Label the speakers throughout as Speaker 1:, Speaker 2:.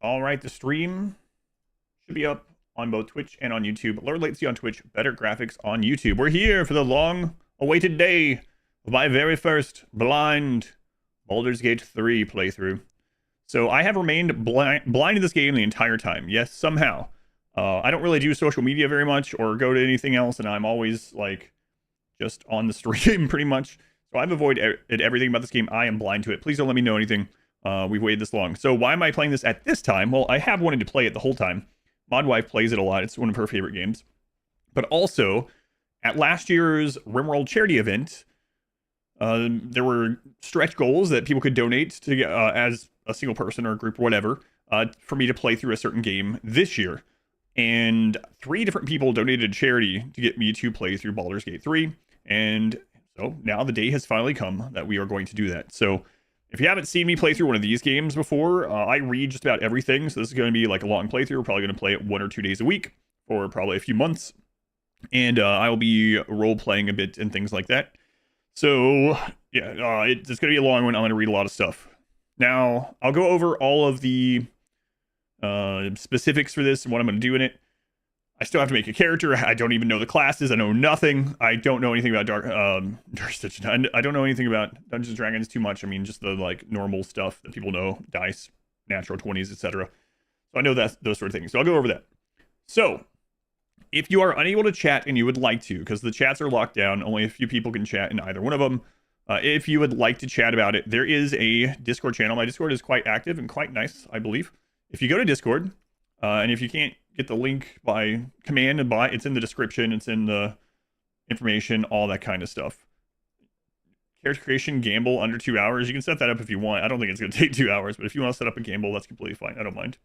Speaker 1: All right, the stream should be up on both Twitch and on YouTube. Lower latency on Twitch, better graphics on YouTube. We're here for the long-awaited day of my very first blind Baldur's Gate 3 playthrough. So I have remained blind to this game the entire time. Yes, somehow. I don't really do social media very much or go to anything else, and I'm always, like, just on the stream pretty much. So I've avoided everything about this game. I am blind to it. Please don't let me know anything. We've waited this long. So why am I playing this at this time? Well, I have wanted to play it the whole time. Modwife plays it a lot. It's one of her favorite games. But also, at last year's RimWorld charity event, there were stretch goals that people could donate to as a single person or a group or whatever for me to play through a certain game this year. And 3 different people donated to charity to get me to play through Baldur's Gate 3. And so now the day has finally come that we are going to do that. So if you haven't seen me play through one of these games before, I read just about everything. So this is going to be like a long playthrough. We're probably going to play it 1 or 2 days a week for probably a few months. And I will be role-playing a bit and things like that. So yeah, it's going to be a long one. I'm going to read a lot of stuff. Now, I'll go over all of the specifics for this and what I'm going to do in it. I still have to make a character. I don't even know the classes. I know nothing. I don't know anything about Dark Stitch. I don't know anything about Dungeons and Dragons too much. I mean, just the like normal stuff that people know, dice, natural 20s, etc. So I know that those sort of things. So I'll go over that. So if you are unable to chat and you would like to, because the chats are locked down, only a few people can chat in either one of them. If you would like to chat about it, there is a Discord channel. My Discord is quite active and quite nice, I believe. If you go to Discord, and if you can't get the link by command and by, it's in the description, it's in the information, all that kind of stuff. Character creation, gamble, under 2 hours. You can set that up if you want. I don't think it's going to take 2 hours, but if you want to set up a gamble, that's completely fine. I don't mind.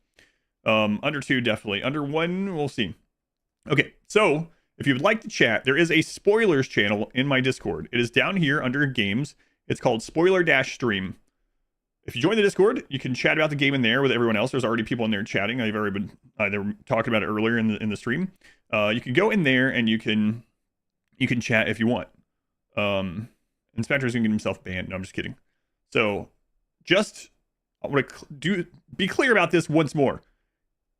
Speaker 1: Under 2, definitely. Under 1, we'll see. Okay, so if you would like to chat, there is a spoilers channel in my Discord. It is down here under games. It's called Spoiler-Stream. If you join the Discord, you can chat about the game in there with everyone else. There's already people in there chatting. I've already been they were talking about it earlier in the stream. You can go in there and you can chat if you want. Inspector's gonna get himself banned. No, I'm just kidding. So I want to be clear about this once more.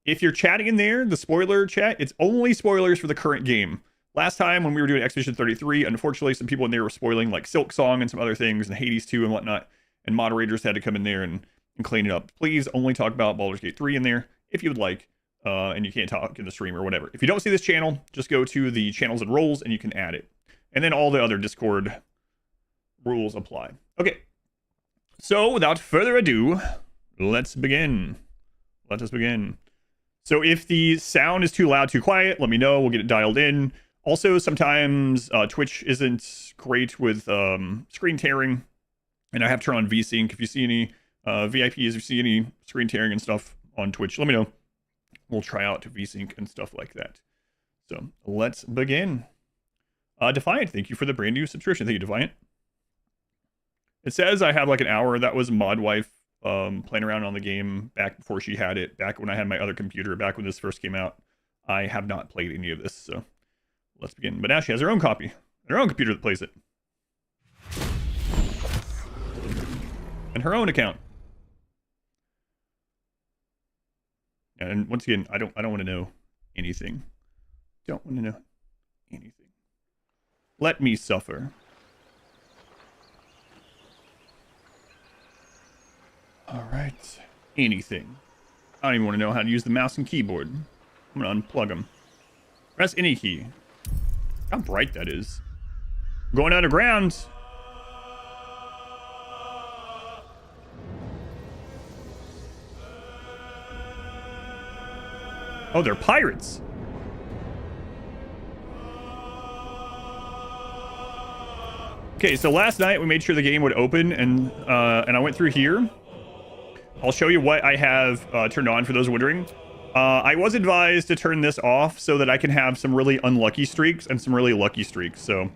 Speaker 1: If you're chatting in there, the spoiler chat, it's only spoilers for the current game. Last time when we were doing Expedition 33, unfortunately, some people in there were spoiling like Silk Song and some other things, and Hades 2 and whatnot. And moderators had to come in there and clean it up. Please only talk about Baldur's Gate 3 in there if you would like, and you can't talk in the stream or whatever. If you don't see this channel, just go to the channels and roles and you can add it. And then all the other Discord rules apply. Okay, so without further ado, let's begin. Let us begin. So if the sound is too loud, too quiet, let me know. We'll get it dialed in. Also, sometimes Twitch isn't great with screen tearing. And I have turned on VSync. If you see any VIPs, if you see any screen tearing and stuff on Twitch, let me know. We'll try out VSync and stuff like that. So let's begin. Defiant, thank you for the brand new subscription. Thank you, Defiant. It says I have like an hour. That was Modwife playing around on the game back before she had it, back when I had my other computer, back when this first came out. I have not played any of this, so let's begin. But now she has her own copy, her own computer that plays it. And her own account. And once again, I don't want to know anything. Don't want to know anything. Let me suffer. All right. Anything. I don't even want to know how to use the mouse and keyboard. I'm going to unplug them. Press any key. How bright that is. Going underground. Oh, they're pirates. Okay, so last night we made sure the game would open, and I went through here. I'll show you what I have turned on for those wondering. I was advised to turn this off so that I can have some really unlucky streaks and some really lucky streaks. So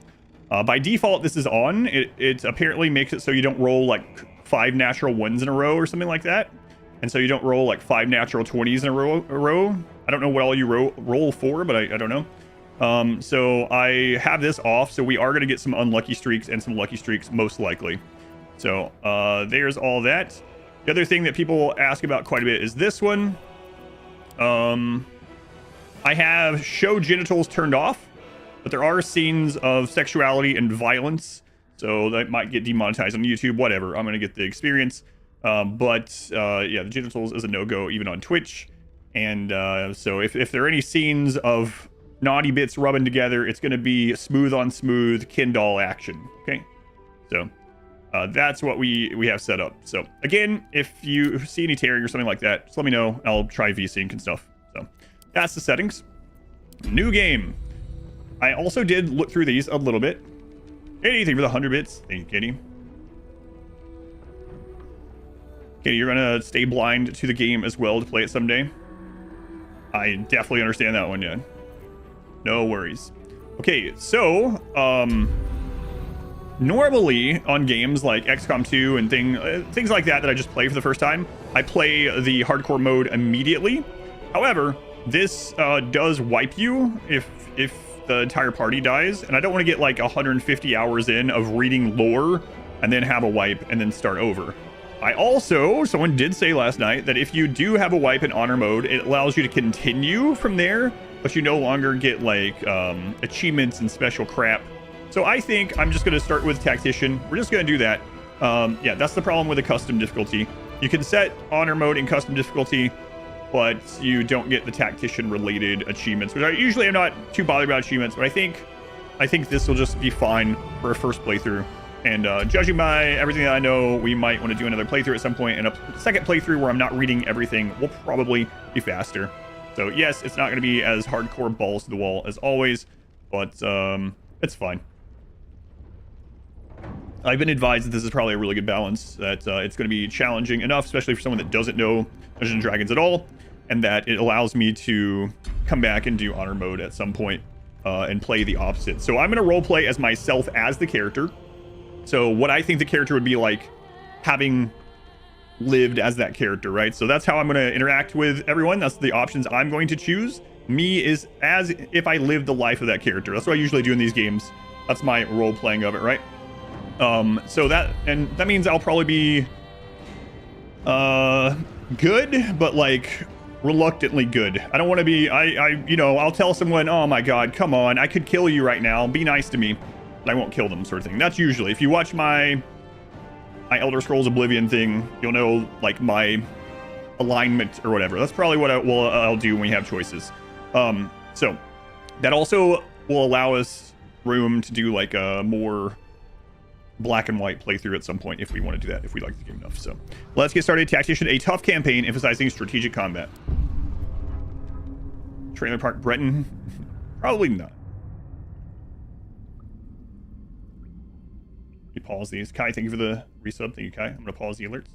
Speaker 1: by default, this is on. It apparently makes it so you don't roll like 5 natural 1s in a row or something like that. And so you don't roll like 5 natural 20s in a row. I don't know what all you roll for, but I don't know. So I have this off, so we are going to get some unlucky streaks and some lucky streaks, most likely. So there's all that. The other thing that people ask about quite a bit is this one. I have show genitals turned off, but there are scenes of sexuality and violence, so that might get demonetized on YouTube, whatever. I'm going to get the experience. Yeah, the genitals is a no-go even on Twitch. And so if there are any scenes of naughty bits rubbing together, it's going to be smooth on smooth Ken doll action, okay? So that's what we have set up. So again, if you see any tearing or something like that, just let me know. I'll try VSync and stuff. So that's the settings. New game. I also did look through these a little bit. Anything for the 100 bits. Thank you, Katie. Katie, you're gonna stay blind to the game as well to play it someday. I definitely understand that one, yeah. No worries. Okay, so normally on games like XCOM 2 and things like that I just play for the first time, I play the hardcore mode immediately. However, this does wipe you if the entire party dies, and I don't want to get like 150 hours in of reading lore and then have a wipe and then start over. I also, someone did say last night that if you do have a wipe in honor mode, it allows you to continue from there, but you no longer get like achievements and special crap. So I think I'm just going to start with Tactician. We're just going to do that. Yeah, that's the problem with the custom difficulty. You can set honor mode in custom difficulty, but you don't get the Tactician related achievements, which I usually am not too bothered about achievements, but I think this will just be fine for a first playthrough. And judging by everything that I know, we might want to do another playthrough at some point, and a second playthrough where I'm not reading everything will probably be faster. So yes, it's not going to be as hardcore balls to the wall as always, but it's fine. I've been advised that this is probably a really good balance, that it's going to be challenging enough, especially for someone that doesn't know Dungeons & Dragons at all, and that it allows me to come back and do honor mode at some point and play the opposite. So I'm going to roleplay as myself as the character. So what I think the character would be like having lived as that character, right? So that's how I'm going to interact with everyone. That's the options I'm going to choose. Me is as if I lived the life of that character. That's what I usually do in these games. That's my role playing of it, right? So that means I'll probably be good, but like reluctantly good. I don't want to be, I'll tell someone, oh my God, come on, I could kill you right now. Be nice to me. But I won't kill them, sort of thing. That's usually, if you watch my Elder Scrolls Oblivion thing, you'll know like my alignment or whatever. That's probably what I'll do when we have choices. So that also will allow us room to do like a more black and white playthrough at some point if we want to do that, if we like the game enough. So let's get started. Tactician, a tough campaign emphasizing strategic combat. Trailer Park Breton? Probably not. You pause these. Kai, thank you for the resub. Thank you, Kai. I'm going to pause the alerts.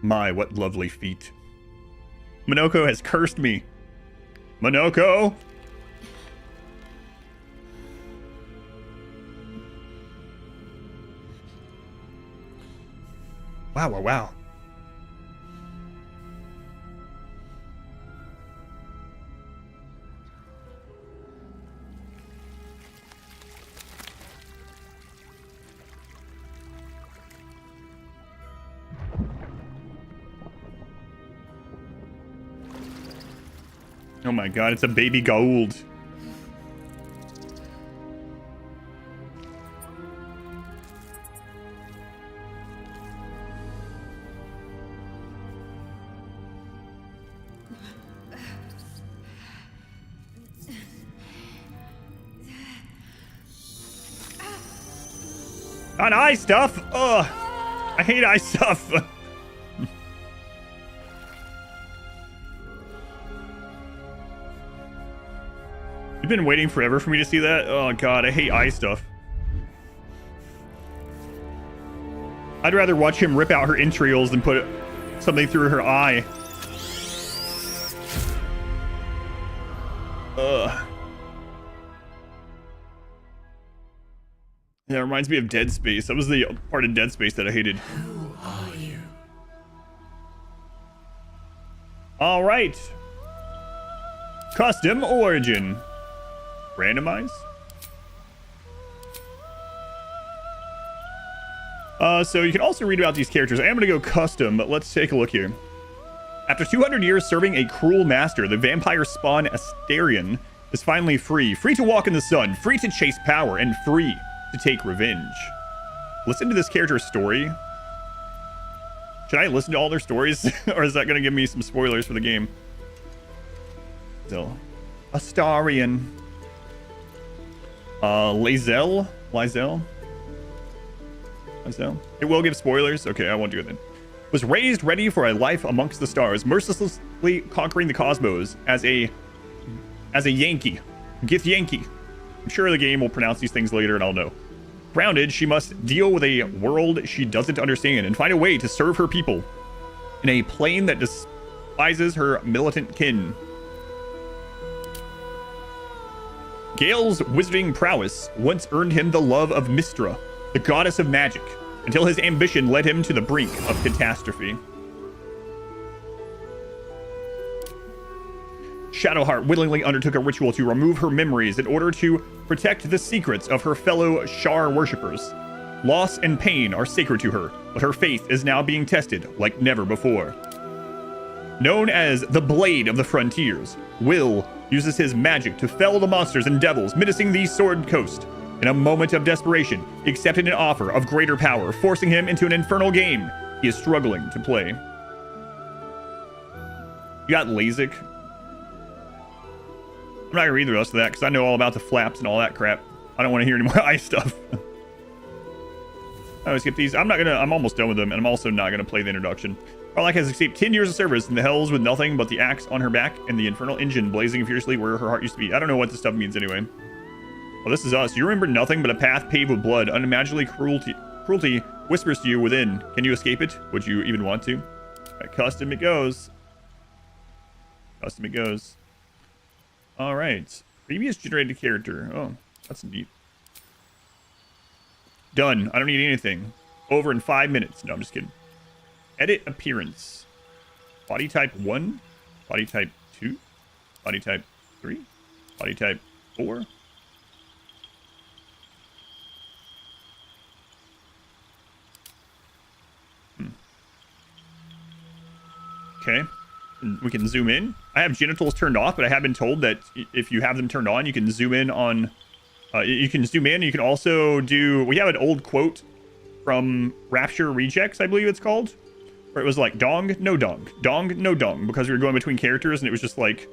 Speaker 1: My, what lovely feet. Minoko has cursed me. Minoko! Wow, wow, wow. Oh my God, it's a baby gold. On eye stuff? Ugh. I hate eye stuff. You've been waiting forever for me to see that? Oh God, I hate eye stuff. I'd rather watch him rip out her entrails than put something through her eye. Ugh. Yeah, it reminds me of Dead Space. That was the part of Dead Space that I hated.
Speaker 2: Who are you?
Speaker 1: All right. Custom origin. Randomize. So you can also read about these characters. I am going to go custom, but let's take a look here. After 200 years serving a cruel master, the vampire spawn Astarion is finally free. Free to walk in the sun, free to chase power, and free to take revenge. Listen to this character's story. Should I listen to all their stories? Or is that going to give me some spoilers for the game? So, Astarion. Lae'zel? It will give spoilers? Okay, I won't do it then. Was raised ready for a life amongst the stars, mercilessly conquering the cosmos as a Yankee. Githyanki. I'm sure the game will pronounce these things later and I'll know. Grounded, she must deal with a world she doesn't understand and find a way to serve her people in a plane that despises her militant kin. Gale's wizarding prowess once earned him the love of Mystra, the goddess of magic, until his ambition led him to the brink of catastrophe. Shadowheart willingly undertook a ritual to remove her memories in order to protect the secrets of her fellow Shar worshippers. Loss and pain are sacred to her, but her faith is now being tested like never before. Known as the Blade of the Frontiers, Will uses his magic to fell the monsters and devils menacing the Sword Coast. In a moment of desperation, he accepted an offer of greater power, forcing him into an infernal game he is struggling to play. You got LASIK. I'm not gonna read the rest of that because I know all about the flaps and all that crap. I don't want to hear any more eye stuff. I always skip these. I'm almost done with them, and I'm also not gonna play the introduction. Karlach has escaped 10 years of service in the hells with nothing but the axe on her back and the infernal engine blazing fiercely where her heart used to be. I don't know what this stuff means anyway. Well, this is us. You remember nothing but a path paved with blood. Unimaginably cruelty whispers to you within. Can you escape it? Would you even want to? All right, custom it goes. Custom it goes. All right. Previous generated character. Oh, that's neat. Done. I don't need anything. Over in 5 minutes. No, I'm just kidding. Edit appearance. Body type 1. Body type 2. Body type 3. Body type 4. Okay. We can zoom in. I have genitals turned off, but I have been told that if you have them turned on, you can zoom in on... you can zoom in. You can also do... We have an old quote from Rapture Rejects, I believe it's called. Where it was like, dong, no dong. Dong, no dong. Because we were going between characters, and it was just like...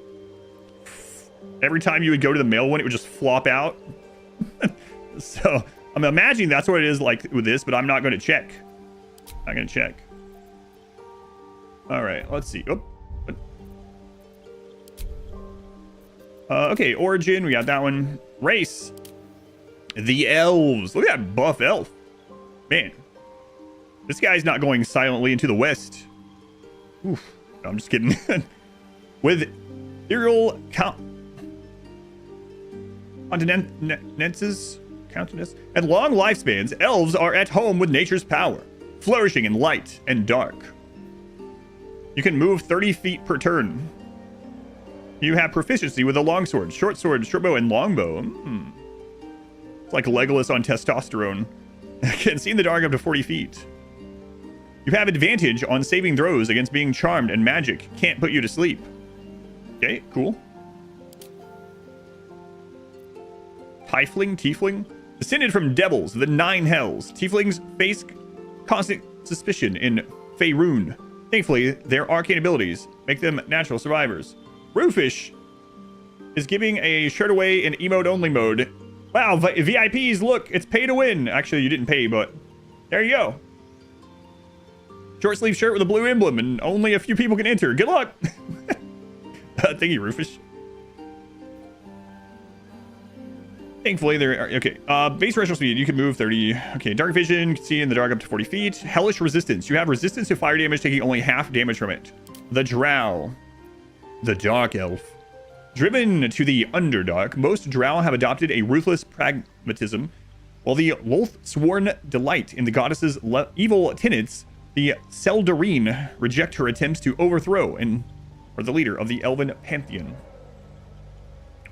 Speaker 1: Every time you would go to the male one, it would just flop out. So, I'm imagining that's what it is like with this, but I'm not going to check. Not going to check. All right, let's see. Oh. Okay, origin, we got that one. Race. The elves. Look at that buff elf. Man. This guy's not going silently into the west. Oof. No, I'm just kidding. With ethereal countenances and long lifespans, elves are at home with nature's power, flourishing in light and dark. You can move 30 feet per turn. You have proficiency with a longsword, short bow, and longbow. It's like Legolas on testosterone. Can see in the dark up to 40 feet. You have advantage on saving throws against being charmed, and magic can't put you to sleep. Okay, cool. Tiefling. Descended from devils, the 9 hells. Tieflings face constant suspicion in Faerun. Thankfully, their arcane abilities make them natural survivors. Roofish is giving a shirt away in emote-only mode. Wow, VIPs, look, it's pay to win. Actually, you didn't pay, but there you go. Short sleeve shirt with a blue emblem, and only a few people can enter. Good luck. Thank you, Roofish. Thankfully, there are... Okay, base retro speed, you can move 30. Okay, dark vision, you can see in the dark up to 40 feet. Hellish resistance. You have resistance to fire damage, taking only half damage from it. The Drow. The Dark Elf. Driven to the Underdark, most Drow have adopted a ruthless pragmatism While the Loth-sworn delight in the goddess's evil tenets, the Seldarine reject her attempts to overthrow and are the leader of the Elven Pantheon.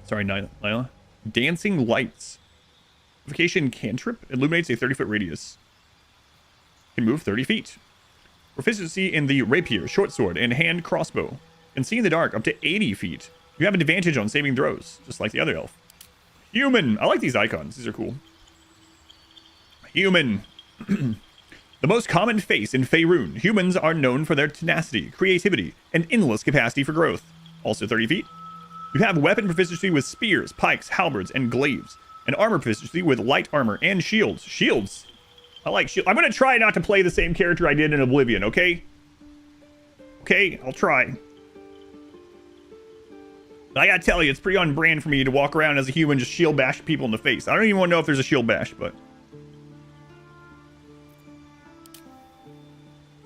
Speaker 1: Sorry, Nyla. Dancing Lights. Vacation cantrip illuminates a 30-foot radius. Can move 30 feet. Proficiency in the rapier, short sword, and hand crossbow. Can see in the dark up to 80 feet. You have an advantage on saving throws, just like the other elf. Human. I like these icons. These are cool. Human. The most common face in Faerun, humans are known for their tenacity, creativity, and endless capacity for growth. Also 30 feet. You have weapon proficiency with spears, pikes, halberds, and glaives, and armor proficiency with light armor and shields. Shields. I like shields. I'm going to try not to play the same character I did in Oblivion, okay? Okay, I'll try. But I gotta tell you, it's pretty on brand for me to walk around as a human just shield bash people in the face. I don't even want to know if there's a shield bash, but...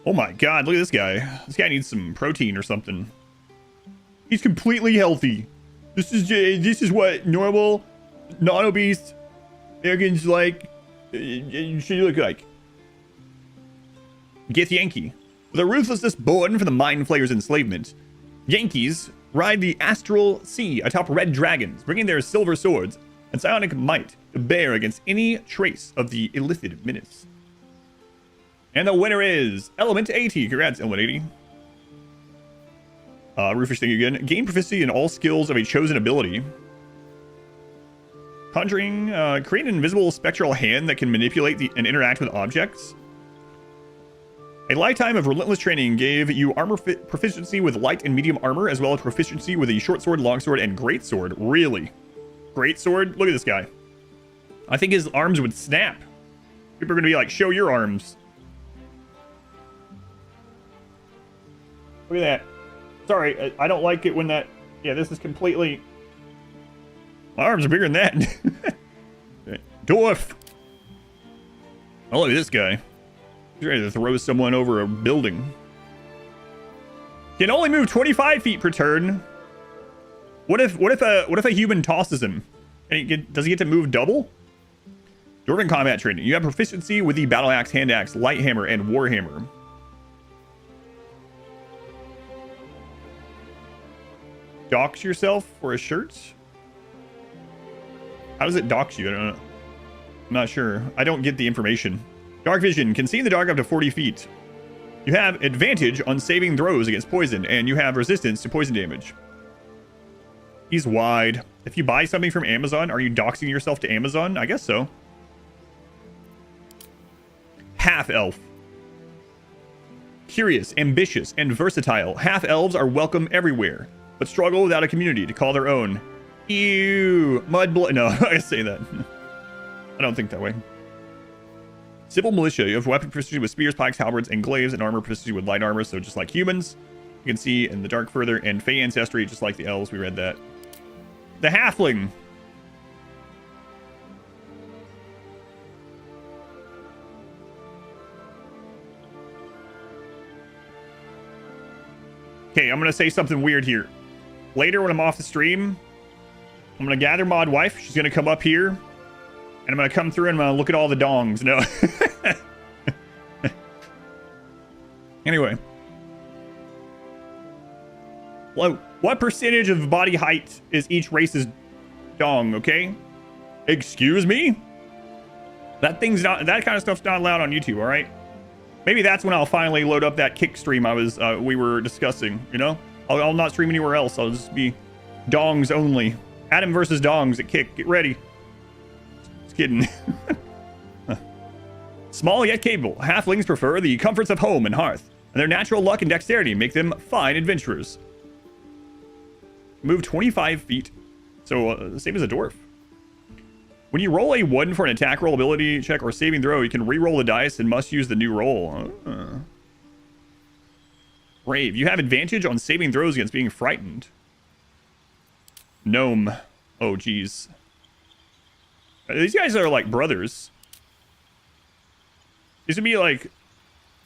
Speaker 1: Oh my god, look at this guy. This guy needs some protein or something. He's completely healthy. This is what normal, non-obese Americans should look like. Gith Yankee. With a ruthlessness born from the Mind Flayer's enslavement, Yankees ride the astral sea atop red dragons, bringing their silver swords and psionic might to bear against any trace of the illithid menace. And the winner is Element 80. Congrats, Element 80. Roofish thing again. Gain proficiency in all skills of a chosen ability. Conjuring. Create an invisible spectral hand that can manipulate and interact with objects. A lifetime of relentless training gave you armor proficiency with light and medium armor, as well as proficiency with a short sword, long sword, and great sword. Really? Great sword? Look at this guy. I think his arms would snap. People are going to be like, show your arms. Look at that. Sorry, I don't like it when that... Yeah, this is completely... My arms are bigger than that. Dwarf. Oh, look at this guy. He's ready to throw someone over a building. Can only move 25 feet per turn. What if a human tosses him? And does he get to move double? Dwarven combat training. You have proficiency with the battle axe, hand axe, light hammer, and warhammer. Dox yourself for a shirt? How does it dox you? I don't know. I'm not sure. I don't get the information. Dark vision. Can see in the dark up to 40 feet. You have advantage on saving throws against poison, and you have resistance to poison damage. He's wide. If you buy something from Amazon, are you doxing yourself to Amazon? I guess so. Half-elf. Curious, ambitious, and versatile. Half-elves are welcome everywhere, but struggle without a community to call their own. Ew. Mudblood. No, I say that. I don't think that way. Civil militia. You have weapon proficiency with spears, pikes, halberds, and glaives, and armor proficiency with light armor, so just like humans. You can see in the dark further, and Fey ancestry, just like the elves. We read that. The halfling. Okay, I'm going to say something weird here. Later, when I'm off the stream, I'm going to gather Mod Wife. She's going to come up here. And I'm going to come through and I'm going to look at all the dongs. No. Anyway. What percentage of body height is each race's dong, okay? Excuse me? That kind of stuff's not allowed on YouTube, all right? Maybe that's when I'll finally load up that kick stream we were discussing, you know? I'll not stream anywhere else. I'll just be dongs only. Adam versus dongs at kick. Get ready. Just kidding. Small yet capable. Halflings prefer the comforts of home and hearth, and their natural luck and dexterity make them fine adventurers. Move 25 feet. So, same as a dwarf. When you roll a 1 for an attack roll, ability check, or saving throw, you can re-roll the dice and must use the new roll. Brave. You have advantage on saving throws against being frightened. Gnome. Oh, geez. These guys are like brothers. These would be like...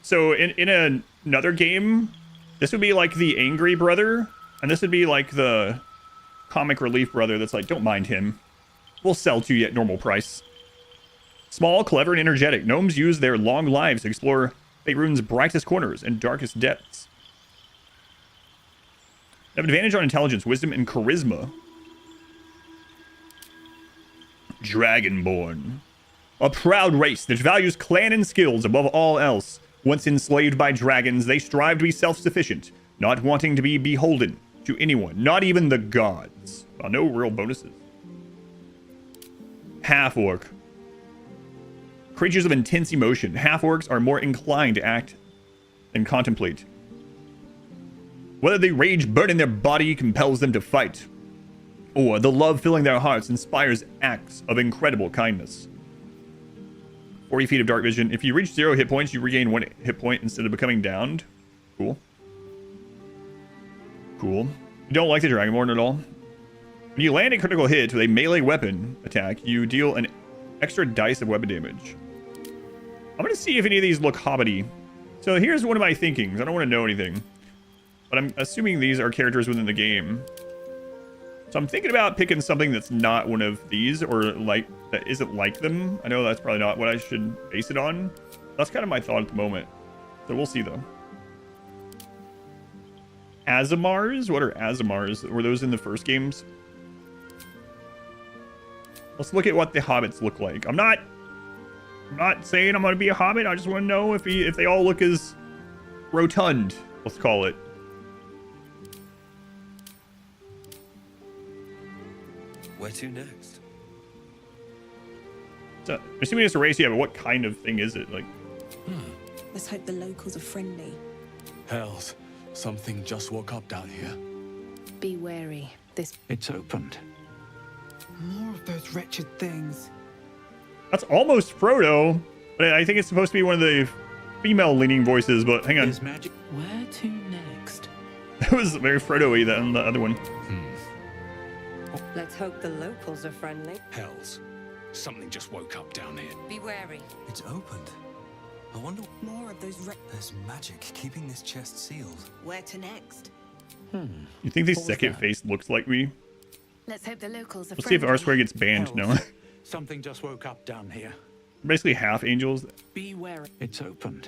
Speaker 1: So, in another game, this would be like the angry brother, and this would be like the comic relief brother that's like, don't mind him. We'll sell to you at normal price. Small, clever, and energetic, gnomes use their long lives to explore Faerun's brightest corners and darkest depths. They have an advantage on intelligence, wisdom, and charisma. Dragonborn. A proud race that values clan and skills above all else. Once enslaved by dragons, they strive to be self-sufficient, not wanting to be beholden to anyone, not even the gods. No real bonuses. Half-orc. Creatures of intense emotion. Half-orcs are more inclined to act and contemplate. Whether the rage burning their body compels them to fight, or the love filling their hearts inspires acts of incredible kindness. 40 feet of dark vision. If you reach 0 hit points, you regain 1 hit point instead of becoming downed. Cool. Cool. You don't like the Dragonborn at all? When you land a critical hit with a melee weapon attack, you deal an extra dice of weapon damage. I'm going to see if any of these look hobbity. So here's one of my thinkings. I don't want to know anything, but I'm assuming these are characters within the game. So I'm thinking about picking something that's not one of these, or like that isn't like them. I know that's probably not what I should base it on. That's kind of my thought at the moment. So we'll see though. Azamars? What are Azamars? Were those in the first games? Let's look at what the hobbits look like. I'm not saying I'm going to be a hobbit. I just want to know if they all look as rotund, let's call it.
Speaker 2: Where to next?
Speaker 1: So, I'm assuming it's a race, yeah, but what kind of thing is it? Like,
Speaker 3: Let's hope the locals are friendly.
Speaker 4: Hells, something just woke up down here.
Speaker 3: Be wary.
Speaker 4: It's opened.
Speaker 5: More of those wretched things.
Speaker 1: that's almost Frodo, but I think it's supposed to be one of the female-leaning voices, but hang on.
Speaker 4: There's magic.
Speaker 5: Where to next?
Speaker 1: That was very Frodo-y, than the other one.
Speaker 6: Let's hope the locals are friendly.
Speaker 4: Hells, something just woke up down here.
Speaker 6: Be wary.
Speaker 2: It's opened. I wonder.
Speaker 3: More of those
Speaker 2: There's magic keeping this chest sealed.
Speaker 3: Where to next?
Speaker 1: You think the second face looks like me?
Speaker 3: Let's hope the locals are
Speaker 1: Let's see if R-Square gets banned. No.
Speaker 4: Something just woke up down here.
Speaker 1: Basically half angels.
Speaker 4: Be wary. It's opened.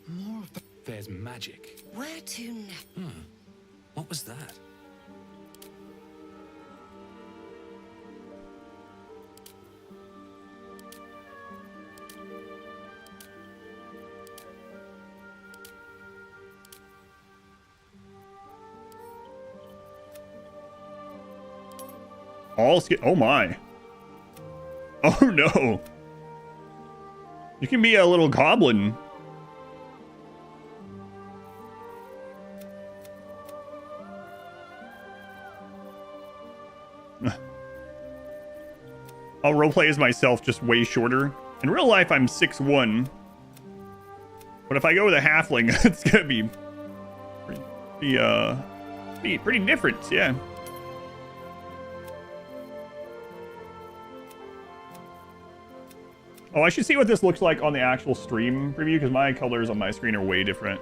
Speaker 5: More of the...
Speaker 4: There's magic.
Speaker 6: Where to next?
Speaker 2: What was that?
Speaker 1: Oh my. Oh no. You can be a little goblin. I'll roleplay as myself, just way shorter. In real life, I'm 6'1". But if I go with a halfling, it's gonna be pretty different, yeah. Oh, I should see what this looks like on the actual stream preview, because my colors on my screen are way different.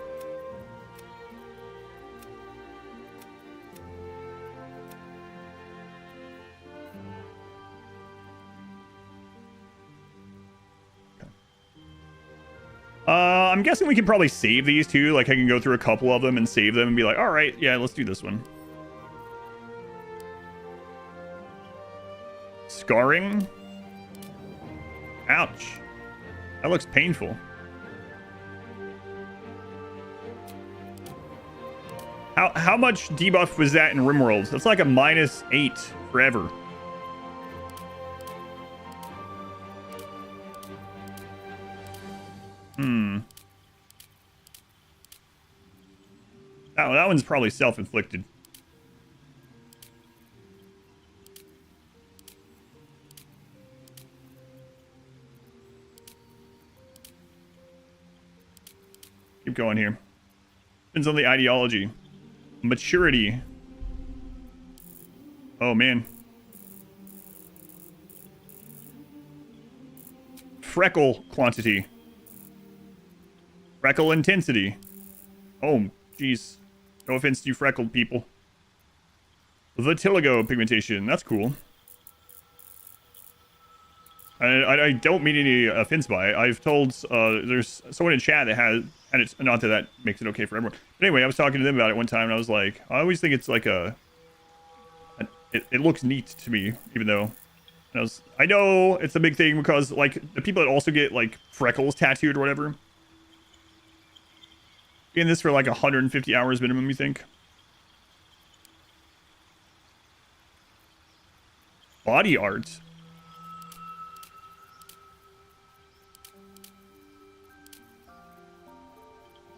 Speaker 1: I'm guessing we can probably save these too. Like, I can go through a couple of them and save them and be like, all right, yeah, let's do this one. Scarring. Ouch. That looks painful. How much debuff was that in RimWorld? That's like a -8 forever. Oh, that one's probably self-inflicted. Keep going here. Depends on the ideology. Maturity. Oh, man. Freckle quantity. Freckle intensity. Oh, jeez. No offense to you freckled people. Vitiligo pigmentation. That's cool. I don't mean any offense by it. I've told there's someone in chat that has, and it's not that that makes it okay for everyone. But anyway, I was talking to them about it one time, and I was like, I always think it's like it looks neat to me, even though I know it's a big thing because like the people that also get like freckles tattooed or whatever. In this for like 150 hours minimum, you think? Body art.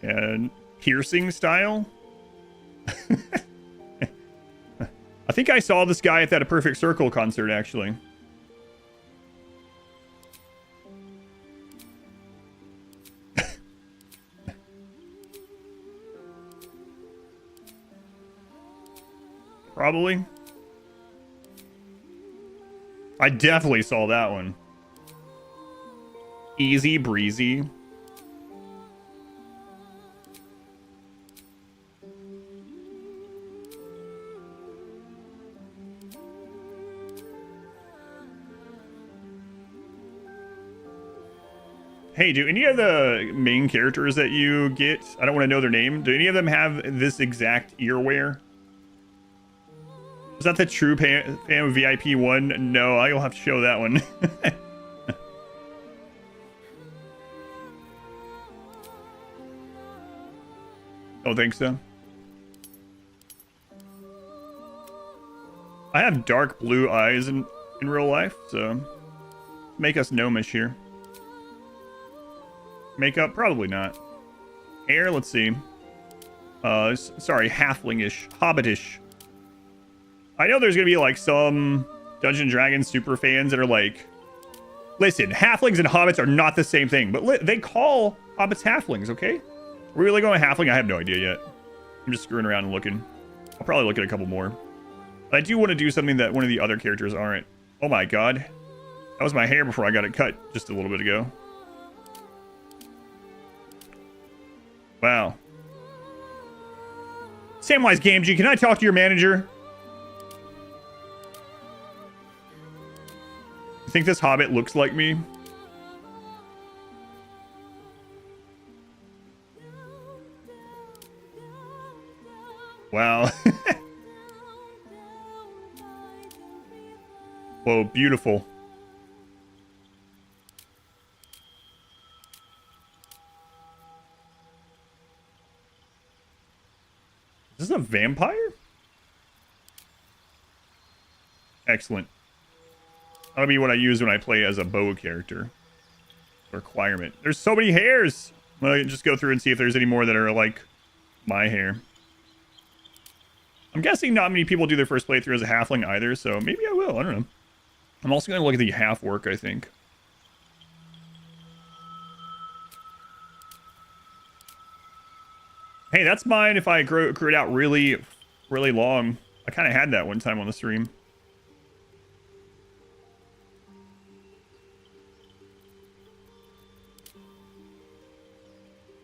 Speaker 1: And piercing style. I think I saw this guy at that A Perfect Circle concert, actually. Probably. I definitely saw that one. Easy breezy. Hey, do any of the main characters that you get, I don't want to know their name, do any of them have this exact earwear? Is that the true fan of VIP one? No, I'll have to show that one. Don't think so. I have dark blue eyes in real life, so make us gnomish here. Makeup? Probably not. Hair? Let's see. Sorry, halflingish. Hobbitish. I know there's gonna be like some Dungeons & Dragons super fans that are like, listen, halflings and hobbits are not the same thing, but they call hobbits halflings, okay? Are we really going halfling? I have no idea yet. I'm just screwing around and looking. I'll probably look at a couple more. But I do want to do something that one of the other characters aren't. Oh my god. That was my hair before I got it cut just a little bit ago. Wow. Samwise Gamgee, can I talk to your manager? You think this hobbit looks like me? Wow. Whoa, beautiful. Is this a vampire? Excellent. That'll be what I use when I play as a bow character. Requirement. There's so many hairs! I'm gonna just go through and see if there's any more that are like my hair. I'm guessing not many people do their first playthrough as a halfling either, so maybe I will. I don't know. I'm also gonna look at the half work, I think. Hey, that's mine if I grew it out really, really long. I kind of had that one time on the stream.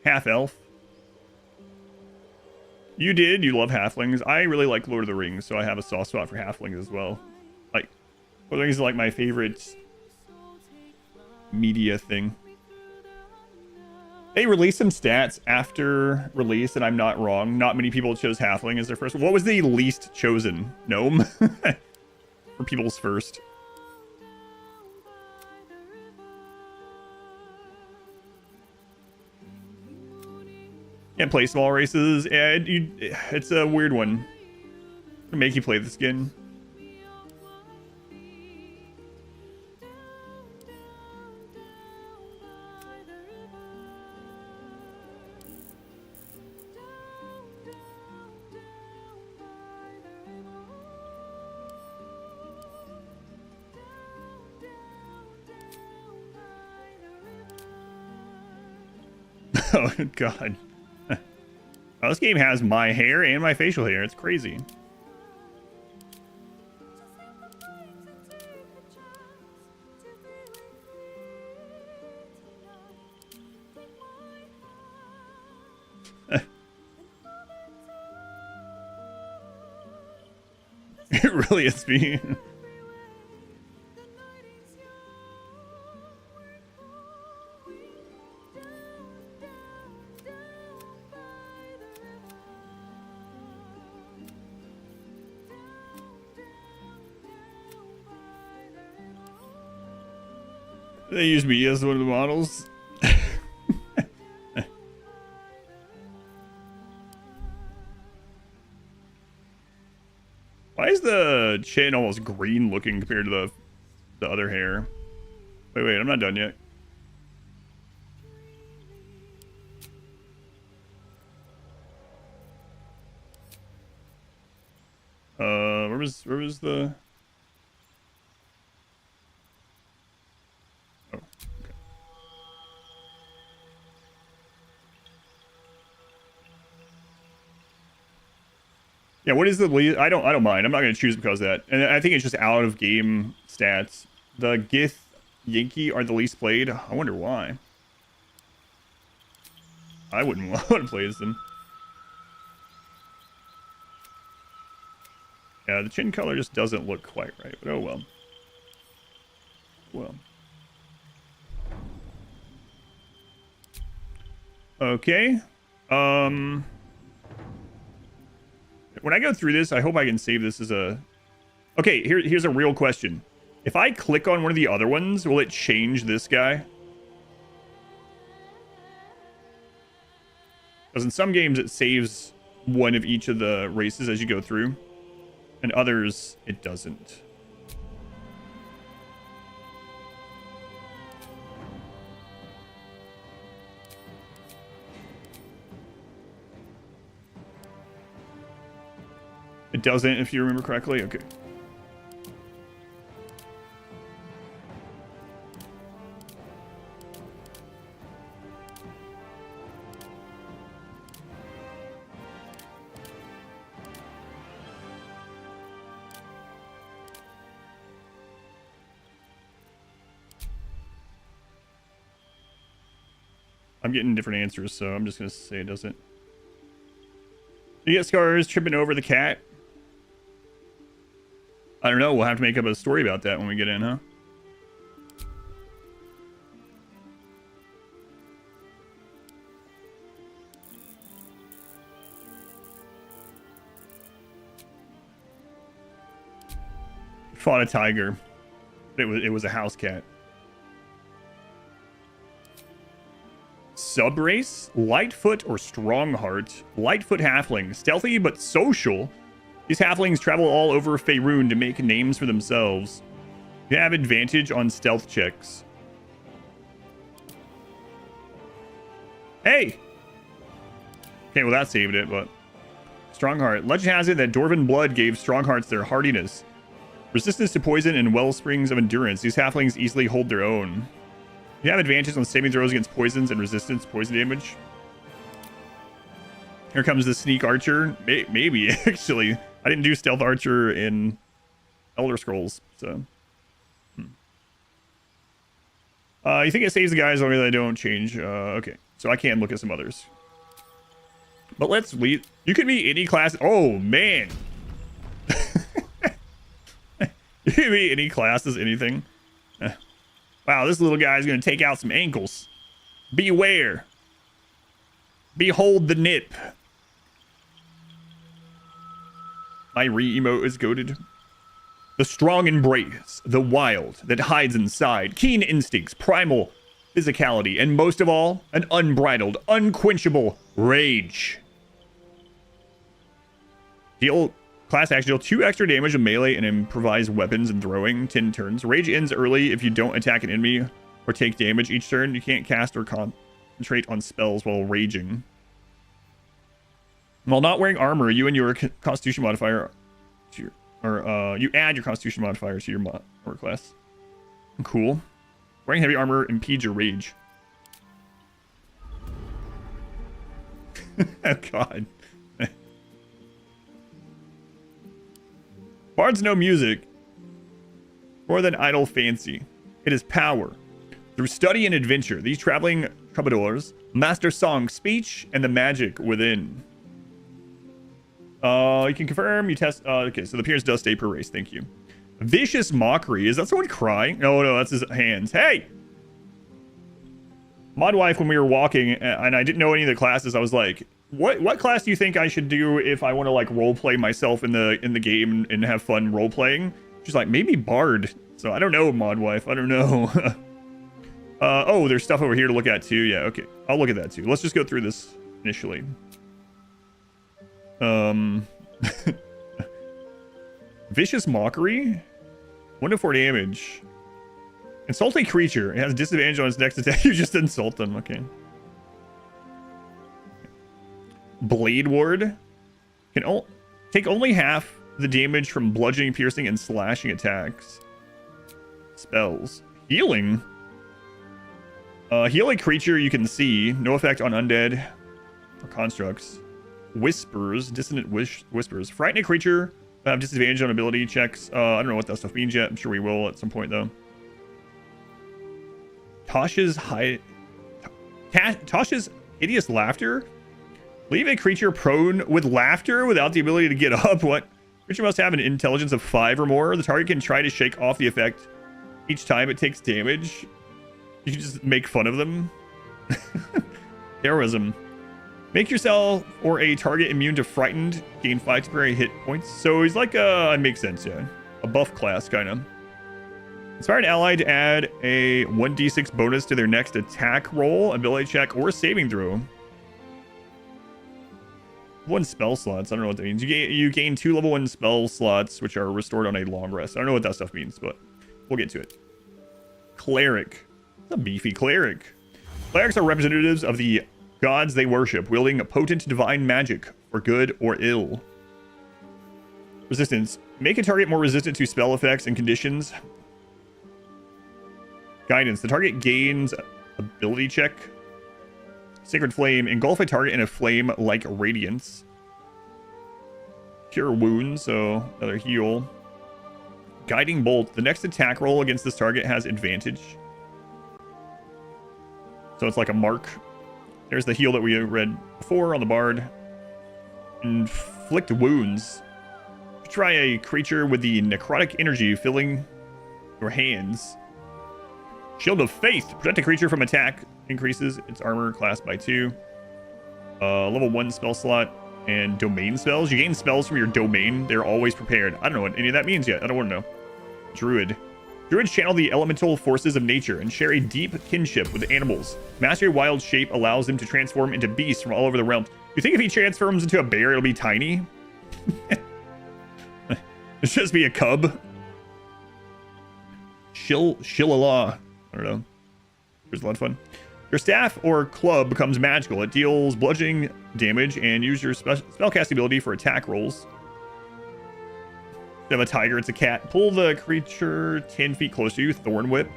Speaker 1: Half elf. You did. You love halflings. I really like Lord of the Rings, so I have a soft spot for halflings as well. Like, Lord of the Rings is like my favorite media thing. They released some stats after release, and I'm not wrong. Not many people chose halfling as their first. What was the least chosen? Gnome? For people's first. Can't play small races. Yeah, it's a weird one. To make you play the skin. Oh, God. Oh, this game has my hair and my facial hair. It's crazy. It really is me. They use me as one of the models. Why is the chin almost green looking compared to the other hair? Wait, I'm not done yet. Where was the... Oh, okay. Yeah, what is the lead? I don't mind. I'm not gonna choose because of that. And I think it's just out of game stats. The Gith Yankee are the least played. I wonder why. I wouldn't want to play as them. Yeah, the chin color just doesn't look quite right, but oh well. Well. Okay. When I go through this, I hope I can save this as a... Okay, here's a real question. If I click on one of the other ones, will it change this guy? Because in some games, it saves one of each of the races as you go through. And others, it doesn't. It doesn't, if you remember correctly? Okay. I'm getting different answers, so I'm just going to say it doesn't. You get scars tripping over the cat? I don't know. We'll have to make up a story about that when we get in, huh? Fought a tiger. It was a house cat. Subrace, Lightfoot or Strongheart. Lightfoot halfling, stealthy but social. These halflings travel all over Faerun to make names for themselves. You have advantage on stealth checks. Hey! Okay, well that saved it, but... Strongheart. Legend has it that Dwarven blood gave Stronghearts their hardiness. Resistance to poison and well springs of endurance. These halflings easily hold their own. You have advantage on saving throws against poisons and resistance poison damage. Here comes the sneak archer. Maybe, actually. I didn't do stealth archer in Elder Scrolls, so... you think it saves the guys as long as I don't change? Okay, so I can look at some others. But let's leave. You could be any class. Oh, man. You could be any class as anything. Wow, this little guy's going to take out some ankles. Beware. Behold the nip. My re-emote is goated. The strong embrace, the wild that hides inside, keen instincts, primal physicality, and most of all, an unbridled, unquenchable rage. Deal class action, deal 2 extra damage of melee and improvised weapons and throwing, 10 turns. Rage ends early if you don't attack an enemy or take damage each turn. You can't cast or concentrate on spells while raging. While not wearing armor, you and your constitution modifier to your, you add your constitution modifier to your armor class. Cool. Wearing heavy armor impedes your rage. Oh god. Bards know music more than idle fancy. It is power. Through study and adventure, these traveling troubadours master song, speech, and the magic within. You can confirm, you test... okay, so the appearance does stay per race, thank you. Vicious mockery. Is that someone crying? Oh, no, that's his hands. Hey! Modwife, when we were walking, and I didn't know any of the classes, I was like, what class do you think I should do if I want to, like, roleplay myself in the game and have fun role-playing? She's like, maybe Bard. So I don't know, Modwife. I don't know. Oh, there's stuff over here to look at too. Yeah, okay. I'll look at that too. Let's just go through this initially. Vicious Mockery. 1 to 4 damage. Insult a creature. It has disadvantage on its next attack. You just insult them. Okay. Blade Ward. Can take only half the damage from bludgeoning, piercing, and slashing attacks. Spells. Healing. Heal a creature you can see. No effect on undead or constructs. Whispers. Dissonant whispers. Frighten a creature. Have disadvantage on ability checks. I don't know what that stuff means yet. I'm sure we will at some point, though. Tosh's hideous laughter. Leave a creature prone with laughter without the ability to get up. What? Creature must have an intelligence of 5 or more. The target can try to shake off the effect each time it takes damage. You can just make fun of them. Heroism. Make yourself or a target immune to frightened. Gain 5 temporary hit points. So he's like it makes sense, yeah. A buff class, kind of. Inspire an ally to add a 1d6 bonus to their next attack roll, ability check, or saving throw. 1 spell slots. I don't know what that means. You gain 2 level 1 spell slots, which are restored on a long rest. I don't know what that stuff means, but we'll get to it. Cleric. A beefy cleric. Clerics are representatives of the gods they worship, wielding a potent divine magic for good or ill. Resistance. Make a target more resistant to spell effects and conditions. Guidance. The target gains ability check. Sacred Flame. Engulf a target in a flame like radiance. Cure wounds, so another heal. Guiding Bolt. The next attack roll against this target has advantage. So it's like a mark. There's the heal that we read before on the bard. Inflict wounds. Try a creature with the necrotic energy filling your hands. Shield of Faith. Protect a creature from attack. Increases its armor class by 2. Level 1 spell slot. And domain spells. You gain spells from your domain. They're always prepared. I don't know what any of that means yet. I don't want to know. Druid. Druids channel the elemental forces of nature and share a deep kinship with animals. Master a wild shape allows them to transform into beasts from all over the realm. You think if he transforms into a bear, it'll be tiny? It's just be a cub. Shillala. I don't know. There's a lot of fun. Your staff or club becomes magical. It deals bludgeoning damage and use your spellcasting ability for attack rolls. You have a tiger, it's a cat. Pull the creature 10 feet close to you. Thorn Whip.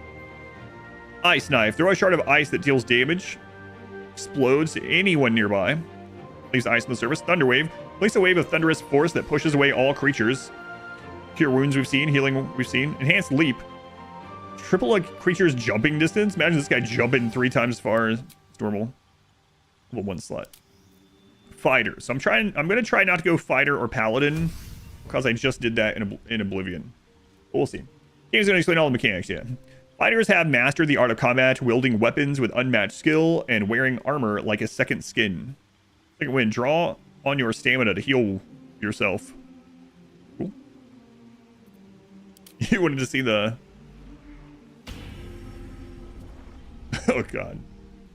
Speaker 1: Ice Knife. Throw a shard of ice that deals damage. Explodes to anyone nearby. Leaves ice on the surface. Thunder Wave. Place a wave of thunderous force that pushes away all creatures. Cure wounds we've seen. Healing we've seen. Enhanced Leap. Triple a creature's jumping distance. Imagine this guy jumping 3 times as far as normal. Level 1 slot. Fighter. So I'm going to try not to go fighter or paladin, because I just did that in Oblivion. But we'll see. Game's going to explain all the mechanics, yeah. Fighters have mastered the art of combat, wielding weapons with unmatched skill, and wearing armor like a second skin. Second win. Draw on your stamina to heal yourself. Cool. You wanted to see the... Oh, God.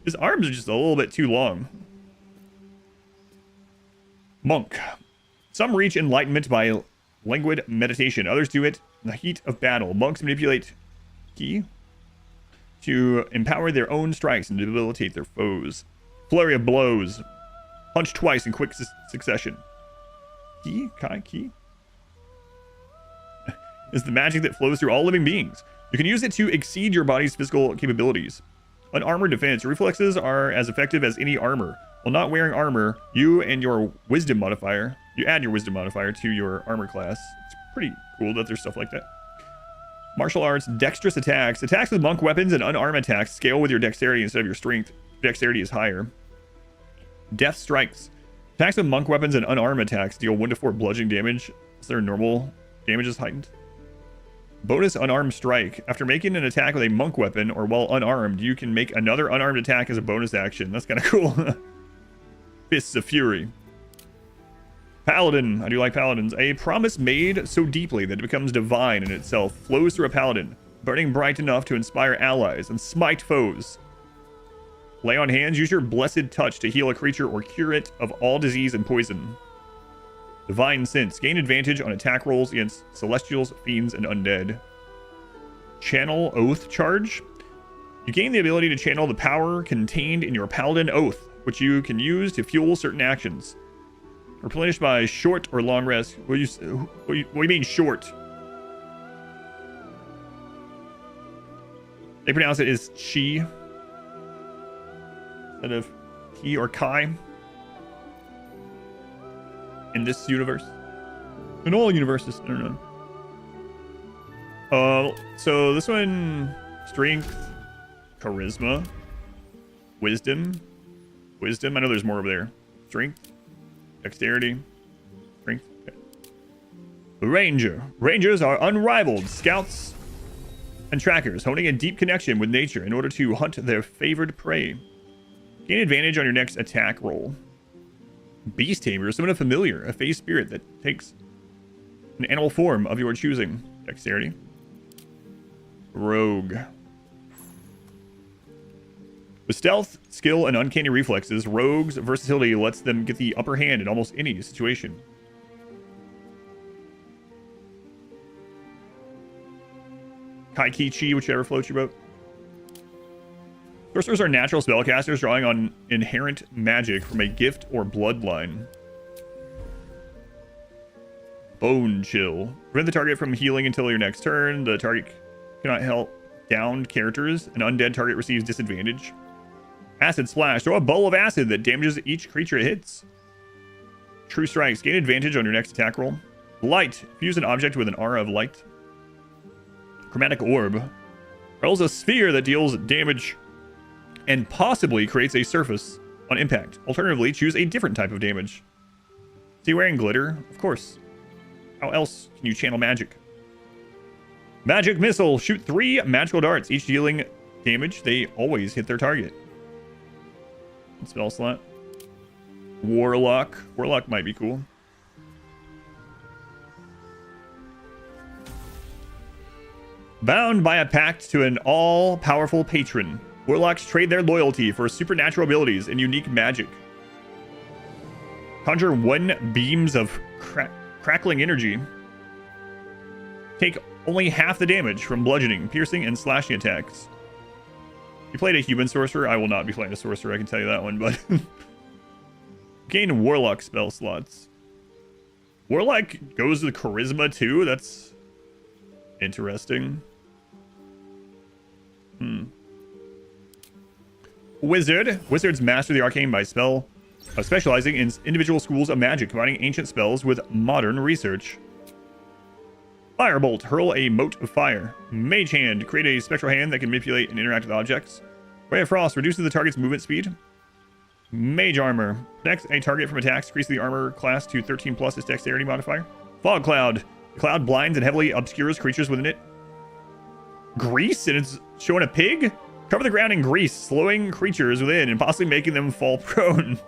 Speaker 1: His arms are just a little bit too long. Monk. Some reach enlightenment by languid meditation. Others do it in the heat of battle. Monks manipulate ki to empower their own strikes and debilitate their foes. Flurry of blows. Punch twice in quick succession. Ki? Kai? Ki? Is the magic that flows through all living beings. You can use it to exceed your body's physical capabilities. Unarmored defense. Your reflexes are as effective as any armor. While not wearing armor, you and your wisdom modifier, you add your wisdom modifier to your armor class. It's pretty cool that there's stuff like that. Martial arts. Dexterous attacks. Attacks with monk weapons and unarmed attacks scale with your dexterity instead of your strength. Dexterity is higher. Death strikes. Attacks with monk weapons and unarmed attacks deal 1 to 4 bludgeoning damage. So their normal damage is heightened. Bonus unarmed strike. After making an attack with a monk weapon or while unarmed, you can make another unarmed attack as a bonus action. That's kind of cool. Fists of Fury. Paladin. I do like paladins. A promise made so deeply that it becomes divine in itself flows through a paladin. burning bright enough to inspire allies and smite foes. Lay on hands, use your blessed touch to heal a creature or cure it of all disease and poison. Divine Sense, gain advantage on attack rolls against celestials, fiends, and undead. Channel Oath charge. You gain the ability to channel the power contained in your Paladin Oath, which you can use to fuel certain actions. Replenished by short or long rest. What do you mean short? They pronounce it as chi instead of ki or kai in this universe. In all universes, I don't know. So this one, strength, charisma, wisdom. I know there's more over there. Strength, dexterity, strength. Okay. Ranger. Rangers are unrivaled scouts and trackers, holding a deep connection with nature in order to hunt their favored prey. Gain advantage on your next attack roll. Beast Tamer. Summon a familiar, a phase spirit that takes an animal form of your choosing. Dexterity. Rogue. With stealth, skill, and uncanny reflexes, Rogue's versatility lets them get the upper hand in almost any situation. Kai Ki Chi, whichever floats your boat. Sorcerers are natural spellcasters drawing on inherent magic from a gift or bloodline. Bone Chill. Prevent the target from healing until your next turn. The target cannot help downed characters. An undead target receives disadvantage. Acid Splash. Throw a bowl of acid that damages each creature it hits. True Strikes. Gain advantage on your next attack roll. Light. Fuse an object with an aura of light. Chromatic Orb. Rolls a sphere that deals damage and possibly creates a surface on impact. Alternatively, choose a different type of damage. Is he wearing glitter? Of course. How else can you channel magic? Magic Missile. Shoot 3 magical darts, each dealing damage. They always hit their target. Spell slot. Warlock. Warlock might be cool. Bound by a pact to an all-powerful patron, Warlocks trade their loyalty for supernatural abilities and unique magic. Conjure 1 beams of crackling energy. Take only half the damage from bludgeoning, piercing, and slashing attacks. You played a human sorcerer. I will not be playing a sorcerer, I can tell you that one, but... Gain Warlock spell slots. Warlock goes to the charisma too? That's interesting. Wizard. Wizards master the arcane by specializing in individual schools of magic, combining ancient spells with modern research. Firebolt. Hurl a mote of fire. Mage Hand. Create a spectral hand that can manipulate and interact with objects. Ray of Frost. Reduces the target's movement speed. Mage Armor. Protects a target from attacks. Increase the armor class to 13 plus its dexterity modifier. Fog Cloud. The cloud blinds and heavily obscures creatures within it. Grease, and it's showing a pig? Cover the ground in grease, slowing creatures within and possibly making them fall prone.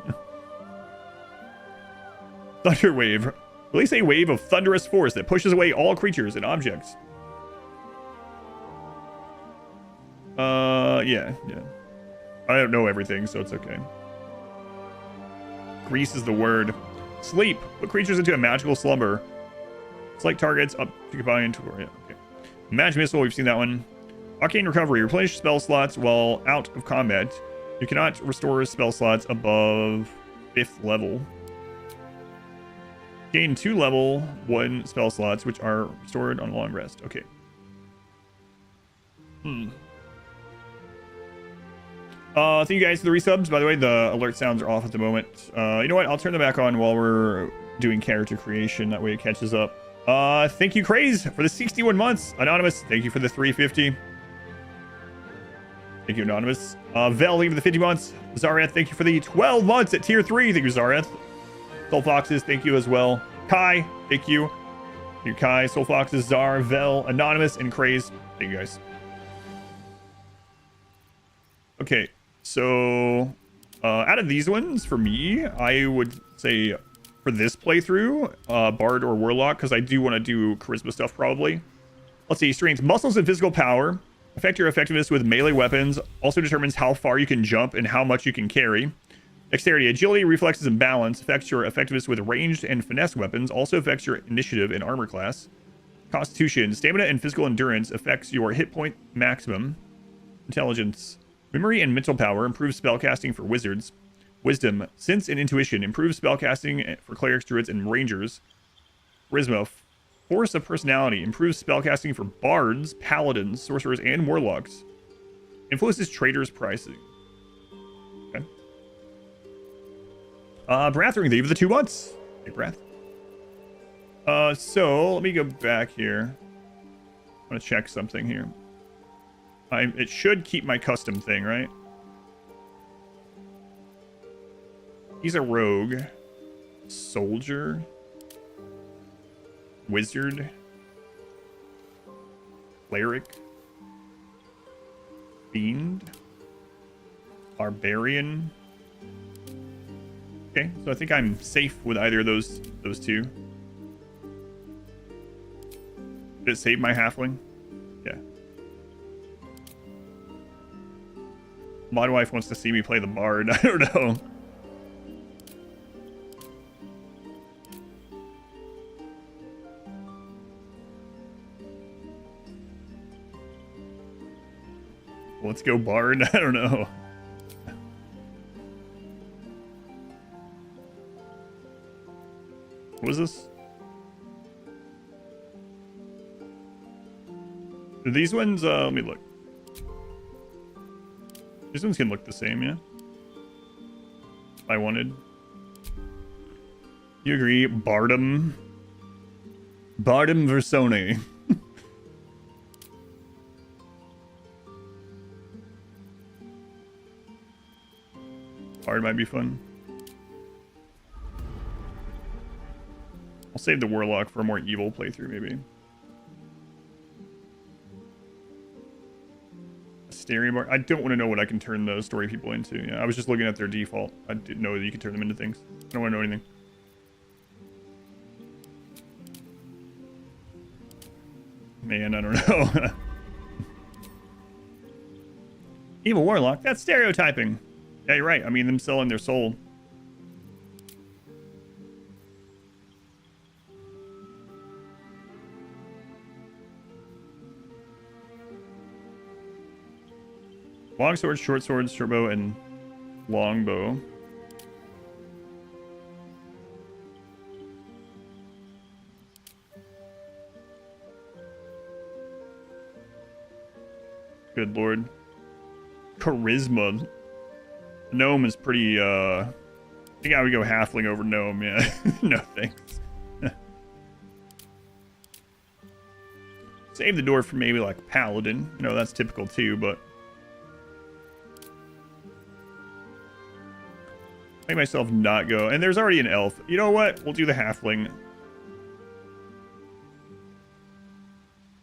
Speaker 1: Thunder Wave. Release a wave of thunderous force that pushes away all creatures and objects. Yeah. I don't know everything, so it's okay. Grease is the word. Sleep. Put creatures into a magical slumber. Select targets up to combine to... Yeah, okay. Magic Missile, we've seen that one. Arcane Recovery. Replenish spell slots while out of combat. You cannot restore spell slots above 5th level. Gain 2 level 1 spell slots, which are restored on a long rest. Okay. Thank you guys for the resubs. By the way, the alert sounds are off at the moment. You know what? I'll turn them back on while we're doing character creation. That way it catches up. Thank you, Craze, for the 61 months. Anonymous, thank you for the 350. Thank you, Anonymous. Vel, thank you for the 50 months. Zareth, thank you for the 12 months at tier 3. Thank you, Zareth. Soul Foxes, thank you as well. Kai, thank you. Thank you, Kai, Soul Foxes, Zar, Vel, Anonymous, and Craze. Thank you, guys. Okay, so out of these ones, for me, I would say for this playthrough, Bard or Warlock, because I do want to do charisma stuff probably. Let's see. Strength. Muscles and physical power affect your effectiveness with melee weapons. Also determines how far you can jump and how much you can carry. Dexterity. Agility, reflexes, and balance affects your effectiveness with ranged and finesse weapons. Also affects your initiative and armor class. Constitution. Stamina and physical endurance affects your hit point maximum. Intelligence. Memory and mental power improves spellcasting for wizards. Wisdom. Sense and intuition improves spellcasting for clerics, druids, and rangers. Charisma. Force of personality improves spellcasting for bards, paladins, sorcerers, and warlocks. Influences traders' pricing. Okay. Breath ring. They give the 2 months. Take breath. So let me go back here. I'm gonna check something here. It should keep my custom thing, right? He's a rogue. Soldier. Wizard. Cleric. Fiend. Barbarian. Okay, so I think I'm safe with either of those two. Did it save my halfling? Yeah. My wife wants to see me play the bard. I don't know. Let's go bard. I don't know. What is this? Do these ones, let me look. These ones can look the same, yeah? If I wanted. You agree? Bardum. Bardum Versone. Bard might be fun. I'll save the Warlock for a more evil playthrough, maybe. Stereo bar. I don't want to know what I can turn the story people into. Yeah, I was just looking at their default. I didn't know that you could turn them into things. I don't want to know anything. Man, I don't know. Evil Warlock? That's stereotyping. Yeah, you're right. I mean, them selling their soul. Long swords, short swords, short bow, and long bow. Good lord. Charisma. Gnome is pretty, I think I would go halfling over gnome, yeah. No thanks. Save the door for maybe like paladin. No, that's typical too, but make myself not go. And there's already an elf. You know what? We'll do the halfling.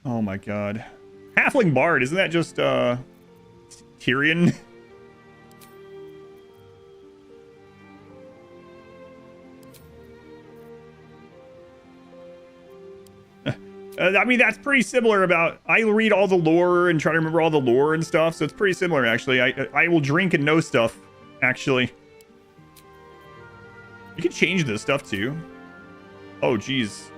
Speaker 1: Oh my god. Halfling bard, isn't that just Tyrion? I mean, that's pretty similar about... I read all the lore and try to remember all the lore and stuff, so it's pretty similar, actually. I will drink and know stuff, actually. You can change this stuff, too. Oh, jeez.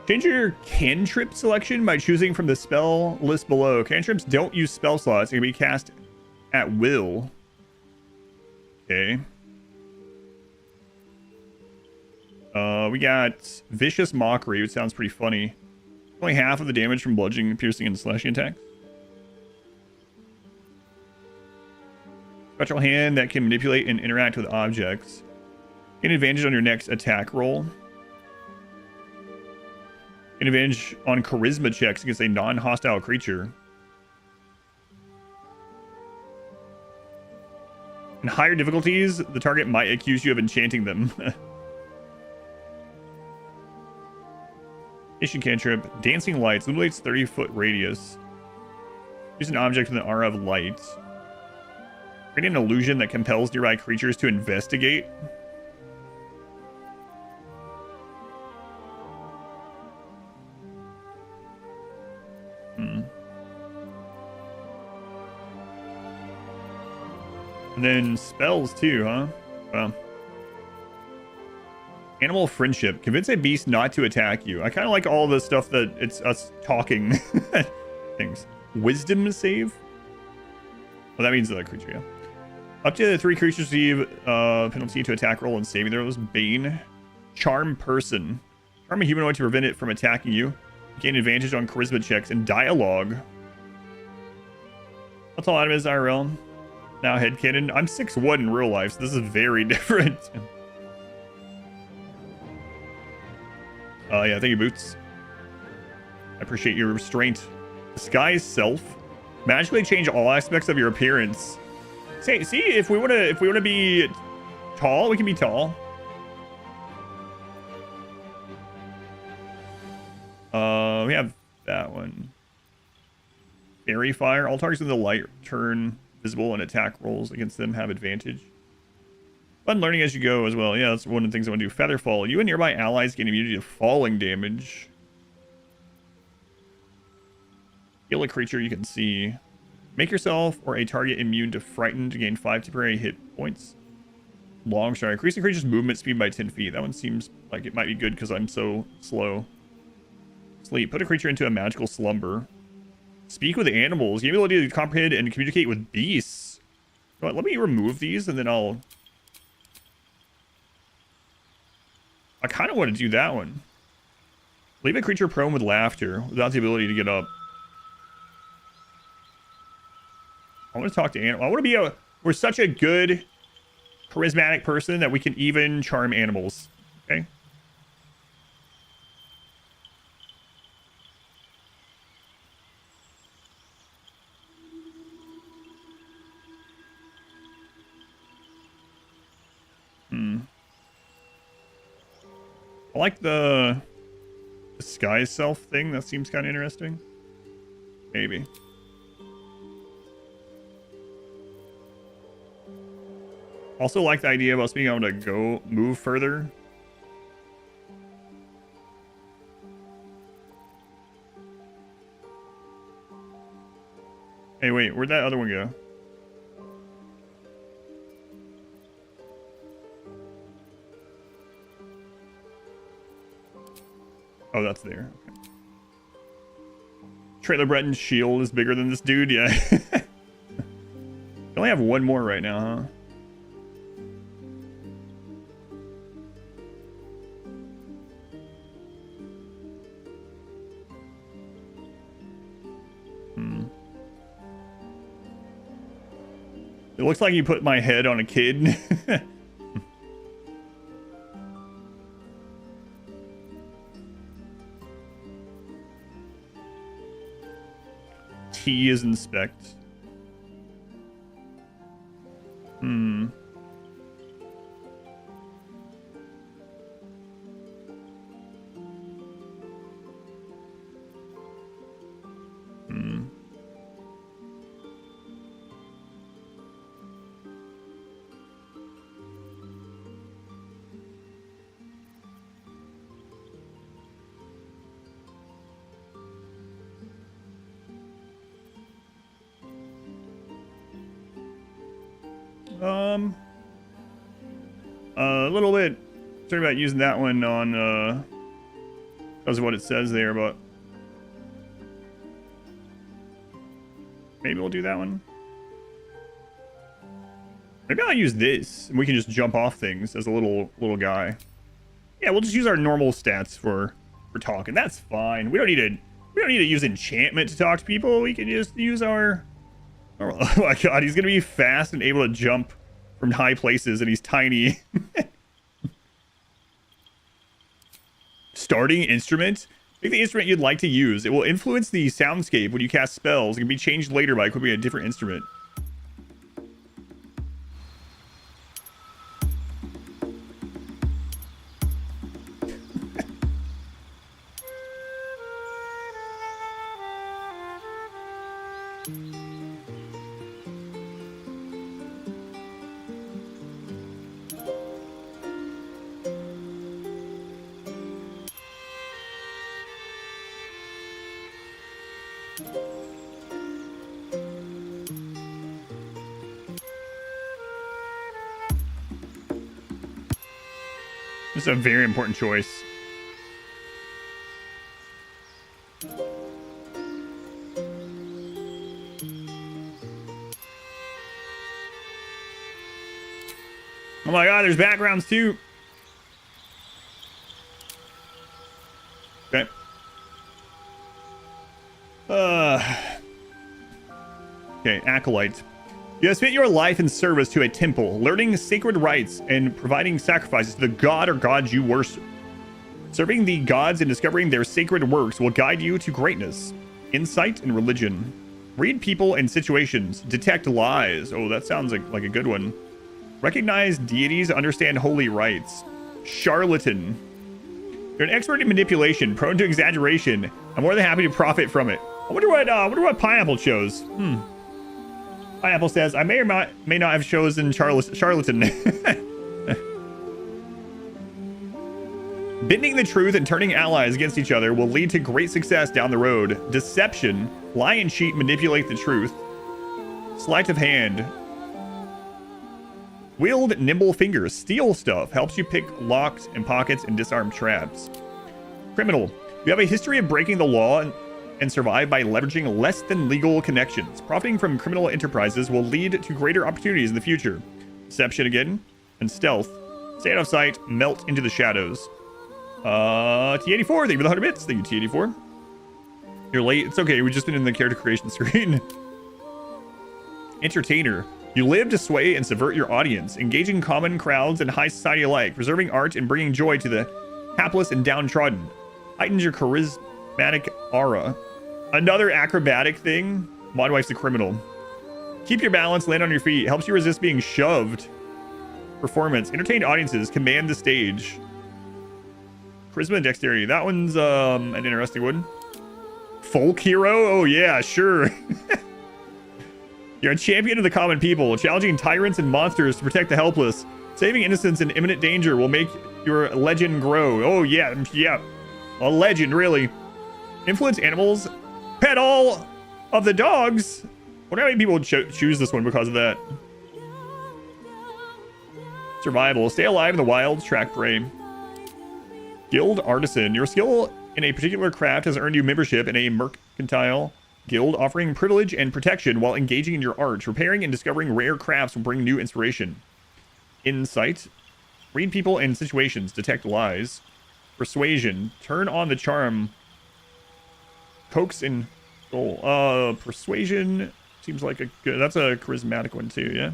Speaker 1: Change your cantrip selection by choosing from the spell list below. Cantrips don't use spell slots. They can be cast at will. Okay. We got Vicious Mockery, which sounds pretty funny. Only half of the damage from bludgeoning, piercing, and slashing attacks. Special hand that can manipulate and interact with objects. Gain advantage on your next attack roll. Gain advantage on charisma checks against a non-hostile creature. In higher difficulties, the target might accuse you of enchanting them. Nation cantrip. Dancing Lights. Illuminates 30-foot radius. Use an object with an aura of light. Create an illusion that compels nearby creatures to investigate. And then spells too, huh? Well. Animal friendship. Convince a beast not to attack you. I kind of like all the stuff that it's us talking things. Wisdom save? Well, that means the creature, yeah. Up to 3 creatures receive penalty to attack roll and saving throws. Bane. Charm person. Charm a humanoid to prevent it from attacking you. Gain advantage on charisma checks and dialogue. That's all item is IRL. Now headcanon. I'm 6'1" in real life, so this is very different. Yeah, thank you, Boots. I appreciate your restraint. Disguise self. Magically change all aspects of your appearance. See, if we wanna be tall, we can be tall. We have that one. Fairy fire. All targets with the light turn visible and attack rolls against them have advantage. Fun learning as you go as well. Yeah, that's one of the things I want to do. Featherfall. You and nearby allies gain immunity to falling damage. Heal a creature you can see. Make yourself or a target immune to frighten to gain 5 temporary hit points. Long stride. Increase the creature's movement speed by 10 feet. That one seems like it might be good because I'm so slow. Sleep. Put a creature into a magical slumber. Speak with animals. You have the ability to comprehend and communicate with beasts. You know what, let me remove these and then I kind of want to do that one. Leave a creature prone with laughter without the ability to get up. I want to talk to animals. I want to be we're such a good, charismatic person that we can even charm animals. Okay? I like the disguise self thing. That seems kind of interesting. Maybe. Also like the idea of us being able to move further. Hey, wait, where'd that other one go? Oh, that's there. Okay. Trailer Breton's shield is bigger than this dude, yeah. I only have one more right now, huh? It looks like you put my head on a kid. T is inspect. A little bit sorry about using that one on because of what it says there, but maybe we'll do that one. Maybe I'll use this and we can just jump off things as a little guy. Yeah, we'll just use our normal stats for talking. That's fine. We don't need to use enchantment to talk to people. We can just use our oh my god, he's gonna be fast and able to jump from high places and he's tiny. Starting instrument. Pick the instrument you'd like to use. It will influence the soundscape when you cast spells. It can be changed later by equipping a different instrument. This is a very important choice. Oh my god, there's backgrounds too. Okay. Okay, acolyte. You have spent your life in service to a temple, learning sacred rites and providing sacrifices to the god or gods you worship. Serving the gods and discovering their sacred works will guide you to greatness. Insight and religion. Read people and situations. Detect lies. Oh, that sounds like a good one. Recognize deities, understand holy rites. Charlatan. You're an expert in manipulation, prone to exaggeration. I'm more than happy to profit from it. I wonder what Pineapple chose. Pineapple says, I may or may not have chosen charlatan. Bending the truth and turning allies against each other will lead to great success down the road. Deception. Lie and cheat, manipulate the truth. Sleight of hand. Wield nimble fingers. Steal stuff. Helps you pick locks and pockets and disarm traps. Criminal. You have a history of breaking the law and survive by leveraging less than legal connections. Profiting from criminal enterprises will lead to greater opportunities in the future. Deception again. And stealth. Stay out of sight. Melt into the shadows. T84, thank you for the 100 bits. Thank you, T84. You're late. It's okay. We've just been in the character creation screen. Entertainer. You live to sway and subvert your audience, engaging common crowds and high society alike, preserving art and bringing joy to the hapless and downtrodden. Heightens your charismatic aura. Another acrobatic thing. Mod wife's the criminal. Keep your balance, land on your feet. Helps you resist being shoved. Performance. Entertain audiences. Command the stage. Charisma and dexterity. That one's an interesting one. Folk hero? Oh yeah, sure. You're a champion of the common people, challenging tyrants and monsters to protect the helpless. Saving innocents in imminent danger will make your legend grow. Oh yeah, a legend, really. Influence animals. Pet all of the dogs. I wonder how many people would choose this one because of that. Survival. Stay alive in the wilds. Track prey. Guild artisan. Your skill in a particular craft has earned you membership in a mercantile guild, offering privilege and protection while engaging in your art. Repairing and discovering rare crafts will bring new inspiration. Insight. Read people and situations. Detect lies. Persuasion. Turn on the charm. Coax and goal. Persuasion seems like a good. That's a charismatic one too. Yeah.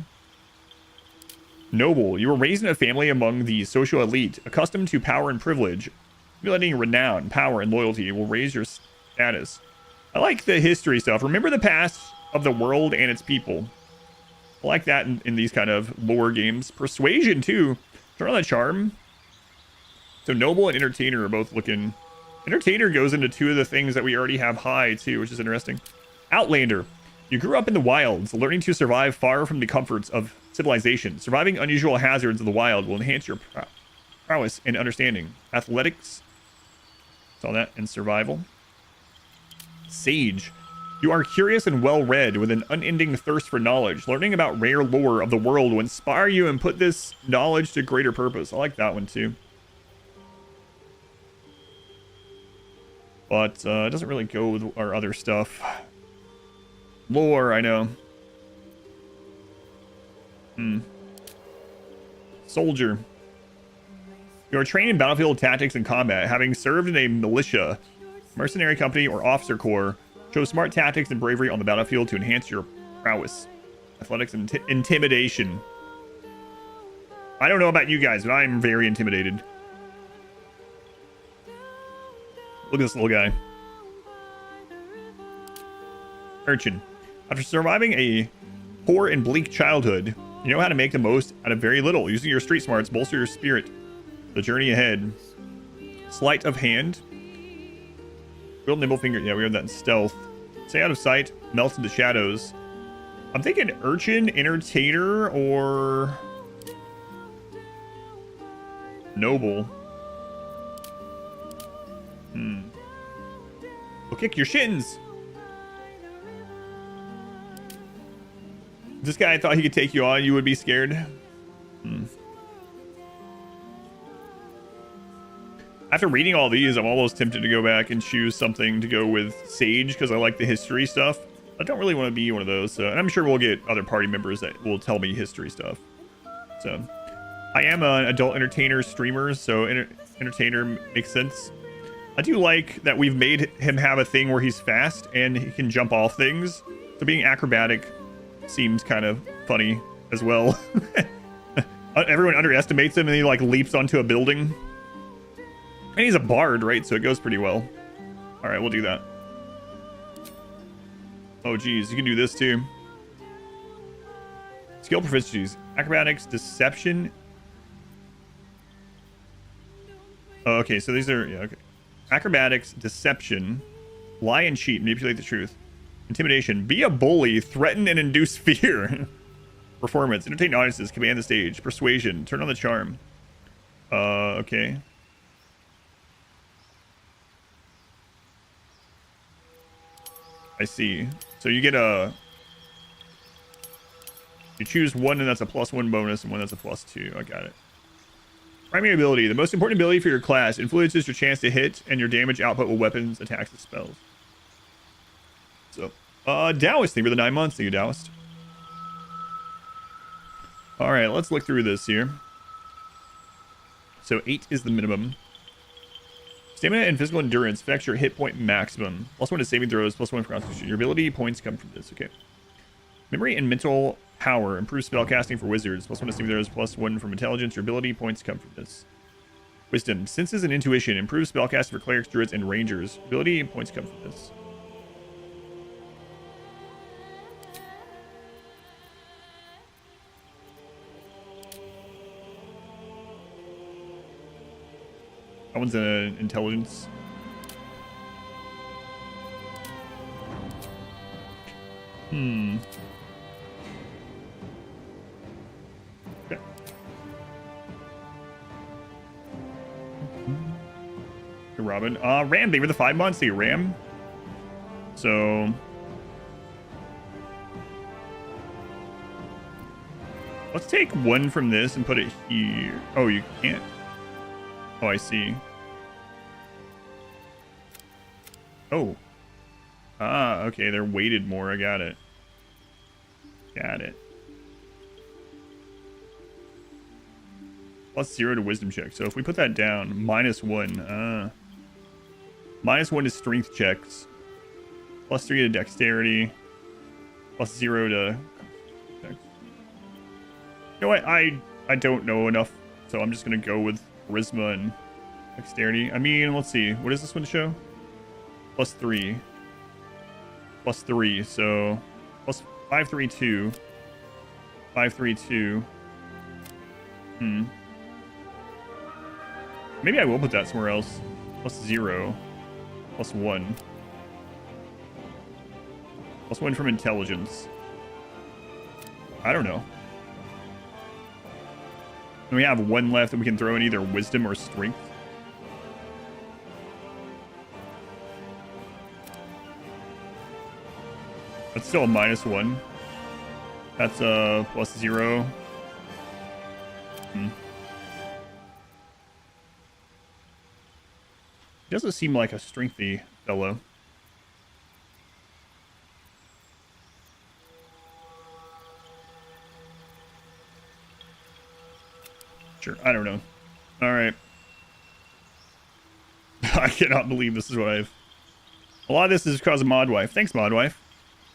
Speaker 1: Noble. You were raised in a family among the social elite, accustomed to power and privilege. Accumulating renown, power, and loyalty will raise your status. I like the history stuff. Remember the past of the world and its people. I like that in these kind of lore games. Persuasion, too. Turn on the charm. So Noble and Entertainer are both looking... Entertainer goes into two of the things that we already have high, too, which is interesting. Outlander. You grew up in the wilds, learning to survive far from the comforts of civilization. Surviving unusual hazards of the wild will enhance your prowess and understanding. Athletics. Saw that. And survival. Sage. You are curious and well-read with an unending thirst for knowledge. Learning about rare lore of the world will inspire you and put this knowledge to greater purpose. I like that one too. But it doesn't really go with our other stuff. Lore, I know. Soldier. You are trained in battlefield tactics and combat, having served in a militia, mercenary company, or officer corps. Show smart tactics and bravery on the battlefield to enhance your prowess. Athletics and intimidation. I don't know about you guys, but I'm very intimidated. Look at this little guy. Urchin. After surviving a poor and bleak childhood, you know how to make the most out of very little. Using your street smarts, bolster your spirit. The journey ahead. Sleight of hand. Real nimble finger. Yeah, we have that in stealth. Stay out of sight. Melt into shadows. I'm thinking Urchin, Entertainer, or Noble. We'll kick your shins. This guy thought he could take you on, you would be scared. After reading all these, I'm almost tempted to go back and choose something to go with Sage because I like the history stuff. I don't really want to be one of those, and I'm sure we'll get other party members that will tell me history stuff. So, I am an adult entertainer streamer, so entertainer makes sense. I do like that we've made him have a thing where he's fast and he can jump off things. So being acrobatic seems kind of funny as well. Everyone underestimates him and he like leaps onto a building. And he's a bard, right? So it goes pretty well. All right, we'll do that. Oh, geez, you can do this too. Skill proficiencies: acrobatics, deception. Oh, okay, so these are, yeah, okay. Acrobatics, deception, lie and cheat, manipulate the truth, intimidation, be a bully, threaten and induce fear. Performance: entertain audiences, command the stage, persuasion, turn on the charm. Okay. I see. So you get you choose one and that's a +1 bonus and one that's a +2. I got it. Primary ability: the most important ability for your class, influences your chance to hit and your damage output with weapons, attacks, and spells. So, Taoist, thank you for the 9 months. Thank you, Taoist. All right, let's look through this here. So 8 is the minimum. Stamina and physical endurance affects your hit point maximum. +1 to saving throws, +1 for constitution. Your ability points come from this. Okay. Memory and mental power improves spellcasting for wizards. +1 to saving throws, +1 from intelligence. Your ability points come from this. Wisdom: senses and intuition improves spellcasting for clerics, druids, and rangers. Ability points come from this. That one's an intelligence. Okay. Hey, Robin. Ram, they were the 5 months. Hey, Ram. So let's take one from this and put it here. Oh, you can't. Oh, I see. Oh. Ah, okay, they're weighted more. I got it. Got it. +0 to wisdom check. So if we put that down, -1. -1 to strength checks. +3 to dexterity. +0 to checks. You know what? I don't know enough, so I'm just gonna go with charisma and dexterity. I mean, let's see. What does this one show? +3. +3. So +5, 3, 2. 5, 3, 2. Maybe I will put that somewhere else. +0. +1. +1 from intelligence. I don't know. And we have one left that we can throw in either wisdom or strength. That's still a -1. That's a +0. He doesn't seem like a strengthy fellow. Sure, I don't know. All right. I cannot believe this is what I've... A lot of this is because of Modwife. Thanks, Modwife.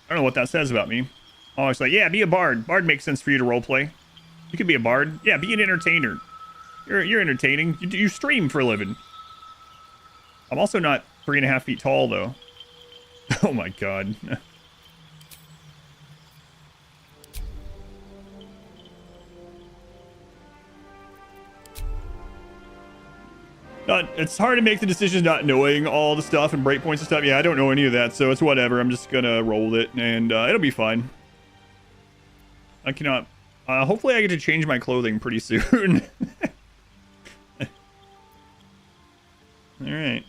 Speaker 1: I don't know what that says about me. Oh, it's like, yeah, be a bard. Bard makes sense for you to roleplay. You could be a bard. Yeah, be an entertainer. You're entertaining. You stream for a living. I'm also not 3.5 feet tall, though. Oh, my God. It's hard to make the decisions not knowing all the stuff and breakpoints and stuff. Yeah, I don't know any of that, so it's whatever. I'm just gonna roll with it, and it'll be fine. I cannot... hopefully I get to change my clothing pretty soon. Alright.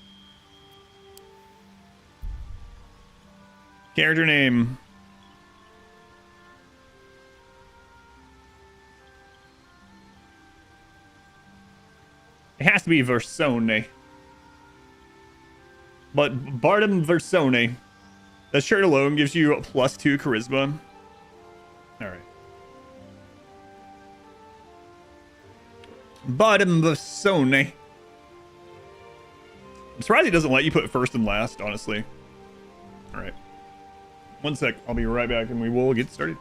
Speaker 1: Character name. be Versone. But Bardum Versone. That shirt alone gives you a +2 charisma. Alright. Bardum Versone. I'm surprised he doesn't let you put first and last, honestly. Alright. One sec. I'll be right back and we will get started.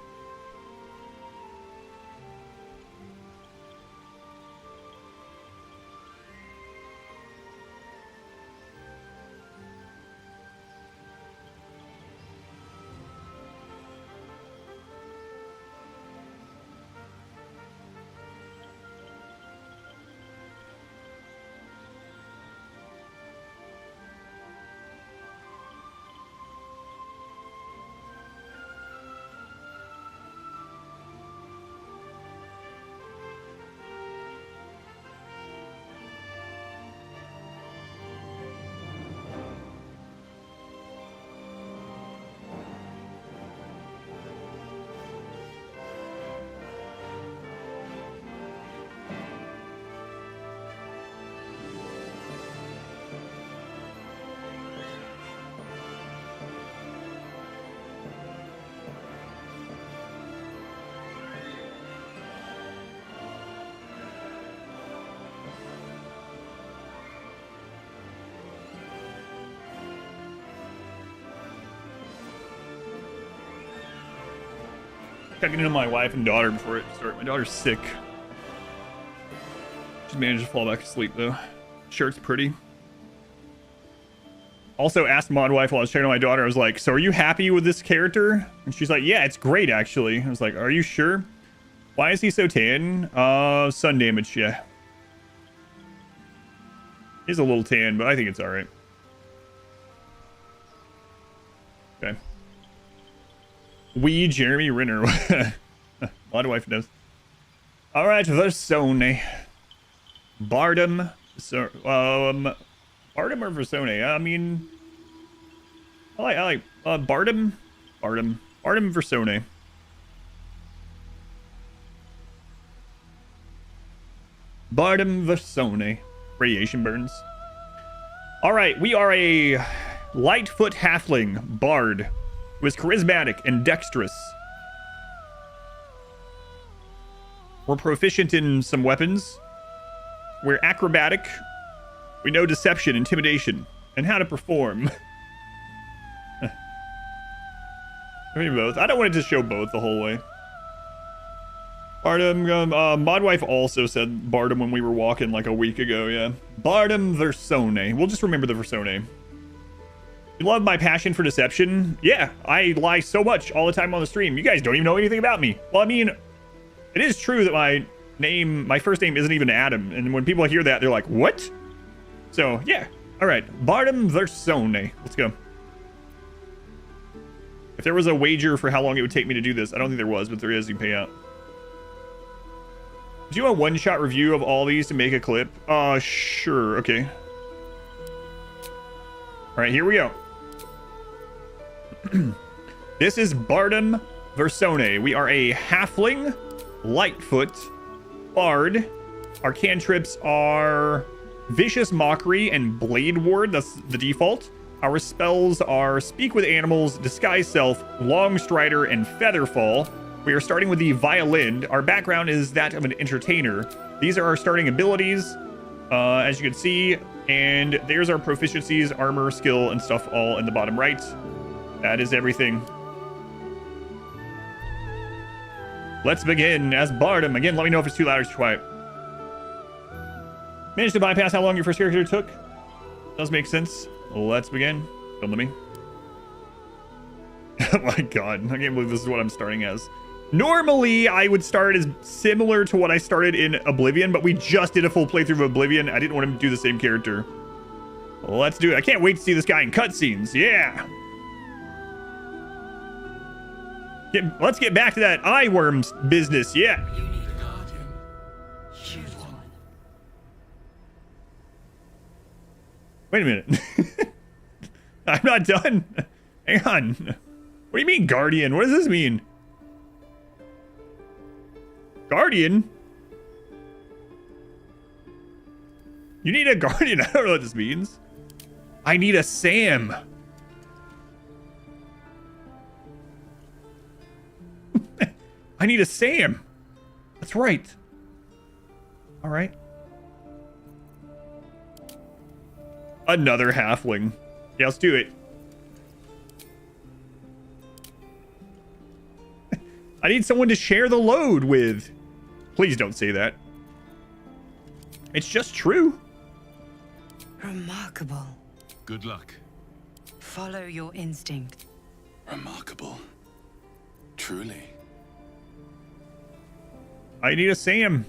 Speaker 1: Checking in on my wife and daughter before it starts. My daughter's sick. She's managed to fall back asleep though. Shirt's pretty. Also asked Mod Wife while I was checking on my daughter, I was like, so are you happy with this character? And she's like, yeah, it's great actually. I was like, are you sure? Why is he so tan? Sun damage, yeah. He's a little tan, but I think it's alright. Okay. Jeremy Renner. Mod Wife knows. Alright, Versone. Bardum. Bardum or Versone? I mean, I like Bardum. Bardum Versone. Bardum Versone. Radiation burns. Alright, we are a Lightfoot halfling bard who is charismatic and dexterous. We're proficient in some weapons. We're acrobatic. We know deception, intimidation, and how to perform. I mean both. I don't want it to show both the whole way. Bardum, Modwife also said Bardum when we were walking like a week ago, yeah. Bardum Versone. We'll just remember the Versone. You love my passion for deception? Yeah, I lie so much all the time on the stream. You guys don't even know anything about me. Well, I mean, it is true that my first name isn't even Adam. And when people hear that, they're like, what? So, yeah. All right. Bardum Versone. Let's go. If there was a wager for how long it would take me to do this, I don't think there was, but there is. You can pay out. Do you want a one-shot review of all these to make a clip? Sure. Okay. All right, here we go. This is Bardum Versone. We are a halfling, Lightfoot, bard. Our cantrips are Vicious Mockery and Blade Ward. That's the default. Our spells are Speak with Animals, Disguise Self, Long Strider, and Featherfall. We are starting with the Violin. Our background is that of an entertainer. These are our starting abilities, as you can see. And there's our proficiencies, armor, skill, and stuff all in the bottom right. That is everything. Let's begin as Bardum. Again, let me know if it's too loud or too quiet. Managed to bypass how long your first character took. Does make sense. Let's begin. Don't let me. Oh my god. I can't believe this is what I'm starting as. Normally, I would start as similar to what I started in Oblivion, but we just did a full playthrough of Oblivion. I didn't want him to do the same character. Let's do it. I can't wait to see this guy in cutscenes. Yeah. Let's get back to that eye worms business. Yeah.
Speaker 4: You need a guardian. Choose one.
Speaker 1: Wait a minute. I'm not done. Hang on. What do you mean, guardian? What does this mean? Guardian? You need a guardian. I don't know what this means. I need a Sam. I need a Sam. That's right. All right. Another halfling. Yeah, let's do it. I need someone to share the load with. Please don't say that. It's just true.
Speaker 6: Remarkable.
Speaker 4: Good luck.
Speaker 6: Follow your instinct.
Speaker 4: Remarkable. Truly.
Speaker 1: I need a Sam.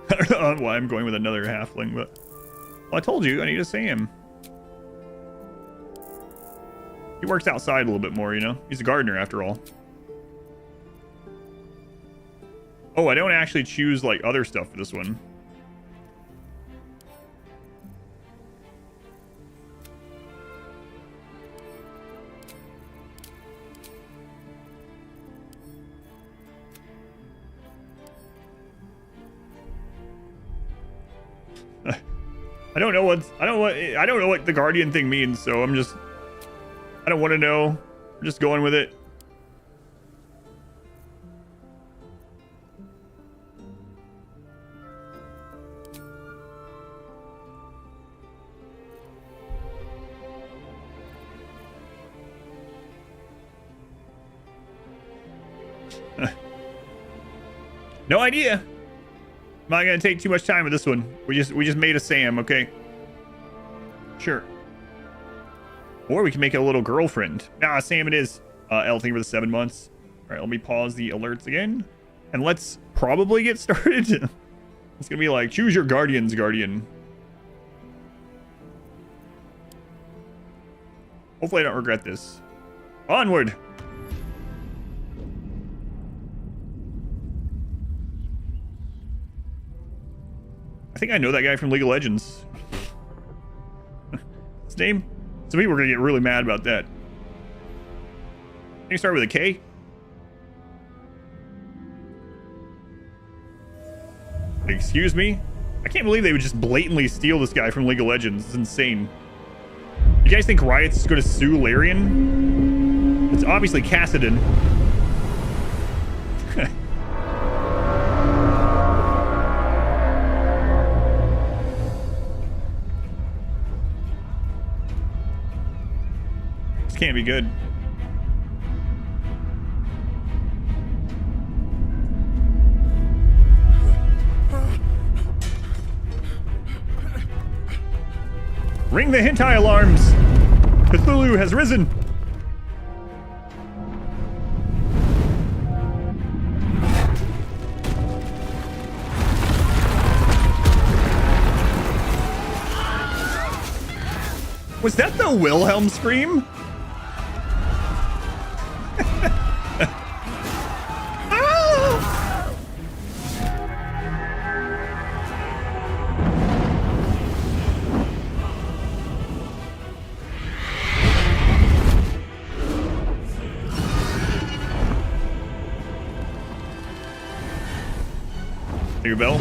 Speaker 1: I don't know why I'm going with another halfling, but well, I told you I need a Sam. He works outside a little bit more, you know? He's a gardener after all. Oh, I don't actually choose like other stuff for this one. I don't know what the guardian thing means, so I don't want to know. I'm just going with it. No idea. I'm not gonna take too much time with this one. We just made a Sam, okay? Sure. Or we can make it a little girlfriend. Nah, Sam it is. L thing for the 7 months. All right, let me pause the alerts again, and let's probably get started. It's gonna be like choose your guardian's guardian. Hopefully, I don't regret this. Onward. I think I know that guy from League of Legends. His name? Some people are gonna get really mad about that. Can you start with a K? Excuse me? I can't believe they would just blatantly steal this guy from League of Legends. It's insane. You guys think Riot's gonna sue Larian? It's obviously Cassidon. This can't be good. Ring the hentai alarms! Cthulhu has risen! Was that the Wilhelm scream? Your bell.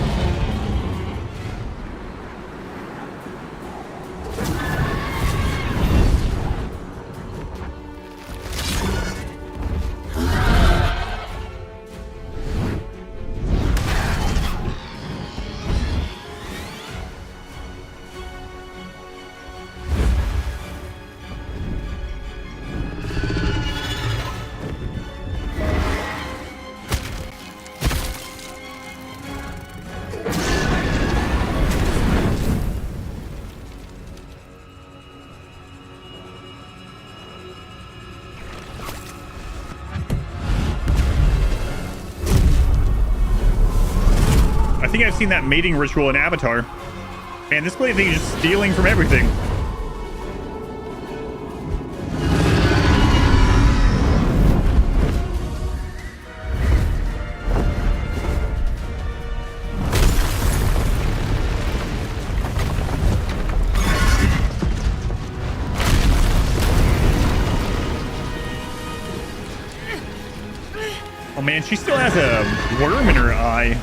Speaker 1: I think I've seen that mating ritual in Avatar. Man, this blade thing is just stealing from everything. man, she still has a worm in her eye.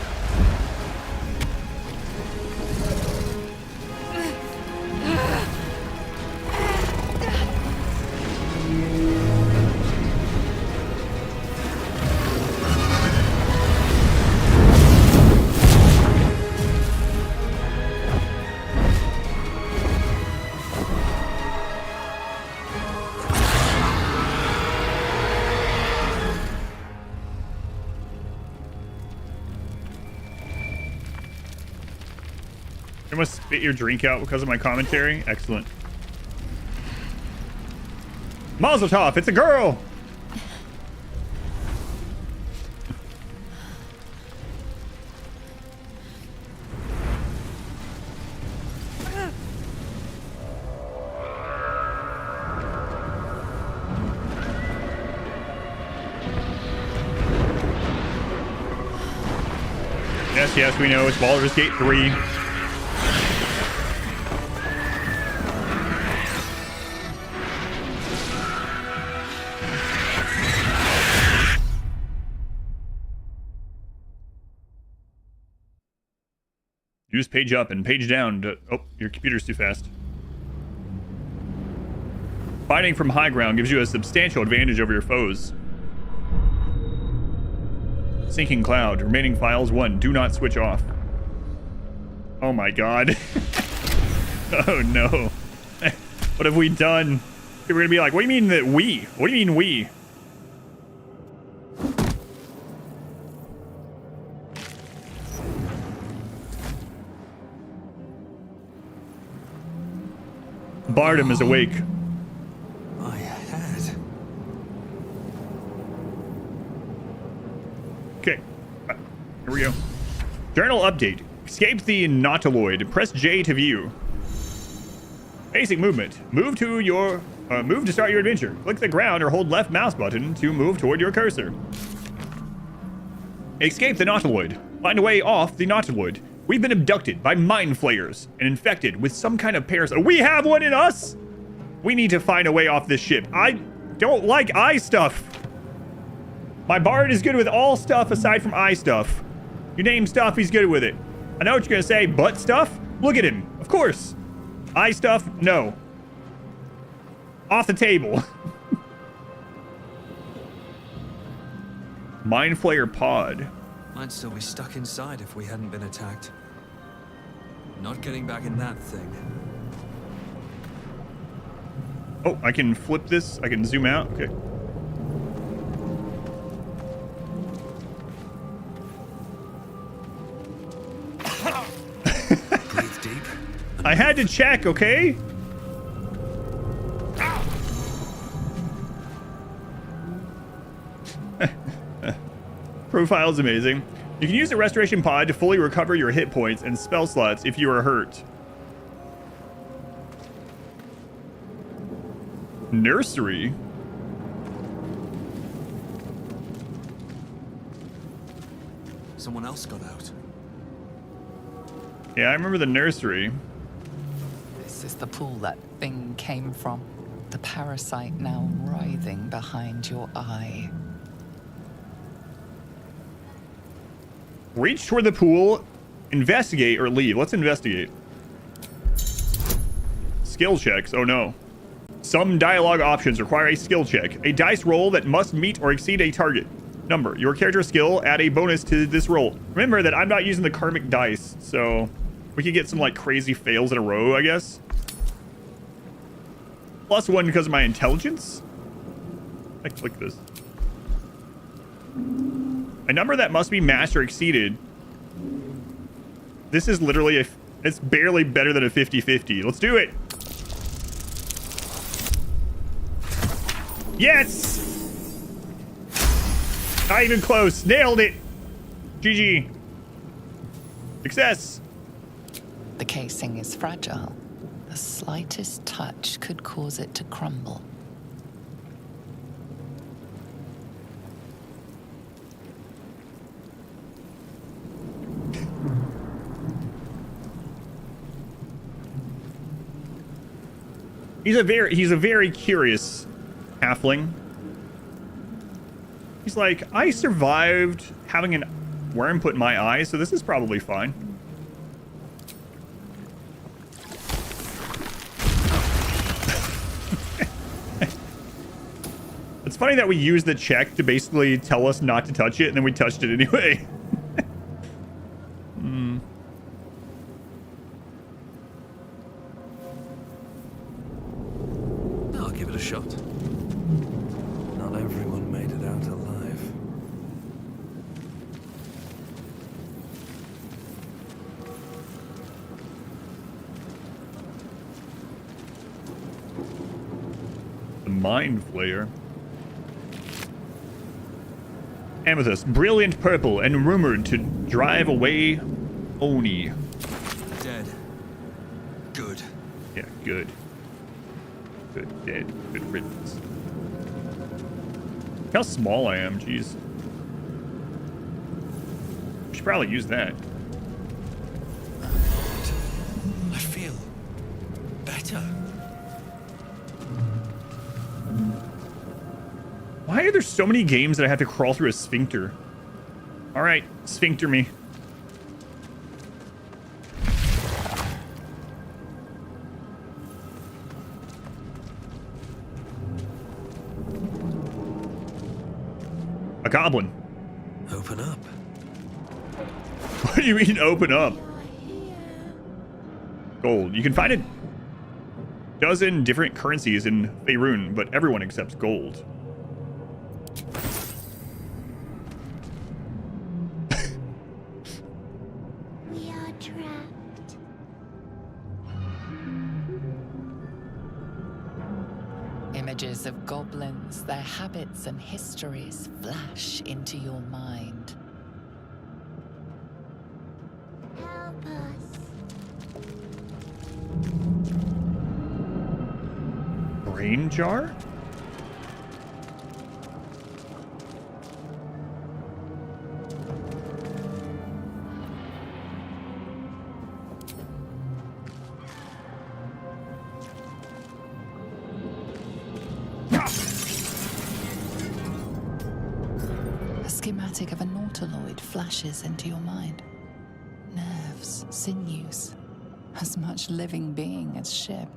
Speaker 1: You must spit your drink out because of my commentary. Excellent. Mazel tov, it's a girl! Yes, we know. It's Baldur's Gate 3. Use page up and page down to... Oh, your computer's too fast. Fighting from high ground gives you a substantial advantage over your foes. Sinking cloud. Remaining files 1. Do not switch off. Oh my god. Oh no. What have we done? We're gonna be like, what do you mean that we? What do you mean we? Bardum is awake.
Speaker 2: I had.
Speaker 1: Okay. Here we go. Journal update. Escape the Nautiloid. Press J to view. Basic movement. Move to start your adventure. Click the ground or hold left mouse button to move toward your cursor. Escape the Nautiloid. Find a way off the Nautiloid. We've been abducted by mind flayers and infected with some kind of parasite. We have one in us! We need to find a way off this ship. I don't like eye stuff. My bard is good with all stuff aside from eye stuff. You name stuff, he's good with it. I know what you're gonna say, butt stuff? Look at him. Of course. Eye stuff? No. Off the table. Mind flayer pod.
Speaker 2: I'd still be stuck inside if we hadn't been attacked. Not getting back in that thing.
Speaker 1: Oh, I can flip this. I can zoom out. Okay.
Speaker 2: Breathe deep.
Speaker 1: I had to check, okay? Profile's amazing. You can use the restoration pod to fully recover your hit points and spell slots if you are hurt. Nursery?
Speaker 2: Someone else got out.
Speaker 1: Yeah, I remember the nursery.
Speaker 5: This is the pool that thing came from. The parasite now writhing behind your eye.
Speaker 1: Reach toward the pool, investigate, or leave. Let's investigate. Skill checks. Oh no. Some dialogue options require a skill check. A dice roll that must meet or exceed a target number. Your character skill add a bonus to this roll. Remember that I'm not using the karmic dice, so we could get some like crazy fails in a row, I guess. +1 because of my intelligence. I click this. A number that must be matched or exceeded. This is literally it's barely better than a 50-50. Let's do it. Yes! Not even close. Nailed it. GG. Success.
Speaker 5: The casing is fragile. The slightest touch could cause it to crumble. He's a very curious halfling.
Speaker 1: He's like, I survived having an worm put in my eye, so this is probably fine. It's funny that we use the check to basically tell us not to touch it, and then we touched it anyway.
Speaker 2: I'll give it a shot. Not everyone made it out alive.
Speaker 1: The Mind Flayer. Amethyst, brilliant purple and rumored to drive away Oni.
Speaker 2: Dead. Good.
Speaker 1: Yeah, good. Good, dead, good riddance. Look how small I am, jeez. Should probably use that.
Speaker 2: I feel better.
Speaker 1: Why are there so many games that I have to crawl through a sphincter? Alright, sphincter me. A goblin.
Speaker 2: Open up.
Speaker 1: What do you mean open up? Gold. You can find a dozen different currencies in Faerun, but everyone accepts gold.
Speaker 7: We are trapped.
Speaker 5: Images of goblins, their habits and histories flash into your mind.
Speaker 7: Help us.
Speaker 1: Brain jar?
Speaker 5: A schematic of a nautiloid flashes into your mind. Nerves, sinews, as much living being as ship.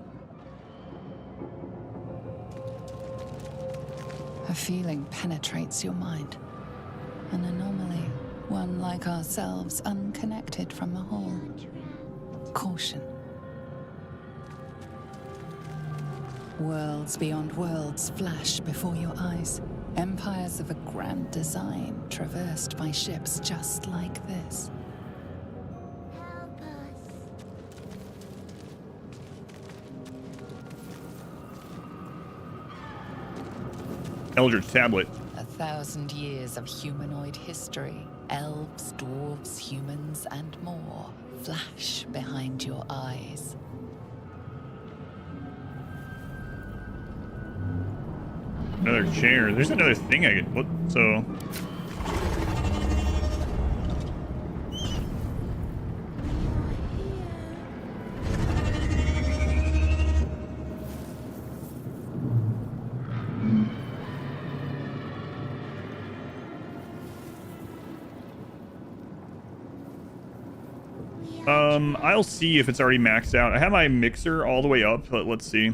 Speaker 5: A feeling penetrates your mind. An anomaly, one like ourselves, unconnected from the whole. Caution. Worlds beyond worlds flash before your eyes. Empires of a grand design traversed by ships just like this.
Speaker 7: Help us.
Speaker 1: Eldritch Tablet.
Speaker 5: 1,000 years of humanoid history. Elves, dwarves, humans, and more flash behind your eyes.
Speaker 1: Another chair. There's another thing I could... What? So... I'll see if it's already maxed out. I have my mixer all the way up, but let's see.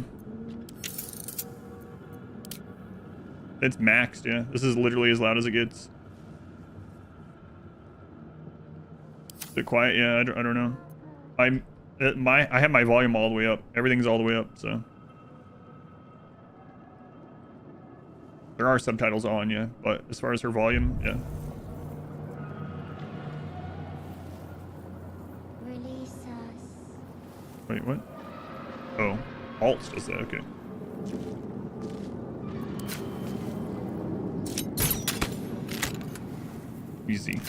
Speaker 1: It's maxed, yeah. This is literally as loud as it gets. Is it quiet? Yeah, I don't know. I have my volume all the way up. Everything's all the way up, so. There are subtitles on, yeah, but as far as her volume, yeah.
Speaker 7: Release us.
Speaker 1: Wait, what? Oh, Alt does that, okay. Easy.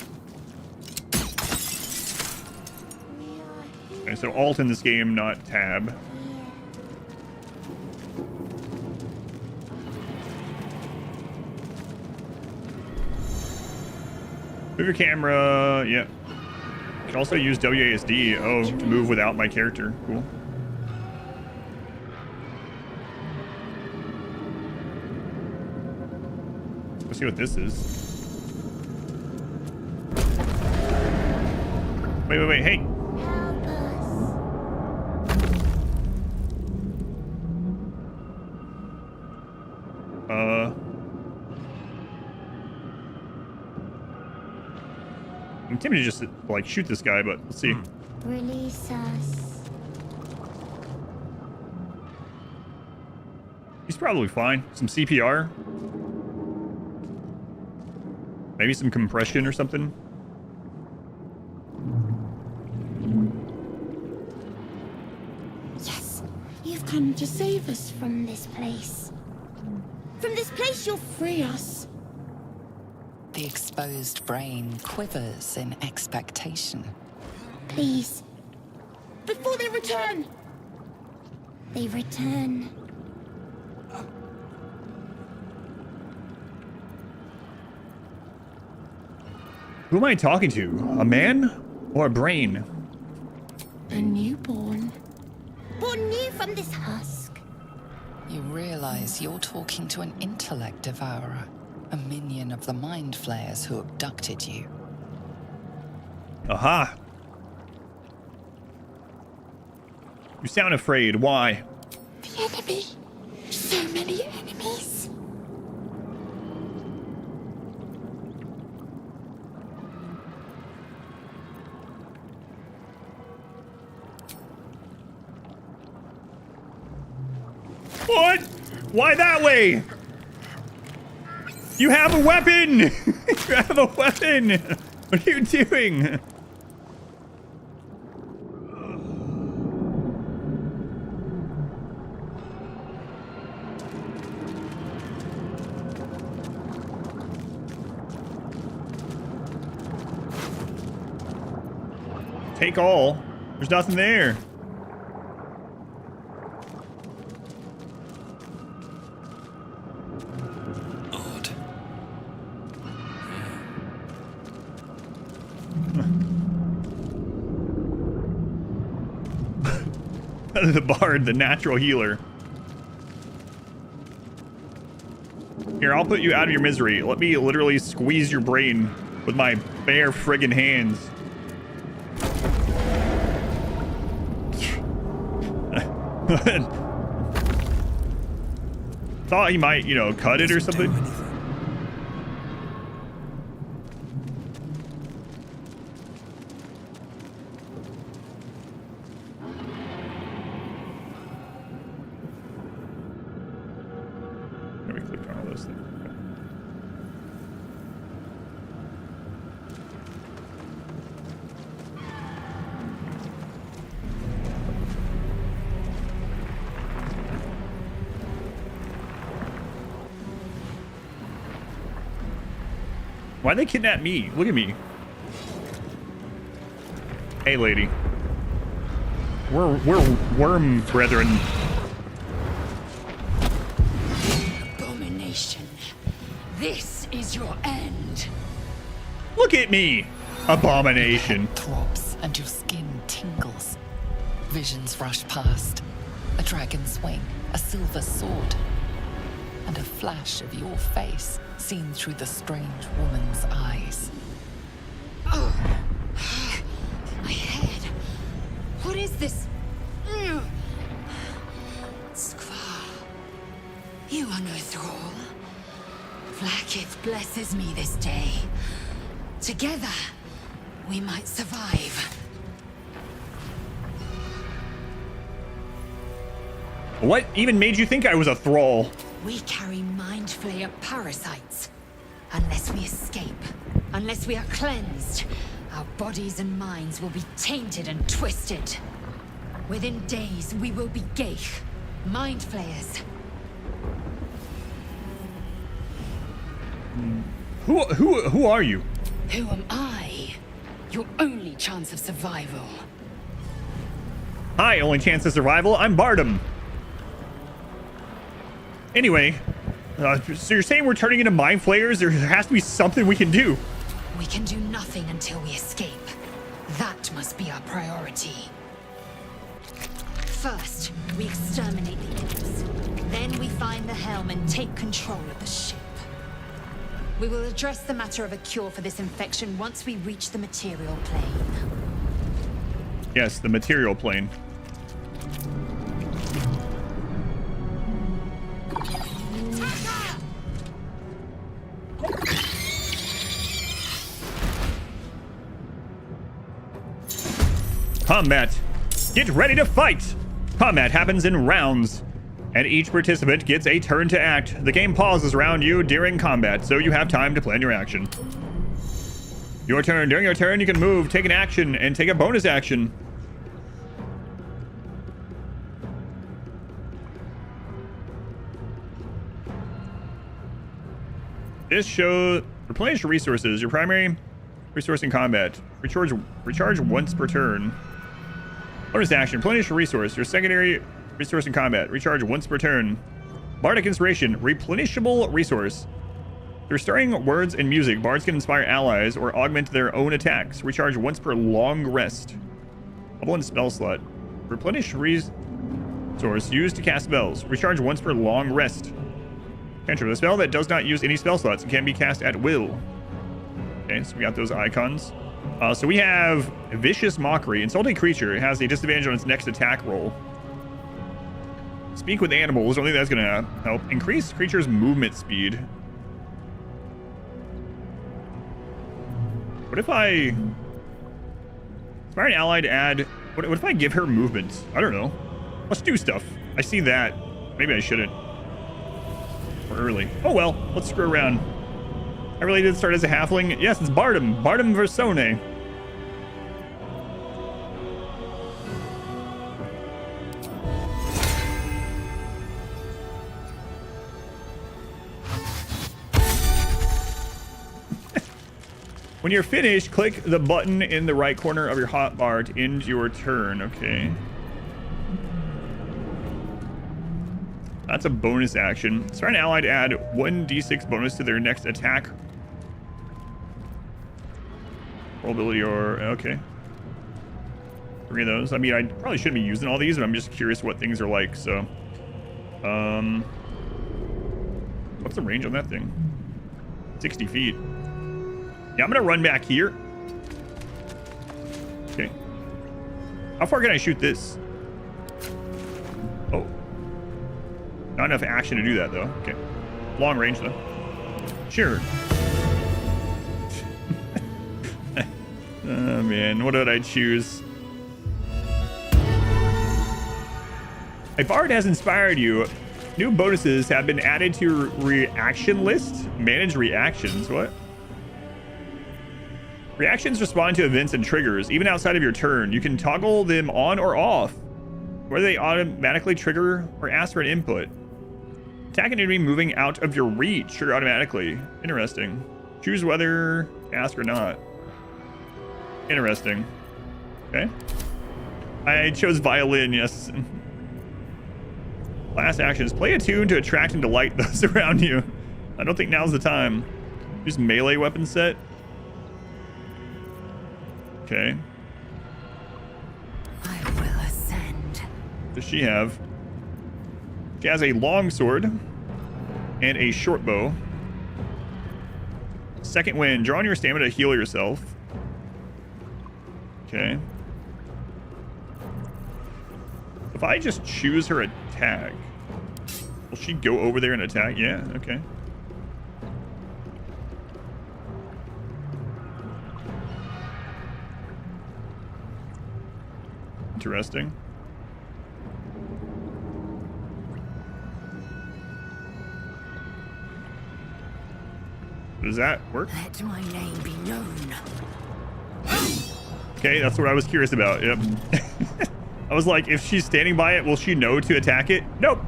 Speaker 1: Okay, so Alt in this game, not Tab. Move your camera, yeah. You can also use WASD, to move without my character. Cool. Let's see what this is. Wait, hey!
Speaker 7: Help us.
Speaker 1: I'm tempted to just, like, shoot this guy, but let's see.
Speaker 7: Release us.
Speaker 1: He's probably fine. Some CPR. Maybe some compression or something.
Speaker 7: Yes, you've come to save us from this place. From this place, you'll free us.
Speaker 5: The exposed brain quivers in expectation.
Speaker 7: Please. Before they return. They return.
Speaker 1: Who am I talking to? A man or a brain?
Speaker 7: A newborn. Born new from this husk.
Speaker 5: You realize you're talking to an intellect devourer, a minion of the mind flayers who abducted you.
Speaker 1: Aha! You sound afraid. Why?
Speaker 7: The enemy. So many enemies.
Speaker 1: What? Why that way? You have a weapon! You have a weapon! What are you doing? Take all. There's nothing there.
Speaker 2: Odd.
Speaker 1: The bard, the natural healer. Here, I'll put you out of your misery. Let me literally squeeze your brain with my bare friggin' hands. Thought he might, you know, cut it or something. Let me click on all those things. Why'd they kidnap me? Look at me. Hey, lady. We're worm brethren.
Speaker 6: Abomination. This is your end.
Speaker 1: Look at me. Abomination.
Speaker 5: Throbs and your skin tingles. Visions rush past. A dragon's wing, a silver sword, and a flash of your face seen through the strange woman's eyes.
Speaker 6: Oh. My head. What is this? Squaw. You are no thrall. Blackith blesses me this day. Together, we might survive.
Speaker 1: What even made you think I was a thrall?
Speaker 6: We carry mind flayer parasites. Unless we escape, unless we are cleansed, our bodies and minds will be tainted and twisted. Within days, we will be Gaich, mind flayers.
Speaker 1: Who are you?
Speaker 6: Who am I? Your only chance of survival.
Speaker 1: Hi, only chance of survival. I'm Bardum. Anyway, so you're saying we're turning into mind flayers? There has to be something we can do.
Speaker 6: We can do nothing until we escape. That must be our priority. First, we exterminate the imps. Then we find the helm and take control of the ship. We will address the matter of a cure for this infection once we reach the material plane.
Speaker 1: Yes, the material plane. Combat. Get ready to fight! Combat happens in rounds, and each participant gets a turn to act. The game pauses around you during combat, so you have time to plan your action. Your turn. During your turn, you can move, take an action, and take a bonus action. This shows replenish resources. Your primary resource in combat. Recharge once per turn. Bonus action. Replenish a resource. Your secondary resource in combat. Recharge once per turn. Bardic Inspiration. Replenishable resource. Through stirring words and music, bards can inspire allies or augment their own attacks. Recharge once per long rest. Level 1 spell slot. Replenish resource used to cast spells. Recharge once per long rest. Cantrip. A spell that does not use any spell slots and can be cast at will. Okay, so we got those icons. So we have Vicious Mockery. Insulting creature. It has a disadvantage on its next attack roll. Speak with animals. I don't think that's going to help. Increase creature's movement speed. What if I... Inspire an ally to add... What if I give her movement? I don't know. Let's do stuff. I see that. Maybe I shouldn't. We're early. Oh well, let's screw around. I really did start as a halfling. Yes, it's Bardum. Bardum Versone. When you're finished, click the button in the right corner of your hotbar to end your turn. Okay. That's a bonus action. Start an ally to add 1d6 bonus to their next attack. Roll ability or... Okay. 3 of those. I mean, I probably shouldn't be using all these, but I'm just curious what things are like, so... What's the range on that thing? 60 feet. Yeah, I'm gonna run back here. Okay. How far can I shoot this? Oh. Not enough action to do that, though. Okay. Long range, though. Sure. Oh, man. What did I choose? A bard has inspired you. New bonuses have been added to your reaction list. Manage reactions. What? Reactions respond to events and triggers, even outside of your turn. You can toggle them on or off, whether they automatically trigger or ask for an input. Attack an enemy moving out of your reach, trigger automatically. Interesting. Choose whether to ask or not. Interesting. Okay. I chose violin, yes. Last actions. Play a tune to attract and delight those around you. I don't think now's the time. Use melee weapon set. Okay.
Speaker 6: I will ascend.
Speaker 1: What does she have? She has a long sword and a short bow. Second wind. Draw on your stamina to heal yourself. Okay. If I just choose her attack, will she go over there and attack? Yeah, okay. Interesting. Does that work?
Speaker 6: Let my name be known.
Speaker 1: Okay, that's what I was curious about. Yep. I was like, if she's standing by it, will she know to attack it? Nope.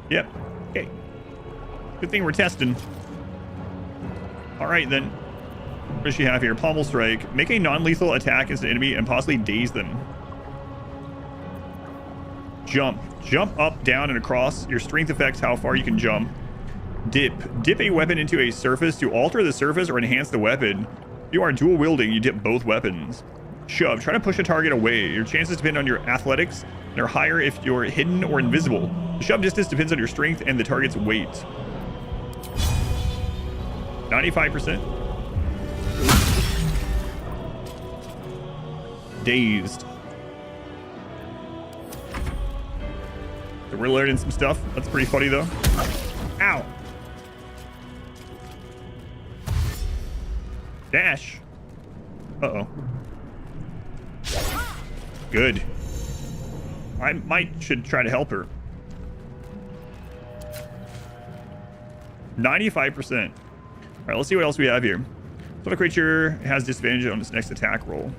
Speaker 1: Yep. Okay. Good thing we're testing. All right, then. What does she have here? Pommel strike. Make a non-lethal attack against an enemy and possibly daze them. Jump. Jump up, down, and across. Your strength affects how far you can jump. Dip. Dip a weapon into a surface to alter the surface or enhance the weapon. If you are dual wielding, you dip both weapons. Shove. Try to push a target away. Your chances depend on your athletics and are higher if you're hidden or invisible. The shove distance depends on your strength and the target's weight. 95%. Dazed. So we're learning some stuff. That's pretty funny though. Ow. Dash. Uh-oh. Good. I should try to help her. 95%. All right, let's see what else we have here. So the creature has disadvantage on its next attack roll.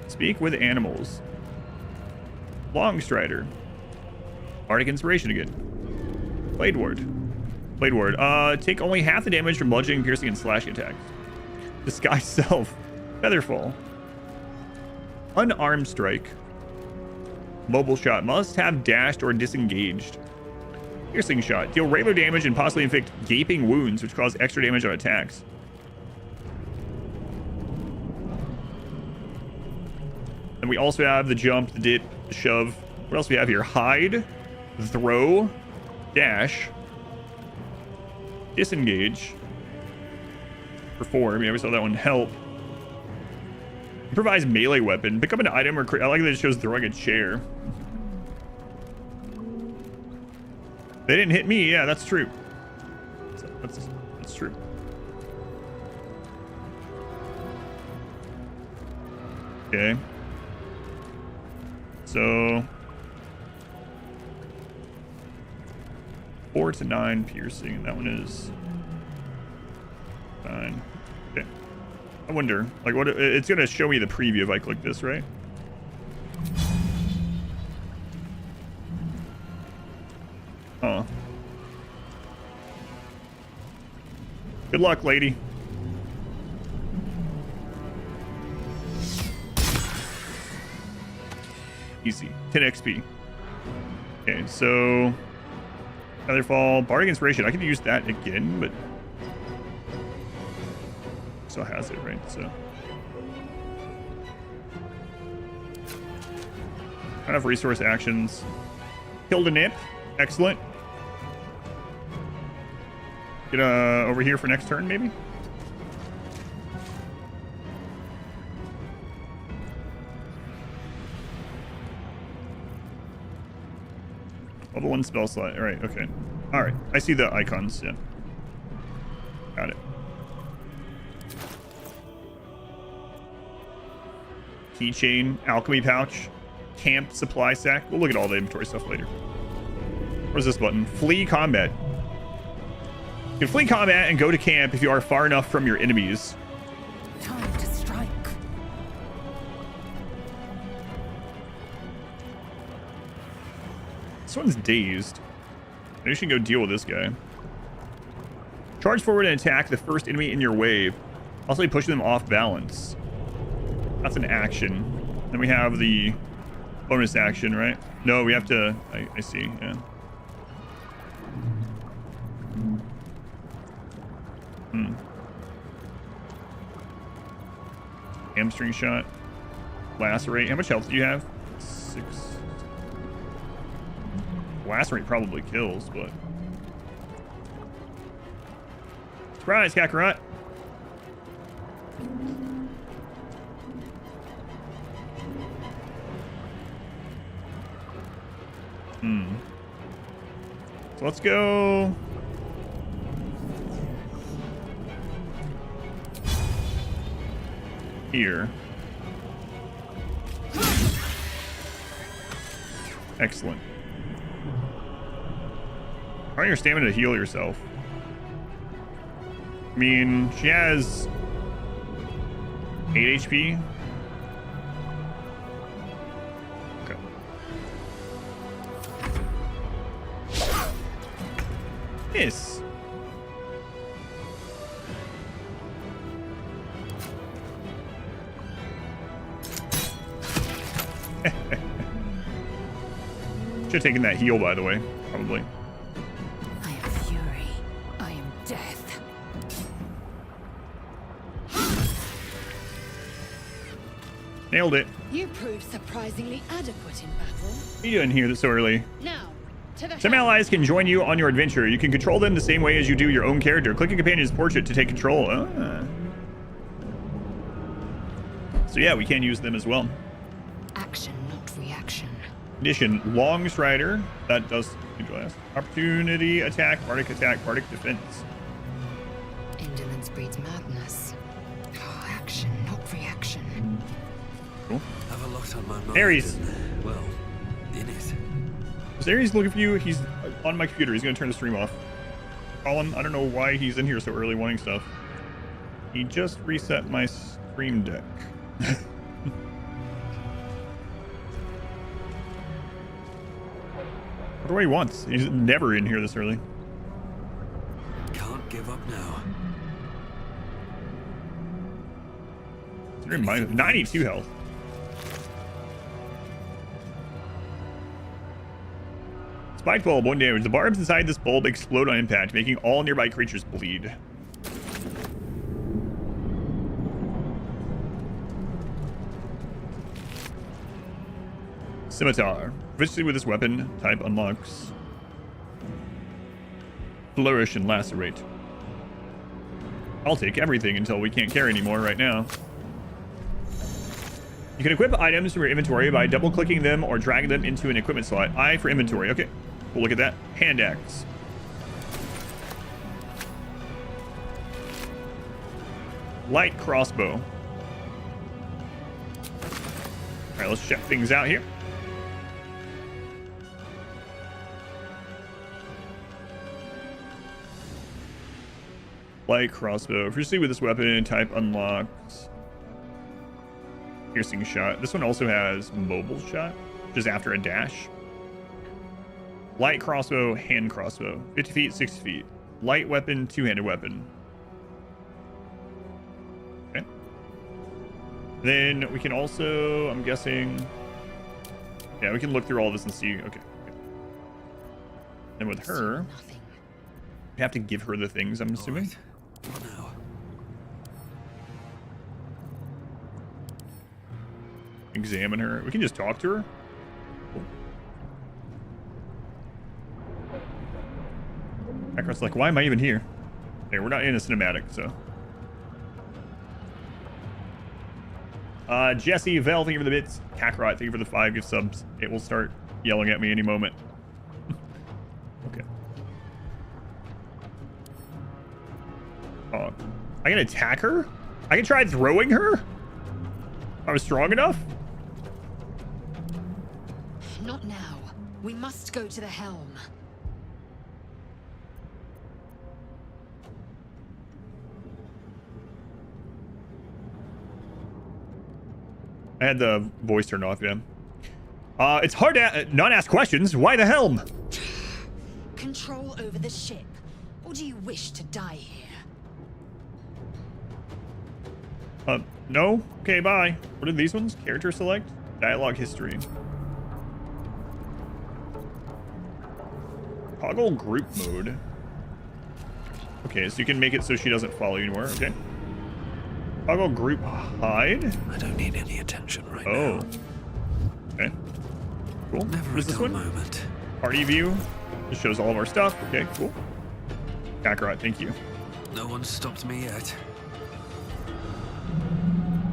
Speaker 1: Speak with animals. Long Strider. Bardic Inspiration again. Blade Ward. Blade Ward. Take only half the damage from bludgeoning, piercing, and slashing attacks. Disguise Self. Featherfall. Unarmed Strike. Mobile Shot. Must have dashed or disengaged. Piercing Shot. Deal regular damage and possibly inflict gaping wounds, which cause extra damage on attacks. And we also have the jump, the dip, the shove. What else do we have here? Hide, throw, dash, disengage, perform. Yeah, we saw that one. Help. Improvise melee weapon. Pick up an item or I like that it shows throwing a chair. They didn't hit me. Yeah, that's true. That's true. Okay. So 4 to 9 piercing. That one is 9. Okay. I wonder, like, what it's gonna show me the preview if I click this, right? Oh. Good luck, lady. Easy. 10 XP. Okay, so Featherfall, Bardic Inspiration. I can use that again, but still has it, right? So kind of resource actions. Killed a nip. Excellent. Get over here for next turn, maybe. Level 1 spell slot. All right, okay. All right, I see the icons. Yeah, got it. Keychain, alchemy pouch, camp supply sack. We'll look at all the inventory stuff later. Where's this button? Flee combat. You can flee combat and go to camp if you are far enough from your enemies.
Speaker 5: Time to strike.
Speaker 1: This one's dazed. Maybe you should go deal with this guy. Charge forward and attack the first enemy in your wave, also pushing them off balance. That's an action. Then we have the bonus action, right? No, we have to... I see, yeah. Hamstring shot. Lacerate. How much health do you have? 6. Lacerate probably kills, but... Surprise, Kakarot! So let's go... here. Excellent. Earn your stamina to heal yourself. I mean, she has 8 HP. Okay. Miss. Should have taken that heal, by the way, probably.
Speaker 5: I am fury. I am death.
Speaker 1: Nailed it.
Speaker 6: You proved surprisingly adequate in battle.
Speaker 1: What are you doing here so early?
Speaker 6: Now, to the
Speaker 1: Some
Speaker 6: helm.
Speaker 1: allies can join you on your adventure. You can control them the same way as you do your own character. Click a companion's portrait to take control. So yeah, we can use them as well.
Speaker 6: Action, not reaction.
Speaker 1: Condition, long strider. That does opportunity attack, bardic defense.
Speaker 6: Indolence breeds madness. Oh, action, not reaction.
Speaker 1: Cool.
Speaker 2: Have a lot on my mind.
Speaker 1: Ares.
Speaker 2: Well, in it.
Speaker 1: Is Ares looking for you? He's on my computer. He's going to turn the stream off. Colin, I don't know why he's in here so early wanting stuff. He just reset my stream deck. What do he wants? He's never in here this early.
Speaker 2: Can't give up now.
Speaker 1: 92 health. Spiked bulb, 1 damage. The barbs inside this bulb explode on impact, making all nearby creatures bleed. Scimitar. Proficiency with this weapon type unlocks Flourish and Lacerate. I'll take everything until we can't carry anymore right now. You can equip items from your inventory by double-clicking them or dragging them into an equipment slot. I for inventory. Okay, we'll look at that. Hand axe. Light crossbow. All right, let's check things out here. Light crossbow. Proceed with this weapon type unlocks piercing shot. This one also has mobile shot, which is after a dash. Light crossbow, hand crossbow. 50 feet, 60 feet. Light weapon, two-handed weapon. Okay. Then we can also, I'm guessing, yeah, we can look through all this and see. Okay. And with her, we have to give her the things, I'm assuming.
Speaker 2: Right. What now?
Speaker 1: Examine her. We can just talk to her. Cool. Kakarot's like, why am I even here? Okay, we're not in a cinematic, so. Jesse, Vel, thank you for the bits. Kakarot, thank you for the 5 gift subs. It will start yelling at me any moment. Okay. Oh, I can attack her? I can try throwing her? I was strong enough?
Speaker 6: Not now. We must go to the helm.
Speaker 1: I had the voice turned off, yeah. It's hard to not ask questions. Why the helm?
Speaker 6: Control over the ship. Or do you wish to die here?
Speaker 1: No? Okay, bye. What are these ones? Character select? Dialogue history. Toggle group mode. Okay, so you can make it so she doesn't follow you anymore. Okay. Toggle group hide.
Speaker 2: I don't need any attention right
Speaker 1: Oh.
Speaker 2: now.
Speaker 1: Okay. Cool.
Speaker 2: Never
Speaker 1: What is
Speaker 2: a
Speaker 1: this
Speaker 2: dull
Speaker 1: one?
Speaker 2: moment.
Speaker 1: Party view. This shows all of our stuff. Okay, cool. Kakarot, thank you.
Speaker 2: No one stopped me yet.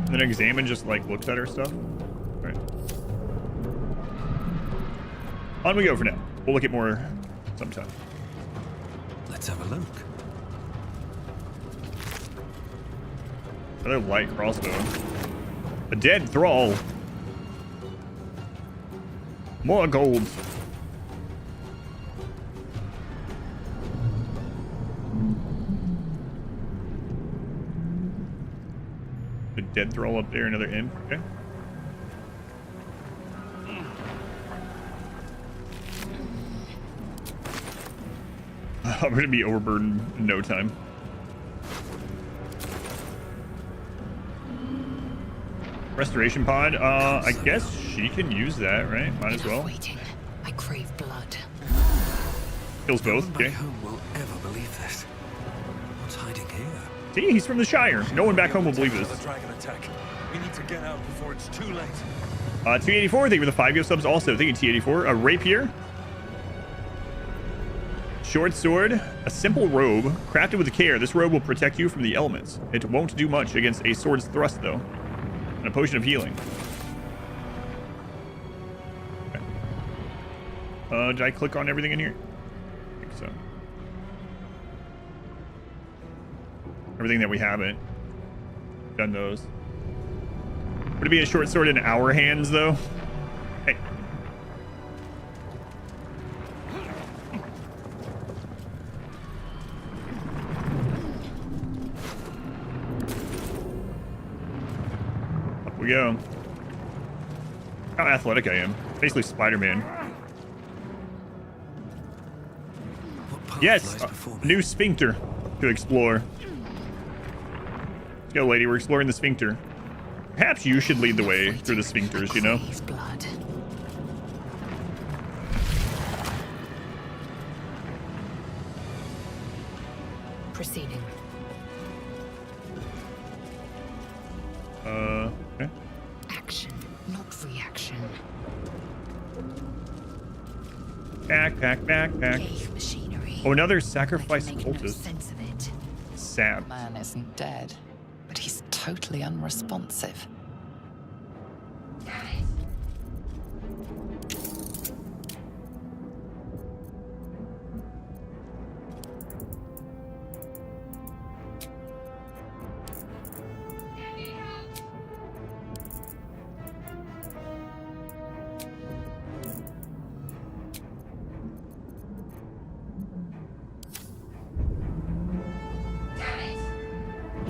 Speaker 1: And then examine just like looks at her stuff. All right. On we go for now. We'll look at more sometime.
Speaker 2: Let's have a look.
Speaker 1: Another light crossbow. A dead thrall. More gold. A dead thrall up there, another inn. Okay. I'm gonna be overburdened in no time. Restoration pod. I guess she can use that, right? Might as well.
Speaker 6: Waiting. I crave blood.
Speaker 1: Kills both.
Speaker 2: No one back
Speaker 1: Okay.
Speaker 2: home will ever believe this. What's hiding here?
Speaker 1: See, he's from the Shire. No one back home will believe this.
Speaker 4: The dragon attack. We need to get out before it's too late.
Speaker 1: T84, thank you for the 5 gift subs also. Thank you, T84. A rapier. Short sword. A simple robe. Crafted with care, this robe will protect you from the elements. It won't do much against a sword's thrust, though. And a potion of healing. Okay. Did I click on everything in here? I think so. Everything that we haven't done those. Would it be a short sword in our hands, though? Hey. Up we go. How athletic I am. Basically Spider-Man. Yes, a new sphincter to explore. Let's go, lady. We're exploring the sphincter. Perhaps you should lead the way through the sphincters, you know?
Speaker 5: Blood. Proceeding.
Speaker 1: Okay.
Speaker 6: Action, not reaction.
Speaker 1: Back.
Speaker 6: Cave machinery.
Speaker 1: Oh, another
Speaker 6: I
Speaker 1: sacrifice
Speaker 6: can make no
Speaker 1: cultist.
Speaker 6: sense of it.
Speaker 1: Sad.
Speaker 5: Man isn't dead, but he's totally unresponsive.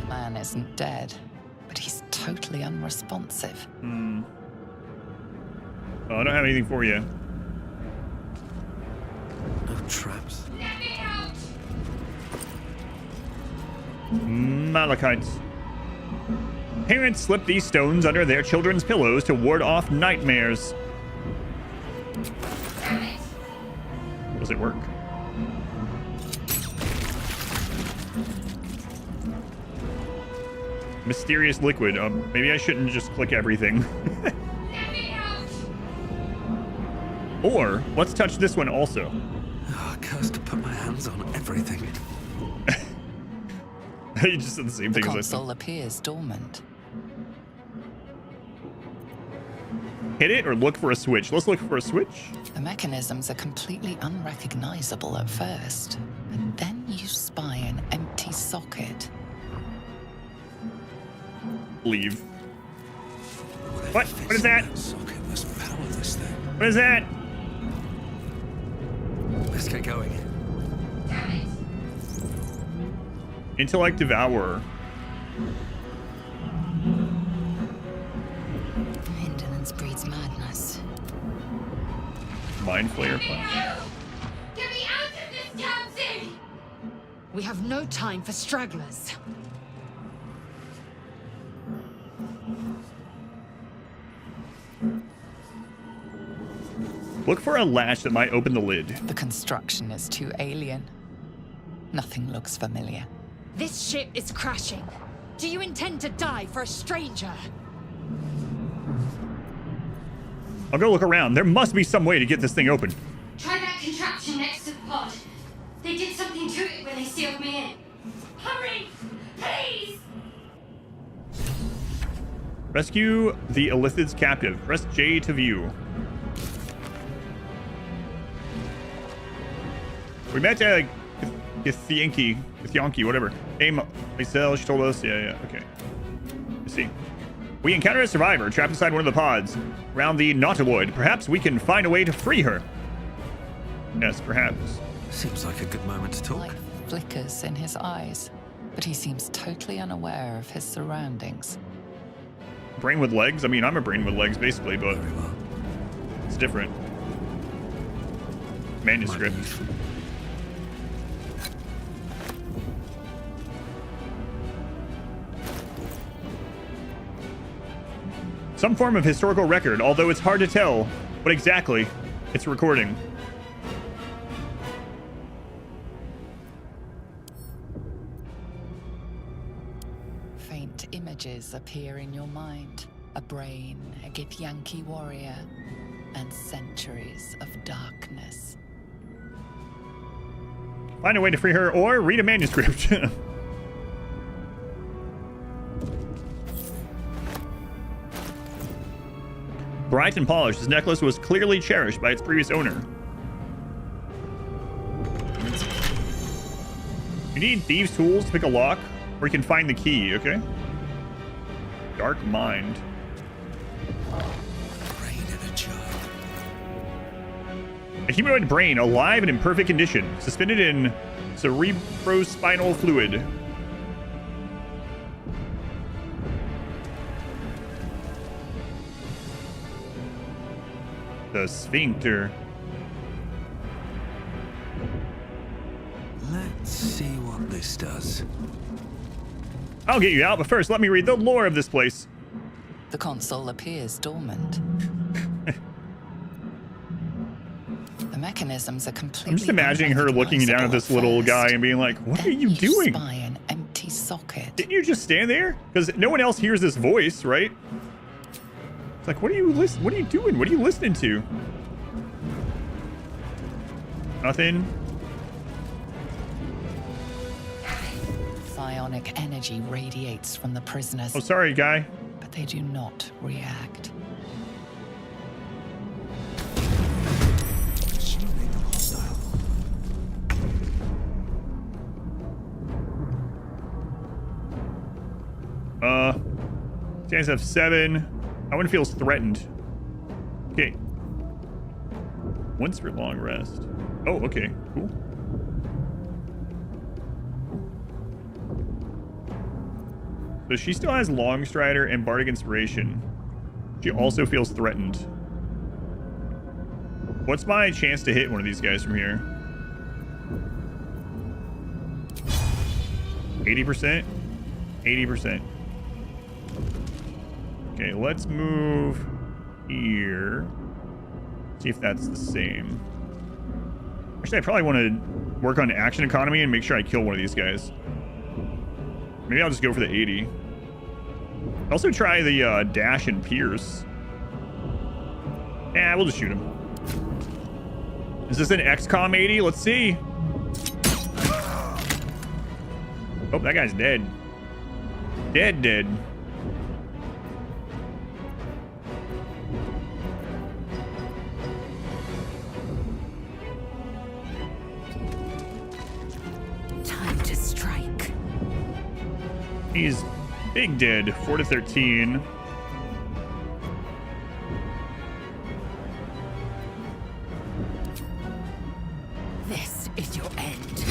Speaker 5: Man isn't dead, but he's totally unresponsive.
Speaker 1: Oh, I don't have anything for you.
Speaker 2: No traps.
Speaker 1: Malachites. Parents slip these stones under their children's pillows to ward off nightmares. Does it work? Mysterious liquid. Maybe I shouldn't just click everything. Or, let's touch this one also.
Speaker 2: Oh, cursed to put my hands on everything.
Speaker 1: You just said the same
Speaker 5: The
Speaker 1: thing as I
Speaker 5: console
Speaker 1: said.
Speaker 5: appears dormant.
Speaker 1: Hit it or look for a switch? Let's look for a switch.
Speaker 5: The mechanisms are completely unrecognizable at first, and then you spy an empty socket.
Speaker 1: Leave. What? What is that?
Speaker 2: Socket must power this thing.
Speaker 1: What is that?
Speaker 2: Let's get going.
Speaker 1: Intellect Devourer.
Speaker 6: Indolence breeds madness.
Speaker 1: Mind Flayer.
Speaker 7: Get me out of this damn thing!
Speaker 6: We have no time for stragglers.
Speaker 1: Look for a latch that might open the lid.
Speaker 5: The construction is too alien. Nothing looks familiar.
Speaker 6: This ship is crashing. Do you intend to die for a stranger?
Speaker 1: I'll go look around. There must be some way to get this thing open.
Speaker 7: Try that contraption next to the pod. They did something to it when they sealed me in. Hurry! Please!
Speaker 1: Rescue the Illithid's captive. Press J to view. We met Githyanki, whatever. Aim, Lysel, she told us. Yeah, okay. Let's see. We encounter a survivor trapped inside one of the pods around the Nautiloid. Perhaps we can find a way to free her. Yes, perhaps.
Speaker 2: Seems like a good moment to talk.
Speaker 5: Light flickers in his eyes, but he seems totally unaware of his surroundings.
Speaker 1: Brain with legs? I mean, I'm a brain with legs, basically, but
Speaker 2: Very well.
Speaker 1: it's different. Manuscript.
Speaker 2: Might be useful.
Speaker 1: Some form of historical record, although it's hard to tell what exactly it's recording.
Speaker 5: Faint images of appear in your mind. A brain, a Githyanki warrior, and centuries of darkness.
Speaker 1: Find a way to free her or read a manuscript. Bright and polished, this necklace was clearly cherished by its previous owner. You need thieves' tools to pick a lock, or you can find the key, okay? Dark mind.
Speaker 2: Brain in a jar.
Speaker 1: A humanoid brain, alive and in perfect condition, suspended in cerebrospinal fluid. The sphincter.
Speaker 2: Let's see what this does.
Speaker 1: I'll get you out, but first let me read the lore of this place.
Speaker 5: The console appears dormant. The mechanisms are completely.
Speaker 1: I'm just imagining her looking down at this little guy and being like, what are you doing?
Speaker 5: Spy an empty socket.
Speaker 1: Didn't you just stand there? Because no one else hears this voice, right? It's like, what are you doing? What are you listening to? Nothing.
Speaker 5: Psionic energy radiates from the prisoners.
Speaker 1: Oh, sorry, guy.
Speaker 5: But they do not react. Stands have 7. No one feels threatened. Okay. Once for long rest. Oh, okay. Cool. So she still has Long Strider and Bardic Inspiration. She also feels threatened. What's my chance to hit one of these guys from here? 80%? 80%. Okay, let's move here. See if that's the same. Actually, I probably want to work on action economy and make sure I kill one of these guys. Maybe I'll just go for the 80. Also try the dash and pierce. We'll just shoot him. Is this an XCOM 80? Let's see. Oh, that guy's dead. Dead.
Speaker 6: Time to strike.
Speaker 1: He's big dead. 4 to 13.
Speaker 6: This is your end.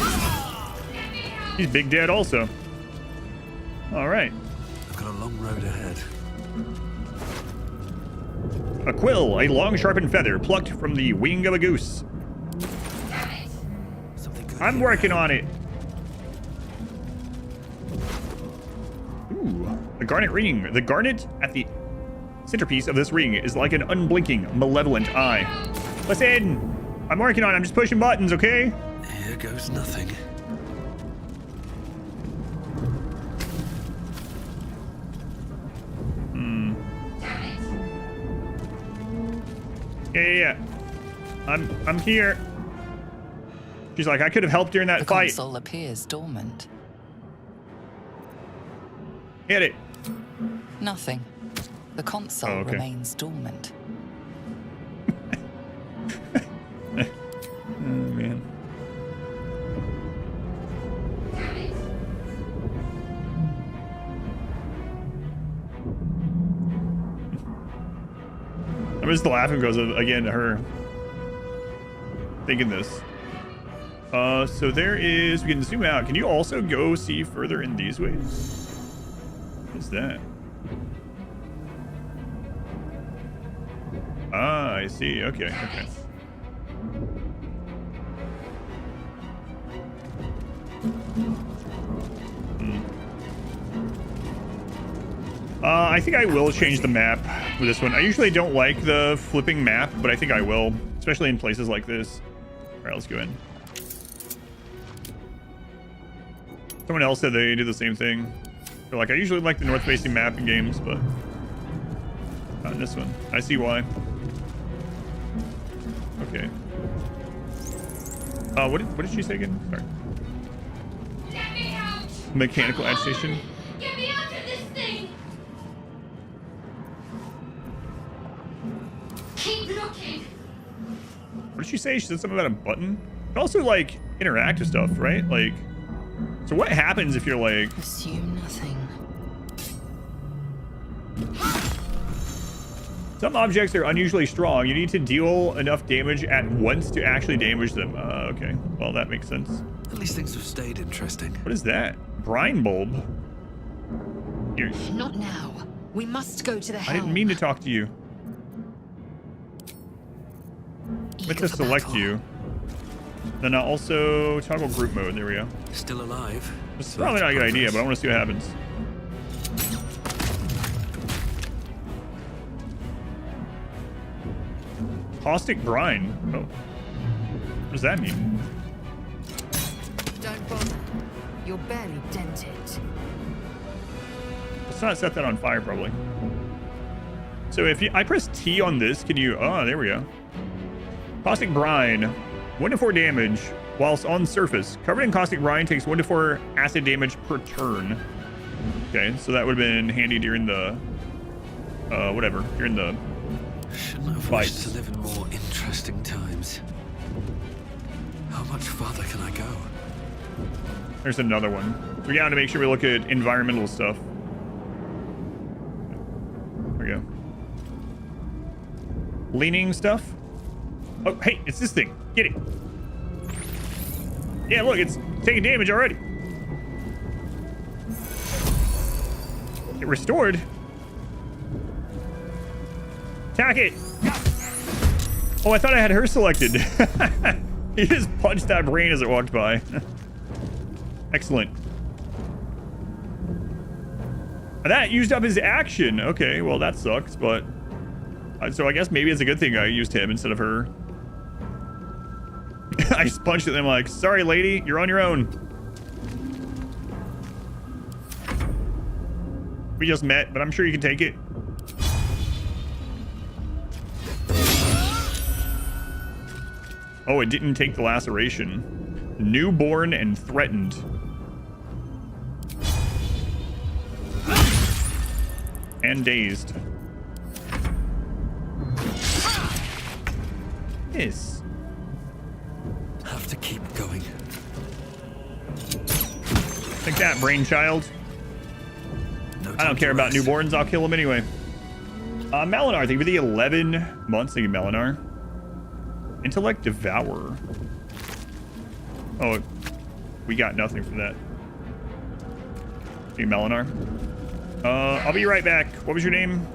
Speaker 1: He's big dead also. All right.
Speaker 2: I've got a long road ahead.
Speaker 1: A quill, a long sharpened feather plucked from the wing of a goose.
Speaker 2: Something good.
Speaker 1: I'm working on it. Ooh, the garnet ring. The garnet at the centerpiece of this ring is like an unblinking, malevolent eye. Listen, I'm working on it. I'm just pushing buttons, okay?
Speaker 2: Here goes nothing.
Speaker 1: Yeah. I'm here. She's like, I could have helped during that
Speaker 5: The
Speaker 1: fight.
Speaker 5: console appears dormant.
Speaker 1: Hit it.
Speaker 5: Nothing. The console
Speaker 1: okay.
Speaker 5: remains dormant.
Speaker 1: Oh, man. I'm just laughing because of, again, her thinking this. So there is, we can zoom out. Can you also go see further in these ways? What's that? Ah, I see. Okay. I think I will change the map for this one. I usually don't like the flipping map, but I think I will, especially in places like this. All right, let's go in. Someone else said they did the same thing. So, like, I usually like the north-facing map in games, but not in this one. I see why. Okay. What did she say again? Sorry.
Speaker 7: Let me out!
Speaker 1: Mechanical
Speaker 7: Come on!
Speaker 1: agitation.
Speaker 7: Get me out of this thing! Keep looking!
Speaker 1: What did she say? She said something about a button. It also, like, interact with stuff, right? Like, so what happens if you're like...
Speaker 5: Assume nothing.
Speaker 1: Some objects are unusually strong. You need to deal enough damage at once to actually damage them. Okay. Well, that makes sense.
Speaker 2: At least things have stayed interesting.
Speaker 1: What is that? Brine bulb? Here.
Speaker 6: Not now. We must go to the
Speaker 1: I
Speaker 6: helm.
Speaker 1: didn't mean to talk to you. I meant to select you. Then I'll also toggle group mode. There we go.
Speaker 2: Still alive.
Speaker 1: This is
Speaker 2: So
Speaker 1: probably
Speaker 2: that's
Speaker 1: not a good idea, but I
Speaker 2: progress.
Speaker 1: want to see what happens. Caustic brine. Oh. What does that mean?
Speaker 6: Don't bother. You're barely dented.
Speaker 1: Let's not set that on fire, probably. So if I press T on this, can you... Oh, there we go. Caustic brine. 1 to 4 damage whilst on surface. Covered in caustic brine takes 1 to 4 acid damage per turn. Okay, so that would have been handy during the... whatever. During the...
Speaker 2: Shouldn't have
Speaker 1: Fights.
Speaker 2: wished to live in more interesting times. How much farther can I go?
Speaker 1: There's another one. So we gotta make sure we look at environmental stuff. There we go. Leaning stuff. Oh, hey, it's this thing. Get it. Yeah, look, it's taking damage already. It restored. Attack it. Oh, I thought I had her selected. He just punched that brain as it walked by. Excellent. That used up his action. Okay, well, that sucks, but... so I guess maybe it's a good thing I used him instead of her. I just punched at them like, sorry, lady, you're on your own. We just met, but I'm sure you can take it. Oh, it didn't take the laceration. Newborn and threatened. And dazed. Yes.
Speaker 2: Have to keep going.
Speaker 1: Take that, brainchild.
Speaker 2: No
Speaker 1: I
Speaker 2: time
Speaker 1: don't care
Speaker 2: to
Speaker 1: about
Speaker 2: rest.
Speaker 1: newborns. I'll kill them anyway. Malinar, thank you for the 11 months. Thank you, Malinar. Intellect Devourer. Oh, we got nothing for that. Thank you, Malinar. I'll be right back. What was your name?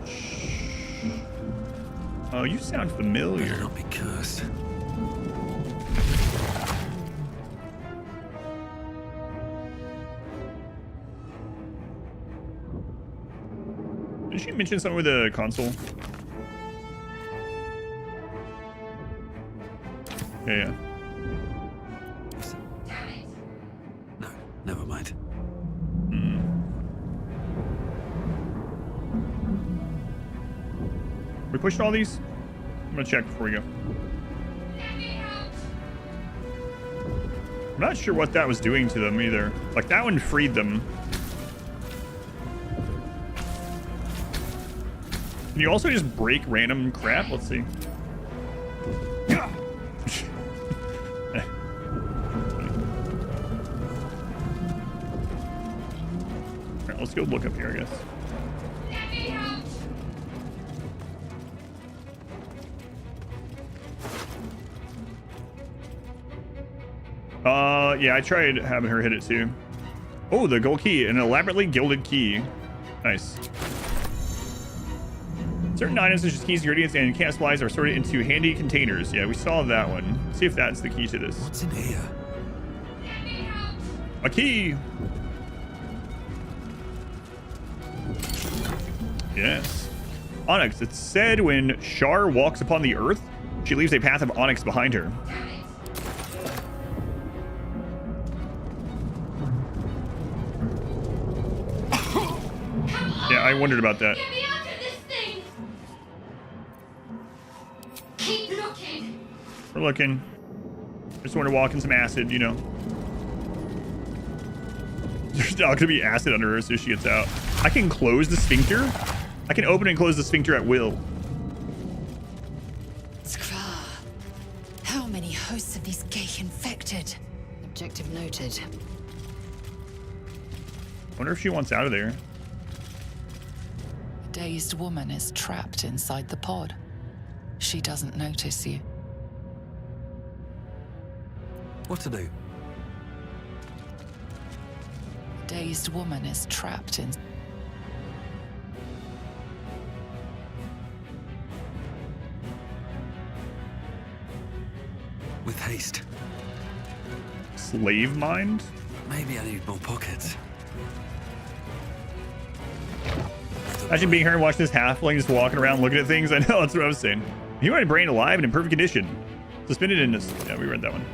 Speaker 1: Oh, you sound
Speaker 2: Better
Speaker 1: familiar.
Speaker 2: not be cursed.
Speaker 1: Did she mention something with the console? Yeah.
Speaker 7: Damn it!
Speaker 2: No, never mind.
Speaker 1: We pushed all these? I'm gonna check before we go.
Speaker 7: Let me out!
Speaker 1: I'm not sure what that was doing to them either. Like, that one freed them. Can you also just break random crap? Let's see. Alright, let's go look up here, I guess.
Speaker 7: Let me out!
Speaker 1: Yeah, I tried having her hit it too. Oh, the gold key, an elaborately gilded key. Nice. Certain items such as keys, ingredients, and camp supplies are sorted into handy containers. Yeah, we saw that one. Let's see if that's the key to this.
Speaker 2: What's in here?
Speaker 7: Let me out!
Speaker 1: A key! Yes. Onyx. It's said when Shar walks upon the earth, she leaves a path of onyx behind her.
Speaker 7: Damn it!
Speaker 1: I wondered about that.
Speaker 7: Get me out of this thing! Keep looking!
Speaker 1: We're looking. Just want to walk in some acid, you know. There's not gonna be acid under her so she gets out. I can close the sphincter? I can open and close the sphincter at will.
Speaker 6: Skra. How many hosts of these gate infected?
Speaker 3: Objective noted.
Speaker 1: I wonder if she wants out of there.
Speaker 5: A dazed woman is trapped inside the pod. She doesn't notice you.
Speaker 2: What to do?
Speaker 5: A dazed woman is trapped in...
Speaker 2: With haste.
Speaker 1: Slave mind?
Speaker 2: Maybe I need more pockets.
Speaker 1: Imagine being here and watching this halfling just walking around looking at things. I know, that's what I was saying. You want a brain alive and in perfect condition. Suspended in this. Yeah, we read that one.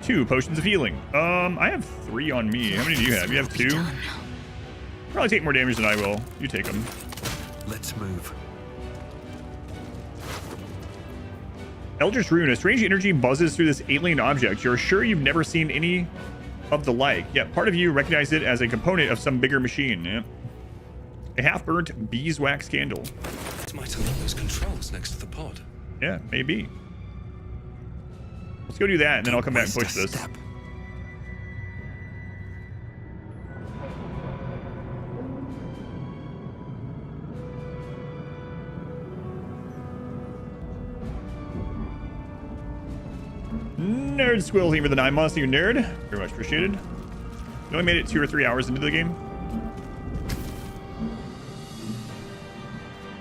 Speaker 1: 2 potions of healing. I have 3 on me. How many do you have? You have 2? Probably take more damage than I will. You take them.
Speaker 2: Let's move.
Speaker 1: Eldritch Rune. A strange energy buzzes through this alien object. You're sure you've never seen any of the like. Yet part of you recognized it as a component of some bigger machine. Yeah. A half-burnt beeswax candle.
Speaker 4: It might unlock those controls next to the pod.
Speaker 1: Yeah, maybe. Let's go do that, and then I'll come back and push this.
Speaker 2: Step.
Speaker 1: Nerd Squill, thank you for the 9 months, you nerd. Very much appreciated. You only made it 2 or 3 hours into the game.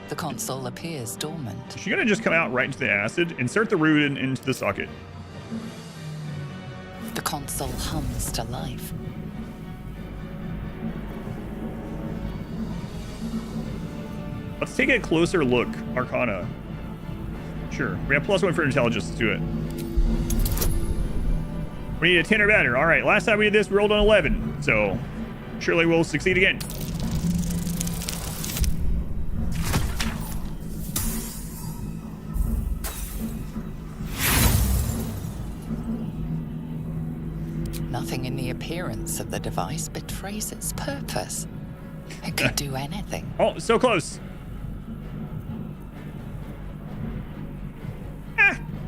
Speaker 5: The console appears dormant.
Speaker 1: Is she gonna just come out right into the acid? Insert the rune into the socket.
Speaker 5: The console hums to life.
Speaker 1: Let's take a closer look. Arcana. Sure. We have +1 for intelligence. Let's do it. We need a 10 or better. All right. Last time we did this, we rolled an 11. So surely we'll succeed again.
Speaker 5: Nothing in the appearance of the device betrays its purpose. It could do anything.
Speaker 1: Oh, so close.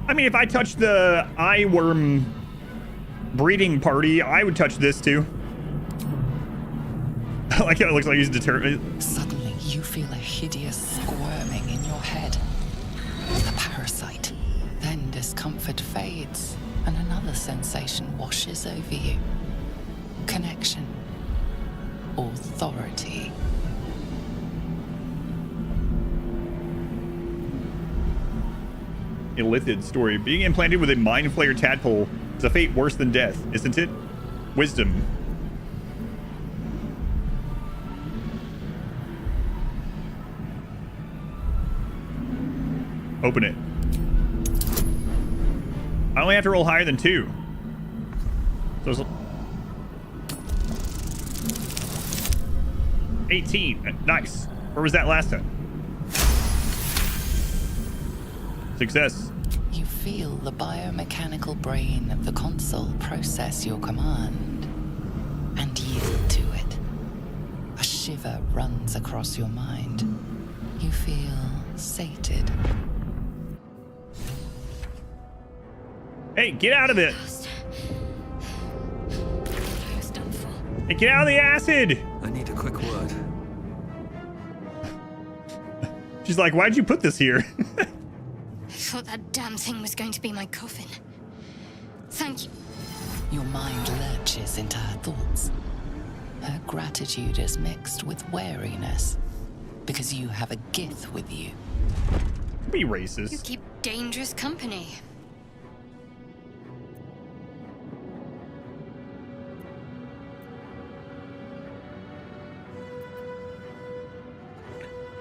Speaker 1: I mean, if I touched the eye worm breeding party, I would touch this too. I like how it looks like he's determined.
Speaker 5: Suddenly, you feel a hideous squirming in your head. The parasite. Then discomfort fades, and another sensation washes over you. Connection. Authority.
Speaker 1: Illithid story. Being implanted with a mind flayer tadpole is a fate worse than death, isn't it? Wisdom. Open it. I only have to roll higher than 2. So it's 18. Nice. Where was that last time? Success.
Speaker 5: You feel the biomechanical brain of the console process your command and yield to it. A shiver runs across your mind. You feel sated.
Speaker 1: Hey, get out of it!
Speaker 6: I was done for.
Speaker 1: Hey, get out of the acid!
Speaker 2: I need a quick word.
Speaker 1: She's like, why'd you put this here?
Speaker 7: I thought that damn thing was going to be my coffin. Thank you.
Speaker 5: Your mind lurches into her thoughts. Her gratitude is mixed with wariness because you have a Gith with you.
Speaker 1: Be
Speaker 7: You
Speaker 1: racist.
Speaker 7: keep dangerous company.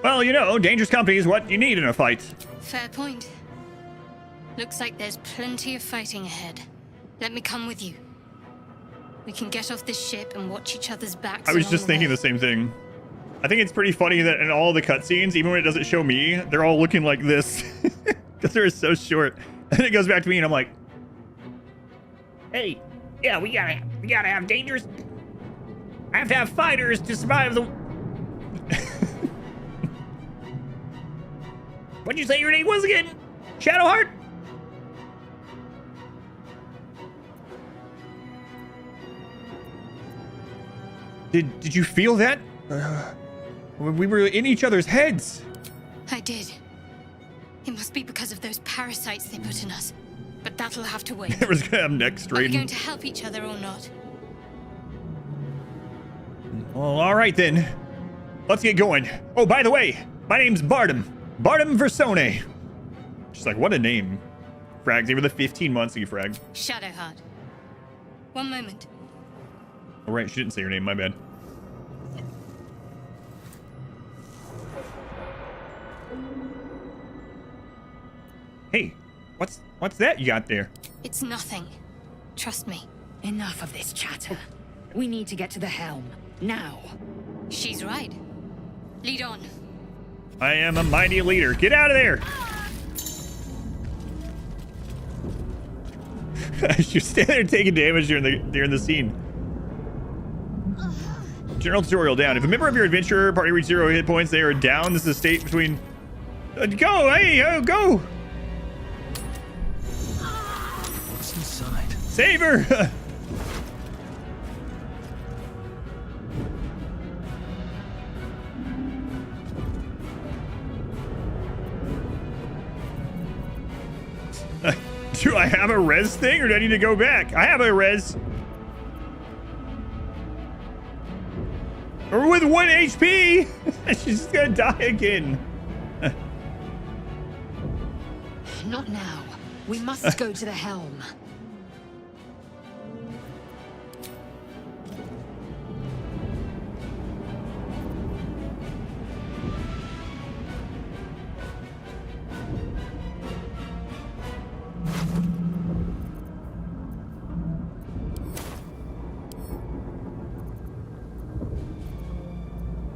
Speaker 1: Well, you know, dangerous company is what you need in a fight.
Speaker 7: Fair point. Looks like there's plenty of fighting ahead. Let me come with you.
Speaker 6: We can get off this ship and watch each other's backs.
Speaker 1: I was
Speaker 6: along
Speaker 1: just thinking
Speaker 6: way.
Speaker 1: the same thing. I think it's pretty funny that in all the cutscenes, even when it doesn't show me, they're all looking like this. Because they're so short. And it goes back to me and I'm like, hey, yeah, we gotta have dangerous. I have to have fighters to survive the. What'd you say your name was again? Shadowheart? Did you feel that? We were in each other's heads.
Speaker 6: I did. It must be because of those parasites they put in us. But that'll have to wait.
Speaker 1: Whoever's gonna have next,
Speaker 6: Are we going
Speaker 1: Raiden.
Speaker 6: to help each other or not?
Speaker 1: Well, all right then. Let's get going. Oh, by the way, my name's Bardum. Bardum Versone. She's like, what a name. Frags, they were the 15 months you fragged.
Speaker 6: Shadowheart. One moment.
Speaker 1: All right, she didn't say her name, my bad. Hey, what's that you got there?
Speaker 6: It's nothing. Trust me.
Speaker 3: Enough of this chatter. We need to get to the helm. Now.
Speaker 6: She's right. Lead on.
Speaker 1: I am a mighty leader. Get out of there! You're standing there taking damage during the scene. General tutorial down. If a member of your adventure party reach 0 hit points, they are down. This is a state between. Go! Hey, go!
Speaker 2: What's inside?
Speaker 1: Save her! Do I have a res thing or do I need to go back? I have a res. Or with 1 HP! She's just gonna die again.
Speaker 3: Not now. We must go to the helm.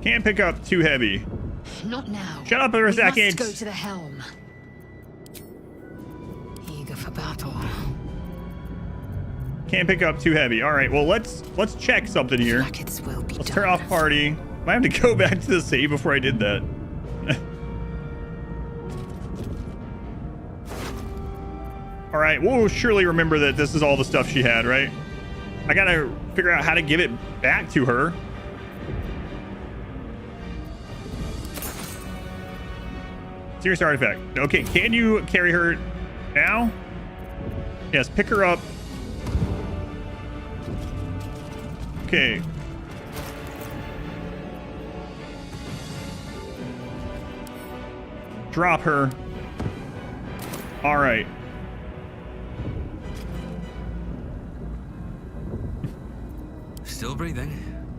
Speaker 1: Can't pick up too heavy.
Speaker 3: Not now.
Speaker 1: Shut up for a
Speaker 3: We
Speaker 1: second.
Speaker 3: must go to the helm. Eager for battle.
Speaker 1: Can't pick up too heavy. All right, well let's check something here.
Speaker 3: Brackets will be
Speaker 1: Let's
Speaker 3: done.
Speaker 1: turn off party. Might have to go back to the save before I did that. All right, we'll surely remember that this is all the stuff she had, right? I gotta figure out how to give it back to her. Serious artifact. Okay, can you carry her now? Yes, pick her up. Okay. Drop her. All right.
Speaker 2: Still breathing,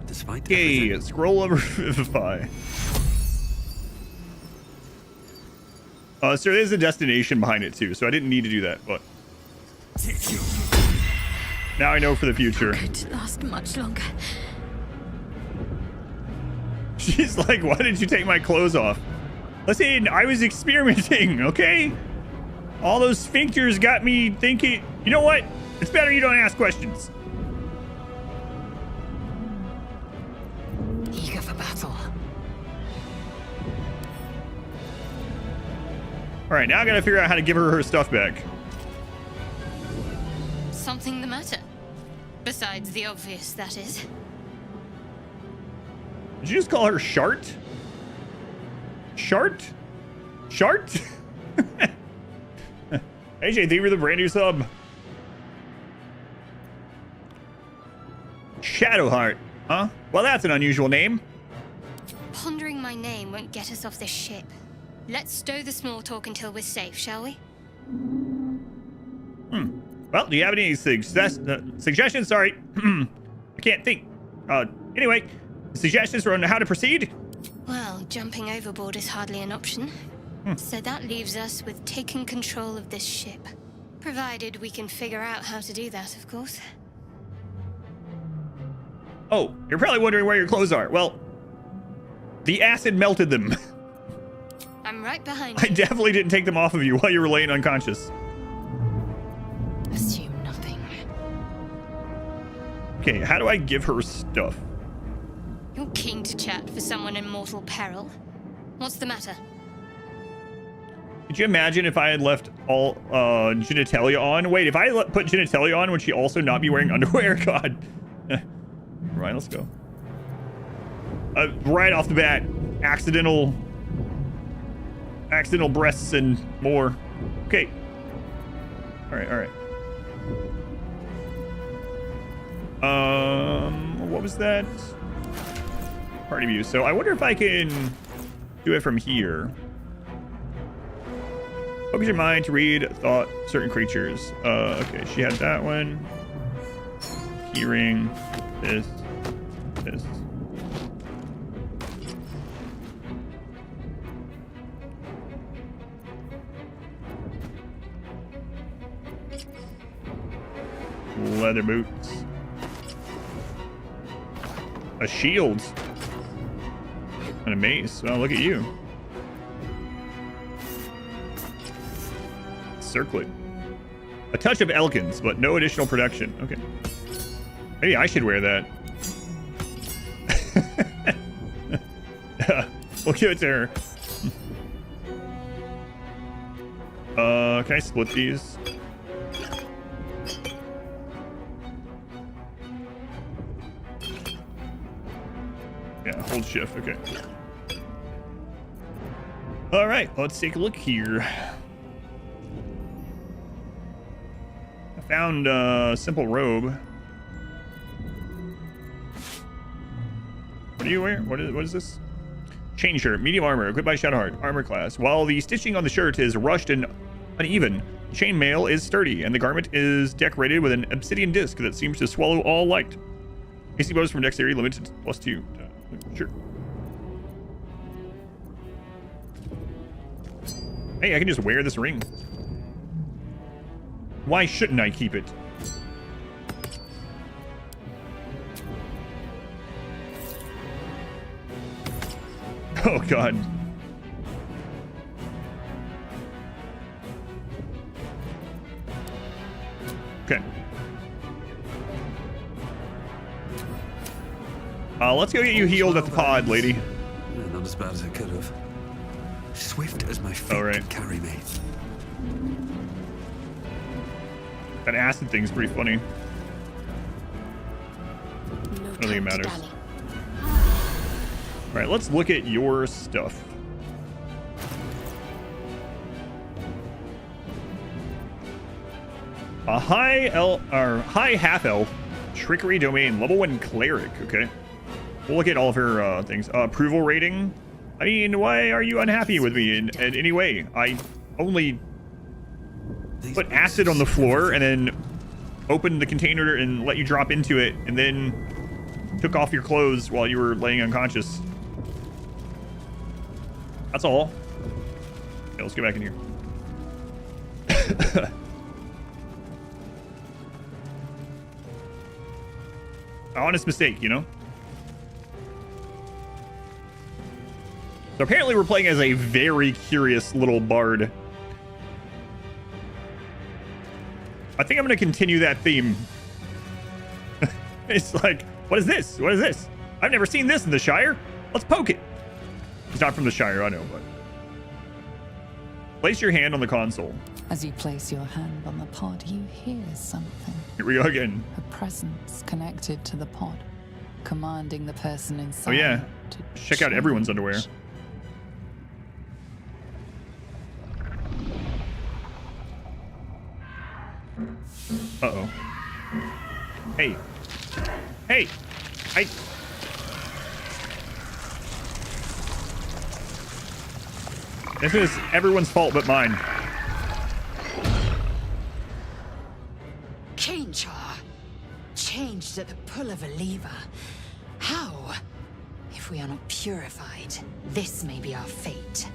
Speaker 2: despite
Speaker 1: Okay,
Speaker 2: everything.
Speaker 1: scroll over Vivify. So there's a destination behind it too, so I didn't need to do that, but now I know for the future.
Speaker 6: Could last much longer.
Speaker 1: She's like, why did you take my clothes off? Listen, I was experimenting, okay? All those sphincters got me thinking, you know what? It's better you don't ask questions.
Speaker 3: Eager for battle.
Speaker 1: All right, now I gotta figure out how to give her stuff back.
Speaker 6: Something the matter? Besides the obvious, that is.
Speaker 1: Did you just call her Shart? Shart? Shart? AJ, thank you for the brand new sub. Shadowheart, huh? Well, that's an unusual name.
Speaker 6: Pondering my name won't get us off this ship. Let's stow the small talk until we're safe, shall we?
Speaker 1: Well, do you have any suggestions? Sorry. I can't think. Anyway, suggestions on how to proceed?
Speaker 6: Well, jumping overboard is hardly an option. So that leaves us with taking control of this ship. Provided we can figure out how to do that, of course.
Speaker 1: Oh, you're probably wondering where your clothes are. Well, the acid melted them.
Speaker 7: I'm right behind
Speaker 1: I
Speaker 7: you.
Speaker 1: definitely didn't take them off of you while you were laying unconscious.
Speaker 6: Assume nothing.
Speaker 1: Okay, how do I give her stuff?
Speaker 7: You're keen to chat for someone in mortal peril. What's the matter?
Speaker 1: Could you imagine if I had left all genitalia on? Wait, if I put genitalia on, would she also not be wearing underwear? God. Right, let's go. Right off the bat, accidental breasts and more. Okay. All right. What was that? Party view. So I wonder if I can do it from here. Focus your mind to read thought certain creatures. Okay, she had that one. Keyring. This. Leather boots. A shield. And a mace. Oh, look at you. Circlet. A touch of Elkins, but no additional protection. Okay. Maybe I should wear that. We'll give it to her. Can I split these? Yeah, hold shift. Okay. All right, let's take a look here. I found a simple robe. What do you wear? What is this? Chain shirt, medium armor, equipped by Shadowheart, armor class. While the stitching on the shirt is rushed and uneven, chain mail is sturdy, and the garment is decorated with an obsidian disc that seems to swallow all light. AC bonus from dexterity limited to +2. Sure. Hey, I can just wear this ring. Why shouldn't I keep it? Oh, God. Okay. Let's go get you healed at the pod, lady.
Speaker 2: Yeah, not as bad as it could have. Swift as my feet
Speaker 1: right.
Speaker 2: can carry me.
Speaker 1: That acid thing's pretty funny. I don't think it matters. All right, let's look at your stuff. A high half elf, trickery domain, level 1 cleric. Okay, we'll look at all of her things. Approval rating. I mean, why are you unhappy with me in any way? I only put acid on the floor and then opened the container and let you drop into it, and then took off your clothes while you were laying unconscious. That's all. Okay, let's get back in here. Honest mistake, you know? So apparently we're playing as a very curious little bard. I think I'm going to continue that theme. It's like, what is this? What is this? I've never seen this in the Shire. Let's poke it. It's not from the Shire, I know, but... Place your hand on the console.
Speaker 5: As you place your hand on the pod, you hear something.
Speaker 1: Here we go again.
Speaker 5: A presence connected to the pod, commanding the person inside.
Speaker 1: Oh yeah.
Speaker 5: to
Speaker 1: Check out everyone's underwear.
Speaker 5: change.
Speaker 1: Uh-oh. Hey. Hey! This is everyone's fault but mine.
Speaker 6: Chainchar. Changed at the pull of a lever. How? If we are not purified, this may be our fate.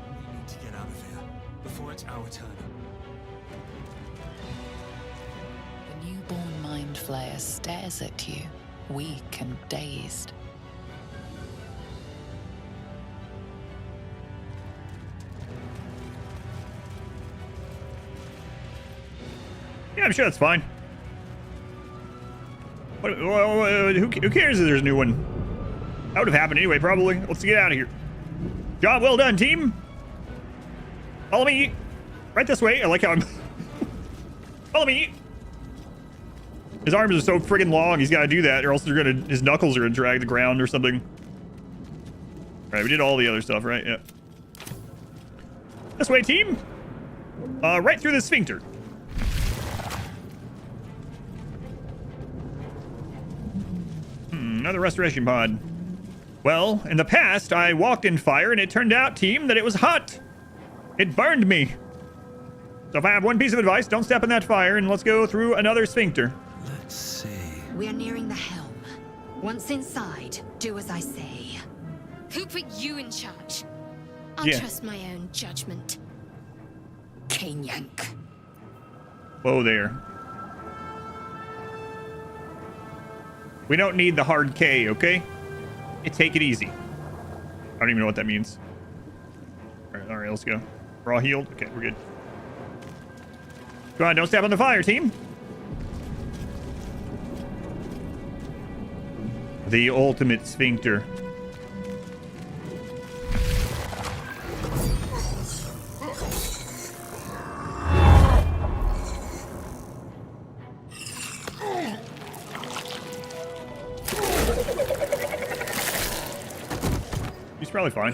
Speaker 2: We need to get out of here before it's our turn.
Speaker 5: The newborn mind mind flayer stares at you, weak and dazed.
Speaker 1: Yeah, I'm sure that's fine. Who cares if there's a new one? That would have happened anyway, probably. Let's get out of here. Job well done, team. Follow me. Right this way. I like how I'm... Follow me. His arms are so friggin' long, he's got to do that, or else his knuckles are gonna drag the ground or something. All right, we did all the other stuff, right? Yeah. This way, team. Right through the sphincter. Another restoration pod. Well, in the past, I walked in fire, and it turned out, team, that it was hot. It burned me. So if I have one piece of advice, don't step in that fire, and let's go through another sphincter.
Speaker 2: Let's see.
Speaker 6: We are nearing the helm. Once inside, do as I say.
Speaker 7: Who put you in charge? I'll
Speaker 1: Yeah.
Speaker 7: trust my own judgment.
Speaker 3: Cane yank.
Speaker 1: Whoa there. We don't need the hard K, okay? Take it easy. I don't even know what that means. All right, let's go. We're all healed. Okay, we're good. Go on, don't step on the fire, team. The ultimate sphincter. He's probably fine.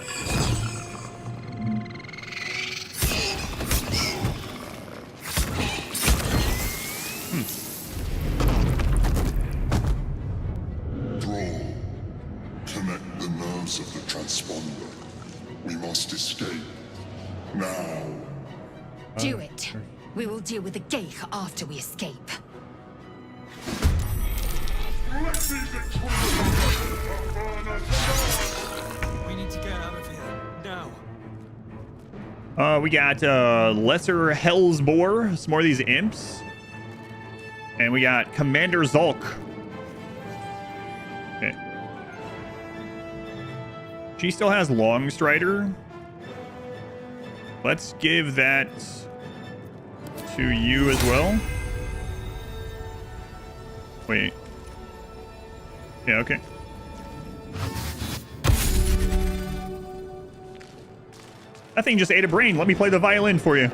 Speaker 8: Thrall, connect the nerves of the transponder. We must escape. Now.
Speaker 6: Do it. We will deal with the gate after we escape.
Speaker 2: We need to get out of here now.
Speaker 1: We got Lesser Hellsboar, some more of these imps. And we got Commander Zulk. Okay. She still has Long Strider. Let's give that to you as well. Wait. Yeah, okay. That thing just ate a brain. Let me play the violin for you.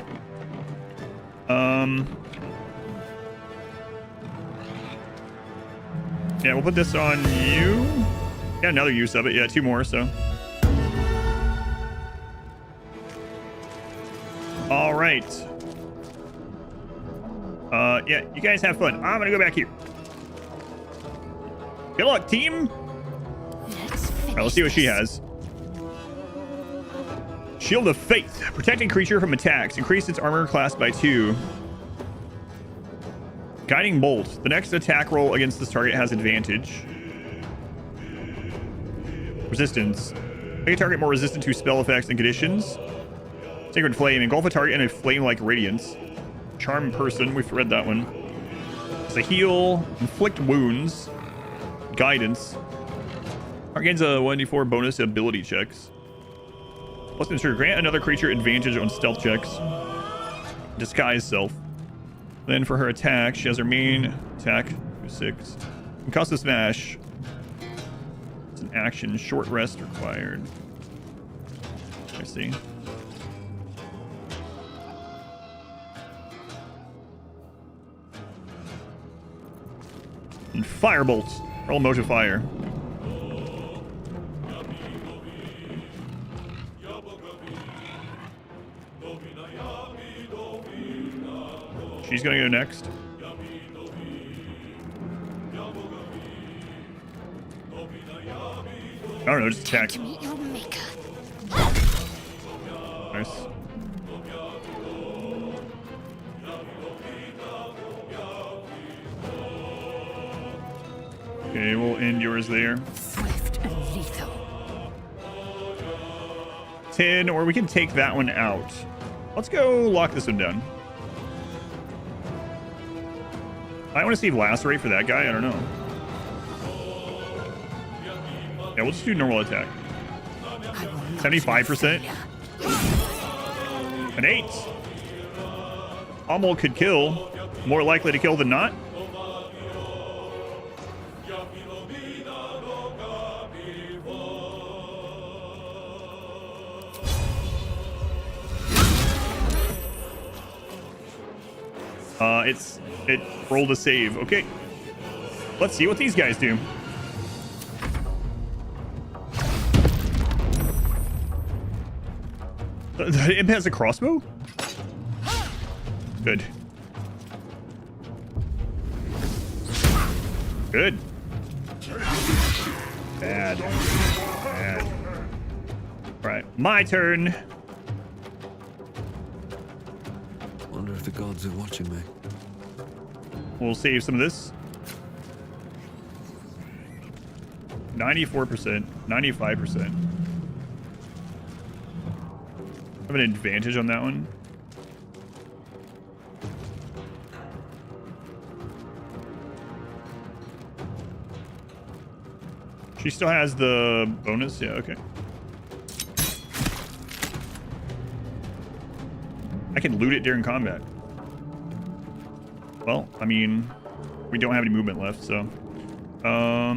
Speaker 1: Yeah, we'll put this on you. Got another use of it. Yeah, two more, so. All right. Yeah, you guys have fun. I'm gonna go back here. Good luck, team.
Speaker 7: Let's
Speaker 1: All
Speaker 7: finish
Speaker 1: right, let's see what she has. Shield of Faith. Protecting creature from attacks. Increase its armor class by 2. Guiding Bolt. The next attack roll against this target has advantage. Resistance. Make a target more resistant to spell effects and conditions. Sacred Flame. Engulf a target in a flame-like radiance. Charm Person. We've read that one. It's a heal. Inflict wounds. Guidance. Target gains a 1d4 bonus ability checks. Plus ensure grant another creature advantage on stealth checks. Disguise self. Then for her attack, she has her main attack, 6. Concussive Smash. It's an action, short rest required. I see. And Firebolt. Roll motive fire. She's gonna go next. I don't know, just attack.
Speaker 7: to meet your maker.
Speaker 1: Nice. Okay, we'll end yours there.
Speaker 3: Swift and lethal.
Speaker 1: 10, or we can take that one out. Let's go lock this one down. I want to save lacerate for that guy. I don't know. Yeah, we'll just do normal attack. 75%. An 8. Hummel could kill. More likely to kill than not. It rolled a save. Okay. Let's see what these guys do. The imp has a crossbow? Good. Good. Bad. Bad. Alright, my turn.
Speaker 2: Wonder if the gods are watching me.
Speaker 1: We'll save some of this. 94%. 95%. Have an advantage on that one. She still has the bonus? Yeah, okay. I can loot it during combat. Well, I mean, we don't have any movement left, so... I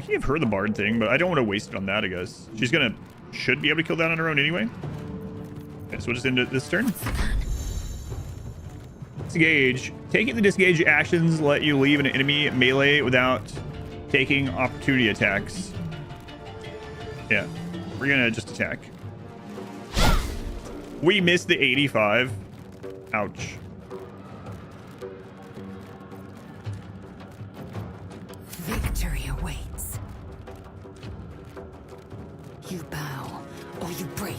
Speaker 1: can give her the bard thing, but I don't want to waste it on that, I guess. She's gonna... should be able to kill that on her own anyway. Okay, so we'll just end it this turn. Disengage. Taking the disengage actions let you leave an enemy melee without taking opportunity attacks. Yeah, we're gonna just attack. We missed the 85. Ouch.
Speaker 6: Victory awaits. You bow or you break.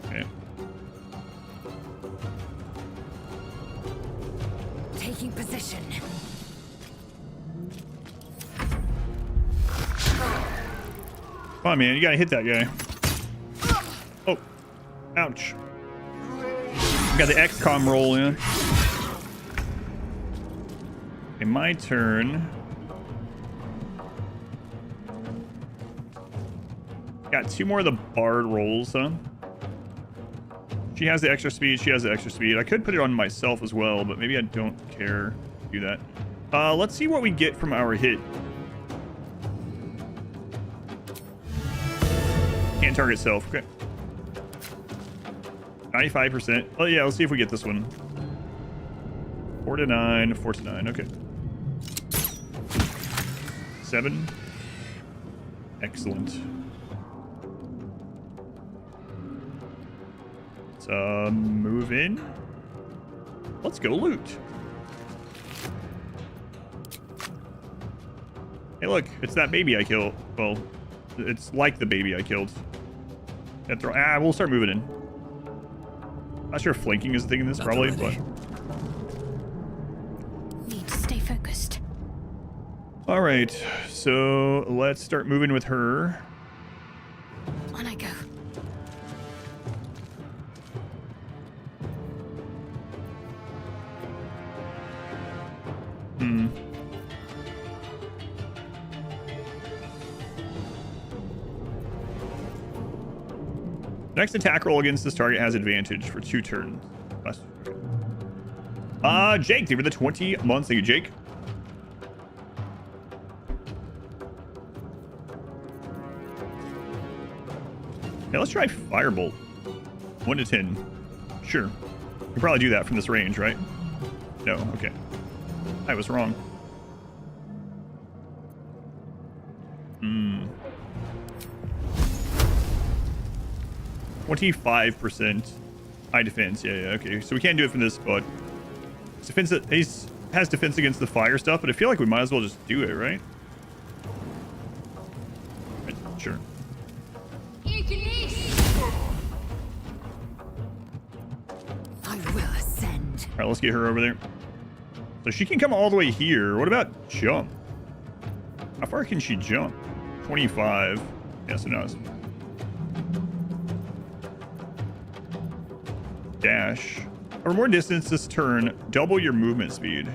Speaker 1: Okay.
Speaker 6: Taking position.
Speaker 1: Come on, man. You gotta hit that guy. Oh. Ouch. Got the XCOM roll in. Okay, my turn. Got 2 more of the bard rolls, huh? She has the extra speed. She has the extra speed. I could put it on myself as well, but maybe I don't care to do that. Let's see what we get from our hit. Can't target self. Okay. 95%. Oh, yeah. Let's see if we get this one. 4 to 9. 4 to 9. Okay. 7. Excellent. Let's move in. Let's go loot. Hey, look. It's that baby I killed. Well, it's like the baby I killed. We'll start moving in. Not sure if flanking is the thing in this, probably, but...
Speaker 6: Need to stay focused.
Speaker 1: Alright, so let's start moving with her.
Speaker 6: On I go. Next attack roll against this target has advantage for 2 turns. Jake, thank you for the 20 months. Thank you, Jake. Yeah, let's try Firebolt. 1 to 10. Sure. You can probably do that from this range, right? No, okay. I was wrong. 25% high defense. Yeah, okay. So we can't do it from this, but defense. He has defense against the fire stuff, but I feel like we might as well just do it, right? Right, sure. I will ascend.
Speaker 1: All right, let's get her over there. So she can come all the way here. What about jump? How far can she jump? 25. Yeah, so now it's... dash. Or more distance this turn, double your movement speed.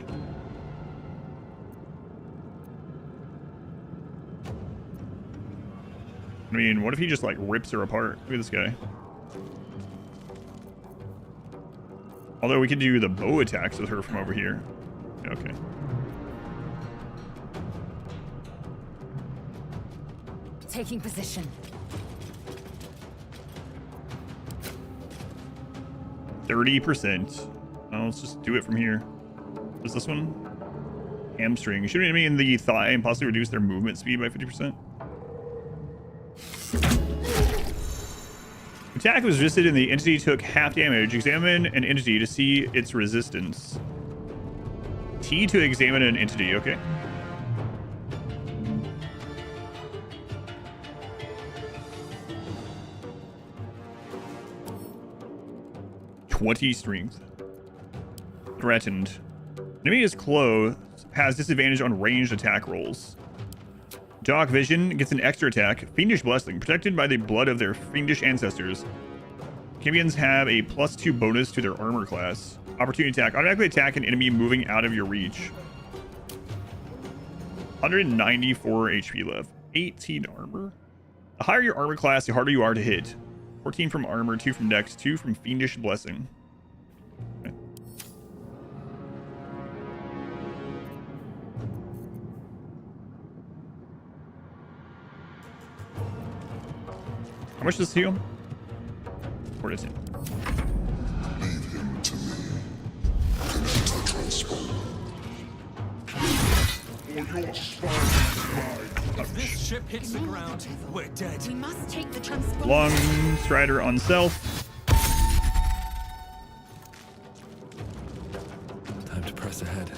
Speaker 1: I mean, what if he just like rips her apart? Look at this guy. Although we could do the bow attacks with her from over here. Okay.
Speaker 6: Taking position.
Speaker 1: 30%. Oh, let's just do it from here. What's this one? Hamstring. Shooting enemy in the thigh and possibly reduce their movement speed by 50%. Attack was resisted and the entity took half damage. Examine an entity to see its resistance. T to examine an entity, okay. (20 strength). Threatened. Enemy is close. Has disadvantage on ranged attack rolls. Dark Vision gets an extra attack. Fiendish Blessing. Protected by the blood of their fiendish ancestors. Champions have a +2 bonus to their armor class. Opportunity attack. Automatically attack an enemy moving out of your reach. 194 HP left. 18 armor. The higher your armor class, the harder you are to hit. 14 from armor, 2 from dex, 2 from Fiendish Blessing. Okay. How much does this heal? What is it?
Speaker 8: Leave him to me. Connect the transponder. Or your spine.
Speaker 2: If this ship hits the ground, we're dead.
Speaker 6: We must take the transponder.
Speaker 1: Long Strider on self.
Speaker 4: Time to press ahead.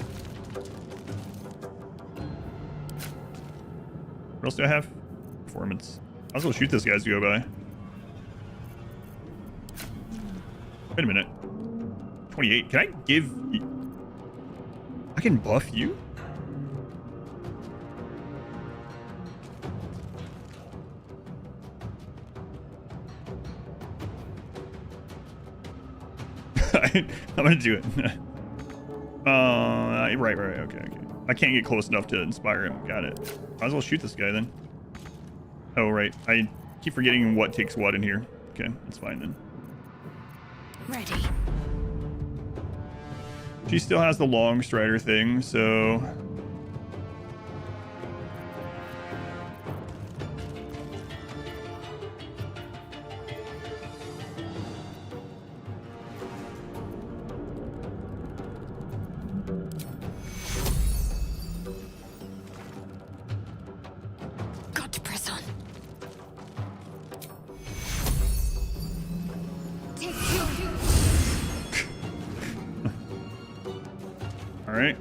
Speaker 1: What else do I have? Performance. I'll still shoot this guy as we go by. Wait a minute. 28. Can I give... I can buff you? I'm gonna do it. Right, okay. I can't get close enough to inspire him. Got it. Might as well shoot this guy then. Oh, right. I keep forgetting what takes what in here. Okay, that's fine then.
Speaker 6: Ready.
Speaker 1: She still has the long strider thing, so...
Speaker 6: Got to press on. Take you.
Speaker 1: All right.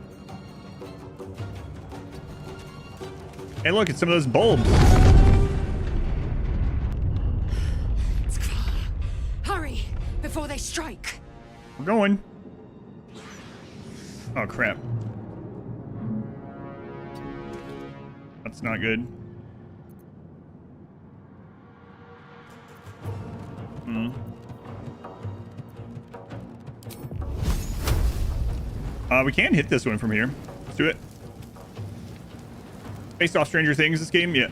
Speaker 1: Hey, look, it's some of those bulbs.
Speaker 6: Hurry before they strike.
Speaker 1: We're going. Oh, crap. That's not good. We can hit this one from here. Let's do it. Based off Stranger Things, this game? Yeah.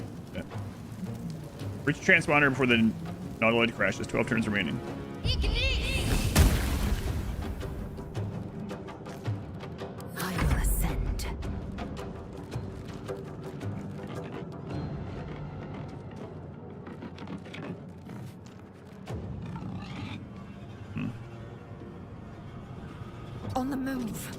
Speaker 1: Reach the transponder before the Nautiloid crashes. 12 turns remaining.
Speaker 6: I will ascend. On the move.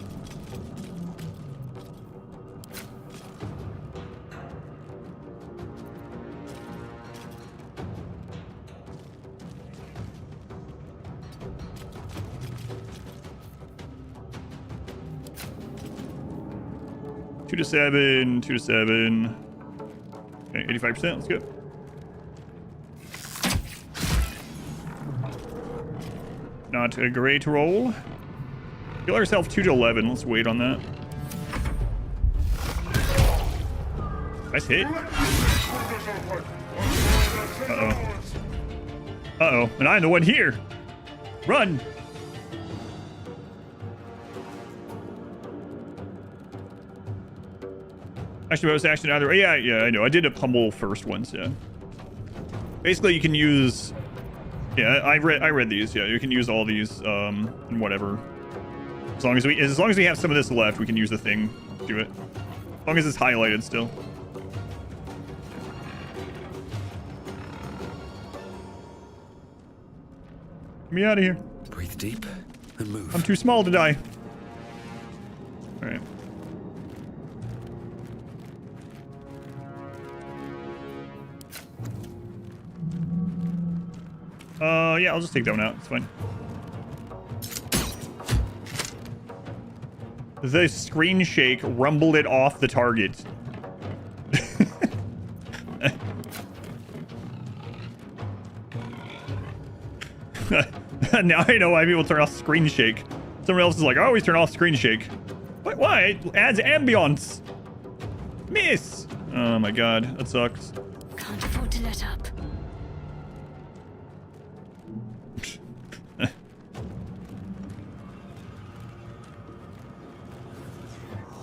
Speaker 1: Two to seven. Okay, 85%. Let's go. Not a great roll. Heal herself 2 to 11. Let's wait on that. Nice hit. Uh-oh. And I'm the one here. Run. Actually, bonus action either way. Yeah, I know. I did a pummel first once, yeah. Basically, you can use... Yeah, I read these, yeah. You can use all these, and whatever. As long as we have some of this left, we can use the thing to do it. As long as it's highlighted still. Get me out of here.
Speaker 2: Breathe deep and move.
Speaker 1: I'm too small to die. Alright. Yeah, I'll just take that one out. It's fine. The screen shake rumbled it off the target. Now I know why people turn off screen shake. Someone else is like, I always turn off screen shake. But why? It adds ambience. Miss. Oh my god, that sucks.
Speaker 6: Can't afford to let up.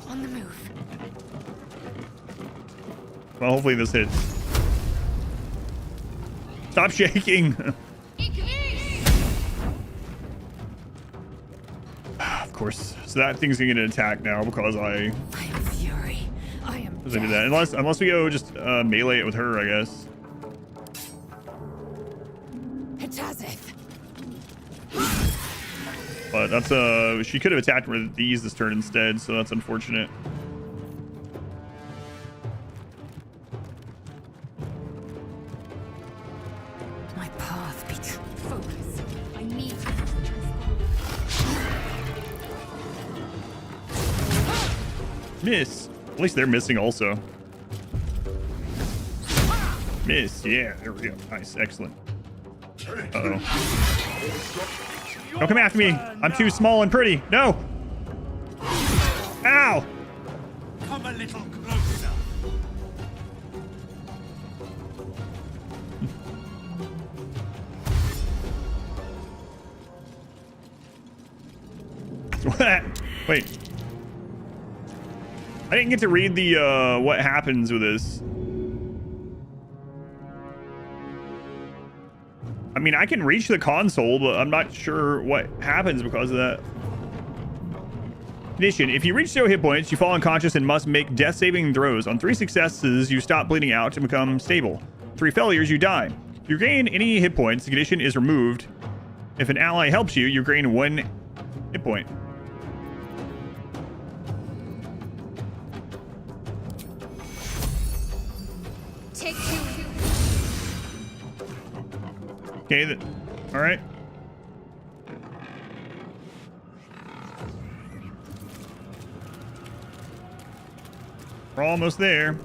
Speaker 6: On the move.
Speaker 1: Well, hopefully this hits. Stop shaking. Of course. So that thing's gonna get an attack now because
Speaker 6: I am fury. I am
Speaker 1: I do that. Unless we go just melee it with her, I guess.
Speaker 6: Hitazeth.
Speaker 1: But that's she could have attacked with these this turn instead, so that's unfortunate.
Speaker 6: My path be focus. I need
Speaker 1: Miss. At least they're missing also. Miss. Yeah, there we go. Nice. Excellent. Uh-oh. Don't come after me. I'm too small and pretty. No. Ow.
Speaker 8: Come a little closer.
Speaker 1: What? Wait. I didn't get to read the what happens with this. I mean, I can reach the console, but I'm not sure what happens because of that. Condition: if you reach 0 hit points, you fall unconscious and must make death saving throws. On 3 successes, you stop bleeding out and become stable. 3 failures, you die. If you gain any hit points, the condition is removed. If an ally helps you, you gain 1 hit point.
Speaker 6: take you.
Speaker 1: Okay, all right. We're almost there.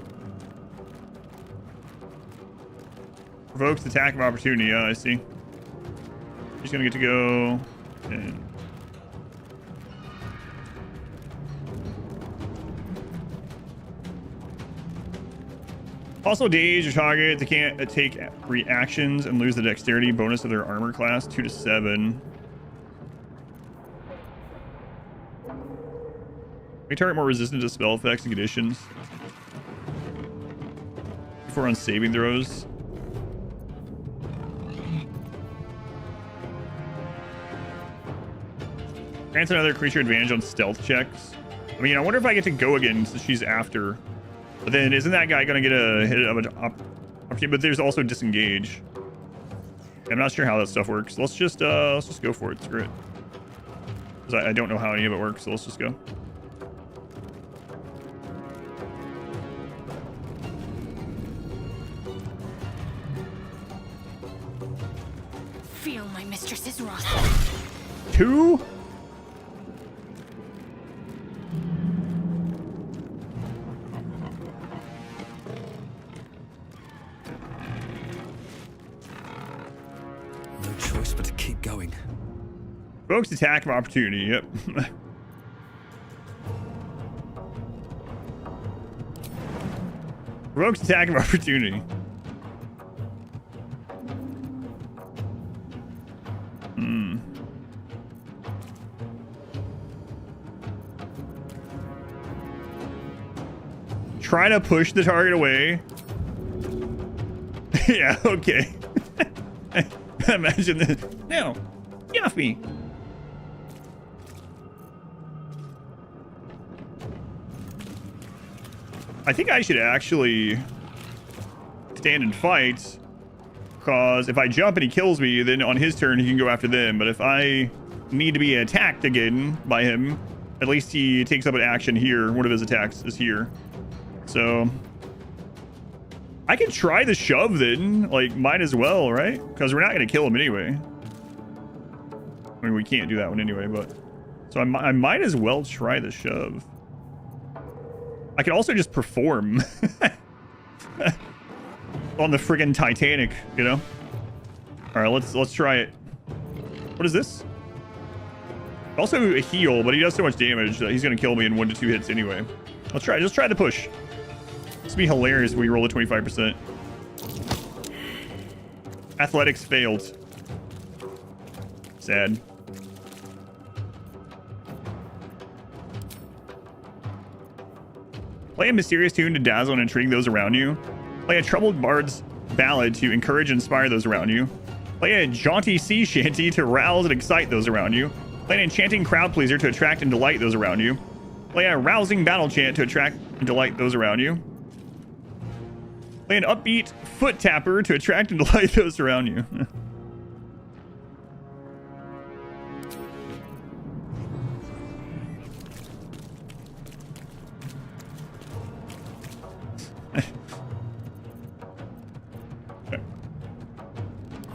Speaker 1: Provokes attack of opportunity. I see. He's gonna get to go. And also, daze your target. They can't take reactions and lose the dexterity bonus of their armor class 2 to 7. Make target more resistant to spell effects and conditions. Before on saving throws. Grants another creature advantage on stealth checks. I mean, I wonder if I get to go again since she's after. But then isn't that guy going to get a hit of an opportunity? But there's also disengage. I'm not sure how that stuff works. Let's just go for it. Screw it. Because I don't know how any of it works, so let's just go.
Speaker 6: Feel my mistress's wrath.
Speaker 1: 2?
Speaker 2: No choice but to keep going.
Speaker 1: Provokes attack of opportunity. Yep. Provokes attack of opportunity. try to push the target away. Yeah, okay. Imagine this. No, get off me. I think I should actually stand and fight, because if I jump and he kills me, then on his turn he can go after them. But if I need to be attacked again by him, at least he takes up an action here. One of his attacks is here. So I can try the shove then, like, might as well, right? Because we're not going to kill him anyway. I mean, we can't do that one anyway, but... So I might as well try the shove. I could also just perform on the friggin' Titanic, you know? All right, let's try it. What is this? Also a heal, but he does so much damage that he's gonna kill me in 1 to 2 hits anyway. Let's try. Just try the push. This would be hilarious when we roll a 25%. Athletics failed. Sad. Play a mysterious tune to dazzle and intrigue those around you. Play a troubled bard's ballad to encourage and inspire those around you. Play a jaunty sea shanty to rouse and excite those around you. Play an enchanting crowd pleaser to attract and delight those around you. Play a rousing battle chant to attract and delight those around you. Play an upbeat foot tapper to attract and delight those around you.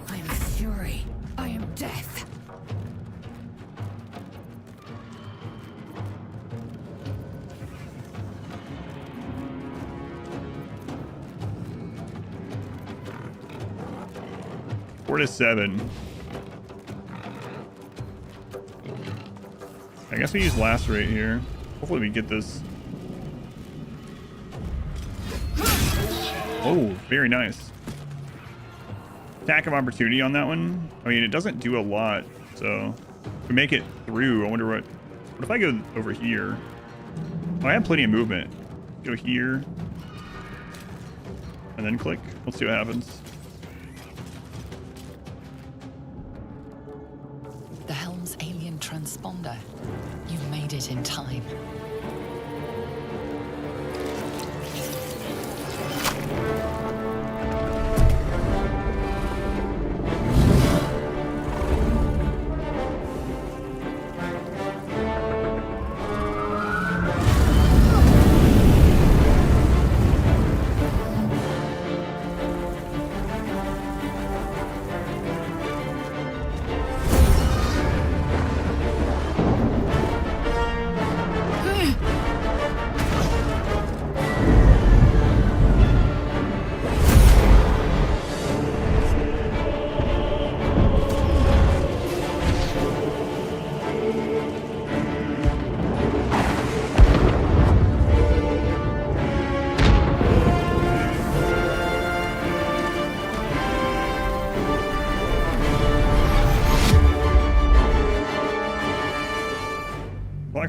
Speaker 3: I am fury. I am death.
Speaker 1: Four to 7. I guess we use lacerate here. Hopefully we get this. Oh, very nice. Attack of opportunity on that one. I mean, it doesn't do a lot, so if we make it through, I wonder what if I go over here? Oh, I have plenty of movement. Go here and then click. Let's see what happens.
Speaker 5: The helm's alien transponder. You've made it in time.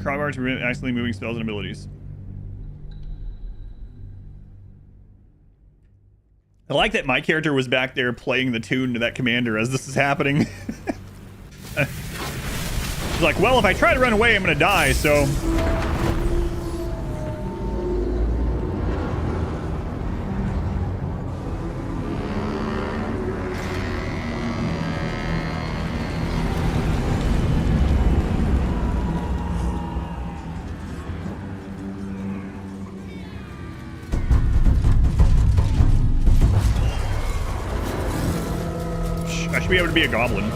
Speaker 1: Crowbar to prevent accidentally moving spells and abilities. I like that my character was back there playing the tune to that commander as this is happening. It's like, well, if I try to run away, I'm gonna die, so... I should be able to be a goblin.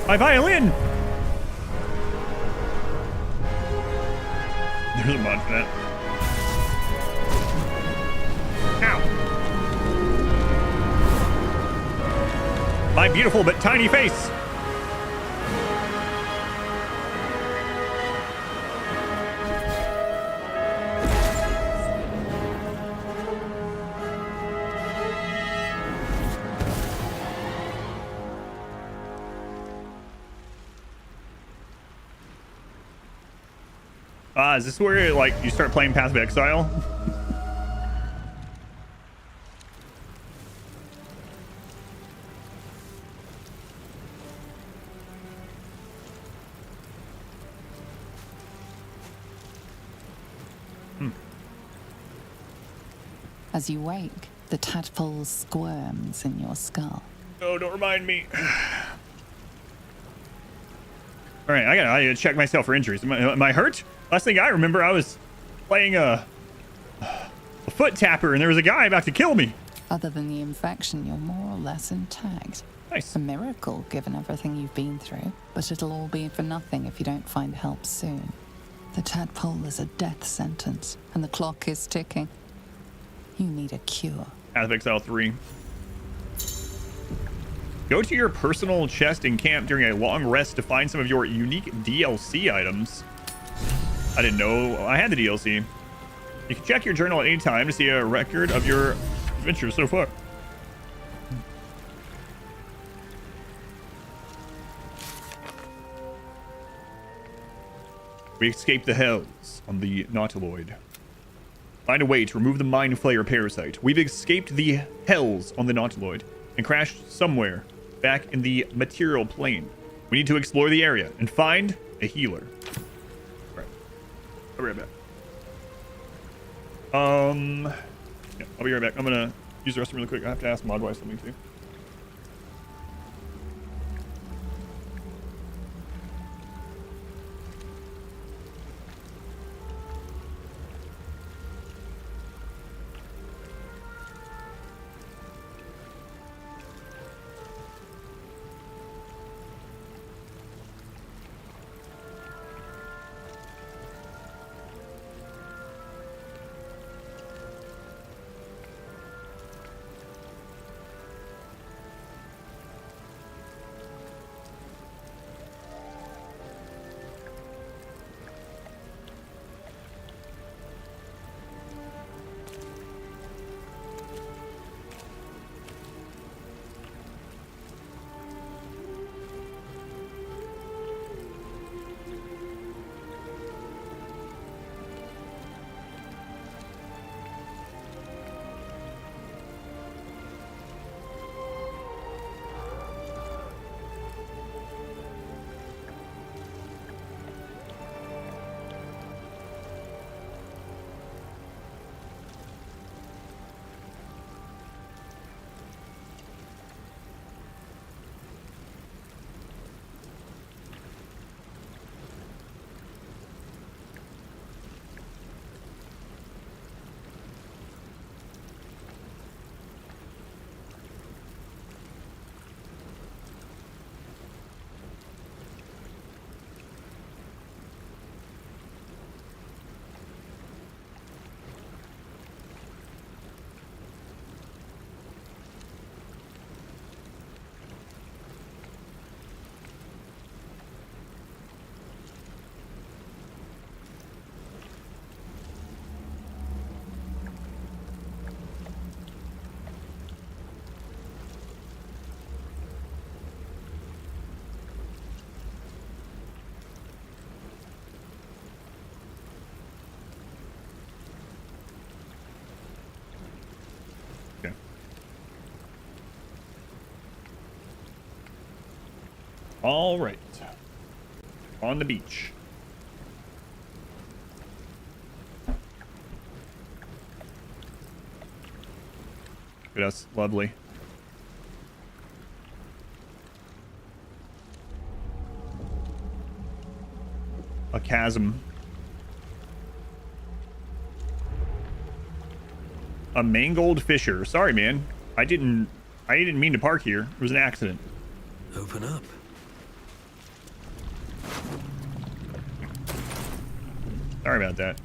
Speaker 1: My violin! There's a mod for that. Ow! My beautiful but tiny face! Is this where like you start playing Path of Exile?
Speaker 5: As you wake, the tadpole squirms in your skull.
Speaker 1: No, don't remind me. All right, I gotta check myself for injuries. Am I hurt? Last thing I remember, I was playing a foot tapper, and there was a guy about to kill me.
Speaker 5: Other than the infection, you're more or less intact.
Speaker 1: Nice.
Speaker 5: A miracle, given everything you've been through, but it'll all be for nothing if you don't find help soon. The tadpole is a death sentence, and the clock is ticking. You need a cure.
Speaker 1: Path of Exile 3. Go to your personal chest in camp during a long rest to find some of your unique DLC items. I didn't know I had the DLC. You can check your journal at any time to see a record of your adventures so far. We escaped the hells on the Nautiloid. Find a way to remove the Mind Flayer parasite. We've escaped the hells on the Nautiloid and crashed somewhere back in the material plane. We need to explore the area and find a healer. All right. I'll be right back. Yeah, I'll be right back. I'm gonna use the restroom really quick. I have to ask Modwise something too. All right. On the beach. That's lovely. A chasm. A mangled fisher. Sorry, man. I didn't mean to park here. It was an accident.
Speaker 2: Open up.
Speaker 1: Sorry about that.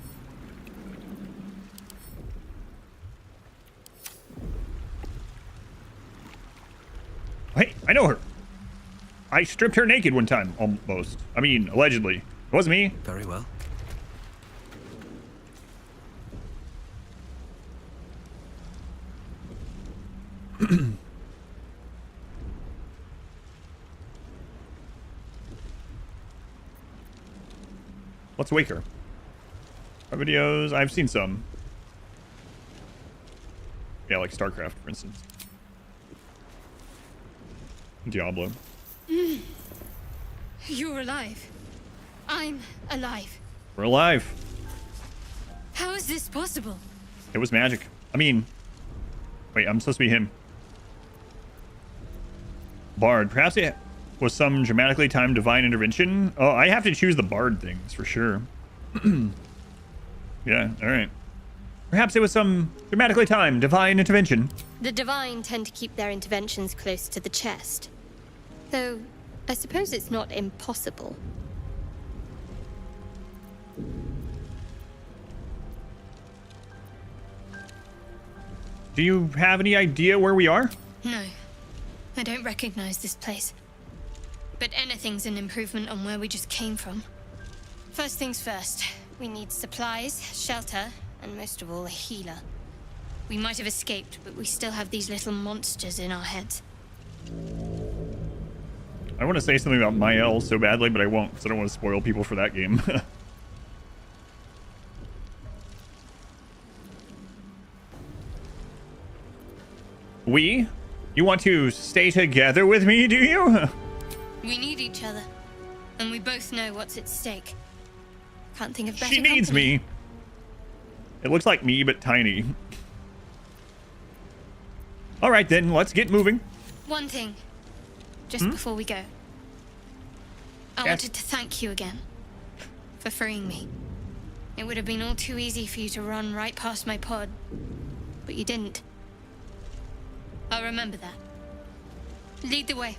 Speaker 1: Hey, I know her. I stripped her naked one time, almost. I mean, allegedly. It wasn't me.
Speaker 2: Very well.
Speaker 1: Let's wake her. Our videos, I've seen some. Yeah, like StarCraft, for instance. Diablo.
Speaker 7: You're alive. I'm alive.
Speaker 1: We're alive.
Speaker 7: How is this possible?
Speaker 1: It was magic. I mean, wait, I'm supposed to be him. Bard. Perhaps it was some dramatically timed divine intervention. Oh, I have to choose the bard things for sure. Yeah, all right. Perhaps it was some dramatically timed divine intervention.
Speaker 9: The divine tend to keep their interventions close to the chest. Though, I suppose it's not impossible.
Speaker 1: Do you have any idea where we are?
Speaker 7: No, I don't recognize this place. But anything's an improvement on where we just came from. First things first, we need supplies, shelter, and most of all, a healer. We might have escaped, but we still have these little monsters in our heads.
Speaker 1: I want to say something about Mael so badly, but I won't, because I don't want to spoil people for that game. We? You want to stay together with me, do you?
Speaker 7: We need each other, and we both know what's at stake. Can't think of better
Speaker 1: She needs
Speaker 7: company.
Speaker 1: me. It looks like me, but tiny. All right, then, let's get moving.
Speaker 7: One thing, just before we go. I
Speaker 1: Yes.
Speaker 7: wanted to thank you again for freeing me. It would have been all too easy for you to run right past my pod, but you didn't. I'll remember that. Lead the way.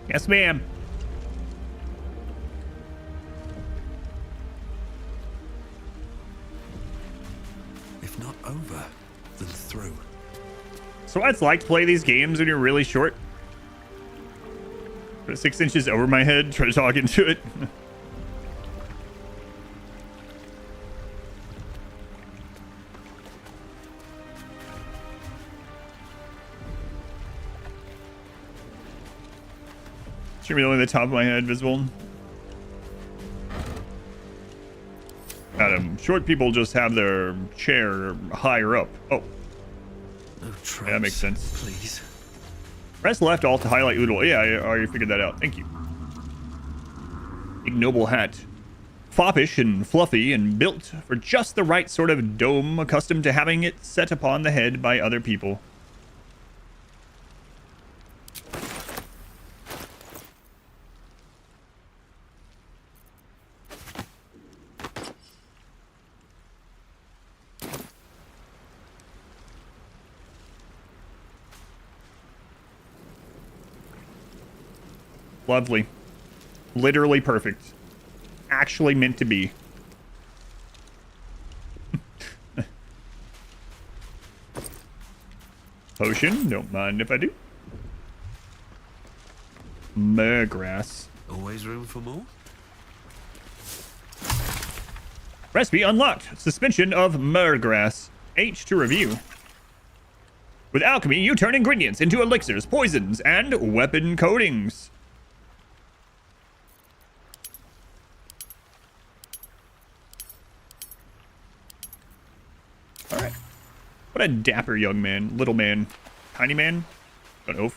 Speaker 1: Yes, ma'am.
Speaker 2: If not over, then through.
Speaker 1: So what it's like to play these games when you're really short. Put it 6 inches over my head, try to talk into it. Should be only the top of my head visible. Adam, short people just have their chair higher up. Oh,
Speaker 2: No tropes,
Speaker 1: yeah, that makes sense.
Speaker 2: Please.
Speaker 1: Press left alt to highlight Oodle. Yeah, I already figured that out. Thank you. Ignoble hat. Foppish and fluffy and built for just the right sort of dome, accustomed to having it set upon the head by other people. Lovely. Literally perfect. Actually meant to be. Potion. Don't mind if I do. Murgrass.
Speaker 2: Always room for more?
Speaker 1: Recipe unlocked. Suspension of murgrass. H to review. With alchemy, you turn ingredients into elixirs, poisons, and weapon coatings. Alright. What a dapper young man. Little man. Tiny man? Don't know.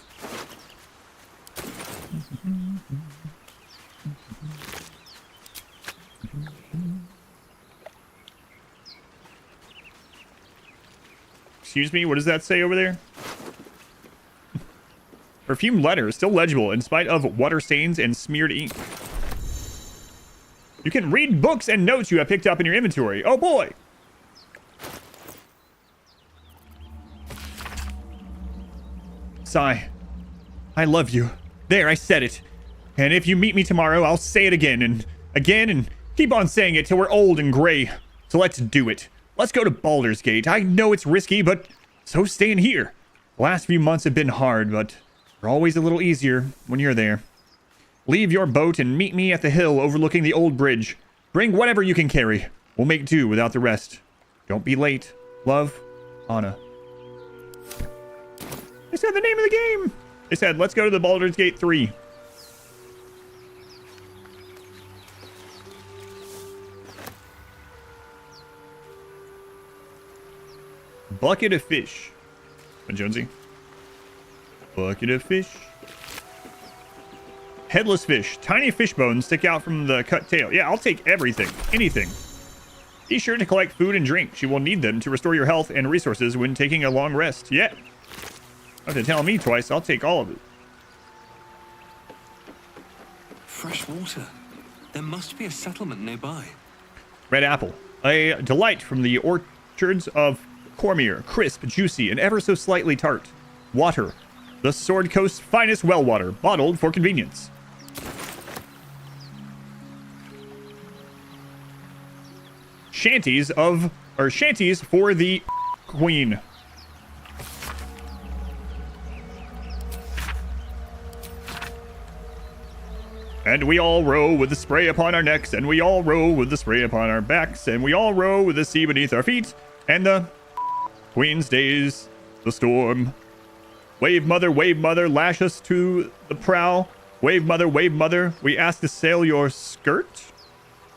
Speaker 1: Excuse me, what does that say over there? Perfumed letter, still legible in spite of water stains and smeared ink. You can read books and notes you have picked up in your inventory. Oh boy! Sigh. I love you. There, I said it. And if you meet me tomorrow, I'll say it again and keep on saying it till we're old and gray. So let's do it. Let's go to Baldur's Gate. I know it's risky, but so staying here. The last few months have been hard, but they're always a little easier when you're there. Leave your boat and meet me at the hill overlooking the old bridge. Bring whatever you can carry. We'll make do without the rest. Don't be late. Love, Anna. They said the name of the game. They said, let's go to the Baldur's Gate 3. Bucket of fish. Jonesy. Bucket of fish. Headless fish. Tiny fish bones stick out from the cut tail. Yeah, I'll take everything. Anything. Be sure to collect food and drink. You will need them to restore your health and resources when taking a long rest. Yeah. Don't have to tell me twice. I'll take all of it.
Speaker 2: Fresh water. There must be a settlement nearby.
Speaker 1: Red apple. A delight from the orchards of Cormier. Crisp, juicy, and ever so slightly tart. Water. The Sword Coast's finest well water. Bottled for convenience. Shanties for the Queen. And we all row with the spray upon our necks, and we all row with the spray upon our backs, and we all row with the sea beneath our feet, and the Queen stays the storm. Wave mother, lash us to the prow. Wave mother, we ask to sail your skirt,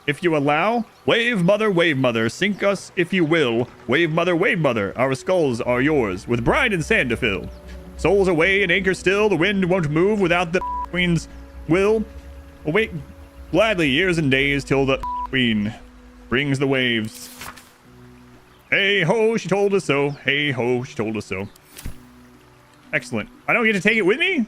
Speaker 1: if you allow. Wave mother, sink us if you will. Wave mother, our skulls are yours, with brine and sand to fill. Souls away and anchor still, the wind won't move without the Queen's will. Await gladly years and days till the Queen brings the waves. Hey ho, she told us so. Hey ho, she told us so. Excellent. I don't get to take it with me?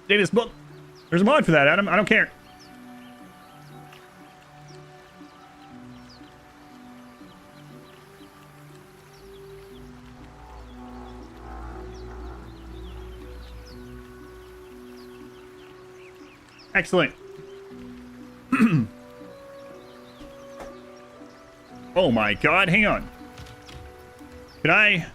Speaker 1: Davis book. There's a mod for that, Adam. I don't care. Excellent. Oh my god, hang on. Can I...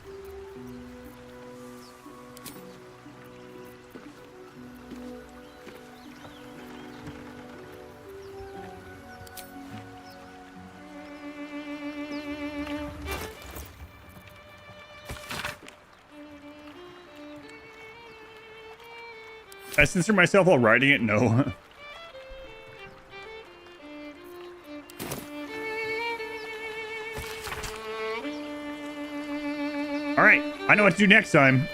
Speaker 1: I censor myself while writing it? No. Alright, I know what to do next time.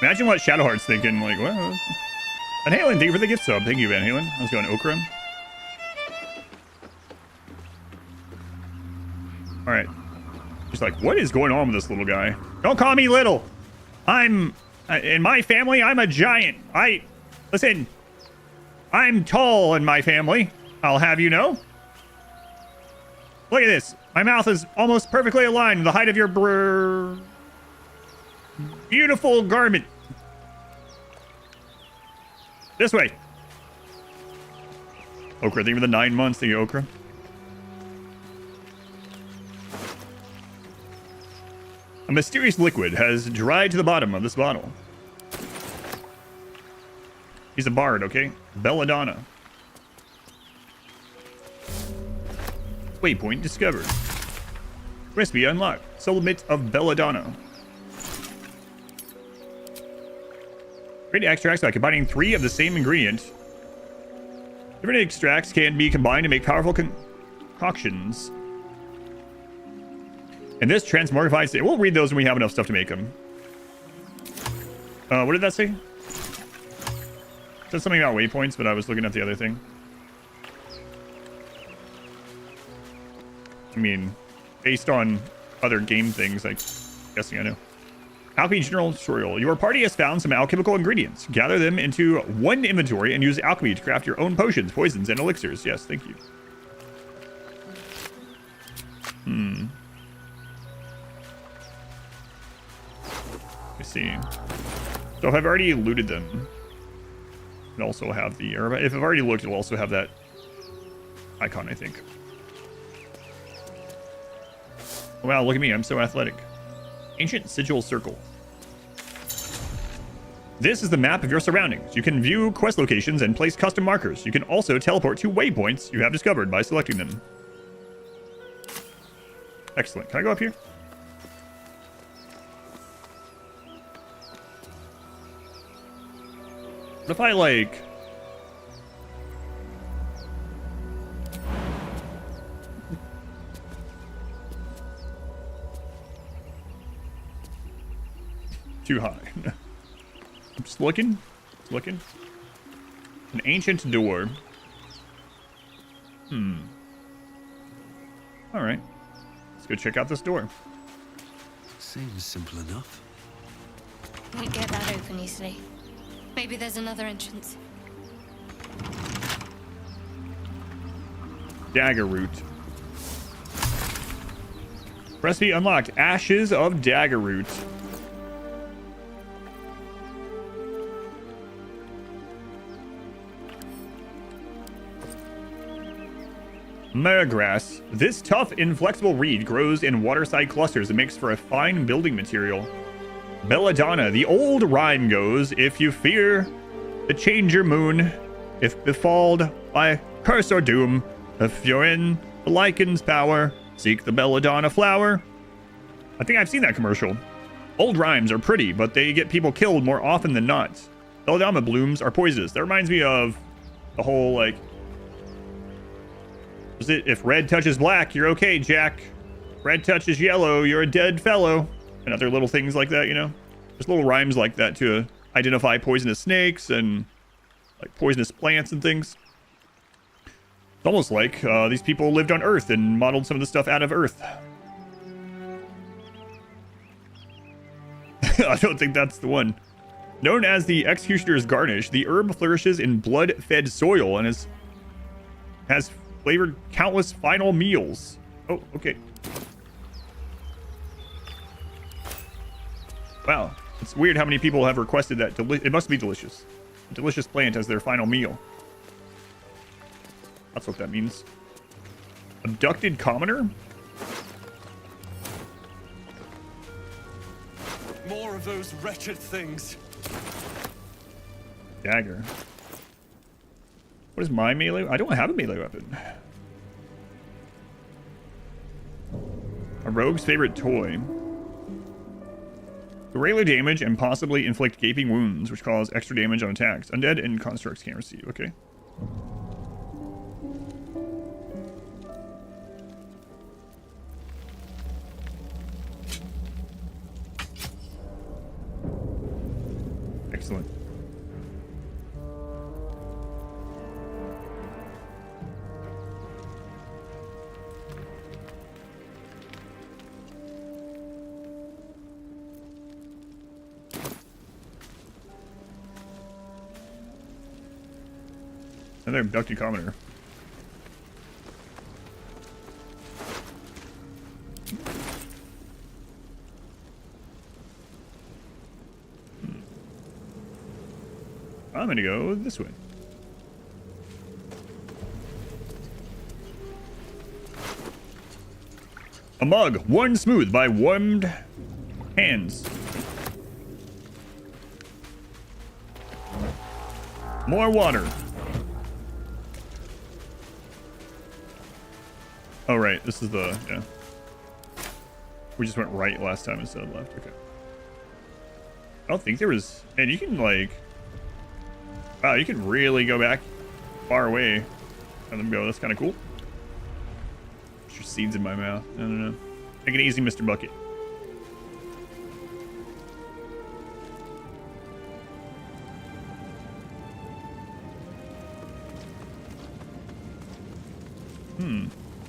Speaker 1: Imagine what Shadowheart's thinking. Like, what? Van Halen, thank you for the gift sub. Thank you, Van Halen. How's it going, Okra? Alright. He's like, what is going on with this little guy? Don't call me little! In my family, I'm a giant. Listen, I'm tall in my family. I'll have you know. Look at this. My mouth is almost perfectly aligned with the height of your beautiful garment. This way. Okra, thank you for the 9 months. Thank you, Okra. A mysterious liquid has dried to the bottom of this bottle. He's a bard, okay? Belladonna. Waypoint discovered. Recipe unlocked. Soulmate of Belladonna. Create extracts by combining 3 of the same ingredient. Different extracts can be combined to make powerful concoctions. And this transmogrified state. We'll read those when we have enough stuff to make them. What did that say? It said something about waypoints, but I was looking at the other thing. I mean, based on other game things, I'm guessing I know. Alchemy General Tutorial. Your party has found some alchemical ingredients. Gather them into one inventory and use alchemy to craft your own potions, poisons, and elixirs. Yes, thank you. Let's see. So if I've already looted them, it'll also have the... Or if I've already looked, it'll also have that icon, I think. Wow, look at me. I'm so athletic. Ancient Sigil Circle. This is the map of your surroundings. You can view quest locations and place custom markers. You can also teleport to waypoints you have discovered by selecting them. Excellent. Can I go up here? What if I, like... Too high. I'm just looking. Looking. An ancient door. Alright. Let's go check out this door.
Speaker 2: Seems simple enough.
Speaker 7: Can't get that open easily. Maybe there's another entrance.
Speaker 1: Dagger root. Recipe unlocked. Ashes of dagger root. Meragrass. This tough, inflexible reed grows in waterside clusters and makes for a fine building material. Belladonna. The old rhyme goes, if you fear the changer moon, if befalled by curse or doom, if you're in the lichen's power, seek the belladonna flower. I think I've seen that commercial. Old rhymes are pretty, but they get people killed more often than not. Belladonna blooms are poisonous. That reminds me of the whole, like... Was it, if red touches black, you're okay, Jack. Red touches yellow, you're a dead fellow. And other little things like that, you know? There's little rhymes like that to identify poisonous snakes and like poisonous plants and things. It's almost like these people lived on Earth and modeled some of the stuff out of Earth. I don't think that's the one. Known as the Executioner's Garnish, the herb flourishes in blood-fed soil and has flavored countless final meals. Oh, okay. Wow. It's weird how many people have requested that. It must be delicious. A delicious plant as their final meal. That's what that means. Abducted commoner?
Speaker 4: More of those wretched things.
Speaker 1: Dagger. What is my melee? I don't have a melee weapon. A rogue's favorite toy. Regular damage and possibly inflict gaping wounds, which cause extra damage on attacks. Undead and constructs can't receive. Okay. Excellent. Another abducted commoner. I'm gonna go this way. A mug, worn smooth by warmed hands. More water. Oh, right. This is the, yeah. We just went right last time instead of left. Okay. I don't think there was, and you can like, wow, you can really go back far away and them go. That's kind of cool. Put your seeds in my mouth. I don't know. Take it easy, Mr. Bucket.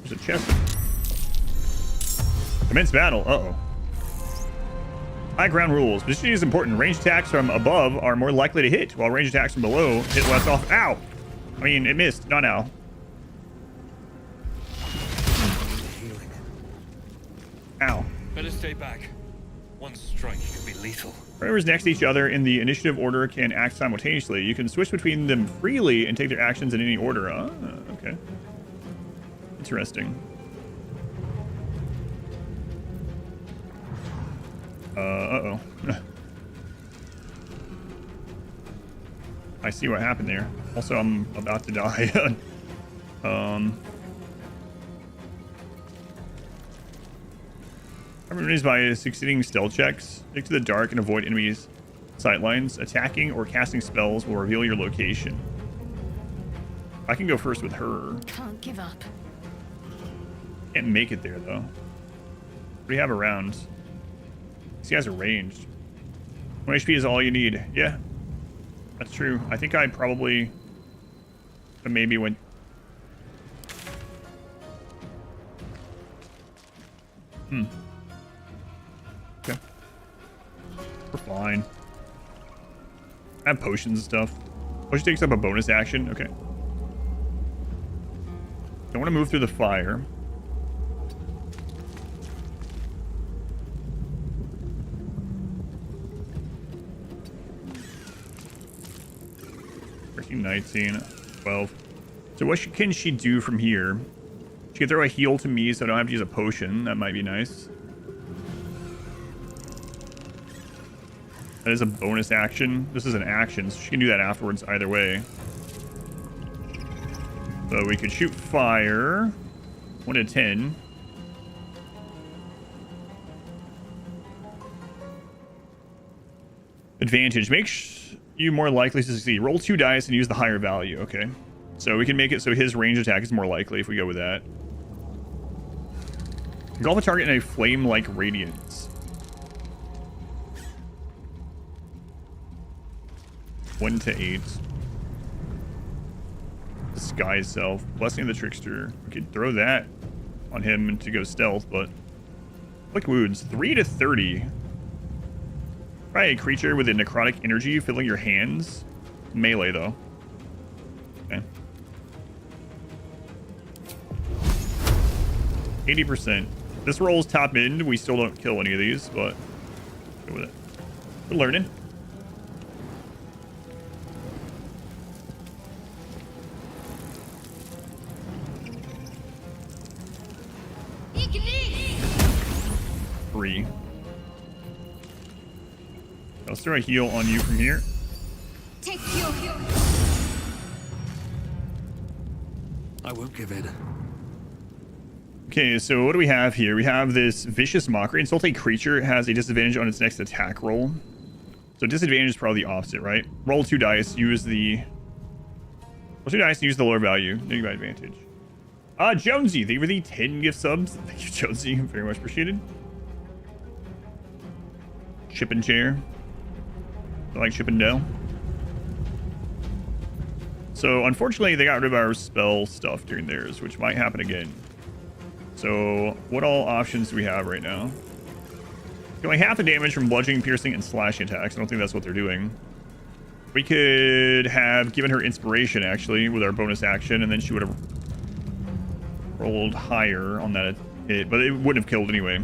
Speaker 1: There's a chest. Commence battle. Uh-oh. High ground rules. Positioning is important. Ranged attacks from above are more likely to hit, while ranged attacks from below hit less off. Ow! I mean, it missed. Not ow. Ow.
Speaker 4: Better stay back. One strike could be lethal.
Speaker 1: Whoever's next to each other in the initiative order can act simultaneously. You can switch between them freely and take their actions in any order. Ah, okay. Interesting. Uh-oh. I see what happened there. Also, I'm about to die. Opportunities by succeeding stealth checks. Stick to the dark and avoid enemies sightlines. Attacking or casting spells will reveal your location. I can go first with her.
Speaker 3: Can't give up.
Speaker 1: Can't make it there, though. What do you have around? These guys are ranged. 1 HP is all you need. Yeah, that's true. I think I probably maybe went... Okay. We're fine. I have potions and stuff. Potion takes up a bonus action. Okay. Don't want to move through the fire. Freaking 19, 12. So what can she do from here? She can throw a heal to me so I don't have to use a potion. That might be nice. That is a bonus action. This is an action, so she can do that afterwards either way. So we could shoot fire. 1 to 10. Advantage. Makes you more likely to succeed. Roll 2 dice and use the higher value. Okay. So we can make it so his range attack is more likely if we go with that. Engulf a target in a flame-like radiance. 1 to 8. Disguise self. Blessing of the trickster. We could throw that on him to go stealth, but... Quick wounds. 3 to 30. Try a creature with a necrotic energy filling your hands. Melee, though. Okay. 80%. This rolls top end. We still don't kill any of these, but go with it. We're learning. Three. Let's throw a heal on you from here.
Speaker 6: Take your heal.
Speaker 2: I won't give in.
Speaker 1: Okay, so what do we have here? We have this Vicious Mockery. Insult a creature has a disadvantage on its next attack roll. So disadvantage is probably the opposite, right? Roll 2 dice, use the... Roll 2 dice and use the lower value. Negative advantage. Jonesy, thank you for the 10 gift subs. Thank you, Jonesy. Very much appreciated. Chip and chair. I like Chip and Dale. So, unfortunately, they got rid of our spell stuff during theirs, which might happen again. So, what all options do we have right now? Only half the damage from bludgeoning, piercing, and slashing attacks. I don't think that's what they're doing. We could have given her inspiration, actually, with our bonus action, and then she would have rolled higher on that hit, but it wouldn't have killed anyway.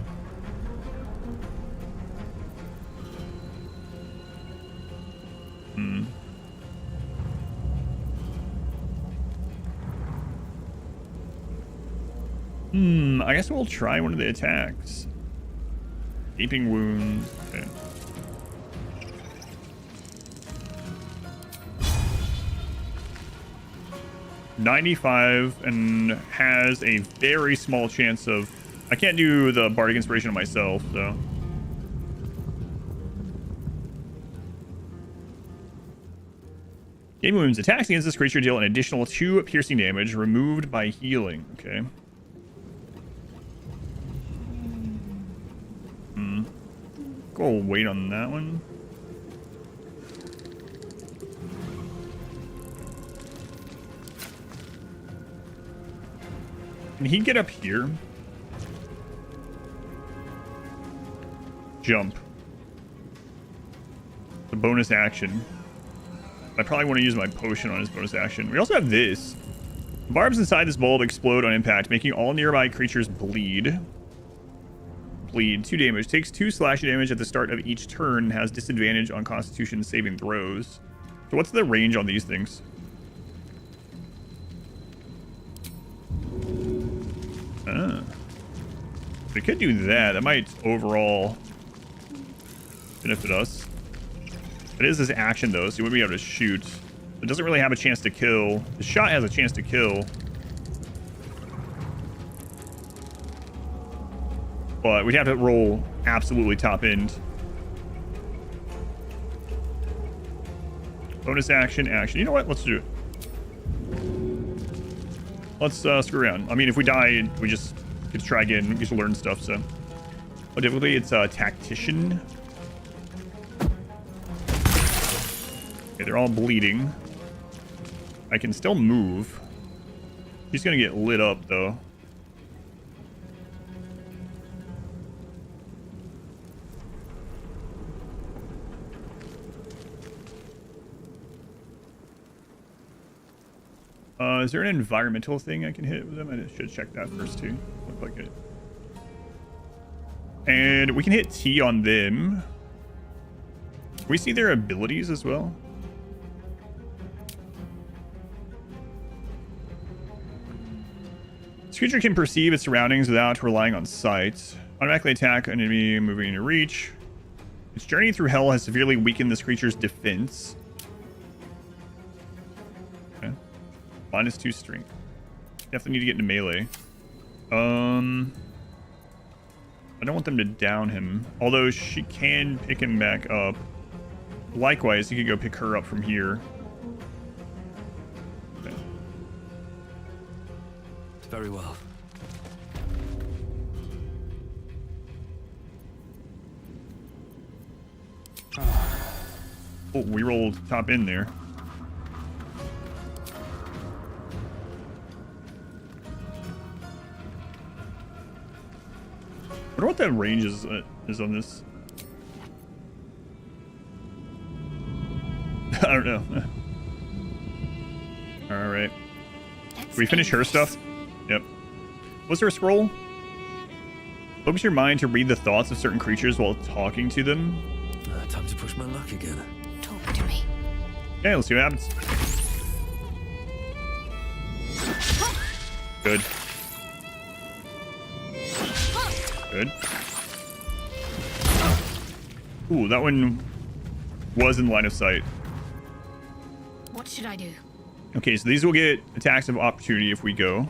Speaker 1: I guess we'll try one of the attacks. Gaping wounds. Okay. $95 and has a very small chance of... I can't do the Bardic Inspiration on myself, so... Gaping wounds. Attacks against this creature deal an additional 2 piercing damage removed by healing. Okay. Go wait on that one. Can he get up here? Jump. The bonus action. I probably want to use my potion on his bonus action. We also have this. Barbs inside this bulb explode on impact, making all nearby creatures bleed. Bleed. 2 damage. Takes 2 slash damage at the start of each turn. Has disadvantage on Constitution saving throws. So what's the range on these things? We could do that. That might overall benefit us. It is this action though, so you wouldn't be able to shoot. It doesn't really have a chance to kill. The shot has a chance to kill. But we'd have to roll absolutely top end. Bonus action, action. You know what? Let's do it. Let's screw around. I mean, if we die, we just get to try again. We get to learn stuff, so. Oh, difficulty, it's Tactician. Okay, they're all bleeding. I can still move. He's gonna get lit up, though. Is there an environmental thing I can hit with them? I should check that first, too. Look like it. And we can hit T on them. Can we see their abilities as well? This creature can perceive its surroundings without relying on sight. Automatically attack an enemy moving into reach. Its journey through hell has severely weakened this creature's defense. Okay. -2 strength. Definitely need to get into melee. I don't want them to down him. Although she can pick him back up. Likewise, you could go pick her up from here. Okay.
Speaker 2: Very well.
Speaker 1: Oh, we rolled top in there. I wonder what that range is on this. I don't know. All right. Did we finish her stuff? Yep. What's her scroll? Focus your mind to read the thoughts of certain creatures while talking to them.
Speaker 2: Time to push my luck again.
Speaker 6: Talk to me.
Speaker 1: Okay, let's see what happens. Good. Good. Ooh, that one was in line of sight.
Speaker 6: What should I do?
Speaker 1: Okay, so these will get attacks of opportunity if we go.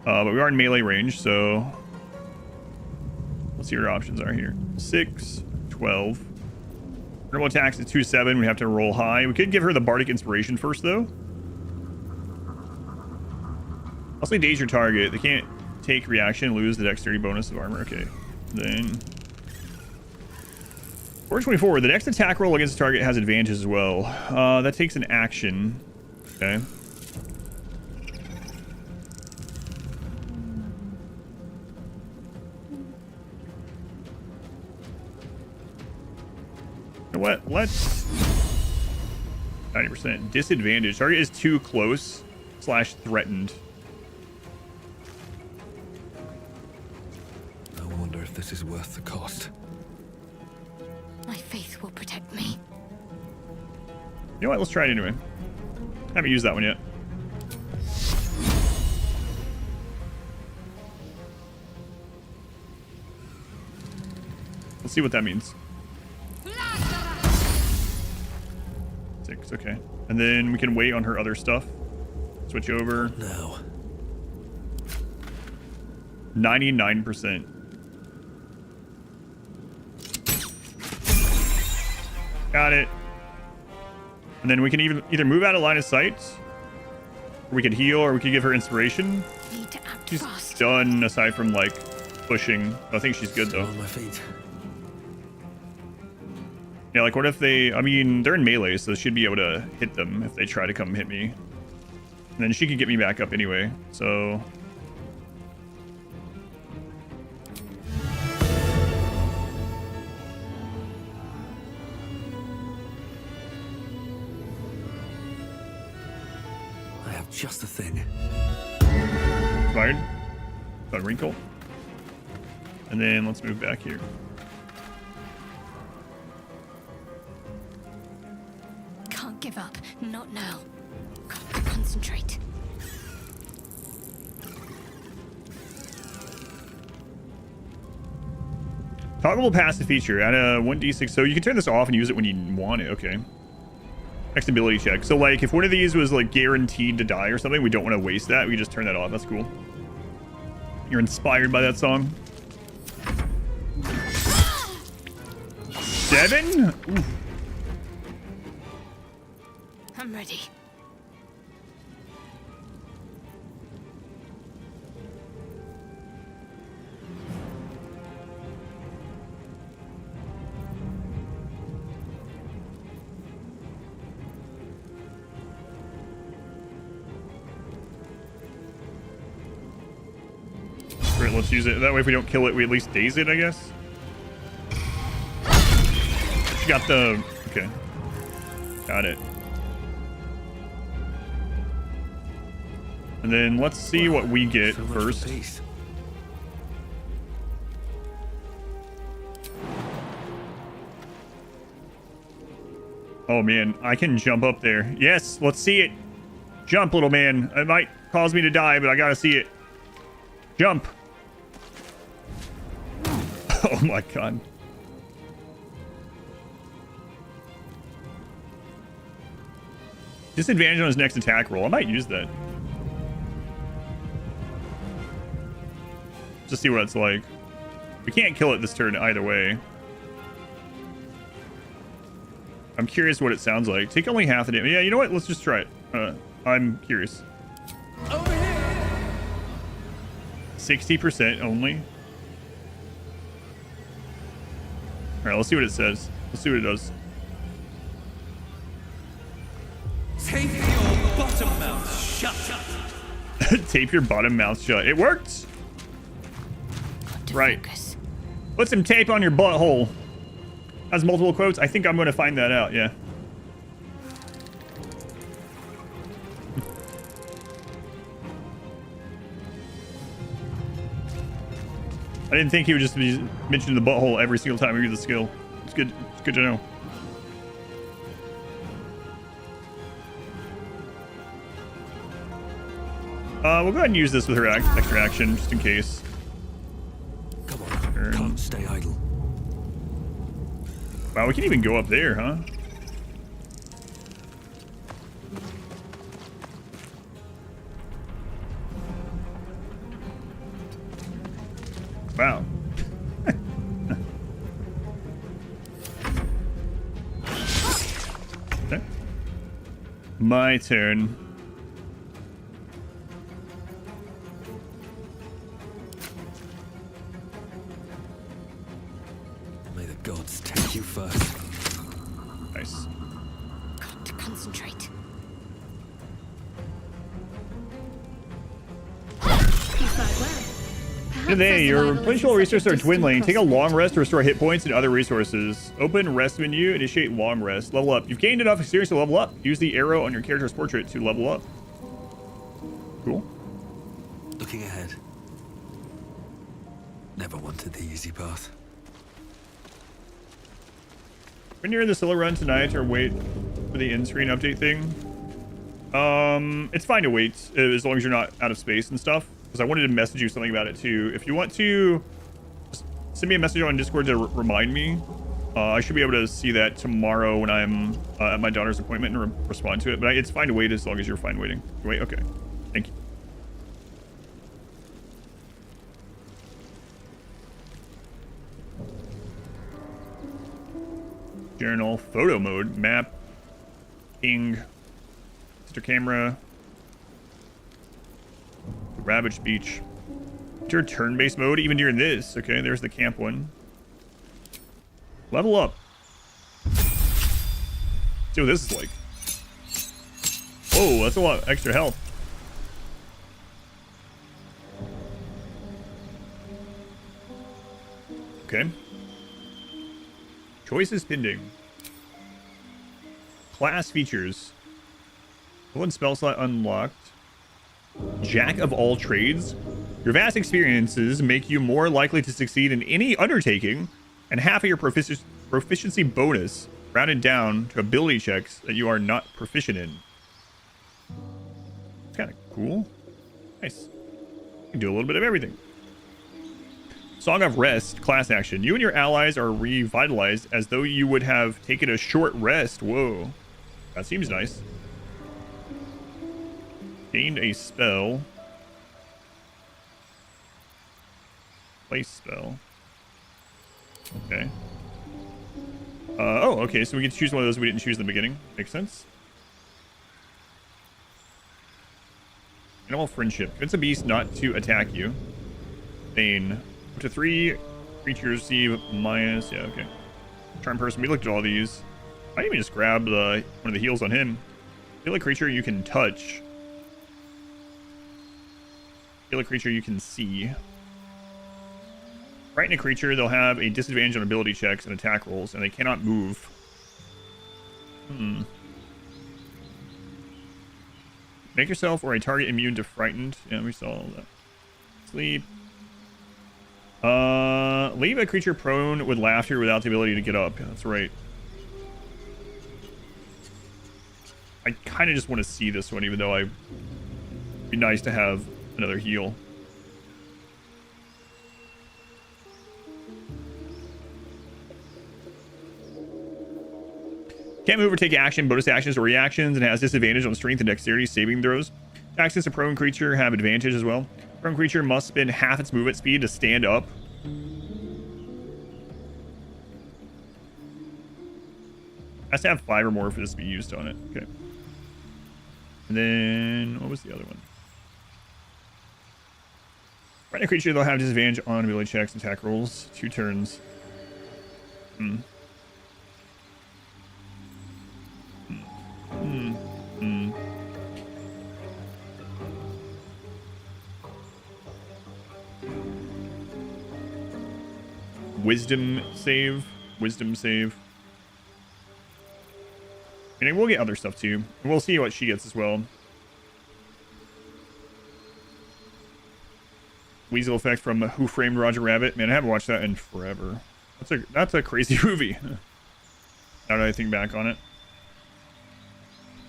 Speaker 1: But we are in melee range, so let's see what our options are here. 6, 12. Normal attacks at 2-7. We have to roll high. We could give her the Bardic Inspiration first, though. Also, daze your target. They can't take reaction, lose the dexterity bonus of armor. Okay. Then 424. The next attack roll against the target has advantage as well. That takes an action. Okay. You know what? Let's 90%. Disadvantage. Target is too close / threatened.
Speaker 2: I wonder if this is worth the cost.
Speaker 6: My faith will protect me.
Speaker 1: You know what? Let's try it anyway. Haven't used that one yet. Let's see what that means. 6, okay. And then we can wait on her other stuff. Switch over.
Speaker 2: Now.
Speaker 1: 99%. Got it. And then we can either move out of line of sight, or we could heal, or we could give her inspiration.
Speaker 6: Need to act
Speaker 1: She's
Speaker 6: fast.
Speaker 1: done aside from like pushing. I think she's good though.
Speaker 2: On my feet.
Speaker 1: Yeah, like what if they, I mean, they're in melee, so she'd be able to hit them if they try to come hit me. And then she could get me back up anyway, so.
Speaker 2: I have just the thing.
Speaker 1: Fired. Got a wrinkle. And then let's move back here.
Speaker 6: Can't give up. Not now. Gotta concentrate.
Speaker 1: Toggleable passive feature. Add a 1d6. So you can turn this off and use it when you want it. Okay. Next ability check. So like if one of these was like guaranteed to die or something, we don't want to waste that. We can just turn that off. That's cool. You're inspired by that song. 7? Oof.
Speaker 7: I'm ready.
Speaker 1: Alright, let's use it. That way if we don't kill it, we at least daze it, I guess. She got the... Okay. Got it. And then let's see what we get first. Oh man, I can jump up there. Yes, let's see it. Jump, little man. It might cause me to die, but I gotta see it. Jump. Oh my god. Disadvantage on his next attack roll. I might use that. Just see what it's like. We can't kill it this turn either way. I'm curious what it sounds like. Take only half the damage. Yeah, you know what? Let's just try it. I'm curious. 60% only. Alright, let's see what it says. Let's see what it does.
Speaker 8: Tape your bottom mouth shut.
Speaker 1: Tape your bottom mouth shut. It worked! Right.
Speaker 3: Focus.
Speaker 1: Put some tape on your butthole. Has multiple quotes. I think I'm going to find that out, yeah. I didn't think he would just be mentioning the butthole every single time we use the skill. It's good. It's good to know. We'll go ahead and use this with her extra action, just in case.
Speaker 2: Come on, can't stay idle.
Speaker 1: Wow, we can even go up there, huh? Wow. Okay. My turn.
Speaker 2: May the gods take you first.
Speaker 1: Nice.
Speaker 3: Got to concentrate.
Speaker 7: You fight well.
Speaker 1: Today, your replenishable resources are dwindling. Take a long rest to restore hit points and other resources. Open rest menu, initiate long rest. Level up. You've gained enough experience to level up. Use the arrow on your character's portrait to level up. Cool.
Speaker 2: Looking ahead. Never wanted the easy path.
Speaker 1: We're near the solo run tonight or wait for the in-screen update thing. It's fine to wait as long as you're not out of space and stuff. Because I wanted to message you something about it too. If you want to just send me a message on Discord to remind me, I should be able to see that tomorrow when I'm at my daughter's appointment and respond to it. But it's fine to wait as long as you're fine waiting. Wait, okay. Thank you. Journal, photo mode, map, ping, sister camera, Ravaged Beach. Your turn-based mode, even during this. Okay, there's the camp one. Level up. See what this is like. Whoa, that's a lot extra health. Okay. Choices pending. Class features. One spell slot unlocked. Jack of all trades. Your vast experiences make you more likely to succeed in any undertaking, and half of your proficiency bonus rounded down to ability checks that you are not proficient in. It's kind of cool. Nice. You can do a little bit of everything. Song of Rest, class action. You and your allies are revitalized as though you would have taken a short rest. Whoa. That seems nice. Gained a spell. Place spell. Okay. Oh, okay. So we can choose one of those we didn't choose in the beginning. Makes sense. Animal friendship. Convince a beast not to attack you. Thane. Up to 3 creatures receive minus. Yeah, okay. Charm person. We looked at all these. I might even just grab one of the heals on him. Heal a creature you can touch. Heal a creature you can see. Frighten a creature, they'll have a disadvantage on ability checks and attack rolls, and they cannot move. Make yourself or a target immune to frightened. Yeah, we saw all that. Sleep. Leave a creature prone with laughter without the ability to get up. Yeah, that's right. I kind of just want to see this one, even though it'd be nice to have another heal. Can't move or take action, bonus actions, or reactions, and has disadvantage on strength and dexterity saving throws. Access a prone creature have advantage as well. Prone creature must spend half its movement speed to stand up. Has to have 5 or more for this to be used on it. Okay. And then, what was the other one? Frighten a creature, they'll have disadvantage on ability checks and attack rolls. 2 turns. Wisdom save. Wisdom save. I mean, we'll get other stuff too. And we'll see what she gets as well. Weasel effect from Who Framed Roger Rabbit. Man, I haven't watched that in forever. That's a crazy movie. Now that I think back on it.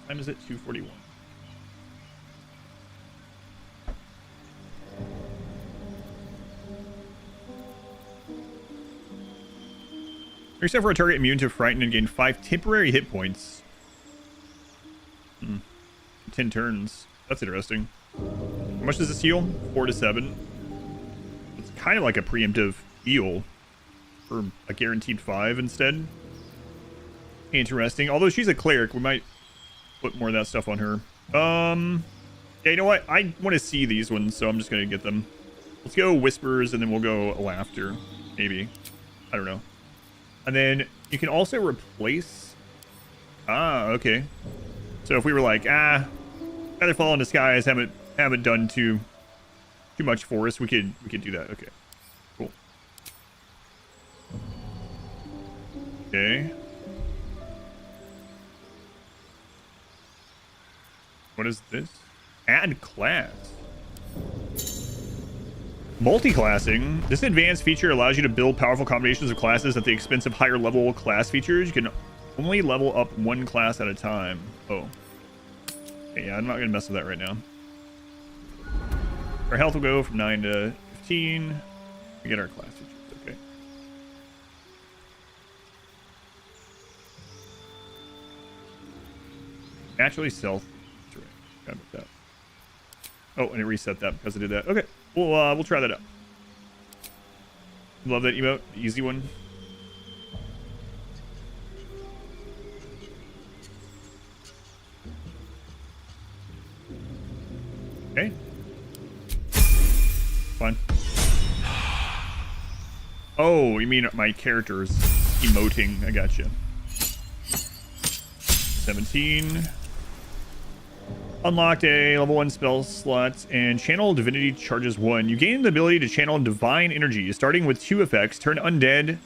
Speaker 1: What time is it? 2:41. Except for a target immune to frighten and gain 5 temporary hit points. 10 turns. That's interesting. How much does this heal? 4 to 7. It's kind of like a preemptive heal for a guaranteed 5 instead. Interesting. Although she's a cleric, we might put more of that stuff on her. Yeah, you know what? I want to see these ones, so I'm just going to get them. Let's go Whispers, and then we'll go Laughter. Maybe. I don't know. And then you can also replace... Ah, okay. So if we were like, Featherfall and Disguise haven't done too much for us, we could do that. Okay. Cool. Okay. What is this? Add class. Multi-classing. This advanced feature allows you to build powerful combinations of classes at the expense of higher level class features. You can only level up 1 class at a time. Oh. Okay, yeah, I'm not going to mess with that right now. Our health will go from 9 to 15. We get our class features. Okay. Naturally stealth. That's right. Forgot about that. Oh, and it reset that because I did that. Okay. We'll try that out. Love that emote. Easy one. Okay. Fine. Oh, you mean my character's emoting. I gotcha. 17. Unlocked a level 1 spell slot, and Channel Divinity charges 1. You gain the ability to channel divine energy, starting with 2 effects: Turn Undead,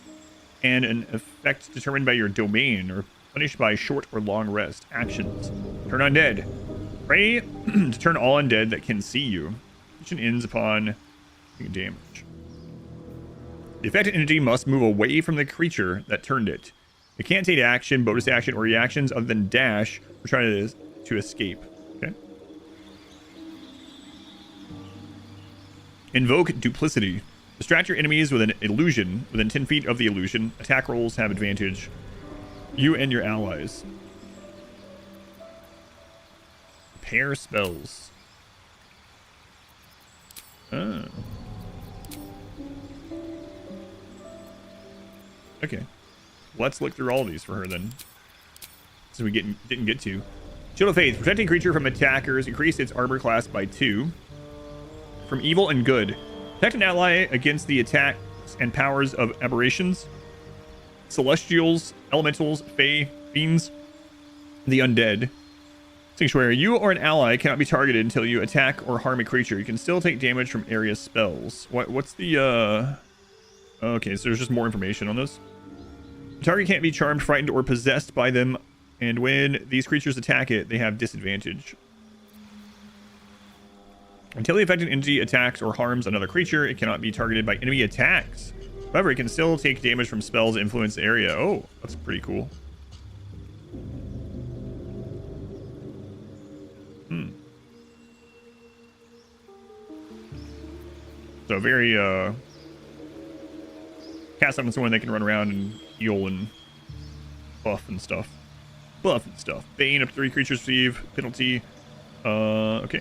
Speaker 1: and an effect determined by your domain, or punished by short or long rest. Actions. Turn Undead. Pray to turn all undead that can see you. Action ends upon taking damage. The affected entity must move away from the creature that turned it. It can't take action, bonus action, or reactions other than dash or try to escape. Okay. Invoke Duplicity. Distract your enemies with an illusion within 10 feet of the illusion. Attack rolls have advantage. You and your allies. Pair spells. Oh. Okay. Let's look through all these for her then. So we didn't get to. Shield of Faith. Protecting creature from attackers. Increase its armor class by 2. From evil and good. Protect an ally against the attacks and powers of aberrations, celestials, elementals, fae, fiends, the undead. Sanctuary. You or an ally cannot be targeted until you attack or harm a creature. You can still take damage from area spells. What's the Okay, so there's just more information on this. The target can't be charmed, frightened, or possessed by them, and when these creatures attack it, they have disadvantage. Until the affected entity attacks or harms another creature, it cannot be targeted by enemy attacks. However, it can still take damage from spells that influence the area. Oh, that's pretty cool. So very, cast summon someone that can run around and heal and buff and stuff. Bane, up to 3 creatures receive penalty. Okay.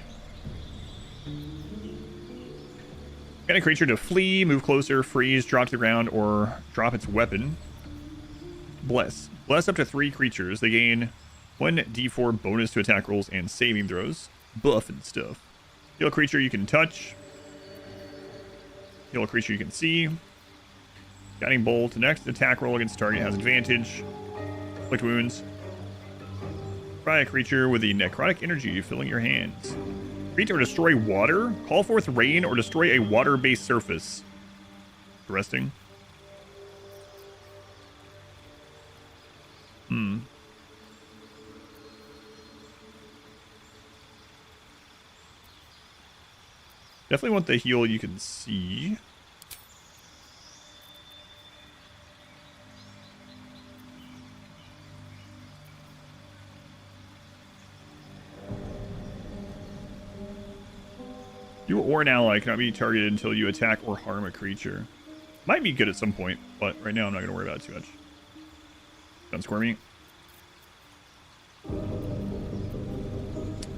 Speaker 1: Get a creature to flee, move closer, freeze, drop to the ground, or drop its weapon. Bless. Bless up to 3 creatures. They gain 1d4 bonus to attack rolls and saving throws. Buff and stuff. Heal a creature you can touch. Heal a creature you can see. Guiding Bolt. The next attack roll against target has advantage. Inflict wounds. Try a creature with the necrotic energy filling your hands. Create or destroy water. Call forth rain or destroy a water-based surface. Interesting. Definitely want the heal you can see. You or an ally cannot be targeted until you attack or harm a creature. Might be good at some point, but right now I'm not going to worry about it too much. Don't square me. I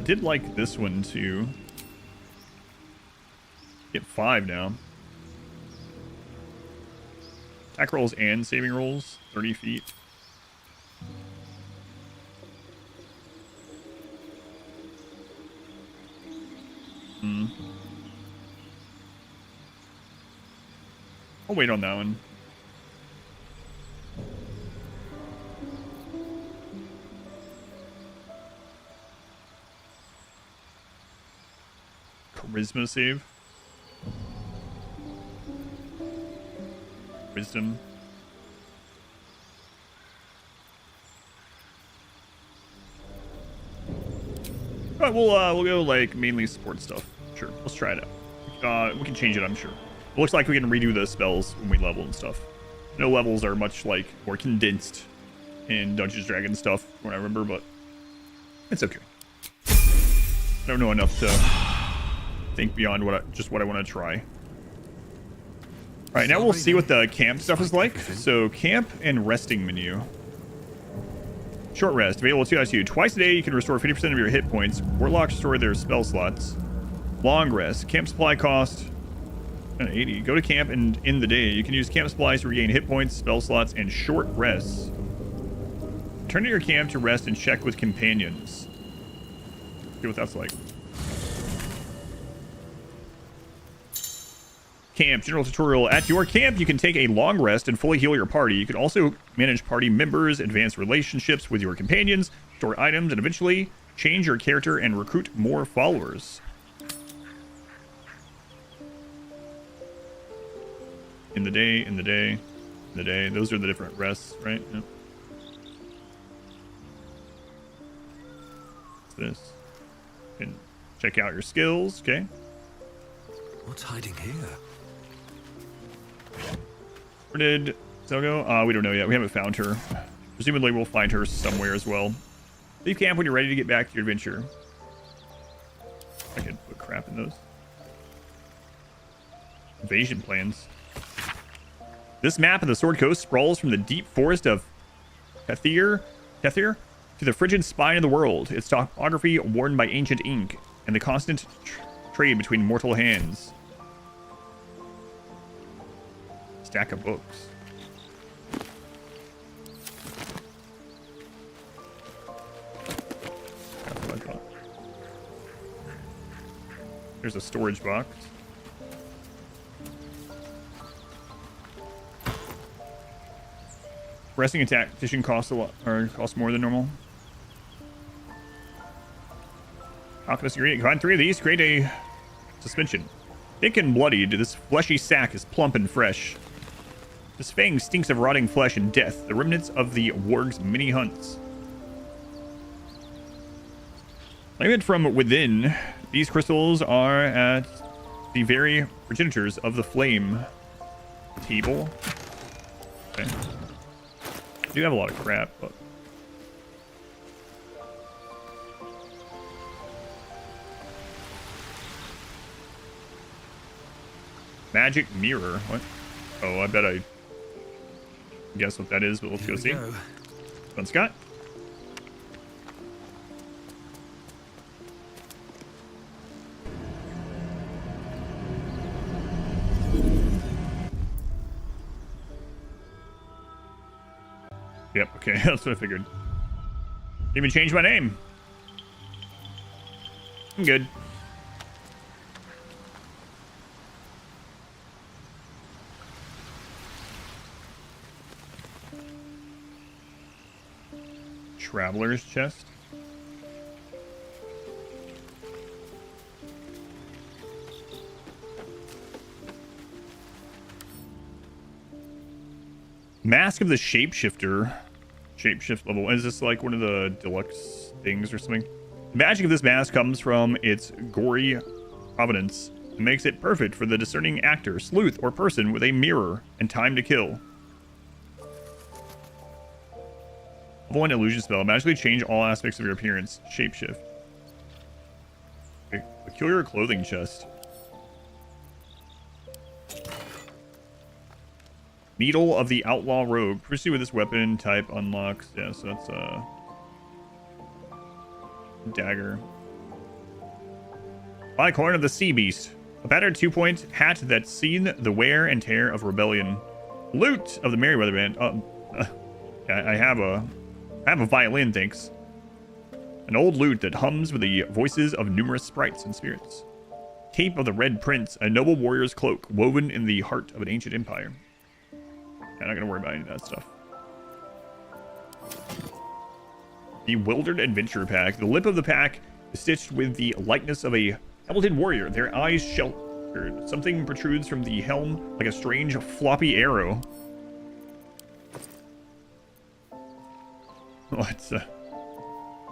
Speaker 1: did like this one too. Get 5 now. Attack rolls and saving rolls, 30 feet. I'll wait on that one. Charisma save. Wisdom. Alright, we'll go like mainly support stuff. Sure, let's try it out. We can change it, I'm sure. It looks like we can redo the spells when we level and stuff. No levels are much like more condensed in Dungeons & Dragons stuff, when I remember, but it's okay. I don't know enough to think beyond what I want to try. Alright, now we'll see what the camp stuff is like. So, camp and resting menu. Short rest, available 2x2. Twice a day, you can restore 50% of your hit points. Warlocks restore their spell slots. Long rest, camp supply cost 80. Go to camp and in the day. You can use camp supplies to regain hit points, spell slots, and short rests. Return to your camp to rest and check with companions. See what that's like. Camp general tutorial. At your camp, you can take a long rest and fully heal your party. You can also manage party members, advance relationships with your companions, store items, and eventually change your character and recruit more followers. In the day, in the day, in the day. Those are the different rests, right? Yep. What's this? You can check out your skills, okay?
Speaker 2: What's hiding here?
Speaker 1: Where did Zell go? We don't know yet. We haven't found her. Presumably we'll find her somewhere as well. Leave camp when you're ready to get back to your adventure. I could put crap in those. Invasion plans. This map of the Sword Coast sprawls from the deep forest of Kathir to the frigid spine of the world. Its topography worn by ancient ink and the constant trade between mortal hands. Stack of books. There's a storage box. Resting attack petition costs a lot, or costs more than normal. Alchemist ingredient. Combine 3 of these, create a suspension. Thick and bloodied, this fleshy sack is plump and fresh. This fang stinks of rotting flesh and death, the remnants of the warg's many hunts. Claim from within. These crystals are at the very progenitors of the flame. Table. Okay. I do have a lot of crap, but... Magic mirror. What? Oh, I bet I guess what that is, but let's go see. Fun, Scott. Yep, okay, that's what I figured. Didn't even change my name. I'm good. Traveler's chest. Mask of the Shapeshifter. Shapeshift level. Is this like one of the deluxe things or something? The magic of this mask comes from its gory provenance. It makes it perfect for the discerning actor, sleuth, or person with a mirror and time to kill. Level 1 illusion spell. Magically change all aspects of your appearance. Shapeshift. Okay. Peculiar clothing chest. Needle of the Outlaw Rogue. Pursue with this weapon type unlocks. Yeah, so that's a dagger. Bicorn of the Sea Beast. A battered 2-point hat that's seen the wear and tear of rebellion. Lute of the Merryweather Band. I have a violin, thanks. An old lute that hums with the voices of numerous sprites and spirits. Cape of the Red Prince. A noble warrior's cloak woven in the heart of an ancient empire. I'm not going to worry about any of that stuff. Bewildered Adventure Pack. The lip of the pack is stitched with the likeness of a helmeted warrior. Their eyes sheltered. Something protrudes from the helm like a strange floppy arrow. What's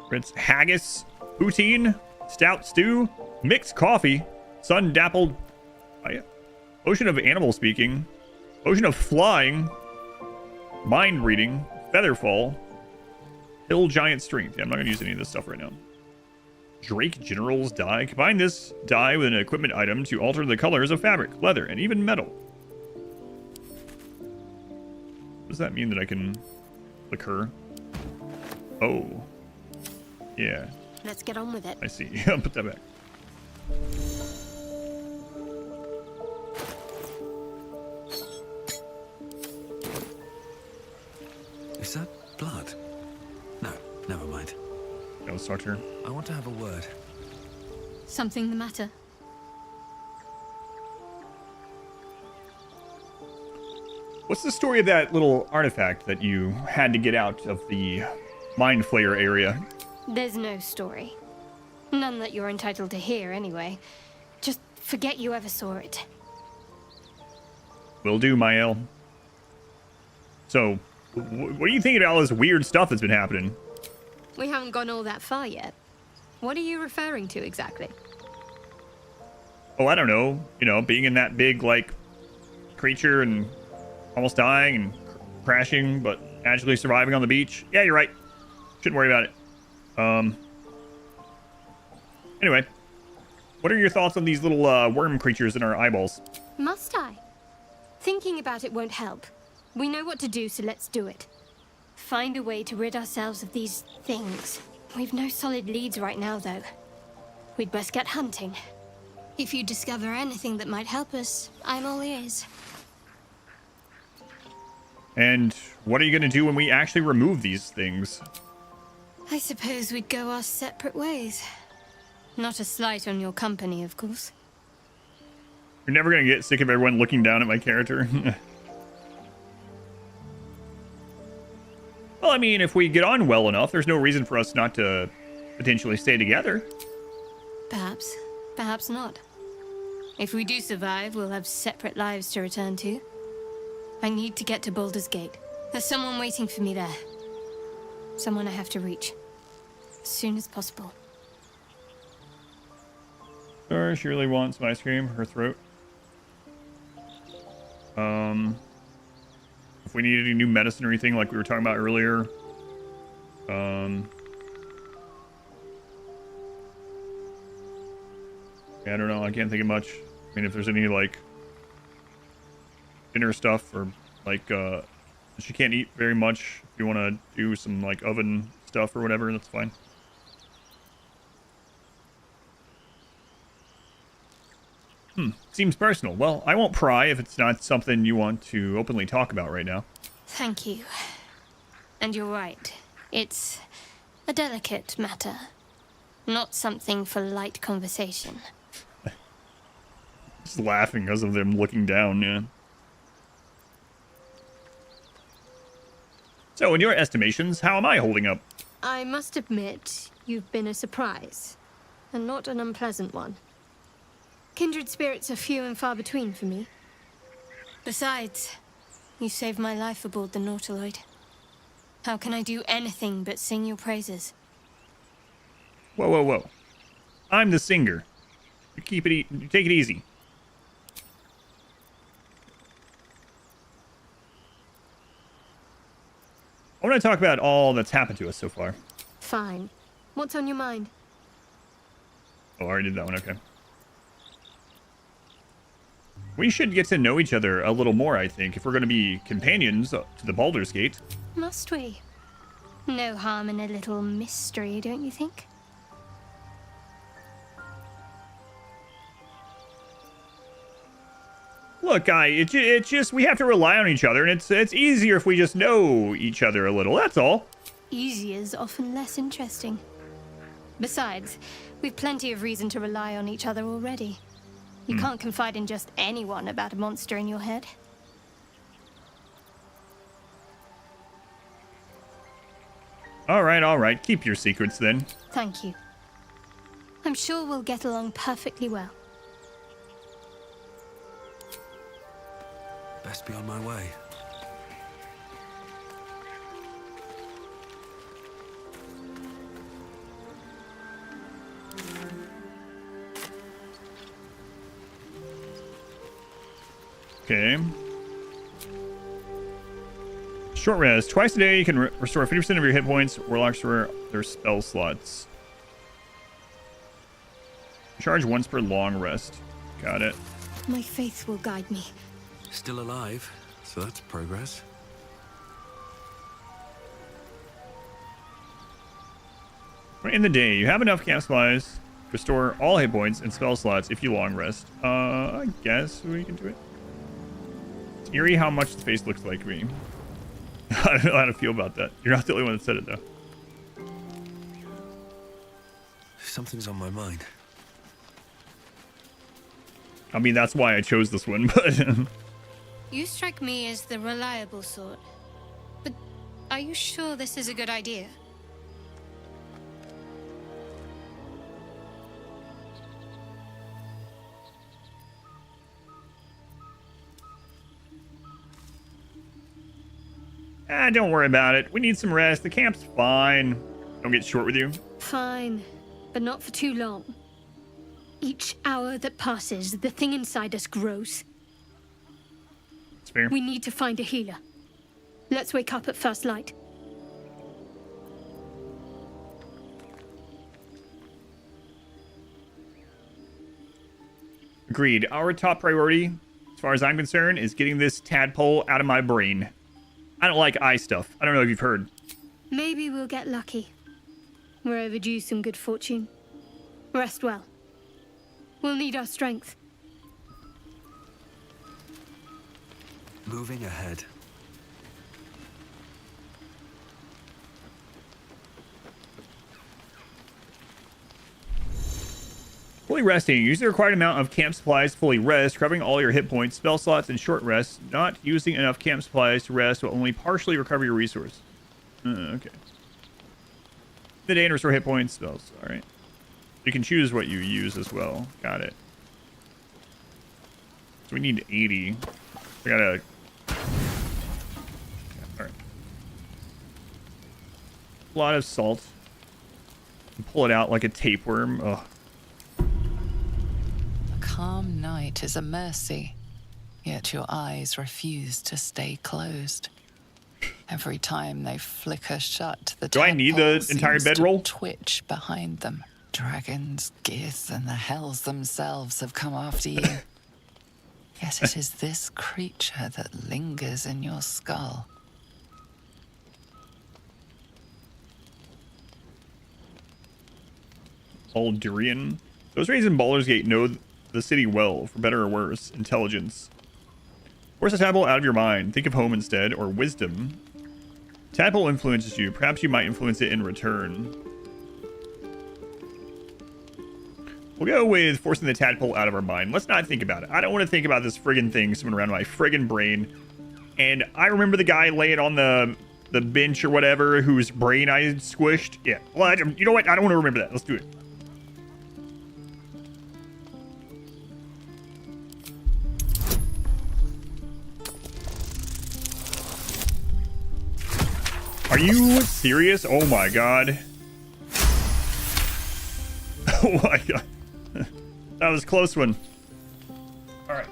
Speaker 1: Prince Haggis, poutine, stout stew, mixed coffee, sun dappled, potion of animal speaking, potion of flying, mind reading, featherfall, hill giant strength. Yeah, I'm not gonna use any of this stuff right now. Drake General's dye. Combine this dye with an equipment item to alter the colors of fabric, leather, and even metal. Does that mean that I can click her? Oh. Yeah.
Speaker 9: Let's get on with it.
Speaker 1: I see. I'll put that back.
Speaker 2: Is that blood? No, never mind.
Speaker 1: That was talk to her.
Speaker 2: I want to have a word.
Speaker 7: Something the matter?
Speaker 1: What's the story of that little artifact that you had to get out of the Mind Flayer area?
Speaker 9: There's no story. None that you're entitled to hear, anyway. Just forget you ever saw it.
Speaker 1: Will do, Mael. So, what do you think about all this weird stuff that's been happening?
Speaker 9: We haven't gone all that far yet. What are you referring to exactly?
Speaker 1: Oh, I don't know. You know, being in that big, like, creature and almost dying and crashing, but actually surviving on the beach. Yeah, you're right. Shouldn't worry about it. Anyway, what are your thoughts on these little worm creatures in our eyeballs?
Speaker 9: Must I? Thinking about it won't help. We know what to do, so let's do it. Find a way to rid ourselves of these things. We've no solid leads right now, though. We'd best get hunting.
Speaker 7: If you discover anything that might help us, I'm all ears.
Speaker 1: And what are you going to do when we actually remove these things?
Speaker 7: I suppose we'd go our separate ways. Not a slight on your company, of course.
Speaker 1: You're never gonna get sick of everyone looking down at my character. Well, I mean, if we get on well enough, there's no reason for us not to potentially stay together.
Speaker 9: Perhaps. Perhaps not. If we do survive, we'll have separate lives to return to. I need to get to Baldur's Gate. There's someone waiting for me there. Someone I have to reach. As soon as possible.
Speaker 1: Sure, she really wants some ice cream. Her throat. If we need any new medicine or anything like we were talking about earlier. Yeah, I don't know. I can't think of much. I mean, if there's any, like, dinner stuff or, like, she can't eat very much. If you want to do some, like, oven stuff or whatever, that's fine. Seems personal. Well, I won't pry if it's not something you want to openly talk about right now.
Speaker 9: Thank you. And you're right. It's a delicate matter. Not something for light conversation.
Speaker 1: Just laughing because of them looking down, yeah. So, in your estimations, how am I holding up?
Speaker 9: I must admit, you've been a surprise. And not an unpleasant one. Kindred spirits are few and far between for me. Besides, you saved my life aboard the Nautiloid. How can I do anything but sing your praises?
Speaker 1: Whoa, whoa, whoa. I'm the singer. You keep it you take it easy. I want to talk about all that's happened to us so far.
Speaker 9: Fine. What's on your mind?
Speaker 1: Oh, I already did that one, okay. We should get to know each other a little more, I think, if we're going to be companions to the Baldur's Gate.
Speaker 9: Must we? No harm in a little mystery, don't you think?
Speaker 1: Look, it's just we have to rely on each other, and it's easier if we just know each other a little, that's all.
Speaker 9: Easier's often less interesting. Besides, we've plenty of reason to rely on each other already. You can't confide in just anyone about a monster in your head.
Speaker 1: All right. Keep your secrets, then.
Speaker 9: Thank you. I'm sure we'll get along perfectly well.
Speaker 2: Best be on my way.
Speaker 1: Okay. Short rest. Twice a day, you can restore 50% of your hit points. Warlocks restore their spell slots. Charge once per long rest. Got it.
Speaker 9: My faith will guide me.
Speaker 2: Still alive, so that's progress.
Speaker 1: In the day, you have enough camp supplies. Restore all hit points and spell slots if you long rest. I guess we can do it. It's eerie how much the face looks like me. I don't know how to feel about that. You're not the only one that said it, though.
Speaker 2: Something's on my mind.
Speaker 1: I mean, that's why I chose this one, but...
Speaker 7: You strike me as the reliable sort. But are you sure this is a good idea?
Speaker 1: Don't worry about it. We need some rest. The camp's fine. Don't get short with you.
Speaker 9: Fine, but not for too long. Each hour that passes, the thing inside us grows.
Speaker 1: It's fair.
Speaker 9: We need to find a healer. Let's wake up at first light.
Speaker 1: Agreed. Our top priority, as far as I'm concerned, is getting this tadpole out of my brain. I don't like eye stuff. I don't know if you've heard.
Speaker 9: Maybe we'll get lucky. We're overdue some good fortune. Rest well. We'll need our strength.
Speaker 2: Moving ahead.
Speaker 1: Well, Fully resting. Use the required amount of camp supplies to fully rest, covering all your hit points, spell slots, and short rests. Not using enough camp supplies to rest will only partially recover your resource. Okay. The day and restore hit points, spells. Alright. You can choose what you use as well. Got it. So we need 80. We gotta... Alright. A lot of salt. Pull it out like a tapeworm. Ugh.
Speaker 5: A calm night is a mercy, yet your eyes refuse to stay closed. Every time they flicker shut, the
Speaker 1: Do I need the entire bedroll?
Speaker 5: Twitch behind them. Dragons, gears, and the hells themselves have come after you. Yet it is this creature that lingers in your skull.
Speaker 1: Baldurian. Those raised in Baldur's Gate know the city well, for better or worse. Intelligence. Force a tadpole out of your mind. Think of home instead, or wisdom. Tadpole influences you. Perhaps you might influence it in return. We'll go with forcing the tadpole out of our mind. Let's not think about it. I don't want to think about this friggin' thing swimming around my friggin' brain. And I remember the guy laying on the bench or whatever whose brain I squished. Yeah. Well, you know what? I don't want to remember that. Let's do it. Are you serious? Oh my god. Oh my god. That was a close one. Alright.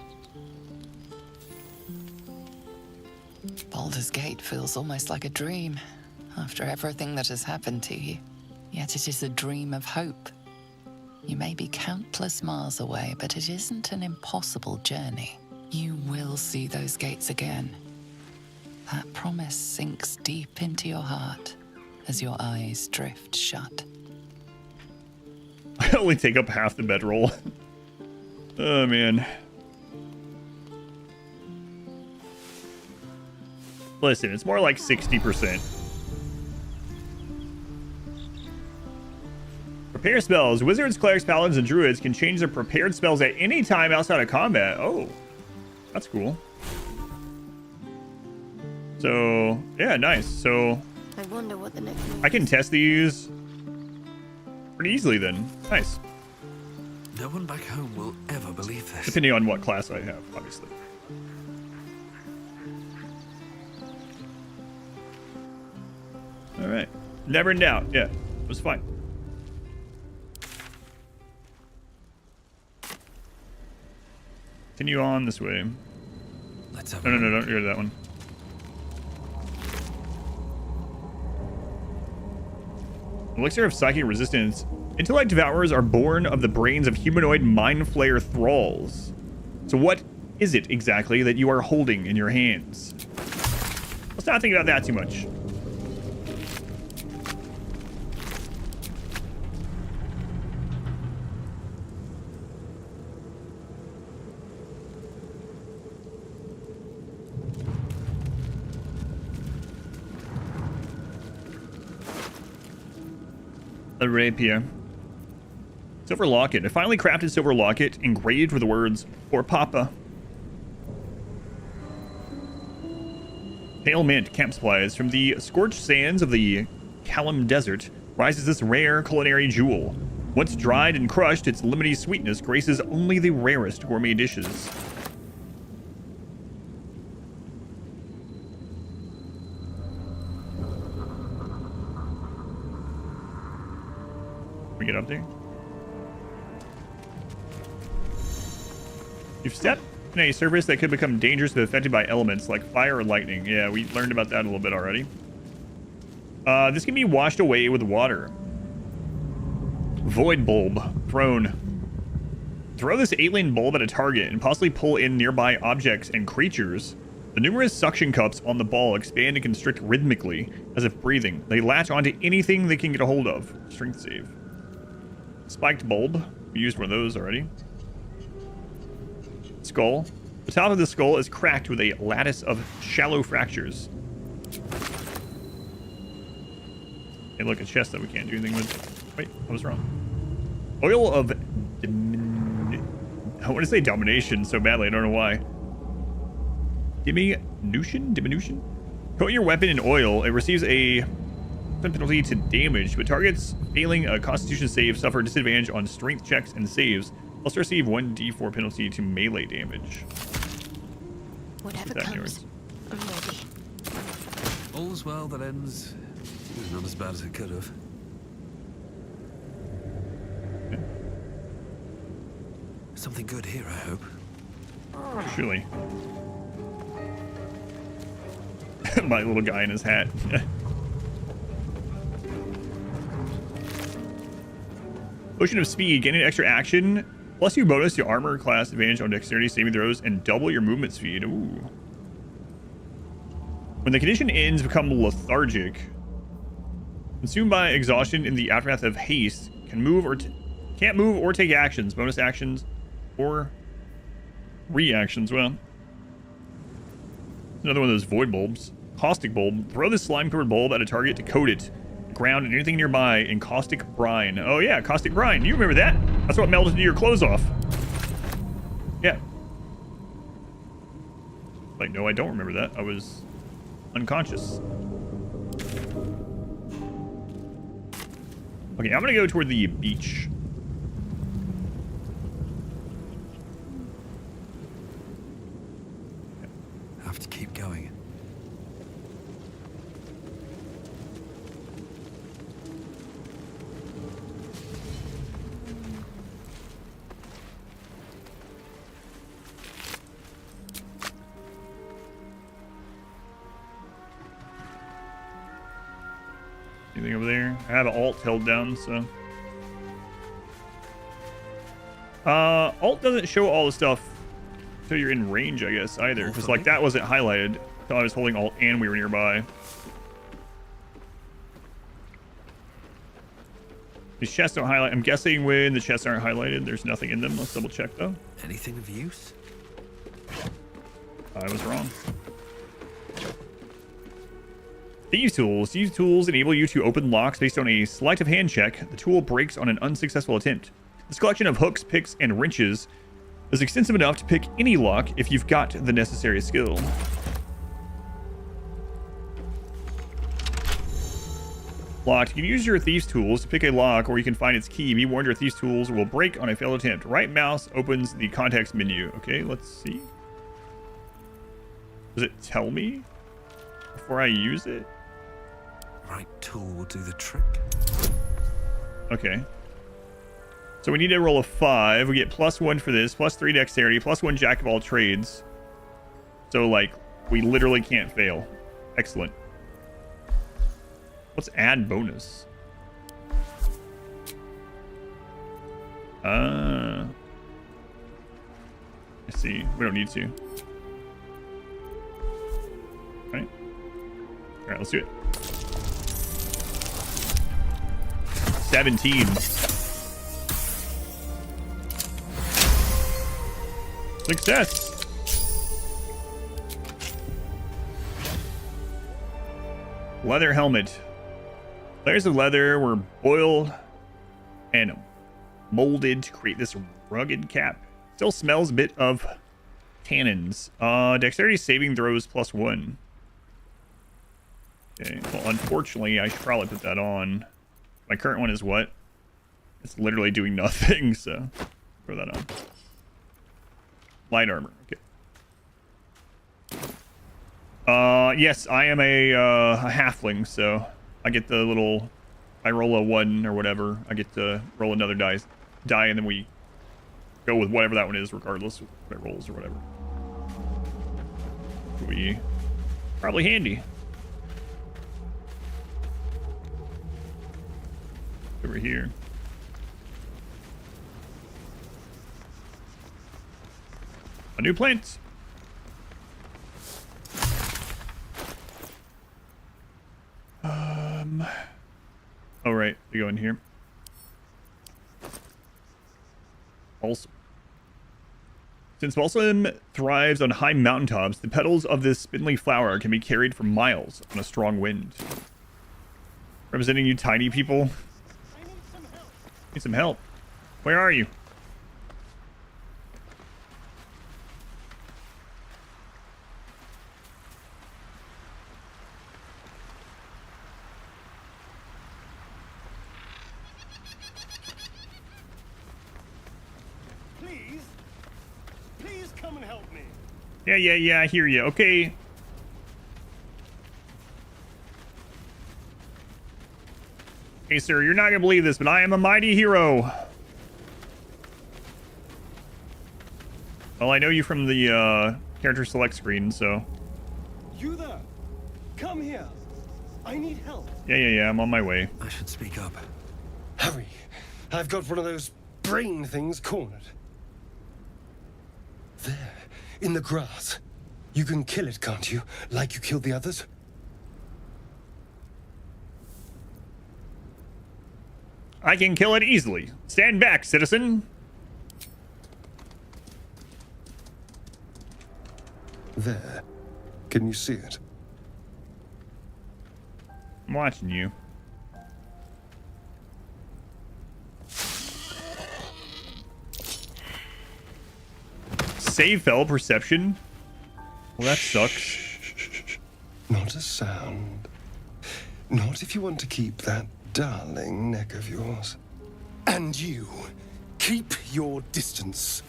Speaker 5: Baldur's Gate feels almost like a dream after everything that has happened to you. Yet it is a dream of hope. You may be countless miles away, but it isn't an impossible journey. You will see those gates again. That promise sinks deep into your heart as your eyes drift shut.
Speaker 1: I only take up half the bedroll. Oh, man. Listen, it's more like 60%. Prepare spells. Wizards, clerics, paladins, and druids can change their prepared spells at any time outside of combat. Oh, that's cool. So, yeah, nice. So,
Speaker 9: I wonder what the next move
Speaker 1: I can test these pretty easily then. Nice.
Speaker 2: No one back home will ever believe this.
Speaker 1: Depending on what class I have, obviously. All right. Never in doubt. Yeah, it was fine. Continue on this way.
Speaker 2: Let's have
Speaker 1: No, don't go to that one. Elixir of Psychic Resistance. Intellect Devourers are born of the brains of humanoid Mind Flayer thralls. So what is it exactly that you are holding in your hands? Let's not think about that too much. A rapier. Silver locket. A finely crafted silver locket engraved with the words, "For Papa." Pale mint camp supplies. From the scorched sands of the Callum Desert rises this rare culinary jewel. Once dried and crushed, its lemony sweetness graces only the rarest gourmet dishes. We get up there. You've stepped in a surface that could become dangerous if affected by elements like fire or lightning. Yeah, we learned about that a little bit already. This can be washed away with water. Void bulb thrown. Throw this alien bulb at a target and possibly pull in nearby objects and creatures. The numerous suction cups on the ball expand and constrict rhythmically, as if breathing. They latch onto anything they can get a hold of. Strength save. Spiked bulb. We used one of those already. Skull. The top of the skull is cracked with a lattice of shallow fractures. Hey, look, a chest that we can't do anything with. Wait, I was wrong. Oil of I want to say domination so badly. I don't know why. Diminution? Coat your weapon in oil. It receives a penalty to damage, but targets failing a constitution save suffer disadvantage on strength checks and saves. Also receive 1d4 penalty to melee damage.
Speaker 9: Whatever
Speaker 1: Put that in
Speaker 9: comes, I'm ready.
Speaker 2: All's well that ends. Not as bad as it could have.
Speaker 1: Okay.
Speaker 2: Something good here, I hope.
Speaker 1: Surely. My little guy in his hat. Potion of Speed, gaining extra action, plus you bonus your armor class advantage on dexterity saving throws, and double your movement speed. Ooh. When the condition ends, become lethargic. Consumed by exhaustion in the aftermath of haste, can't move or take actions, bonus actions, or reactions. Well, another one of those void bulbs. Caustic bulb. Throw this slime-covered bulb at a target to coat it, the ground, and anything nearby in caustic brine. Oh yeah, caustic brine. You remember that? That's what melted your clothes off. Yeah. Like, no, I don't remember that. I was unconscious. Okay, I'm gonna go toward the beach.
Speaker 2: Have to keep going.
Speaker 1: Anything over there? I have Alt held down, so. Alt doesn't show all the stuff until you're in range, I guess, either. Because, like, that wasn't highlighted until I was holding Alt and we were nearby. These chests don't highlight. I'm guessing when the chests aren't highlighted, there's nothing in them. Let's double check, though.
Speaker 2: Anything of use?
Speaker 1: I was wrong. Thieves tools. Thieves tools enable you to open locks based on a sleight of hand check. The tool breaks on an unsuccessful attempt. This collection of hooks, picks, and wrenches is extensive enough to pick any lock if you've got the necessary skill. Locked. You can use your thieves tools to pick a lock, or you can find its key. Be warned, your thieves tools will break on a failed attempt. Right mouse opens the context menu. Okay, let's see. Does it tell me before I use it?
Speaker 2: Right tool will do the trick.
Speaker 1: Okay. So we need to roll a 5. We get +1 for this, +3 dexterity, +1 jack of all trades. So, like, we literally can't fail. Excellent. Let's add bonus. I see. We don't need to. Alright. Alright, let's do it. 17. Success. Leather helmet. Layers of leather were boiled and molded to create this rugged cap. Still smells a bit of tannins. Dexterity saving throws +1. Okay, well, unfortunately, I should probably put that on. My current one is what? It's literally doing nothing, so throw that on. Light armor, okay. Yes, I am a halfling, so I get the little, I roll a 1 or whatever. I get to roll another die, and then we go with whatever that one is, regardless of what it rolls or whatever. We probably handy. Over here. A new plant. Oh right, we go in here. Also, since balsam thrives on high mountaintops, the petals of this spindly flower can be carried for miles on a strong wind. Representing you tiny people. Need some help. Where are you?
Speaker 10: Please come and help me.
Speaker 1: Yeah, I hear you. Okay. Hey, sir, you're not gonna believe this, but I am a mighty hero. Well, I know you from the character select screen, so.
Speaker 10: You there? Come here. I need help.
Speaker 1: Yeah, I'm on my way.
Speaker 2: I should speak up.
Speaker 10: Hurry. I've got one of those brain things cornered. There, in the grass. You can kill it, can't you? Like you killed the others?
Speaker 1: I can kill it easily. Stand back, citizen.
Speaker 10: There. Can you see it?
Speaker 1: I'm watching you. Save fell perception? Well, that sucks.
Speaker 10: Not a sound. Not if you want to keep that darling neck of yours. And you, keep your distance.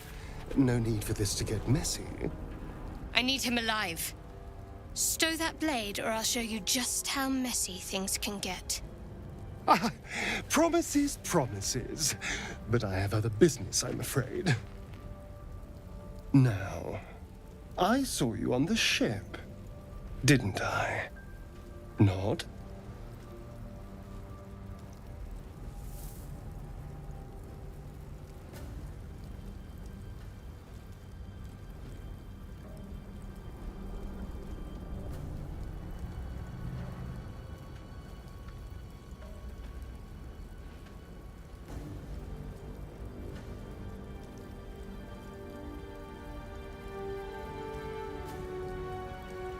Speaker 10: No need for this to get messy.
Speaker 7: I need him alive. Stow that blade, or I'll show you just how messy things can get.
Speaker 10: Promises, promises. But I have other business, I'm afraid. Now, I saw you on the ship, didn't I? Nod?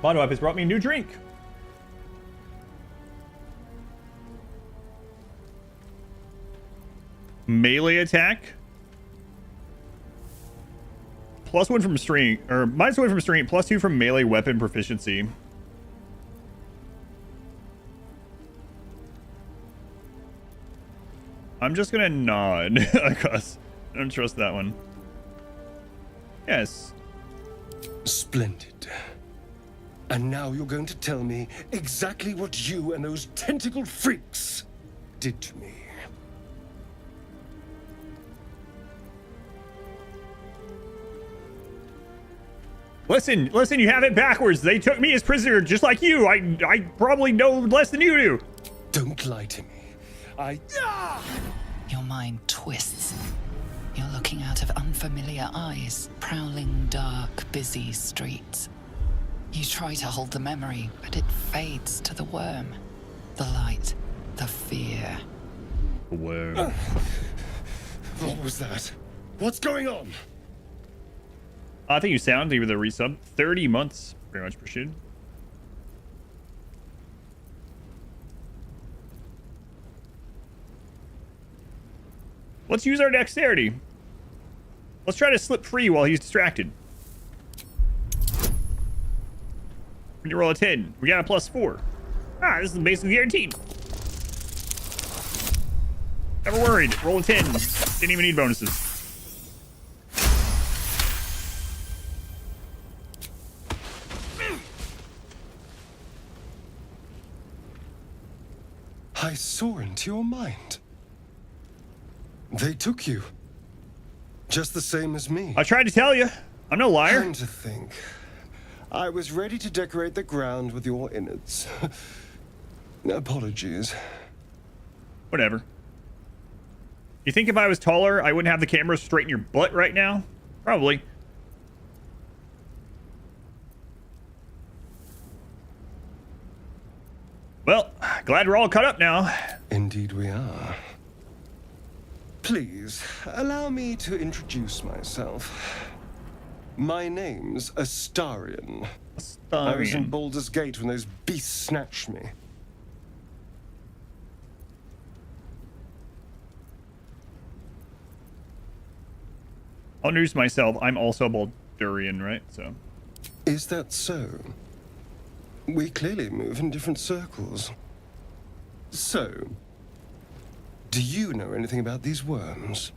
Speaker 1: Mono has brought me a new drink. Melee attack. +1 from strength, or -1 from strength, +2 from melee weapon proficiency. I'm just gonna nod, because I don't trust that one. Yes.
Speaker 10: Splendid. And now you're going to tell me exactly what you and those tentacled freaks did to me.
Speaker 1: Listen, you have it backwards. They took me as prisoner, just like you. I probably know less than you do.
Speaker 10: Don't lie to me.
Speaker 5: Your mind twists. You're looking out of unfamiliar eyes, prowling dark, busy streets. You try to hold the memory, but it fades to the worm. The light, the fear.
Speaker 1: Worm.
Speaker 10: What was that? What's going on?
Speaker 1: I think you sound even the resub. 30 months, very much appreciated. Let's use our dexterity. Let's try to slip free while he's distracted. When you roll a 10, we got a +4. Ah, this is basically guaranteed. Never worried. Roll a 10. Didn't even need bonuses.
Speaker 10: I saw into your mind. They took you. Just the same as me.
Speaker 1: I tried to tell you. I'm no liar.
Speaker 10: And to think, I was ready to decorate the ground with your innards. Apologies.
Speaker 1: Whatever. You think if I was taller, I wouldn't have the camera straight in your butt right now? Probably. Well, glad we're all caught up now.
Speaker 10: Indeed we are. Please, allow me to introduce myself. My name's Astarion. I was in Baldur's Gate when those beasts snatched me.
Speaker 1: I'll introduce myself. I'm also Baldurian, right? So.
Speaker 10: Is that so? We clearly move in different circles. So, do you know anything about these worms?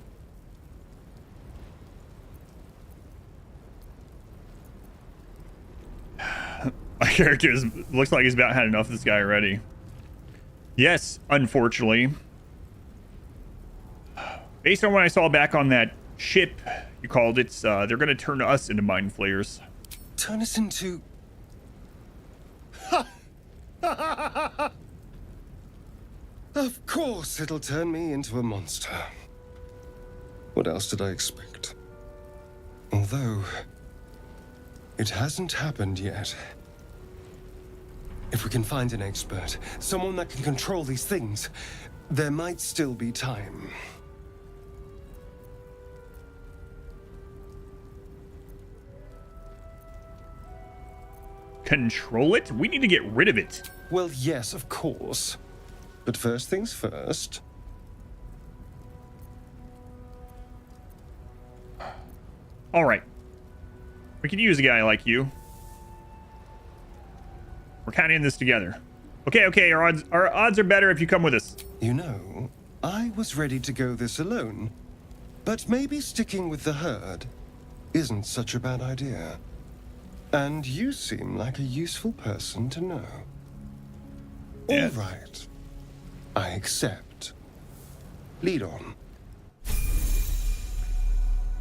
Speaker 1: character looks like he's about had enough of this guy already. Yes, unfortunately. Based on what I saw back on that ship, you called it, they're going to turn us into mind flayers.
Speaker 10: Turn us into... Of course it'll turn me into a monster. What else did I expect? Although, it hasn't happened yet. If we can find an expert, someone that can control these things, there might still be time.
Speaker 1: Control it? We need to get rid of it.
Speaker 10: Well, yes, of course. But first things first.
Speaker 1: All right. We could use a guy like you. We're kind of in this together. Okay, our odds are better if you come with us.
Speaker 10: You know, I was ready to go this alone. But maybe sticking with the herd isn't such a bad idea. And you seem like a useful person to know.
Speaker 1: Yeah.
Speaker 10: All right. I accept. Lead on.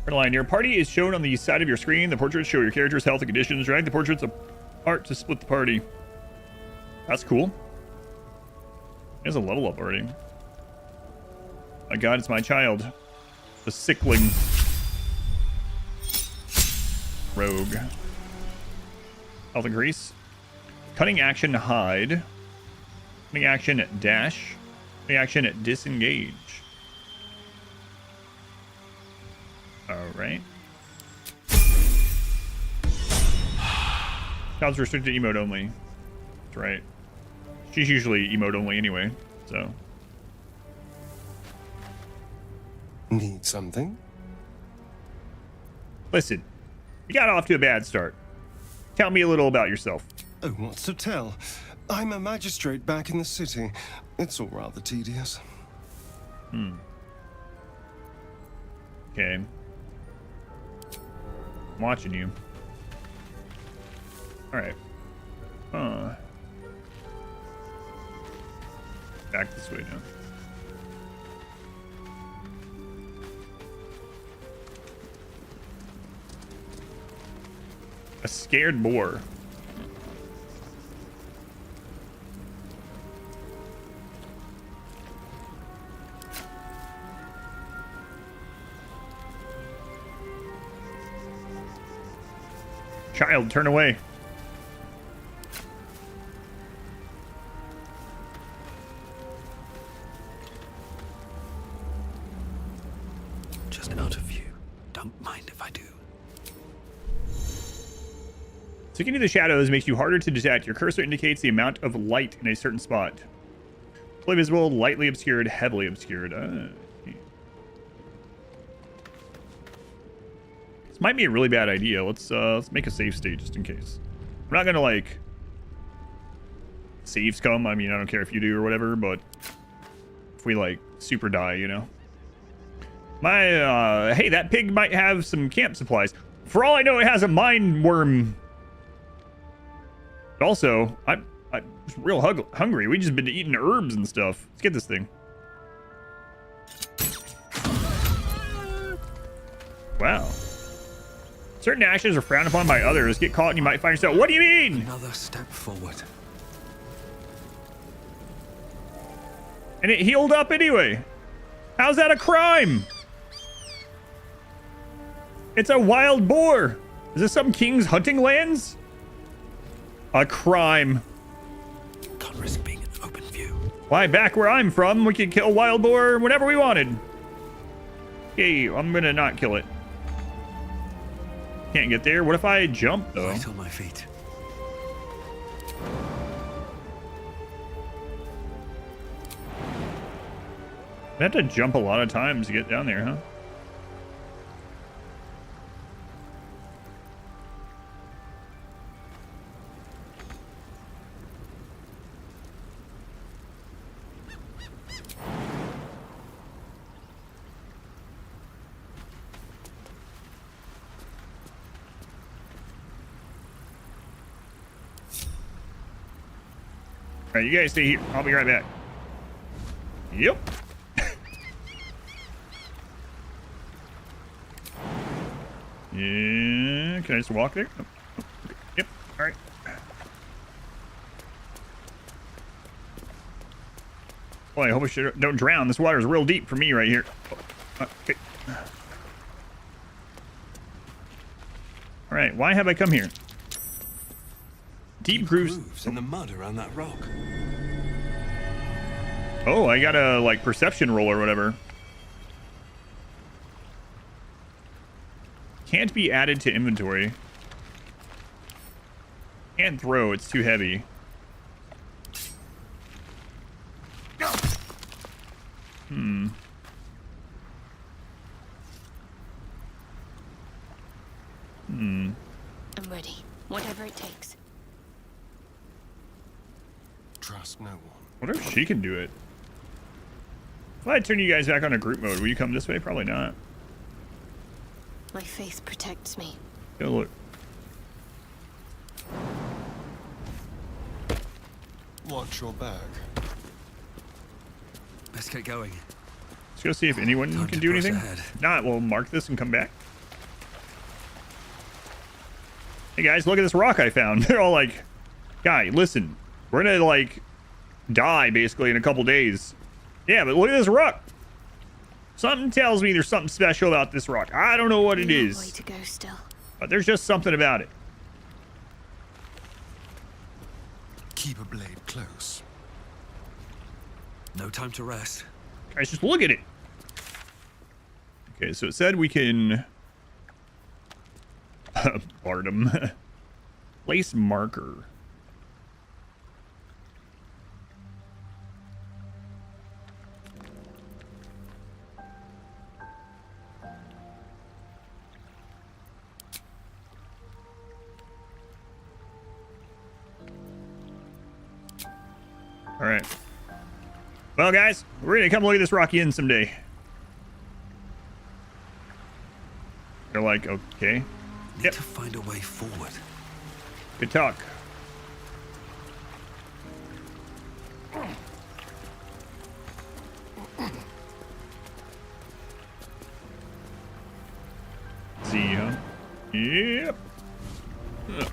Speaker 1: Line, your party is shown on the side of your screen. The portraits show your character's health and conditions. Drag the portraits apart to split the party. That's cool. He has a level up already. My god, it's my child. The sickling. Rogue. Health increase. Cutting action hide. Cutting action dash. Cutting action disengage. Alright. Child's restricted emote only. That's right. She's usually emote only anyway, so.
Speaker 10: Need something?
Speaker 1: Listen, you got off to a bad start. Tell me a little about yourself.
Speaker 10: Oh, what's to tell? I'm a magistrate back in the city. It's all rather tedious.
Speaker 1: Okay. I'm watching you. Alright. Back this way now. A scared boar. Child, turn away.
Speaker 2: Just out of view. Don't mind if I do.
Speaker 1: Sticking to the shadows makes you harder to detect. Your cursor indicates the amount of light in a certain spot. Fully visible, lightly obscured, heavily obscured. This might be a really bad idea. Let's make a save state just in case. We're not gonna like saves come. I mean, I don't care if you do or whatever, but if we like super die, you know. My hey, that pig might have some camp supplies. For all I know, it has a mind worm. But also, I'm real hungry. We just been eating herbs and stuff. Let's get this thing. Wow. Certain actions are frowned upon by others. Get caught and you might find yourself. What do you mean?
Speaker 2: Another step forward.
Speaker 1: And it healed up anyway. How's that a crime? It's a wild boar. Is this some king's hunting lands? A crime.
Speaker 2: Can't risk being in open view.
Speaker 1: Why, back where I'm from, we could kill wild boar whenever we wanted. Okay, I'm gonna not kill it. Can't get there. What if I jump, though?
Speaker 2: Right on my feet.
Speaker 1: I have to jump a lot of times to get down there, huh? Alright, you guys stay here. I'll be right back. Yep. Yeah, can I just walk there? Oh, okay. Yep, alright. Boy, I hope I don't drown. This water is real deep for me right here. Oh, okay. Alright, why have I come here? Deep grooves
Speaker 4: in the mud around that rock.
Speaker 1: Oh, I got a, like, perception roll or whatever. Can't be added to inventory. Can't throw, it's too heavy. I'm
Speaker 9: ready. Whatever it takes.
Speaker 10: Trust no one.
Speaker 1: What if she can do it? If I turn you guys back on a group mode, will you come this way? Probably not.
Speaker 9: My faith protects me.
Speaker 1: Go look.
Speaker 10: Watch your back.
Speaker 2: Let's get going.
Speaker 1: Let's go see if anyone
Speaker 2: Time
Speaker 1: can
Speaker 2: to
Speaker 1: do
Speaker 2: press
Speaker 1: anything.
Speaker 2: ahead.
Speaker 1: If not, we'll mark this and come back. Hey guys, look at this rock I found. They're all like, guy, listen, we're gonna like die basically in a couple days. Yeah, but look at this rock. Something tells me there's something special about this rock. I don't know what it
Speaker 9: Way
Speaker 1: is,
Speaker 9: to go still.
Speaker 1: but there's just something about it.
Speaker 10: Keep a blade close.
Speaker 2: No time to rest.
Speaker 1: Guys, just look at it. Okay, so it said we can Bardum. Place marker. All right. Well, guys, we're gonna come look at this Rocky Inn someday. They're like, okay.
Speaker 2: Need
Speaker 1: Yep.
Speaker 2: to find a way forward.
Speaker 1: Good talk. See, huh? Yep. Ugh.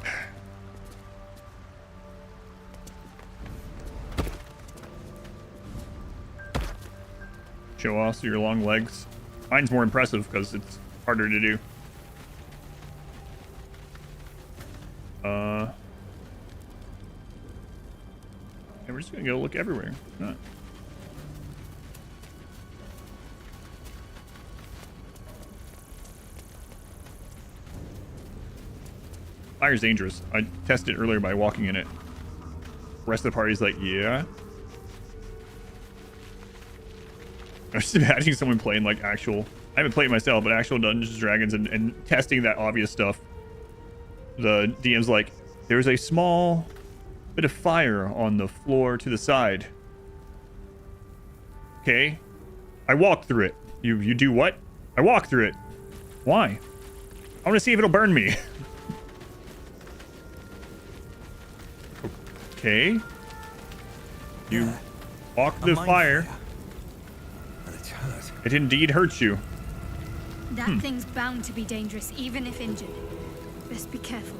Speaker 1: Show off your long legs. Mine's more impressive because it's harder to do. And we're just gonna go look everywhere. Huh. Fire's dangerous. I tested it earlier by walking in it. The rest of the party's like, yeah. I'm just imagining someone playing like actual, I haven't played it myself, but actual Dungeons and Dragons and testing that obvious stuff. The DM's like, there's a small bit of fire on the floor to the side. Okay. I walked through it. You do what? I walked through it. Why? I want to see if it'll burn me. Okay. You walked the fire.
Speaker 2: And it's hurt.
Speaker 1: It indeed hurts you.
Speaker 9: That thing's bound to be dangerous, even if injured. Best be careful.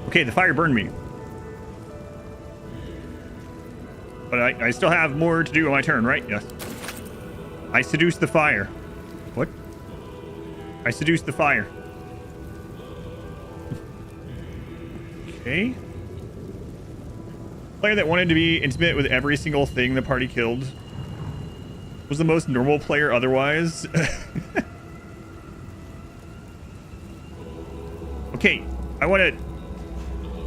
Speaker 1: Okay, the fire burned me. But I still have more to do on my turn, right? Yes. I seduced the fire. What? I seduced the fire. Okay. Player that wanted to be intimate with every single thing the party killed was the most normal player otherwise. Okay, I want to...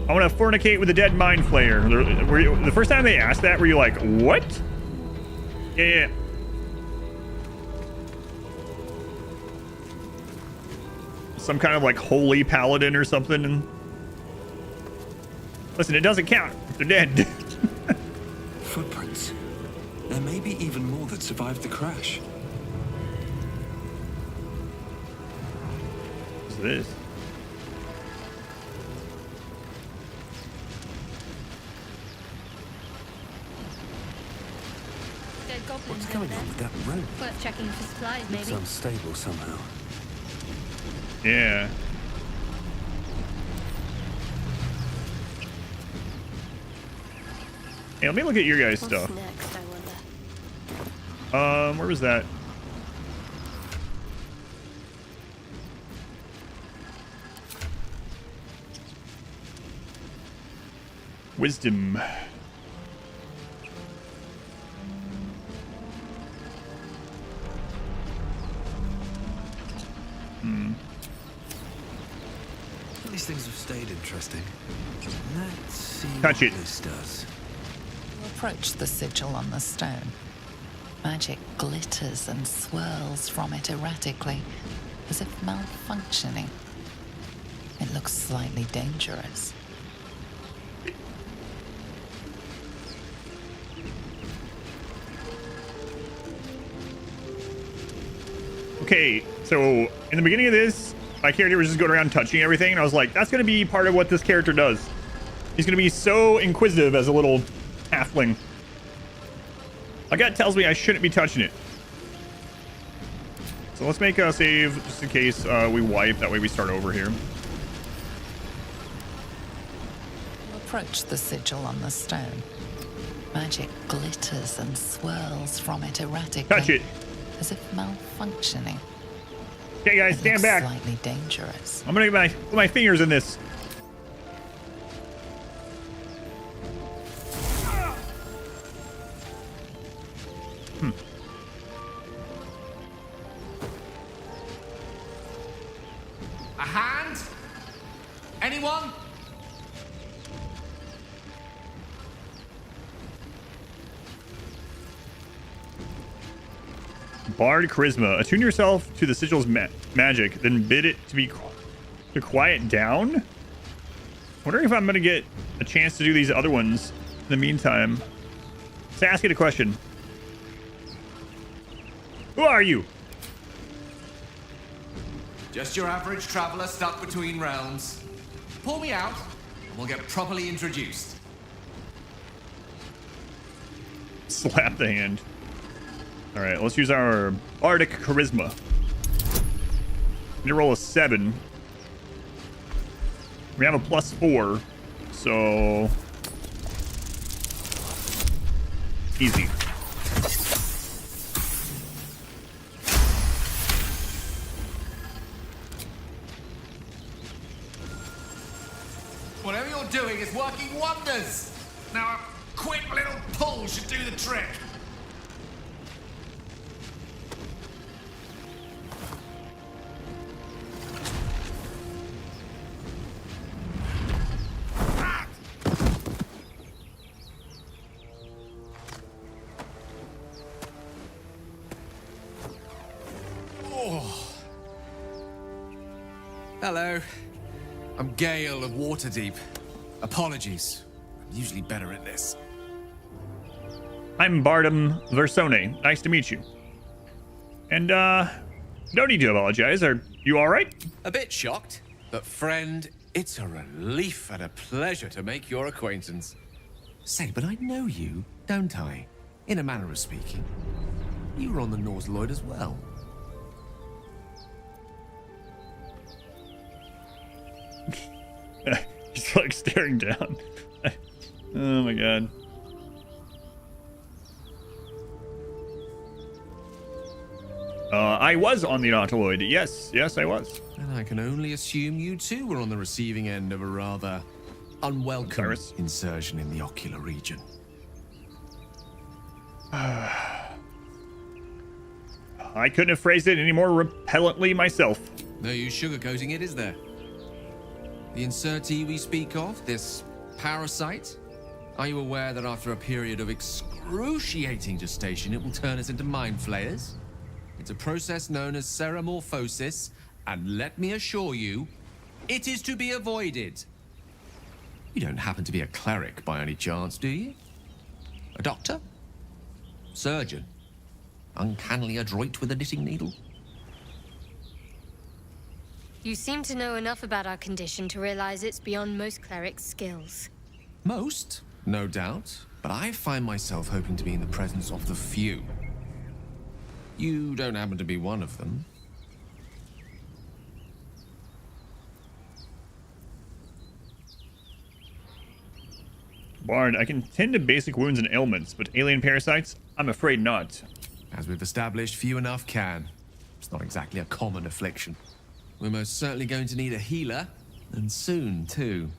Speaker 1: I want to fornicate with a dead mind flayer. The first time they asked that, were you like, what? Yeah. Some kind of like holy paladin or something. And listen, it doesn't count. They're dead.
Speaker 2: Footprints. There may be even more that survived the crash.
Speaker 1: What's this?
Speaker 9: Dead goblins
Speaker 2: What's going
Speaker 9: over
Speaker 2: on
Speaker 9: there.
Speaker 2: with that rope?
Speaker 9: Worth checking for supplies,
Speaker 2: It's
Speaker 9: maybe.
Speaker 2: unstable somehow.
Speaker 1: Yeah. Hey, let me look at your guys'
Speaker 9: What's
Speaker 1: stuff.
Speaker 9: next, I wonder?
Speaker 1: Where was that? Wisdom.
Speaker 2: These things have stayed interesting. Let's see
Speaker 1: Touch
Speaker 2: what
Speaker 1: it.
Speaker 2: this does.
Speaker 5: You approach the sigil on the stone. Magic glitters and swirls from it erratically, as if malfunctioning. It looks slightly dangerous.
Speaker 1: Okay, so in the beginning of this, my character was just going around touching everything, and I was like, that's going to be part of what this character does. He's going to be so inquisitive as a little halfling. My gut tells me I shouldn't be touching it. So let's make a save just in case we wipe. That way we start over here.
Speaker 5: You approach the sigil on the stone. Magic glitters and swirls from it erratically.
Speaker 1: Touch it.
Speaker 5: As if malfunctioning.
Speaker 1: Okay, guys,
Speaker 5: It
Speaker 1: stand
Speaker 5: looks
Speaker 1: back.
Speaker 5: Slightly dangerous.
Speaker 1: I'm going to get put my fingers in this.
Speaker 8: A hand? Anyone?
Speaker 1: Bard Charisma. Attune yourself to the sigil's magic, then bid it to quiet down. Wondering if I'm going to get a chance to do these other ones in the meantime. Let's ask it a question. Who are you?
Speaker 8: Just your average traveler stuck between realms. Pull me out, and we'll get properly introduced.
Speaker 1: Slap the hand. All right, let's use our Bardic Charisma. Need to roll a 7. We have a +4, so easy.
Speaker 8: Whatever you're doing is working wonders. Now, a quick little pull should do the trick. Hello. I'm Gale of Waterdeep. Apologies. I'm usually better at this.
Speaker 1: I'm Bardum Versone. Nice to meet you. And, no need to apologize. Are you all right?
Speaker 8: A bit shocked, but friend, it's a relief and a pleasure to make your acquaintance. Say, but I know you, don't I? In a manner of speaking. You were on the Norse Lloyd as well.
Speaker 1: He's like staring down. Oh my god. I was on the Nautiloid. Yes, I was.
Speaker 8: And I can only assume you too were on the receiving end of a rather unwelcome
Speaker 1: Cyrus.
Speaker 8: insertion in the ocular region.
Speaker 1: I couldn't have phrased it any more repellently myself.
Speaker 8: No use sugarcoating it, is there? The insertee we speak of, this parasite, are you aware that after a period of excruciating gestation, it will turn us into mind flayers? It's a process known as seromorphosis, and let me assure you, it is to be avoided. You don't happen to be a cleric by any chance, do you? A doctor? Surgeon? Uncannily adroit with a knitting needle?
Speaker 9: You seem to know enough about our condition to realize it's beyond most clerics' skills.
Speaker 8: Most, no doubt, but I find myself hoping to be in the presence of the few. You don't happen to be one of them.
Speaker 1: Bard, I can tend to basic wounds and ailments, but alien parasites? I'm afraid not.
Speaker 8: As we've established, few enough can. It's not exactly a common affliction. We're most certainly going to need a healer, and soon, too.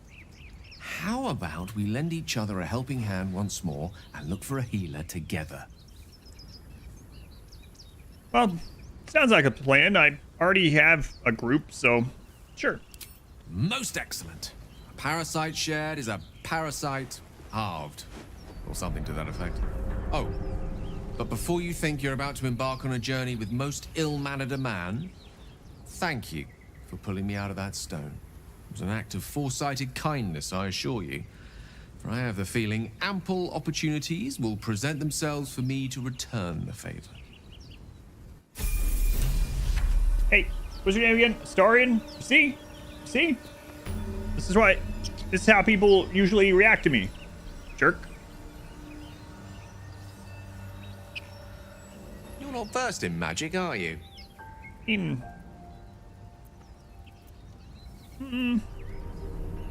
Speaker 8: How about we lend each other a helping hand once more and look for a healer together?
Speaker 1: Well, sounds like a plan. I already have a group, so sure.
Speaker 8: Most excellent. A parasite shared is a parasite halved, or something to that effect. Oh, but before you think you're about to embark on a journey with most ill-mannered a man, thank you for pulling me out of that stone. It was an act of foresighted kindness, I assure you. For I have the feeling ample opportunities will present themselves for me to return the favor.
Speaker 1: Hey, what's your name again? Starian? See? See? This is how people usually react to me. Jerk.
Speaker 8: You're not versed in magic, are you?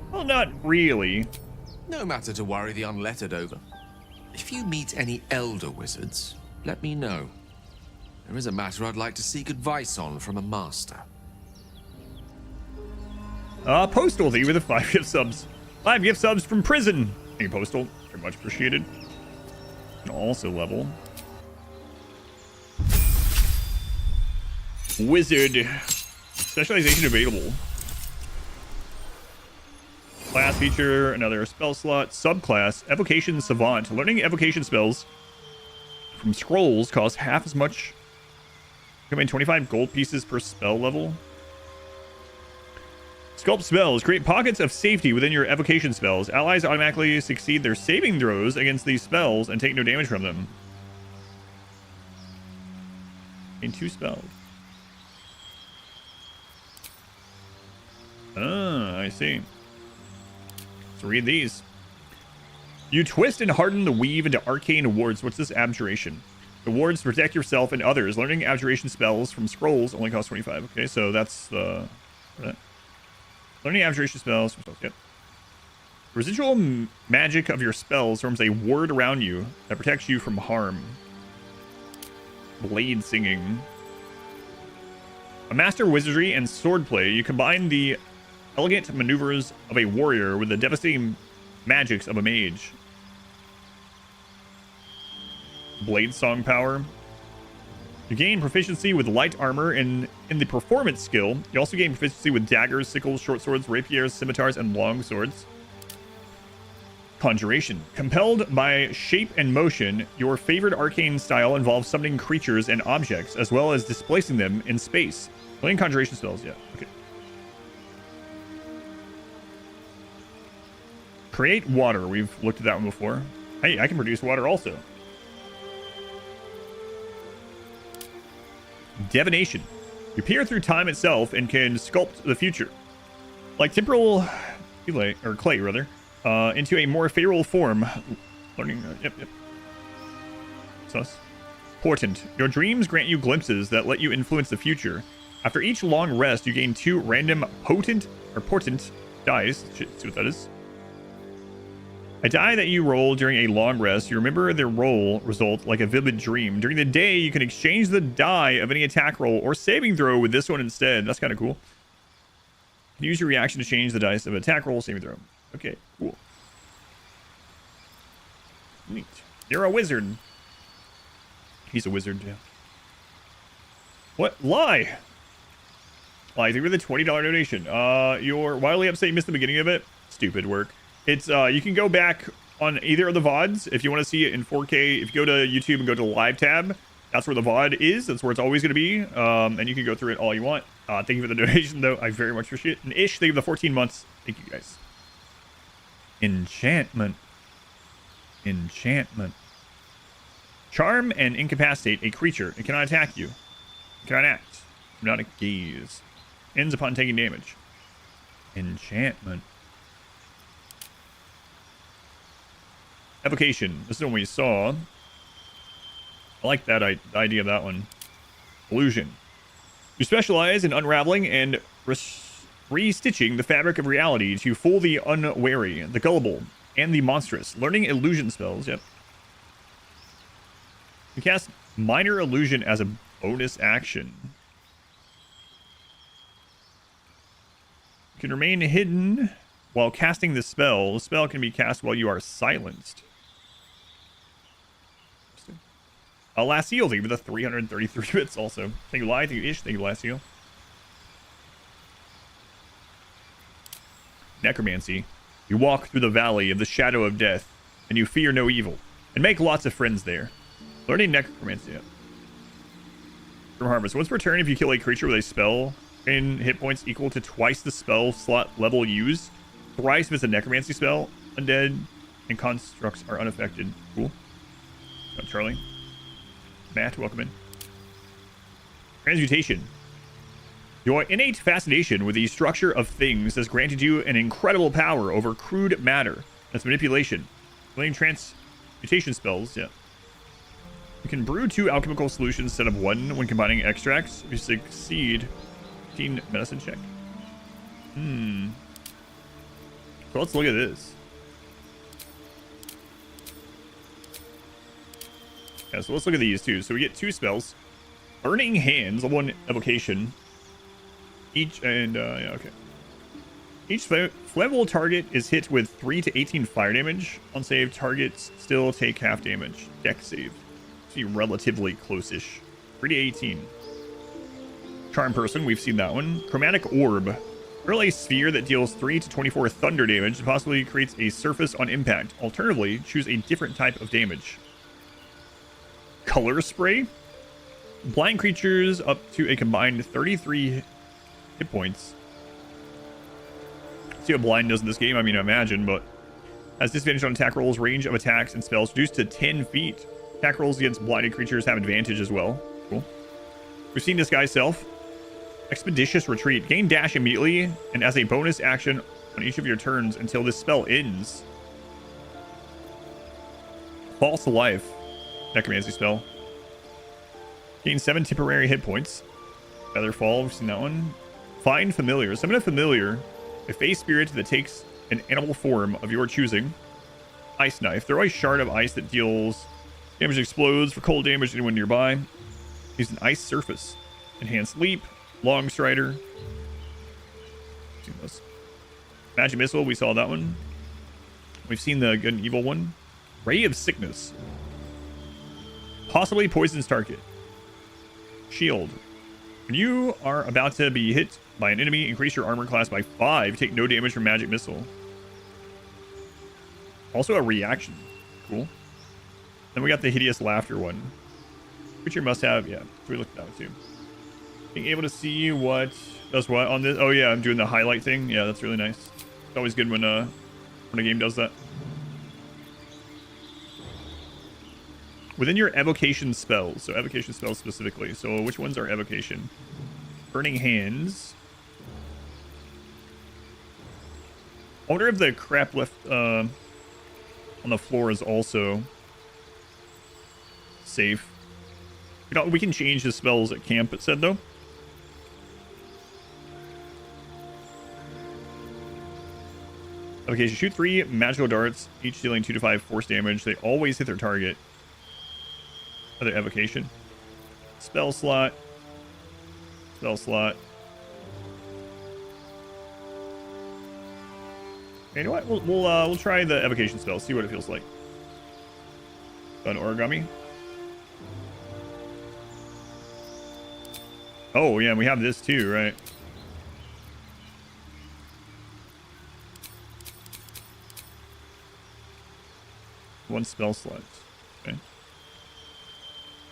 Speaker 1: Well, not really.
Speaker 8: No matter to worry the unlettered over. If you meet any elder wizards, let me know. There is a matter I'd like to seek advice on from a master.
Speaker 1: Postal, thank you for the 5 gift subs. 5 gift subs from prison. Thank you, Postal. Very much appreciated. And also level. Wizard. Specialization available. Class feature, another spell slot. Subclass, Evocation Savant. Learning evocation spells from scrolls costs half as much. Command 25 gold pieces per spell level. Sculpt spells. Create pockets of safety within your evocation spells. Allies automatically succeed their saving throws against these spells and take no damage from them. In 2 spells. Ah, I see. Let's read these. You twist and harden the weave into arcane wards. What's this? Abjuration. The wards protect yourself and others. Learning abjuration spells from scrolls only costs 25. Okay, so that's the... Learning abjuration spells from spells. Yep. Residual magic of your spells forms a ward around you that protects you from harm. Blade singing. A master wizardry and swordplay. You combine the elegant maneuvers of a warrior with the devastating magics of a mage. Blade song power. You gain proficiency with light armor in the performance skill. You also gain proficiency with daggers, sickles, short swords, rapiers, scimitars, and long swords. Conjuration. Compelled by shape and motion, your favorite arcane style involves summoning creatures and objects, as well as displacing them in space. Playing conjuration spells, yeah. Okay. Create water. We've looked at that one before. Hey, I can produce water also. Divination. You peer through time itself and can sculpt the future. Like temporal clay, into a more favorable form. Learning, yep. Sus. Portent. Your dreams grant you glimpses that let you influence the future. After each long rest, you gain 2 random portent dice. See what that is. A die that you roll during a long rest, you remember the roll result like a vivid dream. During the day, you can exchange the die of any attack roll or saving throw with this one instead. That's kind of cool. You can use your reaction to change the dice of attack roll, saving throw. Okay, cool. Neat. You're a wizard. He's a wizard, yeah. What? Lie! Like, with a $20 donation. You're wildly upset you missed the beginning of it. Stupid work. It's, you can go back on either of the VODs if you want to see it in 4K. If you go to YouTube and go to the live tab, that's where the VOD is. That's where it's always going to be. And you can go through it all you want. Thank you for the donation, though. I very much appreciate it. And Ish, thank you for the 14 months. Thank you, guys. Enchantment. Enchantment. Charm and incapacitate a creature. It cannot attack you. It cannot act. Hypnotic gaze. Ends upon taking damage. Enchantment. Evocation. This is one we saw. I like that idea of that one. Illusion. You specialize in unraveling and restitching the fabric of reality to fool the unwary, the gullible, and the monstrous. Learning illusion spells. Yep. You cast minor illusion as a bonus action. You can remain hidden while casting the spell. The spell can be cast while you are silenced. Lassiel, thank you for the 333 bits also. Thank you, Lai. Thank you, Ish. Thank you, Lassiel. Necromancy. You walk through the valley of the shadow of death, and you fear no evil, and make lots of friends there. Learning necromancy. From Harvest. Once per turn, if you kill a creature with a spell, gain hit points equal to twice the spell slot level used. Thrice if it's a necromancy spell. Undead and constructs are unaffected. Cool. Charlie. Matt, welcome in. Transmutation. Your innate fascination with the structure of things has granted you an incredible power over crude matter. That's manipulation. Playing transmutation spells, yeah. You can brew 2 alchemical solutions instead of 1 when combining extracts. If you succeed, 15 medicine check. So let's look at this. Yeah, so let's look at these two. So we get 2 spells. Burning Hands, 1 evocation. Each, and, yeah, okay. Each flammable target is hit with 3 to 18 fire damage. On save, targets still take half damage. Deck save. See, relatively close-ish. 3 to 18. Charm Person, we've seen that one. Chromatic Orb. Hurl a sphere that deals 3 to 24 thunder damage and possibly creates a surface on impact. Alternatively, choose a different type of damage. Color Spray. Blind creatures up to a combined 33 hit points. See what blind does in this game, I mean, I imagine, but has disadvantage on attack rolls, range of attacks and spells reduced to 10 feet. Attack rolls against blinded creatures have advantage as well. Cool. We've seen this guy's self. Expeditious Retreat. Gain dash immediately and as a bonus action on each of your turns until this spell ends. False Life. Necromancy spell. Gain 7 temporary hit points. Featherfall, we've seen that one. Find Familiar. Summon a familiar. A face spirit that takes an animal form of your choosing. Ice Knife. Throw a shard of ice that deals damage, explodes for cold damage to anyone nearby. Use an ice surface. Enhanced Leap. Long Strider. Seen those. Magic Missile, we saw that one. We've seen the good and evil one. Ray of Sickness. Possibly poisons target. Shield. When you are about to be hit by an enemy, increase your armor class by 5. Take no damage from Magic Missile. Also a reaction. Cool. Then we got the Hideous Laughter one. Creature must have, yeah. We looked at that one too. Being able to see what does what on this. Oh yeah, I'm doing the highlight thing. Yeah, that's really nice. It's always good when a game does that. Within your evocation spells, so evocation spells specifically. So which ones are evocation? Burning Hands. I wonder if the crap left on the floor is also safe. We can change the spells at camp, it said, though. Okay, so shoot 3 magical darts, each dealing 2 to 5 force damage. They always hit their target. Other evocation. Spell slot. Spell slot. Okay, you know what? We'll try the evocation spell. See what it feels like. Done origami. Oh yeah, and we have this too, right? 1 spell slot. Okay.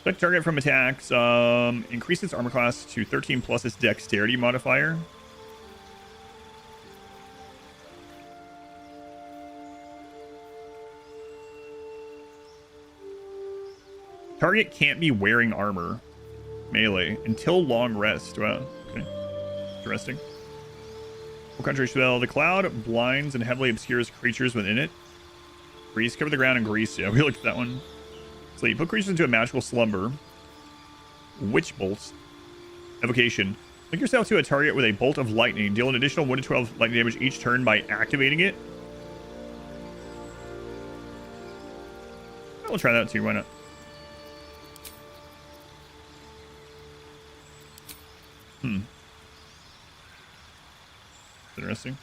Speaker 1: Protect target from attacks. Increase its armor class to 13 plus its dexterity modifier. Target can't be wearing armor. Melee until long rest. Wow. Okay. Interesting. Full country spell. The cloud blinds and heavily obscures creatures within it. Grease. Cover the ground in grease. Yeah, we looked at that one. Sleep. Put creatures into a magical slumber. Witch bolts. Evocation. Link yourself to a target with a bolt of lightning. Deal an additional 1 to 12 lightning damage each turn by activating it. We'll try that too. Why not? Interesting.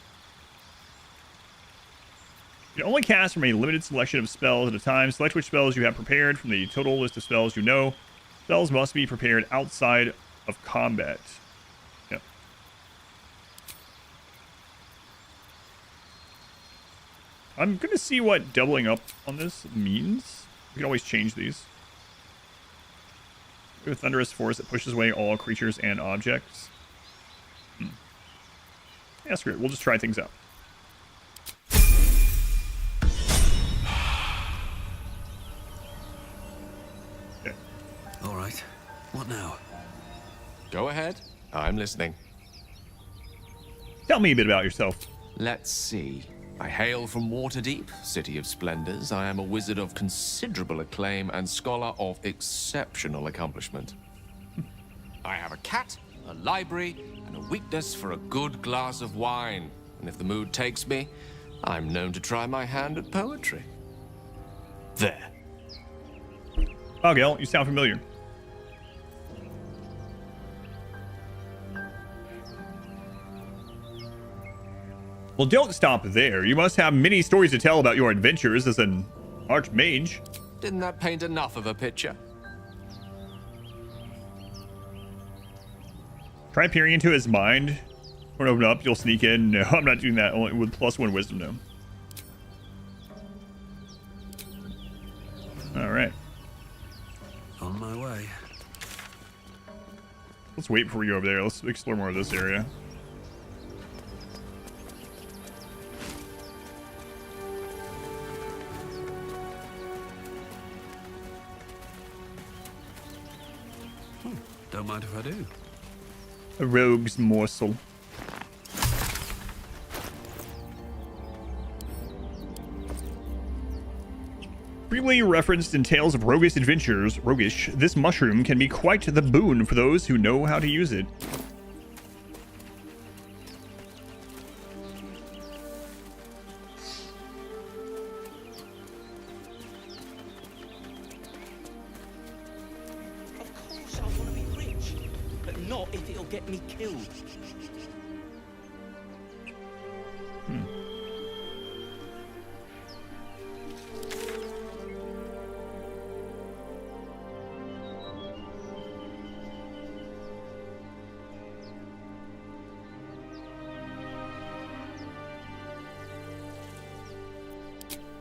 Speaker 1: You can only cast from a limited selection of spells at a time. Select which spells you have prepared from the total list of spells you know. Spells must be prepared outside of combat. Yep. I'm going to see what doubling up on this means. We can always change these. With thunderous force that pushes away all creatures and objects. Yeah, screw it. We'll just try things out. Okay.
Speaker 2: All right. What now?
Speaker 8: Go ahead. I'm listening.
Speaker 1: Tell me a bit about yourself.
Speaker 8: Let's see. I hail from Waterdeep, city of splendors. I am a wizard of considerable acclaim and scholar of exceptional accomplishment. I have a cat, a library, and a weakness for a good glass of wine. And if the mood takes me, I'm known to try my hand at poetry. There.
Speaker 1: Oh, Gil, you sound familiar. Well, don't stop there. You must have many stories to tell about your adventures as an archmage.
Speaker 8: Didn't that paint enough of a picture?
Speaker 1: Try peering into his mind. Or open up, you'll sneak in. No, I'm not doing that. Only with +1 wisdom, no. Alright.
Speaker 2: On my way.
Speaker 1: Let's wait before we go over there. Let's explore more of this area.
Speaker 2: Don't mind if I do.
Speaker 1: A rogue's morsel. Frequently referenced in tales of roguish adventures, this mushroom can be quite the boon for those who know how to use it.
Speaker 11: Of course I want to be rich, but not if it'll get me killed.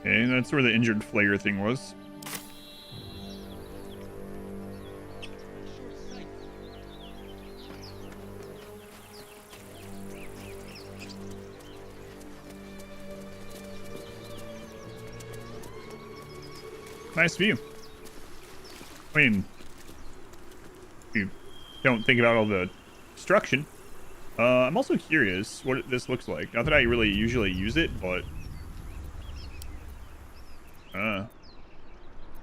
Speaker 1: Okay, that's where the injured flayer thing was. Nice view. I mean, you don't think about all the destruction. I'm also curious what this looks like. Not that I really usually use it, but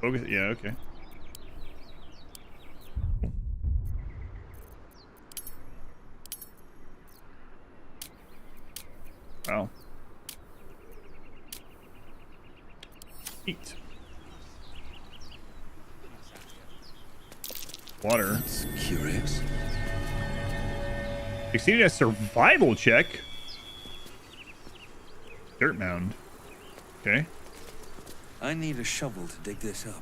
Speaker 1: focus. Yeah, okay. Wow. Eat. Water.
Speaker 2: That's curious.
Speaker 1: Exceeded a survival check. Dirt mound. Okay.
Speaker 2: I need a shovel to dig this up.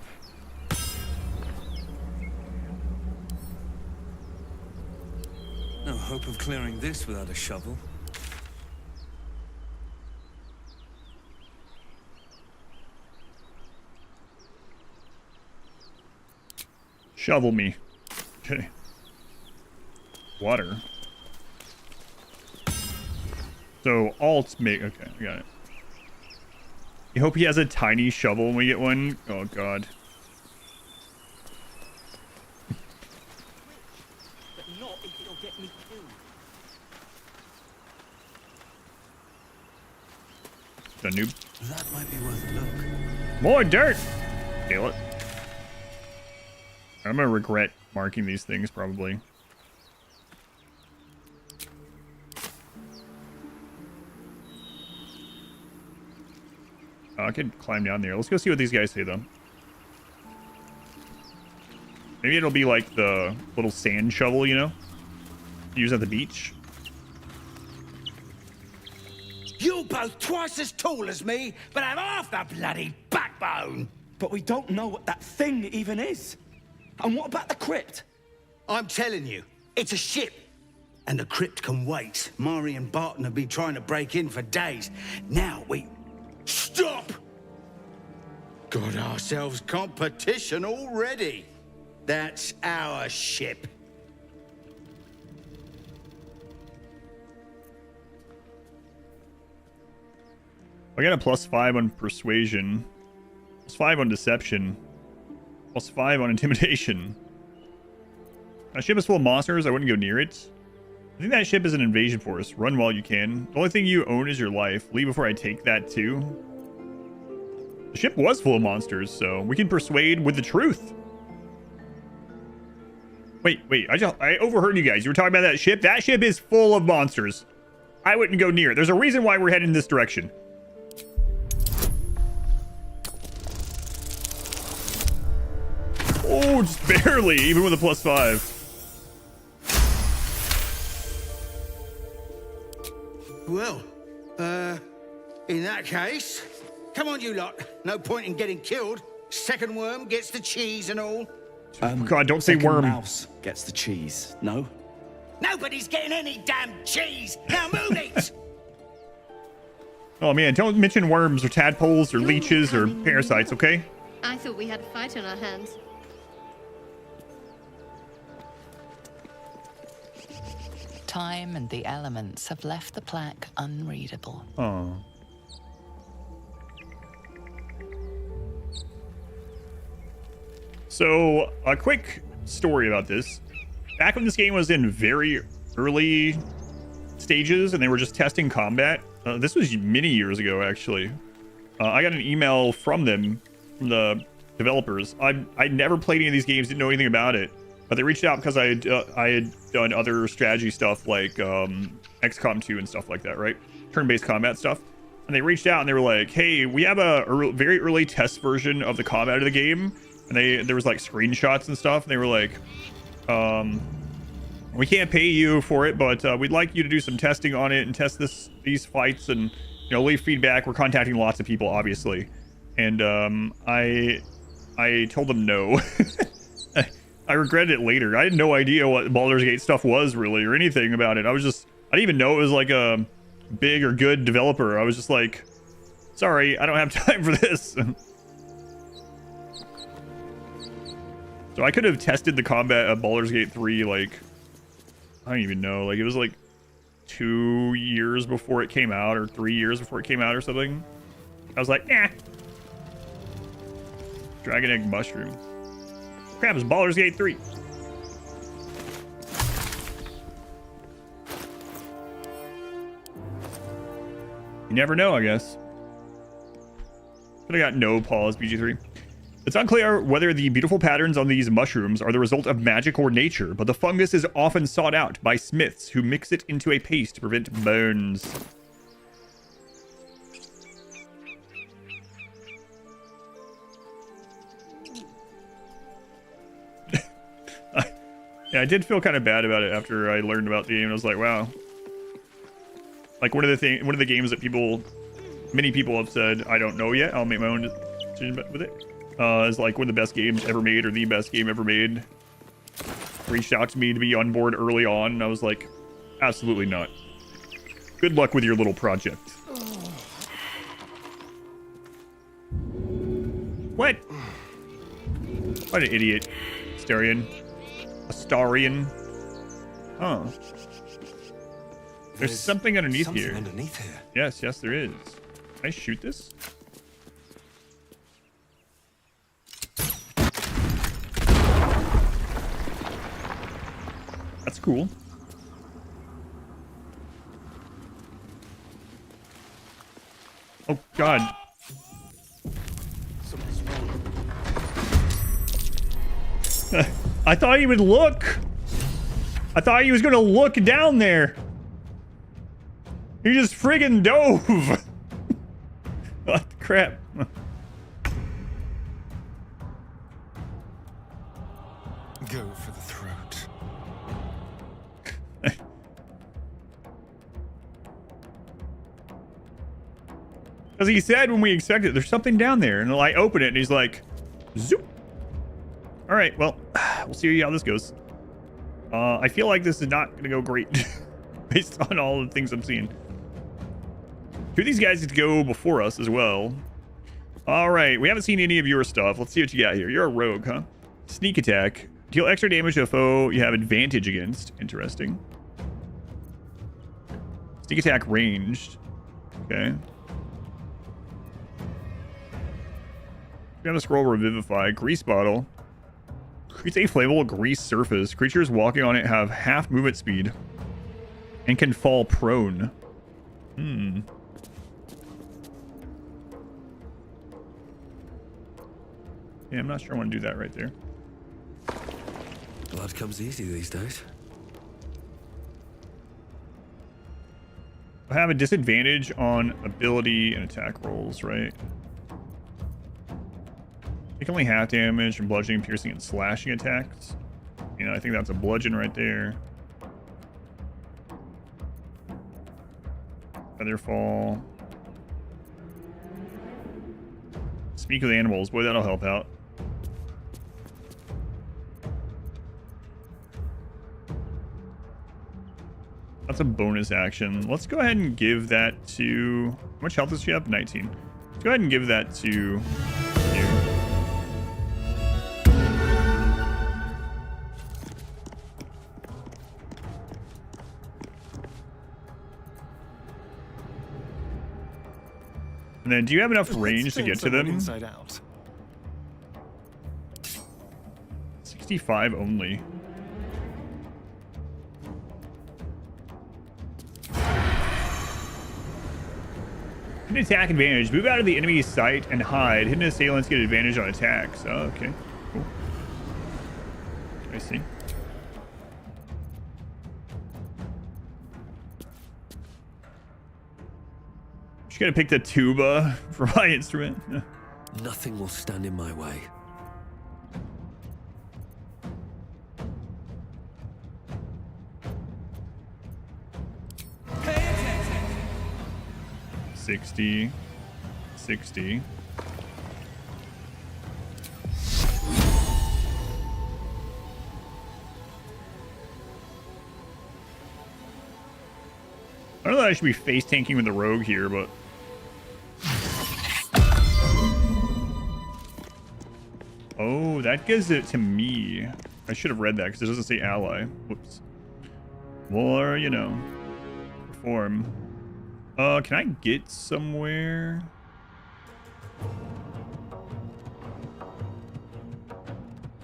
Speaker 2: No hope of clearing this without a shovel.
Speaker 1: Shovel me. Okay. Water. So alt make. Okay, I got it. You hope he has a tiny shovel when we get one. Oh god.
Speaker 11: But not if it'll get me killed.
Speaker 1: The noob.
Speaker 2: That might be worth a look.
Speaker 1: More dirt. Kill it. I'm gonna regret marking these things probably. I could climb down there. Let's go see what these guys say though. Maybe it'll be like the little sand shovel, you know? Use at the beach.
Speaker 12: You're both twice as tall as me, but have half the bloody backbone.
Speaker 11: But we don't know what that thing even is. And what about the crypt?
Speaker 12: I'm telling you, it's a ship. And the crypt can wait. Mari and Barton have been trying to break in for days. Now we... Stop! Got ourselves competition already. That's our ship.
Speaker 1: I got a +5 on persuasion, +5 on deception, +5 on intimidation. A ship is full of monsters. I wouldn't go near it. I think that ship is an invasion force. Run while you can. The only thing you own is your life. Leave before I take that too. The ship was full of monsters, so we can persuade with the truth. Wait, I overheard you guys. You were talking about that ship? That ship is full of monsters. I wouldn't go near it. There's a reason why we're heading in this direction. Oh, just barely, even with a +5.
Speaker 12: Well, in that case, come on you lot. No point in getting killed. Second worm gets the cheese and all.
Speaker 1: God, don't say worm.
Speaker 11: Mouse gets the cheese. No?
Speaker 12: Nobody's getting any damn cheese. Now move it!
Speaker 1: Oh man, don't mention worms or tadpoles or leeches or parasites, okay?
Speaker 9: I thought we had a fight on our hands.
Speaker 5: Time and the elements have left the plaque unreadable.
Speaker 1: Oh. So, a quick story about this. Back when this game was in very early stages and they were just testing combat, this was many years ago, actually. I got an email from them, from the developers. I'd never played any of these games, didn't know anything about it. But they reached out because I had done other strategy stuff like XCOM 2 and stuff like that, right? Turn-based combat stuff. And they reached out and they were like, hey, we have a very early test version of the combat of the game. And there was like screenshots and stuff. And they were like, we can't pay you for it, but we'd like you to do some testing on it and test these fights and, you know, leave feedback. We're contacting lots of people, obviously. And I told them no. I regretted it later. I had no idea what Baldur's Gate stuff was really or anything about it. I didn't even know it was like a big or good developer. I was just like, sorry, I don't have time for this. So I could have tested the combat of Baldur's Gate 3 like, I don't even know. Like it was like 2 years before it came out or 3 years before it came out or something. I was like, nah. Dragon Egg Mushroom. Crap, it's Baldur's Gate 3. You never know, I guess. But I got no pause, BG3. It's unclear whether the beautiful patterns on these mushrooms are the result of magic or nature, but the fungus is often sought out by smiths who mix it into a paste to prevent burns. Yeah, I did feel kind of bad about it after I learned about the game. I was like, wow. Like one of the games that many people have said, I don't know yet. I'll make my own decision with it. Is like one of the best games ever made or the best game ever made. Reached out to me to be on board early on, and I was like, absolutely not. Good luck with your little project. What? What an idiot. Astarian. Oh. There's something underneath here.
Speaker 2: Underneath here.
Speaker 1: Yes, yes, there is. Can I shoot this? That's cool. Oh, God. I thought he would look. I thought he was going to look down there. He just friggin' dove. What the crap?
Speaker 10: Go for the throat.
Speaker 1: Because he said when we expected, there's something down there. And I open it and he's like, zoop. All right, well, we'll see how this goes. I feel like this is not going to go great based on all the things I'm seeing. Two of these guys get to go before us as well. All right, we haven't seen any of your stuff. Let's see what you got here. You're a rogue, huh? Sneak attack. Deal extra damage to a foe you have advantage against. Interesting. Sneak attack ranged. Okay. We have a scroll revivify. Grease bottle. Creates a flammable grease surface. Creatures walking on it have half movement speed and can fall prone. Hmm. Yeah, I'm not sure I want to do that right there.
Speaker 2: Blood comes easy these days.
Speaker 1: I have a disadvantage on ability and attack rolls, right? Take only half damage from bludgeoning, piercing, and slashing attacks. You know, I think that's a bludgeon right there. Featherfall. Speak with animals. Boy, that'll help out. That's a bonus action. Let's go ahead and give that to... How much health does she have? 19. Let's go ahead and give that to you. And then, do you have enough range to get to them?
Speaker 10: Inside out.
Speaker 1: 65 only. Hidden attack advantage. Move out of the enemy's sight and hide. Hidden assailants get advantage on attacks. Oh, okay. Cool. I see. Just gotta pick the tuba for my instrument.
Speaker 2: Nothing will stand in my way.
Speaker 11: Pay attention.
Speaker 1: 60. 60. I don't know that I should be face tanking with the rogue here, but oh, that gives it to me. I should have read that because it doesn't say ally. Whoops. Or, you know, perform. Can I get somewhere?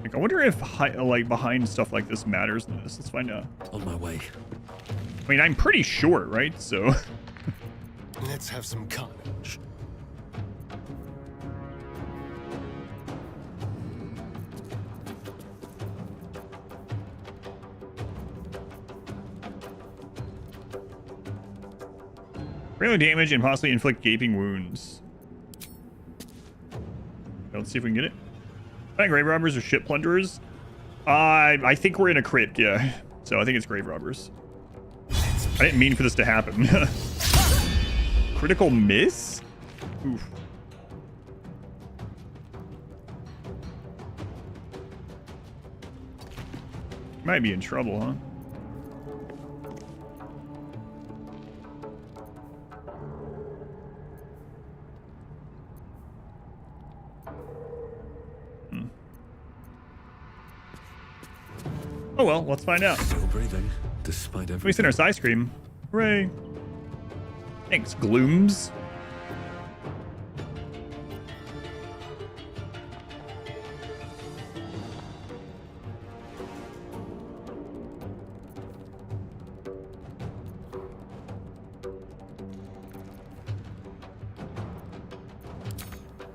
Speaker 1: Like, I wonder if like behind stuff like this matters in this. Let's find out.
Speaker 2: On my way.
Speaker 1: I mean, I'm pretty short, right? So
Speaker 10: Let's have some carnage.
Speaker 1: Random damage and possibly inflict gaping wounds. Let's see if we can get it. Find grave robbers or ship plunderers. I think we're in a crypt, yeah. So I think it's grave robbers. I didn't mean for this to happen. Critical miss? Oof. Might be in trouble, huh? Oh well, let's find out.
Speaker 2: Still breathing, despite
Speaker 1: At least in our ice cream. Hooray. Thanks, Glooms.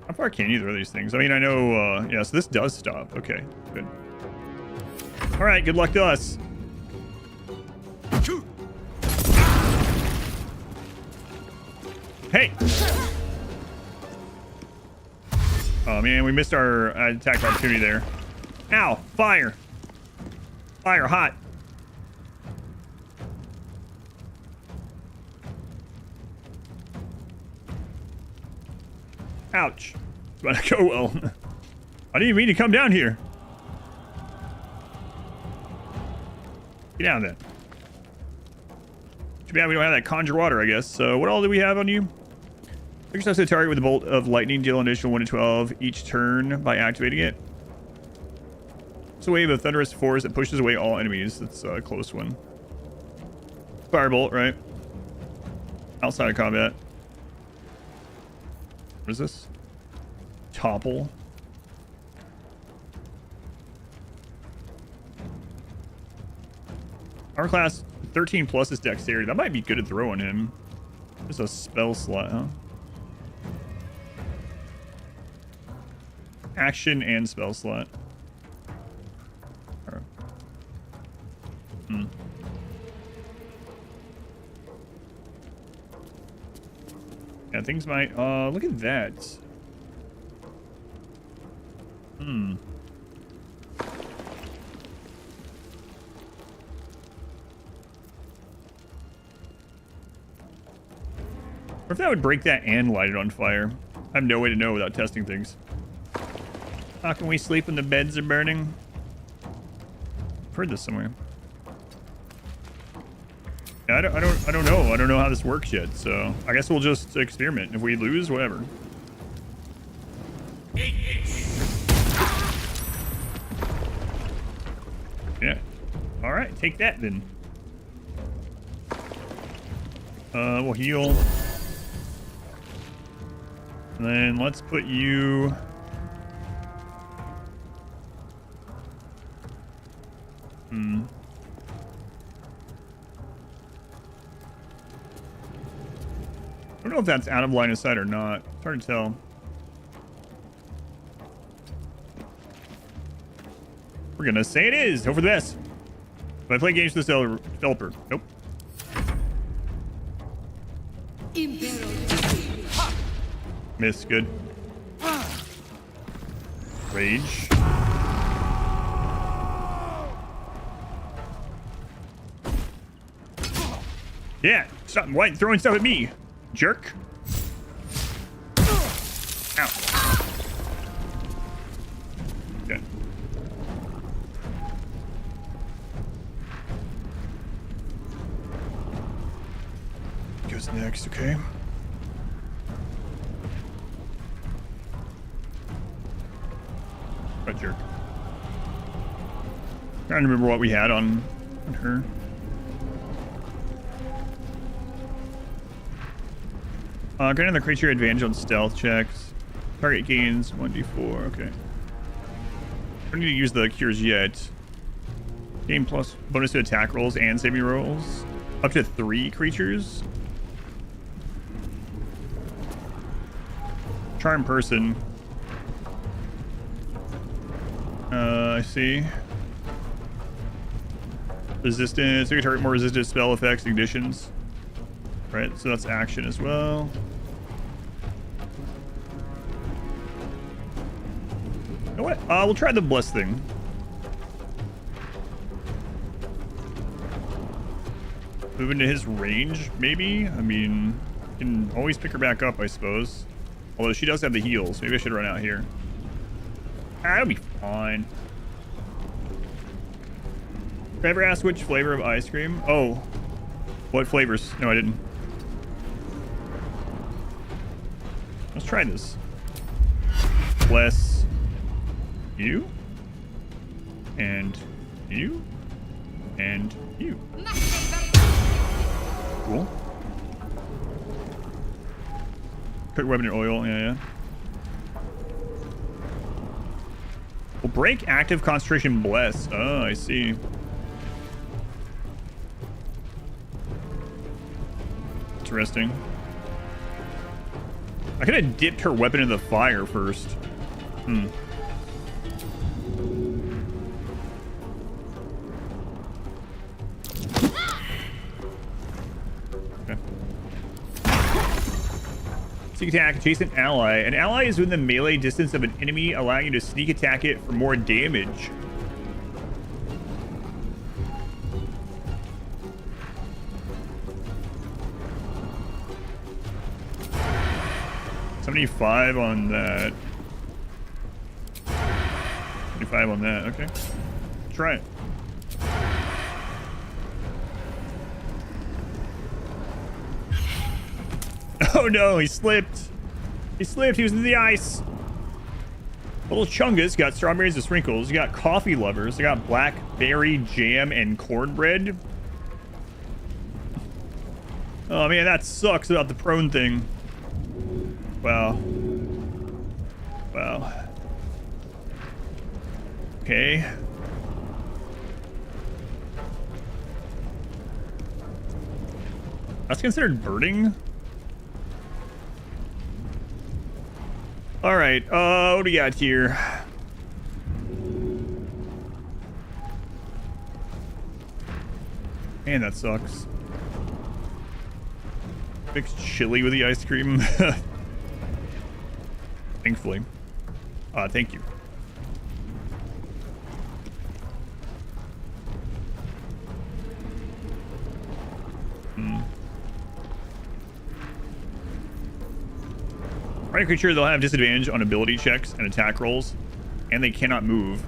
Speaker 1: How far can you throw these things? I mean, I know, yeah, so this does stop. Okay, good. All right, good luck to us. Hey! Oh man, we missed our attack opportunity there. Ow! Fire! Fire, hot! Ouch. It's about to go well. I didn't mean to come down here. Get down then. Too bad we don't have that conjure water, I guess. So what all do we have on you? Fix yourself to the target with a bolt of lightning, deal an additional 1 to 12 each turn by activating it. It's a wave of thunderous force that pushes away all enemies. That's a close one. Firebolt, right? Outside of combat. What is this? Topple. Our class 13 plus is dexterity. That might be good to throw on him. There's a spell slot, huh? Action and spell slot. Hmm. Yeah, things might... look at that. Hmm. Or if that would break that and light it on fire. I have no way to know without testing things. How can we sleep when the beds are burning? I've heard this somewhere. Yeah, I don't know. I don't know how this works yet, so I guess we'll just experiment. If we lose, whatever. Yeah. All right, take that then. We'll heal. And then let's put you... Hmm. I don't know if that's out of line of sight or not. It's hard to tell. We're gonna say it is. Hope for the best. But I play games with this developer. Nope. Miss. Good. Rage. Yeah, stop throwing stuff at me, jerk. Ow. Okay. Goes next, okay. What jerk? Trying to remember what we had on her. Granting the creature advantage on stealth checks. Target gains 1d4. Okay. I don't need to use the cures yet. Gain plus bonus to attack rolls and saving rolls. Up to 3 creatures. Charm person. I see. Resistance. So you can target more resistant spell effects and conditions. Right, so that's action as well. You know what? We'll try the bless thing. Move into his range, maybe? I mean, you can always pick her back up, I suppose. Although she does have the heals. Maybe I should run out here. That'll be fine. Did I ever ask which flavor of ice cream? Oh. What flavors? No, I didn't. Let's try this. Bless you. And you. And you. Cool. Cook weapon in oil. Yeah. Will break active concentration bless. Oh, I see. Interesting. I could have dipped her weapon in the fire first. Okay. Sneak attack, adjacent ally. An ally is within the melee distance of an enemy, allowing you to sneak attack it for more damage. $75 on that. 75 on that. Okay. Try it. Oh no, he slipped. He slipped. He was in the ice. Little Chungus got strawberries and sprinkles. You got coffee lovers. You got blackberry jam and cornbread. Oh man, that sucks about the prone thing. Wow. Okay. That's considered birding? Alright, what do we got here? Man, that sucks. Mixed chili with the ice cream. Thankfully. Thank you. Right creature, they'll have disadvantage on ability checks and attack rolls, and they cannot move.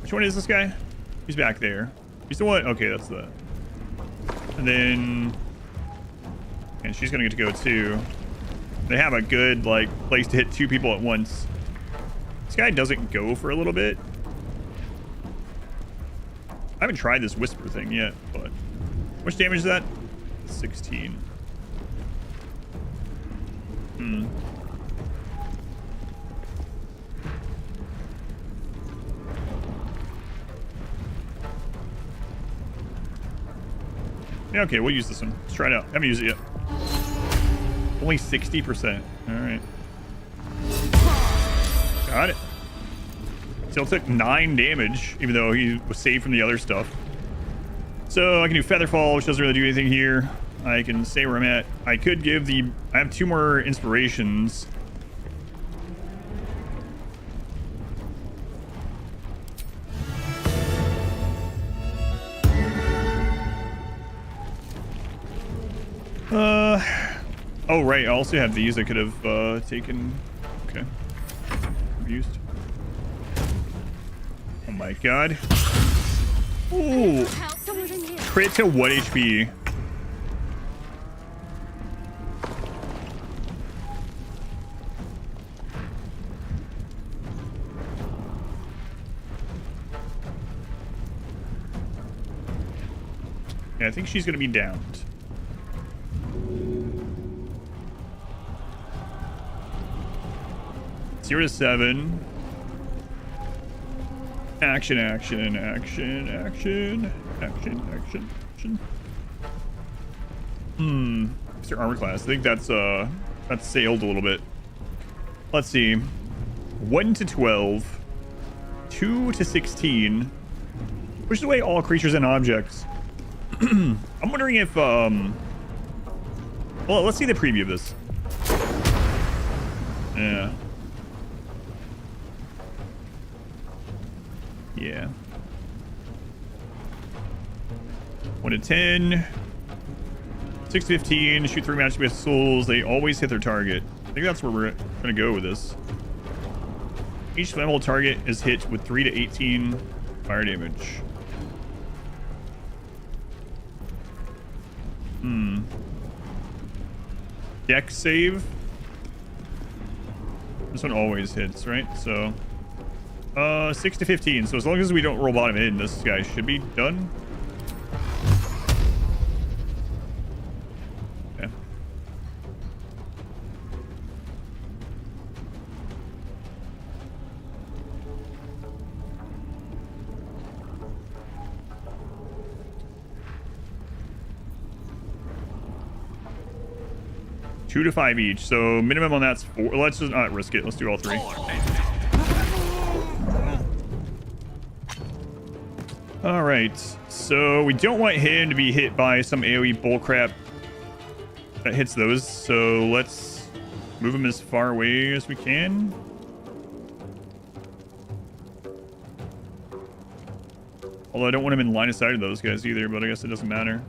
Speaker 1: Which one is this guy? He's back there. He's the one. Okay, that's the. And then. And she's gonna get to go too. They have a good like place to hit two people at once. This guy doesn't go for a little bit. I haven't tried this whisper thing yet, but how much damage is that? 16. Yeah, okay, we'll use this one. Let's try it out. I haven't used it yet. Only 60%. Alright. Got it. Still took 9 damage, even though he was saved from the other stuff. So I can do Featherfall, which doesn't really do anything here. I can stay where I'm at. I could give the... I have 2 more inspirations. Oh, right. I also have these I could have taken. Okay. Used. Oh my god. Ooh. Crit to 1 HP. Yeah, I think she's gonna be downed. Zero to 7. Action, action, action, action, action, action, action. What's your armor class? I think that's sailed a little bit. Let's see. 1 to 12. 2 to 16. Pushes away all creatures and objects. I'm wondering if well, let's see the preview of this. Yeah. Yeah. 1 to 10. 6 to 15. Shoot 3 matches with souls. They always hit their target. I think that's where we're gonna go with this. Each flammable target is hit with 3 to 18 fire damage. Dex save. This one always hits, right? So 6 to 15. So as long as we don't roll bottom in, this guy should be done. Okay. Two to 5 each. So minimum on that's 4. Let's just not risk it. Let's do all 3. All right, so we don't want him to be hit by some AoE bullcrap that hits those, so let's move him as far away as we can. Although I don't want him in line of sight of those guys either, but I guess it doesn't matter.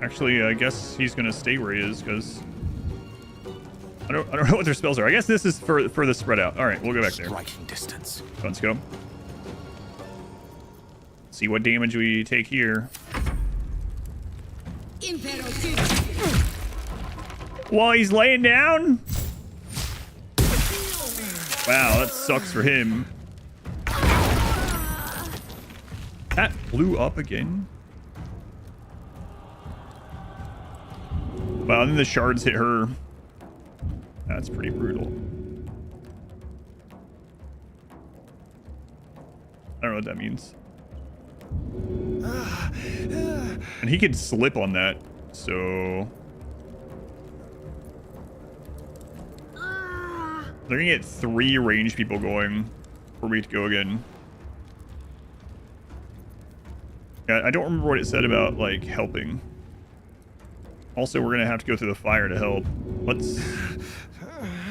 Speaker 1: Actually, I guess he's gonna stay where he is, because I don't know what their spells are. I guess this is for the spread out. All right, we'll go back there.
Speaker 8: Striking distance.
Speaker 1: Let's go. See what damage we take here. While he's laying down? Wow, that sucks for him. That blew up again. Wow, and then the shards hit her. That's pretty brutal. I don't know what that means. And he could slip on that, so... They're gonna get 3 ranged people going for me to go again. Yeah, I don't remember what it said about, like, helping. Also, we're gonna have to go through the fire to help. Let's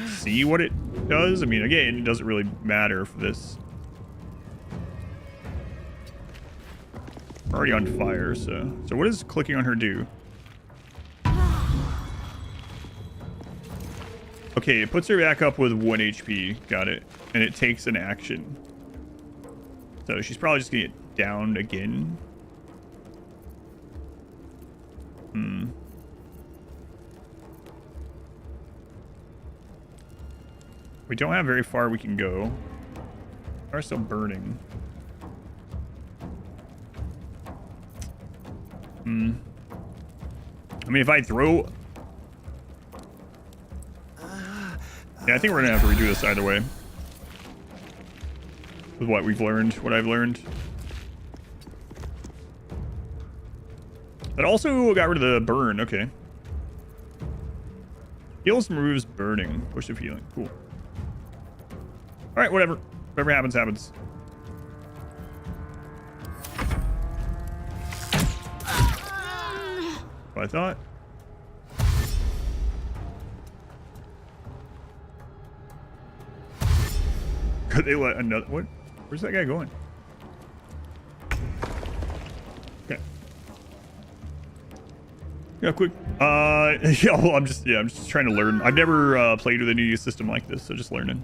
Speaker 1: see what it does. I mean, again, it doesn't really matter for this. We're already on fire, so what does clicking on her do? Okay, it puts her back up with 1 HP. Got it. And it takes an action. So she's probably just gonna get downed again. We don't have very far we can go. Are still burning. I mean, if I throw... Yeah, I think we're gonna have to redo this either way. With what we've learned, what I've learned. That also got rid of the burn, okay. Heals removes burning. Push of healing, cool. Alright, whatever. Whatever happens, happens. What I thought. Could they let another... What? Where's that guy going? Okay. Yeah, quick. Yeah, well, I'm just trying to learn. I've never played with a new system like this, so just learning.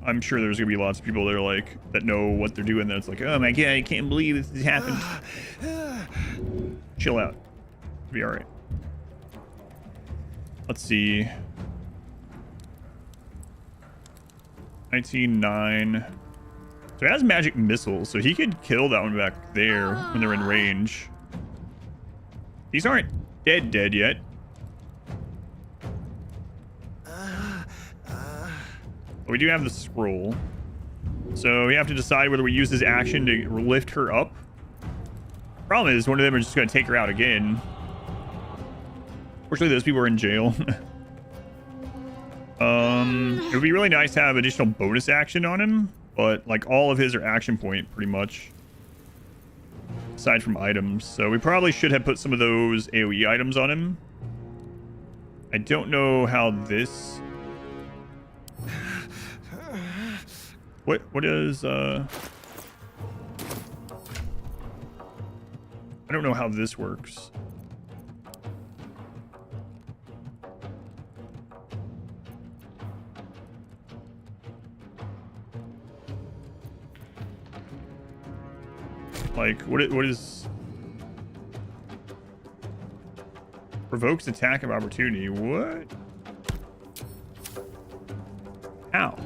Speaker 1: I'm sure there's gonna be lots of people that are like, that know what they're doing, that's like, oh my god, I can't believe this has happened. Chill out. It'll be alright. Let's see. 19-9. So it has magic missiles, so he could kill that one back there when they're in range. These aren't dead yet. But we do have the scroll. So we have to decide whether we use his action to lift her up. Problem is, one of them are just going to take her out again. Fortunately, those people are in jail. It would be really nice to have additional bonus action on him, but like all of his are action point pretty much. Aside from items. So we probably should have put some of those AoE items on him. I don't know how this... What is, I don't know how this works. Like, what is... Provokes attack of opportunity. What? Wow.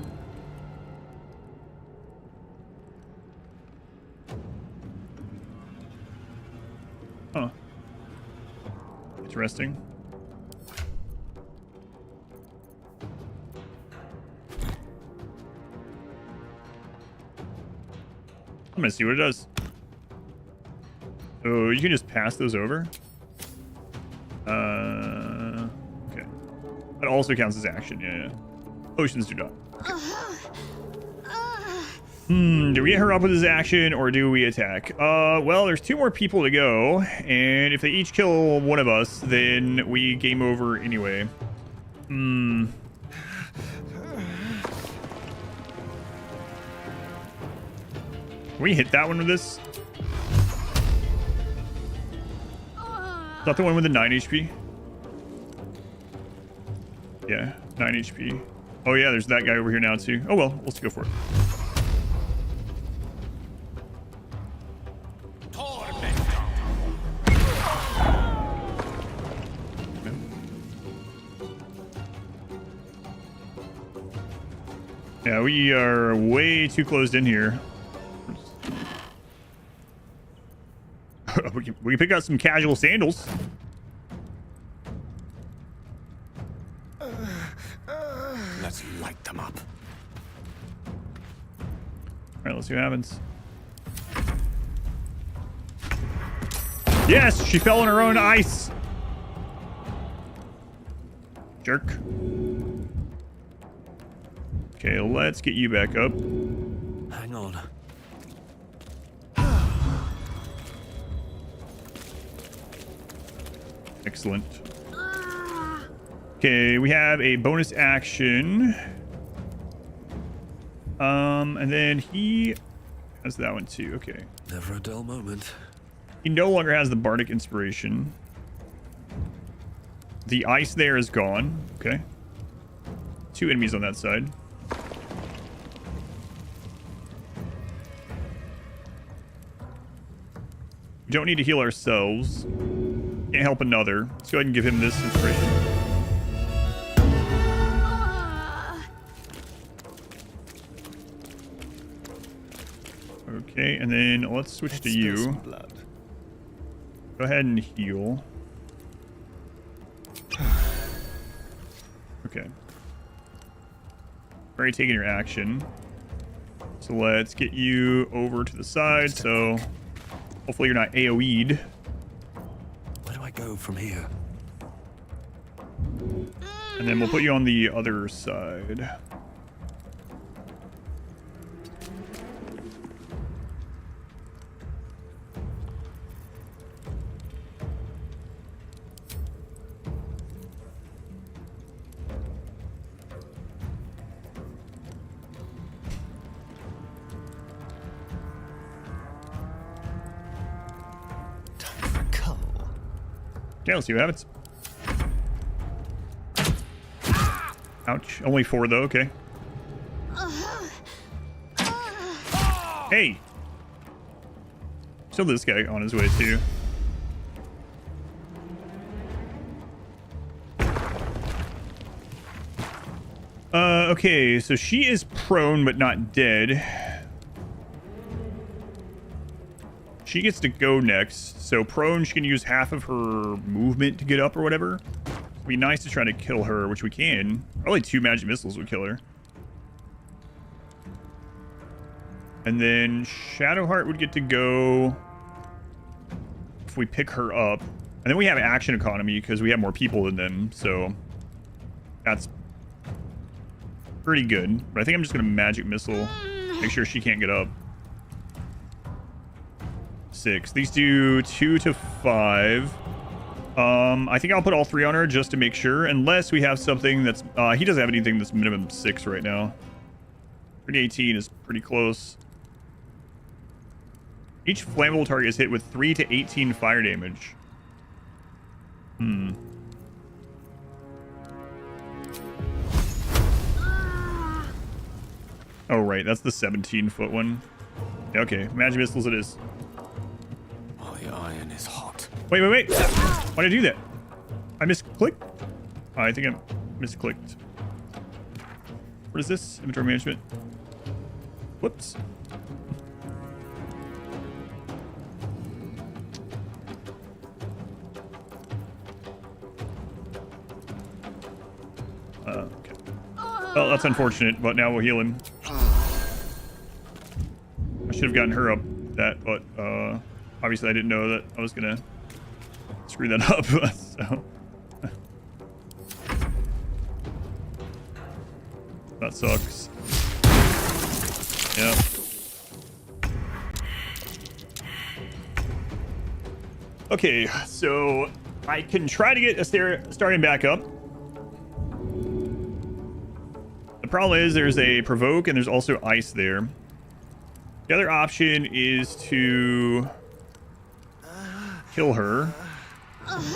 Speaker 1: Huh. Interesting. I'm gonna see what it does. Oh, you can just pass those over? Okay. That also counts as action, yeah. Potions do not. Do we get her up with his action or do we attack? Well, there's 2 more people to go, and if they each kill one of us, then we game over anyway. Can we hit that one with this? Is that the one with the 9 HP? Yeah, 9 HP. Oh yeah, there's that guy over here now too. Oh well, let's go for it. Yeah, we are way too closed in here. we can pick out some casual sandals.
Speaker 8: Let's light them up.
Speaker 1: All right, let's see what happens. Yes, she fell in her own ice. Jerk. Okay, let's get you back up.
Speaker 2: Hang on.
Speaker 1: Excellent. Okay, we have a bonus action. And then he has that one too. Okay.
Speaker 2: Never a dull moment.
Speaker 1: He no longer has the bardic inspiration. The ice there is gone. Okay. 2 enemies on that side. We don't need to heal ourselves. Can't help another. Let's go ahead and give him this inspiration. Okay, and then let's switch to you. Go ahead and heal. Okay. Already taking your action. So let's get you over to the side, so hopefully you're not AoE'd.
Speaker 2: Where do I go from here?
Speaker 1: And then we'll put you on the other side. Okay, let's see what happens. Ouch. Only 4 though, okay. Hey! Still this guy on his way too. Okay, so she is prone but not dead. She gets to go next. So prone, she can use half of her movement to get up or whatever. It'd be nice to try to kill her, which we can. Probably 2 magic missiles would kill her. And then Shadowheart would get to go if we pick her up. And then we have action economy because we have more people than them. So that's pretty good. But I think I'm just going to magic missile. Make sure she can't get up. 6. These do 2 to 5. I think I'll put all 3 on her just to make sure, unless we have something that's he doesn't have anything that's minimum 6 right now. 18 is pretty close. Each flammable target is hit with 3 to 18 fire damage. Oh right, that's the 17-foot one. Yeah, okay, magic missiles it is.
Speaker 8: The iron is hot.
Speaker 1: Wait. Why did I do that? I misclicked? Oh, I think I misclicked. What is this? Inventory management. Whoops. Okay. Well, that's unfortunate, but now we'll heal him. I should have gotten her up that, but obviously I didn't know that I was gonna screw that up. So that sucks. Yeah. Okay, so I can try to get a starting back up. The problem is there's a provoke and there's also ice there. The other option is to kill her. I'd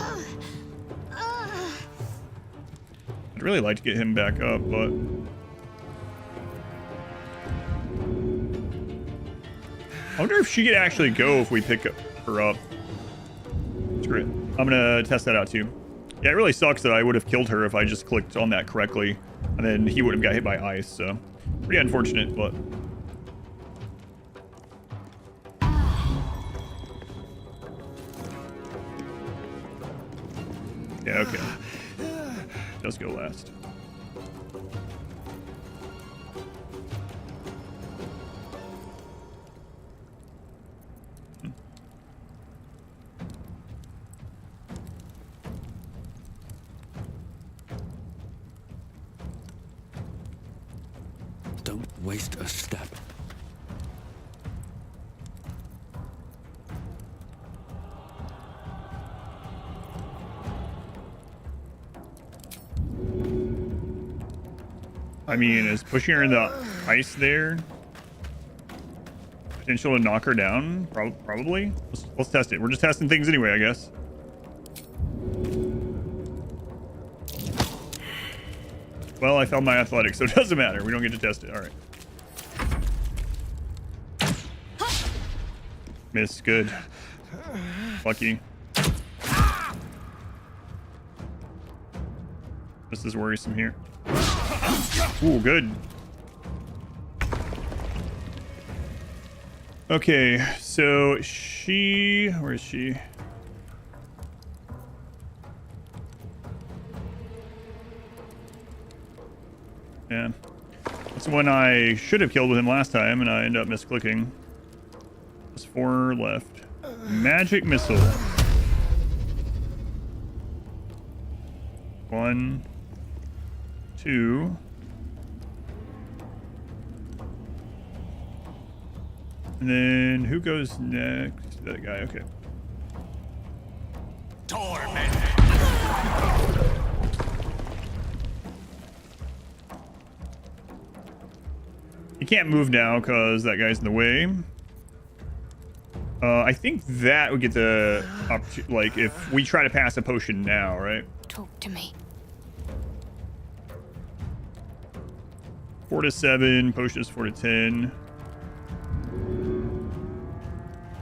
Speaker 1: really like to get him back up, but I wonder if she could actually go if we pick her up. Screw it. I'm gonna test that out too. Yeah, it really sucks that I would have killed her if I just clicked on that correctly, and then he would have got hit by ice, so pretty unfortunate, but yeah, okay. Does go last.
Speaker 4: Don't waste a step.
Speaker 1: I mean, is pushing her in the ice there potential to knock her down? Probably. Let's test it. We're just testing things anyway, I guess. Well, I failed my athletics, so it doesn't matter. We don't get to test it. All right. Miss. Good. Lucky. This is worrisome here. Ooh, good. Okay, so she... Where is she? Yeah. That's the one I should have killed with him last time, and I ended up misclicking. There's 4 left. Magic missile. 1, 2. And then who goes next? That guy, okay. He can't move now because that guy's in the way. I think that would get the like if we try to pass a potion now, right?
Speaker 9: Talk to me.
Speaker 1: 4 to 7, potion is 4 to 10.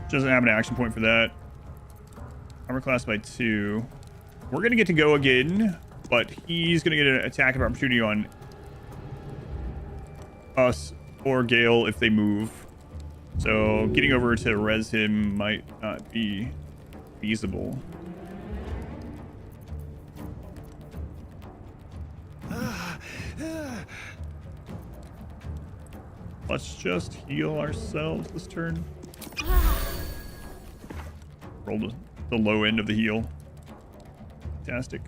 Speaker 1: Doesn't have an action point for that. Armor class by 2. We're gonna get to go again, but he's gonna get an attack of opportunity on us or Gale if they move. So getting over to res him might not be feasible. Let's just heal ourselves this turn. Roll the low end of the heal. Fantastic.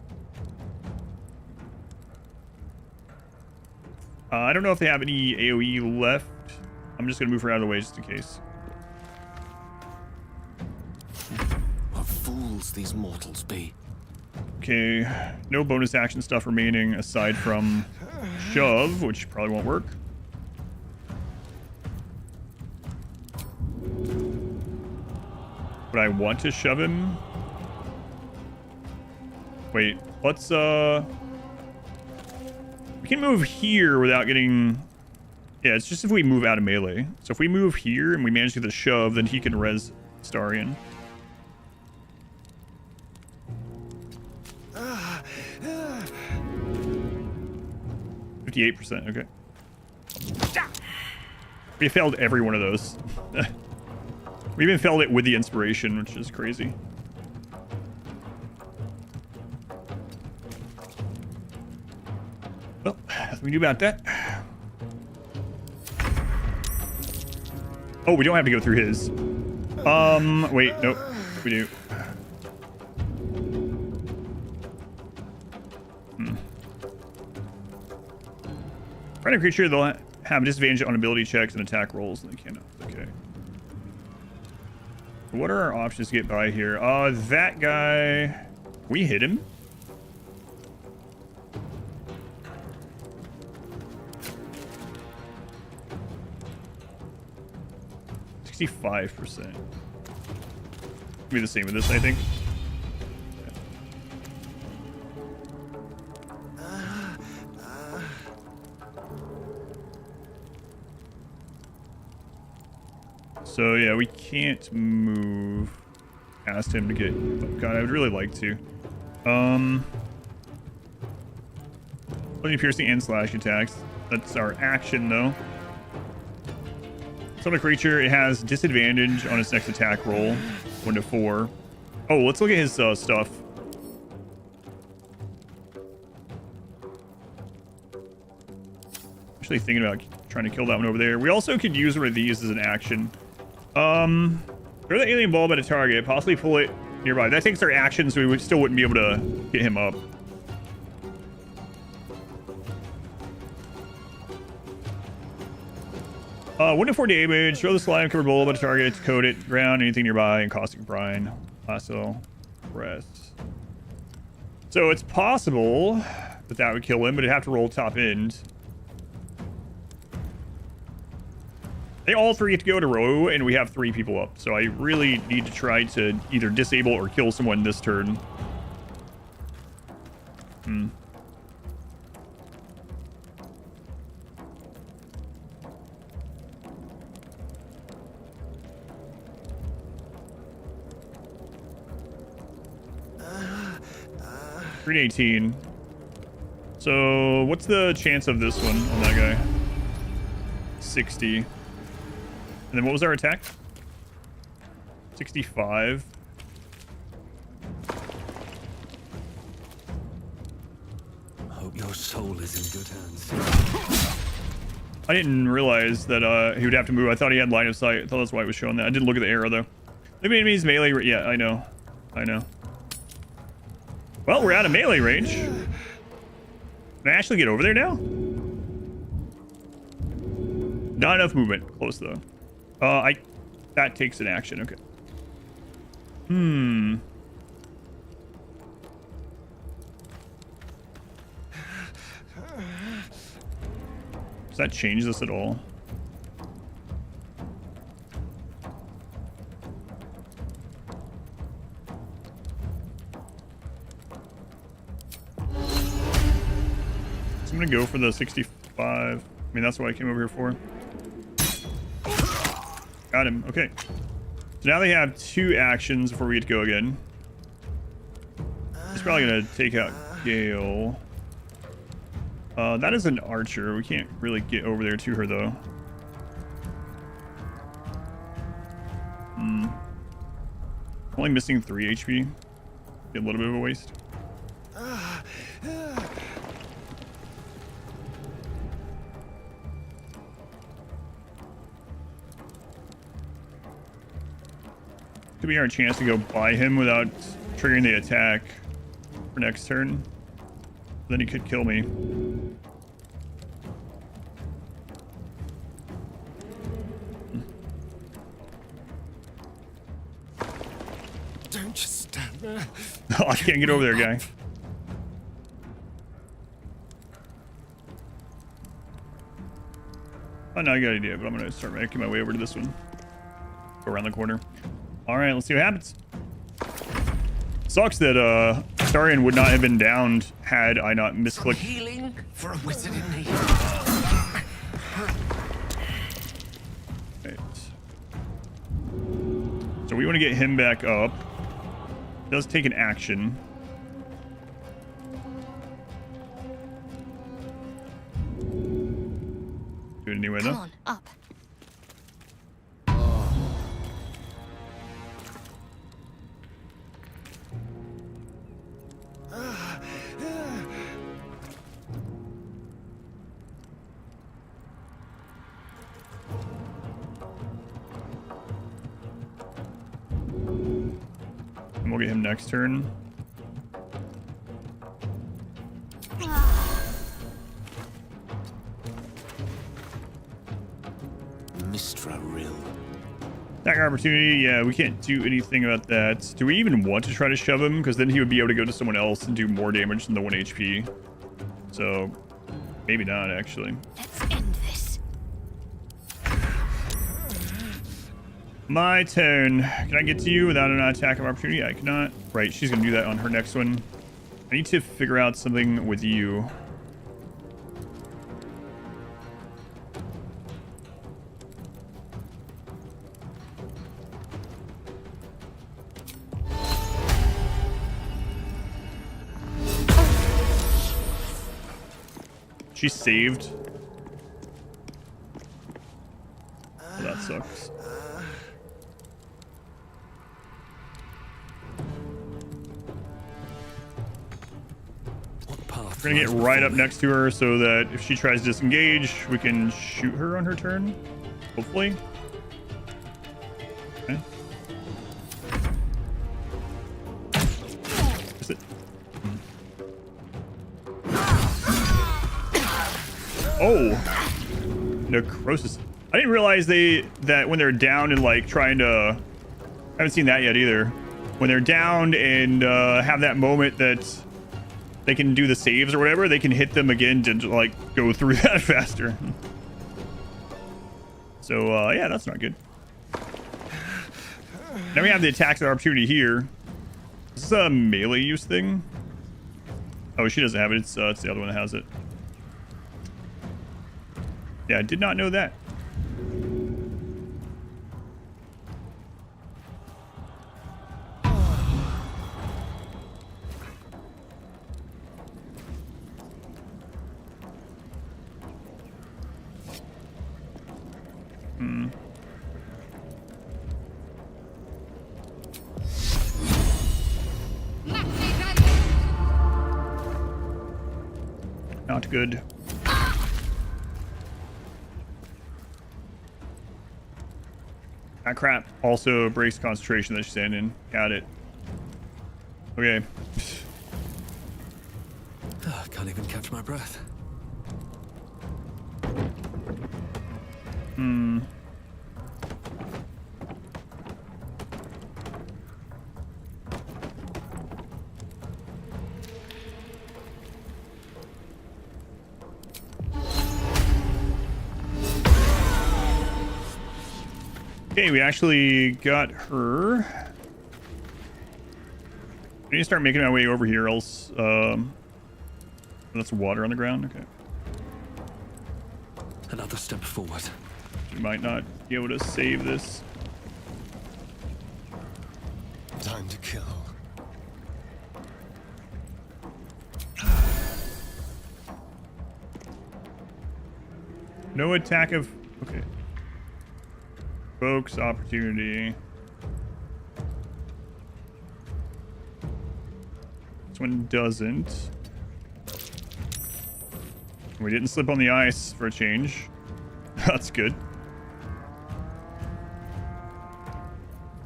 Speaker 1: I don't know if they have any AoE left. I'm just going to move her out of the way just in case.
Speaker 4: What fools these mortals be.
Speaker 1: Okay, no bonus action stuff remaining aside from shove, which probably won't work. But I want to shove him. Wait, let's we can move here without getting... Yeah, it's just if we move out of melee. So if we move here and we manage to get the shove, then he can res Starion. %, okay. We failed every one of those. We even failed it with the inspiration, which is crazy. Well, nothing we do about that. Oh, we don't have to go through his. Wait, nope. We do. Friendly creature, they'll have disadvantage on ability checks and attack rolls, and they cannot. Okay. What are our options to get by here? That guy. We hit him. %. Be the same with this, I think. So yeah, we can't move past him to get. Oh God, I would really like to. Only piercing and slash attacks. That's our action though. Summon a creature, it has disadvantage on its next attack roll, 1 to 4. Oh, let's look at his stuff. Actually thinking about trying to kill that one over there. We also could use one of these as an action. Throw the alien bulb at a target, possibly pull it nearby. That takes our action, so we still wouldn't be able to get him up. One to 4 damage. Throw the slime covered bulb at a target, coat it, ground, anything nearby, and caustic brine. Lasso, rest. So it's possible that that would kill him, but it'd have to roll top end. They all three get to go to row, and we have 3 people up. So I really need to try to either disable or kill someone this turn. 318. So what's the chance of this one on that guy? 60. And then what was our attack? 65.
Speaker 2: Hope your soul is in good hands.
Speaker 1: I didn't realize that he would have to move. I thought he had line of sight. I thought that's why it was showing that. I didn't look at the arrow though. Maybe enemies melee. Yeah, I know. I know. Well, we're out of melee range. Can I actually get over there now? Not enough movement. Close though. That takes an action. Okay. Does that change this at all? So I'm gonna go for the 65. I mean, that's what I came over here for. Got him. Okay. So now they have 2 actions before we get to go again. He's probably gonna take out Gale. That is an archer. We can't really get over there to her though. Only missing 3 HP. Be a little bit of a waste. Could be our chance to go by him without triggering the attack for next turn. Then he could kill me.
Speaker 10: Don't just stand there.
Speaker 1: Oh, I can't get over there, guy. Oh, no, I got an idea, but I'm gonna start making my way over to this one. Go around the corner. All right, let's see what happens. Sucks that Starion would not have been downed had I not misclicked.
Speaker 8: Healing for a wizard in need.
Speaker 1: Right. So we want to get him back up. Does take an action. Do it anyway though.
Speaker 9: Come on, up.
Speaker 1: we'll get him next turn.
Speaker 8: Mistra Rill.
Speaker 1: Attack opportunity, yeah, we can't do anything about that. Do we even want to try to shove him? Because then he would be able to go to someone else and do more damage than the 1 HP. So, maybe not, actually.
Speaker 9: Let's end this.
Speaker 1: My turn. Can I get to you without an attack of opportunity? I cannot. Right, she's going to do that on her next one. I need to figure out something with you. She saved. Oh, that sucks. We're gonna get right up next to her so that if she tries to disengage, we can shoot her on her turn. Hopefully. Okay. Is it? Oh, necrosis. I didn't realize that when they're down and like trying to, I haven't seen that yet either. When they're down and have that moment that they can do the saves or whatever, they can hit them again to like go through that faster. So yeah, that's not good. Now we have the attacks of opportunity here. Is this a melee use thing? Oh, she doesn't have it. It's the other one that has it. Yeah, I did not know that. Not good. Ah, crap. Also breaks concentration that she's in. Got it. Okay.
Speaker 2: Can't even catch my breath.
Speaker 1: Okay, we actually got her. I need to start making my way over here, else that's water on the ground. Okay.
Speaker 2: Another step forward.
Speaker 1: We might not be able to save this.
Speaker 10: Time to kill.
Speaker 1: No attack of... Okay. Folks, opportunity. This one doesn't. We didn't slip on the ice for a change. That's good.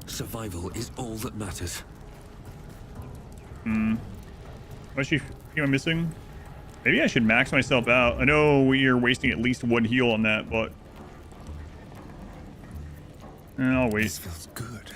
Speaker 2: Survival is all that matters.
Speaker 1: What's she missing? Maybe I should max myself out. I know we are wasting at least one heal on that, but I'll wait.
Speaker 10: This feels good.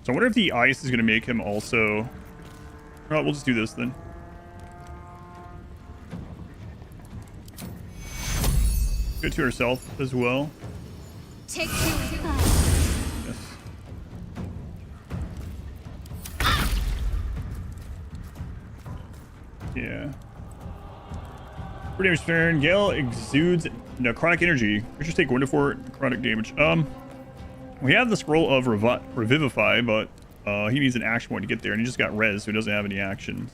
Speaker 1: So I wonder if the ice is going to make him also... Well, we'll just do this then. Good to herself as well.
Speaker 6: Take two.
Speaker 1: Yes. Yeah. For damage turn, Gale exudes necrotic energy. Creatures take 1d4 necrotic damage. We have the scroll of Revivify, but he needs an action point to get there, and he just got res, so he doesn't have any actions.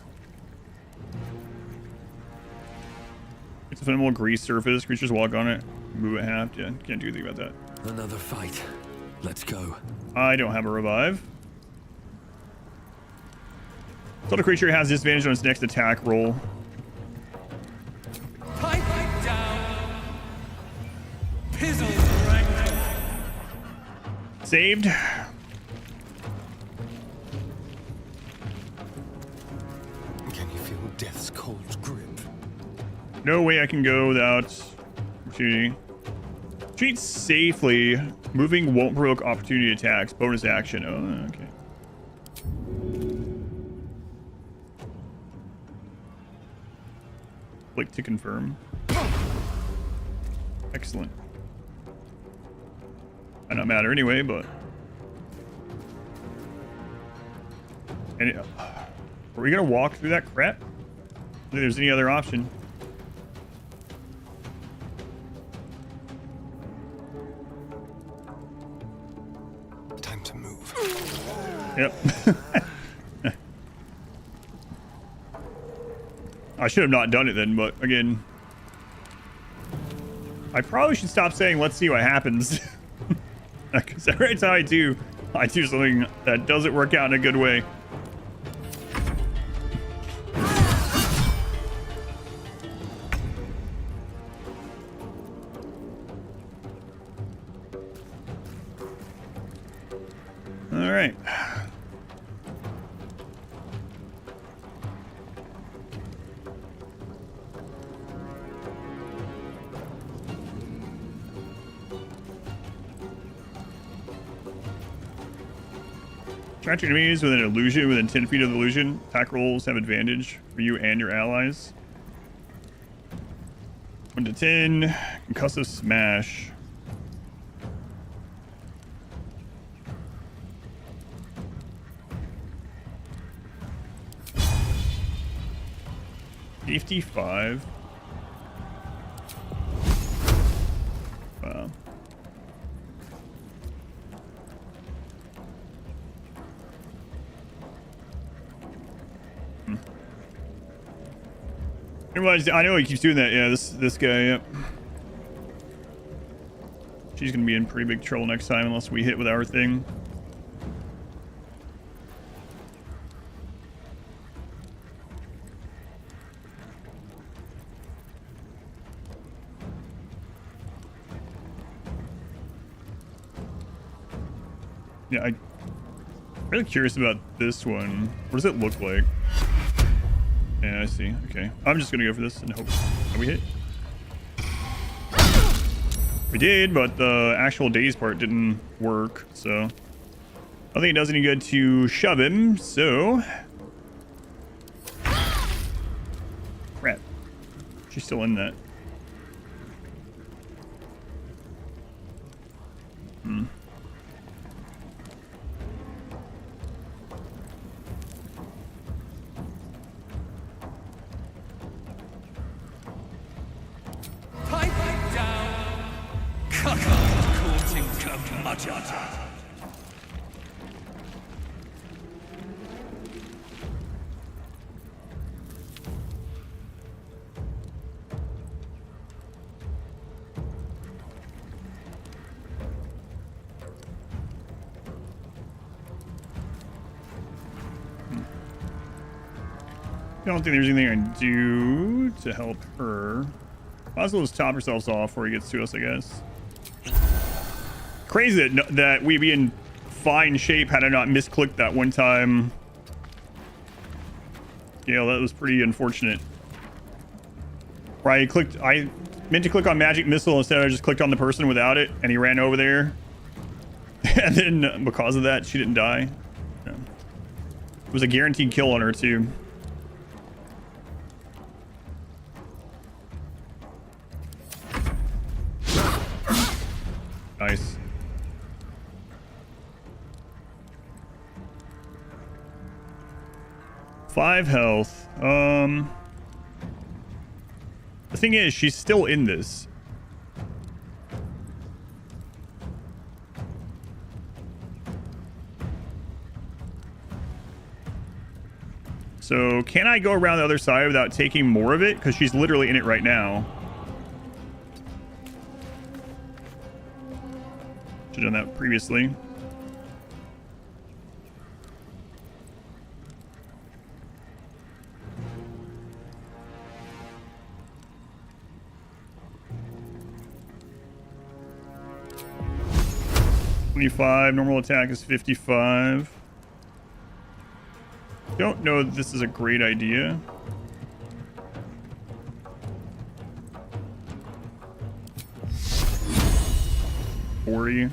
Speaker 1: It's a minimal grease surface. Creatures walk on it. Move it half. Yeah, can't do anything about that.
Speaker 2: Another fight. Let's go.
Speaker 1: I don't have a revive. So the creature has disadvantage on its next attack roll.
Speaker 2: Pipe down. Pizzle right.
Speaker 1: Saved.
Speaker 10: Can you feel death's cold grip?
Speaker 1: No way I can go without opportunity. Treat safely. Moving won't provoke opportunity attacks. Bonus action. Oh, okay. Click to confirm. Excellent. Might not matter anyway, but. And are we gonna walk through that crap? I don't think there's any other option.
Speaker 10: Time to move.
Speaker 1: Yep. I should have not done it then, but again, I probably should stop saying, let's see what happens. Because every time I do something that doesn't work out in a good way. All right. Attract enemies with an illusion within 10 feet of the illusion. Attack rolls have advantage for you and your allies. 1 to 10. Concussive smash. Safety 5. Wow. I know he keeps doing that. Yeah, this guy. Yep. She's gonna be in pretty big trouble next time unless we hit with our thing. Yeah, I'm really curious about this one. What does it look like? Yeah, I see. Okay. I'm just gonna go for this and hope that we hit. We did, but the actual daze part didn't work, so I don't think it does any good to shove him, so crap. She's still in that. I don't think there's anything I can do to help her. Might as well just top ourselves off before he gets to us, I guess. Crazy that we'd be in fine shape had I not misclicked that one time. Yeah, that was pretty unfortunate. Right, I meant to click on magic missile instead. I just clicked on the person without it, and he ran over there. And then because of that, she didn't die. Yeah. It was a guaranteed kill on her too. Nice. Five health. The thing is, she's still in this. So can I go around the other side without taking more of it? Because she's literally in it right now. Should have done that previously. Normal attack is 55. Don't know if this is a great idea. $40.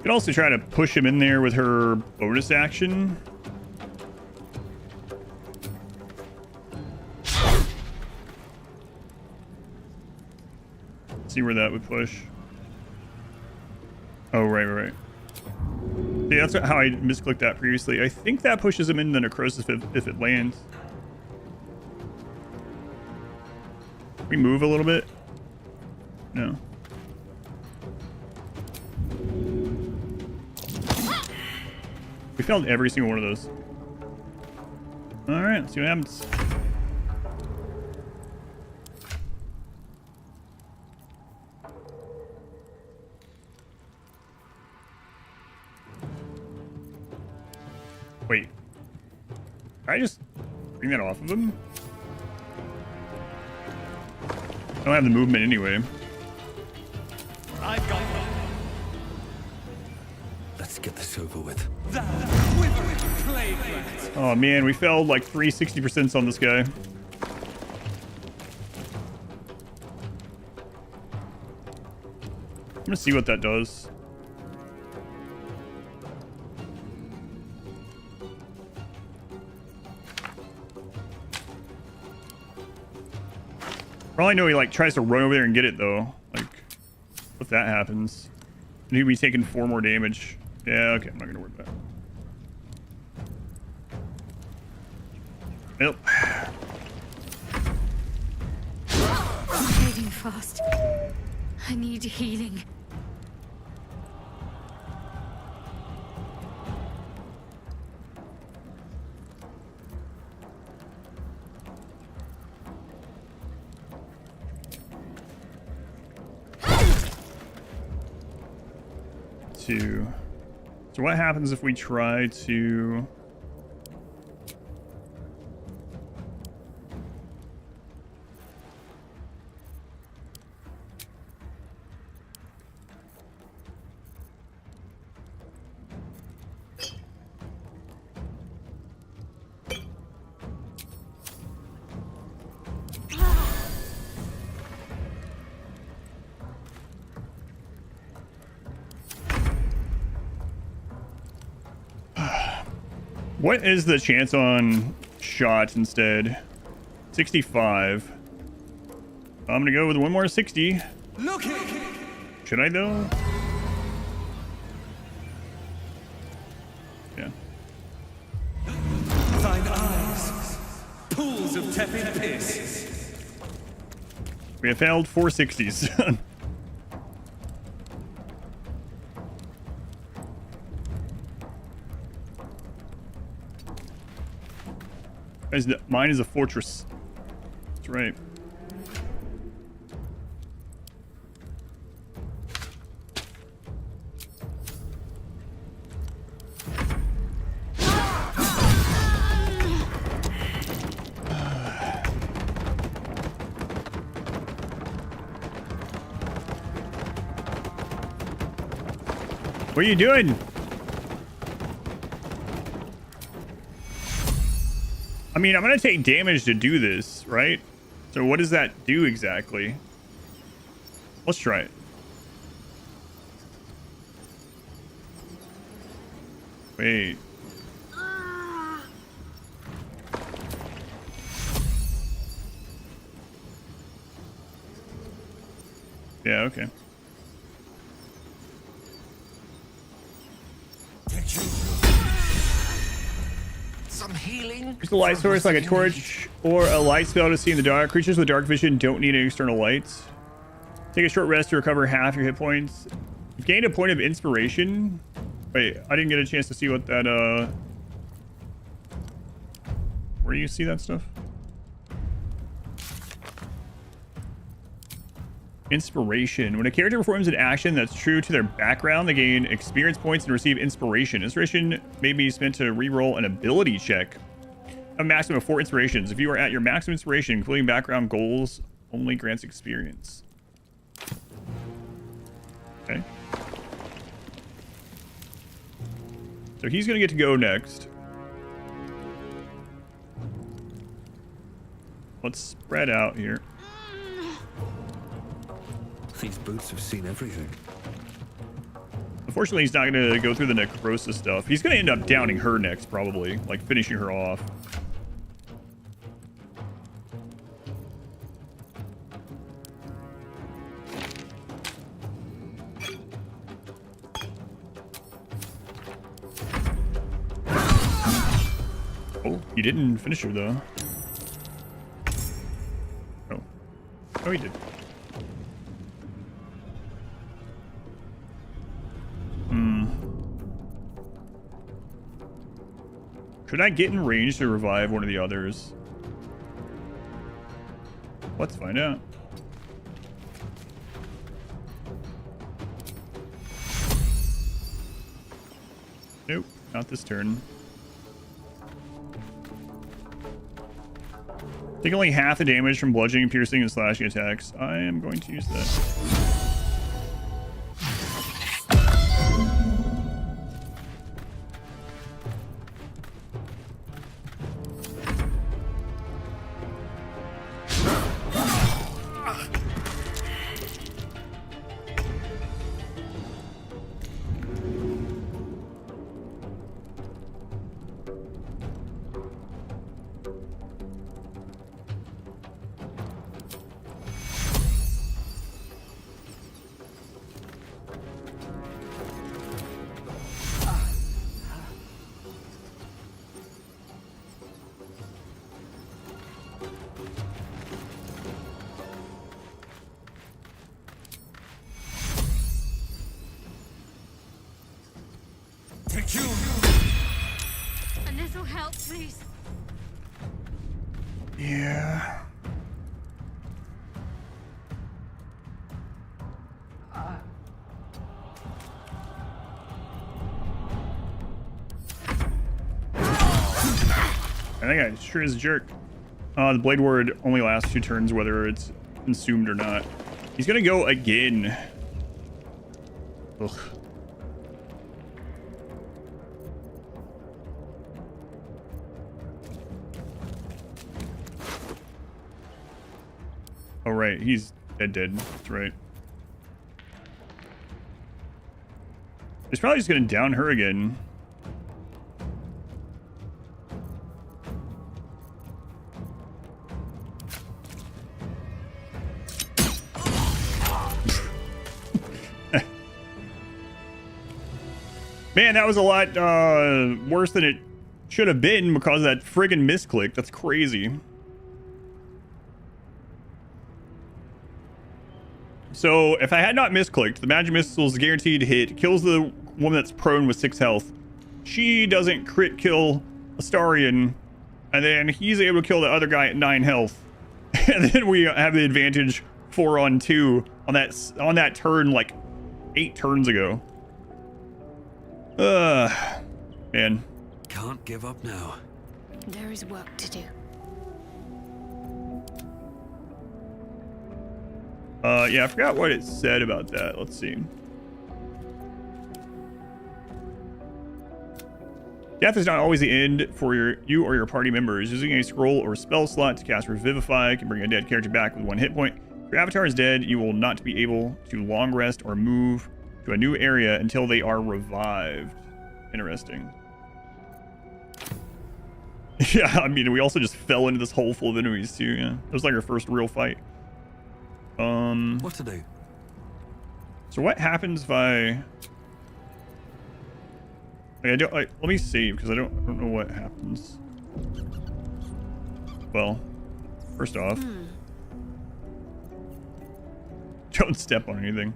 Speaker 1: Could also try to push him in there with her bonus action. See where that would push. Oh, right. Yeah, that's how I misclicked that previously. I think that pushes him into necrosis if it lands. We move a little bit. No. We failed every single one of those. All right, let's see what happens. Wait. Can I just bring that off of him? I don't have the movement anyway.
Speaker 11: I've got them. Let's get this over with.
Speaker 1: Oh man, we failed like 360% on this guy. I'm gonna see what that does. For all I know, he like tries to run over there and get it though. Like, if that happens, and he'd be taking 4 more damage. Yeah, okay, I'm not gonna worry about it. Nope.
Speaker 6: I'm fading fast. I need healing.
Speaker 1: So what happens if we try to... What is the chance on shots instead? 65. I'm gonna go with one more 60. Should I though? Yeah.
Speaker 11: Thine eyes, pools of tepid piss.
Speaker 1: We have failed 4 60s. Mine is a fortress. That's right. What are you doing? I mean, I'm going to take damage to do this, right? So what does that do exactly? Let's try it. Wait. Yeah, okay.
Speaker 8: Some healing.
Speaker 1: Use the light source like a torch or a light spell to see in the dark. Creatures with dark vision don't need any external lights. Take a short rest to recover half your hit points. Gain a point of inspiration. Wait, I didn't get a chance to see what that Where do you see that stuff? Inspiration. When a character performs an action that's true to their background, they gain experience points and receive inspiration. Inspiration may be spent to reroll an ability check. A maximum of 4 inspirations. If you are at your maximum inspiration, including background goals, only grants experience. Okay. So he's gonna get to go next. Let's spread out here.
Speaker 2: These boots have seen everything.
Speaker 1: Unfortunately, he's not going to go through the necrosis stuff. He's going to end up downing her next, probably. Like, finishing her off. Oh, he didn't finish her, though. Oh. Oh, he did. Could I get in range to revive one of the others? Let's find out. Nope, not this turn. Take only half the damage from bludgeoning, piercing, and slashing attacks. I am going to use that.
Speaker 9: And this'll help, please.
Speaker 1: Yeah. I think I sure is a jerk. The Blade Ward only lasts 2 turns, whether it's consumed or not. He's gonna go again. Ugh. Oh, right. He's dead. That's right. He's probably just gonna down her again. Man, that was a lot worse than it should have been because of that friggin' misclick. That's crazy. So, if I had not misclicked, the magic missile's guaranteed hit, kills the woman that's prone with 6 health. She doesn't crit kill Astarion, and then he's able to kill the other guy at 9 health. And then we have the advantage 4-on-2 on that turn like 8 turns ago. Man.
Speaker 2: Can't give up now.
Speaker 9: There is work to do.
Speaker 1: Yeah, I forgot what it said about that. Let's see. Death is not always the end for you or your party members. Using a scroll or spell slot to cast Revivify can bring a dead character back with 1 hit point. If your avatar is dead, you will not be able to long rest or move to a new area until they are revived. Interesting. Yeah, I mean, we also just fell into this hole full of enemies too. Yeah, it was like our first real fight.
Speaker 2: What to do?
Speaker 1: So what happens if I let me save because I don't know what happens. Well, first off, don't step on anything.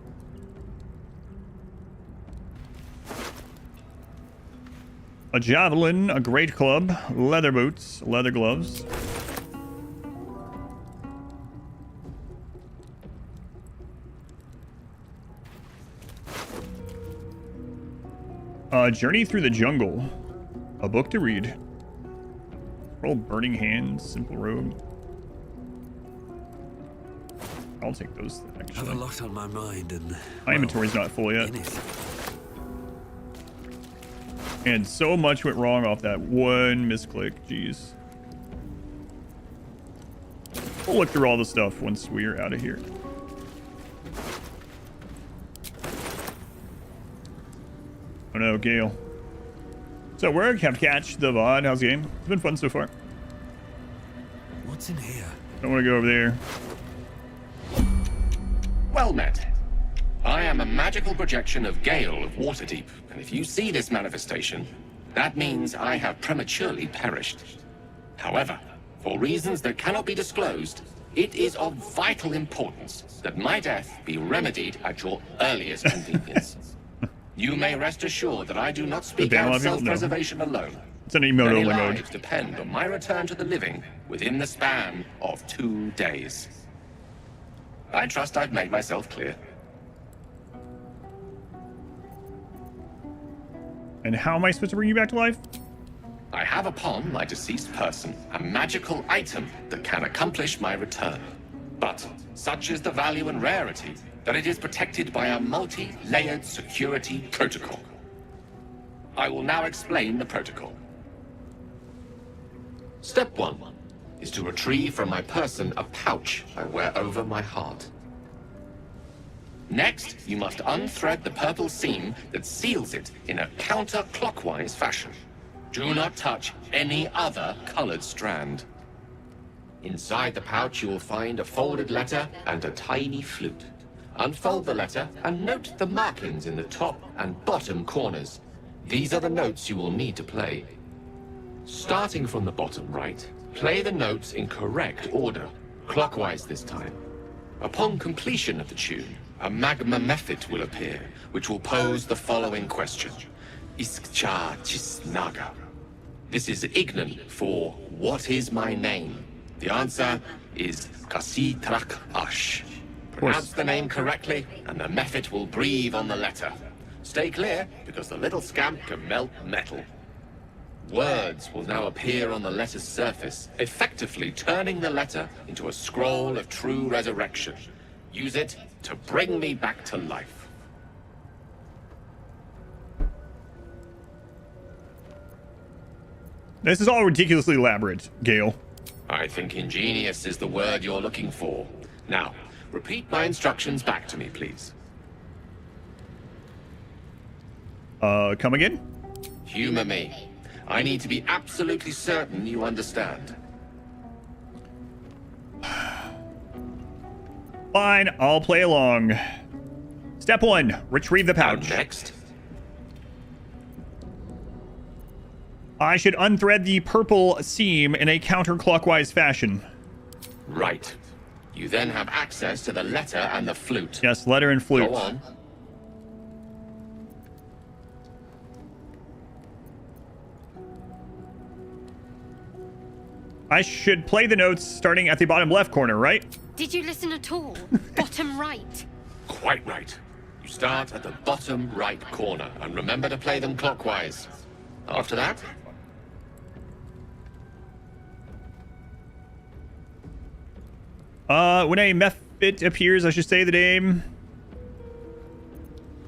Speaker 1: A javelin, a great club, leather boots, leather gloves. Journey through the jungle. A book to read. Roll burning hands, simple robe. I'll take those actually.
Speaker 2: Have a lot on my mind and
Speaker 1: my inventory's not full yet. And so much went wrong off that one misclick. Jeez. We'll look through all the stuff once we're out of here. Oh no, Gale. So we're have catch the VOD. How's the game? It's been fun so far.
Speaker 2: What's in here?
Speaker 1: Don't want to go over there.
Speaker 8: Well met. I am a magical projection of Gale of Waterdeep, and if you see this manifestation, that means I have prematurely perished. However, for reasons that cannot be disclosed, it is of vital importance that my death be remedied at your earliest convenience. You may rest assured that I do not speak out of self-preservation alone.
Speaker 1: It's an email
Speaker 8: Many
Speaker 1: only
Speaker 8: lives
Speaker 1: mode.
Speaker 8: depend on my return to the living within the span of 2 days. I trust I've made myself clear.
Speaker 1: And how am I supposed to bring you back to life?
Speaker 8: I have upon my deceased person a magical item that can accomplish my return. But such is the value and rarity that it is protected by a multi-layered security protocol. I will now explain the protocol. Step 1 is to retrieve from my person a pouch I wear over my heart. Next, you must unthread the purple seam that seals it in a counterclockwise fashion. Do not touch any other colored strand. Inside the pouch, you will find a folded letter and a tiny flute. Unfold the letter and note the markings in the top and bottom corners. These are the notes you will need to play. Starting from the bottom right, play the notes in correct order, clockwise this time. Upon completion of the tune, a magma method will appear, which will pose the following question. Iskcha Chisnaga. This is Ignan for what is my name? The answer is Kasitrak Ash. Pronounce the name correctly, and the method will breathe on the letter. Stay clear, because the little scamp can melt metal. Words will now appear on the letter's surface, effectively turning the letter into a scroll of true resurrection. Use it to bring me back to life.
Speaker 1: This is all ridiculously elaborate, Gale.
Speaker 8: I think ingenious is the word you're looking for. Now, repeat my instructions back to me, please.
Speaker 1: Come again?
Speaker 8: Humor me. I need to be absolutely certain you understand.
Speaker 1: Fine, I'll play along. Step 1, retrieve the pouch.
Speaker 8: Next.
Speaker 1: I should unthread the purple seam in a counterclockwise fashion.
Speaker 8: Right. You then have access to the letter and the flute.
Speaker 1: Yes, letter and flute.
Speaker 8: Go on.
Speaker 1: I should play the notes starting at the bottom left corner, right?
Speaker 9: Did you listen at all? Bottom right.
Speaker 8: Quite right. You start at the bottom right corner, and remember to play them clockwise. After that,
Speaker 1: when a method appears, I should say the name.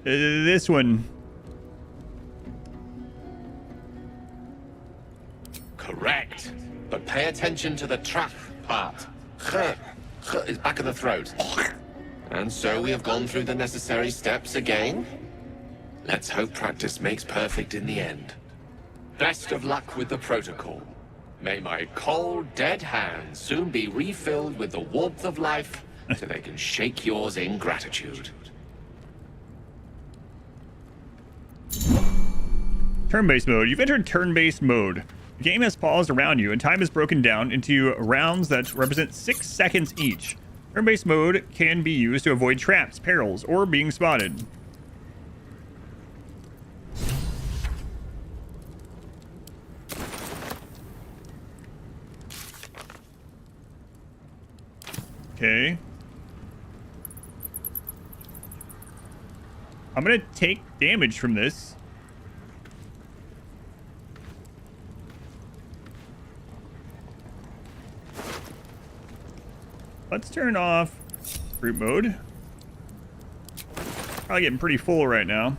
Speaker 1: This one.
Speaker 8: correct. But pay attention to the trap part. Ch is back of the throat. And so we have gone through the necessary steps again. Let's hope practice makes perfect in the end. Best of luck with the protocol. May my cold, dead hands soon be refilled with the warmth of life so they can shake yours in gratitude.
Speaker 1: Turn-based mode. You've entered turn-based mode. The game has paused around you, and time is broken down into rounds that represent 6 seconds each. Turn-based mode can be used to avoid traps, perils, or being spotted. Okay. I'm gonna take damage from this. Let's turn off group mode. Probably getting pretty full right now.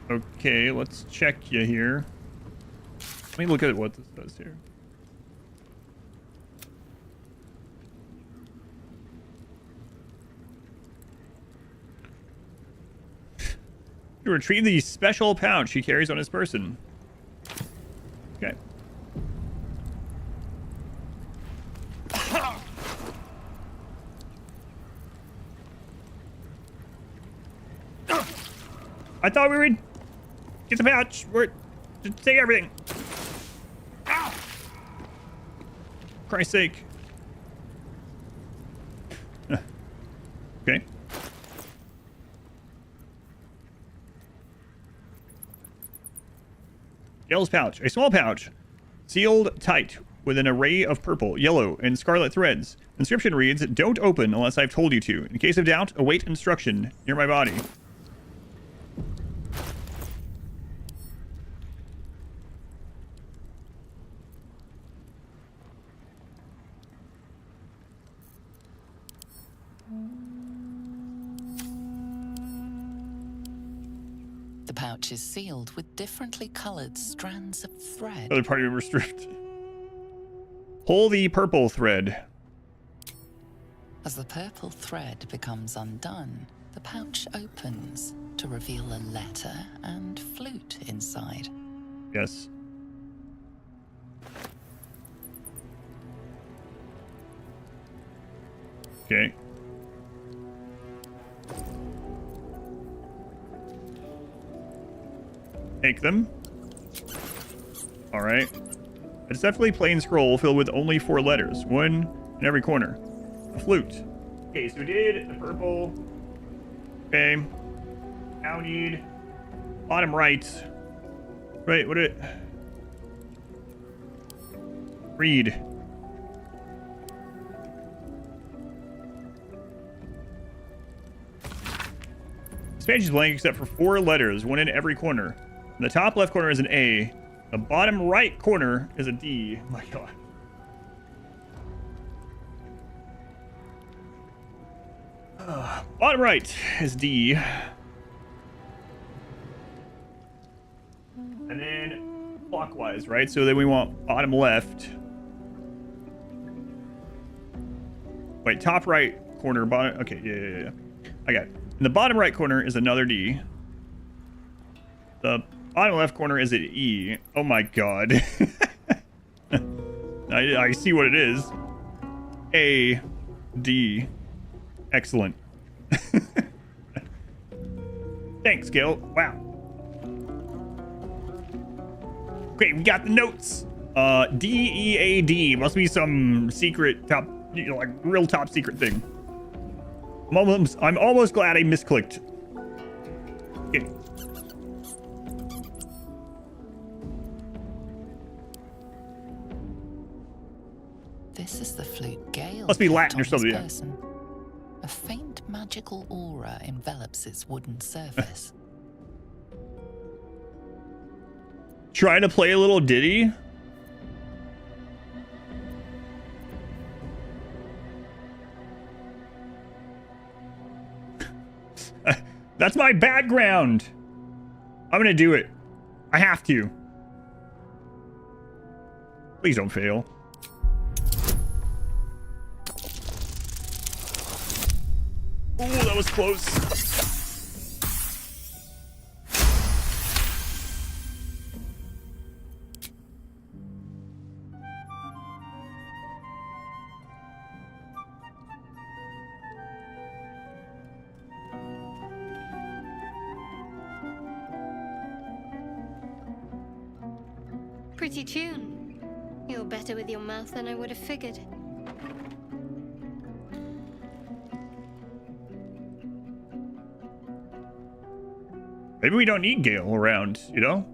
Speaker 1: Okay, let's check you here. Let me look at what this does here. To retrieve the special pouch he carries on his person. Okay. I thought we would get the pouch. We're just take everything. Ow! Christ's sake. Okay. Gale's pouch. A small pouch. Sealed tight with an array of purple, yellow, and scarlet threads. Inscription reads, "Don't open unless I've told you to. In case of doubt, await instruction near my body."
Speaker 5: The pouch is sealed with differently colored strands of thread.
Speaker 1: Other party member stripped. Pull the purple thread.
Speaker 5: As the purple thread becomes undone, the pouch opens to reveal a letter and flute inside.
Speaker 1: Yes. Okay. Take them. All right. It's definitely plain scroll filled with only 4 letters, one in every corner. A flute. Okay, so we did the purple. Okay. Now we need bottom right. Right, what did it? Read. This page is blank except for 4 letters, one in every corner. In the top left corner is an A. The bottom right corner is a D. Oh my god. Bottom right is D. And then clockwise, right? So then we want bottom left. Wait, top right corner, bottom. Okay, yeah. I got it. In the bottom right corner is another D. The bottom left corner is an E. Oh my god. I see what it is. A, D. Excellent. Thanks, Gil. Wow. Okay, we got the notes. D-E-A-D. Must be some secret top, like real top secret thing. I'm almost glad I misclicked. Okay.
Speaker 5: This is the flute Gale.
Speaker 1: Must be Latin or something. Yeah.
Speaker 5: A faint magical aura envelops its wooden surface.
Speaker 1: Trying to play a little ditty. That's my background. I'm gonna do it. I have to. Please don't fail. Ooh, that was close.
Speaker 9: Pretty tune. You're better with your mouth than I would have figured.
Speaker 1: Maybe we don't need Gale around, you know?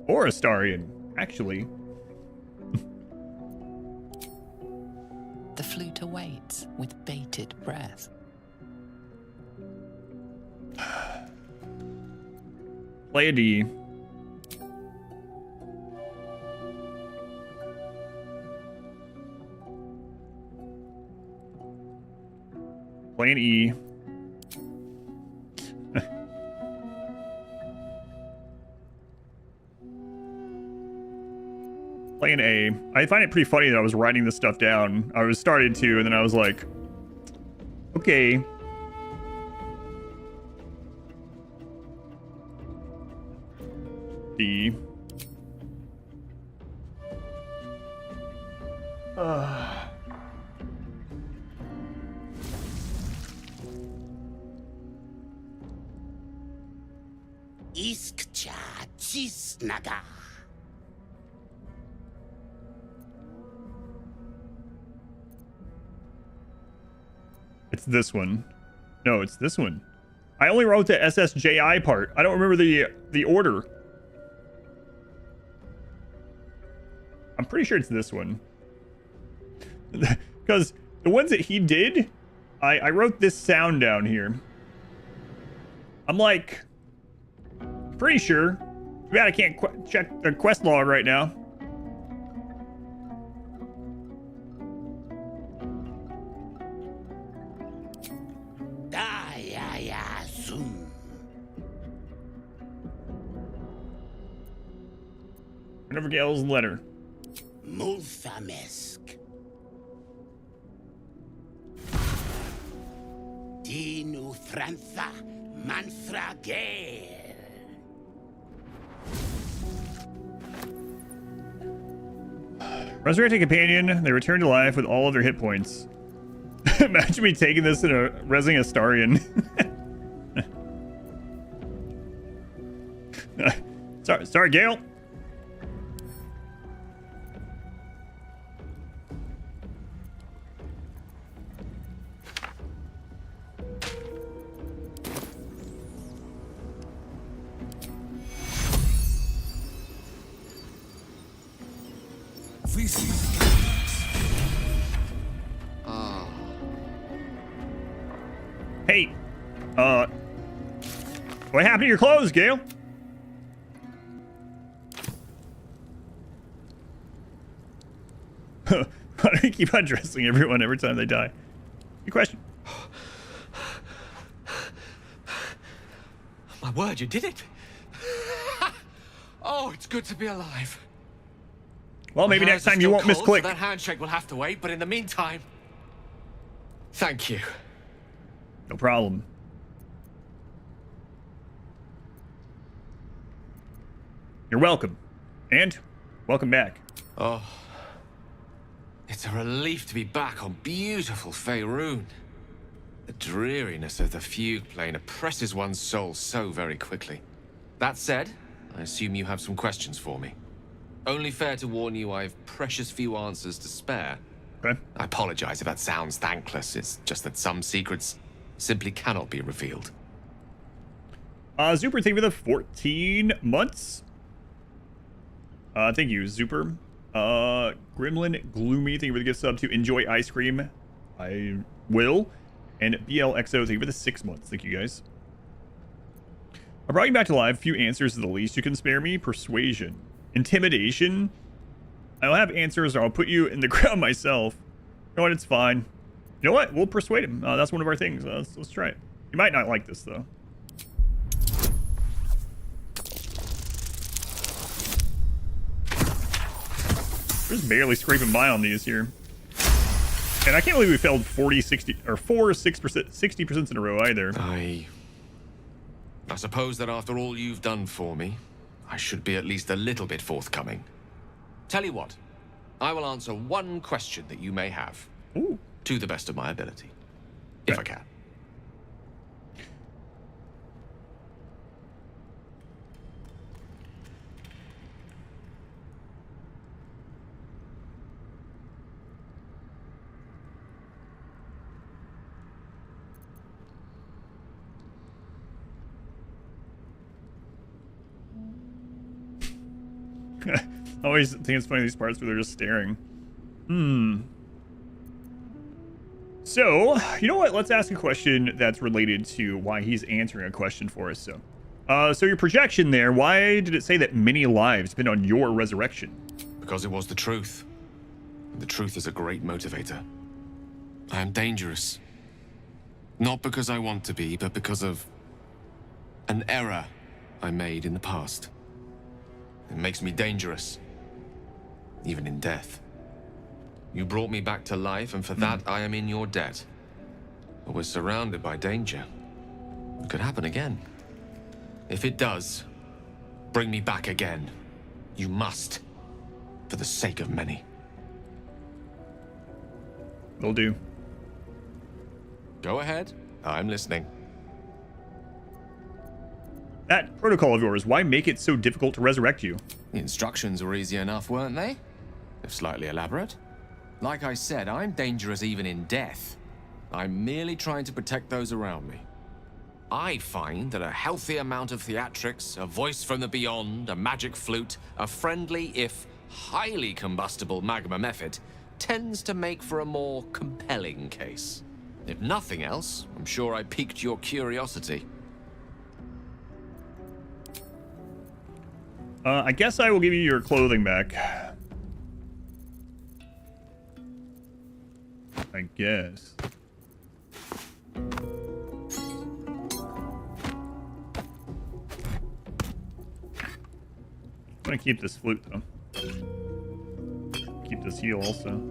Speaker 1: Or Astarion, actually.
Speaker 5: The flute awaits with bated breath.
Speaker 1: Play a D. Play an E. Play an A. I find it pretty funny that I was writing this stuff down. I was starting to, and then I was like, okay. D.
Speaker 12: Iskcha Chisnaga.
Speaker 1: It's this one. No, it's this one. I only wrote the SSJI part. I don't remember the order. I'm pretty sure it's this one. Because the ones that he did, I wrote this sound down here. I'm like, pretty sure. Too bad I can't check the quest log right now. Whenever Gale's letter.
Speaker 12: Multhamesk. Dinu Frantha Manthra Gale.
Speaker 1: Resurrected companion, they return to life with all of their hit points. Imagine me taking this in a resing Astarion. Sorry, Gale. Hey, what happened to your clothes, Gale? Why do you keep undressing everyone every time they die? Good question.
Speaker 8: My word, you did it! Oh, it's good to be alive.
Speaker 1: Well, maybe next time you won't misclick.
Speaker 8: So that handshake will have to wait, but in the meantime, thank you.
Speaker 1: No problem. You're welcome. And welcome back.
Speaker 8: Oh. It's a relief to be back on beautiful Faerun. The dreariness of the fugue plane oppresses one's soul so very quickly. That said, I assume you have some questions for me. Only fair to warn you I've precious few answers to spare.
Speaker 1: Okay.
Speaker 8: I apologize if that sounds thankless. It's just that some secrets simply cannot be revealed.
Speaker 1: Zuper, thank you for the 14 months. Thank you, Zuper. Gremlin Gloomy, thank you for the gift sub to Enjoy Ice Cream. I will. And BLXO, thank you for the 6 months. Thank you, guys. I brought you back to life. A few answers is the least you can spare me. Persuasion. Intimidation. I don't have answers, or I'll put you in the ground myself. You know what? It's fine. You know what? We'll persuade him. That's one of our things. Let's try it. You might not like this, though. We're just barely scraping by on these here. And I can't believe we failed 40, 60, or 4, 6%, 60% in a row either.
Speaker 8: I suppose that after all you've done for me, I should be at least a little bit forthcoming. Tell you what, I will answer one question that you may have.
Speaker 1: Ooh.
Speaker 8: To the best of my ability. If I can.
Speaker 1: I always think it's funny these parts where they're just staring. So, you know what? Let's ask a question that's related to why he's answering a question for us. So your projection there, why did it say that many lives depend on your resurrection?
Speaker 8: Because it was the truth. The truth is a great motivator. I am dangerous. Not because I want to be, but because of an error I made in the past. It makes me dangerous, even in death. You brought me back to life, and for that I am in your debt. But we're surrounded by danger. It could happen again. If it does, bring me back again. You must, for the sake of many.
Speaker 1: Will do.
Speaker 8: Go ahead. I'm listening.
Speaker 1: That protocol of yours, why make it so difficult to resurrect you?
Speaker 8: The instructions were easy enough, weren't they? If slightly elaborate. Like I said, I'm dangerous even in death. I'm merely trying to protect those around me. I find that a healthy amount of theatrics, a voice from the beyond, a magic flute, a friendly, if highly combustible magma method, tends to make for a more compelling case. If nothing else, I'm sure I piqued your curiosity.
Speaker 1: I guess I will give you your clothing back. I guess. I'm gonna keep this flute though. Keep this heal also.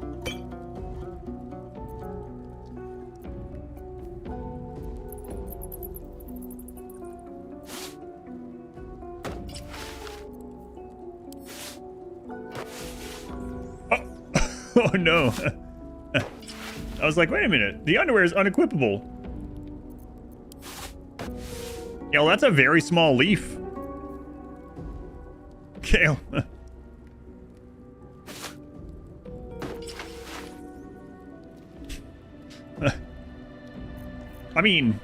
Speaker 1: Oh no. I was like, wait a minute. The underwear is unequipable. Yeah, well, that's a very small leaf. Okay. I mean,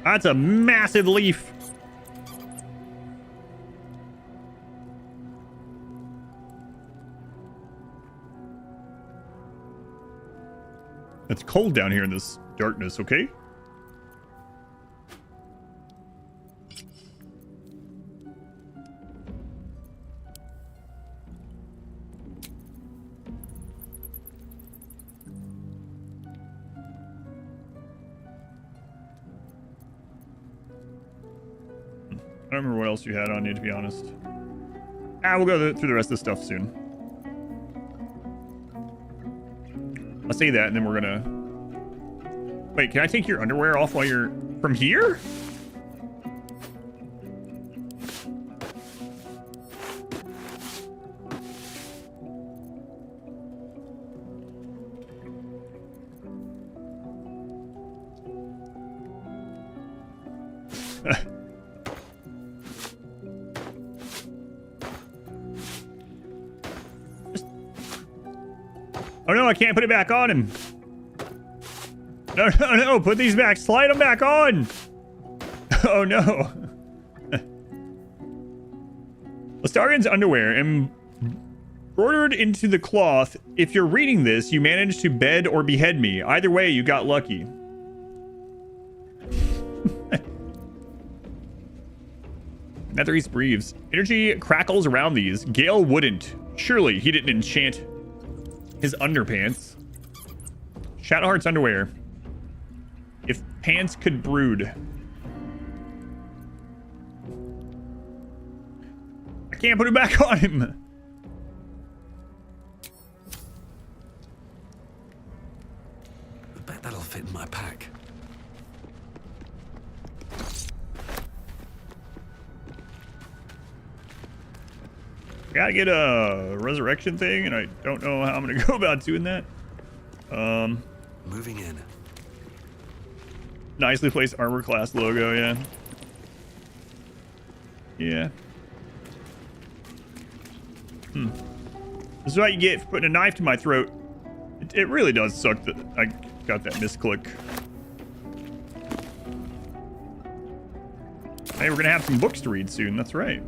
Speaker 1: that's a massive leaf. It's cold down here in this darkness, okay? I don't remember what else you had on you, to be honest. We'll go through the rest of the stuff soon. I'll say that, and then we're gonna... Wait, can I take your underwear off while you're... From here? Oh no, I can't put it back on him. No, no, no, put these back. Slide them back on. Oh no. Astarian's underwear embroidered into the cloth. If you're reading this, you managed to bed or behead me. Either way, you got lucky. Netherese breathes. Energy crackles around these. Gale wouldn't. Surely he didn't enchant his underpants. Shadowheart's underwear. If pants could brood. I can't put it back on him.
Speaker 2: I bet that'll fit in my pack.
Speaker 1: Gotta get a resurrection thing, and I don't know how I'm gonna go about doing that.
Speaker 2: Moving in.
Speaker 1: Nicely placed armor class logo, yeah. Yeah. This is what you get for putting a knife to my throat. It really does suck that I got that misclick. Hey, we're gonna have some books to read soon, that's right.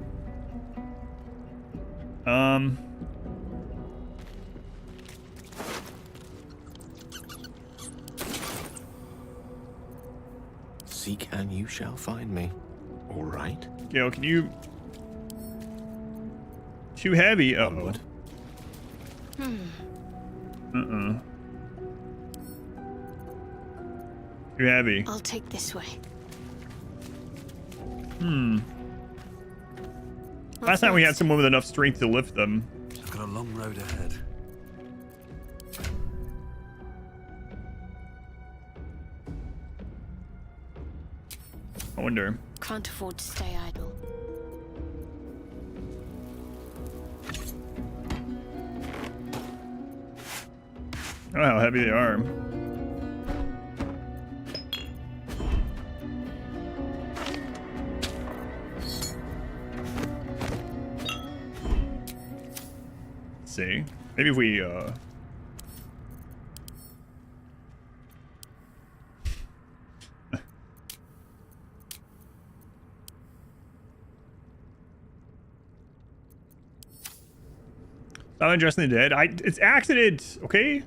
Speaker 8: Seek and you shall find me. All right.
Speaker 1: Gale, can you... Too heavy. Uh-oh. Too heavy.
Speaker 9: I'll take this way.
Speaker 1: Last time we had someone with enough strength to lift them.
Speaker 2: I've got a long road ahead.
Speaker 1: I wonder.
Speaker 9: Can't afford to stay idle.
Speaker 1: I don't know how heavy they are. Let's see. Maybe if we I'm addressing the dead. It's accident, okay?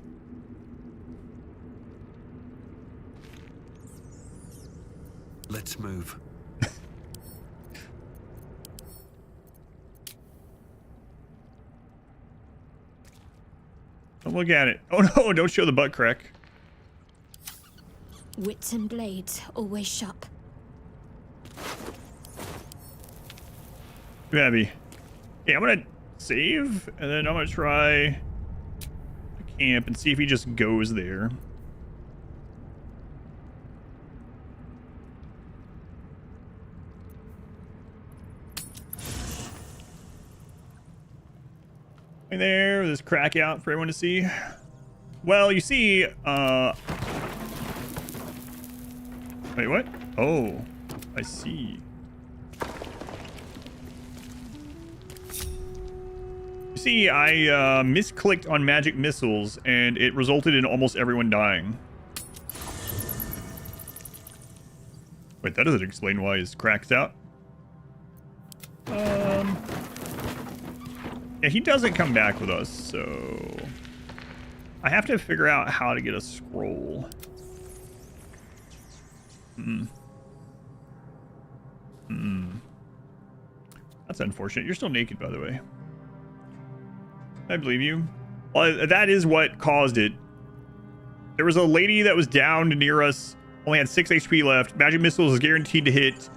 Speaker 2: Let's move.
Speaker 1: Don't look at it. Oh no, don't show the butt crack.
Speaker 9: Wits and blades, always sharp.
Speaker 1: Too heavy. Okay, I'm gonna save, and then I'm gonna try the camp and see if he just goes there. Right there, with this crack out for everyone to see. Well, you see, wait, what? Oh, I see. You see, I misclicked on magic missiles, and it resulted in almost everyone dying. Wait, that doesn't explain why it's cracked out. Yeah, he doesn't come back with us, so I have to figure out how to get a scroll. That's unfortunate. You're still naked, by the way. I believe you. Well, that is what caused it. There was a lady that was downed near us, only had 6 HP left. Magic missiles is guaranteed to hit.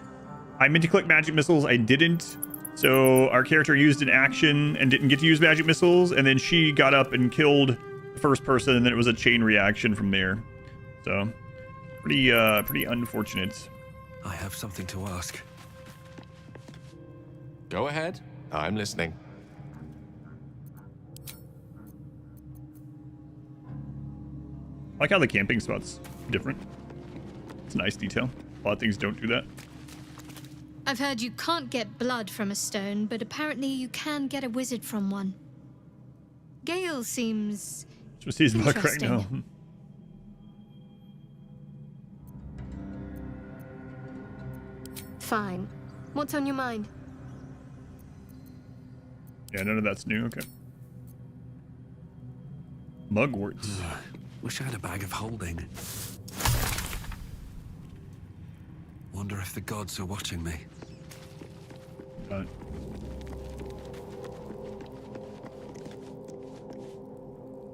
Speaker 1: I meant to click magic missiles, I didn't. So our character used an action and didn't get to use magic missiles, and then she got up and killed the first person, and then it was a chain reaction from there. So pretty unfortunate.
Speaker 2: I have something to ask.
Speaker 8: Go ahead. I'm listening.
Speaker 1: I like how the camping spot's different. It's a nice detail. A lot of things don't do that.
Speaker 9: I've heard you can't get blood from a stone, but apparently you can get a wizard from one. Gale seems
Speaker 1: Just sees the buck right now.
Speaker 9: interesting. Fine. What's on your mind?
Speaker 1: Yeah, none of that's new. Okay. Mugworts.
Speaker 2: Wish I had a bag of holding. Wonder if the gods are watching me.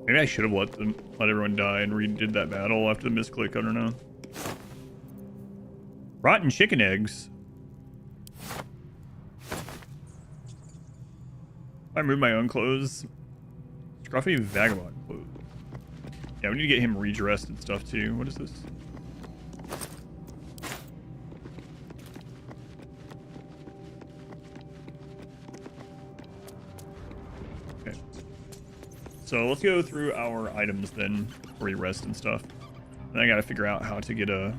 Speaker 1: Maybe I should have let everyone die and redid that battle after the misclick. I don't know. Rotten chicken eggs. I remove my own clothes. Scruffy vagabond clothes. Yeah, we need to get him redressed and stuff too. What is this? Okay. So let's go through our items then before we rest and stuff. And I gotta figure out how to get a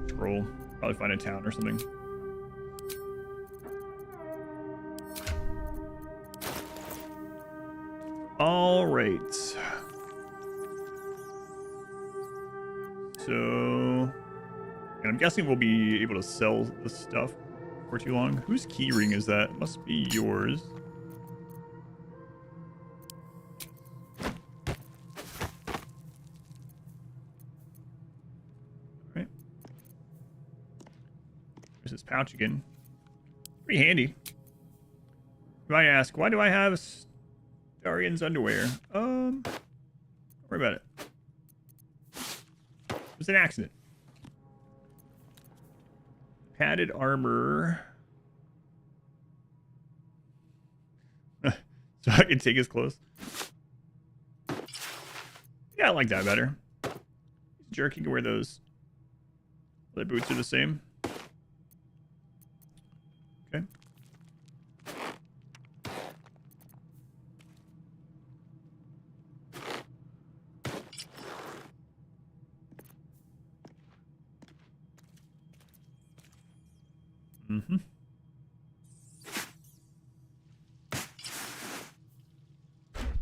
Speaker 1: scroll. Probably find a town or something. All right. So, and I'm guessing we'll be able to sell the stuff for too long. Whose key ring is that? Must be yours. his pouch again. Pretty handy. You might ask, why do I have Darian's underwear? Don't worry about it. It was an accident. Padded armor. So I can take his clothes. Yeah, I like that better. Jerk, you can wear those. The boots are the same. Okay. Mm-hmm.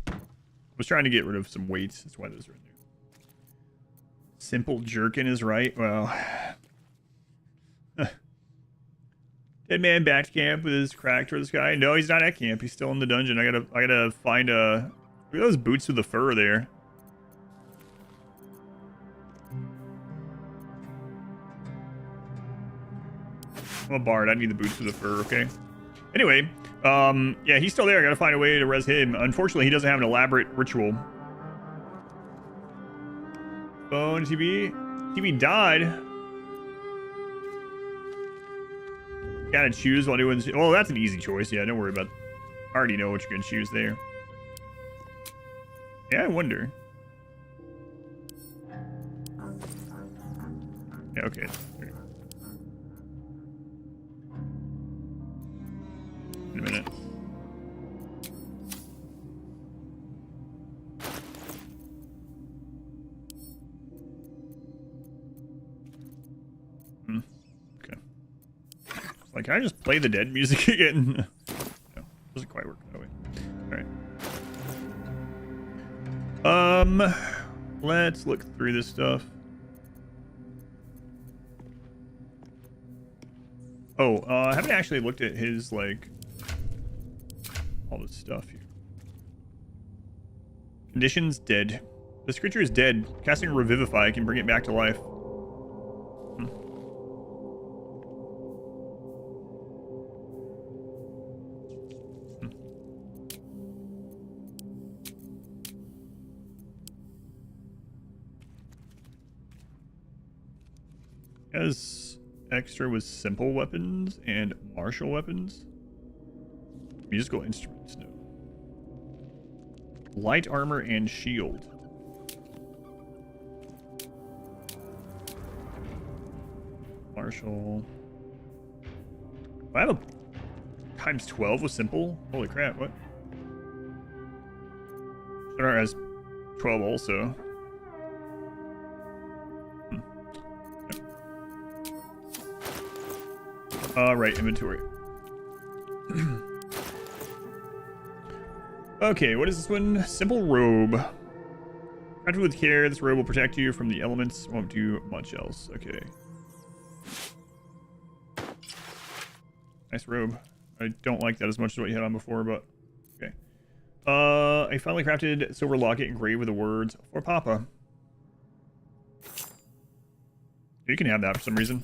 Speaker 1: I was trying to get rid of some weights. That's why those are in there. Simple jerkin is right. Well, dead man back to camp with his crack toward the sky. No, he's not at camp. He's still in the dungeon. I gotta find a. Look at those boots with the fur there. I'm a bard. I need the boots with the fur. Okay. Anyway, yeah, he's still there. I gotta find a way to res him. Unfortunately, he doesn't have an elaborate ritual. Phone, TV. TV died. Gotta choose while doing... Oh, that's an easy choice. Yeah, don't worry about it. I already know what you're gonna choose there. Yeah, I wonder. Yeah, okay. In a minute. Okay. Like, can I just play the dead music again? No, doesn't quite work that way. Alright. Let's look through this stuff. Oh, I haven't actually looked at his, like, all this stuff here. Conditions dead. This creature is dead. Casting Revivify can bring it back to life. Has extra with simple weapons and martial weapons. Musical instruments, no. Light armor and shield. Martial. I have a times 12 with simple. Holy crap! What? Shadar has 12 also. Right, inventory. Okay, what is this one? Simple robe. Crafted with care, this robe will protect you from the elements. Won't do much else. Okay. Nice robe. I don't like that as much as what you had on before, but okay. I finally crafted silver locket engraved with the words "For Papa." You can have that for some reason.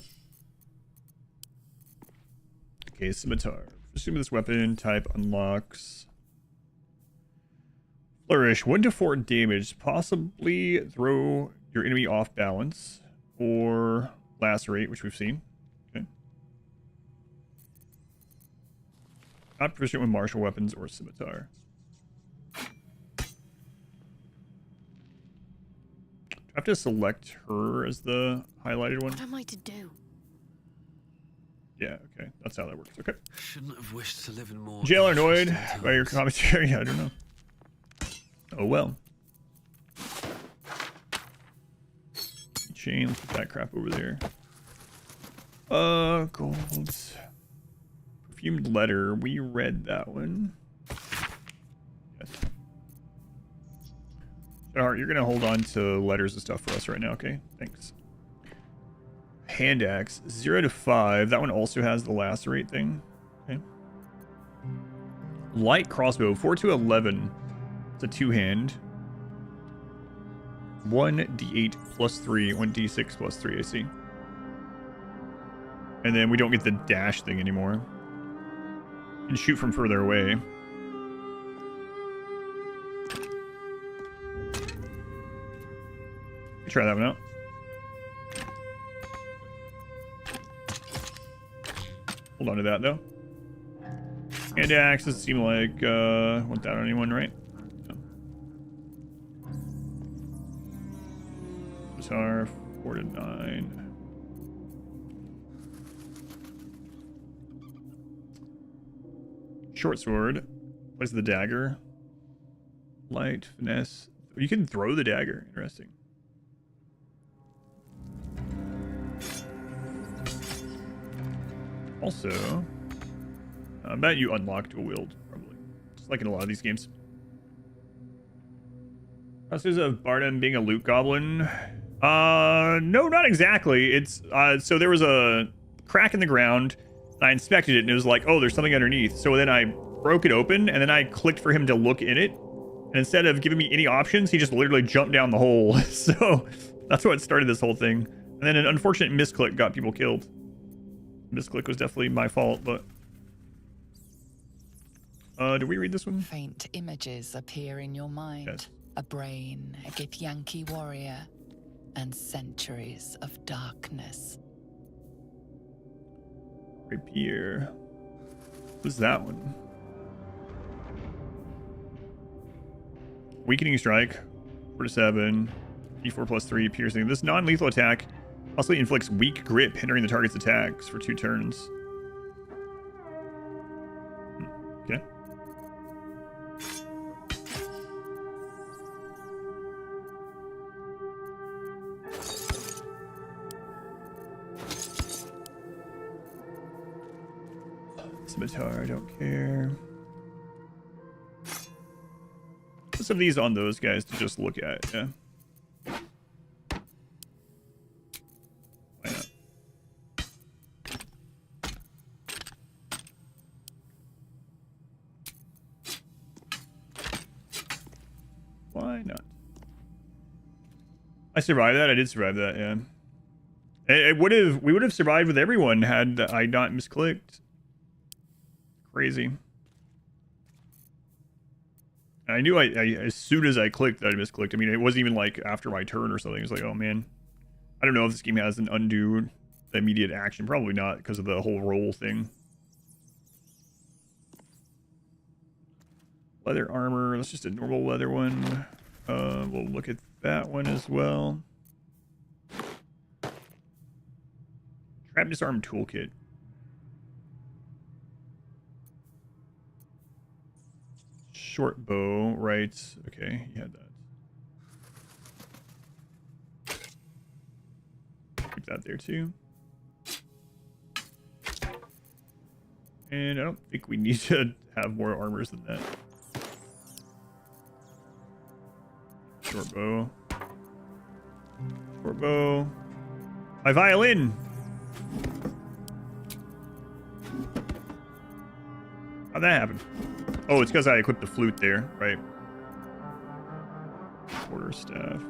Speaker 1: Okay, scimitar. Assuming this weapon type unlocks flourish 1 to 4 damage, possibly throw your enemy off balance or lacerate, which we've seen. Okay. Not proficient with martial weapons or scimitar. Do I have to select her as the highlighted one?
Speaker 9: What am I to do?
Speaker 1: Yeah, okay. That's how that works. Okay.
Speaker 2: Shouldn't have wished to live in more.
Speaker 1: Jailer annoyed by your commentary. I don't know. Oh well. Chain, let's put that crap over there. Gold. Perfumed letter. We read that one. Yes. Alright, you're gonna hold on to letters and stuff for us right now, okay? Thanks. Hand axe, 0 to 5. That one also has the lacerate thing. Okay. Light crossbow, 4 to 11. It's a 2-hand. 1d8 plus 3, 1d6 plus 3, I see. And then we don't get the dash thing anymore. And shoot from further away. Try that one out. Hold on to that though. And axe doesn't seem like want that on anyone, right? No. Guitar 4 to 9. Short sword. Place the dagger. Light, finesse. You can throw the dagger. Interesting. Also, I bet you unlock dual wield, probably. Just like in a lot of these games. Process of Bardem being a loot goblin. No, not exactly. It's, so there was a crack in the ground. I inspected it and it was like, oh, there's something underneath. So then I broke it open and then I clicked for him to look in it. And instead of giving me any options, he just literally jumped down the hole. So that's what started this whole thing. And then an unfortunate misclick got people killed. Misclick was definitely my fault, but... did we read this one?
Speaker 5: Faint images appear in your mind.
Speaker 1: Yes.
Speaker 5: A brain, a Githyanki warrior, and centuries of darkness.
Speaker 1: Rapier. What's that one? Weakening strike. 4 to 7. D4 plus 3 piercing. This non-lethal attack also inflicts weak grip, hindering the target's attacks for 2 turns. Okay. Scimitar, I don't care. Put some of these on those guys to just look at, yeah. Why not? Why not? I survived that. I did survive that, yeah. We would have survived with everyone had I not misclicked. Crazy. I knew I as soon as I clicked that I misclicked. I mean, it wasn't even like after my turn or something. It's like, oh man. I don't know if this game has an undo immediate action. Probably not because of the whole roll thing. Leather armor. That's just a normal leather one. We'll look at that one as well. Trap disarm toolkit. Short bow, right? Okay, you had that. Keep that there too. And I don't think we need to have more armors than that. Short bow. Short bow. My violin! How'd that happen? Oh, it's because I equipped the flute there, right? Quarterstaff.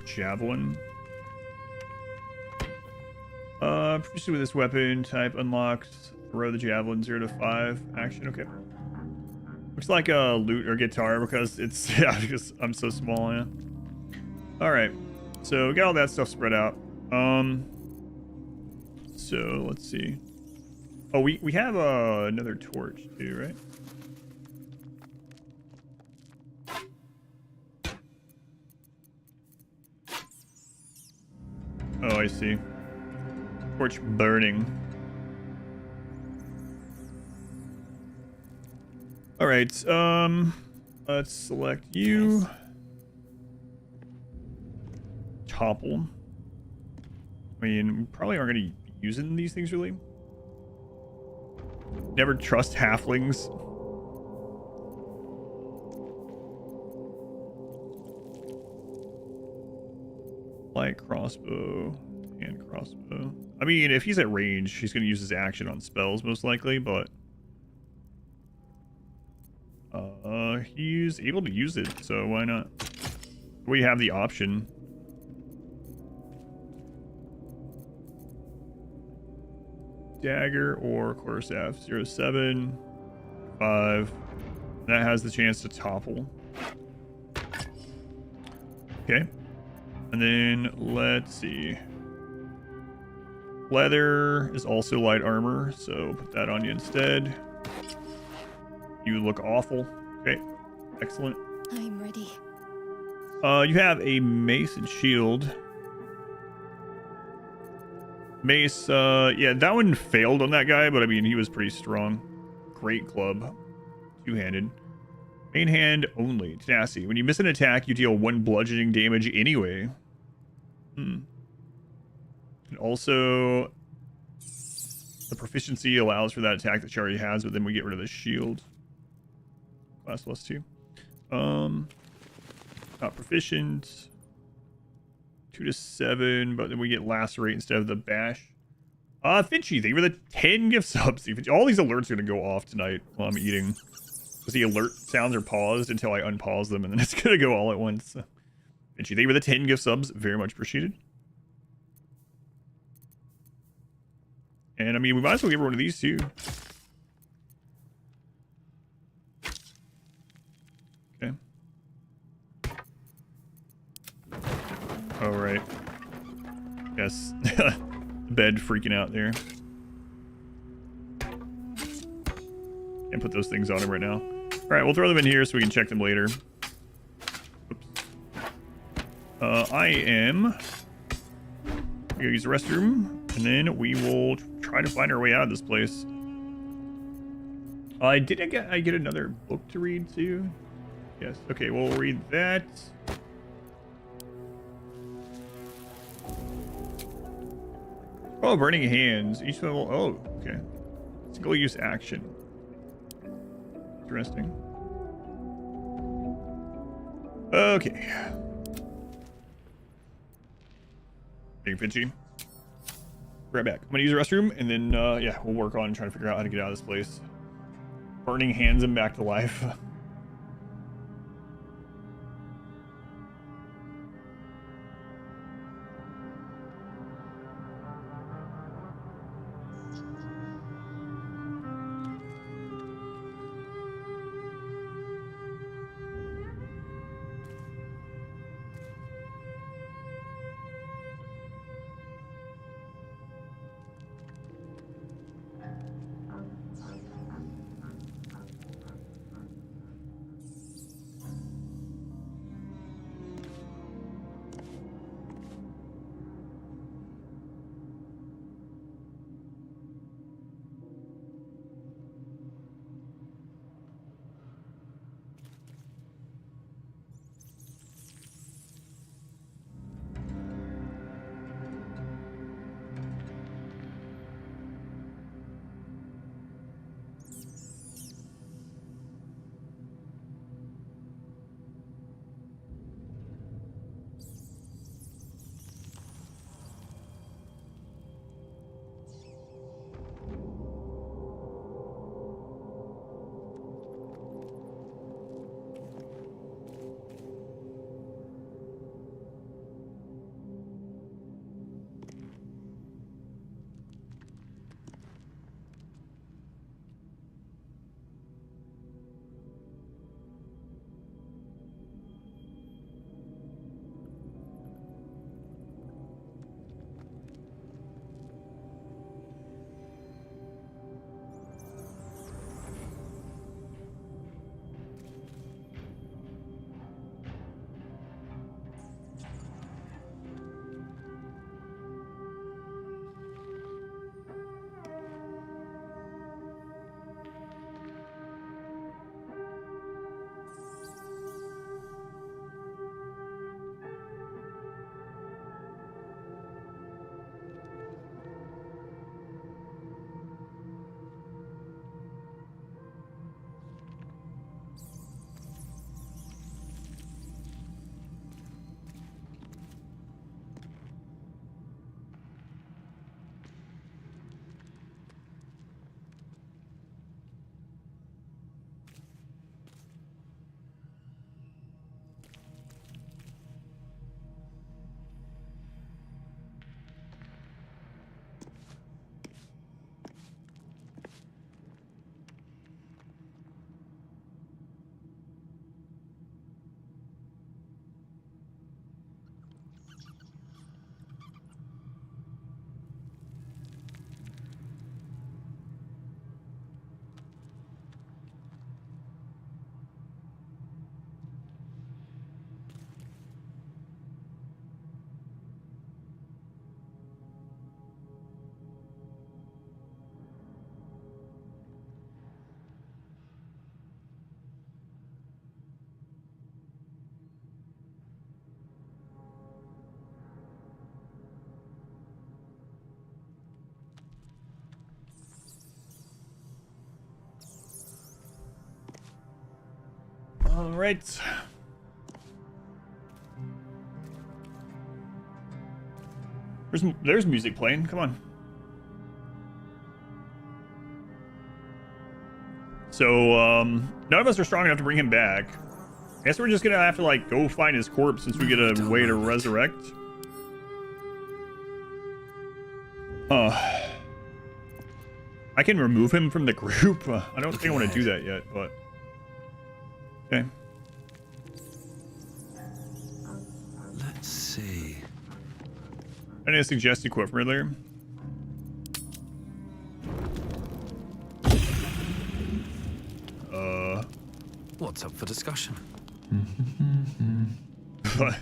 Speaker 1: Javelin. Proficient with this weapon type unlocked. Throw the javelin 0 to 5. Action, okay. Looks like a lute or guitar because it's yeah, because I'm so small, yeah. Alright. So we got all that stuff spread out. So let's see. Oh, we have another torch too, right? Oh, I see. Torch burning. All right. Let's select you. Topple. I mean, we probably aren't going to be using these things really. Never trust halflings. Light crossbow and crossbow. I mean, if he's at range, he's going to use his action on spells most likely, but He's able to use it, so why not? We have the option. Dagger or quarterstaff. 07, 5. That has the chance to topple. Okay. And then let's see. Leather is also light armor, so put that on you instead. You look awful. Okay. Excellent.
Speaker 9: I'm ready.
Speaker 1: You have a mace and shield. Mace, yeah, that one failed on that guy, but I mean, he was pretty strong. Great club. Two-handed. Main hand only. Tenacity. When you miss an attack, you deal 1 bludgeoning damage anyway. And also, the proficiency allows for that attack that she already has, but then we get rid of the shield. Class +2. Not proficient. 2 to 7, but then we get lacerate instead of the bash. Finchy, thank you for the 10 gift subs. All these alerts are going to go off tonight while I'm eating. Because the alert sounds are paused until I unpause them, and then it's going to go all at once. So. Finchy, thank you for the 10 gift subs. Very much appreciated. And I mean, we might as well give her one of these too. Okay. Oh, right. Yes. Bed freaking out there. Can't put those things on him right now. Alright, we'll throw them in here so we can check them later. Oops. I am gonna go use the restroom, and then we will try to find our way out of this place. Did I get another book to read too? Yes. Okay, we'll read that. Oh, burning hands. Each level. Oh, okay. Single use action. Interesting. Okay. Thank you, Finchy. Right back. I'm gonna use the restroom, and then yeah, we'll work on trying to figure out how to get out of this place. Burning hands him back to life. right. There's music playing. Come on. So, none of us are strong enough to bring him back. I guess we're just gonna have to, like, go find his corpse since we get a way to resurrect. I can remove him from the group. I don't think I want to do that yet, but... Okay.
Speaker 2: Let's see.
Speaker 1: Any suggested quote from earlier?
Speaker 2: What's up for discussion?
Speaker 1: What?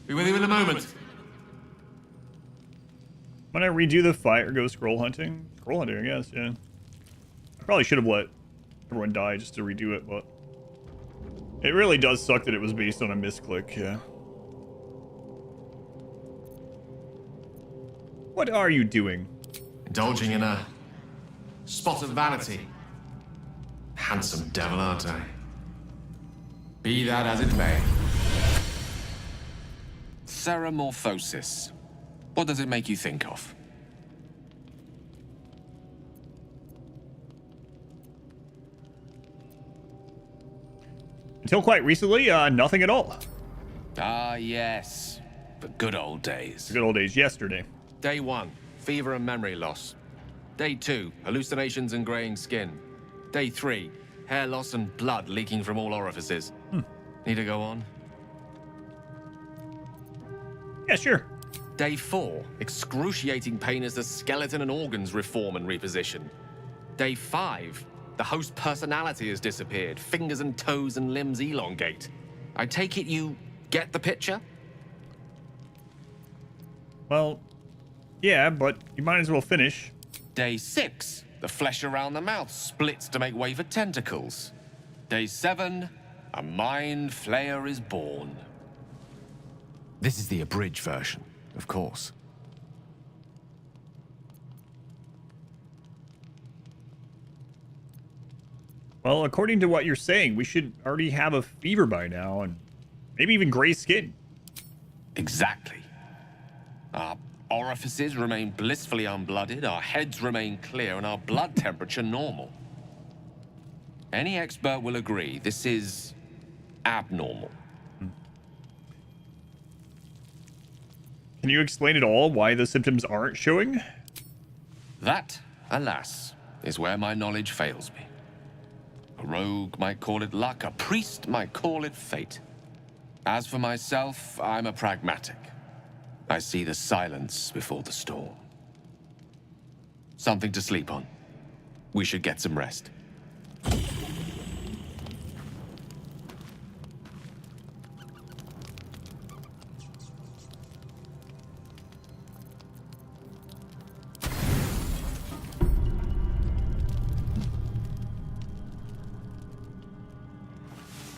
Speaker 8: Be with you in a moment.
Speaker 1: When I redo the fight or go scroll hunting? Scroll hunting, I guess, yeah. I probably should have let everyone die just to redo it, but... It really does suck that it was based on a misclick, yeah. What are you doing?
Speaker 8: Indulging in a spot of vanity. Handsome devil, aren't I? Be that as it may. Ceramorphosis. What does it make you think of?
Speaker 1: Until quite recently, nothing at all.
Speaker 8: Ah, yes. The good old days.
Speaker 1: The good old days, yesterday.
Speaker 8: Day 1, fever and memory loss. Day 2, hallucinations and graying skin. Day 3, hair loss and blood leaking from all orifices. Need to go on?
Speaker 1: Yeah, sure.
Speaker 8: Day 4, excruciating pain as the skeleton and organs reform and reposition. Day 5, the host personality has disappeared. Fingers and toes and limbs elongate. I take it you get the picture?
Speaker 1: Well, yeah, but you might as well finish.
Speaker 8: Day 6, the flesh around the mouth splits to make way for tentacles. Day 7, a mind flayer is born. This is the abridged version, of course.
Speaker 1: Well, according to what you're saying, we should already have a fever by now, and maybe even gray skin.
Speaker 8: Exactly. Our orifices remain blissfully unblooded, our heads remain clear, and our blood temperature normal. Any expert will agree this is abnormal.
Speaker 1: Can you explain at all why the symptoms aren't showing?
Speaker 8: That, alas, is where my knowledge fails me. A rogue might call it luck, a priest might call it fate. As for myself, I'm a pragmatic. I see the silence before the storm. Something to sleep on. We should get some rest.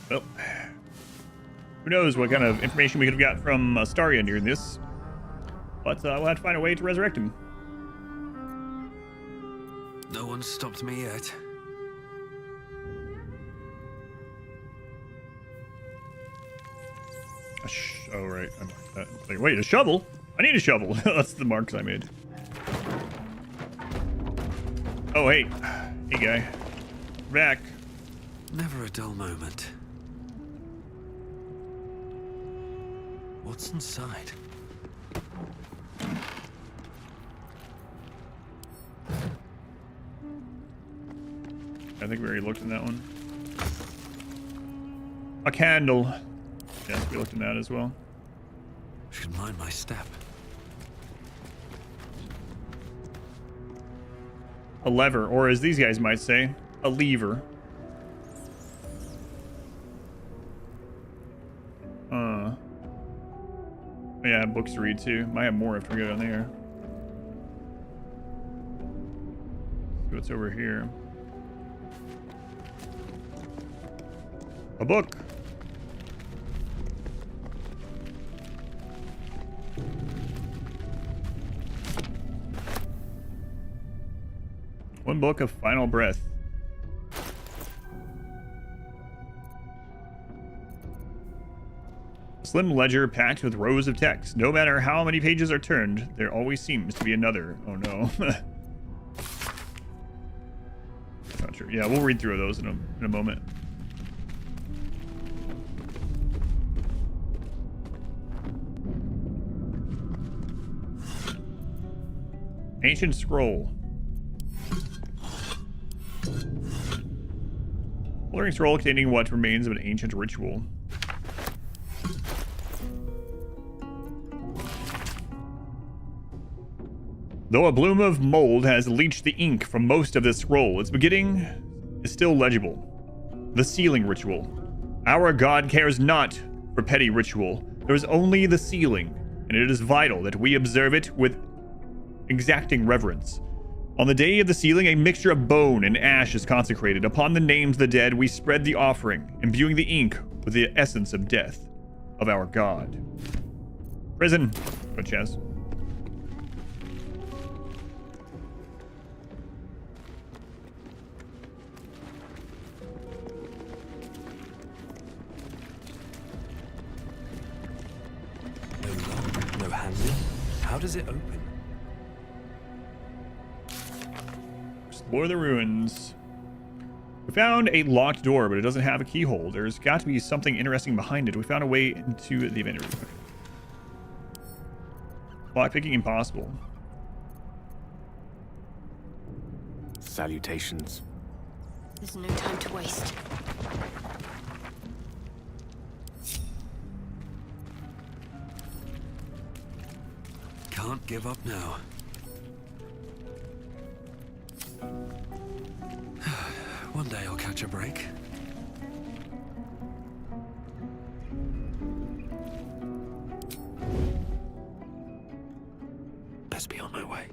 Speaker 1: Well, who knows what kind of information we could have got from Astaria during this. But we'll have to find a way to resurrect him.
Speaker 2: No one's stopped me yet.
Speaker 1: Oh, right. I marked that. Wait, a shovel? I need a shovel. That's the marks I made. Oh, hey. Hey, guy. Back.
Speaker 2: Never a dull moment. What's inside?
Speaker 1: I think we already looked in that one. A candle. Yes, we looked in that as well.
Speaker 2: Should mind my step.
Speaker 1: A lever, or as these guys might say, a lever. Yeah, books to read too. Might have more after we go down there. See what's over here. A book. One book of final breath. A slim ledger packed with rows of text. No matter how many pages are turned, there always seems to be another. Oh no. Not sure. Yeah, we'll read through those in a moment. Ancient scroll. Blurring scroll containing what remains of an ancient ritual. Though a bloom of mold has leached the ink from most of this scroll, its beginning is still legible. The sealing ritual. Our god cares not for petty ritual. There is only the sealing, and it is vital that we observe it with exacting reverence. On the day of the sealing, a mixture of bone and ash is consecrated. Upon the names of the dead, we spread the offering, imbuing the ink with the essence of death of our god. Prison. Go, Chaz.
Speaker 2: No handle. How does it open?
Speaker 1: Explore the ruins. We found a locked door, but it doesn't have a keyhole. There's got to be something interesting behind it. We found a way into the inventory. Lockpicking impossible.
Speaker 8: Salutations.
Speaker 9: There's no time to waste.
Speaker 2: Can't give up now. One day I'll catch a break. Best be on my way.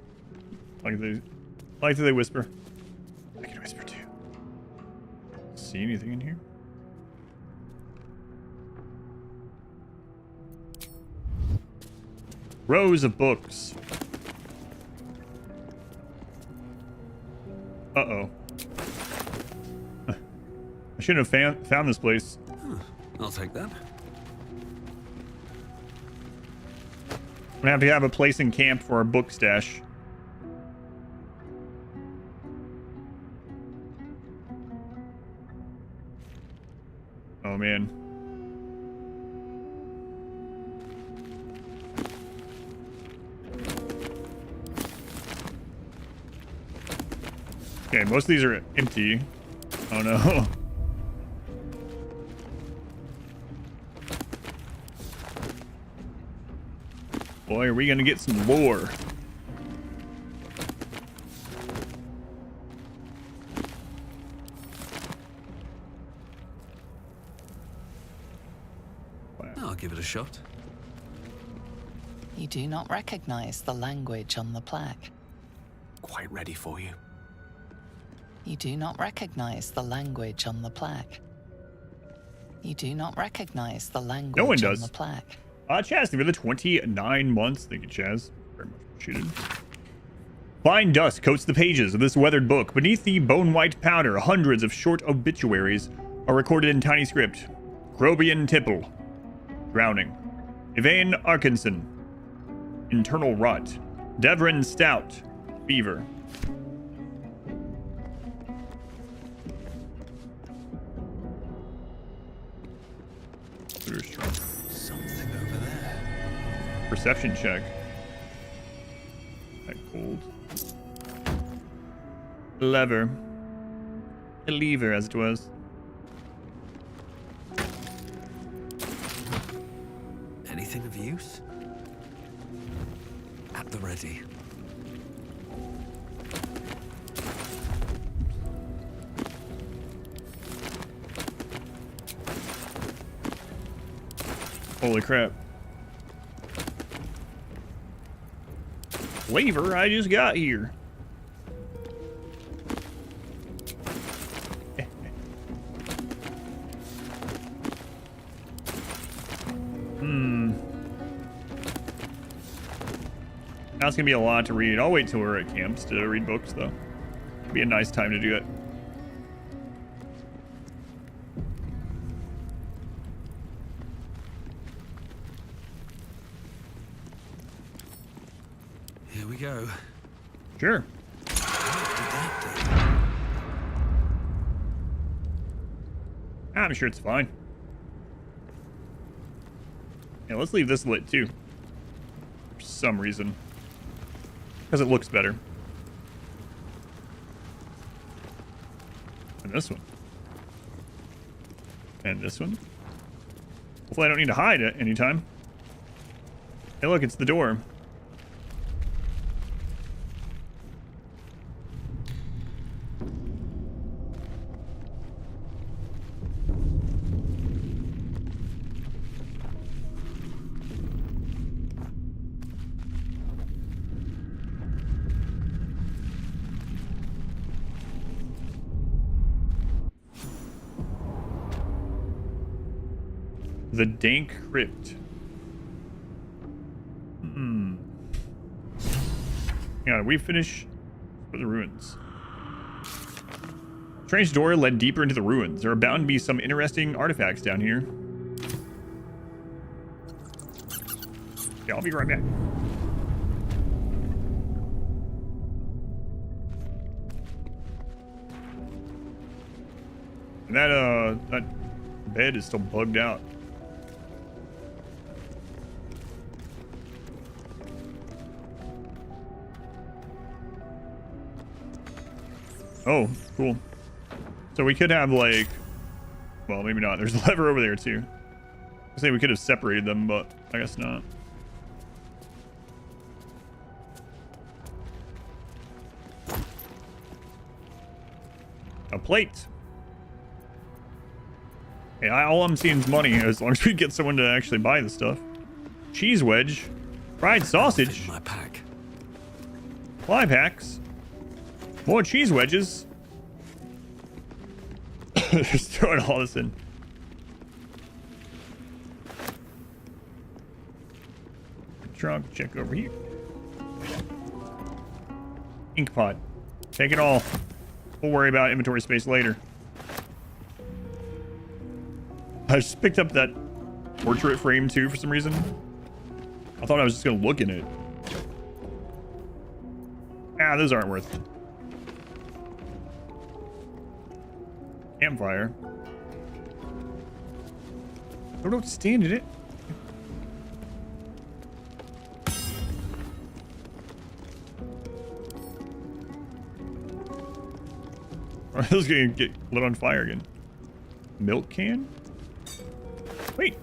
Speaker 1: Like that they whisper. I can whisper too. See anything in here? Rows of books. Uh-oh. I shouldn't have found this place.
Speaker 2: I'll take that.
Speaker 1: I'm gonna have to have a place in camp for our book stash. Oh man. Okay, most of these are empty. Oh no. Boy, are we gonna get some lore.
Speaker 2: Wow. I'll give it a shot.
Speaker 5: You do not recognize the language on the plaque.
Speaker 8: Quite ready for you.
Speaker 5: You do not recognize the language on the plaque. You do not recognize the language
Speaker 1: No one
Speaker 5: on
Speaker 1: does.
Speaker 5: the plaque.
Speaker 1: Chaz, for the 29 months. Thank you, Chaz. Very much appreciated. Fine dust coats the pages of this weathered book. Beneath the bone-white powder, hundreds of short obituaries are recorded in tiny script. Grobian Tipple. Drowning. Yvain Arkinson. Internal rot. Devrin Stout. Fever.
Speaker 2: Something over there.
Speaker 1: Perception check. That cold. Lever. A lever, as it was.
Speaker 2: Anything of use? At the ready.
Speaker 1: Holy crap. Lever I just got here. That's gonna be a lot to read. I'll wait till we're at camps to read books, though. Be a nice time to do it.
Speaker 2: Here we go.
Speaker 1: Sure. I'm sure it's fine. Yeah, let's leave this lit too. For some reason. Because it looks better. And this one. And this one. Hopefully I don't need to hide at any time. Hey look, it's the door. The dank crypt. Yeah, we finish with the ruins. Strange door led deeper into the ruins. There are bound to be some interesting artifacts down here. Yeah, I'll be right back. And that bed is still bugged out. Oh, cool. So we could have like, well, maybe not. There's a lever over there too. I say we could have separated them, but I guess not. A plate. Hey, all I'm seeing is money as long as we get someone to actually buy the stuff. Cheese wedge. Fried sausage.
Speaker 2: My pack.
Speaker 1: Fly packs. More cheese wedges. Just throwing all this in. Trunk, check over here. Ink pot. Take it all. We'll worry about inventory space later. I just picked up that portrait frame too for some reason. I thought I was just gonna look in it. Ah, those aren't worth it. Campfire. Oh, don't stand in it. Or this is gonna get lit on fire again. Milk can? Wait.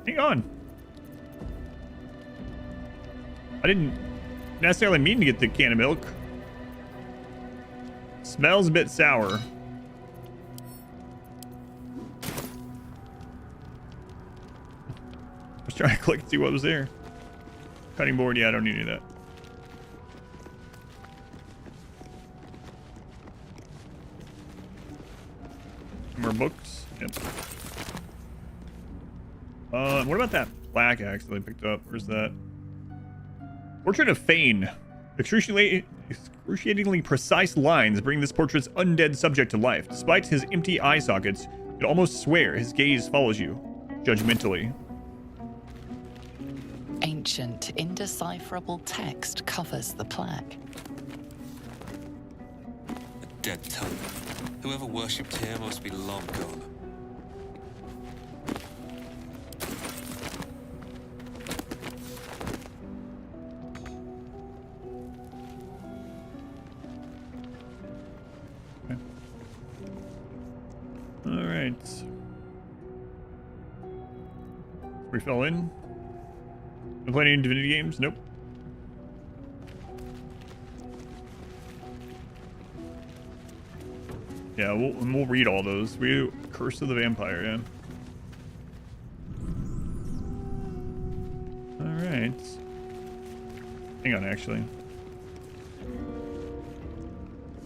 Speaker 1: Hang on. I didn't necessarily mean to get the can of milk. Smells a bit sour. I was trying to click and see what was there. Cutting board, yeah, I don't need any of that. More books. Yep. What about that black axe that I picked up? Where's that? Portrait of Fane. Excruciatingly precise lines bring this portrait's undead subject to life. Despite his empty eye sockets, you'd almost swear his gaze follows you, judgmentally.
Speaker 5: Ancient, indecipherable text covers the plaque.
Speaker 2: A dead tongue. Whoever worshipped here must be long gone.
Speaker 1: Okay. All right. We fell in. Been playing any Divinity games? Nope. Yeah, we'll read all those. Curse of the Vampire, yeah. Alright. Hang on, actually.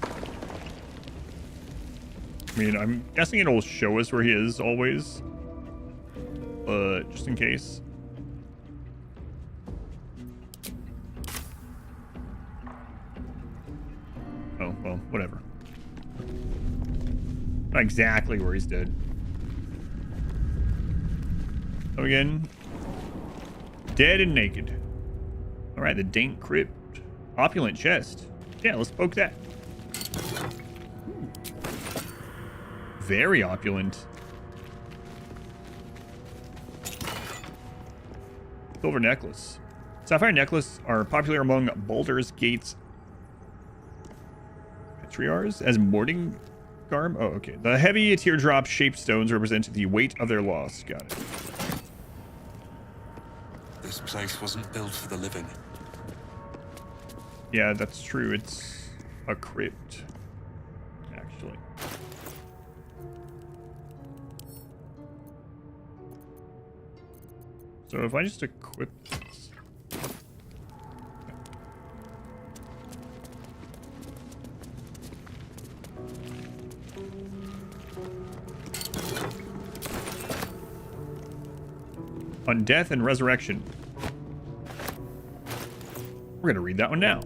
Speaker 1: I mean, I'm guessing it'll show us where he is always. But just in case. Not exactly where he's dead. So again, dead and naked. All right, the dank crypt. Opulent chest. Yeah, let's poke that. Very opulent. Silver necklace. Sapphire necklace are popular among Baldur's Gate's patriarchs as mourning garb. Oh, okay. The heavy teardrop-shaped stones represent the weight of their loss. Got it.
Speaker 4: This place wasn't built for the living.
Speaker 1: Yeah, that's true. It's a crypt, actually. So if I just equip this. On death and resurrection. We're going to read that one now.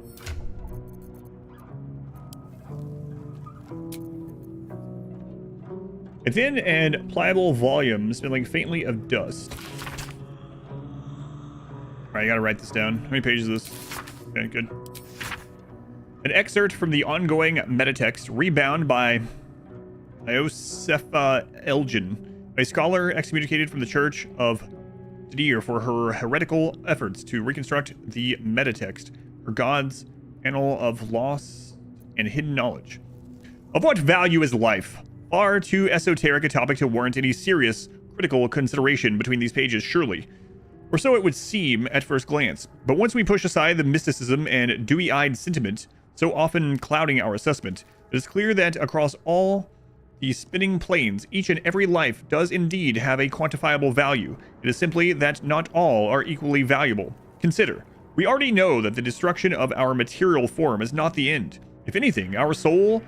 Speaker 1: A thin and pliable volume smelling faintly of dust. Alright, I gotta write this down. How many pages is this? Okay, good. An excerpt from the ongoing metatext, Rebound by Iosepha Elgin, a scholar excommunicated from the Church of Dedir for her heretical efforts to reconstruct the metatext, her God's annal of lost and hidden knowledge. Of what value is life? Far too esoteric a topic to warrant any serious, critical consideration between these pages, surely. Or so it would seem at first glance. But once we push aside the mysticism and dewy-eyed sentiment so often clouding our assessment, it is clear that across all these spinning planes, each and every life does indeed have a quantifiable value. It is simply that not all are equally valuable. Consider, we already know that the destruction of our material form is not the end. If anything, our souls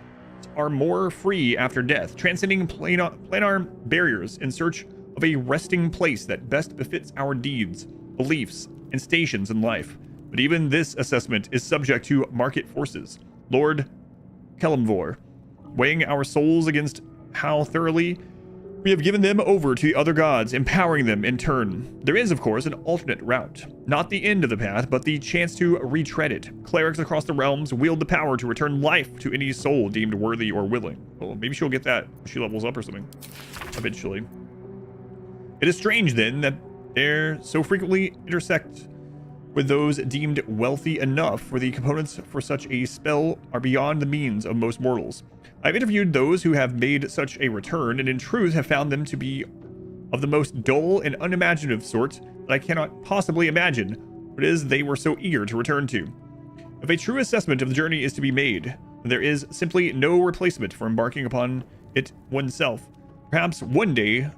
Speaker 1: are more free after death, transcending planar barriers in search of a resting place that best befits our deeds, beliefs, and stations in life. But even this assessment is subject to market forces. Lord Kelemvor, weighing our souls against how thoroughly we have given them over to the other gods, empowering them in turn. There is, of course, an alternate route. Not the end of the path, but the chance to retread it. Clerics across the realms wield the power to return life to any soul deemed worthy or willing. Well, maybe she'll get that when she levels up or something. Eventually. It is strange, then, that they so frequently intersect with those deemed wealthy enough, for the components for such a spell are beyond the means of most mortals. I've interviewed those who have made such a return, and in truth have found them to be of the most dull and unimaginative sort that I cannot possibly imagine what it is they were so eager to return to. If a true assessment of the journey is to be made, there is simply no replacement for embarking upon it oneself. Perhaps one day,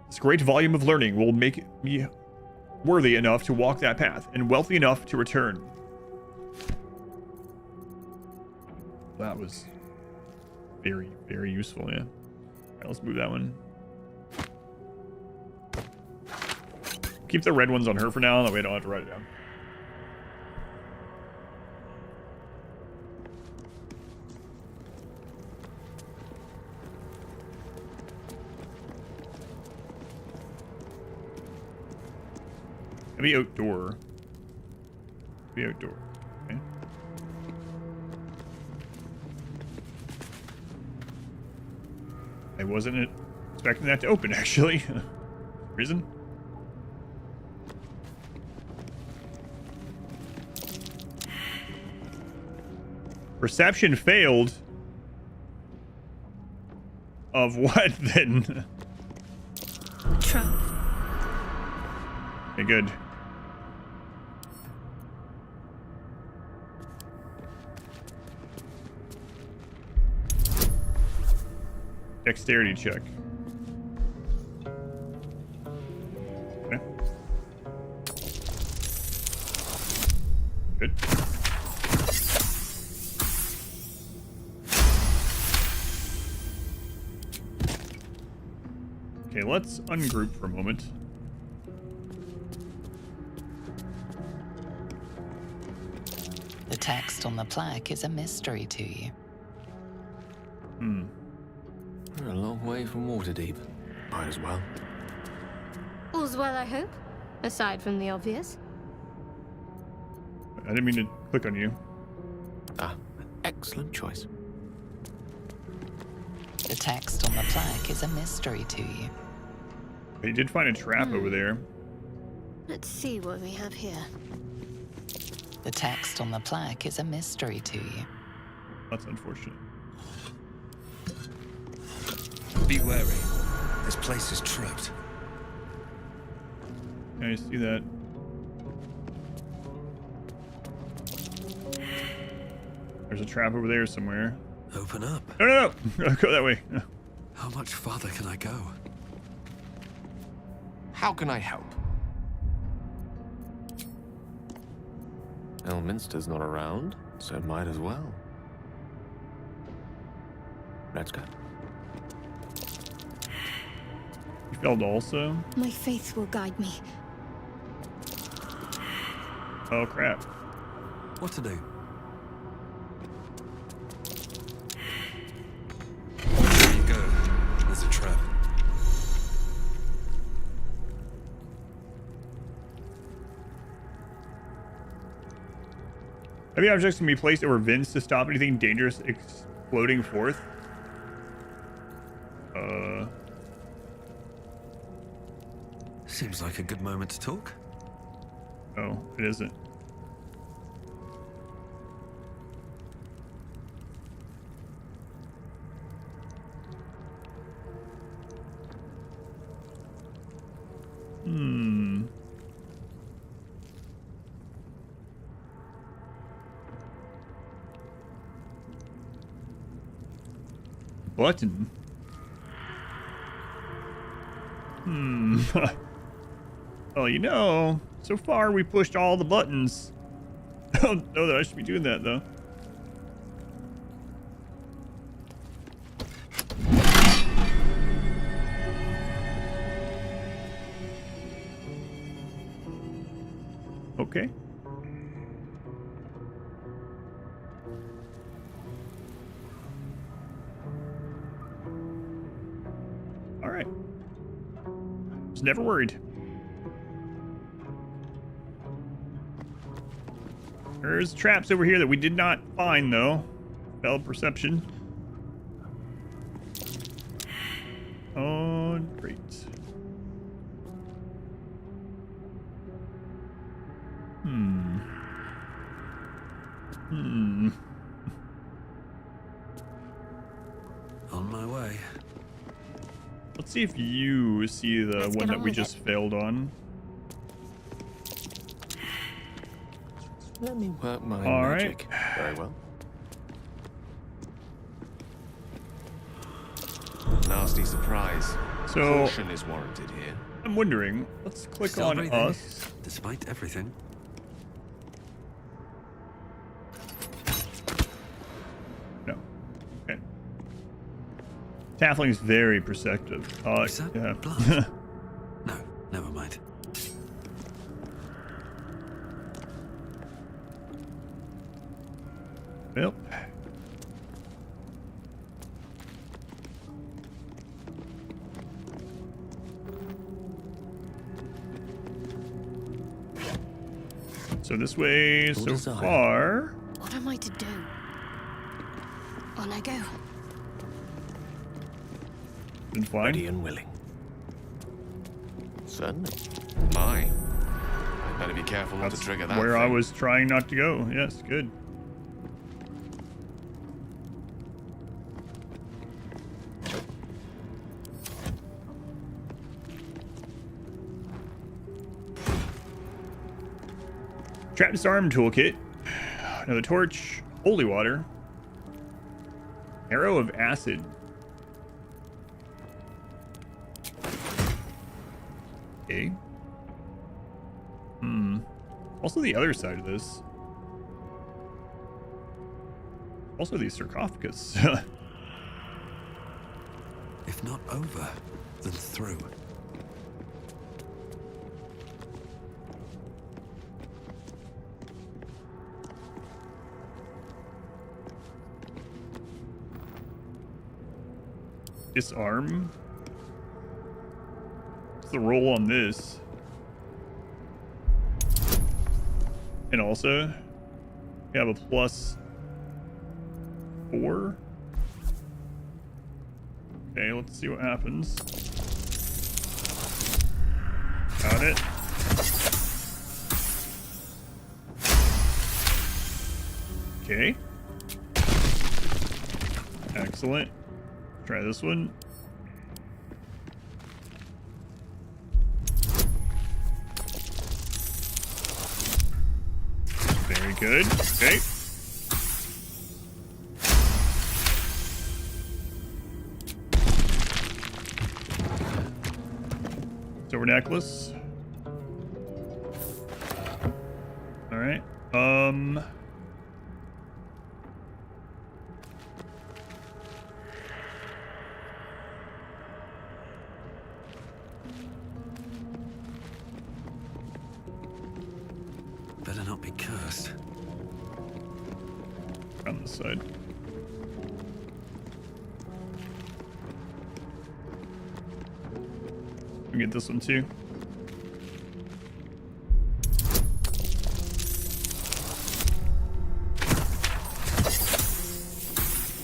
Speaker 1: this great volume of learning will make me worthy enough to walk that path, and wealthy enough to return. That was very, very useful, yeah. Alright, let's move that one. Keep the red ones on her for now, that way I don't have to write it down. Heavy outdoor. Heavy outdoor. Okay. I wasn't expecting that to open, actually. Reason? Perception failed. Of what, then?
Speaker 7: Trap.
Speaker 1: Okay, good. Dexterity check. Okay. Good. Okay, let's ungroup for a moment.
Speaker 5: The text on the plaque is a mystery to you.
Speaker 8: A
Speaker 2: long way from Waterdeep.
Speaker 8: Might as well.
Speaker 9: All's well, I hope. Aside from the obvious.
Speaker 1: I didn't mean to click on you.
Speaker 8: Ah, excellent choice.
Speaker 5: The text on the plaque is a mystery to you.
Speaker 1: But you did find a trap over there.
Speaker 9: Let's see what we have here.
Speaker 5: The text on the plaque is a mystery to you.
Speaker 1: That's unfortunate.
Speaker 2: Be wary. This place is trapped.
Speaker 1: Yeah, I see that. There's a trap over there somewhere.
Speaker 2: Open up.
Speaker 1: No! Go that way.
Speaker 2: How much farther can I go?
Speaker 8: How can I help? Elminster's not around, so might as well. Let's go.
Speaker 1: You failed also?
Speaker 9: My faith will guide me.
Speaker 1: Oh, crap.
Speaker 2: What to do? There you go. There's a trap.
Speaker 1: Heavy objects can be placed over vents to stop anything dangerous exploding forth.
Speaker 2: Seems like a good moment to talk.
Speaker 1: Oh, it isn't. Button. Well, you know, so far we pushed all the buttons. I don't know that I should be doing that, though. Okay. All right. Was never worried. There's traps over here that we did not find, though. Failed perception. Oh, great.
Speaker 2: On my way.
Speaker 1: Let's see if you see the one that we just failed on.
Speaker 8: Let me work my
Speaker 1: All
Speaker 8: magic.
Speaker 1: right.
Speaker 8: Very well. Nasty surprise.
Speaker 1: So
Speaker 8: Caution is warranted here.
Speaker 1: I'm wondering. Let's click
Speaker 2: Still
Speaker 1: on
Speaker 2: breathing,
Speaker 1: us.
Speaker 2: despite everything.
Speaker 1: No. Okay. Taffling's very perceptive.
Speaker 2: Is that
Speaker 1: Yeah.
Speaker 2: blood? No, never mind.
Speaker 1: Yep. So this way so far.
Speaker 9: What am I to do? On I go.
Speaker 1: Been fine.
Speaker 8: Ready and willing. Certainly. My. I better be careful not to trigger that.
Speaker 1: Where
Speaker 8: thing.
Speaker 1: I was trying not to go. Yes, good. Trap disarm toolkit. Another torch. Holy water. Arrow of acid. Okay. Also the other side of this. Also the sarcophagus.
Speaker 2: If not over, then through.
Speaker 1: disarm. What's the roll on this? And also, we have a +4. Okay, let's see what happens. Got it. Okay. Excellent. Try this one. Very good. Okay. Silver necklace. All right.
Speaker 2: Better not be cursed.
Speaker 1: On this side. We get this one too.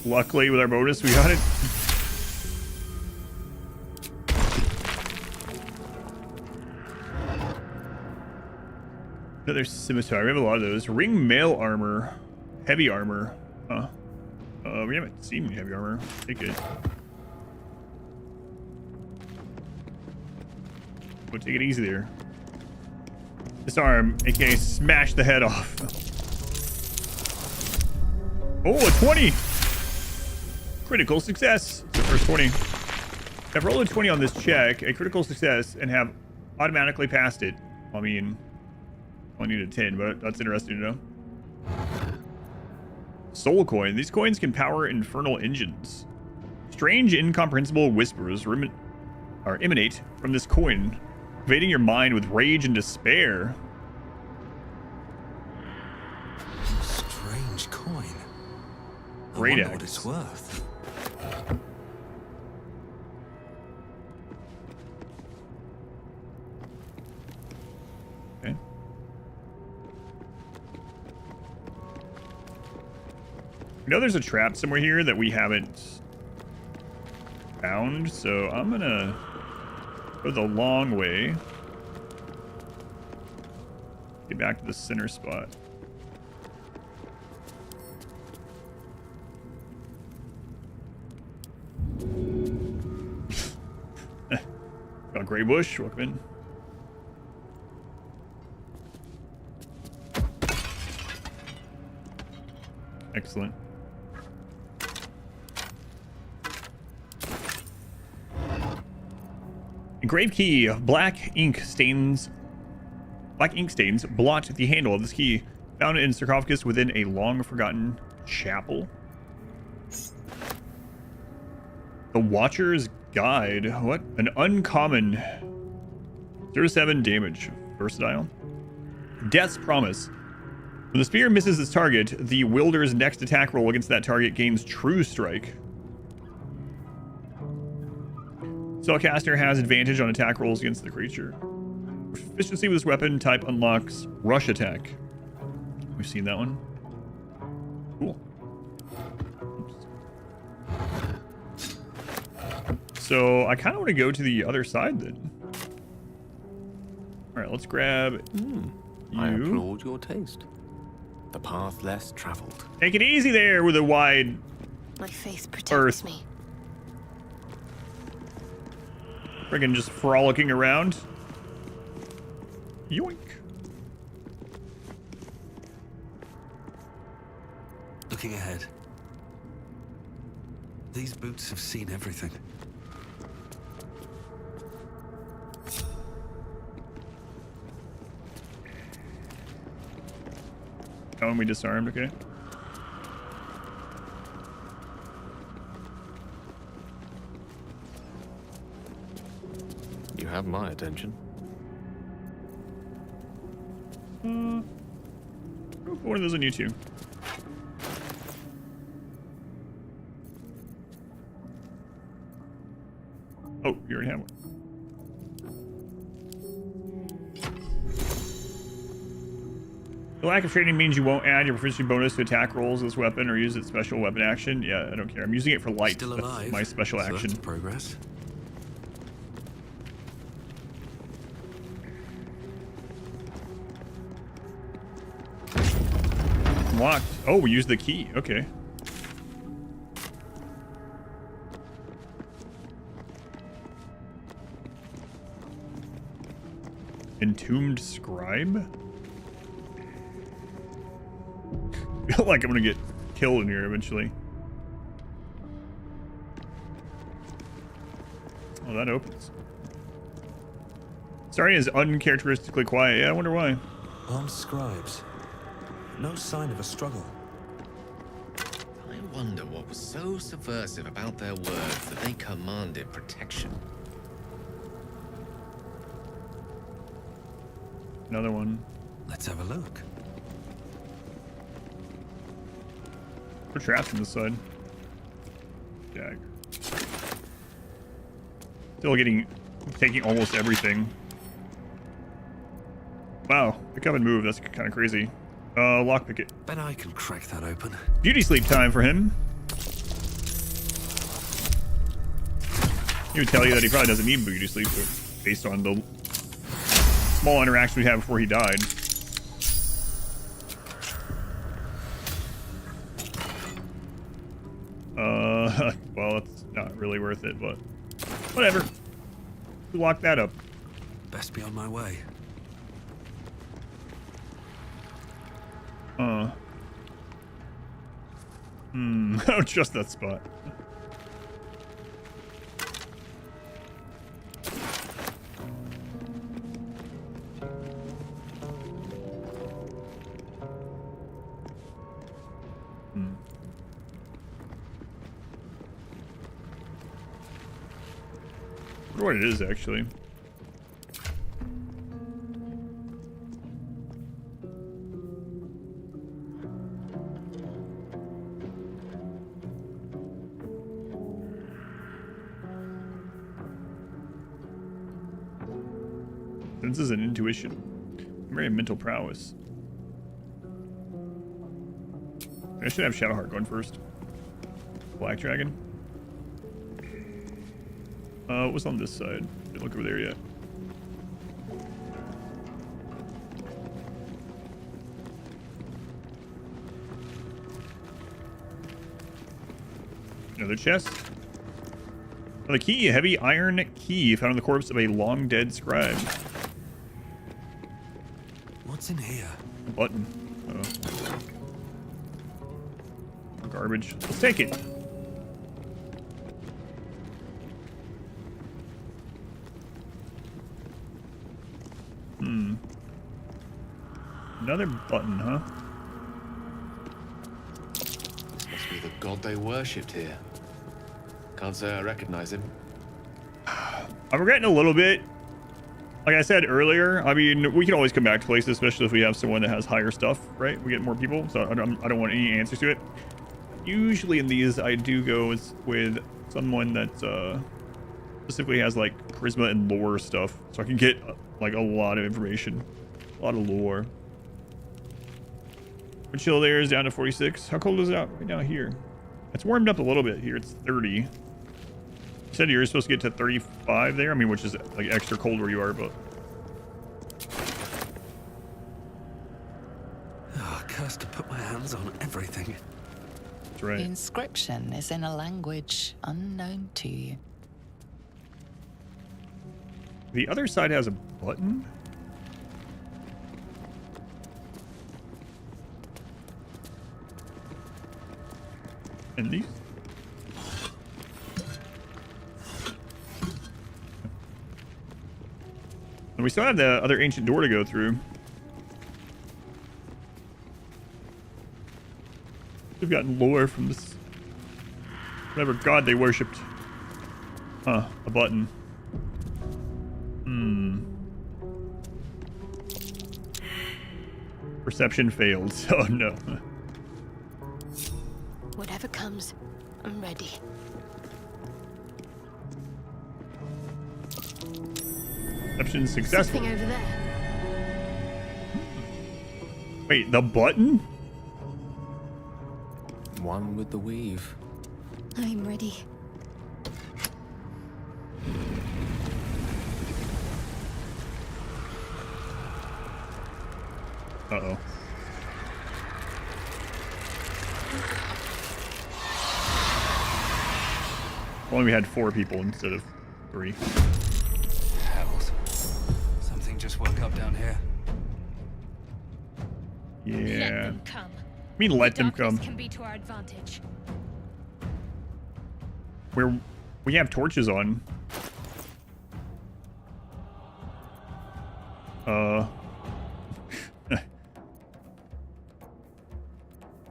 Speaker 1: Luckily, with our bonus, we got it. Another scimitar. We have a lot of those. Ring mail armor. Heavy armor. Huh. We haven't seen any heavy armor. Take it. We'll take it easy there. Disarm, aka smash the head off. Oh, a 20! Critical success. It's the first 20. I've rolled a 20 on this check, a critical success, and have automatically passed it. I mean, I need a 10, but that's interesting to know. Soul coin. These coins can power infernal engines. Strange, incomprehensible whispers emanate from this coin, invading your mind with rage and despair.
Speaker 2: Strange coin.
Speaker 1: Great
Speaker 2: I wonder what it's worth.
Speaker 1: Okay. I know there's a trap somewhere here that we haven't found, so I'm gonna go the long way. Get back to the center spot. Got Gray Bush, welcome in. Excellent. Engraved key. Black ink stains blot the handle of this key. Found in a sarcophagus within a long-forgotten chapel. The Watcher's Guide. What? An uncommon 0-7 damage. Versatile. Death's Promise. When the spear misses its target, the wielder's next attack roll against that target gains True Strike. Spellcaster has advantage on attack rolls against the creature. Proficiency with this weapon type unlocks Rush Attack. We've seen that one. Cool. Oops. So I kind of want to go to the other side then. All right, let's grab you.
Speaker 8: I applaud your taste. The path less traveled.
Speaker 1: Take it easy there with a wide
Speaker 9: My faith protects
Speaker 1: Earth.
Speaker 9: me.
Speaker 1: Friggin' just frolicking around. Yoink.
Speaker 2: Looking ahead. These boots have seen everything.
Speaker 1: Oh, and we disarmed, okay.
Speaker 8: You have my attention.
Speaker 1: One of those on YouTube. Oh, you already have one. The lack of training means you won't add your proficiency bonus to attack rolls with this weapon or use its special weapon action. Yeah, I don't care. I'm using it for light.
Speaker 2: Still
Speaker 1: That's
Speaker 2: alive.
Speaker 1: my special
Speaker 2: So
Speaker 1: action.
Speaker 2: that's progress.
Speaker 1: Locked. Oh, we used the key. Okay. Entombed scribe? I feel like I'm gonna get killed in here eventually. Oh, that opens. Starting is uncharacteristically quiet. Yeah, I wonder why.
Speaker 2: Armed scribes. No sign of a struggle.
Speaker 8: I wonder what was so subversive about their words that they commanded protection.
Speaker 1: Another one.
Speaker 2: Let's have a look.
Speaker 1: We're trapped on this side. Dagger. Still taking almost everything. Wow, pick up and move. That's kind of crazy. Lockpick it.
Speaker 2: Bet I can crack that open.
Speaker 1: Beauty sleep time for him. He would tell you that he probably doesn't need beauty sleep based on the small interaction we had before he died. Well, it's not really worth it, but whatever. We lock that up.
Speaker 2: Best be on my way.
Speaker 1: I don't trust that spot. I wonder what it is, actually. Senses and intuition. Memory and mental prowess. I should have Shadowheart going first. Black Dragon. What's on this side? Didn't look over there yet. Another chest. Oh, the key, a heavy iron key found on the corpse of a long dead scribe.
Speaker 2: What's in here?
Speaker 1: A button. Garbage. Let's take it. Another button, huh?
Speaker 8: Must be the god they worshipped here. Can't say I recognize him.
Speaker 1: I'm regretting a little bit. Like I said earlier, I mean, we can always come back to places, especially if we have someone that has higher stuff, right? We get more people, so I don't want any answers to it. Usually in these, I do go with someone that specifically has like charisma and lore stuff, so I can get like a lot of information, a lot of lore. The chill there is down to 46. How cold is it out right now here? It's warmed up a little bit here. It's 30. You said you're supposed to get to 35 there. I mean, which is like extra cold where you are, but.
Speaker 2: Oh, cursed to put my hands on everything.
Speaker 1: That's right.
Speaker 5: The inscription is in a language unknown to you.
Speaker 1: The other side has a button. And these? And we still have the other ancient door to go through. We've gotten lore from this. Whatever god they worshipped. Huh, a button. Perception failed. Oh no.
Speaker 9: Whatever comes, I'm ready.
Speaker 1: Perception successful.
Speaker 9: Something over there.
Speaker 1: Wait, the button?
Speaker 4: One with the weave.
Speaker 9: I'm ready.
Speaker 1: Uh-oh. Only we had 4 people instead of 3.
Speaker 2: Hells. Something just woke up down here.
Speaker 1: Yeah.
Speaker 9: Let them come.
Speaker 1: I mean, let them come.
Speaker 9: Can be to our advantage.
Speaker 1: We have torches on.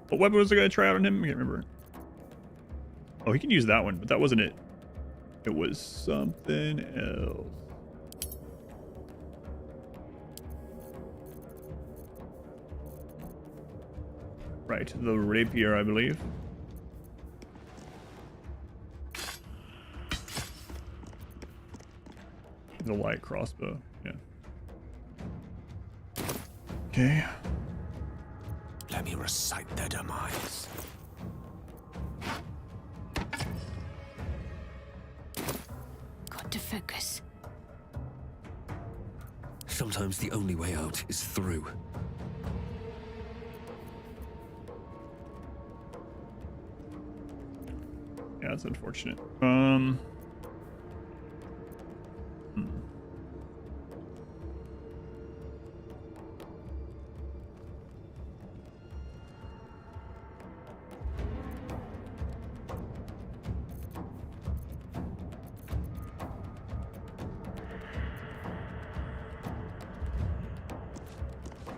Speaker 1: What weapon was I gonna try out on him? I can't remember. Oh, he can use that one, but that wasn't it. It was something else. Right, the rapier, I believe. The light crossbow, yeah. Okay.
Speaker 8: Let me recite their demise.
Speaker 9: Got to focus.
Speaker 2: Sometimes the only way out is through.
Speaker 1: Yeah, that's unfortunate.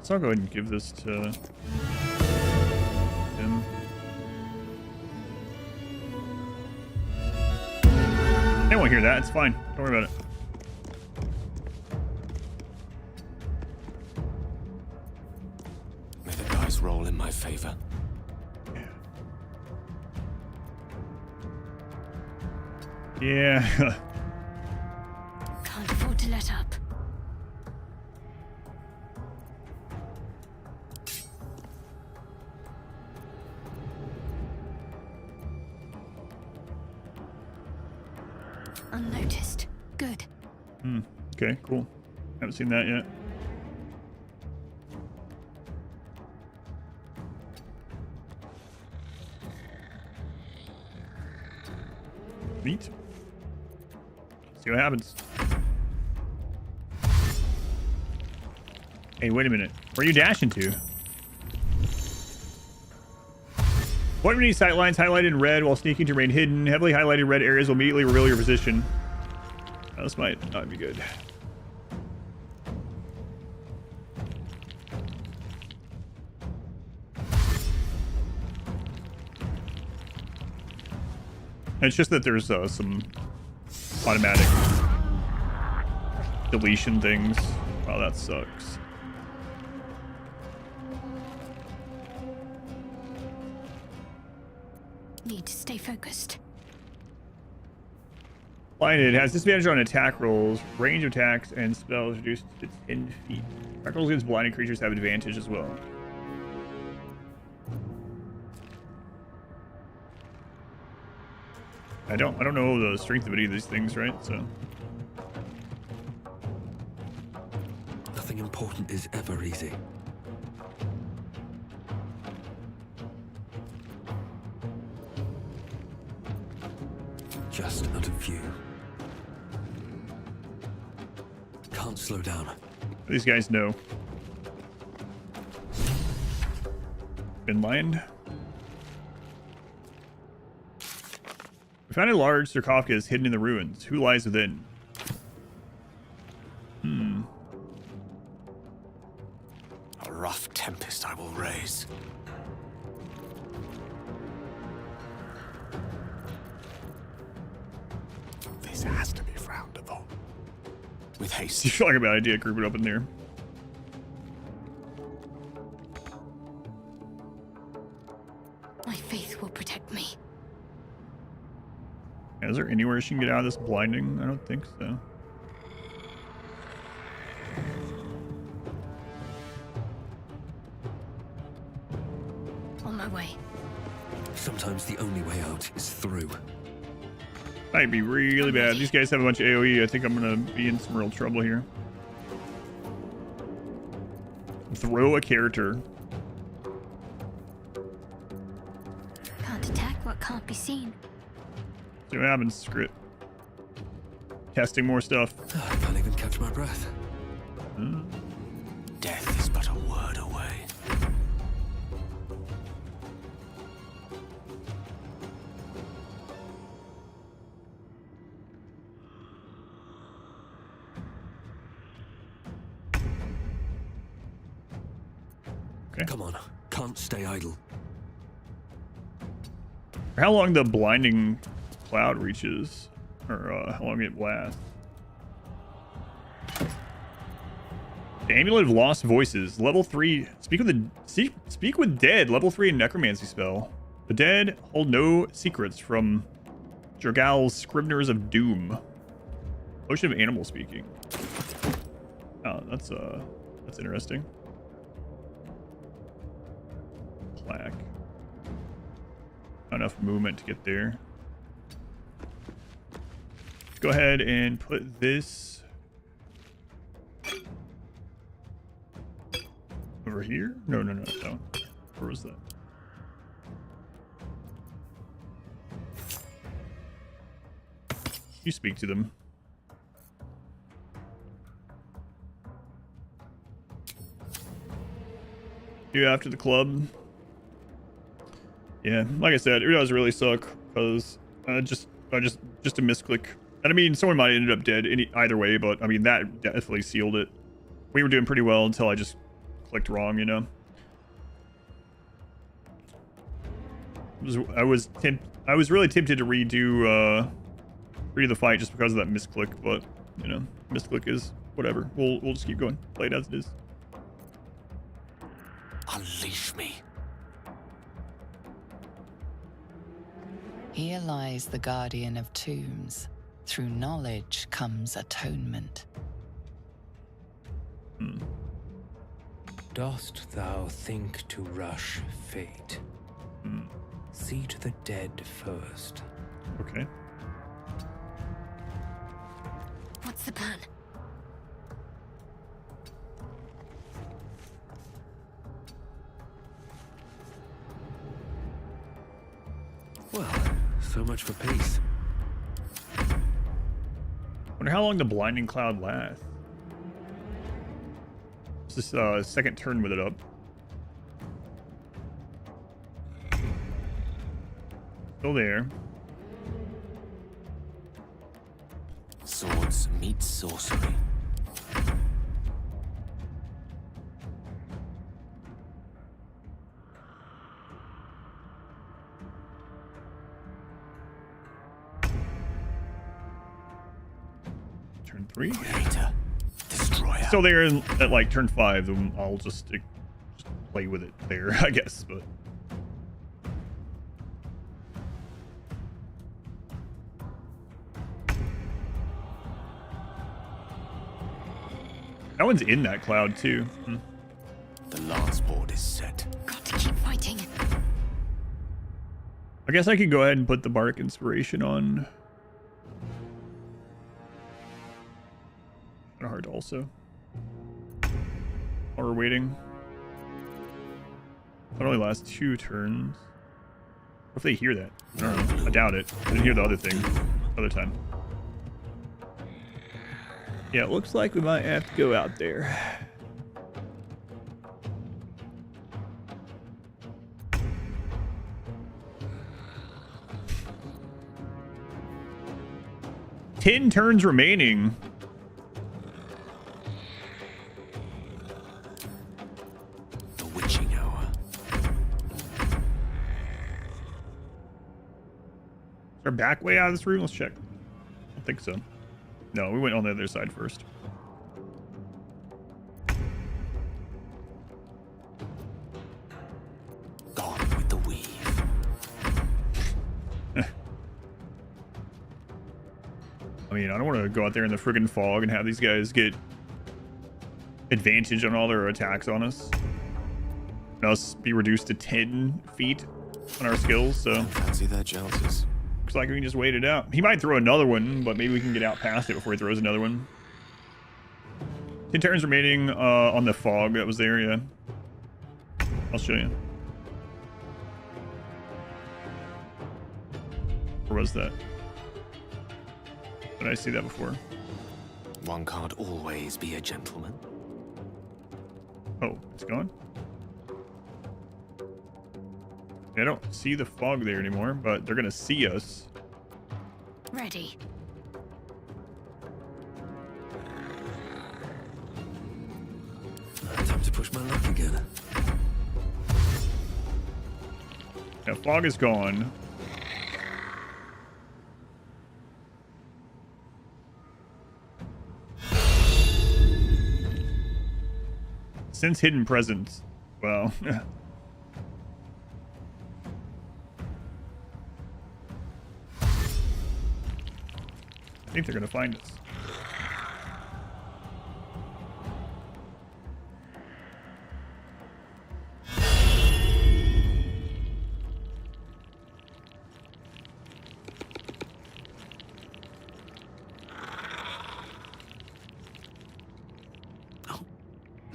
Speaker 1: So I'll go ahead and give this to him. They won't hear that. It's fine. Don't worry about it.
Speaker 8: May the dice roll in my favor.
Speaker 1: Yeah.
Speaker 9: Can't afford to let up. Unnoticed. Good.
Speaker 1: Okay, cool. Haven't seen that yet. Neat. See what happens. Hey, wait a minute. Where are you dashing to? What many sight lines highlighted in red while sneaking to remain hidden? Heavily highlighted red areas will immediately reveal your position. Now, this might not be good. It's just that there's some automatic deletion things. Wow, that sucks.
Speaker 9: Need to stay focused.
Speaker 1: Blinded has disadvantage on attack rolls, range of attacks, and spells reduced to 10 feet. Attack rolls against blinded creatures have advantage as well. I don't know the strength of any of these things, right? So
Speaker 2: Nothing important is ever easy. Just out of view. Can't slow down.
Speaker 1: these guys know. Been lined. We found a large sarcophagus hidden in the ruins. Who lies within?
Speaker 8: A rough tempest I will raise. This has to be frowned upon. With haste.
Speaker 1: You feel like a bad idea, group it up in there.
Speaker 9: My faith will protect me.
Speaker 1: Is there anywhere she can get out of this blinding? I don't think so.
Speaker 2: Sometimes the only way out is through.
Speaker 1: Might be really bad. These guys have a bunch of AoE. I think I'm gonna be in some real trouble here. Throw a character.
Speaker 9: Can't attack what can't be seen.
Speaker 1: See what happens, script. Testing more stuff.
Speaker 2: I can't even catch my breath.
Speaker 12: Death is but a word away.
Speaker 1: Okay.
Speaker 2: Come on, can't stay idle.
Speaker 1: How long the blinding cloud reaches, or how long it lasts. The Amulet of Lost Voices, level 3. Speak with dead, level 3 necromancy spell. The dead hold no secrets from Jergal's Scriveners of Doom. Potion of animal speaking. Oh, that's interesting. Plaque. Not enough movement to get there. Let's go ahead and put this over here. No. Where was that? You speak to them. You after the club. Yeah, like I said, it does really suck because just a misclick. And I mean, someone might have ended up dead either way, but I mean that definitely sealed it. We were doing pretty well until I just clicked wrong, you know. I was really tempted to redo the fight just because of that misclick, but you know, misclick is whatever. We'll just keep going. Play it as it is.
Speaker 12: Unleash me.
Speaker 5: Here lies the guardian of tombs. Through knowledge comes atonement.
Speaker 13: Dost thou think to rush fate? See to the dead first.
Speaker 1: Okay.
Speaker 9: What's the plan?
Speaker 2: Well, so much for peace.
Speaker 1: Wonder how long the blinding cloud lasts. It's this second turn with it up. Still there.
Speaker 12: Swords meet sorcery.
Speaker 1: Turn 3.
Speaker 12: Creator, destroyer.
Speaker 1: Still there at like turn 5. Then I'll just play with it there, I guess. But that one's in that cloud too.
Speaker 12: The lance board is set.
Speaker 9: Got to keep fighting.
Speaker 1: I guess I could go ahead and put the Bardic Inspiration on. Kind of hard also. While we're waiting. That only lasts 2 turns. What if they hear that? I don't know. I doubt it. I didn't hear the other thing. Other time. Yeah, it looks like we might have to go out there. Ten turns remaining.
Speaker 12: The witching hour.
Speaker 1: Is our back way out of this room? Let's check. I don't think so. No, we went on the other side first.
Speaker 12: Gone with the weave.
Speaker 1: I mean, I don't want to go out there in the friggin' fog and have these guys get advantage on all their attacks on us. And us be reduced to 10 feet on our skills, so
Speaker 8: Fancy their chances.
Speaker 1: looks like we can just wait it out. He might throw another one, but maybe we can get out past it before he throws another one. 10 turns remaining on the fog that was there, yeah. I'll show you. Where was that? Did I see that before?
Speaker 8: One can't always be a gentleman.
Speaker 1: Oh, it's gone? I don't see the fog there anymore, but they're gonna see us.
Speaker 9: Ready.
Speaker 2: Time to push my luck again.
Speaker 1: Yeah, fog is gone. Since hidden presence. Well, I think they're gonna find us.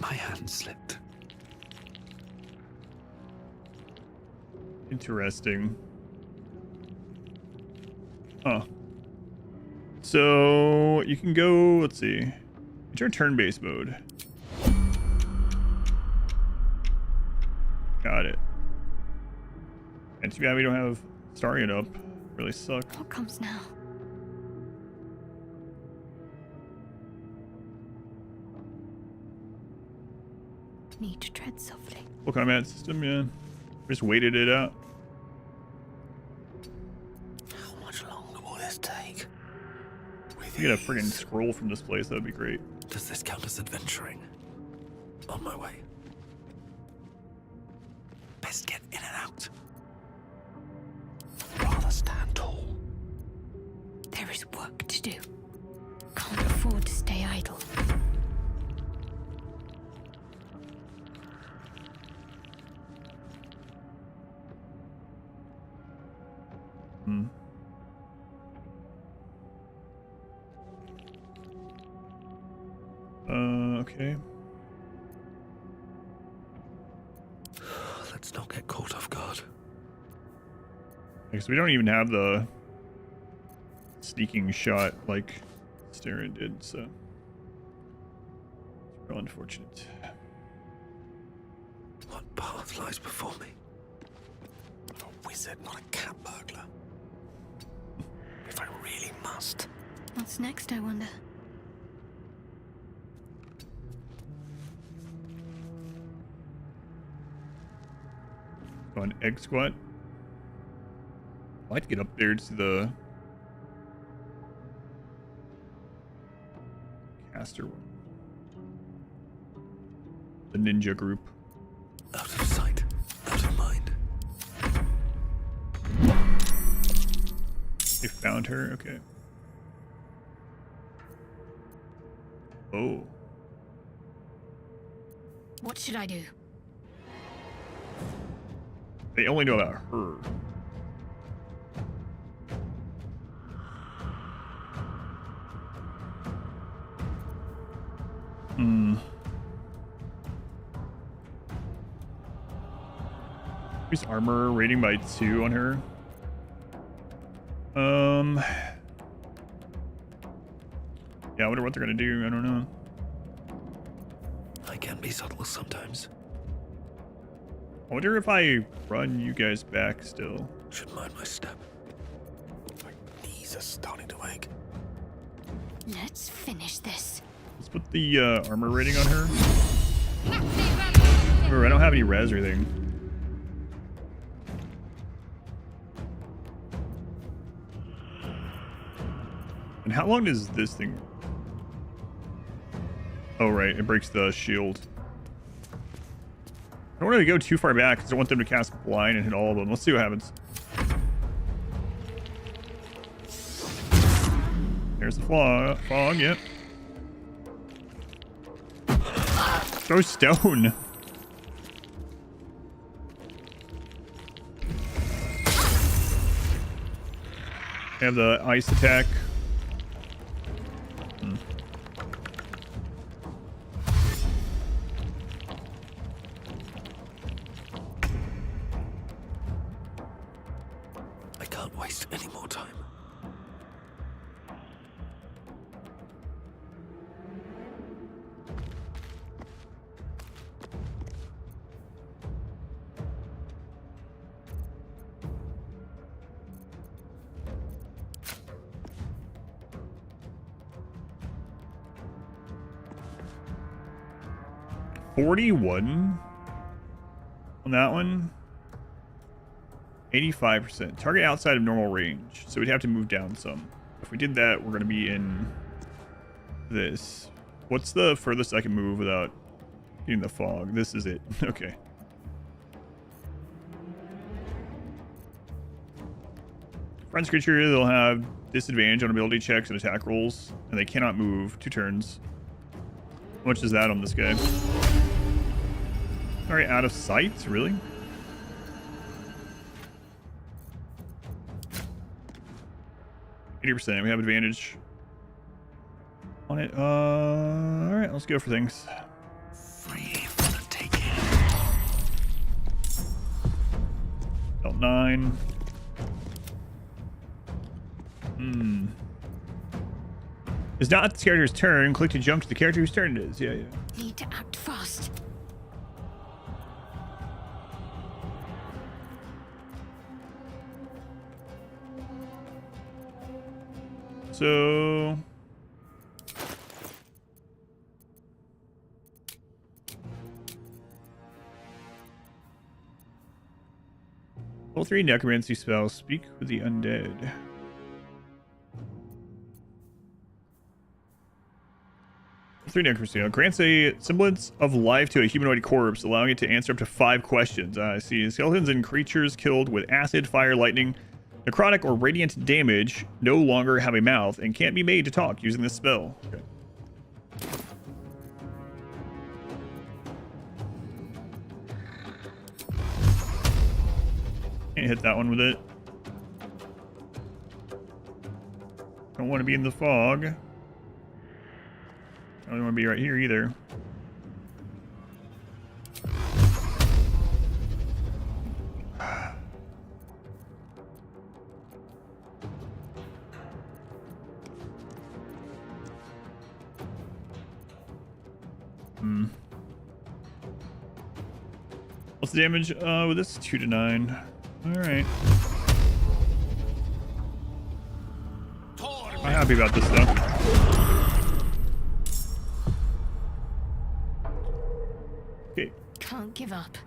Speaker 2: My hand slipped.
Speaker 1: Interesting. Huh. So you can go, let's see. Enter turn-based mode. Got it. And too bad we don't have Starion up. Really suck.
Speaker 9: What comes now? Need to tread softly.
Speaker 1: Full combat system, yeah. Just waited it out.
Speaker 8: How much longer will this take?
Speaker 1: If you get a friggin' scroll from this place, that'd be great.
Speaker 2: Does this count as adventuring? On my way. Best get in and out.
Speaker 8: Rather stand tall.
Speaker 9: There is work to do. Can't afford to stay idle.
Speaker 1: Okay.
Speaker 2: Let's not get caught off guard.
Speaker 1: Because we don't even have the sneaking shot like Starion did, so it's real unfortunate.
Speaker 2: What path lies before me?
Speaker 8: I'm a wizard, not a cat burglar. If I really must.
Speaker 9: What's next, I wonder?
Speaker 1: Go on egg squat. I'd like to get up there to the caster one. The ninja group.
Speaker 2: Out of sight, out of mind.
Speaker 1: They found her? Okay. Oh.
Speaker 9: What should I do?
Speaker 1: They only know about her. Increase armor rating by 2 on her. Yeah, I wonder what they're gonna do. I don't know.
Speaker 2: I can be subtle sometimes.
Speaker 1: I wonder if I run you guys back still.
Speaker 2: Should mind my step.
Speaker 8: My knees are starting to ache.
Speaker 9: Let's finish this.
Speaker 1: Let's put the armor rating on her. Remember, I don't have any res or anything. And how long does this thing? Oh, right. It breaks the shield. I don't want to go too far back because I want them to cast blind and hit all of them. Let's see what happens. There's the fog, yep. Throw stone. They have the ice attack.
Speaker 4: I can't waste any more time.
Speaker 1: $41 on that one. 85%. Target outside of normal range. So we'd have to move down some. If we did that, we're going to be in this. What's the furthest I can move without getting the fog? This is it. Okay. Friends creature, they'll have disadvantage on ability checks and attack rolls, and they cannot move 2 turns. How much is that on this guy? Alright, out of sight? Really? %. We have advantage on it. Alright, let's go for things.
Speaker 4: Free for the taking.
Speaker 1: Belt 9. It's not the character's turn. Click to jump to the character whose turn it is. Yeah.
Speaker 6: Need to act fast.
Speaker 1: So... Level 3 necromancy spell. Speak with the undead. Level 3 necromancy grants a semblance of life to a humanoid corpse, allowing it to answer up to 5 questions. I see. Skeletons and creatures killed with acid, fire, lightning, necrotic, or radiant damage no longer have a mouth and can't be made to talk using this spell. Okay. Can't hit that one with it. Don't want to be in the fog. I don't want to be right here either. What's the damage with this? 2 to 9. Alright. I'm happy about this stuff. Okay.
Speaker 6: Can't give up.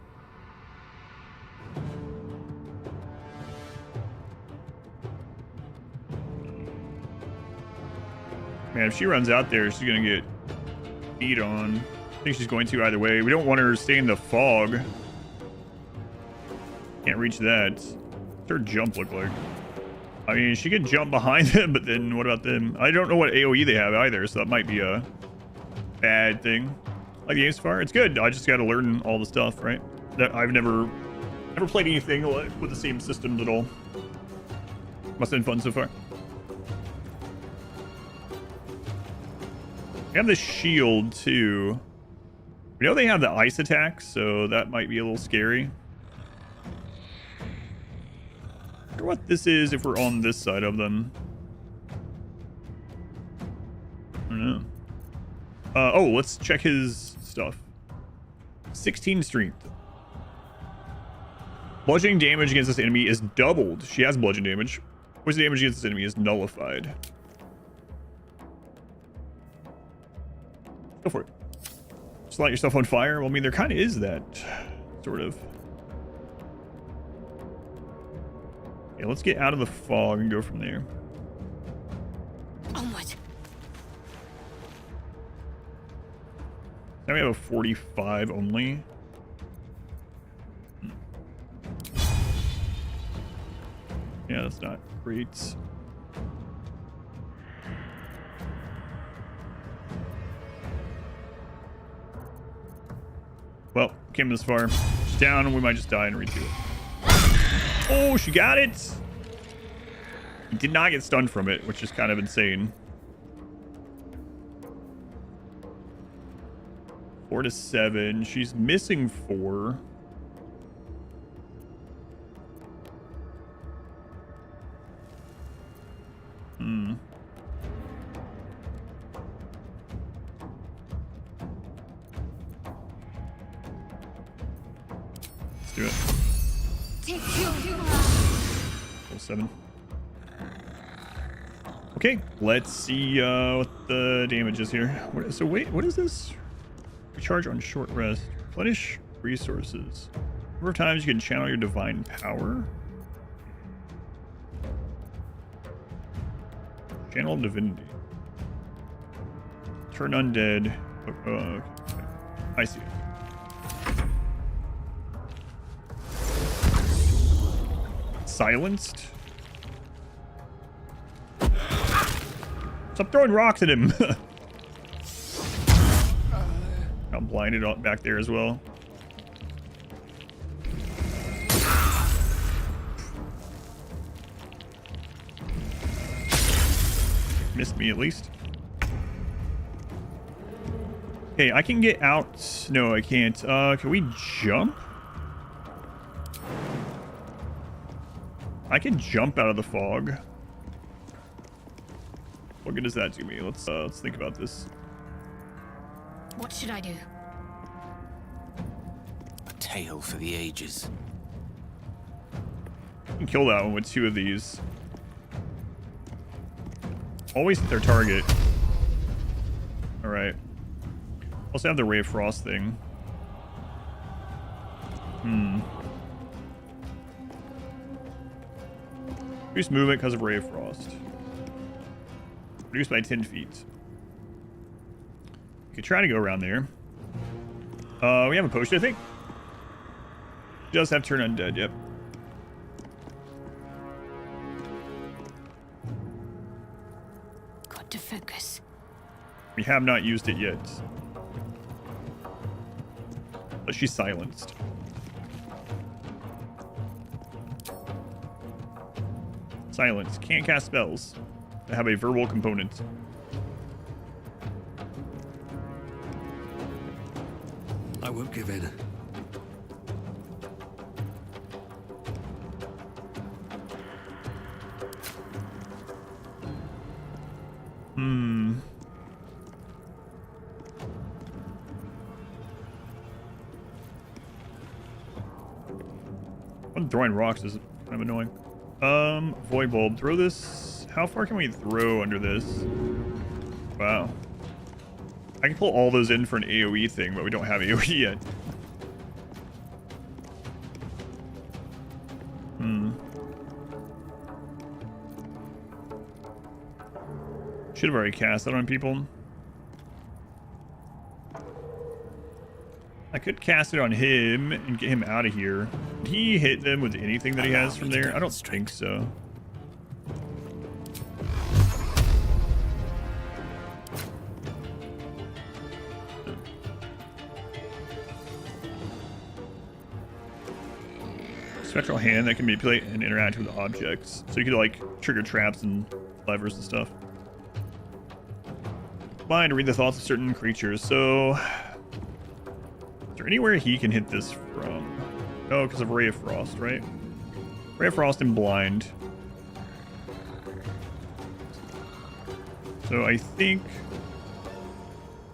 Speaker 1: Man, if she runs out there, she's gonna get beat on. I think she's going to either way. We don't want her to stay in the fog. Can't reach that. What's her jump look like? I mean, she could jump behind them, but then what about them? I don't know what AoE they have either, so that might be a bad thing. Like the aim so far, it's good. I just got to learn all the stuff, right? That I've never played anything with the same systems at all. Must have been fun so far. We have the shield too. We know they have the ice attacks, so that might be a little scary. I wonder what this is if we're on this side of them. I don't know. Oh, let's check his stuff. 16 strength. Bludgeoning damage against this enemy is doubled. She has bludgeoning damage. Poison damage against this enemy is nullified. Go for it. Just light yourself on fire. Well, I mean, there kind of is that, sort of. Yeah, let's get out of the fog and go from there.
Speaker 6: Onward.
Speaker 1: Now we have a 45 only. Yeah, that's not great. Well, came this far. She's down, and we might just die and redo it. Oh, she got it! He did not get stunned from it, which is kind of insane. 4 to 7. She's missing 4. Let's do it. Full 7. Okay, let's see what the damage is here. So wait, what is this? Recharge on short rest. Replenish resources. Number of times you can channel your divine power. Channel divinity. Turn undead. Okay. I see it. Silenced. Stop throwing rocks at him. I'm blinded back there as well. Missed me at least. Okay, I can get out. No, I can't. Can we jump? I can jump out of the fog. What good does that do me? Let's think about this.
Speaker 3: What should I do?
Speaker 8: A tale for the ages.
Speaker 1: You can kill that one with 2 of these. Always hit their target. Alright. Also have the Ray of Frost thing. Reduce movement because of Ray of Frost. Reduced by 10 feet. You could try to go around there. We have a potion, I think. Does have turn undead, yep.
Speaker 3: Got to focus.
Speaker 1: We have not used it yet. But she's silenced. Silence. Can't cast spells that have a verbal component.
Speaker 2: I won't give in.
Speaker 1: Throwing rocks is kind of annoying. Void bulb. Throw this. How far can we throw under this? Wow. I can pull all those in for an AoE thing, but we don't have AoE yet. Should have already cast that on people. I could cast it on him and get him out of here. Did he hit them with anything that he has from there? I don't think so. Spectral hand that can manipulate and interact with objects. So you could like trigger traps and levers and stuff. Blind to read the thoughts of certain creatures. So is there anywhere he can hit this from? Oh, because of Ray of Frost, right? Ray of Frost and blind. So I think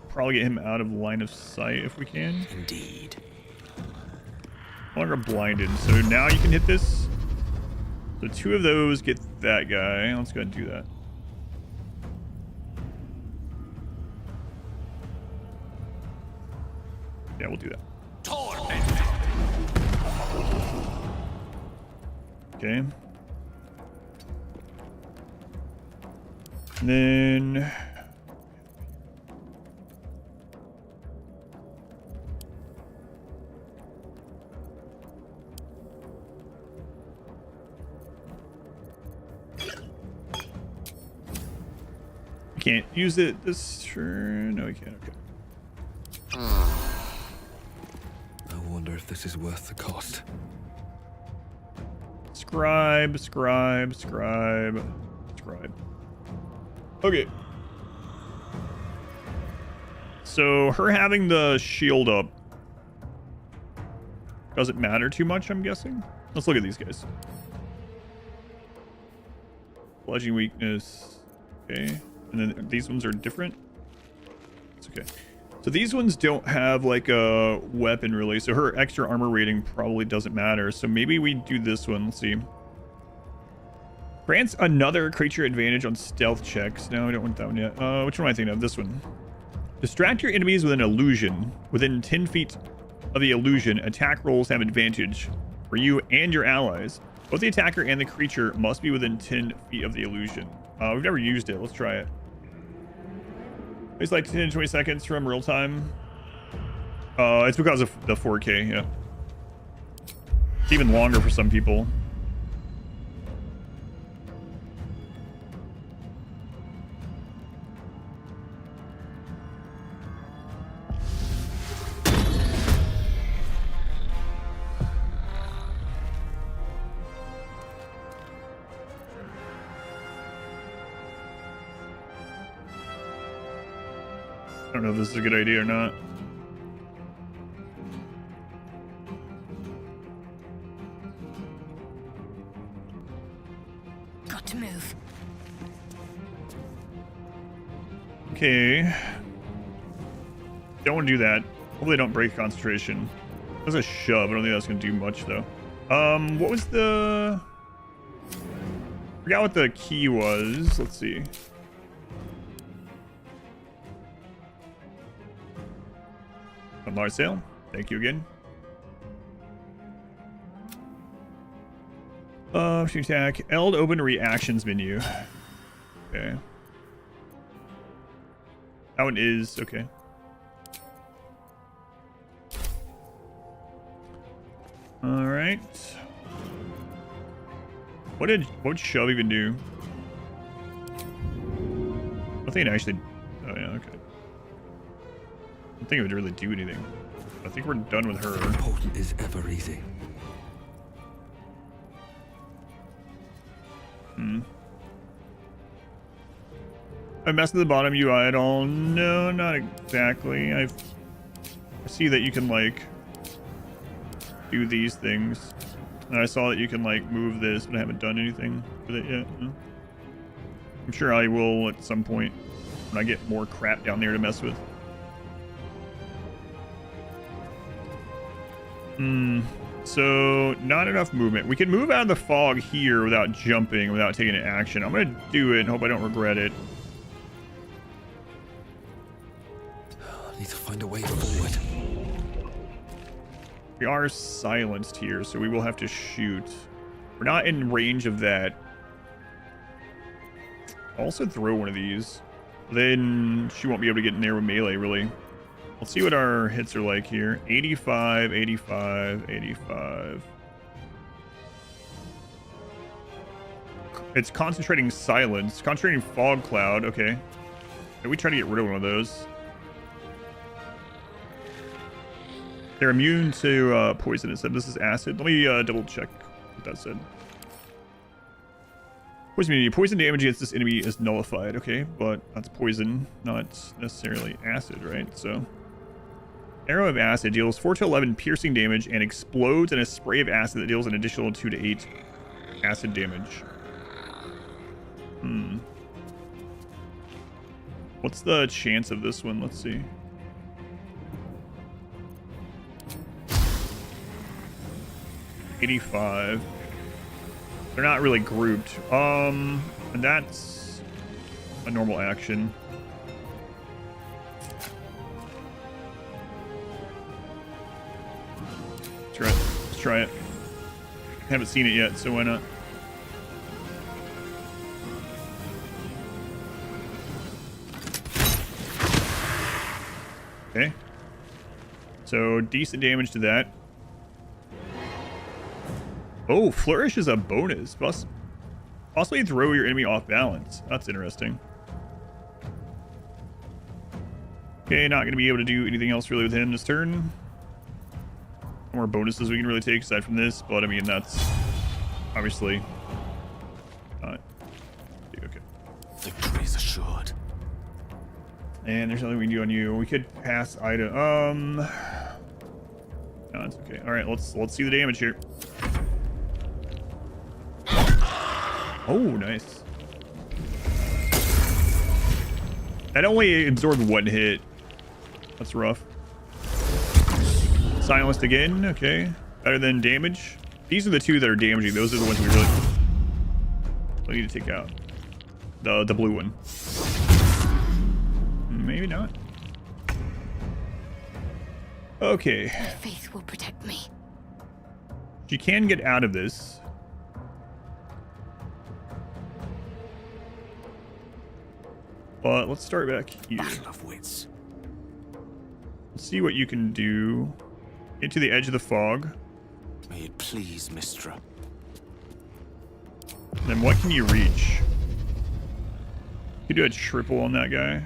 Speaker 1: probably get him out of line of sight if we can.
Speaker 8: Indeed.
Speaker 1: No longer blinded. So now you can hit this. So 2 of those get that guy. Let's go ahead and do that. Yeah, we'll do that. Okay. And then I can't use it this turn. No, we can't. Okay.
Speaker 2: I wonder if this is worth the cost.
Speaker 1: Scribe, scribe, scribe. subscribe. Okay. So her having the shield up doesn't matter too much, I'm guessing. Let's look at these guys. Bludgeoning weakness. Okay. And then these ones are different. It's okay. So these ones don't have like a weapon really. So her extra armor rating probably doesn't matter. So maybe we do this one. Let's see. Grants another creature advantage on stealth checks. No, I don't want that one yet. Which one am I thinking of? This one. Distract your enemies with an illusion. Within 10 feet of the illusion, attack rolls have advantage for you and your allies. Both the attacker and the creature must be within 10 feet of the illusion. We've never used it. Let's try it. It's like 10 to 20 seconds from real time. It's because of the 4K, yeah. It's even longer for some people. I don't know if this is a good idea or not.
Speaker 3: Got to move.
Speaker 1: Okay. Don't want to do that. Hopefully they don't break concentration. That's a shove. I don't think that's going to do much, though. What was the... I forgot what the key was. Let's see. Marcel, thank you again. Attack. L to open reactions menu. Okay. That one is okay. All right. What would shove even do? I think it actually. Oh yeah, okay. I don't think it would really do anything. I think we're done with her.
Speaker 2: Important is ever easy.
Speaker 1: I messed with the bottom UI at all? No, not exactly. I see that you can like do these things. And I saw that you can like move this, but I haven't done anything with it yet. No. I'm sure I will at some point when I get more crap down there to mess with. So not enough movement. We can move out of the fog here without jumping, without taking an action. I'm gonna do it and hope I don't regret it.
Speaker 2: I need to find a way forward.
Speaker 1: We are silenced here, so we will have to shoot. We're not in range of that. I'll also throw one of these. Then she won't be able to get in there with melee, really. Let's see what our hits are like here. 85, 85, 85. It's concentrating silence. Concentrating fog cloud. Okay. Maybe we try to get rid of one of those. They're immune to poison. It said this is acid. Let me double check what that said. Poison immunity. Poison damage against this enemy is nullified. Okay, but that's poison, not necessarily acid, right? So... Arrow of acid deals 4 to 11 piercing damage and explodes in a spray of acid that deals an additional 2 to 8 acid damage. What's the chance of this one? Let's see. $85. They're not really grouped. And that's a normal action. Let's try it. Haven't seen it yet, so why not? Okay. So decent damage to that. Oh, flourish is a bonus. Possibly throw your enemy off balance. That's interesting. Okay, not going to be able to do anything else really with him this turn. More bonuses we can really take aside from this, but I mean that's obviously not okay. And there's nothing we can do on you. We could pass item. No, it's okay. All right, let's see the damage here. Oh, nice. That only absorbed one hit. That's rough. Silenced again. Okay, better than damage. These are the two that are damaging. Those are the ones we really need to take out. The blue one. Maybe not. Okay.
Speaker 9: My faith will protect me.
Speaker 1: She can get out of this. But let's start back here.
Speaker 8: Battle of wits.
Speaker 1: Let's see what you can do. Get to the edge of the fog.
Speaker 8: May it please, Mistra.
Speaker 1: Then what can you reach? You do a triple on that guy.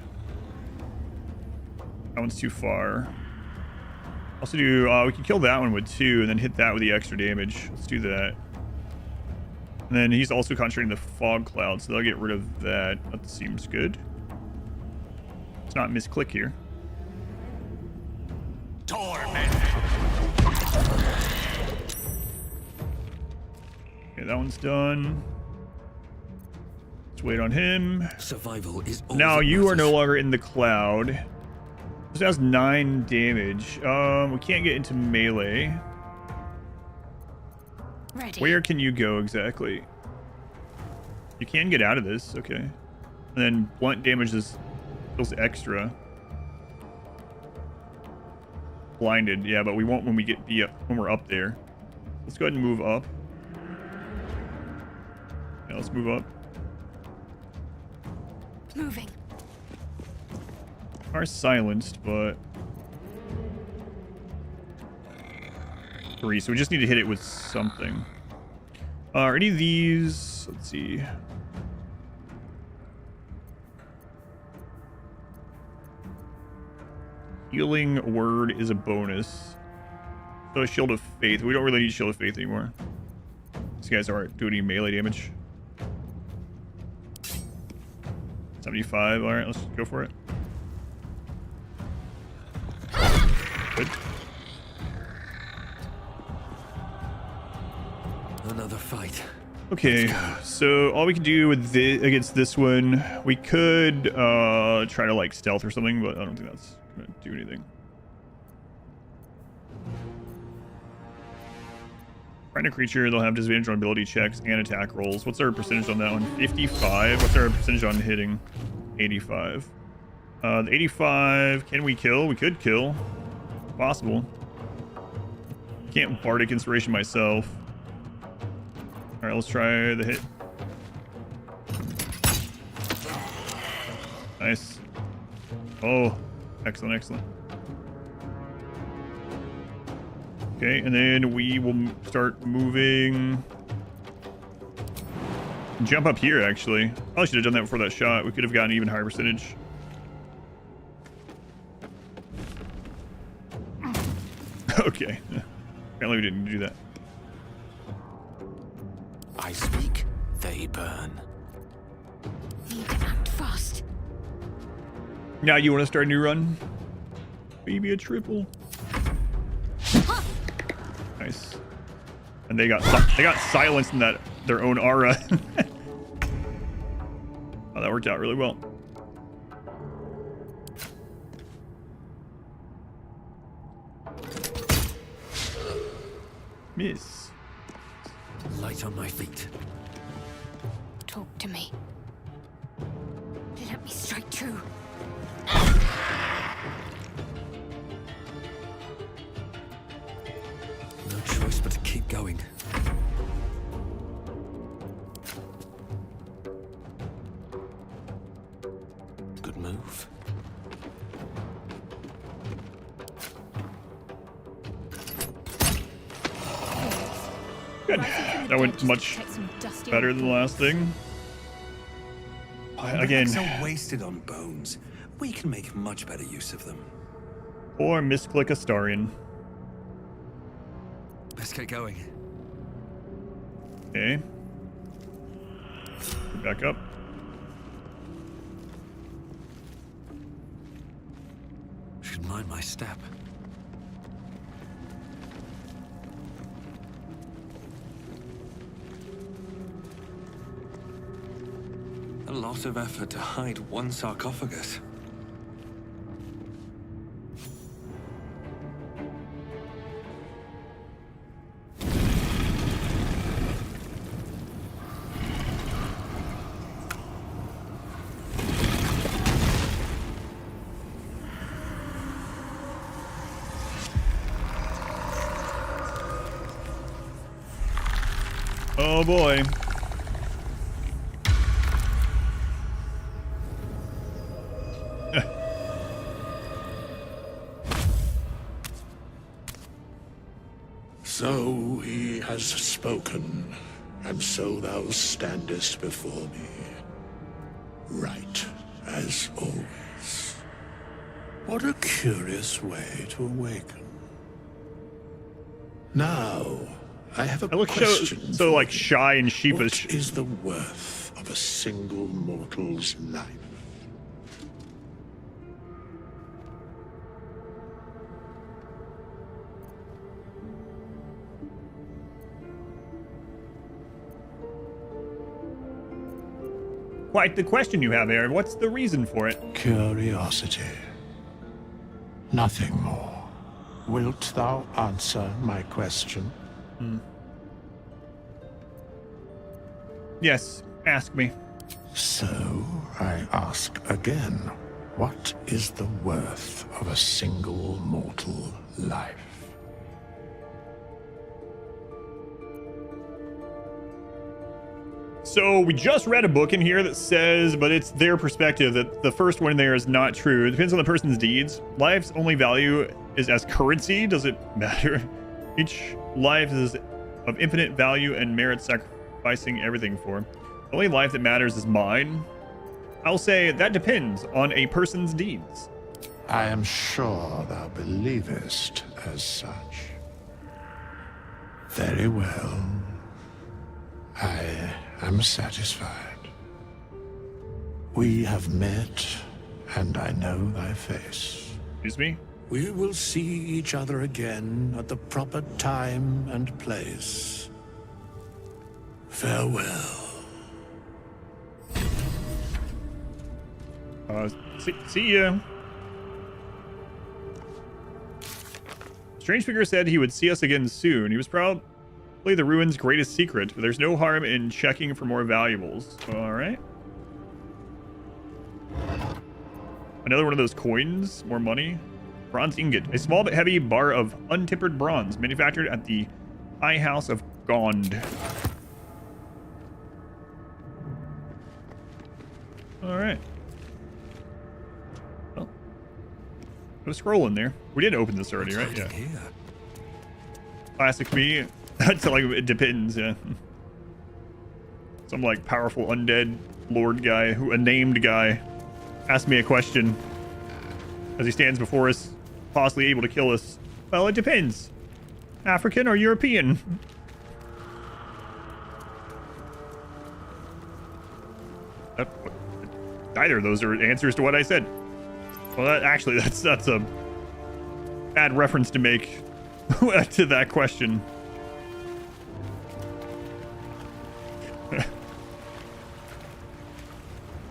Speaker 1: That one's too far. Also do, we can kill that one with 2 and then hit that with the extra damage. Let's do that. And then he's also concentrating the fog cloud, so they'll get rid of that. That seems good. Let's not misclick here.
Speaker 8: Torment.
Speaker 1: Okay, that one's done. Let's wait on him.
Speaker 2: Survival is all
Speaker 1: Now
Speaker 2: that
Speaker 1: you are
Speaker 2: matters.
Speaker 1: no longer in the cloud. This has 9 damage. We can't get into melee.
Speaker 9: Ready.
Speaker 1: Where can you go exactly? You can get out of this, okay. And then blunt damage feels extra. Blinded, yeah, but we won't when we're up there. Let's go ahead and move up. Yeah, let's move up.
Speaker 9: Moving.
Speaker 1: Are silenced, but 3, so we just need to hit it with something. Are any of these, let's see. Healing word is a bonus. So a shield of faith. We don't really need shield of faith anymore. These guys aren't doing any melee damage. 75, alright, let's go for it. Good.
Speaker 2: Another fight.
Speaker 1: Okay, so all we can do with against this one, we could try to like stealth or something, but I don't think that's gonna do anything. Find a creature, they'll have disadvantage on ability checks and attack rolls. What's our percentage on that one? 55. What's our percentage on hitting? 85. The 85, can we kill? We could kill. Possible. Can't bardic inspiration myself. All right, let's try the hit. Nice. Oh, excellent, excellent. Okay, and then we will start moving. Jump up here, actually. Probably should have done that before that shot. We could have gotten an even higher percentage. Okay. Apparently we didn't do that.
Speaker 8: I speak, they burn.
Speaker 9: Need to act fast.
Speaker 1: Now you want to start a new run? Maybe a triple. Nice. And they got silenced in their own aura. Oh, that worked out really well. Miss.
Speaker 2: Light on my feet.
Speaker 9: Talk to me. Let me strike true.
Speaker 2: No choice but to keep going.
Speaker 8: Good move.
Speaker 1: Good. That went much better than the last thing. Again,
Speaker 14: so wasted on bones. We can make much better use of them.
Speaker 1: or misclick Astarion.
Speaker 2: Let's get going.
Speaker 1: Okay. Back up.
Speaker 2: should mind my step. A lot of effort to hide one sarcophagus.
Speaker 1: Oh boy.
Speaker 15: So he has spoken, and so thou standest before me, right as always. What a curious way to awaken. Now, I have a
Speaker 1: I look
Speaker 15: question.
Speaker 1: so like shy and sheepish.
Speaker 15: What is the worth of a single mortal's life?
Speaker 1: Quite the question you have there. What's the reason for it?
Speaker 15: Curiosity. Nothing more. Wilt thou answer my question?
Speaker 1: Yes, ask me.
Speaker 15: So, I ask again, what is the worth of a single mortal life?
Speaker 1: So we just read a book in here that says, but it's their perspective, that the first one there is not true. It depends on the person's deeds. Life's only value is as currency. Does it matter? Each life is of infinite value and merits sacrificing everything for. The only life that matters is mine. I'll say that depends on a person's deeds.
Speaker 15: I am sure thou believest as such. Very well. I am satisfied. We have met, and I know thy face.
Speaker 1: Excuse me?
Speaker 15: We will see each other again at the proper time and place. Farewell.
Speaker 1: See ya. Strange Figure said he would see us again soon. He was probably the ruin's greatest secret, but there's no harm in checking for more valuables. All right. Another one of those coins. More money. Bronze ingot. A small but heavy bar of untempered bronze manufactured at the High House of Gond. All right. Well, no scroll in there. We did open this already, right? Yeah. Classic me. That's like, it depends, yeah. Some like powerful undead lord guy, a named guy, asked me a question as he stands before us, possibly able to kill us. Well, it depends. African or European? Neither of those are answers to what I said. Well, that's a bad reference to make to that question.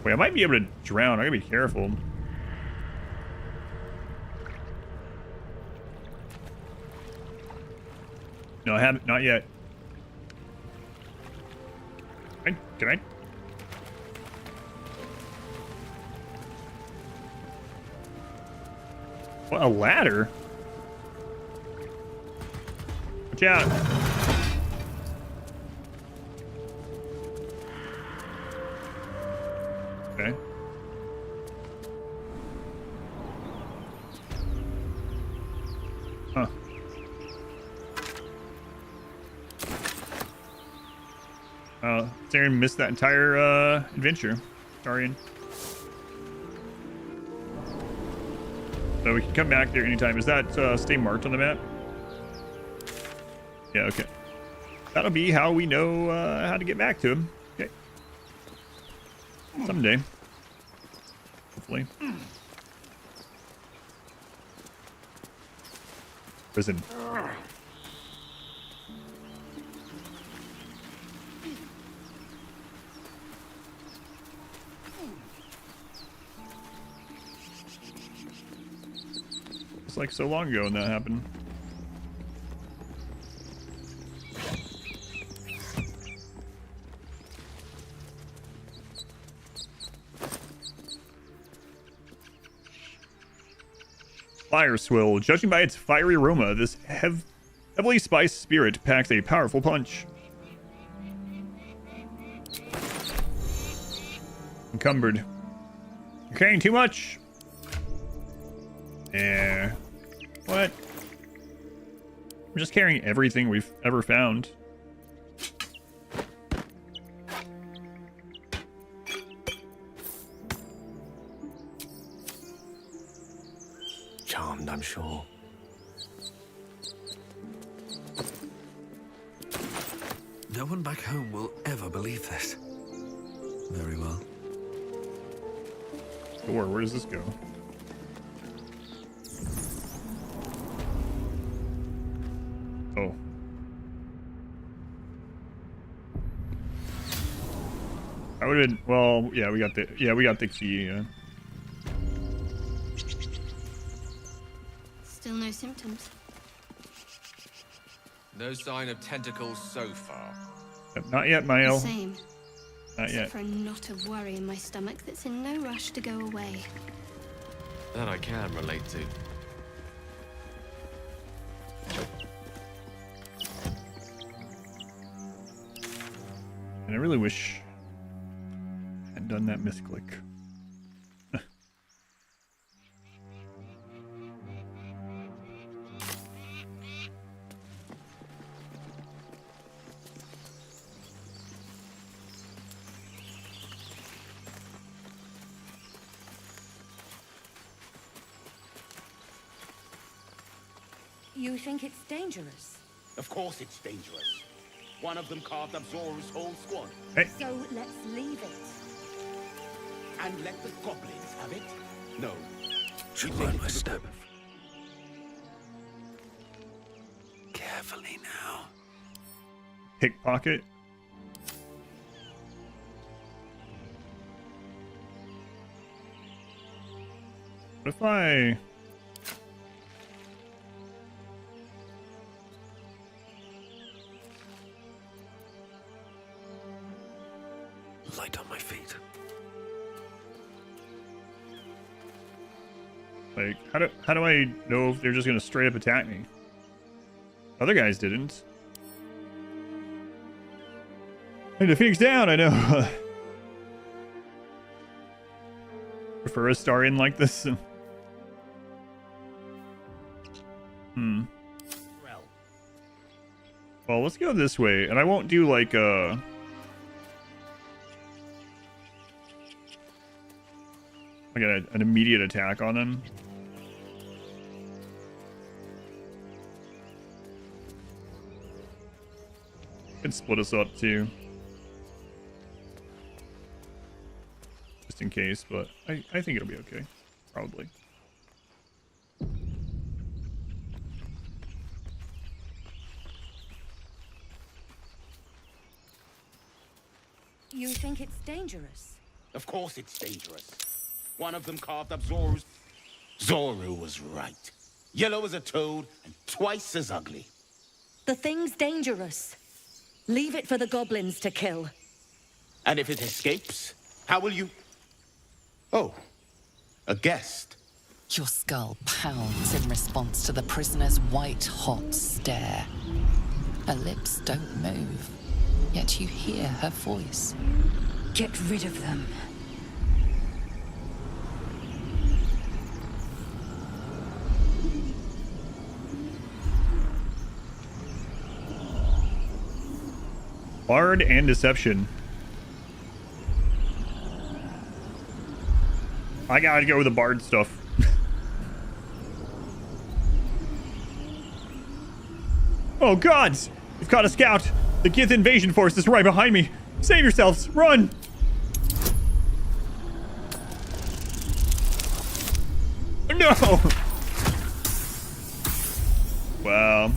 Speaker 1: Wait, I might be able to drown. I gotta be careful. No, I haven't. Not yet. Can I? What, a ladder? Watch out. Okay. Huh. Saren missed that entire adventure. Sorry. So we can come back there anytime. Is that stay marked on the map? Yeah, okay. That'll be how we know how to get back to him. Okay. Someday. Hopefully. Prison. It's like so long ago when that happened. Fire Swill. Judging by its fiery aroma, this heavily spiced spirit packs a powerful punch. Encumbered. You're carrying too much. Yeah. What? I'm just carrying everything we've ever found.
Speaker 8: Charmed, I'm sure.
Speaker 2: No one back home will ever believe this. Very well.
Speaker 1: Door, where does this go? Oh. I would have, well, yeah, we got the key, yeah.
Speaker 9: Still no symptoms.
Speaker 8: No sign of tentacles so far.
Speaker 1: Yep, not yet, Mael.
Speaker 9: The same.
Speaker 1: Not yet.
Speaker 9: Except for a knot of worry in my stomach that's in no rush to go away.
Speaker 8: That I can relate to.
Speaker 1: And I really wish I had done that misclick.
Speaker 6: You think it's dangerous?
Speaker 12: Of course it's dangerous. One of them carved up Zoru's whole squad.
Speaker 1: Hey.
Speaker 6: So let's leave it.
Speaker 12: And let the goblins have it? No.
Speaker 14: Should
Speaker 12: We
Speaker 14: learn
Speaker 12: take
Speaker 14: my
Speaker 12: it to the
Speaker 14: step.
Speaker 12: Grove.
Speaker 14: Carefully now.
Speaker 1: Pickpocket. What if I...
Speaker 14: Light on my feet.
Speaker 1: Like, how do I know if they're just gonna straight up attack me? Other guys didn't. Hey, the Phoenix down, I know. Prefer a star in like this. Well, let's go this way, and I won't do like an immediate attack on them. Can split us up too, just in case. But I think it'll be okay, probably.
Speaker 6: You think it's dangerous?
Speaker 12: Of course it's dangerous. One of them carved up Zoru's... Zoru was right. Yellow as a toad and twice as ugly.
Speaker 6: The thing's dangerous. Leave it for the goblins to kill.
Speaker 12: And if it escapes, how will you... Oh, a guest.
Speaker 5: Your skull pounds in response to the prisoner's white-hot stare. Her lips don't move, yet you hear her voice.
Speaker 6: Get rid of them.
Speaker 1: Bard and Deception. I gotta go with the Bard stuff. Oh gods! We've caught a scout! The Gith invasion force is right behind me! Save yourselves! Run! No! Wow.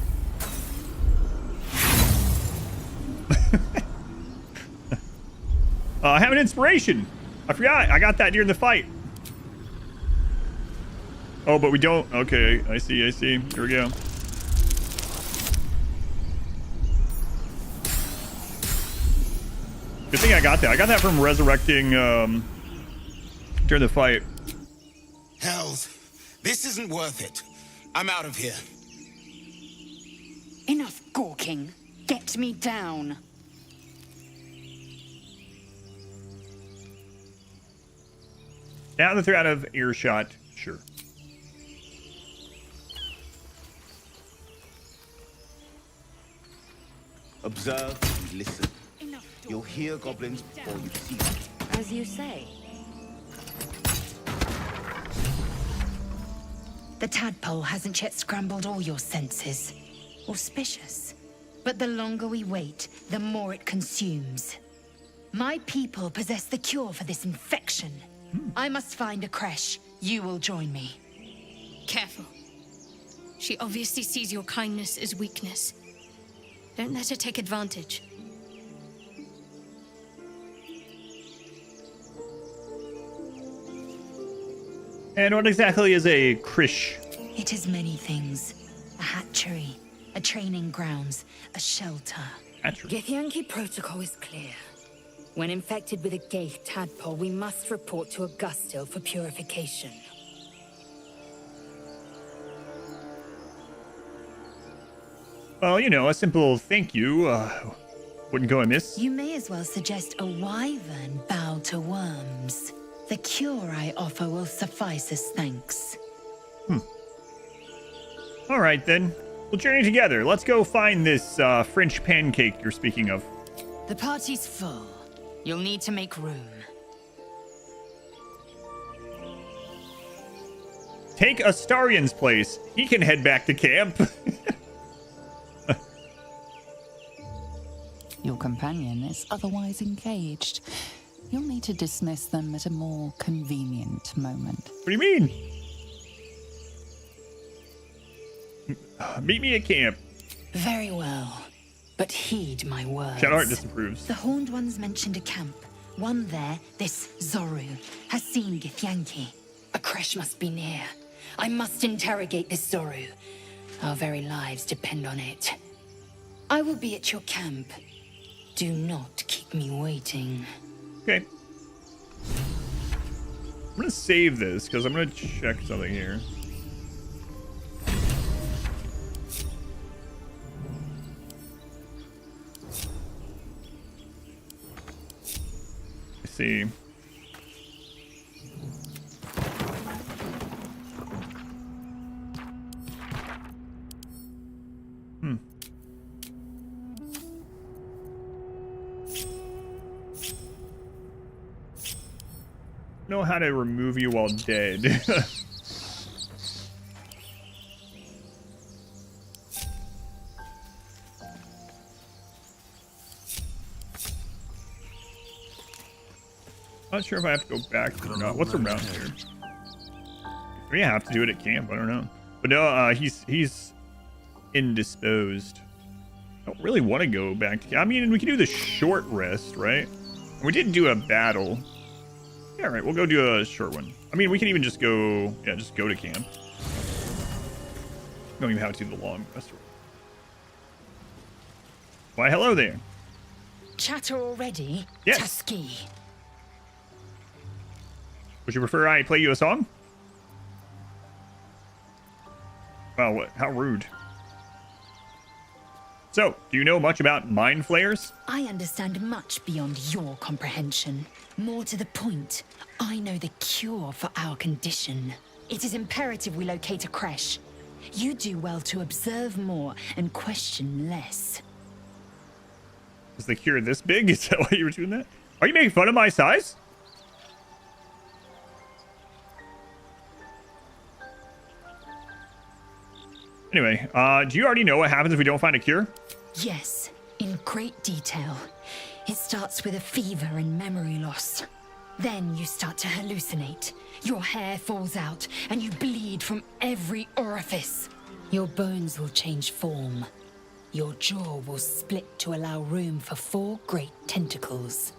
Speaker 1: I have an inspiration. I forgot. I got that during the fight. Oh, but we don't. Okay, I see. Here we go. Good thing I got that. I got that from resurrecting during the fight.
Speaker 16: Hells, this isn't worth it. I'm out of here.
Speaker 6: Enough gawking. Get me down.
Speaker 1: Now that they're out of earshot, sure.
Speaker 17: Observe and listen. You'll hear goblins before you see them.
Speaker 6: As you say. The tadpole hasn't yet scrambled all your senses. Auspicious. But the longer we wait, the more it consumes. My people possess the cure for this infection. I must find a creche. You will join me.
Speaker 9: Careful. She obviously sees your kindness as weakness. Don't let her take advantage.
Speaker 1: And what exactly is a krish?
Speaker 6: It is many things. A hatchery, a training grounds, a shelter.
Speaker 3: Githyanki protocol is clear. When infected with a gate tadpole, we must report to Augustil for purification.
Speaker 1: Well, you know, a simple thank you wouldn't go amiss.
Speaker 6: You may as well suggest a wyvern bow to worms. The cure I offer will suffice as thanks.
Speaker 1: All right, then. We'll journey together. Let's go find this French pancake you're speaking of.
Speaker 6: The party's full. You'll need to make room.
Speaker 1: Take Astarion's place. He can head back to camp.
Speaker 5: Your companion is otherwise engaged. You'll need to dismiss them at a more convenient moment.
Speaker 1: What do you mean? Meet me at camp.
Speaker 6: Very well. But heed my words.
Speaker 1: Shadowheart disapproves.
Speaker 6: The Horned Ones mentioned a camp. One there, this Zoru, has seen Githyanki. A creche must be near. I must interrogate this Zoru. Our very lives depend on it. I will be at your camp. Do not keep me waiting.
Speaker 1: Okay. I'm gonna save this because I'm gonna check something here. Let's see. Know how to remove you while dead. Not sure if I have to go back or not. What's around here? We have to do it at camp. I don't know. But no, he's indisposed. I don't really want to go back to camp. I mean, we can do the short rest, right? We didn't do a battle. Yeah, right. We'll go do a short one. I mean, we can even just go, yeah, just go to camp. Don't even have to do the long rest. Why, hello there.
Speaker 6: Chatter already?
Speaker 1: Yes.
Speaker 6: Tusky.
Speaker 1: Would you prefer I play you a song? Wow, what? How rude. So, do you know much about mind flayers?
Speaker 6: I understand much beyond your comprehension. More to the point, I know the cure for our condition. It is imperative we locate a creche. You do well to observe more and question less.
Speaker 1: Is the cure this big? Is that why you were doing that? Are you making fun of my size? Anyway, do you already know what happens if we don't find a cure?
Speaker 6: Yes, in great detail. It starts with a fever and memory loss. Then you start to hallucinate. Your hair falls out and you bleed from every orifice.
Speaker 3: Your bones will change form. Your jaw will split to allow room for 4 great tentacles.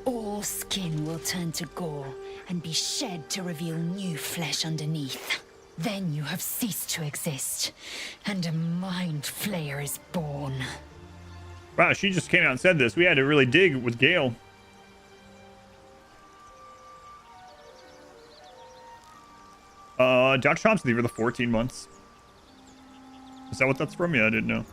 Speaker 3: All skin will turn to gore and be shed to reveal new flesh underneath. Then you have ceased to exist, and a mind flayer is born.
Speaker 1: Wow, she just came out and said this. We had to really dig with Gale. Dr. Thompson, these were the 14 months. Is that what that's from? Yeah, I didn't know.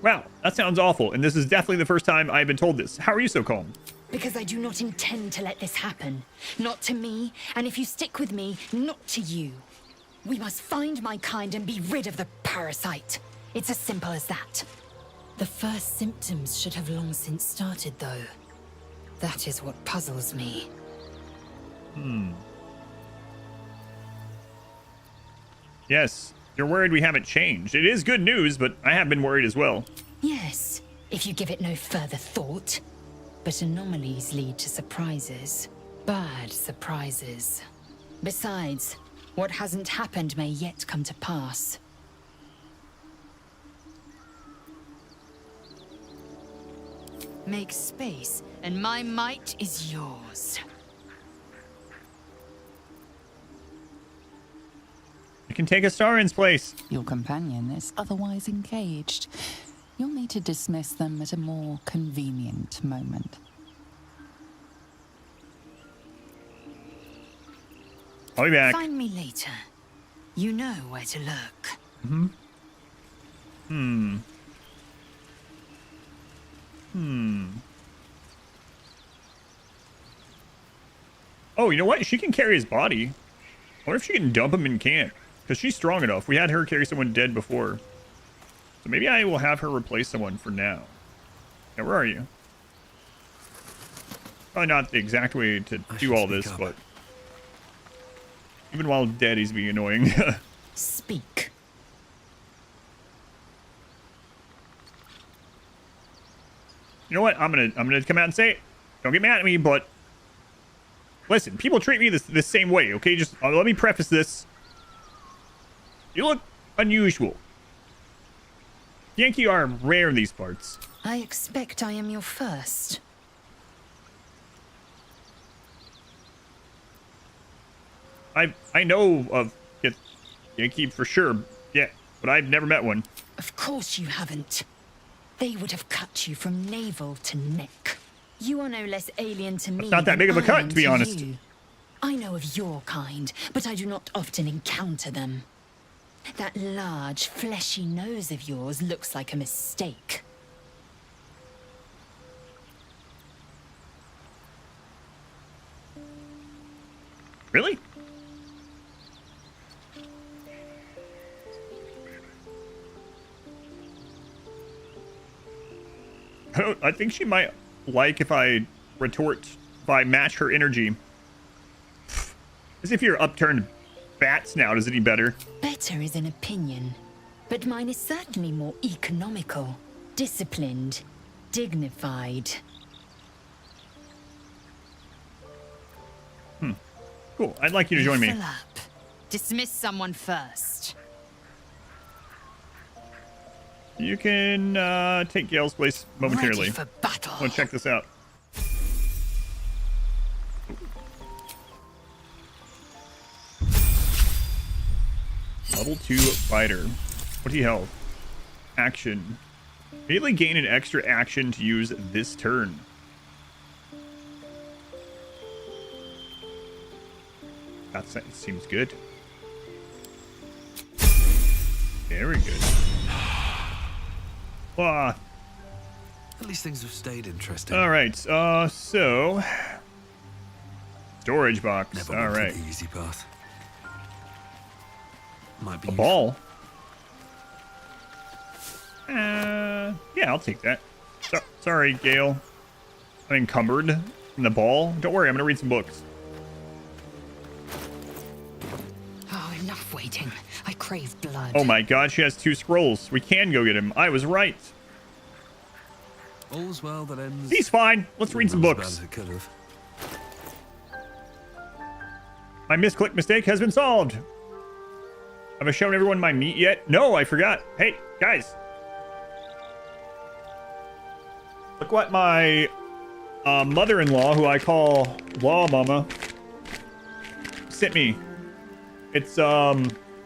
Speaker 1: Wow, that sounds awful, and this is definitely the first time I've been told this. How are you so calm?
Speaker 3: Because I do not intend to let this happen. Not to me, and if you stick with me, not to you. We must find my kind and be rid of the parasite. It's as simple as that. The first symptoms should have long since started, though. That is what puzzles me.
Speaker 1: Yes, you're worried we haven't changed. It is good news, but I have been worried as well.
Speaker 3: Yes, if you give it no further thought. But anomalies lead to surprises. Bad surprises. Besides, what hasn't happened may yet come to pass. Make space, and my might is yours.
Speaker 1: You can take Astarin's place.
Speaker 5: Your companion is otherwise engaged. You'll need to dismiss them at a more convenient moment.
Speaker 1: I'll be back.
Speaker 3: Find me later. You know where to look.
Speaker 1: Oh, you know what? She can carry his body. I wonder if she can dump him and can't. Because she's strong enough. We had her carry someone dead before. So maybe I will have her replace someone for now. Yeah, where are you? Probably not the exact way to do all this, but... even while dead, he's being annoying.
Speaker 3: Speak.
Speaker 1: You know what? I'm gonna come out and say it. Don't get mad at me, but... listen, people treat me the same way, okay? Just let me preface this. You look unusual. Yankee are rare in these parts.
Speaker 3: I expect I am your first.
Speaker 1: I know of Yankee for sure, yeah, but I've never met one.
Speaker 3: Of course you haven't. They would have cut you from navel to neck. You are no less alien to me.
Speaker 1: It's not that big of a cut, to be honest.
Speaker 3: You. I know of your kind, but I do not often encounter them. That large, fleshy nose of yours looks like a mistake.
Speaker 1: Really? I think she might like if I match her energy. As if your upturned bat snout is any better.
Speaker 3: Better is an opinion, but mine is certainly more economical, disciplined, dignified.
Speaker 1: Cool. I'd like you to join me.
Speaker 3: Fill up. Dismiss someone first.
Speaker 1: You can take Gale's place momentarily.
Speaker 3: Ready for battle.
Speaker 1: I want to check this out. Level 2 fighter. What do you have? Action. Immediately gain an extra action to use this turn. That seems good. Very good.
Speaker 2: At least things have stayed interesting.
Speaker 1: All right. So storage box.
Speaker 2: Never
Speaker 1: All
Speaker 2: went
Speaker 1: right.
Speaker 2: the easy path. Might be
Speaker 1: A ball. Yeah, I'll take that. Sorry, Gale. I'm encumbered from the ball. Don't worry, I'm gonna read some books.
Speaker 3: Oh, enough waiting. I crave blood.
Speaker 1: Oh my god, she has 2 scrolls. We can go get him. I was right.
Speaker 2: All's well that ends.
Speaker 1: He's fine. Let's read some books. My misclick mistake has been solved. Have I shown everyone my meat yet? No, I forgot. Hey, guys. Look what my mother-in-law, who I call Law Mama, sent me. It's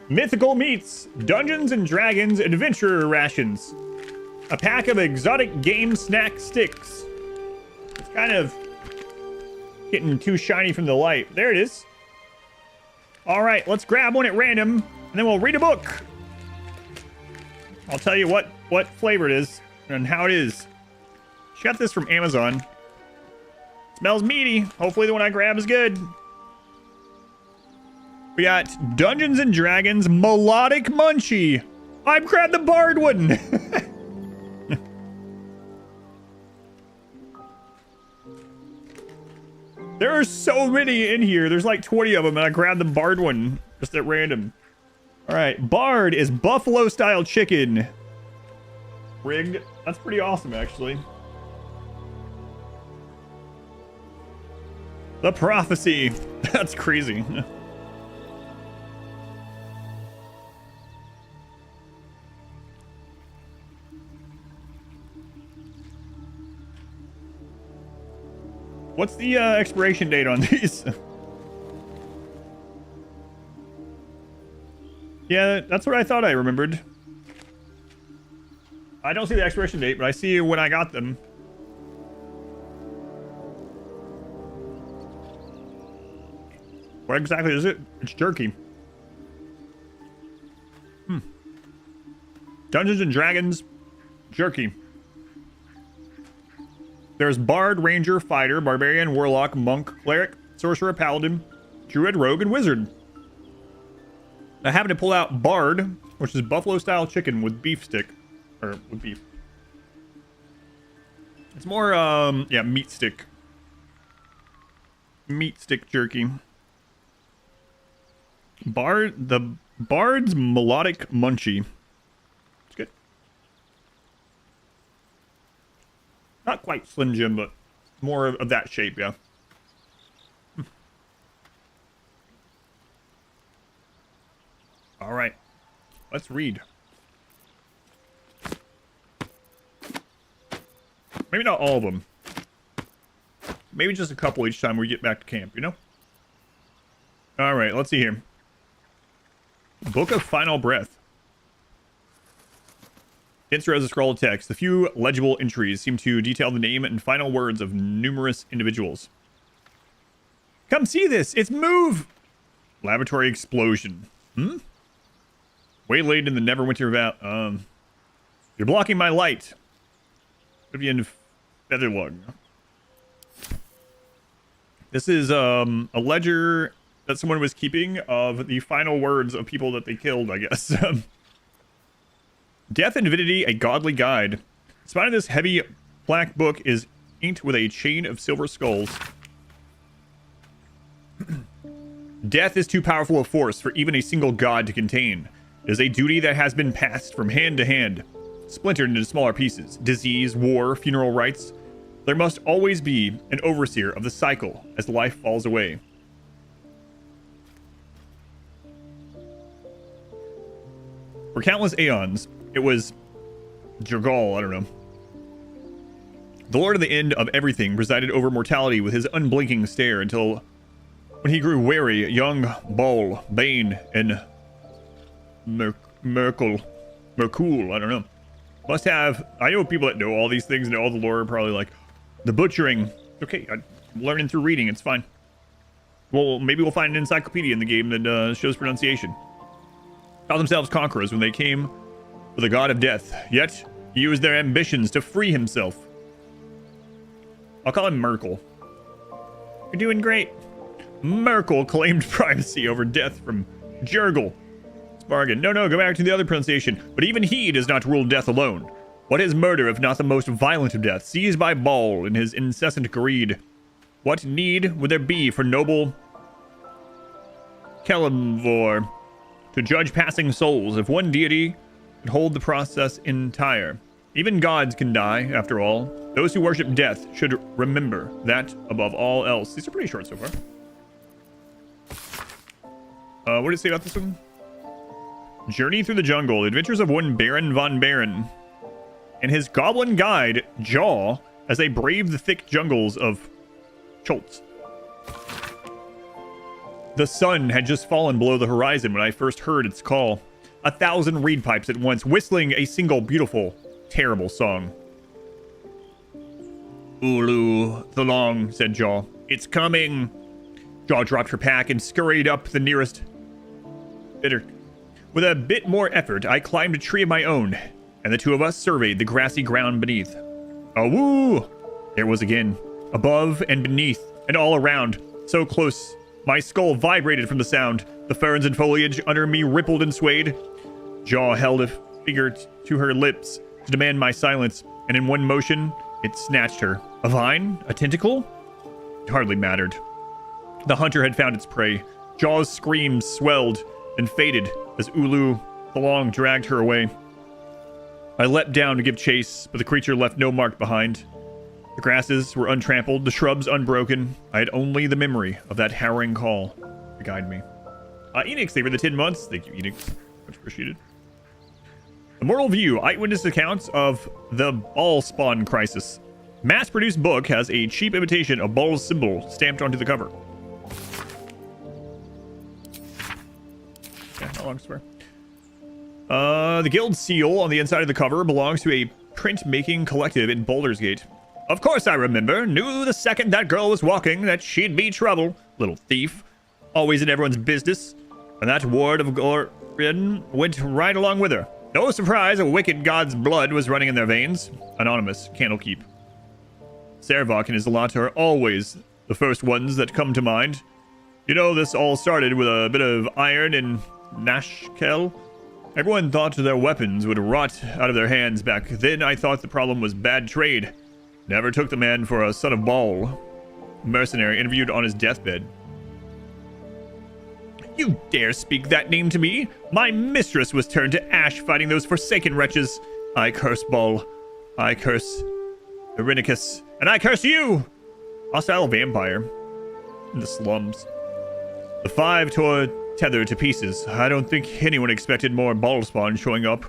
Speaker 1: Mythical Meats, Dungeons and Dragons Adventurer Rations. A pack of exotic game snack sticks. It's kind of getting too shiny from the light. There it is. All right, let's grab one at random, and then we'll read a book. I'll tell you what flavor it is and how it is. She got this from Amazon. Smells meaty. Hopefully the one I grab is good. We got Dungeons and Dragons Melodic Munchie. I grabbed the Bard one. There are so many in here. There's like 20 of them, and I grabbed the Bard one just at random. All right, Bard is buffalo style chicken. Rigged. That's pretty awesome, actually. The Prophecy. That's crazy. What's the expiration date on these? Yeah, that's what I thought I remembered. I don't see the expiration date, but I see when I got them. What exactly is it? It's jerky. Dungeons and Dragons jerky. There's Bard, Ranger, Fighter, Barbarian, Warlock, Monk, Cleric, Sorcerer, Paladin, Druid, Rogue, and Wizard. I happen to pull out Bard, which is buffalo-style chicken with beef stick. Or, with beef. It's more, yeah, meat stick. Meat stick jerky. The Bard's Melodic Munchie. It's good. Not quite Slim Jim, but more of that shape, yeah. All right, let's read. Maybe not all of them. Maybe just a couple each time we get back to camp, you know? All right, let's see here. Book of Final Breath. Insert as a scroll of text. The few legible entries seem to detail the name and final words of numerous individuals. Come see this! It's Move! Laboratory explosion. Waylaid in the Neverwinter Valley. You're blocking my light. Vivian Featherlug. This is a ledger that someone was keeping of the final words of people that they killed, I guess. Death and Divinity, a Godly Guide. The spine of this heavy black book is inked with a chain of silver skulls. Death is too powerful a force for even a single god to contain. It is a duty that has been passed from hand to hand, splintered into smaller pieces. Disease, war, funeral rites. There must always be an overseer of the cycle as life falls away. For countless aeons, it was Jergal, I don't know. The Lord of the End of Everything presided over mortality with his unblinking stare until when he grew wary, young Baal, Bane, and Merkul, I don't know. Must have, I know people that know all these things and know all the lore are probably like, the butchering. Okay, I'm learning through reading, it's fine. Well, maybe we'll find an encyclopedia in the game that shows pronunciation. Called themselves conquerors when they came for the god of death, yet he used their ambitions to free himself. I'll call him Merkul. You're doing great. Merkul claimed primacy over death from Jurgle. It's bargain. No, go back to the other pronunciation. But even he does not rule death alone. What is murder if not the most violent of deaths, seized by Baal in his incessant greed? What need would there be for noble Kelemvor to judge passing souls if one deity could hold the process entire? Even gods can die, after all. Those who worship death should remember that above all else. These are pretty short so far. What did it say about this one? Journey through the jungle. The adventures of one Baron von Baron and his goblin guide, Jaw, as they brave the thick jungles of Choltz. The sun had just fallen below the horizon when I first heard its call. 1,000 reed pipes at once, whistling a single beautiful, terrible song. Ulu, Thalong, said Jaw. It's coming. Jaw dropped her pack and scurried up the nearest bitter. With a bit more effort, I climbed a tree of my own, and the two of us surveyed the grassy ground beneath. Oh, woo! There it was again, above and beneath, and all around, so close. My skull vibrated from the sound. The ferns and foliage under me rippled and swayed. Jaw held a finger to her lips to demand my silence, and in one motion, it snatched her. A vine? A tentacle? It hardly mattered. The hunter had found its prey. Jaw's screams swelled and faded as Ulu Thalong dragged her away. I leapt down to give chase, but the creature left no mark behind. The grasses were untrampled, the shrubs unbroken. I had only the memory of that harrowing call to guide me. Enix, they were the 10 months. Thank you, Enix. Much appreciated. The Moral View, eyewitness accounts of the Ball Spawn crisis. Mass-produced book has a cheap imitation of Ball's symbol stamped onto the cover. Yeah, not long to swear. The guild seal on the inside of the cover belongs to a printmaking collective in Baldur's Gate. Of course I remember. Knew the second that girl was walking that she'd be trouble. Little thief. Always in everyone's business. And that ward of Gorian went right along with her. No surprise a wicked god's blood was running in their veins. Anonymous, Candlekeep. Servok and his lot are always the first ones that come to mind. You know, this all started with a bit of iron in Nashkel. Everyone thought their weapons would rot out of their hands back then. I thought the problem was bad trade. Never took the man for a son of Baal. Mercenary interviewed on his deathbed. You dare speak that name to me? My mistress was turned to ash fighting those forsaken wretches. I curse Baal. I curse Irenicus. And I curse you! Hostile vampire. In the slums. The five tore Tether to pieces. I don't think anyone expected more Ballspawn showing up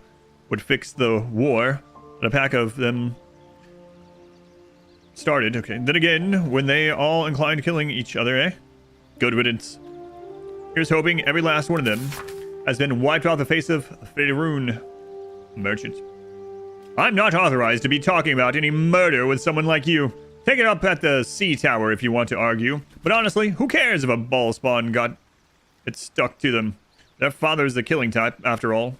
Speaker 1: would fix the war. But a pack of them started. Okay. Then again, when they all inclined killing each other, eh? Good riddance. Here's hoping every last one of them has been wiped off the face of Faerun. Merchant. I'm not authorized to be talking about any murder with someone like you. Take it up at the sea tower if you want to argue. But honestly, who cares if a Ballspawn got it stuck to them? Their father's the killing type, after all.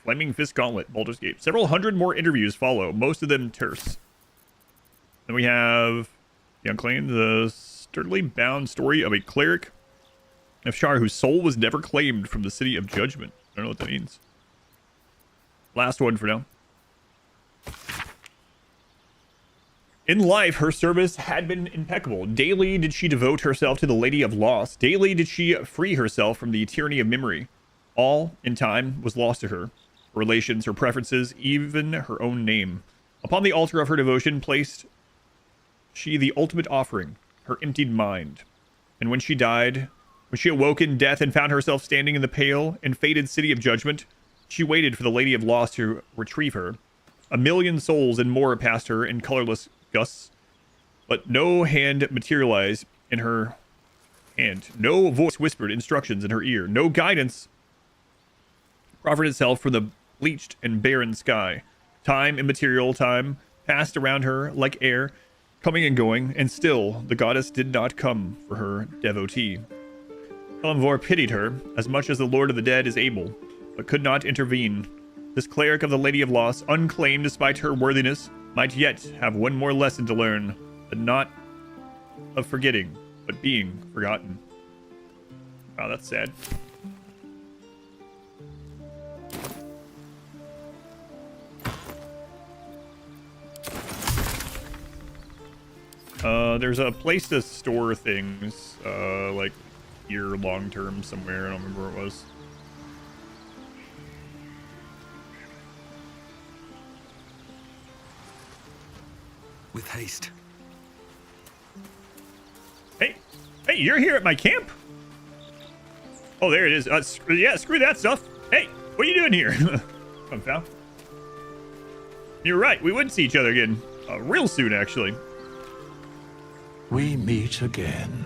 Speaker 1: Flaming Fist Gauntlet, Baldur's Gate. Several hundred more interviews follow, most of them terse. Then we have the Unclaimed, the sturdily bound story of a cleric of Shar whose soul was never claimed from the City of Judgment. I don't know what that means. Last one for now. In life, her service had been impeccable. Daily did she devote herself to the Lady of Loss. Daily did she free herself from the tyranny of memory. All, in time, was lost to her. Her relations, her preferences, even her own name. Upon the altar of her devotion placed she the ultimate offering, her emptied mind. And when she died, when she awoke in death and found herself standing in the pale and fated City of Judgment, she waited for the Lady of Loss to retrieve her. 1,000,000 souls and more passed her in colorless gusts, but no hand materialized in her hand. No voice whispered instructions in her ear. No guidance proffered itself from the bleached and barren sky. Time, immaterial time, passed around her like air, coming and going, and still the goddess did not come for her devotee. Elenvor pitied her as much as the Lord of the Dead is able, but could not intervene. This cleric of the Lady of Loss, unclaimed despite her worthiness, might yet have one more lesson to learn, but not of forgetting, but being forgotten. Wow, that's sad. There's a place to store things, like here long term somewhere. I don't remember where it was.
Speaker 2: With haste.
Speaker 1: Hey, you're here at my camp? Oh, there it is. Yeah, screw that stuff. Hey, what are you doing here? Come, pal. You're right. We would see each other again real soon, actually.
Speaker 15: We meet again.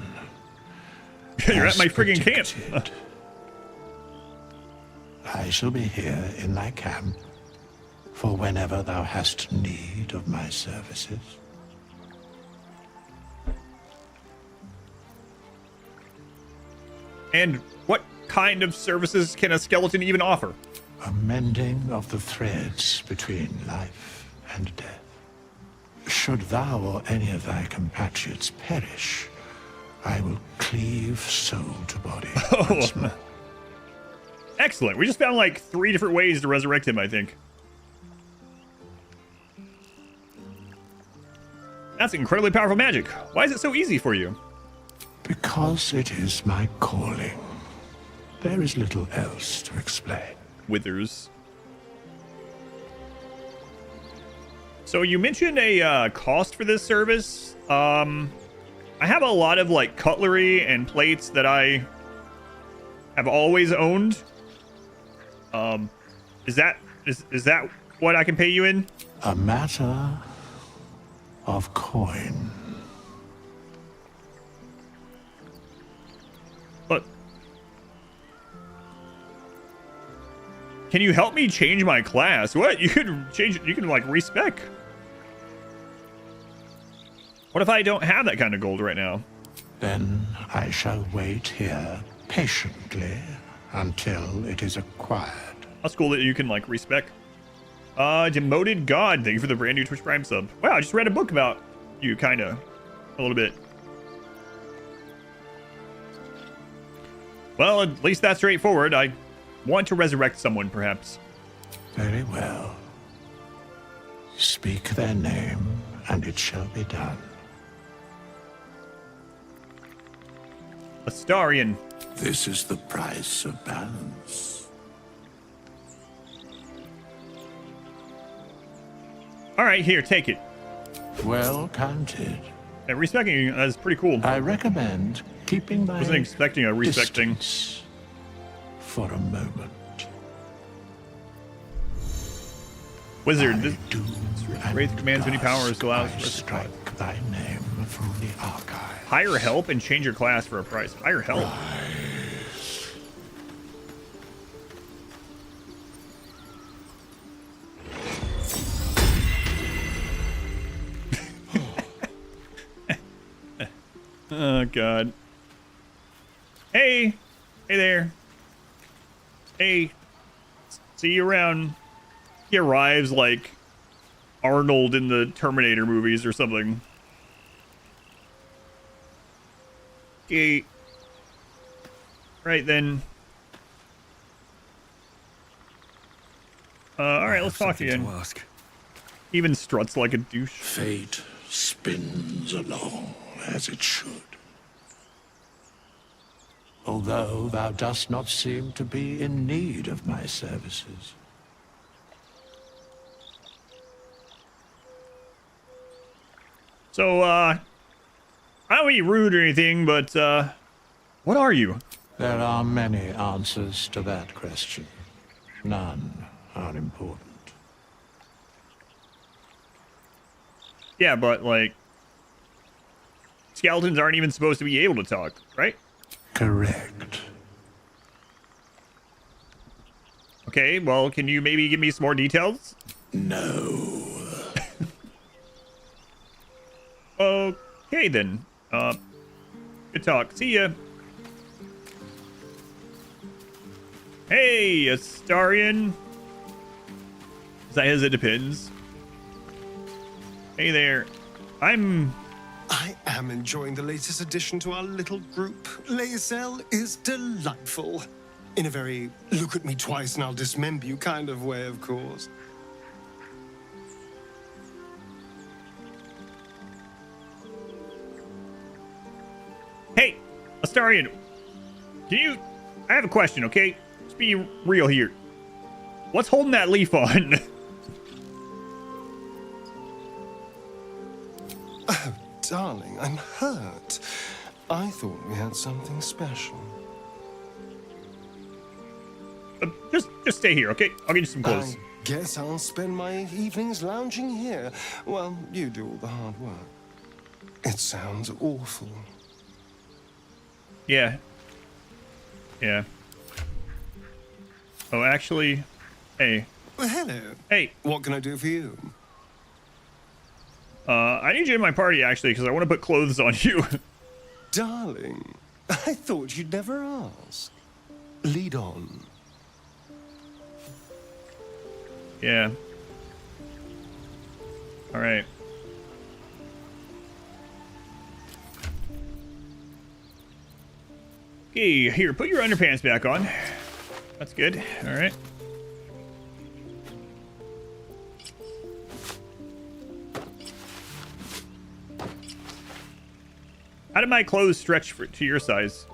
Speaker 1: You're at
Speaker 15: As
Speaker 1: my friggin' camp.
Speaker 15: predicted. I shall be here in thy camp for whenever thou hast need of my services.
Speaker 1: And what kind of services can a skeleton even offer?
Speaker 15: A mending of the threads between life and death. Should thou or any of thy compatriots perish, I will cleave soul to body. once more.
Speaker 1: Excellent. We just found like 3 different ways to resurrect him, I think. That's incredibly powerful magic. Why is it so easy for you?
Speaker 15: Because it is my calling. There is little else to explain.
Speaker 1: Withers. So you mentioned a cost for this service. I have a lot of like cutlery and plates that I have always owned. Is that what I can pay you in?
Speaker 15: A matter of coin.
Speaker 1: But can you help me change my class? What? You could change it. You can like respec. What if I don't have that kind of gold right now?
Speaker 15: Then I shall wait here patiently until it is acquired.
Speaker 1: That's cool that you can like respec. Demoted God. Thank you for the brand new Twitch Prime sub. Wow, I just read a book about you, kinda, a little bit. Well, at least that's straightforward. I want to resurrect someone, perhaps.
Speaker 15: Very well. Speak their name, and it shall be done.
Speaker 1: Astarion.
Speaker 15: This is the price of balance.
Speaker 1: All right, here, take it.
Speaker 15: Well counted.
Speaker 1: And respecting you is pretty cool.
Speaker 15: I recommend keeping my
Speaker 1: Wasn't expecting a respect thing.
Speaker 15: distance for a moment.
Speaker 1: Wizard, this
Speaker 15: do
Speaker 1: Wraith commands many powers allows for
Speaker 15: strike thy name from the archive.
Speaker 1: hire help and change your class for a price. Hire help. Oh god. Hey there. Hey, see you around. He arrives like Arnold in the Terminator movies or something. Okay. Right then. Alright, let's talk again. Even struts like a douche.
Speaker 15: Fate spins along as it should. Although thou dost not seem to be in need of my services.
Speaker 1: So, I don't want to be rude or anything, but, what are you?
Speaker 15: There are many answers to that question. None are important.
Speaker 1: Yeah, but, like, skeletons aren't even supposed to be able to talk, right?
Speaker 15: Correct.
Speaker 1: Okay, well, can you maybe give me some more details?
Speaker 15: No.
Speaker 1: Okay, then. Good talk. See ya. Hey, Astarion. Is that his? It depends. Hey there.
Speaker 10: I am enjoying the latest addition to our little group. Lae'zel is delightful. In a very look at me twice and I'll dismember you kind of way, of course.
Speaker 1: Hey, Astarion. I have a question, okay? Let's be real here. What's holding that leaf on?
Speaker 10: Oh, darling, I'm hurt. I thought we had something special.
Speaker 1: Just stay here, okay? I'll get you some clothes.
Speaker 10: I guess I'll spend my evenings lounging here while you do all the hard work. It sounds awful.
Speaker 1: Yeah. Yeah. Oh, actually, hey.
Speaker 10: Well, hello.
Speaker 1: Hey.
Speaker 10: What can I do for you?
Speaker 1: I need you in my party, actually, because I want to put clothes on you.
Speaker 10: Darling, I thought you'd never ask. Lead on.
Speaker 1: Yeah. All right. Okay, here, put your underpants back on. That's good. All right. How did my clothes stretch to your size?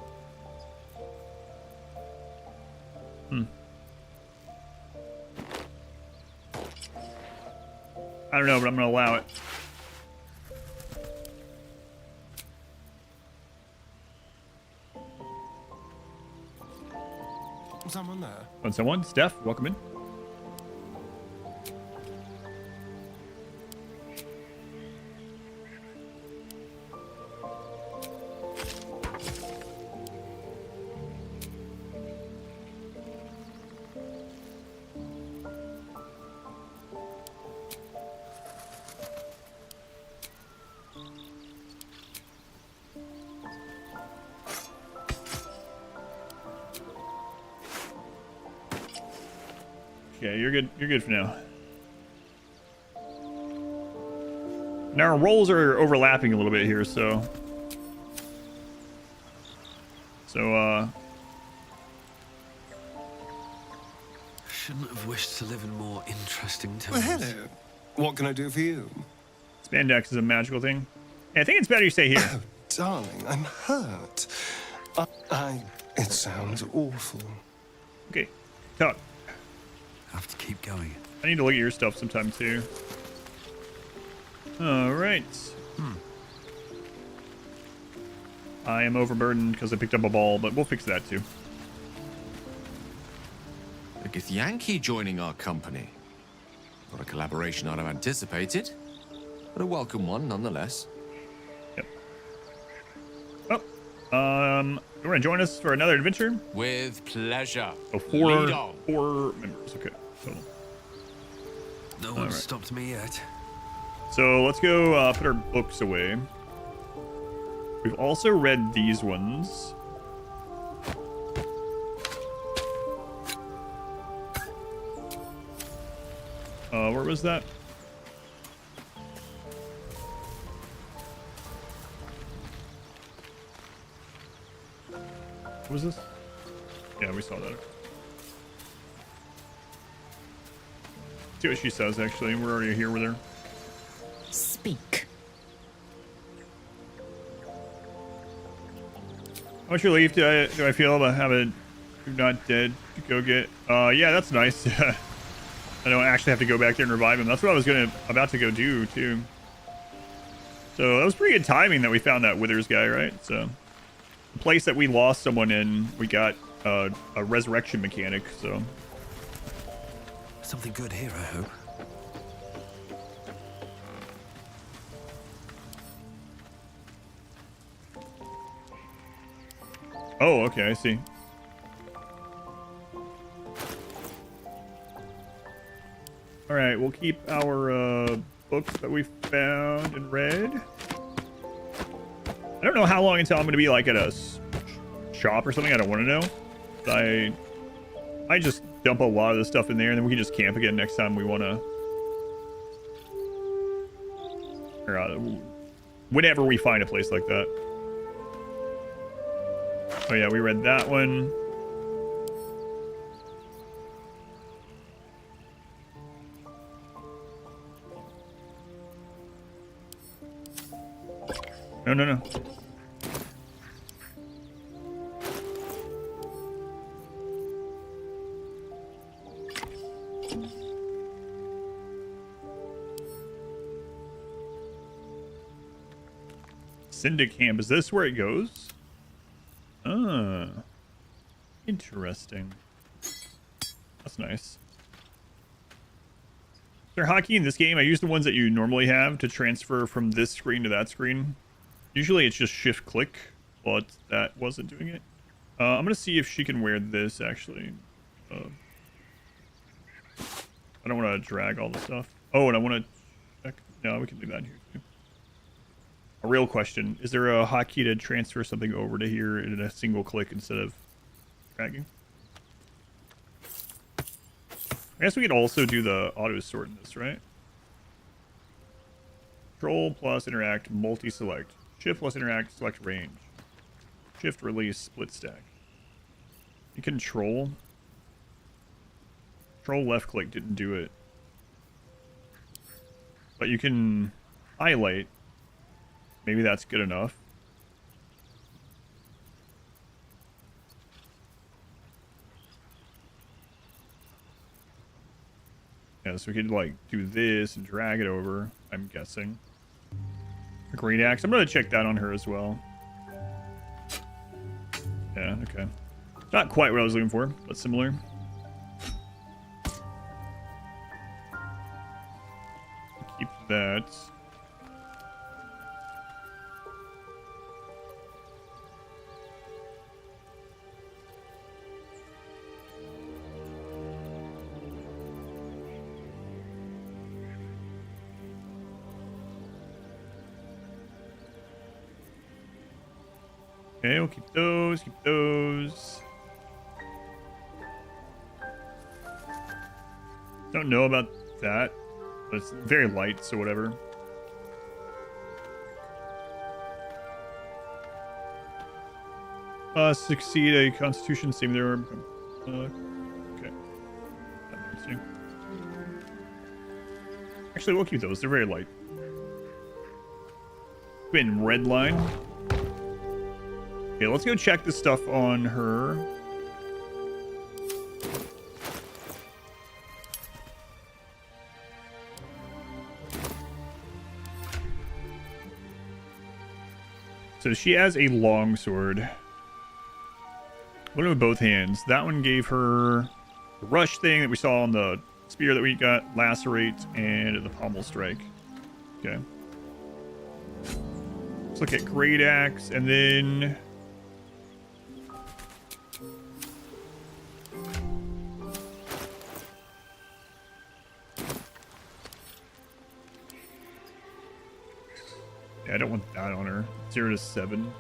Speaker 1: I don't know, but I'm gonna allow it.
Speaker 10: Someone there?
Speaker 1: Oh, someone? Steph, welcome in. Okay, you're good. You're good for now. Now our roles are overlapping a little bit here, so
Speaker 13: Shouldn't have wished to live in more interesting times.
Speaker 10: Well, hello. What can I do for you?
Speaker 1: Spandex is a magical thing. Hey, I think it's better you stay here.
Speaker 10: Oh, darling, I'm hurt. It sounds awful.
Speaker 1: Okay, talk.
Speaker 13: Have to keep going.
Speaker 1: I need to look at your stuff sometime too. All right. I am overburdened because I picked up a ball, but we'll fix that too.
Speaker 8: A Githyanki joining our company. Not a collaboration I'd have anticipated, but a welcome one nonetheless.
Speaker 1: Yep. Oh, you want to join us for another adventure?
Speaker 8: With pleasure.
Speaker 1: Oh, four members. Okay. Total.
Speaker 13: No one stopped me yet.
Speaker 1: So let's go put our books away. We've also read these ones. Where was that? What was this? Yeah, we saw that. See what she says, actually. We're already here with her.
Speaker 3: Speak.
Speaker 1: How much relief do I feel to have a You're Not Dead to go get? Yeah, that's nice. I don't actually have to go back there and revive him. That's what I was about to go do, too. So that was pretty good timing that we found that Withers guy, right? So the place that we lost someone in, we got a resurrection mechanic, so.
Speaker 13: Something good here, I hope.
Speaker 1: Oh, okay, I see. All right, we'll keep our books that we found and read. I don't know how long until I'm going to be like at a shop or something. I don't want to know. But I just dump a lot of the stuff in there, and then we can just camp again next time we want to. Or whenever we find a place like that. Oh yeah, we read that one. No. Syndic Camp, is this where it goes? Ah. Interesting. That's nice. Is there hotkey in this game? I use the ones that you normally have to transfer from this screen to that screen. Usually it's just shift click, but that wasn't doing it. I'm gonna see if she can wear this actually. I don't want to drag all the stuff. Oh, and I want to check. No, we can do that here too. A real question: is there a hotkey to transfer something over to here in a single click instead of dragging? I guess we could also do the auto sort in this, right? Control plus interact, multi-select. Shift plus interact, select range. Shift release, split stack. You control left click didn't do it. But you can highlight. Maybe that's good enough. Yeah, so we could like do this and drag it over, I'm guessing. A great axe. I'm gonna check that on her as well. Yeah, okay. Not quite what I was looking for, but similar. Keep that. Okay, we'll keep those, keep those. Don't know about that, but it's very light, so whatever. Succeed a constitution saving there. Okay. Interesting. Actually, we'll keep those. They're very light. Been red line. Okay, let's go check the stuff on her. So she has a long sword. One with both hands. That one gave her the rush thing that we saw on the spear that we got, lacerate, and the pommel strike. Okay. Let's look at great axe, and then I don't want that on her. 0 to 7.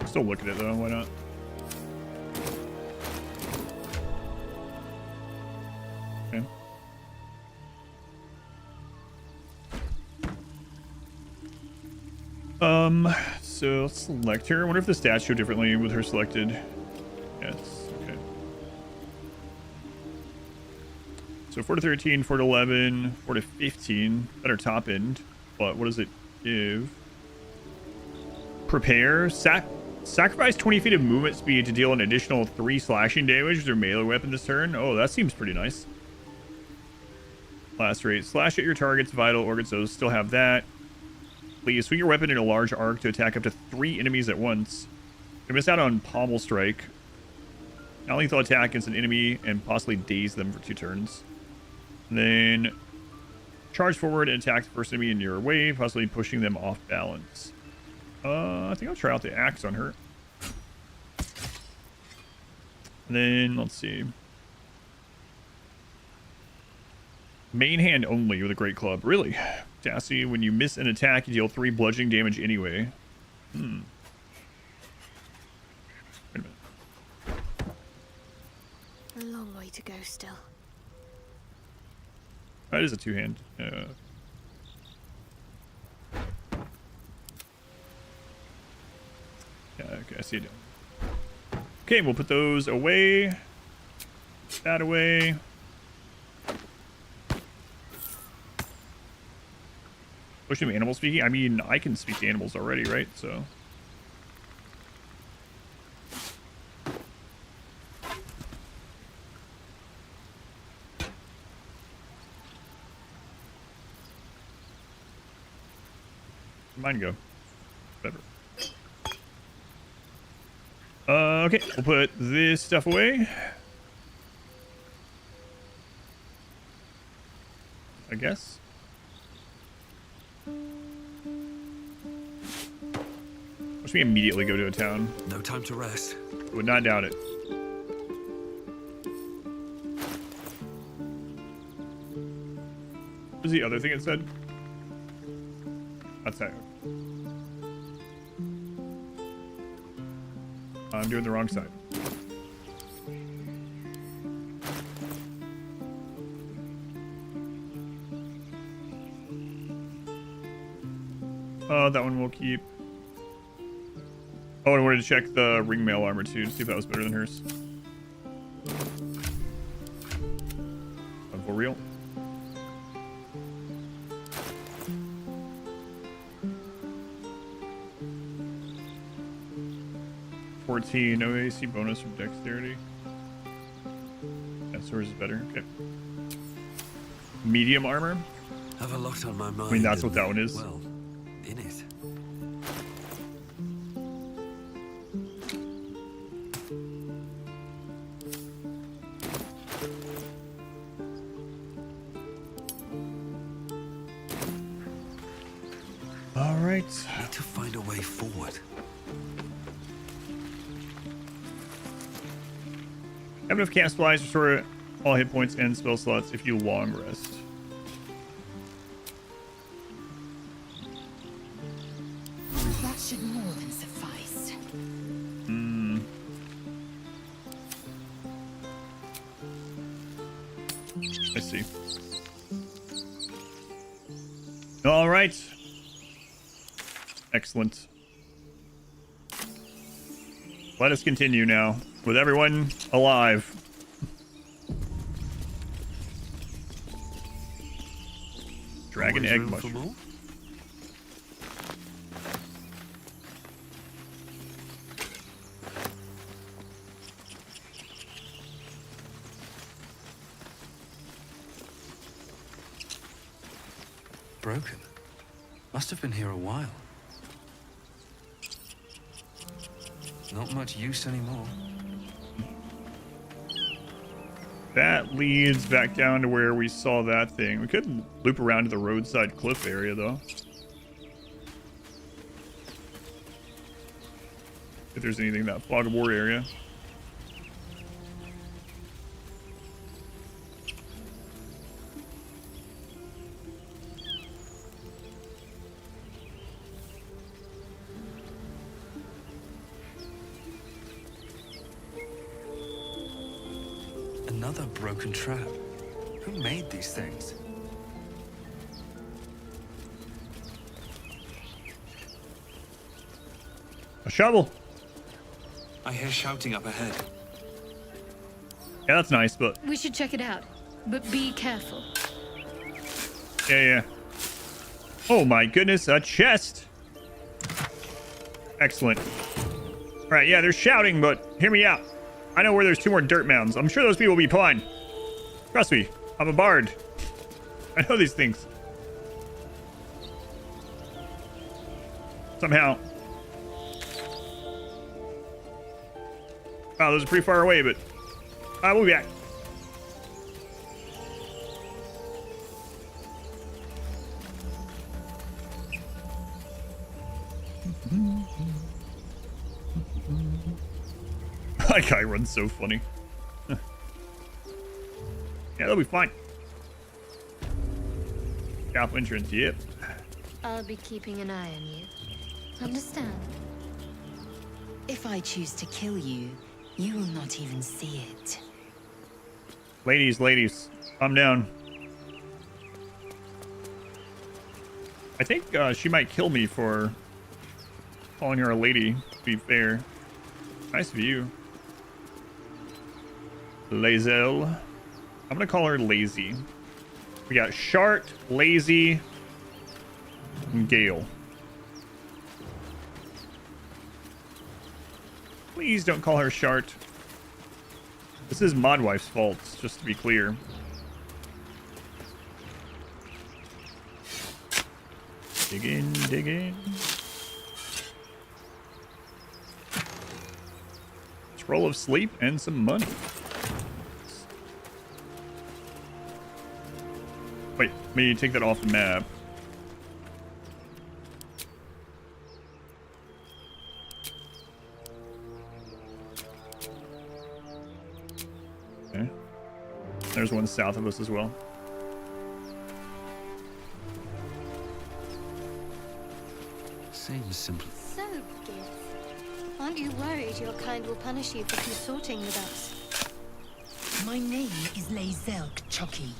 Speaker 1: Still look at it though, why not? Okay. So let's select her. I wonder if the stats show differently with her selected. Yes, okay. So 4 to 13, 4 to 11, 4 to 15. Better top end. But what does it give? Prepare. Sacrifice 20 feet of movement speed to deal an additional 3 slashing damage with your melee weapon this turn. Oh, that seems pretty nice. Lacerate. Slash at your target's vital organs. So still have that. Please swing your weapon in a large arc to attack up to 3 enemies at once. You miss out on pommel strike. Non-lethal attack against an enemy and possibly daze them for 2 turns. And then charge forward and attack the first enemy in your way, possibly pushing them off balance. I think I'll try out the axe on her. And then let's see. Main hand only with a great club. Really? Tassie, when you miss an attack, you deal 3 bludgeoning damage anyway. Wait a minute.
Speaker 9: A long way to go still.
Speaker 1: That is a 2-hand. Yeah, okay, I see it. Okay, we'll put those away. That away. Pushing animal speaking? I mean, I can speak to animals already, right? So. Mine go. Whatever. Okay, we'll put this stuff away. I guess. Watch me immediately go to a town.
Speaker 2: No time to rest.
Speaker 1: Would not doubt it. What was the other thing it said? That's that. I'm doing the wrong side. That one we'll keep. Oh, I wanted to check the ringmail armor too, to see if that was better than hers. For real. No AC bonus from dexterity. That source is better. Okay. Medium armor.
Speaker 2: Have a lot on my mind.
Speaker 1: I mean, that's what that one is.
Speaker 2: Well, in it.
Speaker 1: All right.
Speaker 2: Need to find a way forward.
Speaker 1: Have enough cast flies, restore all hit points and spell slots if you long rest.
Speaker 3: That should more than suffice.
Speaker 1: I see. All right. Excellent. Let us continue now with everyone alive. Dragon egg mushroom.
Speaker 2: Broken. Must have been here a while. Not much use anymore.
Speaker 1: That leads back down to where we saw that thing. We could loop around to the roadside cliff area, though. If there's anything in that fog of war area.
Speaker 2: Another broken trap. Who made these things?
Speaker 1: A shovel.
Speaker 2: I hear shouting up ahead.
Speaker 1: Yeah, that's nice, but
Speaker 9: We should check it out, but be careful.
Speaker 1: yeah. Oh my goodness, a chest. Excellent. All right, yeah, they're shouting, but hear me out. I know where there's 2 more dirt mounds. I'm sure those people will be fine. Trust me, I'm a bard. I know these things. Somehow. Wow, those are pretty far away, but we'll be back. That guy runs so funny. Yeah, they'll be fine. Gap entrance, yep.
Speaker 9: I'll be keeping an eye on you. Understand?
Speaker 3: If I choose to kill you, you will not even see it.
Speaker 1: Ladies, calm down. I think she might kill me for calling her a lady, to be fair. Nice view. Lazel. I'm gonna call her Lazy. We got Shart, Lazy, and Gale. Please don't call her Shart. This is Modwife's fault, just to be clear. Dig in, dig in. Scroll of sleep and some money. Wait, let me take that off the map. Okay. There's one south of us as well.
Speaker 2: Seems simple.
Speaker 9: So, Gith, aren't you worried your kind will punish you for consorting with us?
Speaker 3: My name is Lazelk Chucky,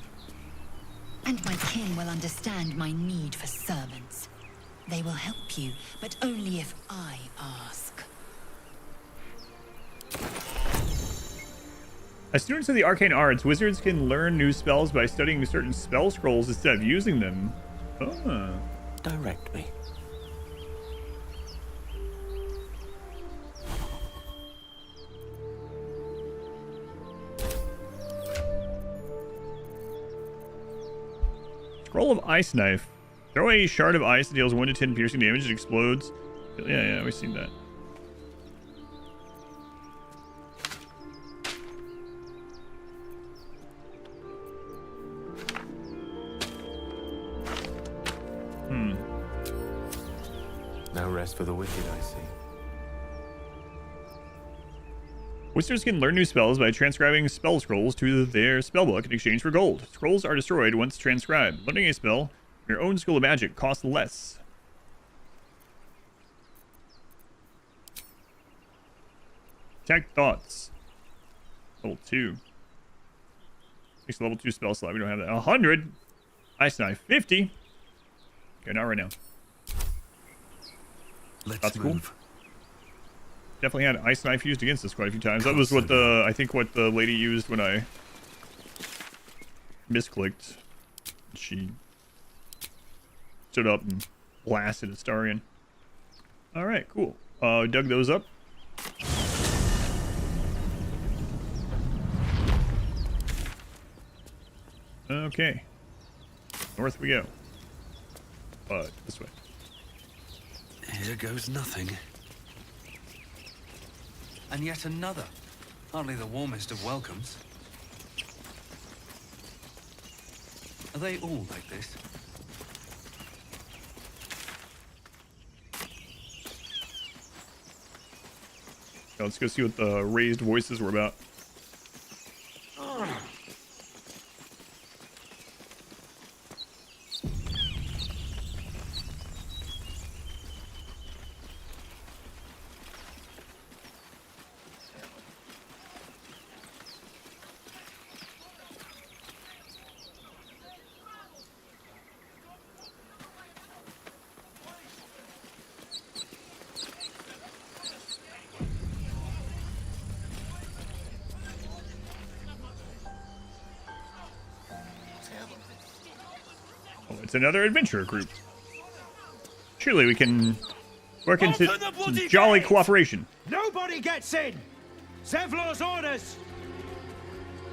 Speaker 3: and my kin will understand my need for servants. They will help you, but only if I ask.
Speaker 1: As students of the arcane arts, wizards can learn new spells by studying certain spell scrolls instead of using them. Oh.
Speaker 14: Direct me.
Speaker 1: Scroll of Ice Knife. Throw a shard of ice that deals 1 to 10 piercing damage. It explodes. Yeah, we've seen that.
Speaker 4: No rest for the wicked, I see.
Speaker 1: Wizards can learn new spells by transcribing spell scrolls to their spellbook in exchange for gold. Scrolls are destroyed once transcribed. Learning a spell from your own school of magic costs less. Detect thoughts. Level 2. Takes a level 2 spell slot. We don't have that. 100. Ice Knife. 50. Okay, not right now. That's cool. Definitely had Ice Knife used against us quite a few times. That was what I think what the lady used when I misclicked. She stood up and blasted Astarion. Alright, cool. Dug those up. Okay. North we go. But this way.
Speaker 2: Here goes nothing. And yet another. Hardly the warmest of welcomes. Are they all like this?
Speaker 1: Yeah, let's go see what the raised voices were about. It's another adventure group. Surely we can work into some jolly cooperation.
Speaker 12: Nobody gets in! Zevlor's orders!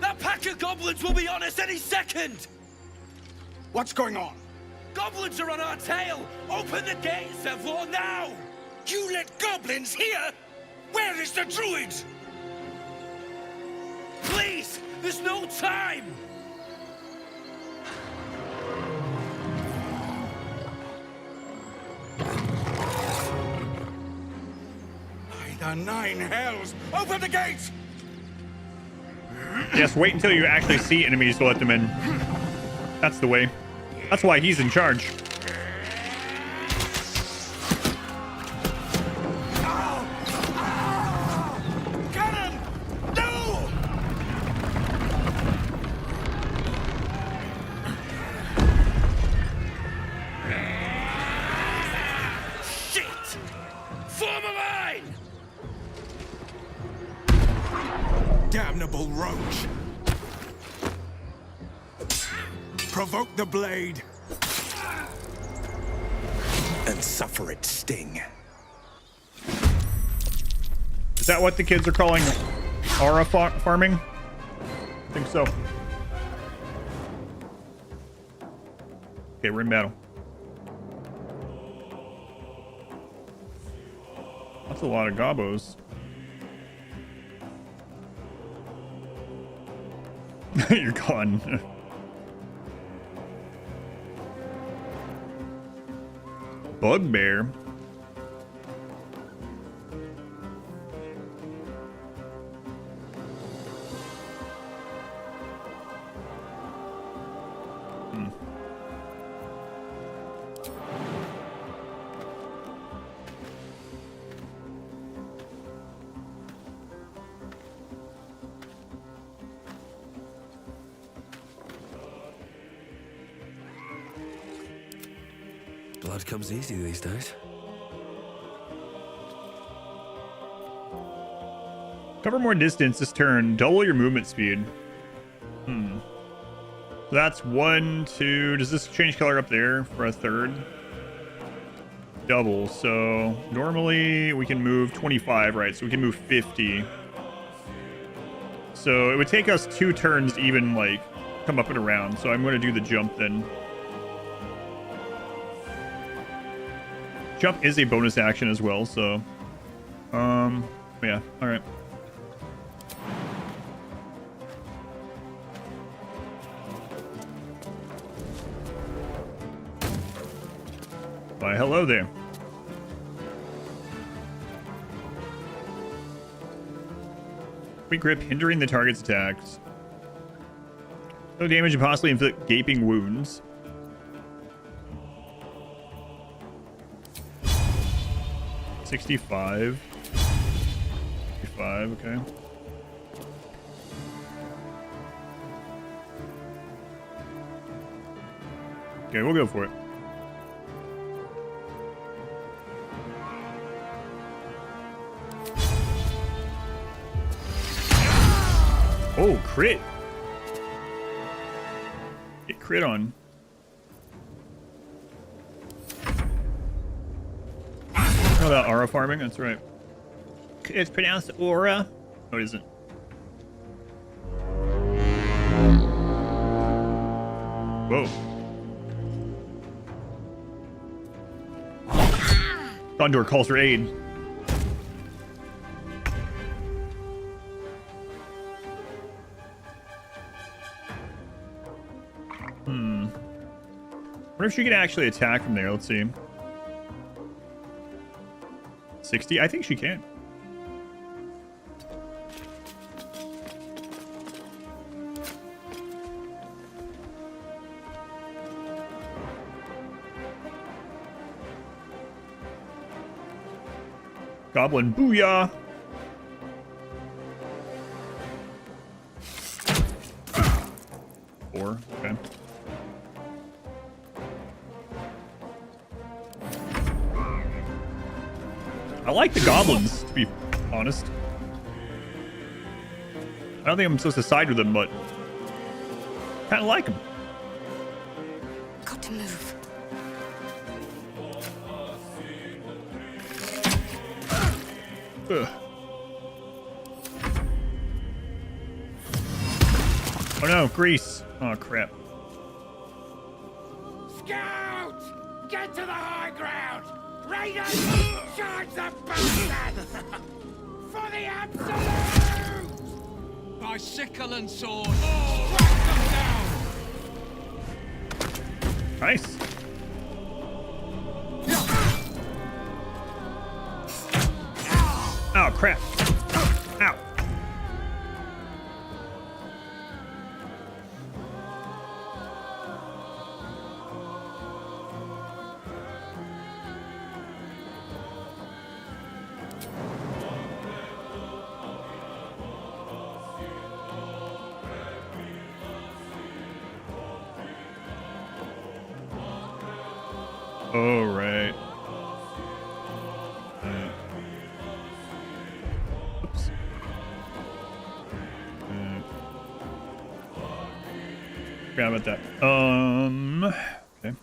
Speaker 11: That pack of goblins will be on us any second!
Speaker 12: What's going on?
Speaker 11: Goblins are on our tail! Open the gate, Zevlor, now!
Speaker 12: You let goblins here? Where is the druid?
Speaker 11: Please! There's no time!
Speaker 12: The 9 hells! Open the gate!
Speaker 1: Yes, wait until you actually see enemies to let them in. That's the way. That's why he's in charge.
Speaker 12: Cannon! No!
Speaker 11: Shit! Form a line!
Speaker 12: Damnable roach! Provoke the blade! And suffer its sting.
Speaker 1: Is that what the kids are calling aura farming? I think so. Okay, we're in battle. That's a lot of gobos. You're gone. Bugbear.
Speaker 2: Blood comes easy these days.
Speaker 1: Cover more distance this turn. Double your movement speed. So that's 1, 2. Does this change color up there for a third? Double. So normally we can move 25, right? So we can move 50. So it would take us 2 turns to even like come up and around. So I'm going to do the jump then. Jump is a bonus action as well, so yeah, all right. Why, hello there. Quick grip, hindering the target's attacks. No damage and possibly inflict gaping wounds. $65. $65, okay. Okay, we'll go for it. Oh, crit. Get crit on. Oh, that aura farming? That's right. It's pronounced aura. No, it isn't. Whoa. Gondor calls for aid. Wonder if she can actually attack from there. Let's see. 60? I think she can. Goblin booyah. Four, okay. I like the goblins, to be honest. I don't think I'm supposed to side with them, but kind of like them.
Speaker 9: Got to move.
Speaker 1: Ugh. Oh no, grease. Oh crap.
Speaker 18: Scouts! Get to the high ground! Raiders! Charge the bastards! For the absolute! By sickle and sword! Strike them down!
Speaker 1: Nice. Oh crap. Ow. Oh, right. Oops. Forgot about that. Okay.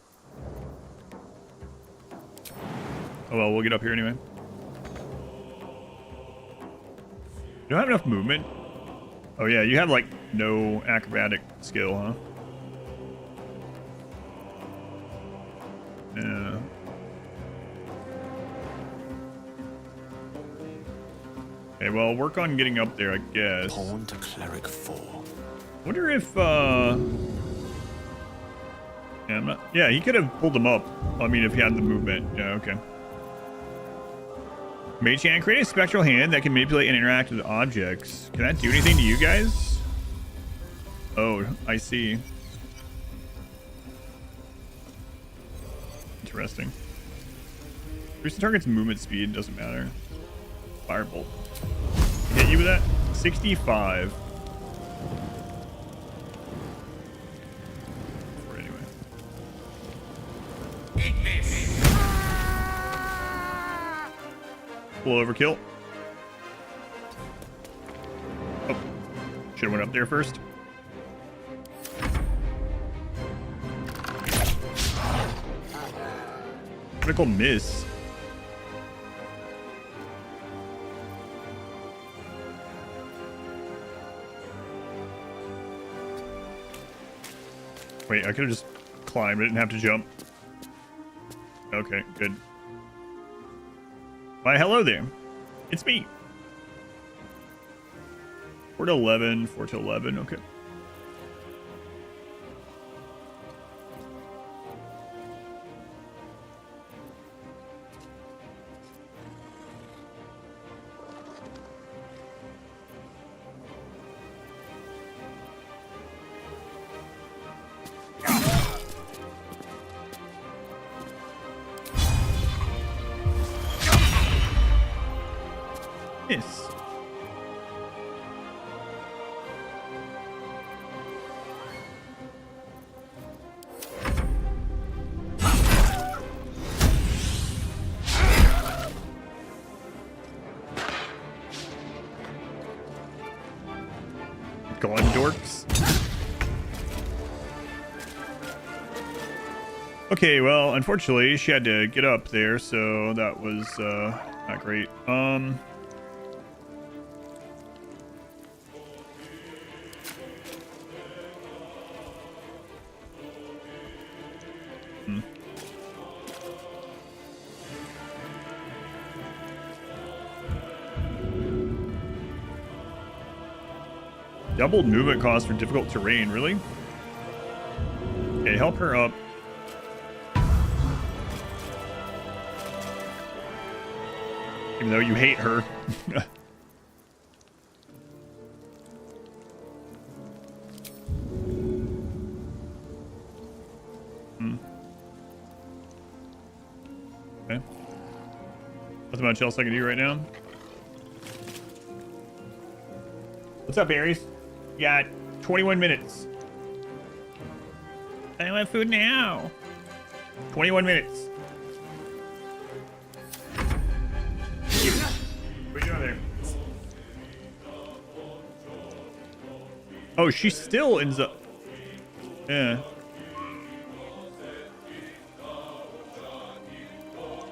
Speaker 1: Oh well, we'll get up here anyway. You don't have enough movement? Oh yeah, you have like no acrobatic skill, huh? Yeah. Okay, well, work on getting up there, I guess.
Speaker 14: Pawn to cleric 4.
Speaker 1: Wonder if yeah, I'm not, yeah, he could have pulled him up. I mean, if he had the movement. Yeah, okay. Mage hand, create a spectral hand that can manipulate and interact with objects. Can that do anything to you guys? Oh, I see. Interesting. Increase the target's movement speed, doesn't matter. Firebolt. Hit you with that? 65. Or anyway. Full overkill. Oh. Should have went up there first. Critical miss. Wait, I could have just climbed. I didn't have to jump. Okay, good. Why, hello there. It's me. 4 to 11, 4 to 11, okay. Yes. Go on, dorks. Okay, well, unfortunately, she had to get up there, so that was not great. Doubled movement cost for difficult terrain, really? Okay, help her up. Even though you hate her. Okay. Nothing much else I can do right now. What's up, Aries? You got 21 minutes. I want food now. 21 minutes. What are you doing there? Oh, she still ends up. Yeah.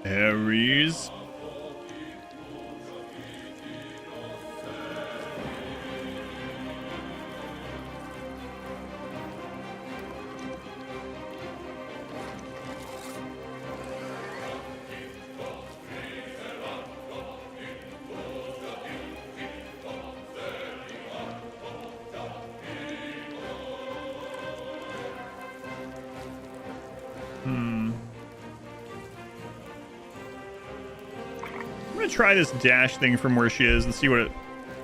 Speaker 1: Aries. Try this dash thing from where she is and see what it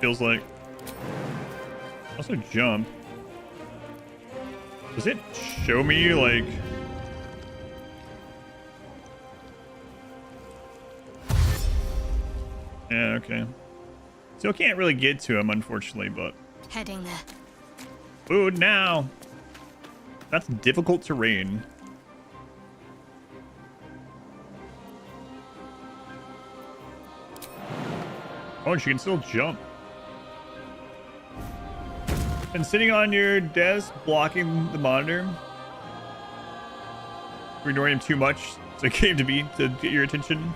Speaker 1: feels like. Also jump. Does it show me like... Yeah, okay. Still can't really get to him, unfortunately, but...
Speaker 9: Heading there.
Speaker 1: Food now! That's difficult terrain. Oh, she can still jump. And sitting on your desk, blocking the monitor. You're ignoring him too much, so it came to me to get your attention.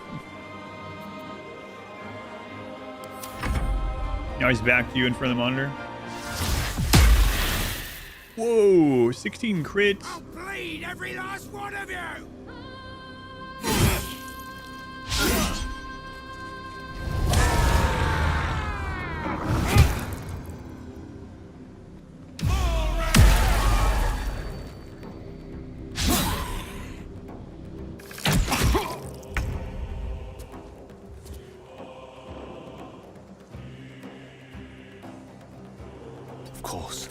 Speaker 1: Now he's back to you in front of the monitor. Whoa, 16 crits.
Speaker 18: I'll bleed every last one of you!
Speaker 4: Of course.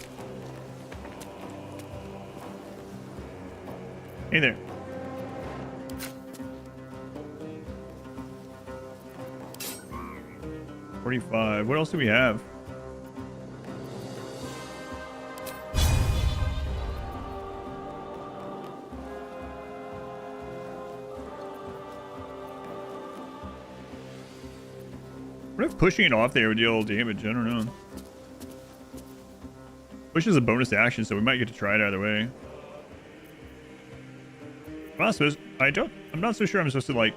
Speaker 1: Hey there. $45. What else do we have? What if pushing it off there would deal damage? I don't know. Push is a bonus action, so we might get to try it either way. I'm not so sure I'm supposed to like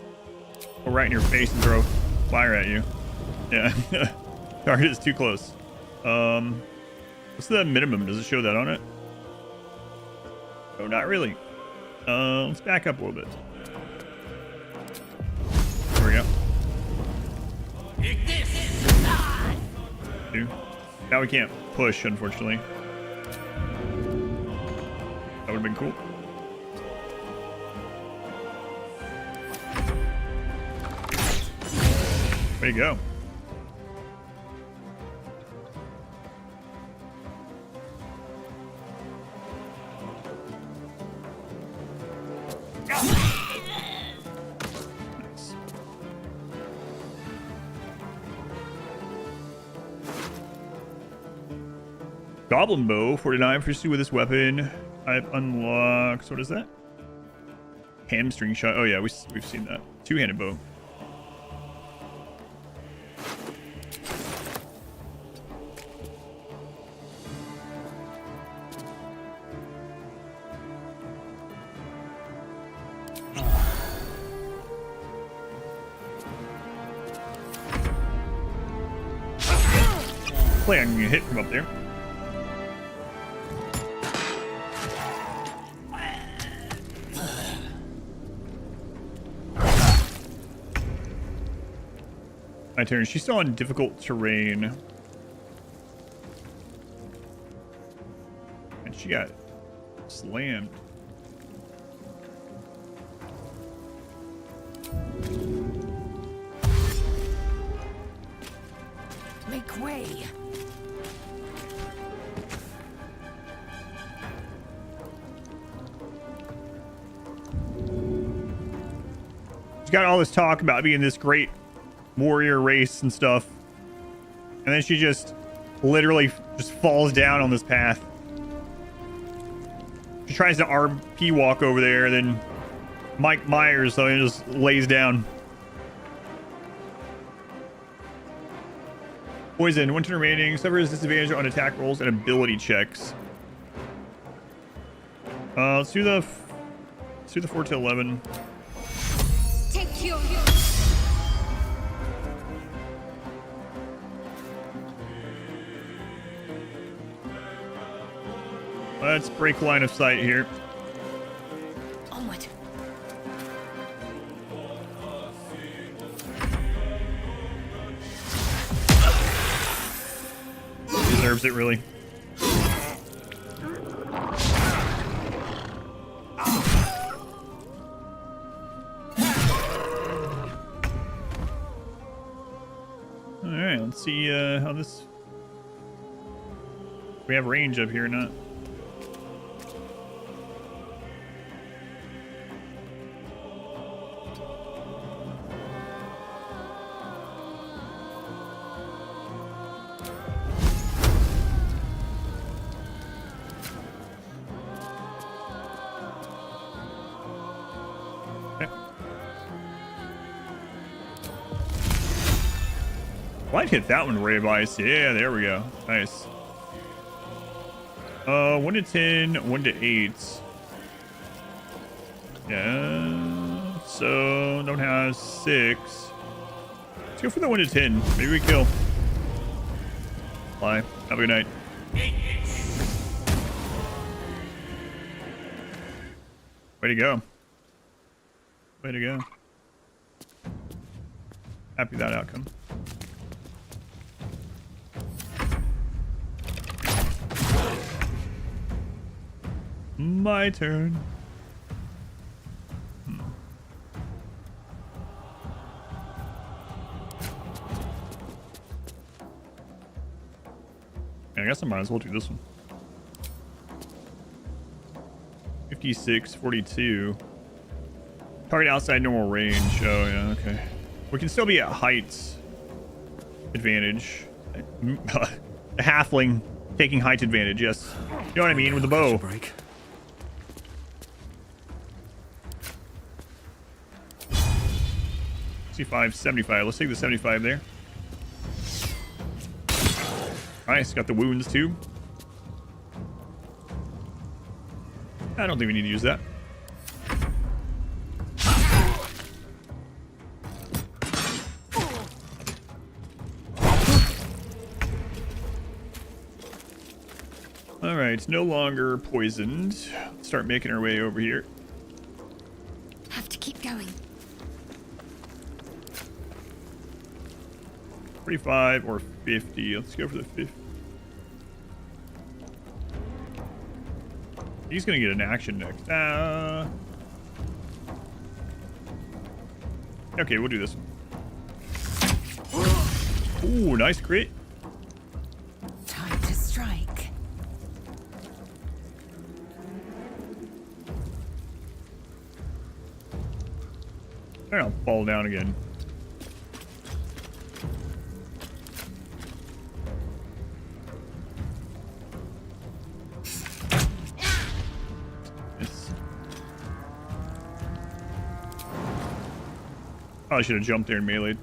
Speaker 1: go right in your face and throw fire at you. Yeah. Target is too close. What's the minimum? Does it show that on it? Oh, not really. Let's back up a little bit. There we go. Two. Now we can't push, unfortunately. That would have been cool. Way to go. Nice. Goblin bow, 49 for pursue with this weapon. I've unlocked. What is that? Hamstring shot. Oh yeah, we've seen that. Two-handed bow. Play on getting hit from up there. My turn. She's still on difficult terrain. And she got slammed.
Speaker 3: Make way.
Speaker 1: She's got all this talk about being this great warrior race and stuff, and then she just literally just falls down on this path. She tries to RP walk over there, then Mike Myers, so he just lays down. Poison, 1 turn remaining, suffers disadvantage on attack rolls and ability checks. Let's do the 4 to 11.
Speaker 6: Take your
Speaker 1: Let's break line of sight here.
Speaker 3: Onward.
Speaker 1: Deserves it, really. Alright, let's see how this... We have range up here or not. Might hit that one, Ray of Ice. Yeah, there we go. Nice. 1 to 10, 1 to 8. Yeah. So don't have 6. Let's go for the 1 to 10. Maybe we kill. Bye. Have a good night. Way to go. Way to go. Happy with that outcome. My turn. I guess I might as well do this one. 56, 42. Target outside normal range. Oh, yeah, okay. We can still be at height advantage. The halfling taking height advantage, yes. You know what I mean, with the bow.
Speaker 14: Break.
Speaker 1: 65, 75. Let's take the 75 there. Nice, got the wounds too. I don't think we need to use that. Alright, no longer poisoned. Let's start making our way over here.
Speaker 6: Have to keep going.
Speaker 1: 45 or 50. Let's go for the 50. He's gonna get an action next. Okay, we'll do this one. Ooh, nice crit.
Speaker 3: Time to strike.
Speaker 1: I'll fall down again. Probably should have jumped there and meleeed.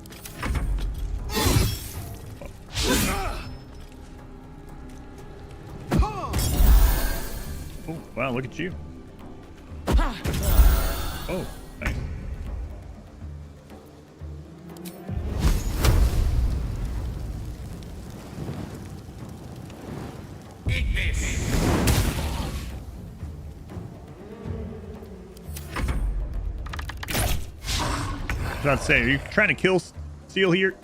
Speaker 1: Oh, wow, look at you. Oh, nice.
Speaker 18: Eat this.
Speaker 1: I was about to say, are you trying to kill Seal here?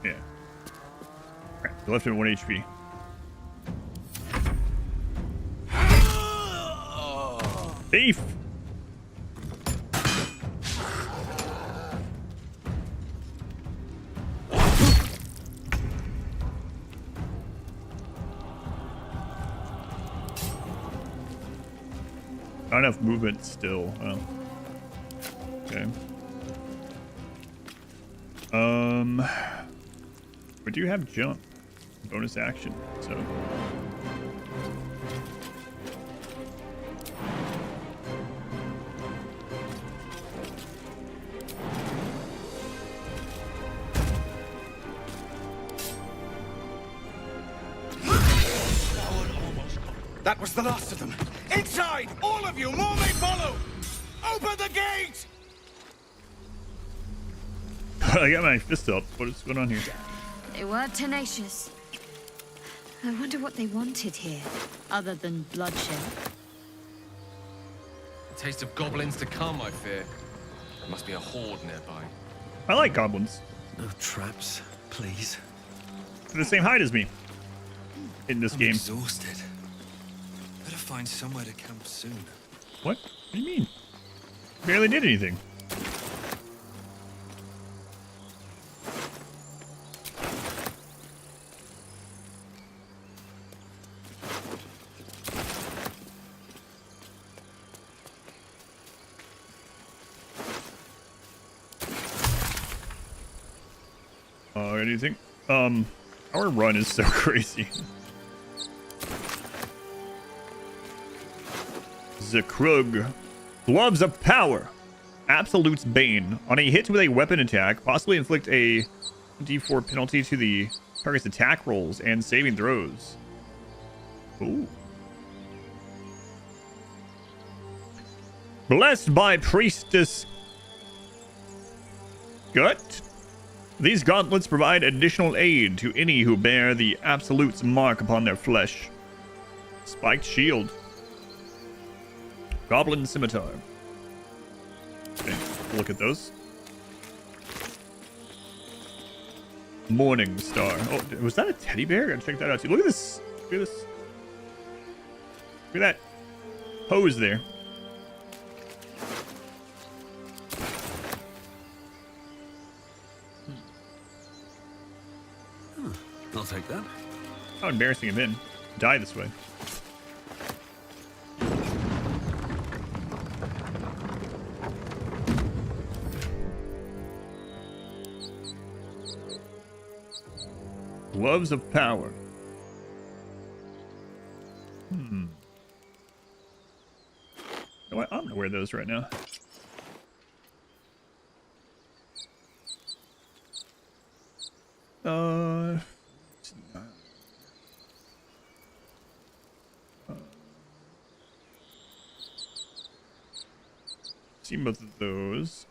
Speaker 1: Yeah. Right, you left him at 1 HP. Thief! Not enough movement still. Oh. Okay. We do have jump. Bonus action, so.
Speaker 12: That was the last of them. Inside! All of you! More may follow! Open the gate!
Speaker 1: I got my fist up. What is going on here?
Speaker 6: They were tenacious. I wonder what they wanted here, other than bloodshed.
Speaker 8: A taste of goblins to come, I fear. There must be a horde nearby.
Speaker 1: I like goblins.
Speaker 14: No traps, please.
Speaker 1: They're the same height as me in this game.
Speaker 14: Exhausted. Better find somewhere to camp soon.
Speaker 1: What? What do you mean? Barely did anything. Anything? Our run is so crazy. Zakrug. Gloves of Power. Absolute's Bane. On a hit with a weapon attack, possibly inflict a D4 penalty to the target's attack rolls and saving throws. Ooh. Blessed by Priestess Gut. These gauntlets provide additional aid to any who bear the Absolute's mark upon their flesh. Spiked Shield. Goblin Scimitar. Okay, look at those. Morning Star. Oh, was that a teddy bear? Gotta check that out too. Look at this. Look at this. Look at that pose there. not embarrassing him in. Die this way. Gloves of power. You know what? I'm gonna wear those right now. Seen both of those.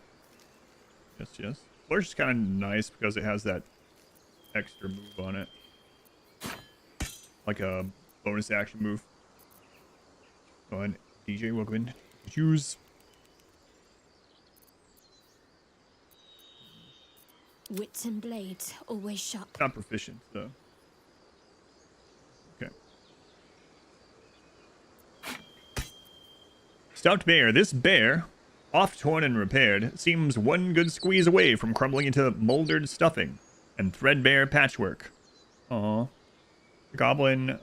Speaker 1: Yes. Flourish is kind of nice because it has that extra move on it. Like a bonus action move. Go on, DJ, welcome in. Use.
Speaker 9: Wits and blades, always sharp.
Speaker 1: Not proficient, though. Okay. Stout bear. This bear, oft torn and repaired, seems one good squeeze away from crumbling into moldered stuffing and threadbare patchwork. Aww. The goblin,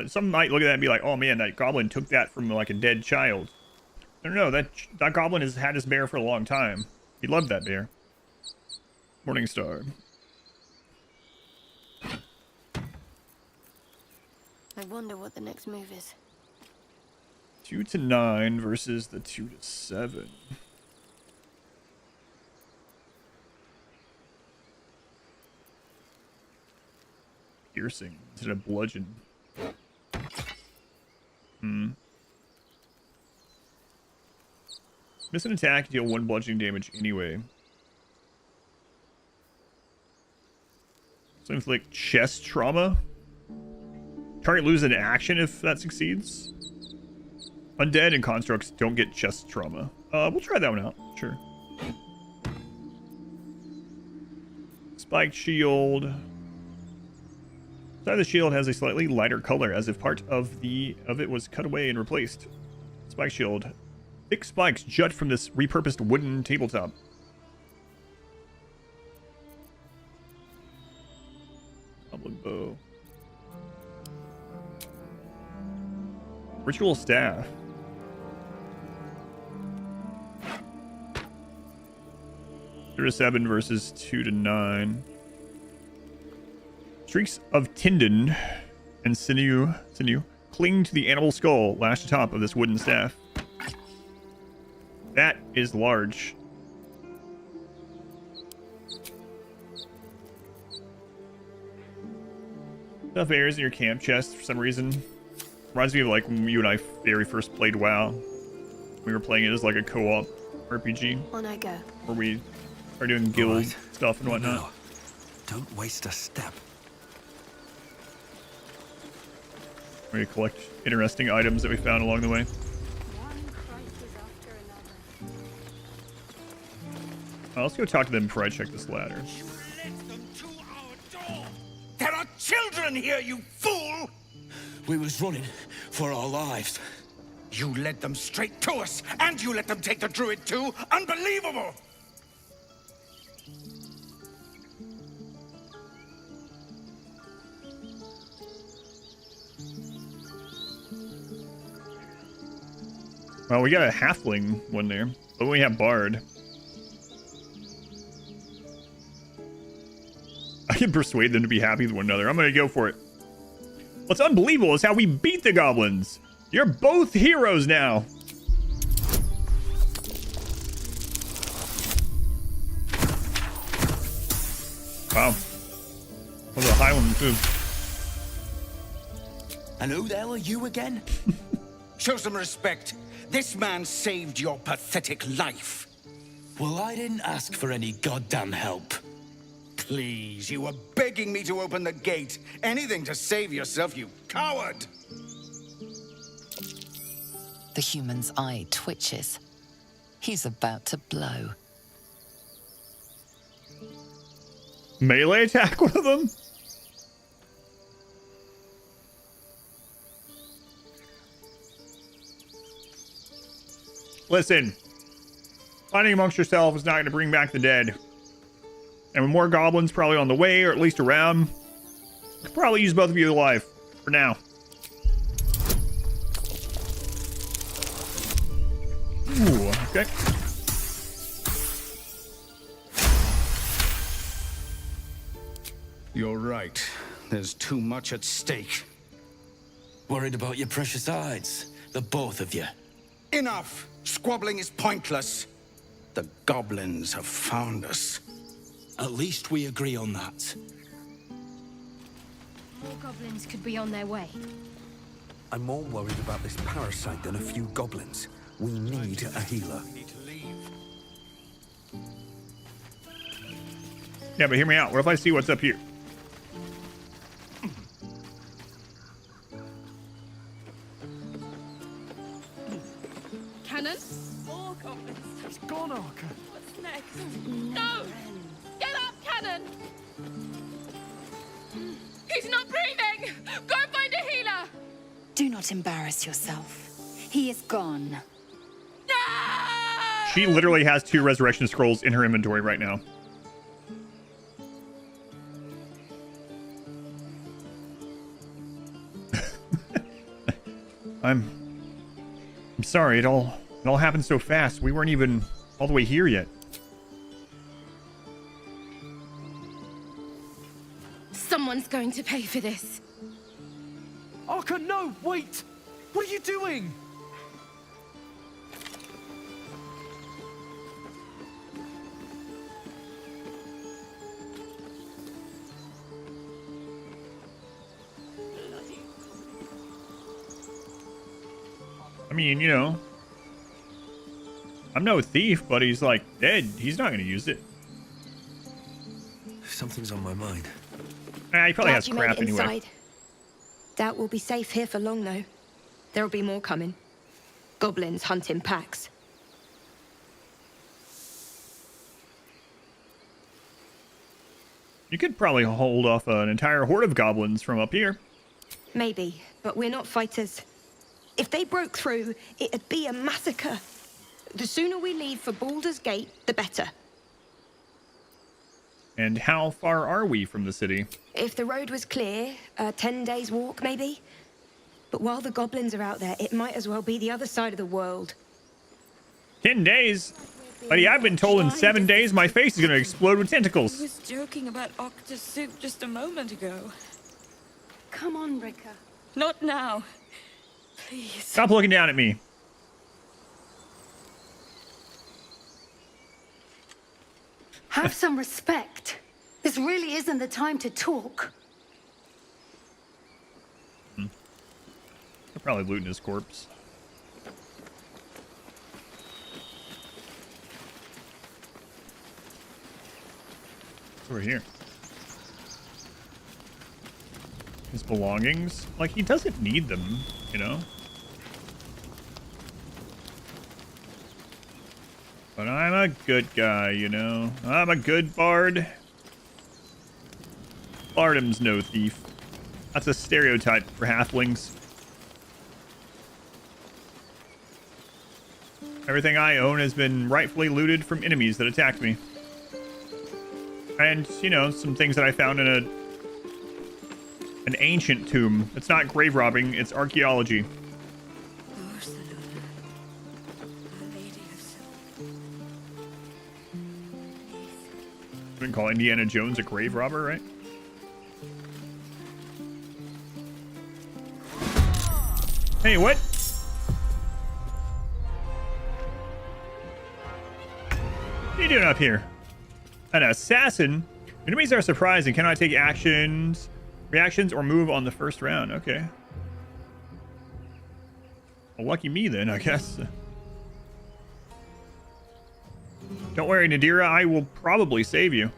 Speaker 1: some might look at that and be like, oh man, that goblin took that from like a dead child. No, that goblin has had his bear for a long time. He loved that bear. Morningstar.
Speaker 9: I wonder what the next move is.
Speaker 1: 2 to 9 versus the 2 to 7. Piercing instead of bludgeon. Miss an attack, deal 1 bludgeoning damage anyway. So inflict chest trauma. Target loses an action if that succeeds. Undead and constructs don't get chest trauma. We'll try that one out. Sure. Spiked shield. The side of the shield has a slightly lighter color, as if part of it was cut away and replaced. Spike shield. Thick spikes jut from this repurposed wooden tabletop. Goblin bow. Ritual staff. Two to 7 versus 2 to 9. Streaks of tendon and sinew cling to the animal skull lashed atop of this wooden staff. That is large. Stuff airs in your camp chest for some reason. Reminds me of like when you and I very first played WoW. We were playing it as like a co-op RPG.
Speaker 9: On I go.
Speaker 1: Where we are doing guild stuff and whatnot.
Speaker 14: No. Don't waste a step.
Speaker 1: We collect interesting items that we found along the way. Let's go talk to them before I check this ladder.
Speaker 12: There are children here, you fool! We was running for our lives. You led them straight to us, and you let them take the druid too? Unbelievable!
Speaker 1: Well, we got a halfling one there, but we have bard. I can persuade them to be happy with one another. I'm gonna go for it. What's unbelievable is how we beat the goblins. You're both heroes now. Wow. That was a high one too.
Speaker 12: And who the hell are you again? Show some respect. This man saved your pathetic life. Well, I didn't ask for any goddamn help. Please, you were begging me to open the gate. Anything to save yourself, you coward!
Speaker 5: The human's eye twitches. He's about to blow.
Speaker 1: Melee attack one of them? Listen, fighting amongst yourself is not going to bring back the dead. And with more goblins probably on the way, or at least around, I could probably use both of you alive. For now. Ooh, okay.
Speaker 12: You're right. There's too much at stake.
Speaker 8: Worried about your precious hides, the both of you.
Speaker 12: Enough! Squabbling is pointless. The goblins have found us.
Speaker 14: At least we agree on that.
Speaker 9: More goblins could be on their way.
Speaker 14: I'm more worried about this parasite than a few goblins. We need a healer.
Speaker 1: Yeah, but hear me out. What if I see what's up here?
Speaker 19: Cannon? More goblins. It's gone, Arca. What's next? No! Get up, Cannon! He's not breathing! Go find a healer!
Speaker 3: Do not embarrass yourself. He is gone.
Speaker 1: She literally has 2 resurrection scrolls in her inventory right now. I'm sorry, it all happened so fast. We weren't even all the way here yet.
Speaker 19: Someone's going to pay for this.
Speaker 11: Arca, no! Wait! What are you doing?
Speaker 1: I mean, you know, I'm no thief, but he's like dead. He's not going to use it.
Speaker 14: Something's on my mind.
Speaker 1: He probably has
Speaker 20: Glad you made
Speaker 1: crap
Speaker 20: it
Speaker 1: anyway.
Speaker 20: inside. Doubt we'll be safe here for long, though. There'll be more coming. Goblins hunting packs.
Speaker 1: You could probably hold off an entire horde of goblins from up here.
Speaker 20: Maybe, but we're not fighters. If they broke through, it'd be a massacre. The sooner we leave for Baldur's Gate, the better.
Speaker 1: And how far are we from the city?
Speaker 20: If the road was clear, 10 days walk, maybe. But while the goblins are out there, it might as well be the other side of the world.
Speaker 1: 10 days? Buddy, I've been told in 7 days my face is going to explode with
Speaker 19: I
Speaker 1: tentacles.
Speaker 19: was joking about octa soup just a moment ago.
Speaker 9: Come on, Rika.
Speaker 19: Not now. Please.
Speaker 1: Stop looking down at me.
Speaker 3: Have some respect. This really isn't the time to talk.
Speaker 1: They're probably looting his corpse. Over here. His belongings. Like, he doesn't need them, you know? But I'm a good guy, you know? I'm a good bard. Bardum's no thief. That's a stereotype for halflings. Everything I own has been rightfully looted from enemies that attacked me. And, you know, some things that I found in an ancient tomb. It's not grave robbing, it's archaeology. Wouldn't call Indiana Jones a grave robber, right? Hey, what? What are you doing up here? An assassin? Enemies are surprised and cannot take reactions, or move on the first round. Okay. Well, lucky me then, I guess. Don't worry, Nadira, I will probably save you.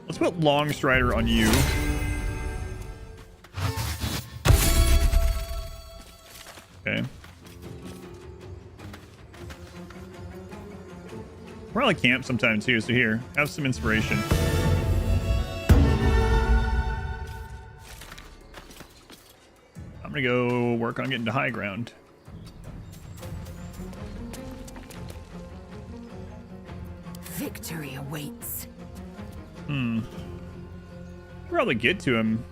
Speaker 1: Let's put Longstrider on you. Okay. Probably camp sometime too, so here, have some inspiration. I'm gonna go work on getting to high ground.
Speaker 3: Victory awaits.
Speaker 1: Probably get to him.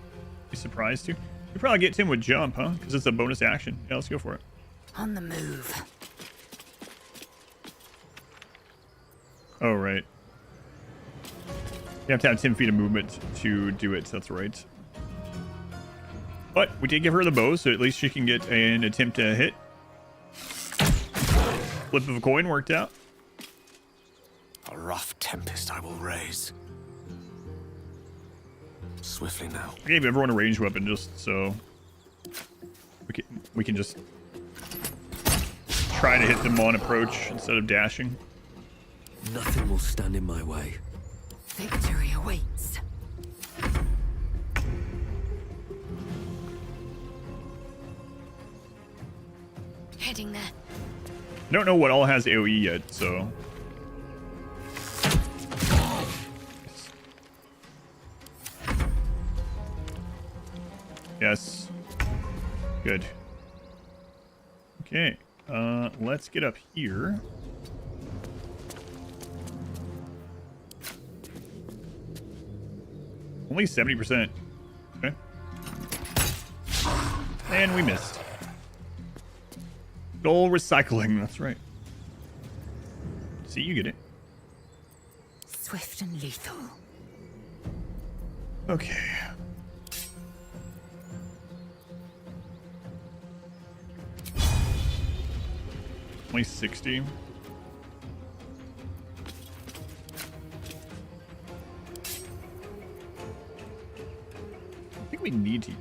Speaker 1: Be surprised to. You probably get to him with jump, huh? Because it's a bonus action. Yeah, let's go for it.
Speaker 3: On the move.
Speaker 1: Oh, right. You have to have 10 feet of movement to do it. That's right. But we did give her the bow, so at least she can get an attempt to hit. Flip of a coin worked out.
Speaker 8: A rough tempest I will raise. Swiftly now.
Speaker 1: I gave everyone a ranged weapon just so we can just try to hit them on approach instead of dashing.
Speaker 14: Nothing will stand in my way.
Speaker 3: Victory awaits.
Speaker 9: Heading there.
Speaker 1: I don't know what all has AoE yet, so. Yes. Good. Okay. Let's get up here. Only 70%. Okay. And we missed. Goal recycling, that's right. See, you get it.
Speaker 3: Swift and lethal.
Speaker 1: Okay. Only 60. I think we need to.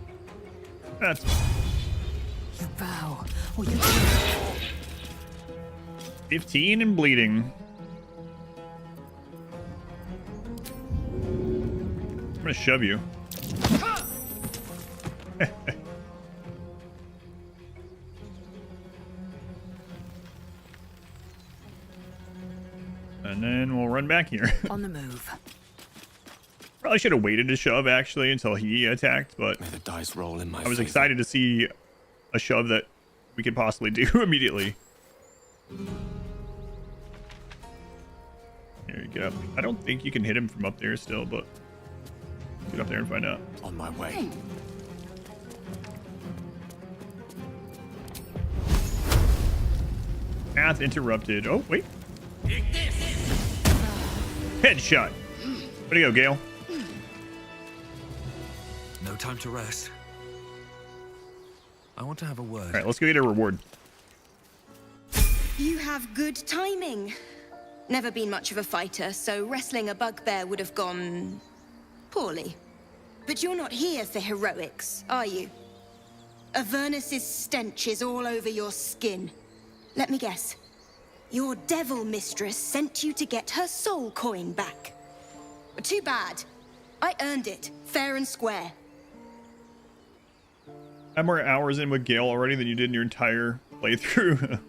Speaker 1: That's
Speaker 3: You bow, or you
Speaker 1: 15 and bleeding. I'm gonna shove you. And then we'll run back here.
Speaker 3: on the move.
Speaker 1: Probably should have waited to shove actually until he attacked, but
Speaker 8: May the dice roll in my
Speaker 1: I was
Speaker 8: favor.
Speaker 1: excited to see a shove that we could possibly do immediately. Here, you get up. I don't think you can hit him from up there still, but get up there and find out.
Speaker 8: On my way.
Speaker 1: Path interrupted. Oh, wait. Headshot. Way to go, Gale.
Speaker 14: No time to rest. I want to have a word.
Speaker 1: All right, let's go get a reward.
Speaker 20: You have good timing. Never been much of a fighter, so wrestling a bugbear would have gone poorly. But you're not here for heroics, are you? Avernus's stench is all over your skin. Let me guess. Your devil mistress sent you to get her soul coin back. Too bad. I earned it, fair and square.
Speaker 1: I have more hours in with Gale already than you did in your entire playthrough.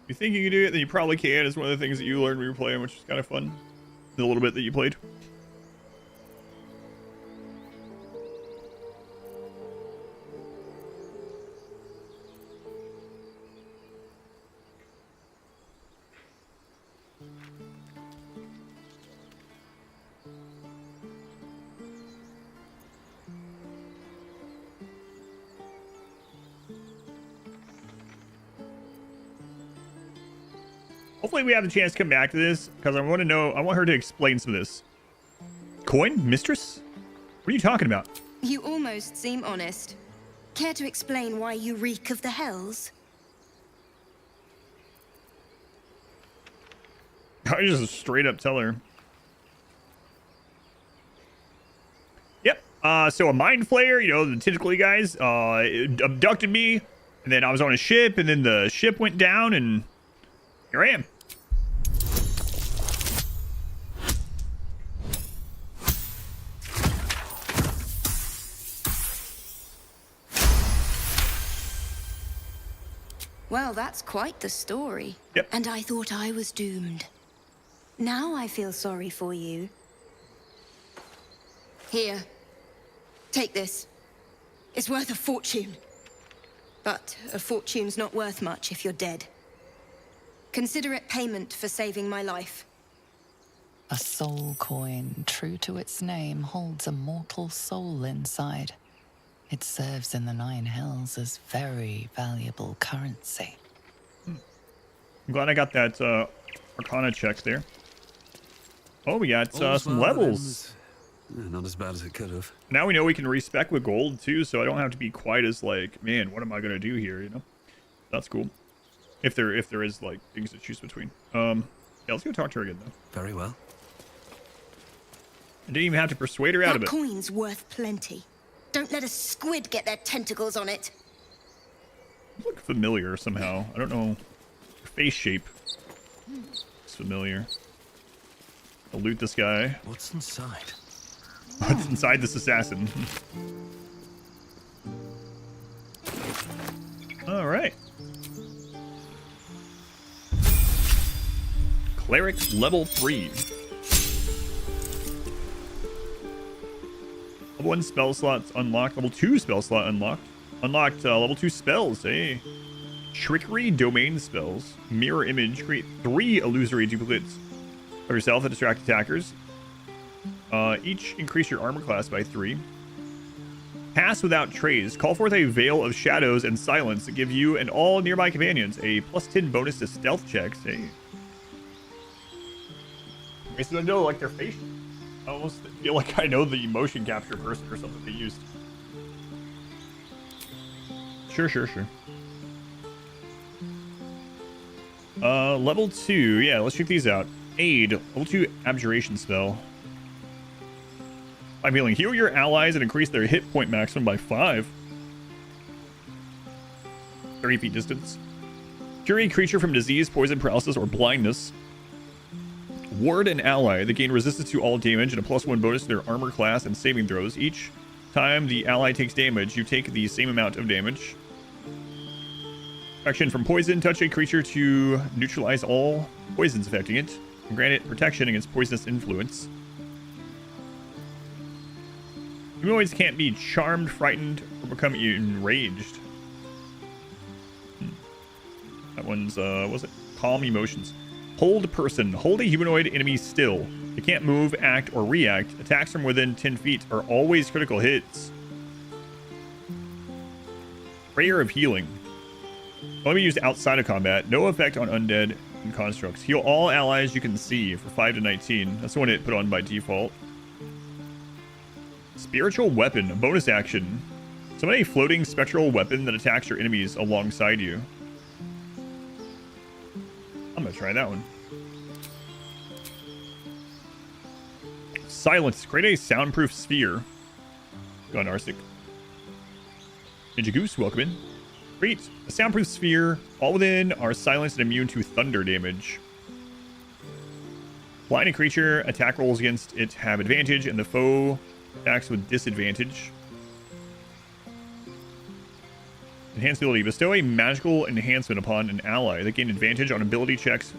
Speaker 1: You think you can do it, then you probably can. It's one of the things that you learned when you were playing, which is kind of fun. The little bit that you played. Hopefully we have the chance to come back to this, because I want to know, I want her to explain some of this. Coin? Mistress? What are you talking about?
Speaker 20: You almost seem honest. Care to explain why you reek of the hells?
Speaker 1: I just straight up tell her. Yep. So a mind flayer, you know, the tentacly guys, abducted me, and then I was on a ship, and then the ship went down, and here I am.
Speaker 20: Well, that's quite the story.
Speaker 1: Yep.
Speaker 20: And I thought I was doomed. Now I feel sorry for you. Here. Take this. It's worth a fortune. But a fortune's not worth much if you're dead. Consider it payment for saving my life.
Speaker 5: A soul coin, true to its name, holds a mortal soul inside. It serves in the Nine Hells as very valuable currency.
Speaker 1: I'm glad I got that Arcana check there. Oh, we got some levels.
Speaker 14: Not as bad as it could have.
Speaker 1: Now we know we can respec with gold too, so I don't have to be quite as like, man, what am I gonna do here? You know, that's cool. If there is like things to choose between. Yeah, let's go talk to her again though.
Speaker 14: Very well.
Speaker 1: I didn't even have to persuade her out of
Speaker 20: That
Speaker 1: it.
Speaker 20: coin's worth plenty. Don't let a squid get their tentacles on it.
Speaker 1: You look familiar somehow. I don't know. Your face shape is familiar. I'll loot this guy.
Speaker 14: What's inside?
Speaker 1: What's inside this assassin? All right. Cleric level 3. Level 1 spell slots unlocked. Level 2 spell slot unlocked. Unlocked level 2 spells. Hey. Trickery domain spells. Mirror image. Create 3 illusory duplicates of yourself that distract attackers. Each increase your armor class by 3. Pass without trace. Call forth a veil of shadows and silence to give you and all nearby companions a +10 bonus to stealth checks. Hey. I guess I know like their face. I almost feel like I know the motion capture person or something they used. Sure. Level 2. Yeah, let's check these out. Aid. Level 2 abjuration spell. I'm healing. Heal your allies and increase their hit point maximum by 5. 30 feet distance. Cure a creature from disease, poison, paralysis, or blindness. Ward an ally. They gain resistance to all damage and a +1 bonus to their armor class and saving throws. Each time the ally takes damage, you take the same amount of damage. Protection from poison. Touch a creature to neutralize all poisons affecting it. And grant it protection against poisonous influence. Humanoids can't be charmed, frightened, or become enraged. That one's, was it? Calm emotions. Hold person. Hold a humanoid enemy still. They can't move, act, or react. Attacks from within 10 feet are always critical hits. Prayer of healing. Only used outside of combat. No effect on undead and constructs. Heal all allies you can see for 5 to 19. That's the one it put on by default. Spiritual weapon. A bonus action. Summon a floating spectral weapon that attacks your enemies alongside you. I'm gonna try that one. Silence. Create a soundproof sphere. Go on, Arstic. Ninja Goose, welcome in. Create a soundproof sphere. All within are silenced and immune to thunder damage. Blinding creature. Attack rolls against it have advantage, and the foe attacks with disadvantage. Enhanced ability. Bestow a magical enhancement upon an ally. They gain advantage on ability checks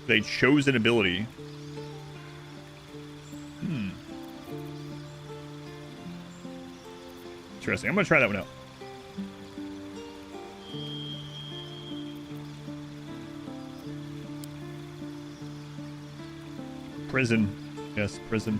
Speaker 1: with a chosen ability. Interesting. I'm going to try that one out. Prison. Yes, prison.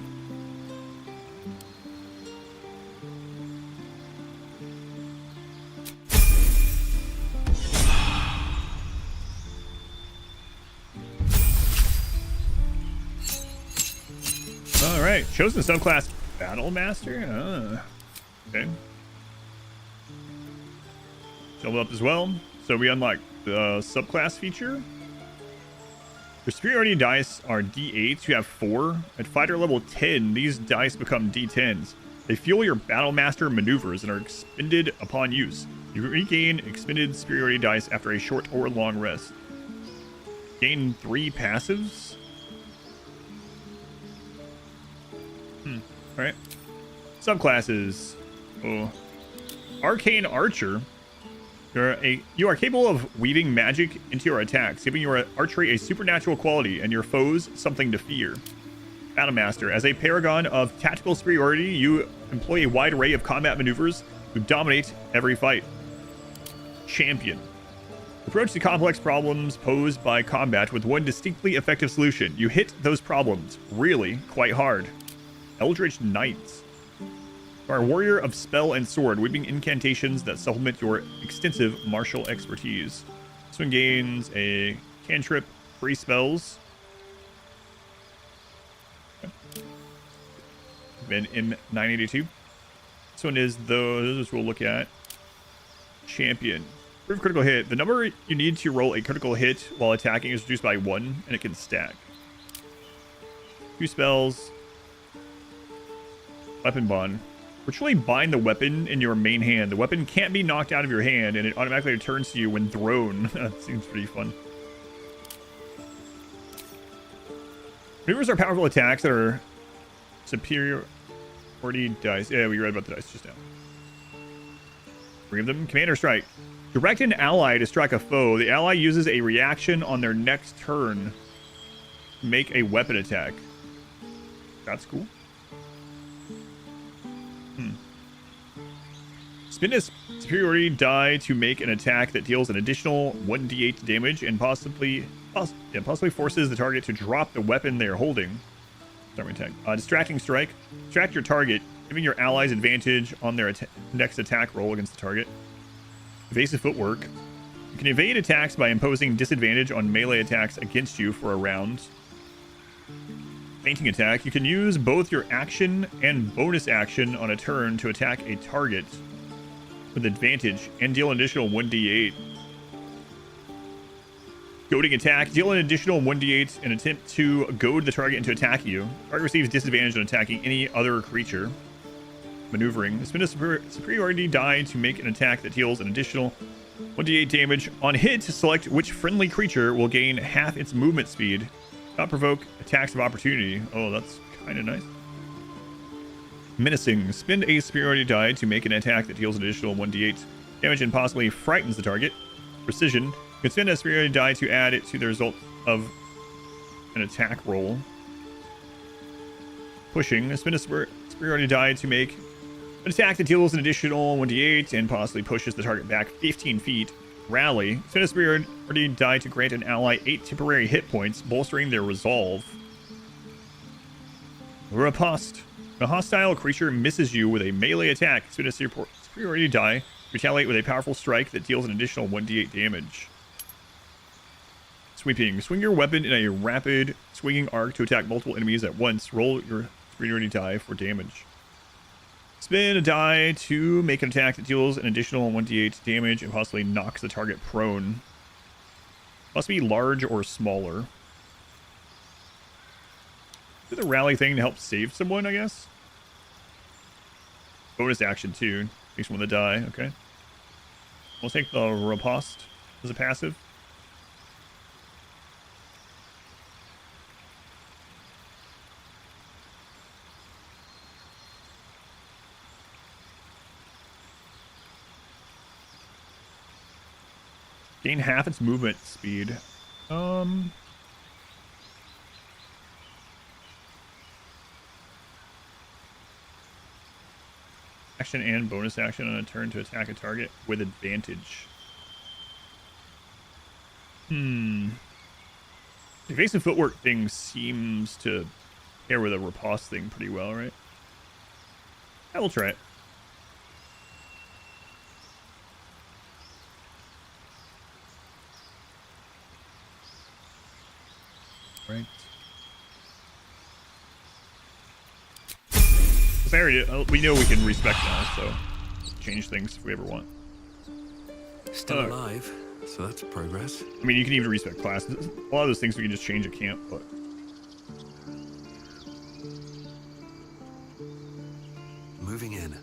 Speaker 1: Alright, chosen subclass Battle Master. Okay. Level up as well. So we unlock the subclass feature. Your superiority dice are D8s. You have 4. At fighter level 10, these dice become D10s. They fuel your Battle Master maneuvers and are expended upon use. You regain expended superiority dice after a short or long rest. Gain 3 passives. Alright. Subclasses. Oh. Arcane Archer. You are capable of weaving magic into your attacks, giving your archery a supernatural quality and your foes something to fear. Battle Master. As a paragon of tactical superiority, you employ a wide array of combat maneuvers to dominate every fight. Champion. Approach the complex problems posed by combat with one distinctly effective solution. You hit those problems really quite hard. Eldritch Knights. You are a warrior of spell and sword, weaving incantations that supplement your extensive martial expertise. This one gains a cantrip, 3 spells. Been in 982. This one is those we'll look at. Champion. For critical hit, the number you need to roll a critical hit while attacking is reduced by 1, and it can stack. 2 spells. Weapon bond. Virtually bind the weapon in your main hand. The weapon can't be knocked out of your hand, and it automatically returns to you when thrown. That seems pretty fun. Maneuvers are powerful attacks that are superiority dice. Yeah, we read about the dice just now. 3 of them. Commander Strike. Direct an ally to strike a foe. The ally uses a reaction on their next turn to make a weapon attack. That's cool. Spin a superiority die to make an attack that deals an additional 1d8 damage and possibly forces the target to drop the weapon they are holding. Distracting Strike. Distract your target, giving your allies advantage on their next attack roll against the target. Evasive Footwork. You can evade attacks by imposing disadvantage on melee attacks against you for a round. Fainting Attack. You can use both your action and bonus action on a turn to attack a target with advantage and deal an additional 1d8. Goading Attack. Deal an additional 1d8 and attempt to goad the target into attacking you. Target receives disadvantage on attacking any other creature. Maneuvering. Spin a superiority die to make an attack that deals an additional 1d8 damage. On hit, select which friendly creature will gain half its movement speed. Not provoke attacks of opportunity. Oh, that's kind of nice. Menacing. Spend a superiority die to make an attack that deals an additional 1d8 damage and possibly frightens the target. Precision. You can spend a superiority die to add it to the result of an attack roll. Pushing. Spend a superiority die to make an attack that deals an additional 1d8 and possibly pushes the target back 15 feet. Rally. Spend a superiority die to grant an ally 8 temporary hit points, bolstering their resolve. Riposte. A hostile creature misses you with a melee attack. Spend a superiority die. Retaliate with a powerful strike that deals an additional 1d8 damage. Sweeping. Swing your weapon in a rapid swinging arc to attack multiple enemies at once. Roll your superiority die for damage. Spin a die to make an attack that deals an additional 1d8 damage and possibly knocks the target prone. Must be large or smaller. Do the rally thing to help save someone, I guess. Bonus action too. Makes one of the die. Okay. We'll take the riposte as a passive. Gain half its movement speed. Action and bonus action on a turn to attack a target with advantage. The evasive footwork thing seems to pair with a riposte thing pretty well, right? I will try it. Right. We know we can respec now, so change things if we ever want.
Speaker 14: Still alive, so that's progress.
Speaker 1: I mean, you can even respec classes. A lot of those things we can just change at camp, but...
Speaker 14: Moving in.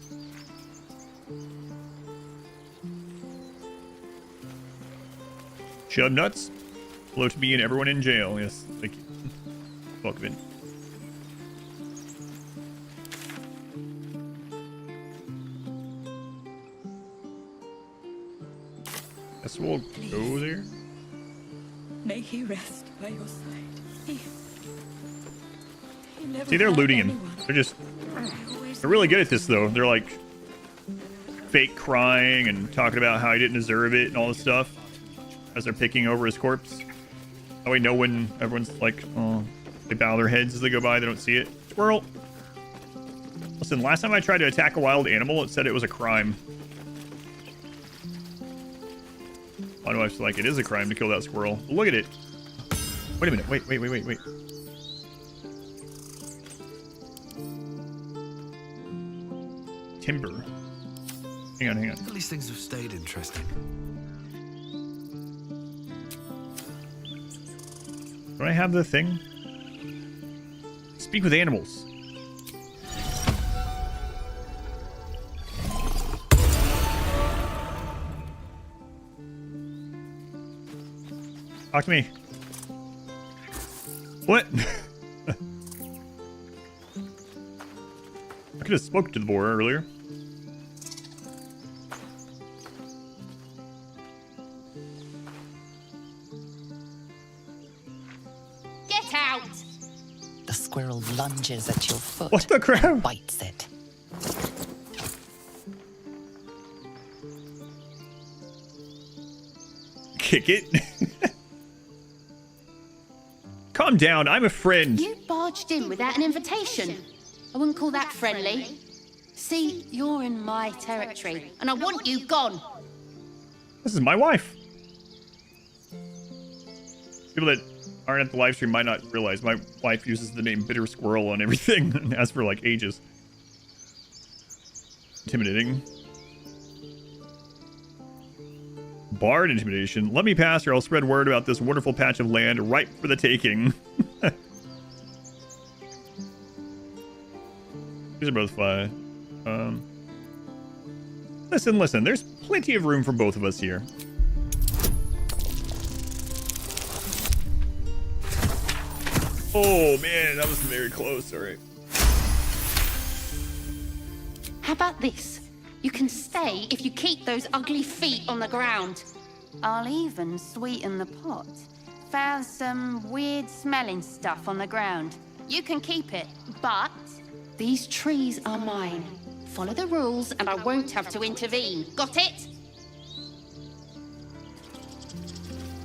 Speaker 1: Chub nuts. Hello to me and everyone in jail. Yes, thank you. Welcome in. Guess we'll go there.
Speaker 21: May he rest by your side. He never
Speaker 1: See, they're
Speaker 21: harmed
Speaker 1: looting him.
Speaker 21: anyone.
Speaker 1: They're really good at this, though. They're like fake crying and talking about how he didn't deserve it and all this stuff. as they're picking over his corpse. That way, know when everyone's like, oh, they bow their heads as they go by. They don't see it. Squirrel. Listen, last time I tried to attack a wild animal, it said it was a crime. Why do I feel like it is a crime to kill that squirrel? Look at it. Wait a minute. Wait. Timber. Hang on.
Speaker 2: At least things have stayed interesting.
Speaker 1: Do I have the thing? Speak with animals. Talk to me. What? I could have spoke to the boar earlier.
Speaker 6: Get out!
Speaker 5: The squirrel lunges at your foot.
Speaker 1: What the crap?
Speaker 5: And bites it.
Speaker 1: Kick it. Calm down, I'm a friend.
Speaker 7: You barged in without an invitation. I wouldn't call that friendly. See, you're in my territory, and I want you gone.
Speaker 1: This is my wife. People that aren't at the live stream might not realize my wife uses the name Bitter Squirrel on everything and as for like ages. Intimidating. Bard intimidation. Let me pass or I'll spread word about this wonderful patch of land ripe for the taking. These are both fine. Listen. There's plenty of room for both of us here. Oh, man, that was very close. All right.
Speaker 7: How about this? You can stay if you keep those ugly feet on the ground. I'll even sweeten the pot. Found some weird smelling stuff on the ground. You can keep it, but these trees are mine. Follow the rules and I won't have to intervene. Got it?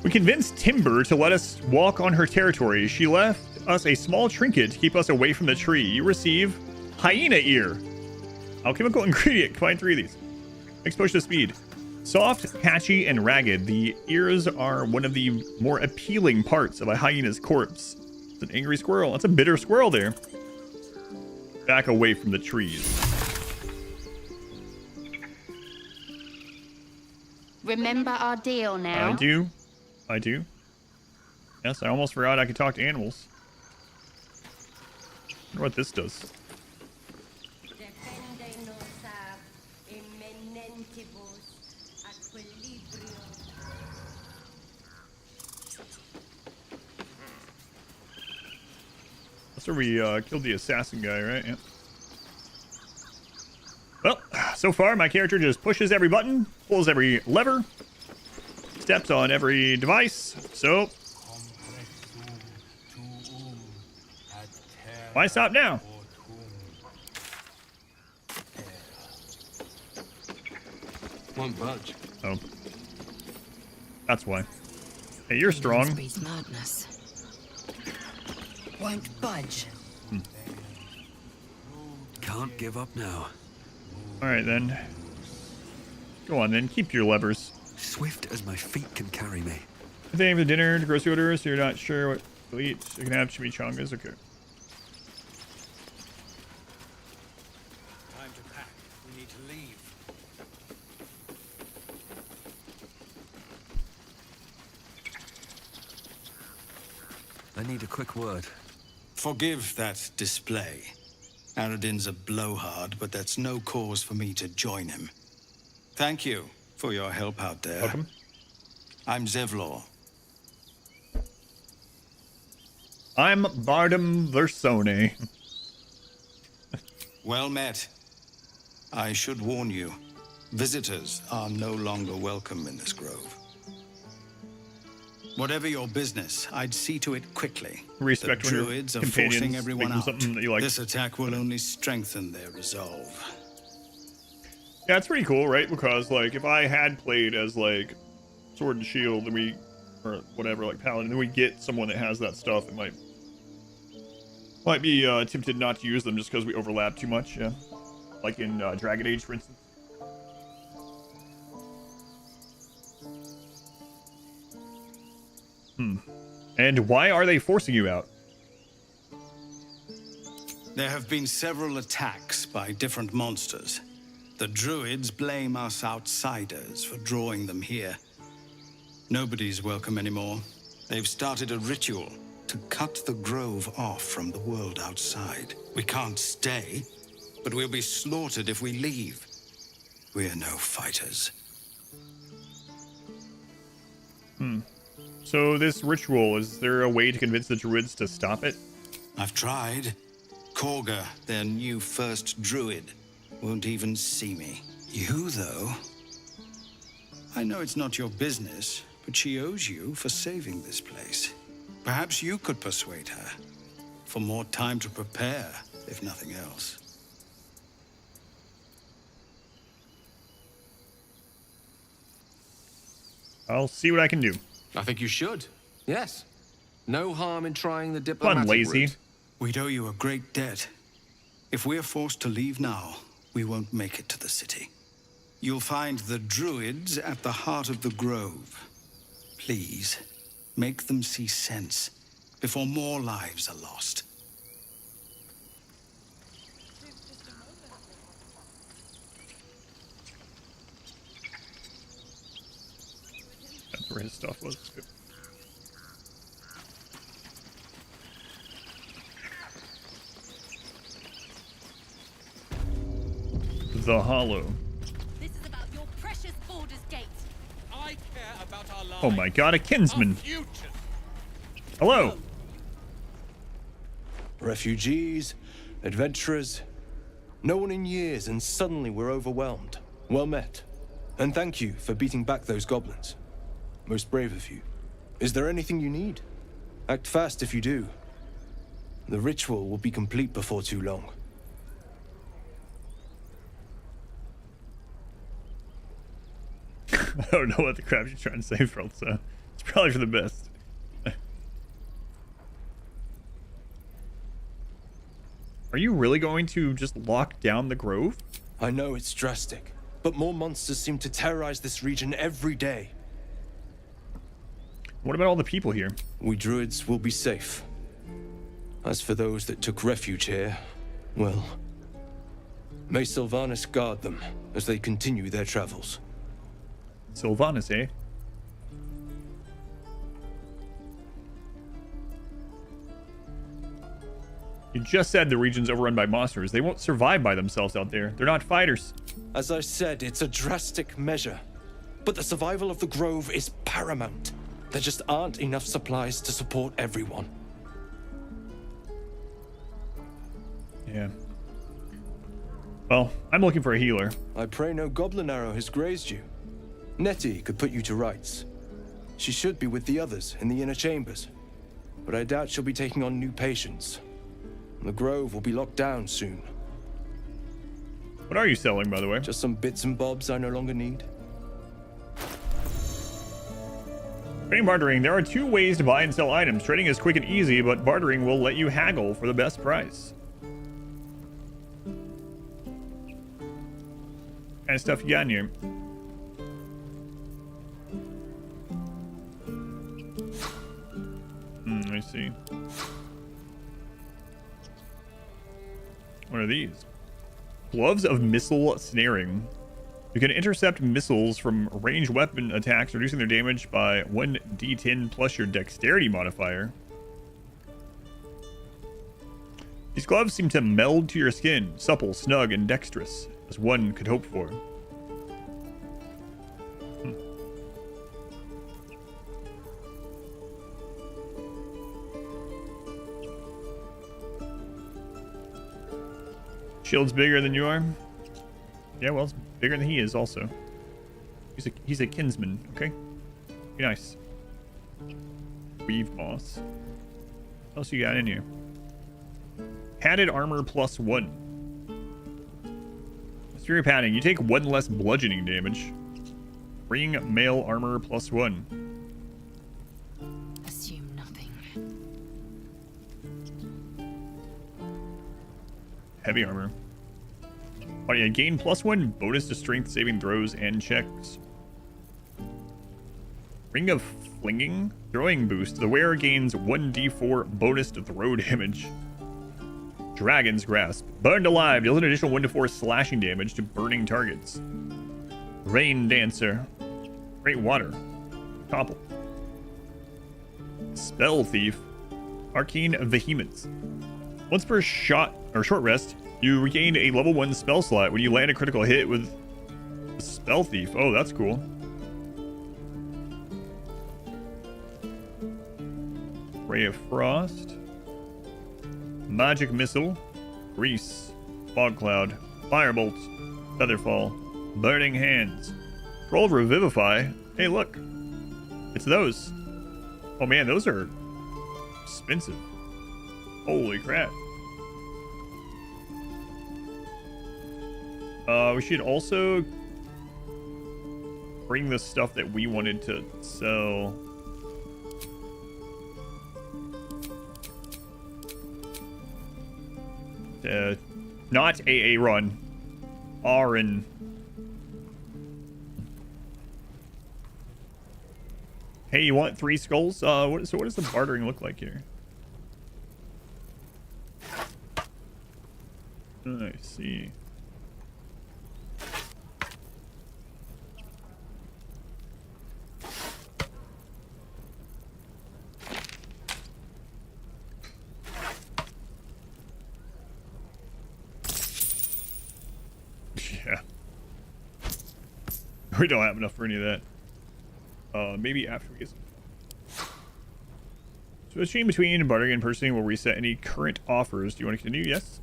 Speaker 1: We convinced Timber to let us walk on her territory. She left us a small trinket to keep us away from the tree. You receive hyena ear. Alchemical ingredient. Combine 3 of these. Exposure to speed. Soft, patchy, and ragged. The ears are one of the more appealing parts of a hyena's corpse. It's an angry squirrel. That's a bitter squirrel there. Back away from the trees.
Speaker 7: Remember our deal now.
Speaker 1: I do. Yes, I almost forgot I could talk to animals. I wonder what this does. That's where we killed the assassin guy, right? Yep. Well, so far my character just pushes every button, pulls every lever, steps on every device, so why stop now?
Speaker 4: Won't budge.
Speaker 1: Oh. That's why. Hey, you're strong.
Speaker 3: Speed's madness. Won't budge.
Speaker 2: Can't give up now.
Speaker 1: Alright then. Go on then, keep your levers.
Speaker 2: Swift as my feet can carry me.
Speaker 1: Anything for dinner to grocery order, so you're not sure what to eat. You can have chimichangas, okay.
Speaker 12: Time to pack. We need to leave.
Speaker 2: I need a quick word.
Speaker 12: Forgive that display. Aradin's a blowhard, but that's no cause for me to join him. Thank you for your help out there.
Speaker 1: Welcome.
Speaker 12: I'm Zevlor.
Speaker 1: I'm Bardum Versone.
Speaker 12: Well met. I should warn you, visitors are no longer welcome in this grove. Whatever your business, I'd see to it quickly.
Speaker 1: Respect
Speaker 12: the
Speaker 1: when your
Speaker 12: druids are
Speaker 1: companions
Speaker 12: forcing everyone
Speaker 1: make
Speaker 12: out.
Speaker 1: something that you like.
Speaker 12: This attack will only strengthen their resolve.
Speaker 1: Yeah, it's pretty cool, right? Because, like, if I had played as, like, sword and shield, then we, or whatever, like paladin, then we get someone that has that stuff, it might be tempted not to use them just because we overlap too much, yeah. Like in Dragon Age, for instance. And why are they forcing you out?
Speaker 12: There have been several attacks by different monsters. The druids blame us outsiders for drawing them here. Nobody's welcome anymore. They've started a ritual to cut the grove off from the world outside. We can't stay, but we'll be slaughtered if we leave. We're no fighters.
Speaker 1: So this ritual, is there a way to convince the druids to stop it?
Speaker 12: I've tried. Korga, their new first druid, won't even see me. You, though? I know it's not your business, but she owes you for saving this place. Perhaps you could persuade her. For more time to prepare, if nothing else.
Speaker 1: I'll see what I can do.
Speaker 8: I think you should. Yes. No harm in trying the diplomatic
Speaker 1: lazy.
Speaker 8: route.
Speaker 12: We'd owe you a great debt. If we're forced to leave now, we won't make it to the city. You'll find the druids at the heart of the grove. Please, make them see sense before more lives are lost.
Speaker 1: That's where his stuff was. Good. The Hollow.
Speaker 18: This is about your precious Baldur's Gate. I care about our lives.
Speaker 1: Oh my god, a kinsman. Hello.
Speaker 4: Refugees, adventurers, no one in years, and suddenly we're overwhelmed. Well met. And thank you for beating back those goblins. Most brave of you. Is there anything you need? Act fast if you do. The ritual will be complete before too long.
Speaker 1: I don't know what the crap she's trying to say, Phil, so it's probably for the best. Are you really going to just lock down the grove?
Speaker 4: I know it's drastic, but more monsters seem to terrorize this region every day.
Speaker 1: What about all the people here?
Speaker 4: We druids will be safe. As for those that took refuge here, well, may Sylvanas guard them as they continue their travels.
Speaker 1: Sylvanas, eh? You just said the region's overrun by monsters. They won't survive by themselves out there. They're not fighters.
Speaker 4: As I said, it's a drastic measure. But the survival of the grove is paramount. There just aren't enough supplies to support everyone.
Speaker 1: Yeah. Well, I'm looking for a healer.
Speaker 4: I pray no goblin arrow has grazed you. Nettie could put you to rights. She should be with the others in the inner chambers. But I doubt she'll be taking on new patients. The grove will be locked down soon.
Speaker 1: What are you selling, by the way?
Speaker 4: Just some bits and bobs I no longer need.
Speaker 1: Trading bartering. There are two ways to buy and sell items. Trading is quick and easy, but bartering will let you haggle for the best price. What kind of stuff you got in here? I see. What are these? Gloves of missile snaring. You can intercept missiles from ranged weapon attacks, reducing their damage by 1d10 plus your dexterity modifier. These gloves seem to meld to your skin, supple, snug, and dexterous, as one could hope for. Shield's bigger than you are? Yeah, well, it's bigger than he is also. He's a kinsman, okay? Be nice. Weave moss. What else you got in here? Padded armor +1. Exterior padding. You take 1 less bludgeoning damage. Ring mail armor +1.
Speaker 5: Assume nothing.
Speaker 1: Heavy armor. Oh yeah, gain +1 bonus to strength saving throws and checks. Ring of flinging. Throwing boost. The wearer gains 1d4 bonus to throw damage. Dragon's grasp. Burned alive. Deals an additional 1d4 slashing damage to burning targets. Rain dancer. Great water. Topple. Spell thief. Arcane vehemence. Once per shot or short rest, you regain a level 1 spell slot when you land a critical hit with a spell thief. Oh, that's cool. Ray of Frost. Magic Missile. Grease. Fog Cloud. Firebolt. Featherfall. Burning Hands. Roll of Revivify. Hey, look. It's those. Oh man, those are expensive. Holy crap. We should also bring the stuff that we wanted to sell. Not AA run. RN. Hey, you want 3 skulls? So what does the bartering look like here? I see. Yeah. We don't have enough for any of that. Maybe after we get some. Switching between bartering and purchasing will reset any current offers. Do you want to continue? Yes.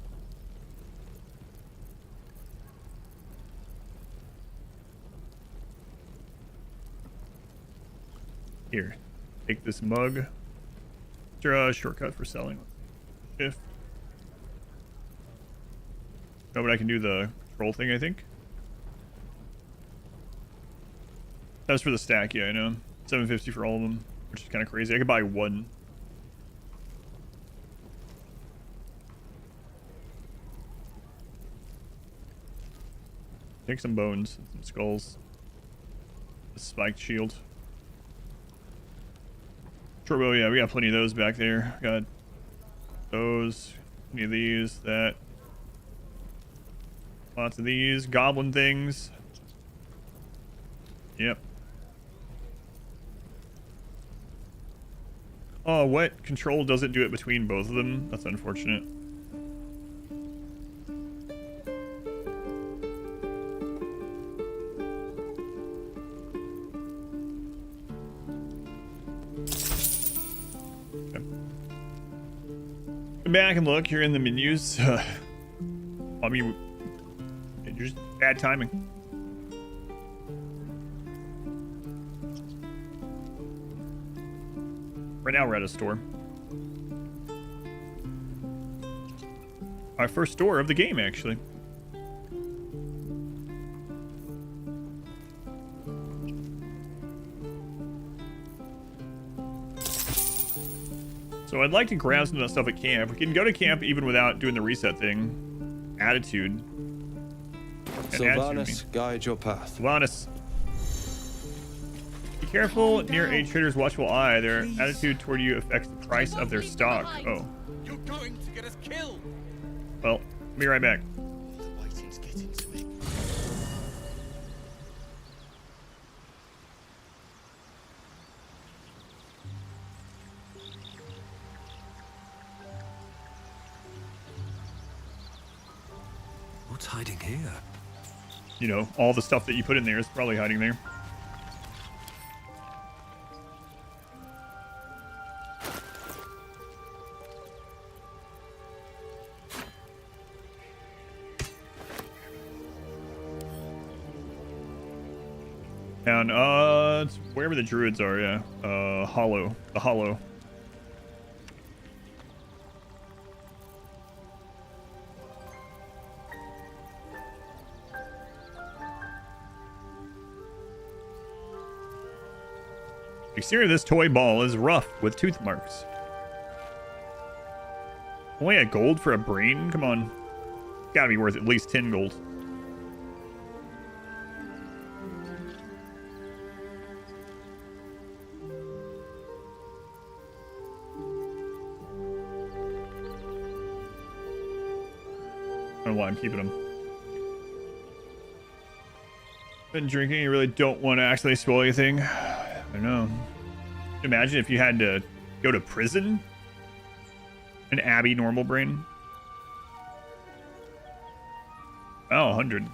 Speaker 1: Here, take this mug. Is there a shortcut for selling? Shift. No, but I can do the control thing, I think. That was for the stack, yeah, I know. 750 for all of them, which is kind of crazy. I could buy 1. Take some bones, some skulls. A spiked shield. Turbo, yeah, we got plenty of those back there. Got those, any of these, that. Lots of these. Goblin things. Yep. Oh, what? Control doesn't do it between both of them? That's unfortunate. Come back and look. You're in the menus. I mean, just bad timing. Right now we're at a store. Our first store of the game, actually. So I'd like to grab some of that stuff at camp. We can go to camp even without doing the reset thing. Attitude.
Speaker 4: Sylvanas, guide your path.
Speaker 1: Sylvanas. Be careful near a trader's watchful eye. Their attitude toward you affects the price of their stock. Oh.
Speaker 18: You're going to get us killed.
Speaker 1: Well, be right back.
Speaker 14: What's hiding here?
Speaker 1: You know, all the stuff that you put in there is probably hiding there. Down, it's wherever the druids are, yeah. Hollow. The Hollow. exterior of this toy ball is rough with tooth marks. Only a gold for a brain? Come on. Gotta be worth at least 10 gold. I don't know why I'm keeping them. Been drinking, you really don't want to actually spoil anything. I don't know. Imagine if you had to go to prison. An Abby normal brain. Oh, 100.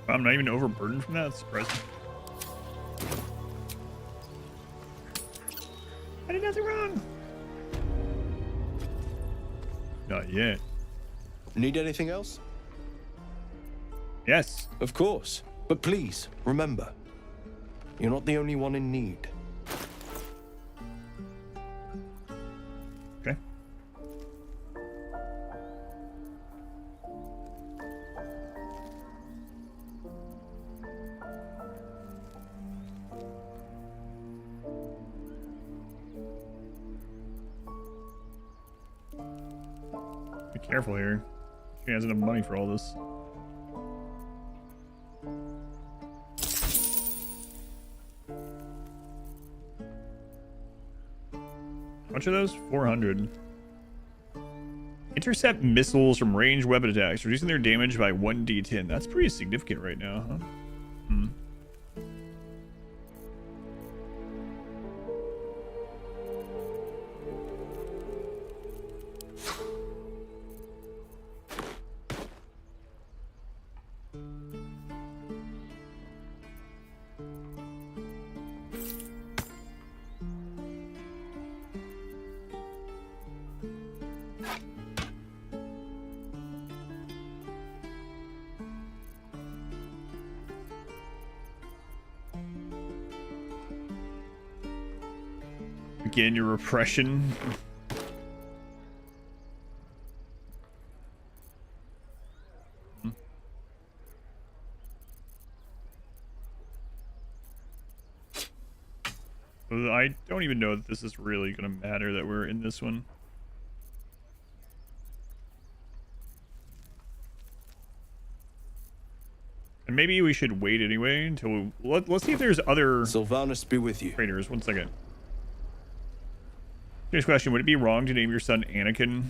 Speaker 1: I'm not even overburdened from that. That's surprising. I did nothing wrong. Not yet.
Speaker 4: Need anything else?
Speaker 1: Yes.
Speaker 4: Of course. But please, remember, you're not the only one in need.
Speaker 1: Okay. Be careful here. She has enough money for all this. How much are those? 400. Intercept missiles from ranged weapon attacks, reducing their damage by 1d10. That's pretty significant right now, huh? Again, your repression. I don't even know that this is really going to matter that we're in this one. And maybe we should wait anyway until let's see if there's other
Speaker 4: Sylvanas be with you.
Speaker 1: Traders. 1 second. Next question: would it be wrong to name your son Anakin?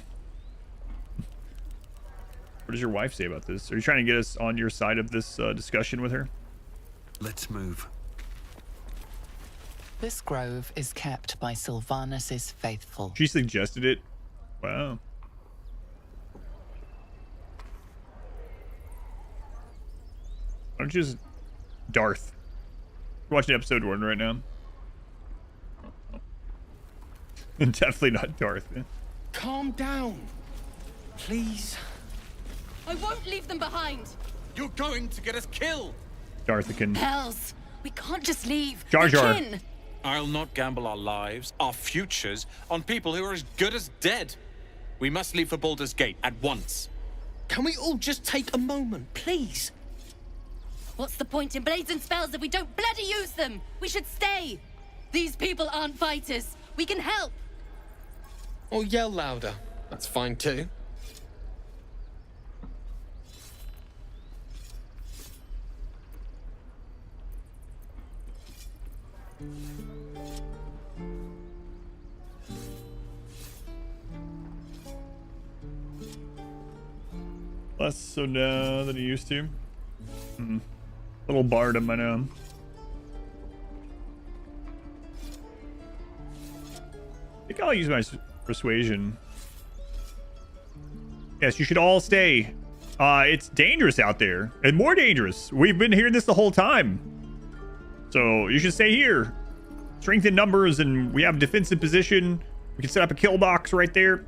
Speaker 1: What does your wife say about this? Are you trying to get us on your side of this discussion with her?
Speaker 14: Let's move.
Speaker 5: This grove is kept by Sylvanas' faithful.
Speaker 1: She suggested it. Wow. Why don't you just Darth? We're watching episode 1 right now. Definitely not Darth.
Speaker 18: Calm down, please.
Speaker 7: I won't leave them behind.
Speaker 18: You're going to get us killed.
Speaker 1: Darthican.
Speaker 7: Hells, we can't just leave.
Speaker 1: Jar Jar.
Speaker 7: We're kin.
Speaker 16: I'll not gamble our lives, our futures, on people who are as good as dead. We must leave for Baldur's Gate at once.
Speaker 18: Can we all just take a moment, please?
Speaker 7: What's the point in blades and spells if we don't bloody use them? We should stay. These people aren't fighters. We can help.
Speaker 22: Or yell louder. That's fine too.
Speaker 1: Less so now than he used to. Little bardom, I know. I think I'll use my persuasion. Yes, you should all stay. It's dangerous out there. And more dangerous. We've been hearing this the whole time. So you should stay here. Strength in numbers, and we have a defensive position. We can set up a kill box right there.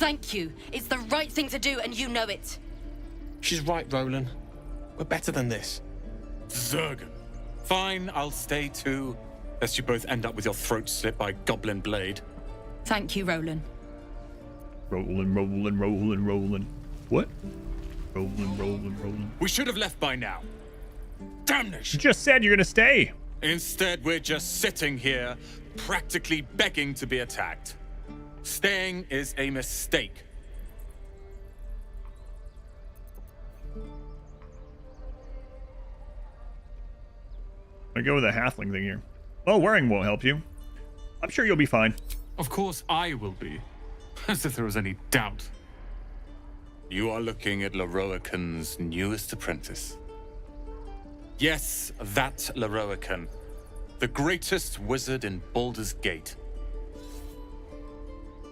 Speaker 15: Thank you. It's the right thing to do, and you know it.
Speaker 22: She's right, Roland. We're better than this.
Speaker 16: Zerg. Fine, I'll stay too. Lest you both end up with your throats slit by Goblin Blade.
Speaker 15: Thank you, Roland.
Speaker 1: Rolling. What? Rolling.
Speaker 16: We should have left by now. Damnation!
Speaker 1: You just said you're gonna stay.
Speaker 16: Instead, we're just sitting here, practically begging to be attacked. Staying is a mistake.
Speaker 1: I go with a halfling thing here. Well, wearing won't help you. I'm sure you'll be fine.
Speaker 16: Of course I will be. As if there was any doubt. You are looking at Leroican's newest apprentice. Yes, that Leroican. The greatest wizard in Baldur's Gate.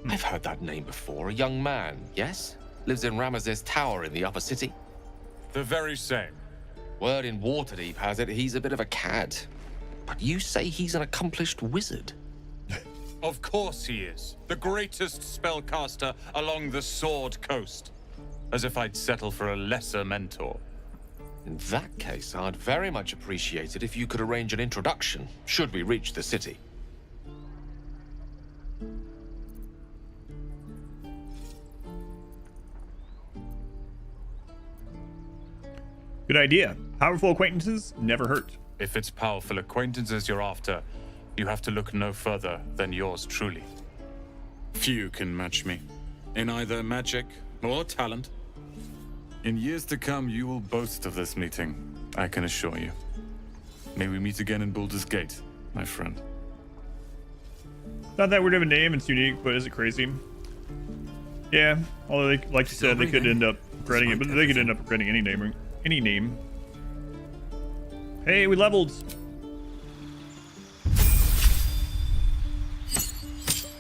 Speaker 8: I've heard that name before. A young man, yes? Lives in Ramaz's tower in the upper city.
Speaker 16: The very same.
Speaker 8: Word in Waterdeep has it he's a bit of a cad. But you say he's an accomplished wizard.
Speaker 16: Of course he is. The greatest spellcaster along the Sword Coast. As if I'd settle for a lesser mentor.
Speaker 8: In that case, I'd very much appreciate it if you could arrange an introduction, should we reach the city.
Speaker 1: Good idea. Powerful acquaintances never hurt.
Speaker 16: If it's powerful acquaintances you're after, you have to look no further than yours truly. Few can match me, in either magic or talent. In years to come, you will boast of this meeting, I can assure you. May we meet again in Baldur's Gate, my friend.
Speaker 1: Not that weird of a name, it's unique, but is it crazy? Yeah, although they, like you said, they could end up regretting it, but they could end up regretting any name. Hey, we leveled.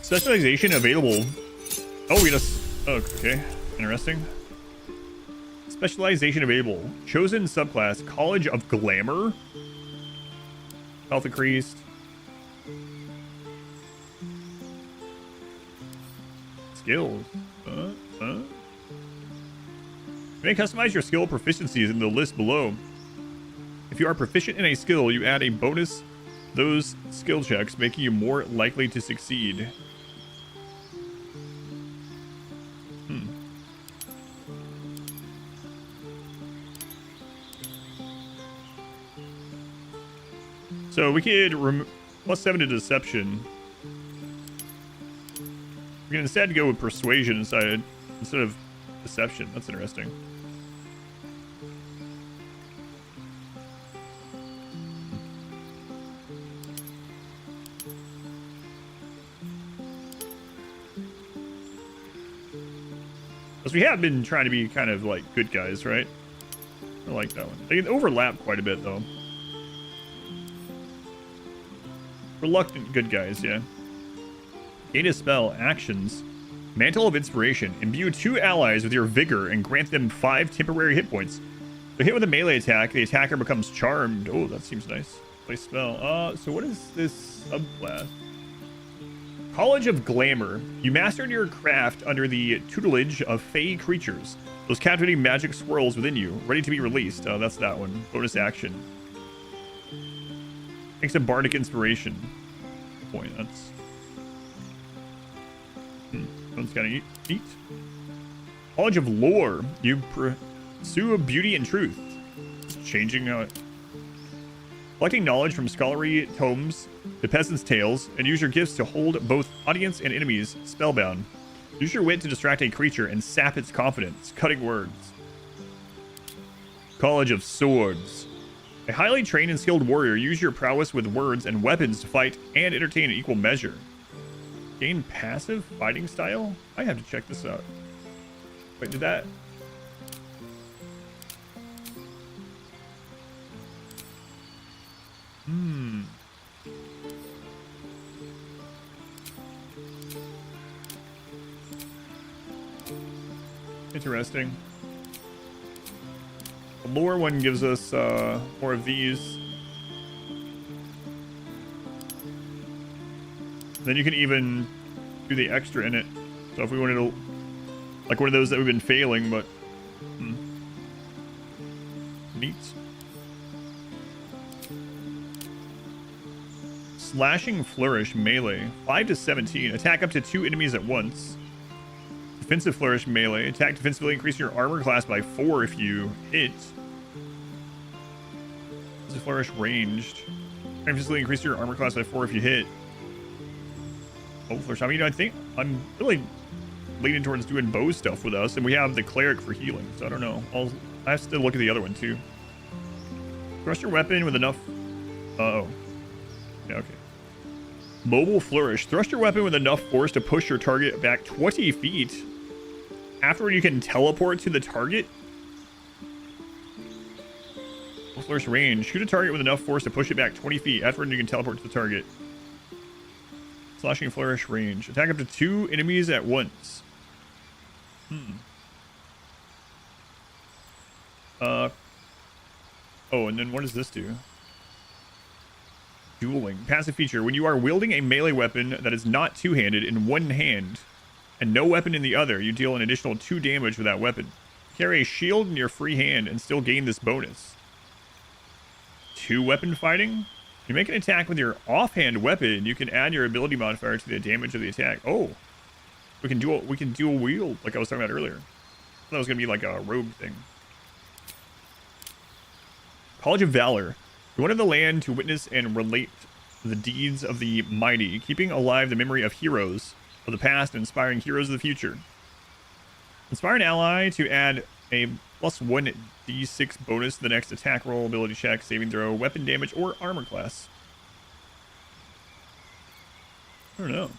Speaker 1: Specialization available. Oh, we just. Oh, okay. Interesting. Specialization available. Chosen subclass. College of Glamour. Health increased. Skills. You may customize your skill proficiencies in the list below. If you are proficient in a skill, you add a bonus those skill checks, making you more likely to succeed. So we could +7 to deception. We can instead go with persuasion instead of deception. That's interesting. Because we have been trying to be kind of like good guys, right? I like that one. They can overlap quite a bit though. Reluctant good guys, yeah. Gain a spell, actions. Mantle of Inspiration. Imbue 2 allies with your vigor and grant them 5 temporary hit points. So hit with a melee attack, the attacker becomes charmed. Oh, that seems nice. Play spell. So what is this subclass? College of Glamour. You mastered your craft under the tutelage of fey creatures. Those captivating magic swirls within you, ready to be released. Oh, that's that one. Bonus action. Takes a bardic inspiration point. That's someone's gotta eat. College of Lore. You pursue beauty and truth. It's changing collecting knowledge from scholarly tomes to peasants' tales, and use your gifts to hold both audience and enemies spellbound. Use your wit to distract a creature and sap its confidence. Cutting words. College of Swords. A highly trained and skilled warrior, use your prowess with words and weapons to fight and entertain in equal measure. Gain passive fighting style? I have to check this out. Wait, did that... Interesting. The lore one gives us more of these. Then you can even do the extra in it. So if we wanted to Like one of those that we've been failing, but neat. Slashing Flourish melee, 5 to 17. Attack up to 2 enemies at once. Defensive Flourish melee, attack defensively, increase your armor class by 4 if you hit. Defensive Flourish ranged. Defensively, increase your armor class by 4 if you hit. Oh, Flourish. I mean, I think I'm really leaning towards doing bow stuff with us, and we have the Cleric for healing, so I don't know. I have to look at the other one too. Thrust your weapon with enough. Oh. Yeah, okay. Mobile Flourish. Thrust your weapon with enough force to push your target back 20 feet. Afterward, you can teleport to the target. Mobile Flourish range. Shoot a target with enough force to push it back 20 feet. Afterward, you can teleport to the target. Slashing Flourish range. Attack up to 2 enemies at once. Oh, and then what does this do? Dueling. Passive feature. When you are wielding a melee weapon that is not two-handed in one hand and no weapon in the other, you deal an additional 2 damage with that weapon. Carry a shield in your free hand and still gain this bonus. 2-weapon fighting. You make an attack with your offhand weapon, you can add your ability modifier to the damage of the attack. Oh, we can dual wield like I was talking about earlier. I thought it was gonna be like a rogue thing. College of Valor. You wanted the land to witness and relate the deeds of the mighty, keeping alive the memory of heroes of the past and inspiring heroes of the future. Inspire an ally to add a +1 d6 bonus to the next attack roll, ability check, saving throw, weapon damage, or armor class. I don't know.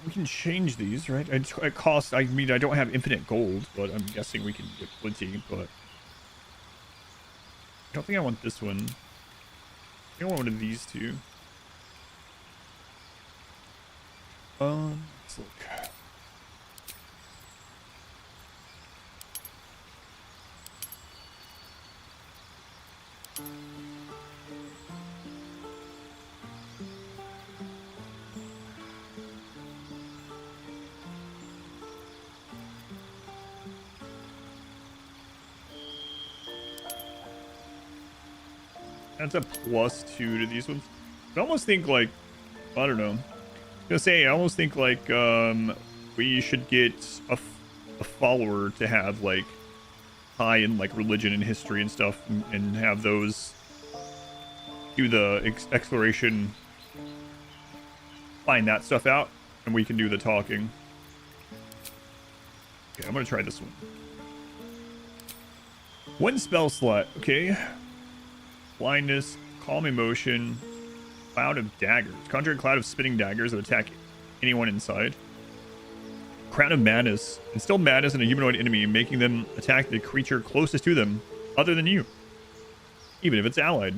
Speaker 1: We can change these, right? It costs, I mean, I don't have infinite gold, but I'm guessing we can get plenty, but I don't think I want this one. I think I want one of these two. Let's look. That's a +2 to these ones. I almost think like, I don't know. I almost think like we should get a follower to have like high in like religion and history and stuff, and have those do the exploration, find that stuff out, and we can do the talking. Okay, I'm gonna try this one. 1 spell slot, okay. Blindness, Calm Emotion, Cloud of Daggers. Conjure a cloud of spinning daggers that attack anyone inside. Crown of Madness. Instill madness in a humanoid enemy, making them attack the creature closest to them, other than you, even if it's allied.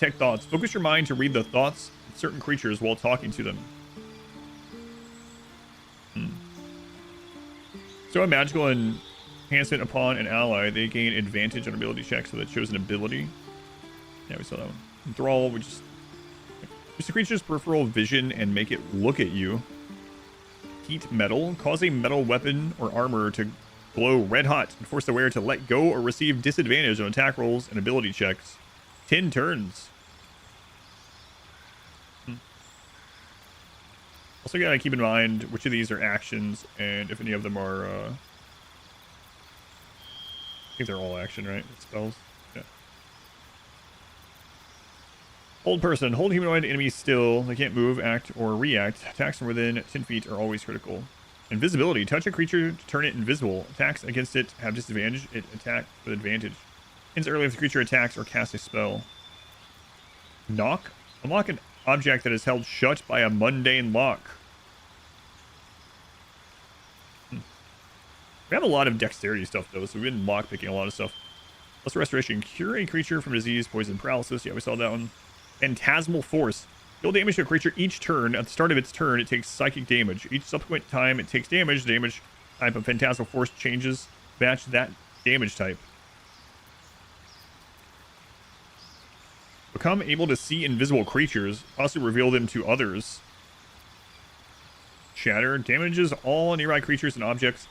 Speaker 1: Detect thoughts. Focus your mind to read the thoughts of certain creatures while talking to them. So a magical enhancement upon an ally, they gain advantage on ability checks with a chosen ability. Yeah, we saw that one. Enthrall, we just use the creature's peripheral vision and make it look at you. Heat metal, cause a metal weapon or armor to glow red hot and force the wearer to let go or receive disadvantage on attack rolls and ability checks. 10 turns. Also gotta keep in mind which of these are actions and if any of them are I think they're all action, right? Spells. Yeah. Hold person. Hold humanoid enemies still. They can't move, act, or react. Attacks from within 10 feet are always critical. Invisibility. Touch a creature to turn it invisible. Attacks against it have disadvantage. It attack with advantage. Ends early if the creature attacks or casts a spell. Knock. Unlock an object that is held shut by a mundane lock. We have a lot of dexterity stuff, though, so we've been lockpicking a lot of stuff. Plus restoration. Cure a creature from disease, poison, paralysis. Yeah, we saw that one. Phantasmal force. Deal damage to a creature each turn. At the start of its turn, it takes psychic damage. Each subsequent time it takes damage, the damage type of Phantasmal Force changes. Match that damage type. Become able to see invisible creatures. Also reveal them to others. Shatter. Damages all nearby creatures and objects.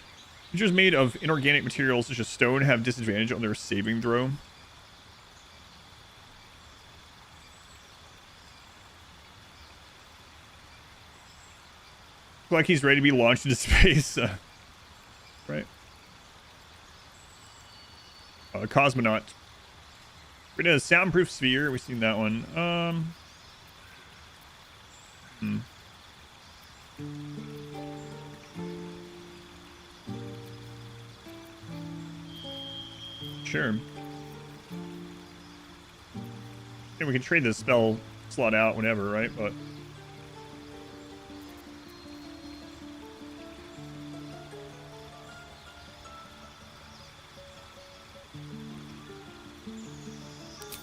Speaker 1: Creatures made of inorganic materials such as stone have disadvantage on their saving throw. Like he's ready to be launched into space. Right. Cosmonaut. We're gonna soundproof sphere. We've seen that one. Sure. Yeah, we can trade this spell slot out whenever, right? But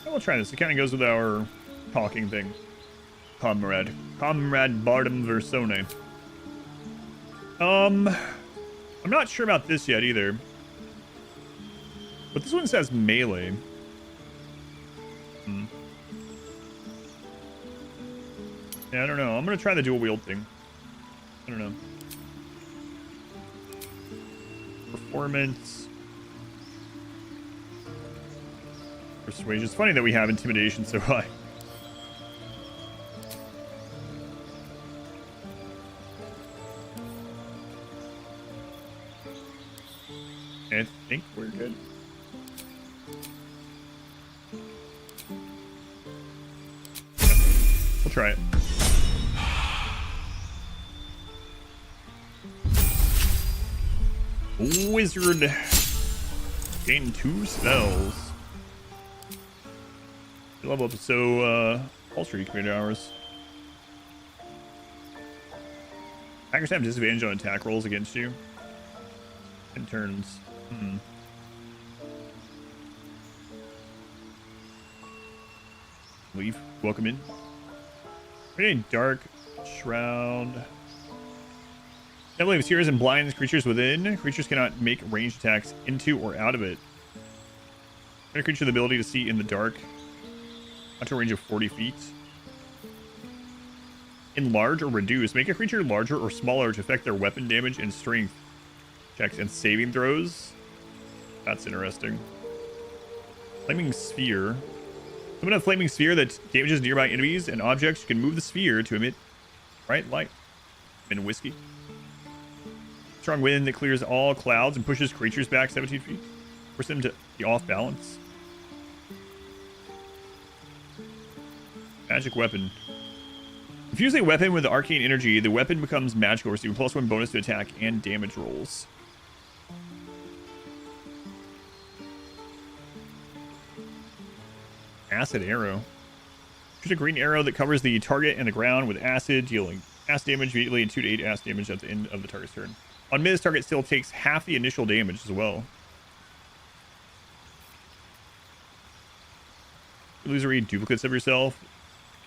Speaker 1: we'll try this. It kind of goes with our talking thing. Comrade Bardum Versone. I'm not sure about this yet either. But this one says melee. Yeah, I don't know. I'm gonna try the dual wield thing. I don't know. Performance. Persuasion. It's funny that we have intimidation so high. I think we're good. We'll try it. Wizard. Gain 2 spells. Level up, so all street creator hours. Attackers have disadvantage on attack rolls against you. In turns. Leave. Welcome in. Creating dark shroud. Heavily obscures and blinds creatures within. Creatures cannot make ranged attacks into or out of it. Grant a creature the ability to see in the dark. Up to a range of 40 feet. Enlarge or reduce. Make a creature larger or smaller to affect their weapon damage and strength checks and saving throws. That's interesting. Flaming Sphere. Summon a flaming sphere that damages nearby enemies and objects. You can move the sphere to emit bright light. And whiskey. Strong wind that clears all clouds and pushes creatures back 17 feet. Force them to be off balance. Magic weapon. Infuse a weapon with arcane energy. The weapon becomes magical, receiving +1 bonus to attack and damage rolls. Acid arrow. Shoot a green arrow that covers the target and the ground with acid, dealing acid damage immediately and 2 to 8 acid damage at the end of the target's turn. On miss, target still takes half the initial damage as well. Illusory duplicates of yourself.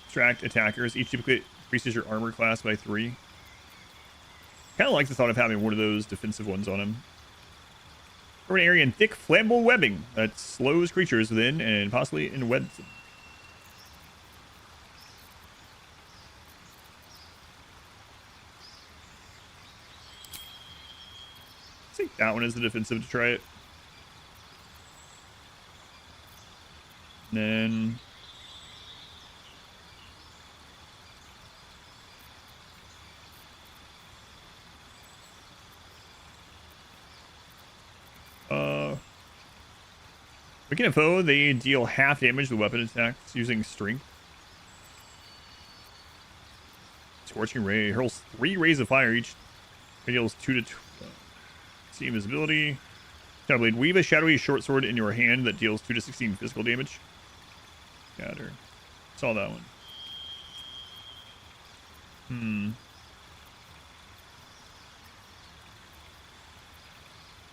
Speaker 1: Distract attackers. Each duplicate increases your armor class by 3. Kind of like the thought of having one of those defensive ones on him. Cover an area in thick, flammable webbing that slows creatures within and possibly enwebs them. Let's take that one as the defensive to try it. And then Weaken a foe, they deal half damage to weapon attacks using strength. Scorching Ray hurls 3 rays of fire each. It deals 2 to see invisibility. Shadowblade, weave a shadowy short sword in your hand that deals 2 to 16 physical damage. Scatter. Saw that one.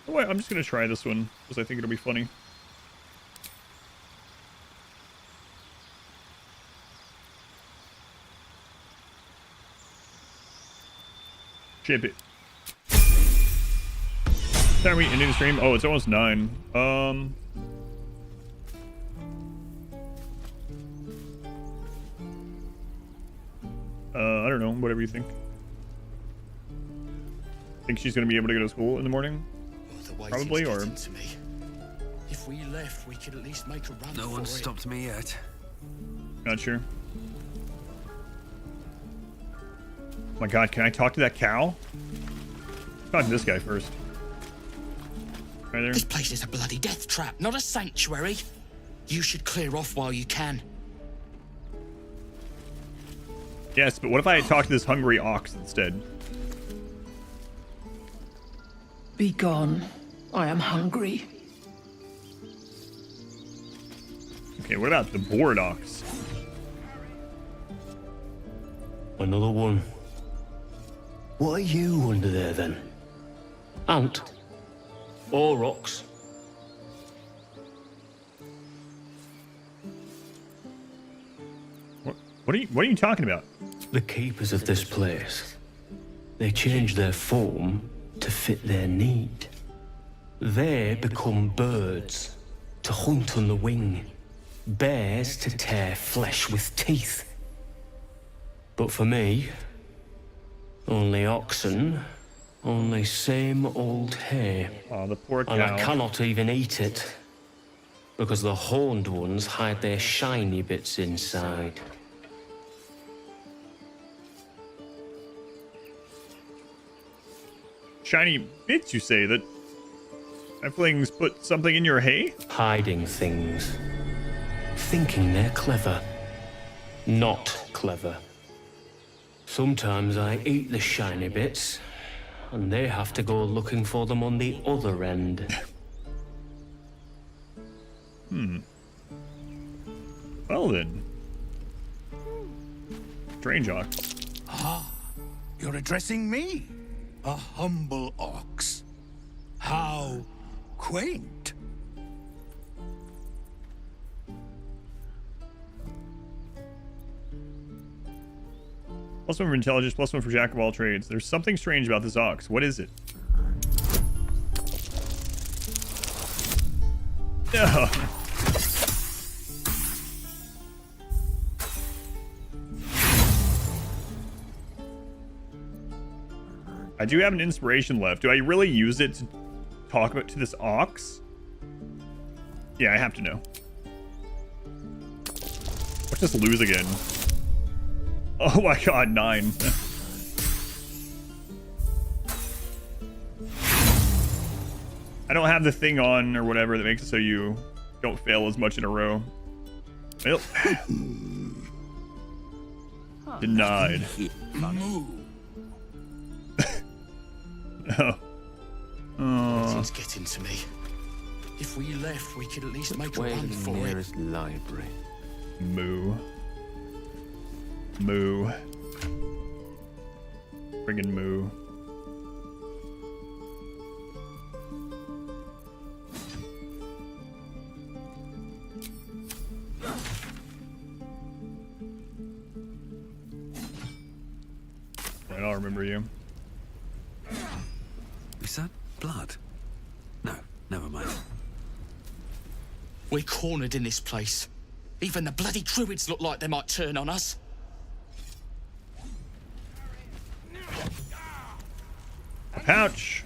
Speaker 1: Oh, wait, I'm just gonna try this one because I think it'll be funny. Ship it. Are we ending the stream? Oh, it's almost 9. I don't know. Whatever you think. Think she's gonna be able to go to school in the morning? Probably, or
Speaker 18: if we left, we could at least make a run.
Speaker 14: No one stopped me yet.
Speaker 1: Not sure. Oh my god, can I talk to that cow? Talk to this guy first. Right there.
Speaker 18: This place is a bloody death trap, not a sanctuary. You should clear off while you can.
Speaker 1: Yes, but what if I talk to this hungry ox instead?
Speaker 21: Be gone. I am hungry.
Speaker 1: Okay, what about the bored ox?
Speaker 10: Another one. What are you under there then? Ant? Or ox?
Speaker 1: What are you talking about?
Speaker 10: The keepers of this place. They change their form to fit their need. They become birds to hunt on the wing, bears to tear flesh with teeth. But for me, only oxen, only same old hay.
Speaker 1: Oh, the poor cow.
Speaker 10: And I cannot even eat it, because the horned ones hide their shiny bits inside.
Speaker 1: Shiny bits, you say? That Halflings put something in your hay?
Speaker 10: Hiding things. Thinking they're clever. Not clever. Sometimes I eat the shiny bits, and they have to go looking for them on the other end.
Speaker 1: Well then. Strange ox.
Speaker 12: Ah, you're addressing me, a humble ox. How quaint.
Speaker 1: +1 for intelligence, +1 for jack of all trades. There's something strange about this ox. What is it? No. I do have an inspiration left. Do I really use it to talk about to this ox? Yeah, I have to know. Let's just lose again. Oh my god, 9. I don't have the thing on or whatever that makes it so you don't fail as much in a row. Well, denied. Oh.
Speaker 18: It's getting to me. If we left, we could at least make a run for it.
Speaker 8: Nearest library.
Speaker 1: Moo. Moo. Friggin' moo. Right, I'll remember you.
Speaker 14: Is that blood? No, never mind.
Speaker 18: We're cornered in this place. Even the bloody druids look like they might turn on us.
Speaker 1: A pouch.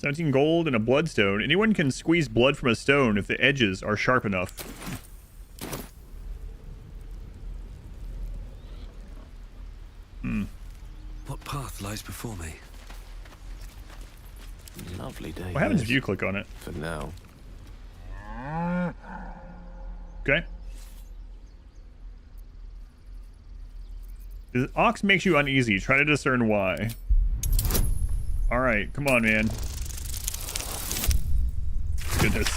Speaker 1: $17 gold and a bloodstone. Anyone can squeeze blood from a stone if the edges are sharp enough.
Speaker 14: What path lies before me?
Speaker 8: Lovely day.
Speaker 1: What happens if you click on it?
Speaker 8: For now.
Speaker 1: Okay. The ox makes you uneasy. Try to discern why. Alright, come on, man. Goodness.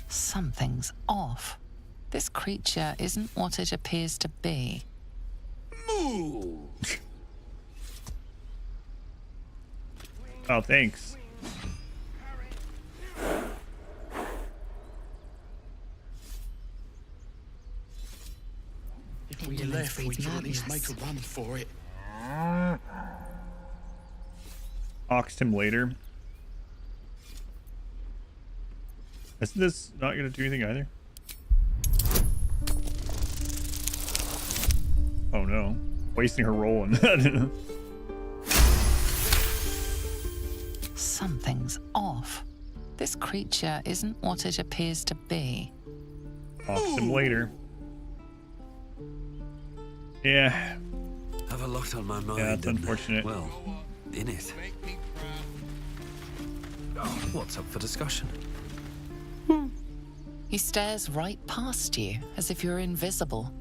Speaker 5: Something's off. This creature isn't what it appears to be.
Speaker 12: Moo!
Speaker 1: Oh, thanks.
Speaker 5: breed
Speaker 8: we could at least
Speaker 5: madness.
Speaker 8: make a run for it.
Speaker 1: Oxed him later. Isn't this not gonna do anything either? Oh no. Wasting her rolling.
Speaker 5: Something's off. This creature isn't what it appears to be.
Speaker 1: Oxed him later. Yeah.
Speaker 14: Have a lot on my mind.
Speaker 1: Yeah, that's
Speaker 14: and,
Speaker 1: unfortunate.
Speaker 14: Well, in it. What's up for discussion?
Speaker 5: He stares right past you as if you're invisible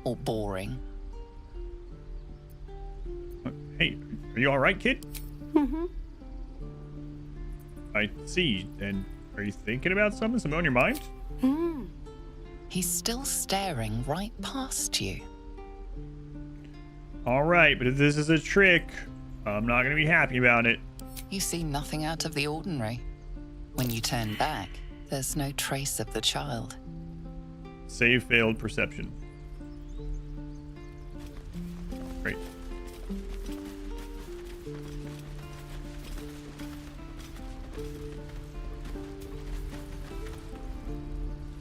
Speaker 5: or boring.
Speaker 1: Hey, are you alright, kid?
Speaker 7: Mm-hmm.
Speaker 1: I see. And are you thinking about something on your mind?
Speaker 5: He's still staring right past you.
Speaker 1: Alright, but if this is a trick, I'm not gonna be happy about it.
Speaker 5: You see nothing out of the ordinary. When you turn back, there's no trace of the child.
Speaker 1: Save failed perception. Great.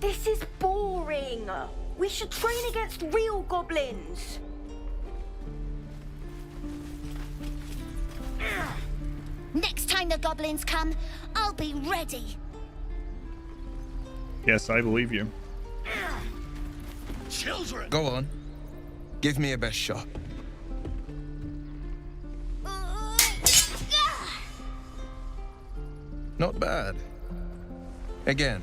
Speaker 13: This is boring. We should train against real goblins.
Speaker 17: Next time the goblins come, I'll be ready.
Speaker 1: Yes, I believe you.
Speaker 23: Children! Go on. Give me a best shot. Not bad. Again.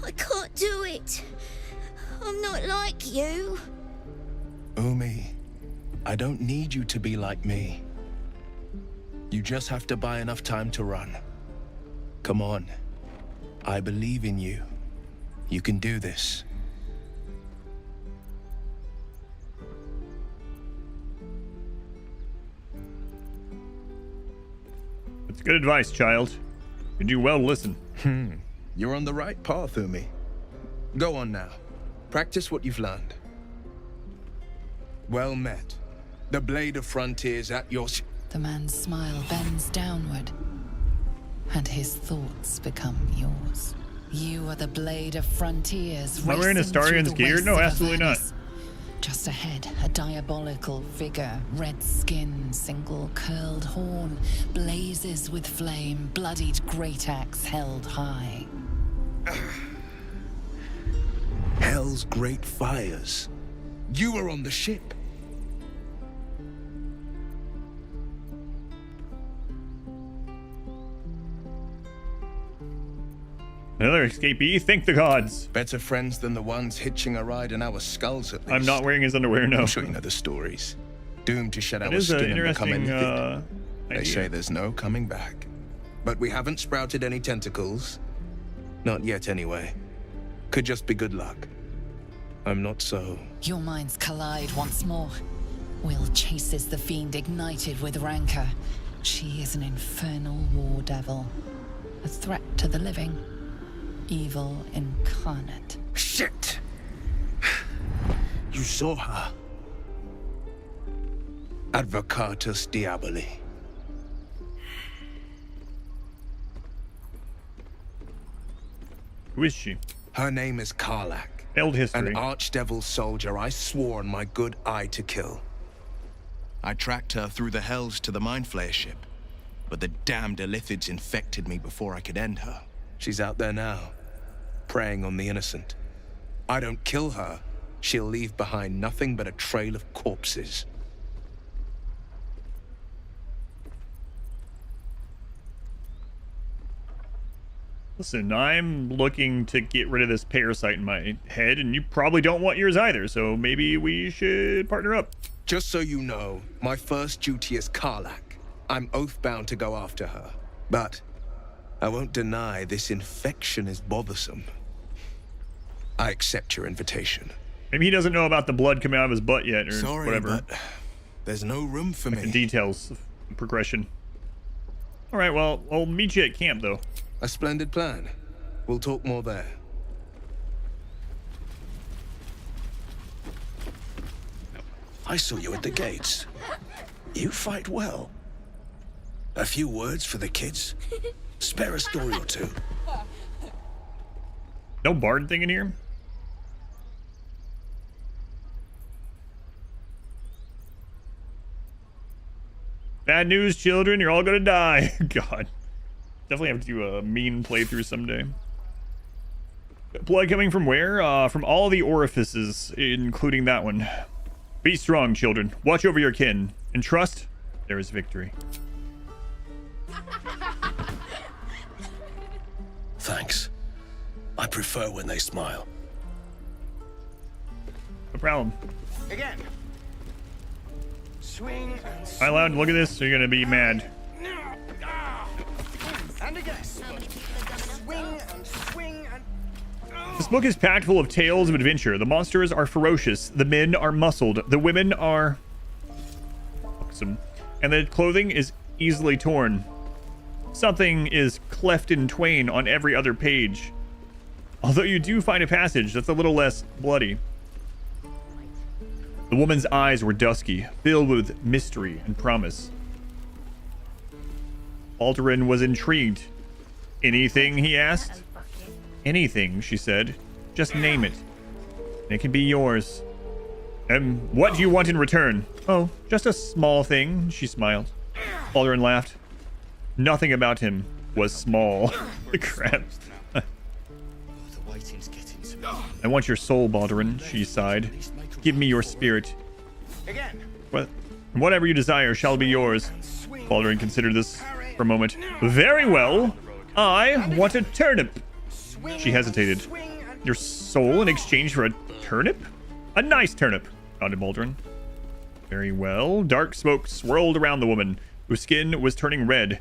Speaker 17: I can't do it. I'm not like you.
Speaker 23: Umi, I don't need you to be like me. You just have to buy enough time to run. Come on. I believe in you. You can do this.
Speaker 1: It's good advice, child. You do well to listen.
Speaker 23: You're on the right path, Umi. Go on now. Practice what you've learned. Well met. The Blade of Frontiers at your...
Speaker 5: The man's smile bends downward, and his thoughts become yours. You are the Blade of Frontiers.
Speaker 1: Am I wearing Astarion's gear? No, absolutely not.
Speaker 5: Just ahead, a diabolical figure, red skin, single curled horn, blazes with flame, bloodied great axe held high.
Speaker 23: Hell's great fires. You were on the ship.
Speaker 1: Another escapee? Thank the gods.
Speaker 23: Better friends than the ones hitching a ride in our skulls, at least.
Speaker 1: I'm not wearing his underwear, no.
Speaker 23: I'm sure you know the stories. Doomed to shed
Speaker 1: That
Speaker 23: our
Speaker 1: is an
Speaker 23: skin and become
Speaker 1: interesting,
Speaker 23: anything. They
Speaker 1: idea.
Speaker 23: say there's no coming back. But we haven't sprouted any tentacles. Not yet, anyway. Could just be good luck. I'm not so...
Speaker 5: Your minds collide once more. Will chases the fiend ignited with rancor. She is an infernal war devil. A threat to the living. Evil incarnate.
Speaker 23: Shit! You saw her. Advocatus Diaboli.
Speaker 1: Who is she?
Speaker 23: Her name is Karlak.
Speaker 1: Failed history.
Speaker 23: An archdevil soldier I swore on my good eye to kill. I tracked her through the hells to the Mind Flayer ship, but the damned Illithids infected me before I could end her. She's out there now, preying on the innocent. I don't kill her, she'll leave behind nothing but a trail of corpses.
Speaker 1: Listen, I'm looking to get rid of this parasite in my head, and you probably don't want yours either, so maybe we should partner up.
Speaker 23: Just so you know, my first duty is Karlak. I'm oath-bound to go after her. But I won't deny this infection is bothersome. I accept your invitation.
Speaker 1: Maybe he doesn't know about the blood coming out of his butt yet, or
Speaker 23: Sorry,
Speaker 1: whatever.
Speaker 23: but there's no room for
Speaker 1: like
Speaker 23: me.
Speaker 1: the details of progression. All right, well, I'll meet you at camp, though.
Speaker 4: A splendid plan. We'll talk more there.
Speaker 9: I saw you at the gates. You fight well. A few words for the kids? Spare a story or two.
Speaker 1: No bard thing in here? Bad news, children. You're all gonna die. God. Definitely have to do a mean playthrough someday. Blood coming from where? From all the orifices, including that one. Be strong, children. Watch over your kin. And trust, there is victory.
Speaker 9: Thanks. I prefer when they smile.
Speaker 1: No problem.
Speaker 12: Again. Swing and
Speaker 1: Am I allowed to look at this? Or you're gonna be mad.
Speaker 12: And again. Swing and swing and...
Speaker 1: This book is packed full of tales of adventure. The monsters are ferocious. The men are muscled. The women are awesome. And the clothing is easily torn. Something is cleft in twain on every other page. Although you do find a passage that's a little less bloody. The woman's eyes were dusky, filled with mystery and promise. Baldurin was intrigued. Anything, he asked. Anything, she said. Just name it. It can be yours. What do you want in return? Oh, just a small thing, she smiled. Baldurin laughed. Nothing about him was small. The crap. I want your soul, Baldurin, she sighed. Give me your spirit.
Speaker 12: Again.
Speaker 1: Whatever you desire shall be yours. Baldurin considered this for a moment. Very well. I want a turnip. She hesitated. Your soul in exchange for a turnip? A nice turnip, nodded Baldurin. Very well. Dark smoke swirled around the woman, whose skin was turning red.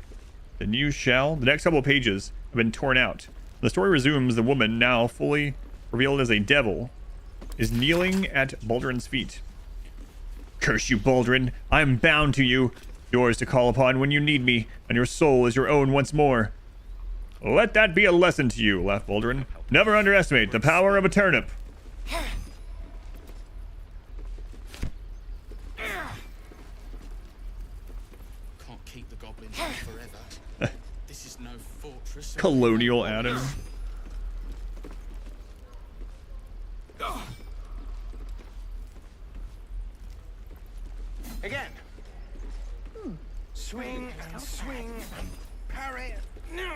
Speaker 1: Then you shall... The next couple of pages have been torn out. The story resumes. The woman, now fully revealed as a devil, is kneeling at Baldurin's feet. Curse you, Baldurin. I am bound to you. Yours to call upon when you need me, and your soul is your own once more. Let that be a lesson to you, laughed Baldurin. Never underestimate the power of a turnip.
Speaker 18: Can't keep the goblins out forever. This is no fortress.
Speaker 1: Colonial Adam.
Speaker 12: Again. Swing and swing and parry. No.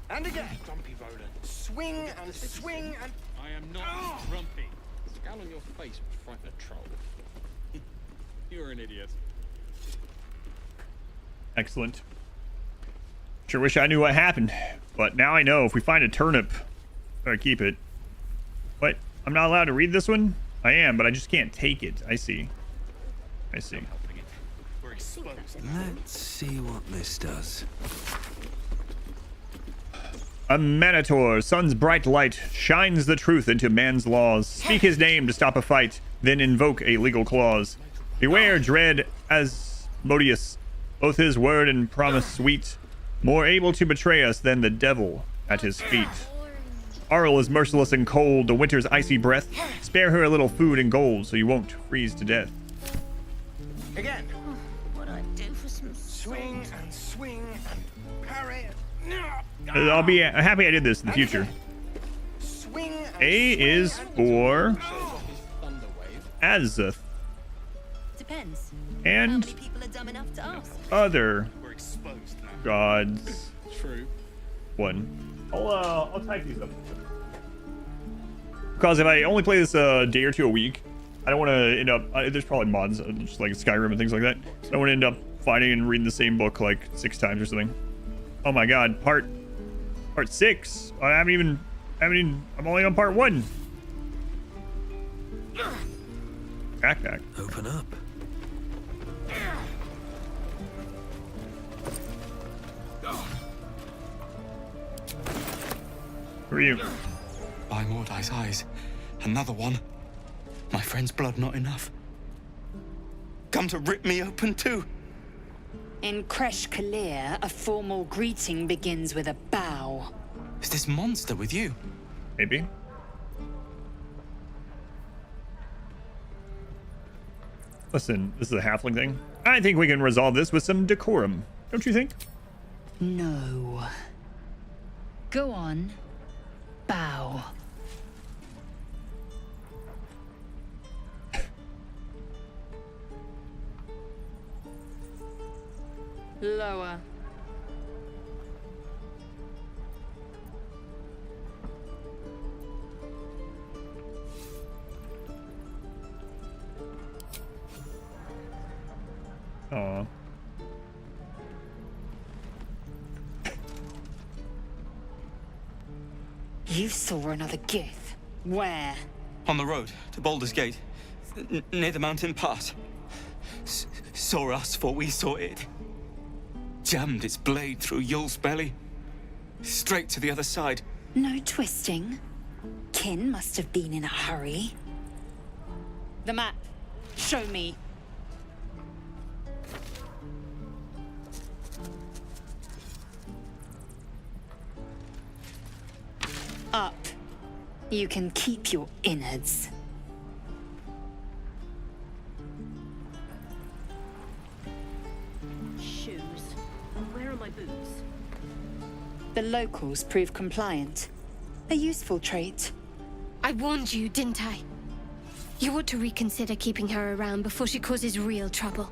Speaker 12: And again.
Speaker 18: Grumpy Roland.
Speaker 12: Swing and swing and...
Speaker 18: I am not grumpy. The scowl on your face would frighten a troll. You're an idiot.
Speaker 1: Excellent. Sure wish I knew what happened, but now I know. If we find a turnip, better keep it. What? I'm not allowed to read this one? I am, but I just can't take it. I see. I see.
Speaker 14: Let's see what this does.
Speaker 1: A Manitor, sun's bright light, shines the truth into man's laws. Speak his name to stop a fight, then invoke a legal clause. Beware, dread Asmodeus, both his word and promise sweet, more able to betray us than the devil at his feet. Arl is merciless and cold, the winter's icy breath. Spare her a little food and gold, so you won't freeze to death.
Speaker 12: Again.
Speaker 17: What I do for some
Speaker 12: swing and swing and parry. No.
Speaker 1: I'll be happy I did this in the future. A is for Azoth.
Speaker 15: Depends.
Speaker 1: And
Speaker 15: how many people are dumb enough to ask?
Speaker 1: Other
Speaker 18: We're exposed now.
Speaker 1: gods.
Speaker 18: True.
Speaker 1: One. I'll type these up. Because if I only play this a day or two a week, I don't want to end up... there's probably mods, just like Skyrim and things like that. I don't want to end up finding and reading the same book like 6 times or something. Oh my god, part 6. I'm only on part 1. Backpack.
Speaker 14: Open up.
Speaker 1: Who are you?
Speaker 11: By Mordai's eyes. Another one. My friend's blood not enough. Come to rip me open too.
Speaker 3: In Kresh Kalir, a formal greeting begins with a bow.
Speaker 11: Is this monster with you?
Speaker 1: Maybe. Listen, this is a halfling thing. I think we can resolve this with some decorum. Don't you think?
Speaker 3: No. Go on. Bow. Lower.
Speaker 1: Aw.
Speaker 3: You saw another gith. Where?
Speaker 11: On the road to Baldur's Gate, near the mountain pass. Saw us before we saw it. Jammed its blade through Yul's belly. Straight to the other side.
Speaker 3: No twisting. Kin must have been in a hurry. The map. Show me. Up. You can keep your innards.
Speaker 13: Shoes. Where are my boots?
Speaker 3: The locals prove compliant. A useful trait.
Speaker 17: I warned you, didn't I? You ought to reconsider keeping her around before she causes real trouble.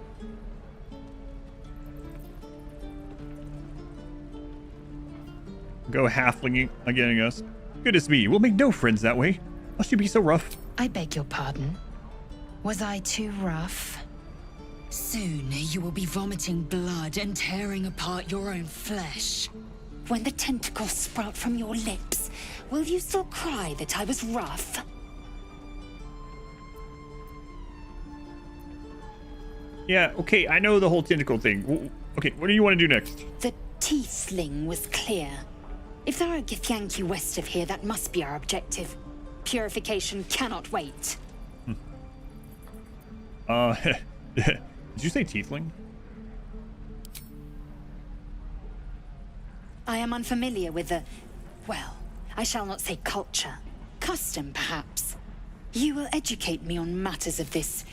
Speaker 1: Go halfling again us. Goodness me, we'll make no friends that way. Must you be so rough?
Speaker 3: I beg your pardon. Was I too rough? Soon you will be vomiting blood and tearing apart your own flesh. When the tentacles sprout from your lips, will you still cry that I was rough?
Speaker 1: Yeah, okay, I know the whole tentacle thing. Okay, what do you want to do next?
Speaker 3: The tiefling was clear. If there are Githyanki west of here, that must be our objective. Purification cannot wait.
Speaker 1: Did you say tiefling?
Speaker 3: I am unfamiliar with the, well, I shall not say culture. Custom, perhaps. You will educate me on matters of this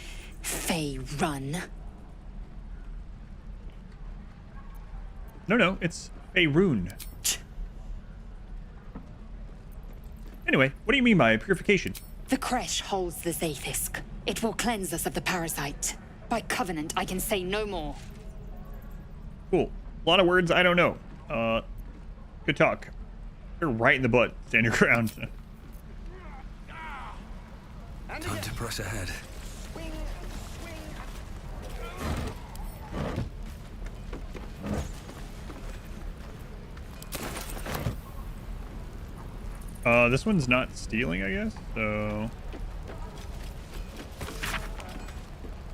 Speaker 3: Fey run.
Speaker 1: No, it's Faerun. Anyway, what do you mean by purification?
Speaker 3: The Kresh holds the Zaithisk. It will cleanse us of the parasite. By covenant, I can say no more.
Speaker 1: Cool. A lot of words I don't know. Good talk. You're right in the butt. Stand your ground.
Speaker 14: Time to press ahead.
Speaker 1: This one's not stealing, I guess, so...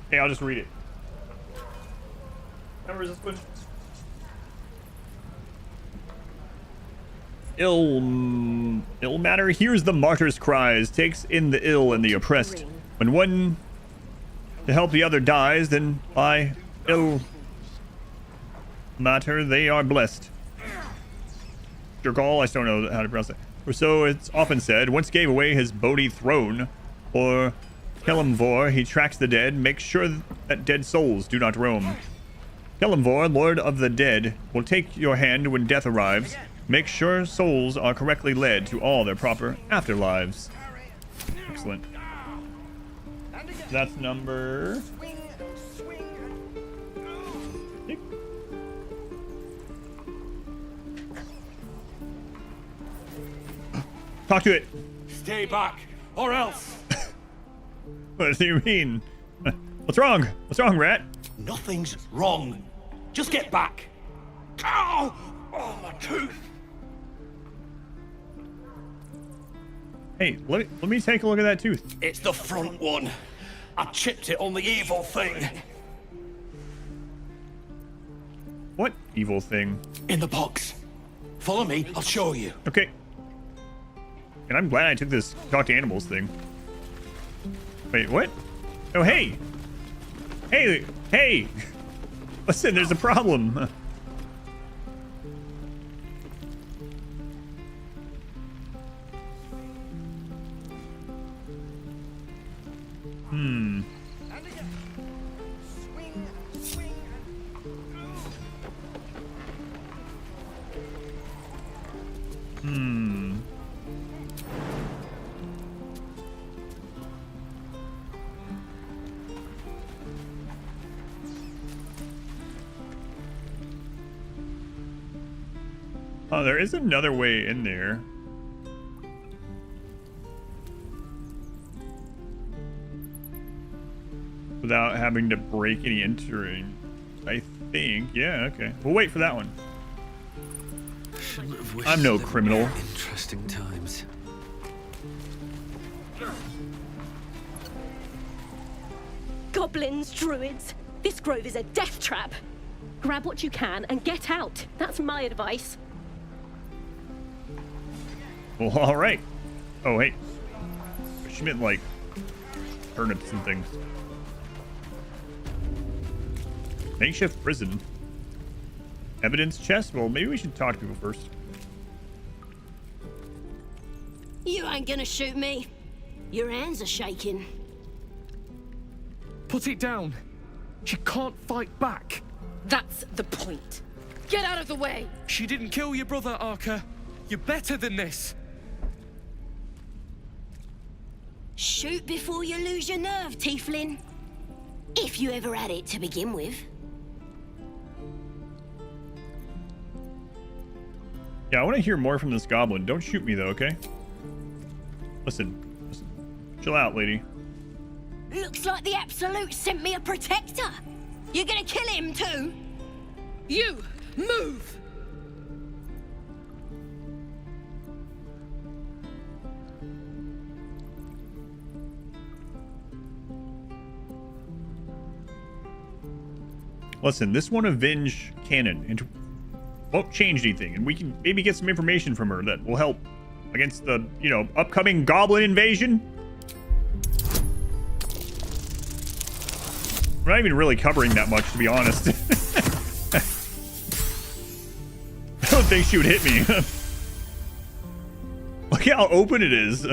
Speaker 1: Okay, I'll just read it. Remember this one? Ill matter hears the martyr's cries, takes in the ill and the oppressed. When one to help the other dies, then by ill matter they are blessed. Jergal, I still don't know how to pronounce it. Or so it's often said, once gave away his Bodhi throne, or Kelemvor, he tracks the dead, makes sure that dead souls do not roam. Kelemvor, Lord of the Dead, will take your hand when death arrives, make sure souls are correctly led to all their proper afterlives. Excellent. That's number... Talk to it.
Speaker 18: Stay back, or else.
Speaker 1: What do you mean? What's wrong? What's wrong, rat?
Speaker 18: Nothing's wrong. Just get back. Ow! Oh, my tooth.
Speaker 1: Hey, let me take a look at that tooth.
Speaker 18: It's the front one. I chipped it on the evil thing.
Speaker 1: What evil thing?
Speaker 18: In the box. Follow me, I'll show you.
Speaker 1: Okay. And I'm glad I took this talk to animals thing. Wait, what? Oh, hey! Hey! Listen, there's a problem. Hmm. Hmm. Oh, there is another way in there. Without having to break any entering. I think. Yeah, okay. We'll wait for that one.
Speaker 2: Shouldn't have wished
Speaker 1: I'm no
Speaker 2: them
Speaker 1: criminal.
Speaker 2: Interesting times.
Speaker 6: Goblins, druids. This grove is a death trap. Grab what you can and get out. That's my advice.
Speaker 1: Well, all right. Oh, wait. She meant like turnips and things. Makeshift prison. Evidence chest? Well, maybe we should talk to people first.
Speaker 6: You ain't gonna shoot me. Your hands are shaking.
Speaker 19: Put it down. She can't fight back.
Speaker 6: That's the point. Get out of the way.
Speaker 19: She didn't kill your brother, Arca. You're better than this.
Speaker 6: Shoot before you lose your nerve, Tieflin. If you ever had it to begin with.
Speaker 1: Yeah, I want to hear more from this goblin. Don't shoot me, though, okay? Listen. Chill out, lady.
Speaker 6: Looks like the Absolute sent me a protector. You're gonna kill him too? You, move!
Speaker 1: Listen, this won't avenge Cannon and won't change anything, and we can maybe get some information from her that will help against the, you know, upcoming goblin invasion. We're not even really covering that much, to be honest. I don't think she would hit me. Look how open it is.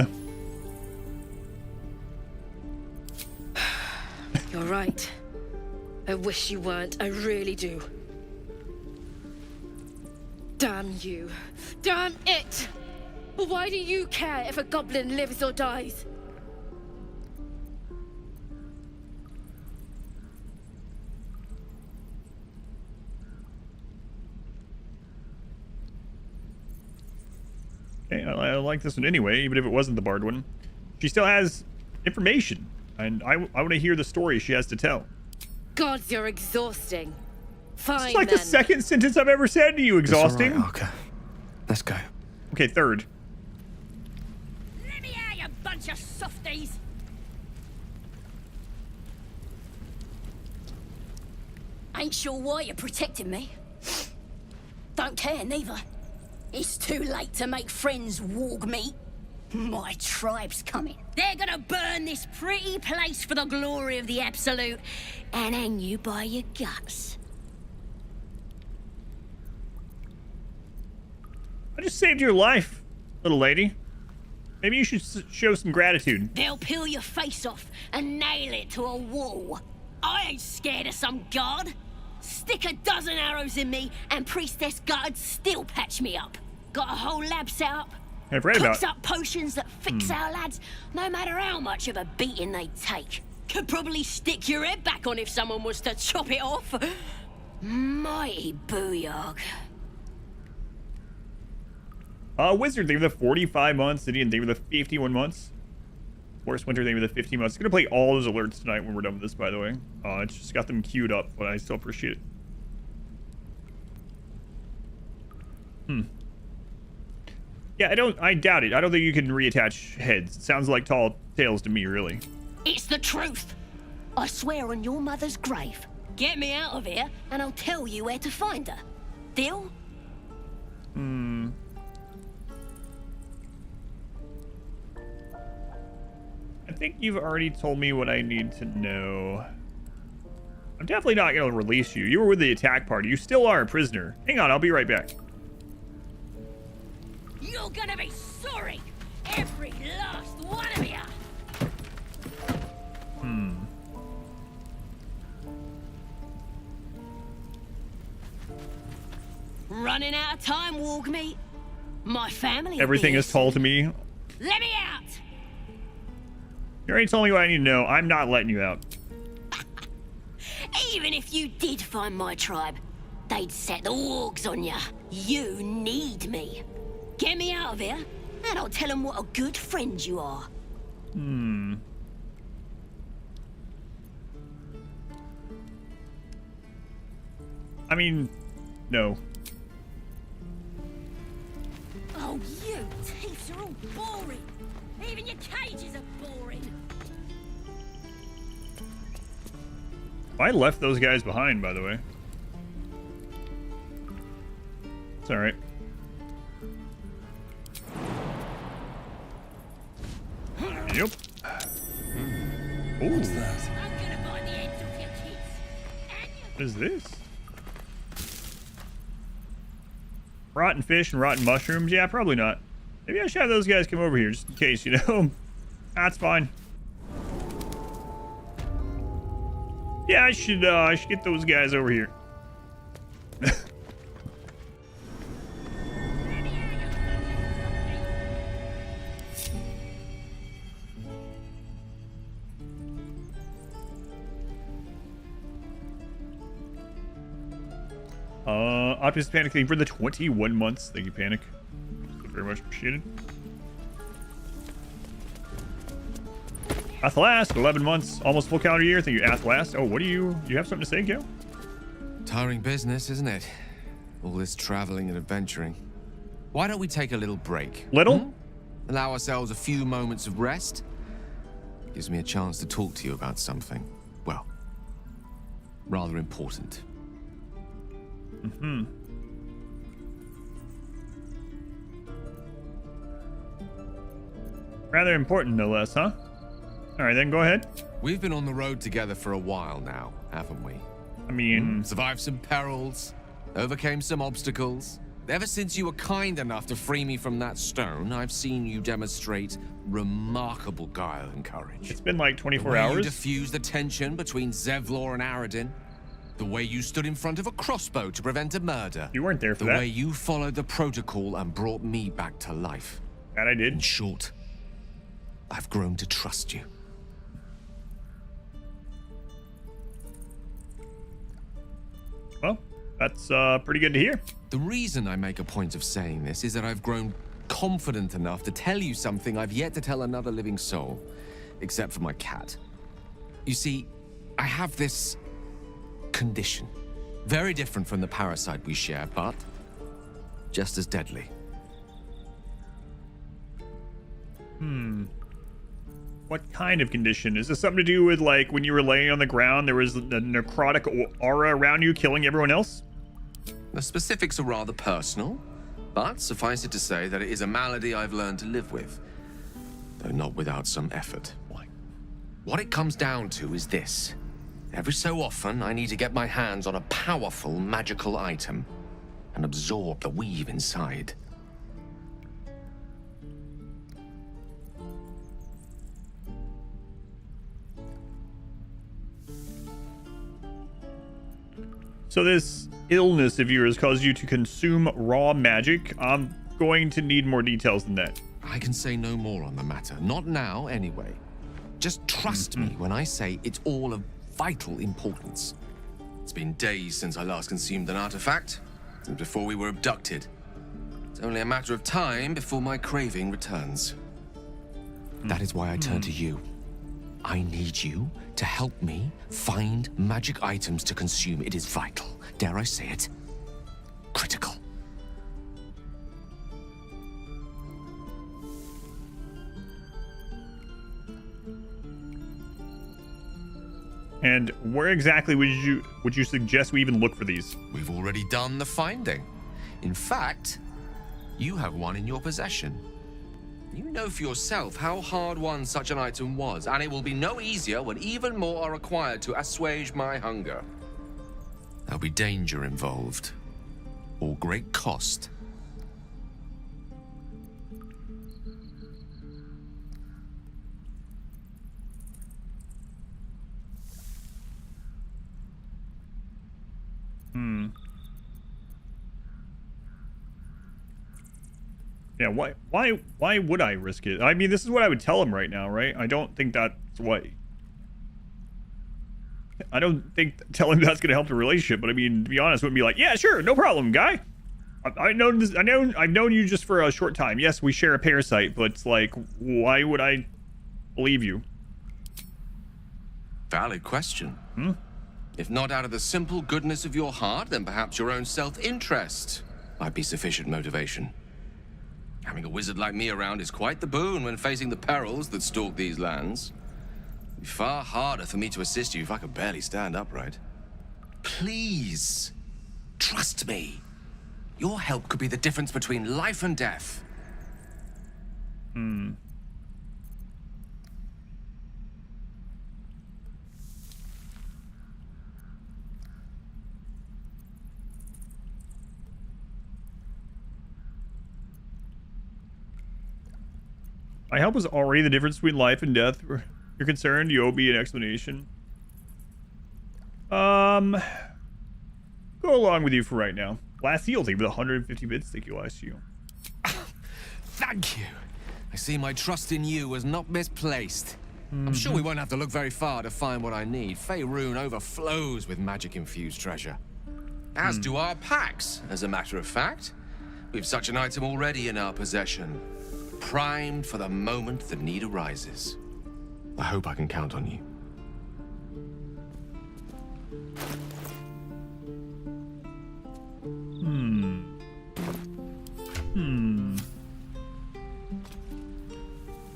Speaker 6: You're right. I wish you weren't. I really do. Damn you. Damn it! Why do you care if a goblin lives or dies?
Speaker 1: Okay, I like this one anyway, even if it wasn't the bard one. She still has information, and I want to hear the story she has to tell.
Speaker 6: Gods, you're exhausting. Fine,
Speaker 1: It's like
Speaker 6: then.
Speaker 1: the second sentence I've ever said to you, exhausting.
Speaker 4: All right, okay. Let's go.
Speaker 1: Okay, third.
Speaker 6: Let me out, you bunch of softies! Ain't sure why you're protecting me. Don't care, neither. It's too late to make friends, warg meat. My tribe's coming. They're gonna burn this pretty place for the glory of the Absolute and hang you by your guts.
Speaker 1: I just saved your life, little lady. Maybe you should show some gratitude.
Speaker 6: They'll peel your face off and nail it to a wall. I ain't scared of some god. Stick a dozen arrows in me and Priestess Guard still patch me up. Got a whole lab set up.
Speaker 1: I've read about
Speaker 6: Cooks up potions that fix our lads, no matter how much of a beating they take. Could probably stick your head back on if someone was to chop it off. Mighty booyog.
Speaker 1: Wizard, they were the 45 months. Indian, they were the 51 months. Forest Winter, they were the 15 months. I'm gonna play all those alerts tonight when we're done with this, by the way. It's just got them queued up, but I still appreciate it. Yeah, I doubt it. I don't think you can reattach heads. It sounds like tall tales to me, really.
Speaker 6: It's the truth. I swear on your mother's grave. Get me out of here, and I'll tell you where to find her. Deal?
Speaker 1: I think you've already told me what I need to know. I'm definitely not going to release you. You were with the attack party. You still are a prisoner. Hang on, I'll be right back.
Speaker 6: You're gonna be sorry, every last one of you. Running out of time, Wargmeat. My family.
Speaker 1: Everything is told to me.
Speaker 6: Let me out.
Speaker 1: You already told me what I need to know. I'm not letting you out.
Speaker 6: Even if you did find my tribe, they'd set the wargs on you. You need me. Get me out of here, and I'll tell them what a good friend you are.
Speaker 1: I mean, no.
Speaker 6: Oh, you thieves are all boring. Even your cages are boring.
Speaker 1: I left those guys behind, by the way. It's alright. Yep. Ooh.
Speaker 6: What's that? I'm gonna buy the ends off your kids.
Speaker 1: What is this? Rotten fish and rotten mushrooms? Yeah, probably not. Maybe I should have those guys come over here just in case, you know? That's fine. Yeah, I should get those guys over here. Optimus panicking for the 21 months. Thank you, Panic. Very much appreciated. Athlast, 11 months, almost full calendar year. Thank you, Athlast. Oh, what do you have something to say, Gale?
Speaker 8: Tiring business, isn't it? All this traveling and adventuring. Why don't we take a little break?
Speaker 1: Little?
Speaker 8: Allow ourselves a few moments of rest. Gives me a chance to talk to you about something, well, rather important.
Speaker 1: Rather important, no less, huh? All right, then go ahead.
Speaker 8: We've been on the road together for a while now, haven't we?
Speaker 1: I mean...
Speaker 8: Survived some perils, overcame some obstacles. Ever since you were kind enough to free me from that stone, I've seen you demonstrate remarkable guile and courage.
Speaker 1: It's been like 24
Speaker 8: the way
Speaker 1: hours.
Speaker 8: You diffused the tension between Zevlor and Aradin. The way you stood in front of a crossbow to prevent a murder.
Speaker 1: You weren't there for
Speaker 8: that.
Speaker 1: that.
Speaker 8: The way you followed the protocol and brought me back to life.
Speaker 1: That I did.
Speaker 8: In short, I've grown to trust you.
Speaker 1: Well, that's pretty good to hear.
Speaker 8: The reason I make a point of saying this is that I've grown confident enough to tell you something I've yet to tell another living soul, except for my cat. You see, I have this condition. Very different from the parasite we share, but just as deadly.
Speaker 1: What kind of condition? Is this something to do with, like, when you were laying on the ground, there was a necrotic aura around you killing everyone else?
Speaker 8: The specifics are rather personal, but suffice it to say that it is a malady I've learned to live with, though not without some effort. What it comes down to is this. Every so often, I need to get my hands on a powerful magical item and absorb the weave inside.
Speaker 1: So this illness of yours caused you to consume raw magic. I'm going to need more details than that.
Speaker 8: I can say no more on the matter. Not now, anyway. Just trust me when I say it's all of vital importance. It's been days since I last consumed an artifact, since before we were abducted. It's only a matter of time before my craving returns. That is why I turn to you. I need you to help me find magic items to consume. It is vital. Dare I say it? Critical.
Speaker 1: And where exactly would you suggest we even look for these?
Speaker 8: We've already done the finding. In fact, you have one in your possession. You know for yourself how hard-won such an item was, and it will be no easier when even more are required to assuage my hunger. There'll be danger involved, or great cost.
Speaker 1: Yeah, why would I risk it? I mean, this is what I would tell him right now, right? I don't think that's what... I don't think telling that's gonna help the relationship, but I mean, to be honest, wouldn't be like, yeah, sure, no problem, guy. I've known you just for a short time. Yes, we share a parasite, but it's like, why would I believe you?
Speaker 8: Valid question. If not out of the simple goodness of your heart, then perhaps your own self-interest might be sufficient motivation. Having a wizard like me around is quite the boon when facing the perils that stalk these lands. It'd be far harder for me to assist you if I could barely stand upright. Please, trust me. Your help could be the difference between life and death.
Speaker 1: My help is already the difference between life and death. You're concerned, you owe me an explanation. Go along with you for right now. Last heal, take with 150 bits. Thank you, last you.
Speaker 8: Thank you. I see my trust in you was not misplaced. I'm sure we won't have to look very far to find what I need. Faerun overflows with magic-infused treasure. As do our packs, as a matter of fact. We've such an item already in our possession. Primed for the moment the need arises. I hope I can count on you.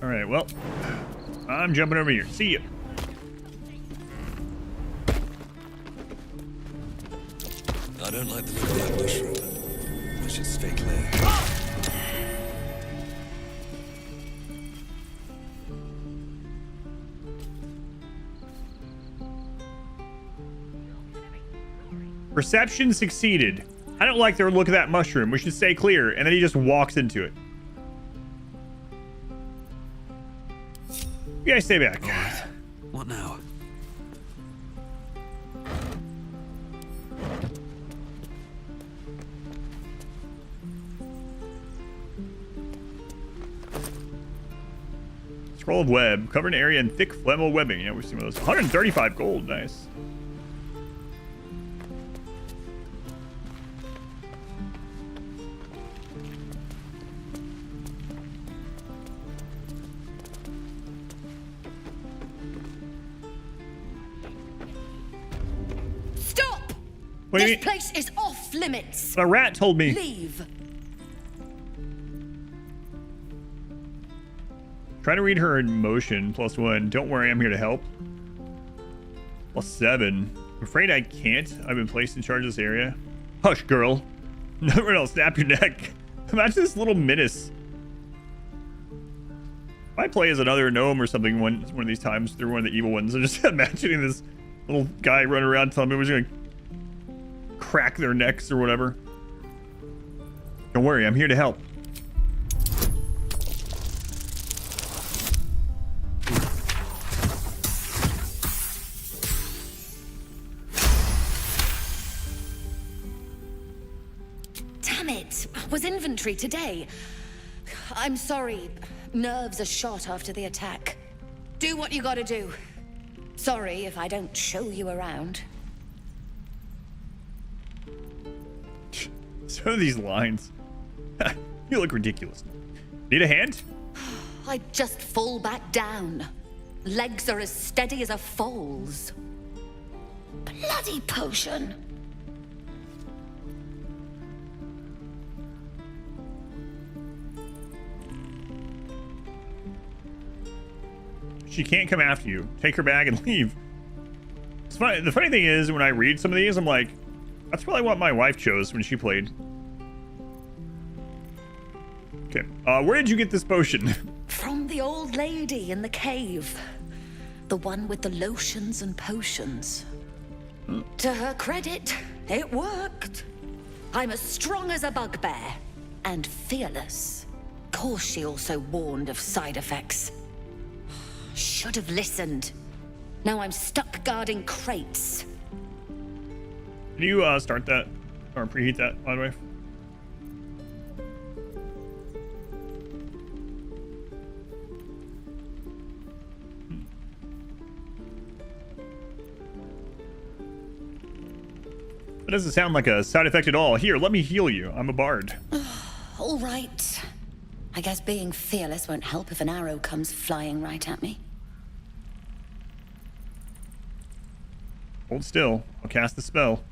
Speaker 1: All right, well, I'm jumping over here. See ya.
Speaker 14: I don't like the look of that mushroom. I should stay clear.
Speaker 1: Perception succeeded. I don't like the look of that mushroom. We should stay clear. And then he just walks into it. You guys stay back.
Speaker 14: All right. What now?
Speaker 1: Scroll of web. Cover an area in thick flammable webbing. Yeah, we've seen those. 135 gold. Nice. What do you
Speaker 6: This place is off limits.
Speaker 1: A rat told me.
Speaker 6: Leave.
Speaker 1: Try to read her emotion. +1. Don't worry, I'm here to help. +7. I'm afraid I can't. I've been placed in charge of this area. Hush, girl. No one else. Snap your neck. Imagine this little menace. If I play as another gnome or something one of these times through one of the evil ones, I'm just imagining this little guy running around telling me he's gonna crack their necks or whatever. Don't worry, I'm here to help.
Speaker 6: Damn it. Was inventory today. I'm sorry. Nerves are shot after the attack. Do what you gotta do. Sorry if I don't show you around.
Speaker 1: Some of these lines. You look ridiculous. Need a hand?
Speaker 6: I just fall back down. Legs are as steady as a foal's. Bloody potion.
Speaker 1: She can't come after you. Take her bag and leave. It's funny. The funny thing is, when I read some of these, I'm like, that's probably what my wife chose when she played. Okay. Where did you get this potion?
Speaker 16: From the old lady in the cave. The one with the lotions and potions. To her credit, it worked. I'm as strong as a bugbear. And fearless. Of course, she also warned of side effects. Should have listened. Now I'm stuck guarding crates.
Speaker 1: Can you start that? Or preheat that, by the way? That doesn't sound like a side effect at all. Here, let me heal you. I'm a bard.
Speaker 16: All right. I guess being fearless won't help if an arrow comes flying right at me.
Speaker 1: Hold still. I'll cast the spell.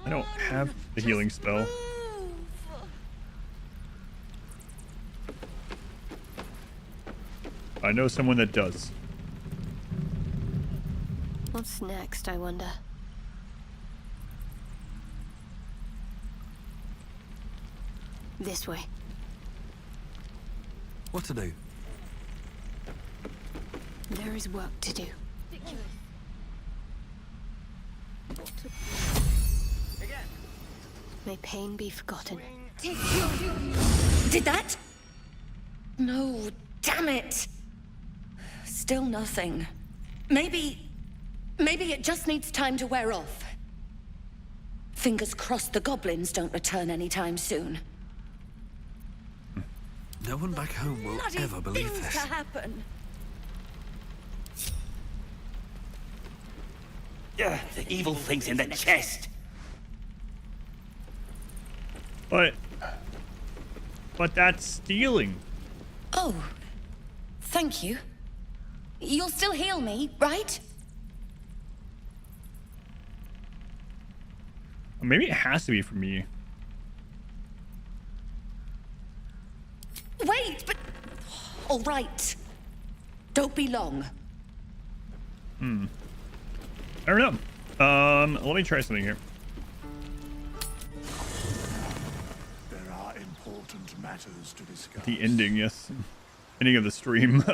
Speaker 1: I don't have the healing spell. I know someone that does.
Speaker 17: What's next, I wonder? This way.
Speaker 14: What to do?
Speaker 17: There is work to do. May pain be forgotten.
Speaker 16: Did that? No, damn it. Still nothing. Maybe it just needs time to wear off. Fingers crossed the goblins don't return anytime soon.
Speaker 14: No one back home will
Speaker 16: Bloody
Speaker 14: ever believe
Speaker 16: things
Speaker 14: this.
Speaker 16: to happen.
Speaker 12: The evil thing's in the chest.
Speaker 1: But that's stealing.
Speaker 16: Oh, thank you. You'll still heal me, right?
Speaker 1: Maybe it has to be for me.
Speaker 16: Wait, but... All right. Don't be long.
Speaker 1: I don't know. Let me try something here.
Speaker 9: There are important matters to discuss.
Speaker 1: The ending, yes. Ending of the stream.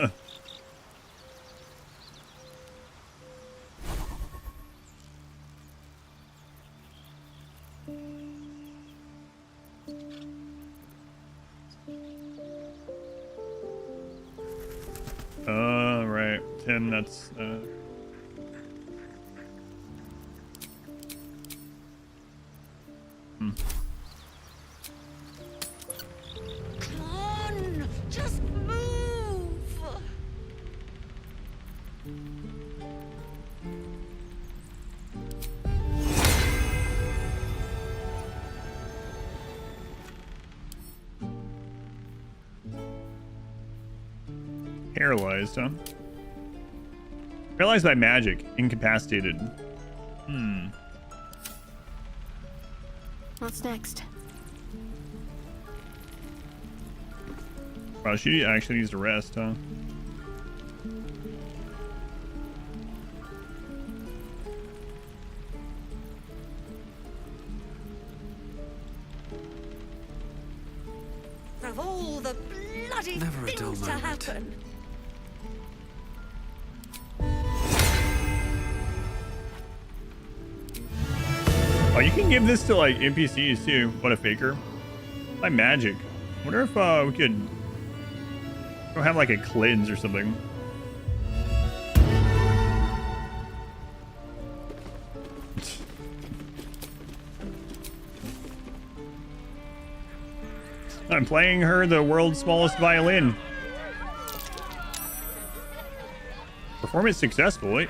Speaker 1: Right. Tim, that's...
Speaker 16: Come on, just move.
Speaker 1: Paralyzed, huh? Paralyzed by magic. Incapacitated.
Speaker 17: What's next?
Speaker 1: Wow, she actually needs to rest, huh?
Speaker 16: Of all the bloody
Speaker 14: Never a dull
Speaker 16: things to
Speaker 14: moment.
Speaker 16: happen.
Speaker 1: Oh, you can give this to like NPCs too. What a faker. By magic. Wonder if we could have like a cleanse or something. I'm playing her the world's smallest violin. Performance successful. Wait.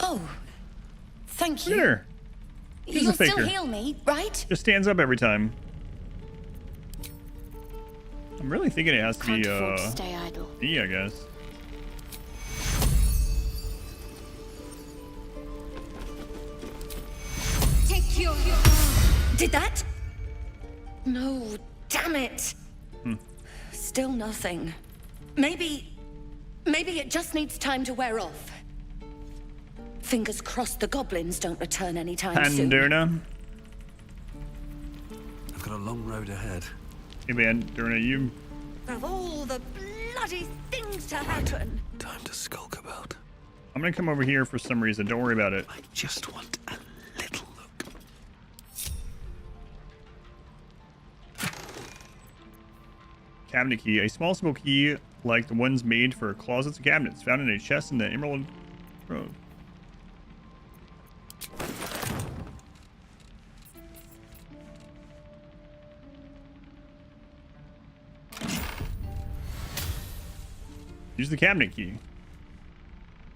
Speaker 16: Oh, thank you.
Speaker 1: Here. He's
Speaker 16: You'll
Speaker 1: a faker.
Speaker 16: still heal me, right?
Speaker 1: Just stands up every time. I'm really thinking it has to
Speaker 17: Can't
Speaker 1: be
Speaker 17: afford to stay idle.
Speaker 1: me, I guess.
Speaker 16: Take your... Did that? No, damn it. still nothing. Maybe it just needs time to wear off. Fingers crossed the goblins don't return anytime soon.
Speaker 1: Pandurna.
Speaker 14: I've got a long road ahead.
Speaker 1: Hey, Pandurna, you...
Speaker 16: Of all the bloody things to happen.
Speaker 14: Time to skulk about.
Speaker 1: I'm gonna come over here for some reason. Don't worry about it.
Speaker 14: I just want a little look.
Speaker 1: Cabinet key. A small simple key like the ones made for closets and cabinets, found in a chest in the Emerald Road. Use the cabinet key.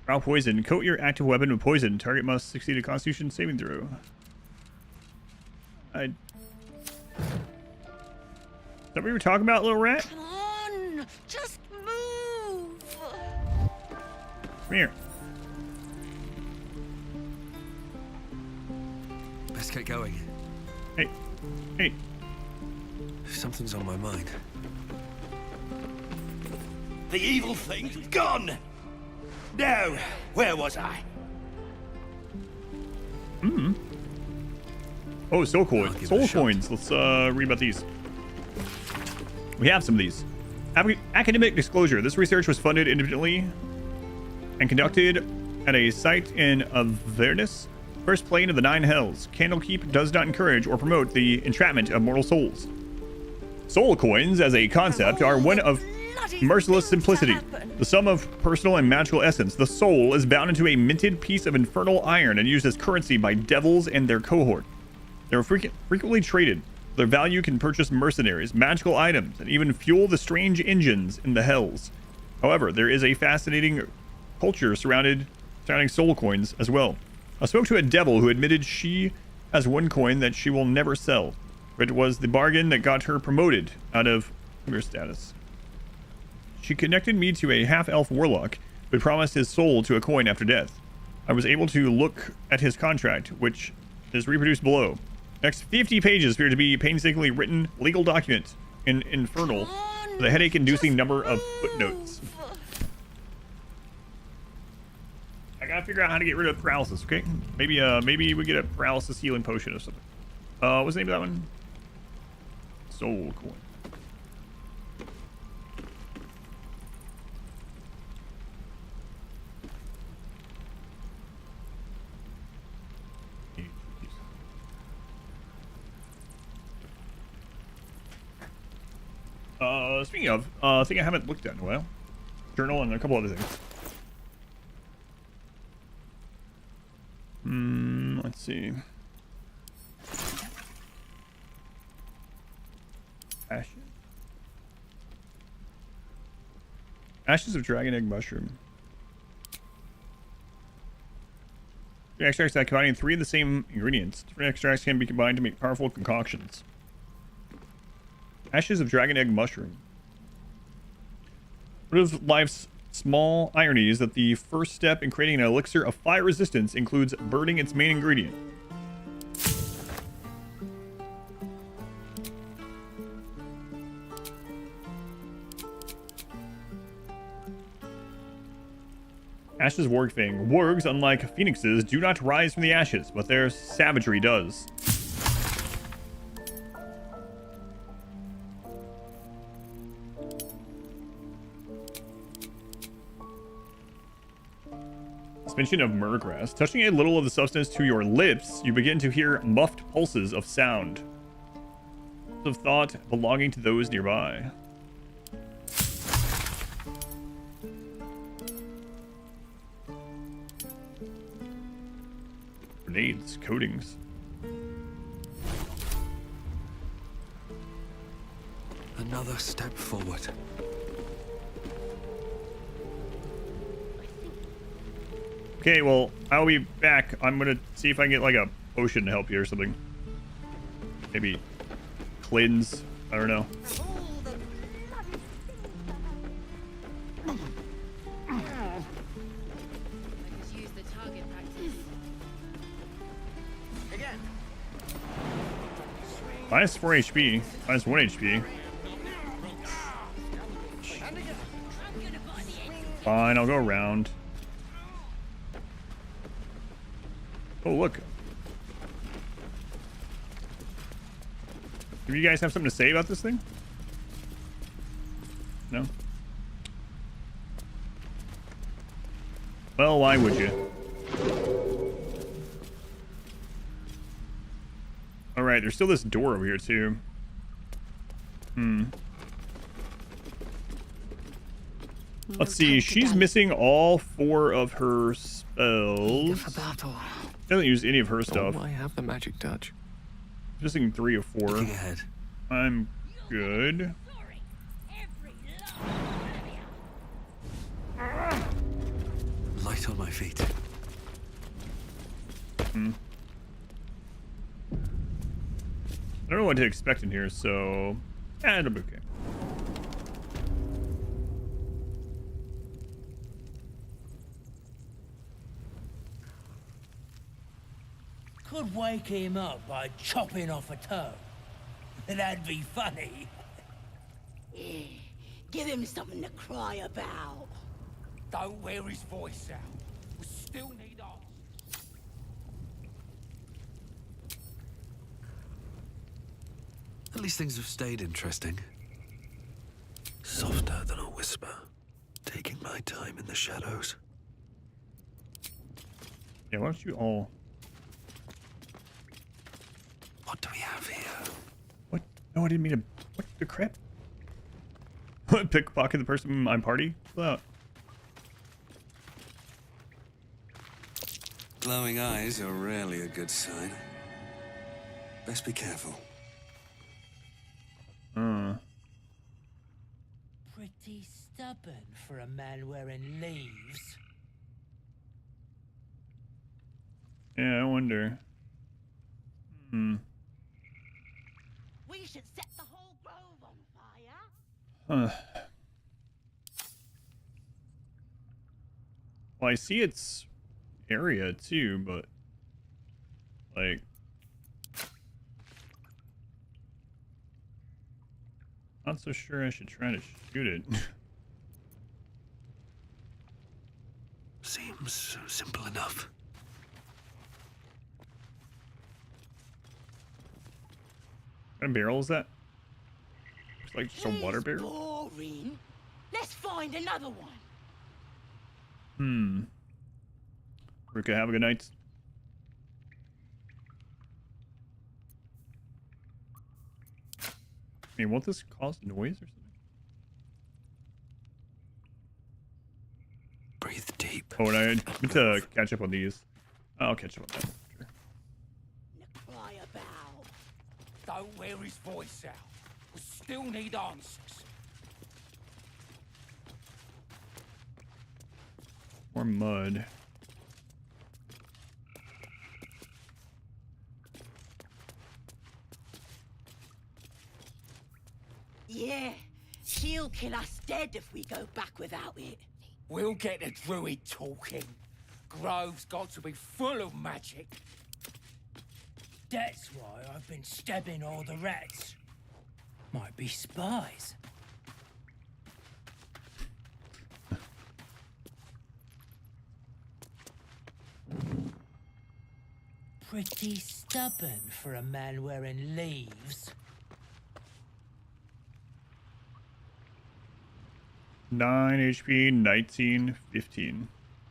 Speaker 1: Brow poison. Coat your active weapon with poison. Target must succeed a Constitution saving throw. Is that what we were talking about, little rat?
Speaker 16: Come on, just move.
Speaker 1: Come here.
Speaker 14: Best get going.
Speaker 1: Hey. Hey.
Speaker 14: Something's on my mind.
Speaker 9: The evil thing gone. Now, where was I?
Speaker 1: Oh, soul coins. Soul coins. Let's read about these. We have some of these. Academic disclosure. This research was funded independently and conducted at a site in Avernus, first plane of the Nine Hells. Candlekeep does not encourage or promote the entrapment of mortal souls. Soul coins, as a concept, are one of merciless simplicity. The sum of personal and magical essence. The soul is bound into a minted piece of infernal iron and used as currency by devils and their cohort. They are frequently traded. Their value can purchase mercenaries, magical items, and even fuel the strange engines in the hells. However, there is a fascinating culture surrounding soul coins as well. I spoke to a devil who admitted she has one coin that she will never sell. But it was the bargain that got her promoted out of mere status. She connected me to a half-elf warlock who promised his soul to a coin after death. I was able to look at his contract, which is reproduced below. Next 50 pages appear to be painstakingly written legal document in Infernal with a headache-inducing number of footnotes. I gotta figure out how to get rid of paralysis, okay? Maybe we get a paralysis healing potion or something. What's the name of that one? Soul coin. Speaking of, I think I haven't looked at in a while. Journal and a couple other things. Let's see. Ashes of dragon egg mushroom. Extracts that combining 3 of the same ingredients. Different extracts can be combined to make powerful concoctions. Ashes of dragon egg mushroom. One of life's small ironies that the first step in creating an elixir of fire resistance includes burning its main ingredient. Ashes Wargfang. Wargs, unlike phoenixes, do not rise from the ashes, but their savagery does. Suspension of myrgrass. Touching a little of the substance to your lips, you begin to hear muffed pulses of sound. Of thought belonging to those nearby. Grenades, coatings.
Speaker 14: Another step forward.
Speaker 1: Okay, well, I'll be back. I'm gonna see if I can get like a potion to help you or something. Maybe cleanse. I don't know. Minus 4 HP. Minus 1 HP. Fine, I'll go around. Oh, look. Do you guys have something to say about this thing? No? Well, why would you? Alright, there's still this door over here, too. Let's see, she's missing all 4 of her spells.
Speaker 2: For battle.
Speaker 1: Doesn't use any of her stuff.
Speaker 2: I have the magic touch.
Speaker 1: Missing 3 or 4.
Speaker 2: Looking ahead.
Speaker 1: I'm good.
Speaker 2: Light on my feet.
Speaker 1: I don't know what to expect in here, so it'll be okay.
Speaker 20: Could wake him up by chopping off a toe. That'd be funny.
Speaker 6: Yeah, give him something to cry about.
Speaker 18: Don't wear his voice out. We still need us.
Speaker 2: At least things have stayed interesting.
Speaker 14: Softer than a whisper. Taking my time in the shadows.
Speaker 1: Yeah, why don't you all...
Speaker 14: What do we have here?
Speaker 1: What? No, I didn't mean to... What the crap? Pickpocket the person in my party? Well,
Speaker 2: Glowing eyes are rarely a good sign. Best be careful.
Speaker 20: Pretty stubborn for a man wearing leaves.
Speaker 1: yeah, I wonder.
Speaker 6: We should set the whole grove on fire.
Speaker 1: Well, I see its area too, but like not so sure I should try to shoot it.
Speaker 14: Seems simple enough.
Speaker 1: What kind of barrel is that? It's like just a water barrel.
Speaker 6: Boring. Let's find another one.
Speaker 1: Ruka, have a good night. I mean, won't this cause noise or something?
Speaker 14: Breathe deep.
Speaker 1: Oh, and I need to catch up on these. I'll catch up on that. Sure.
Speaker 6: Cry about.
Speaker 18: Don't wear his voice out. We still need answers.
Speaker 1: More mud.
Speaker 6: Yeah, she'll kill us dead if we go back without it.
Speaker 18: We'll get the druid talking. Grove's got to be full of magic.
Speaker 20: That's why I've been stabbing all the rats. Might be spies. Pretty stubborn for a man wearing leaves.
Speaker 1: 9 HP, 19, 15.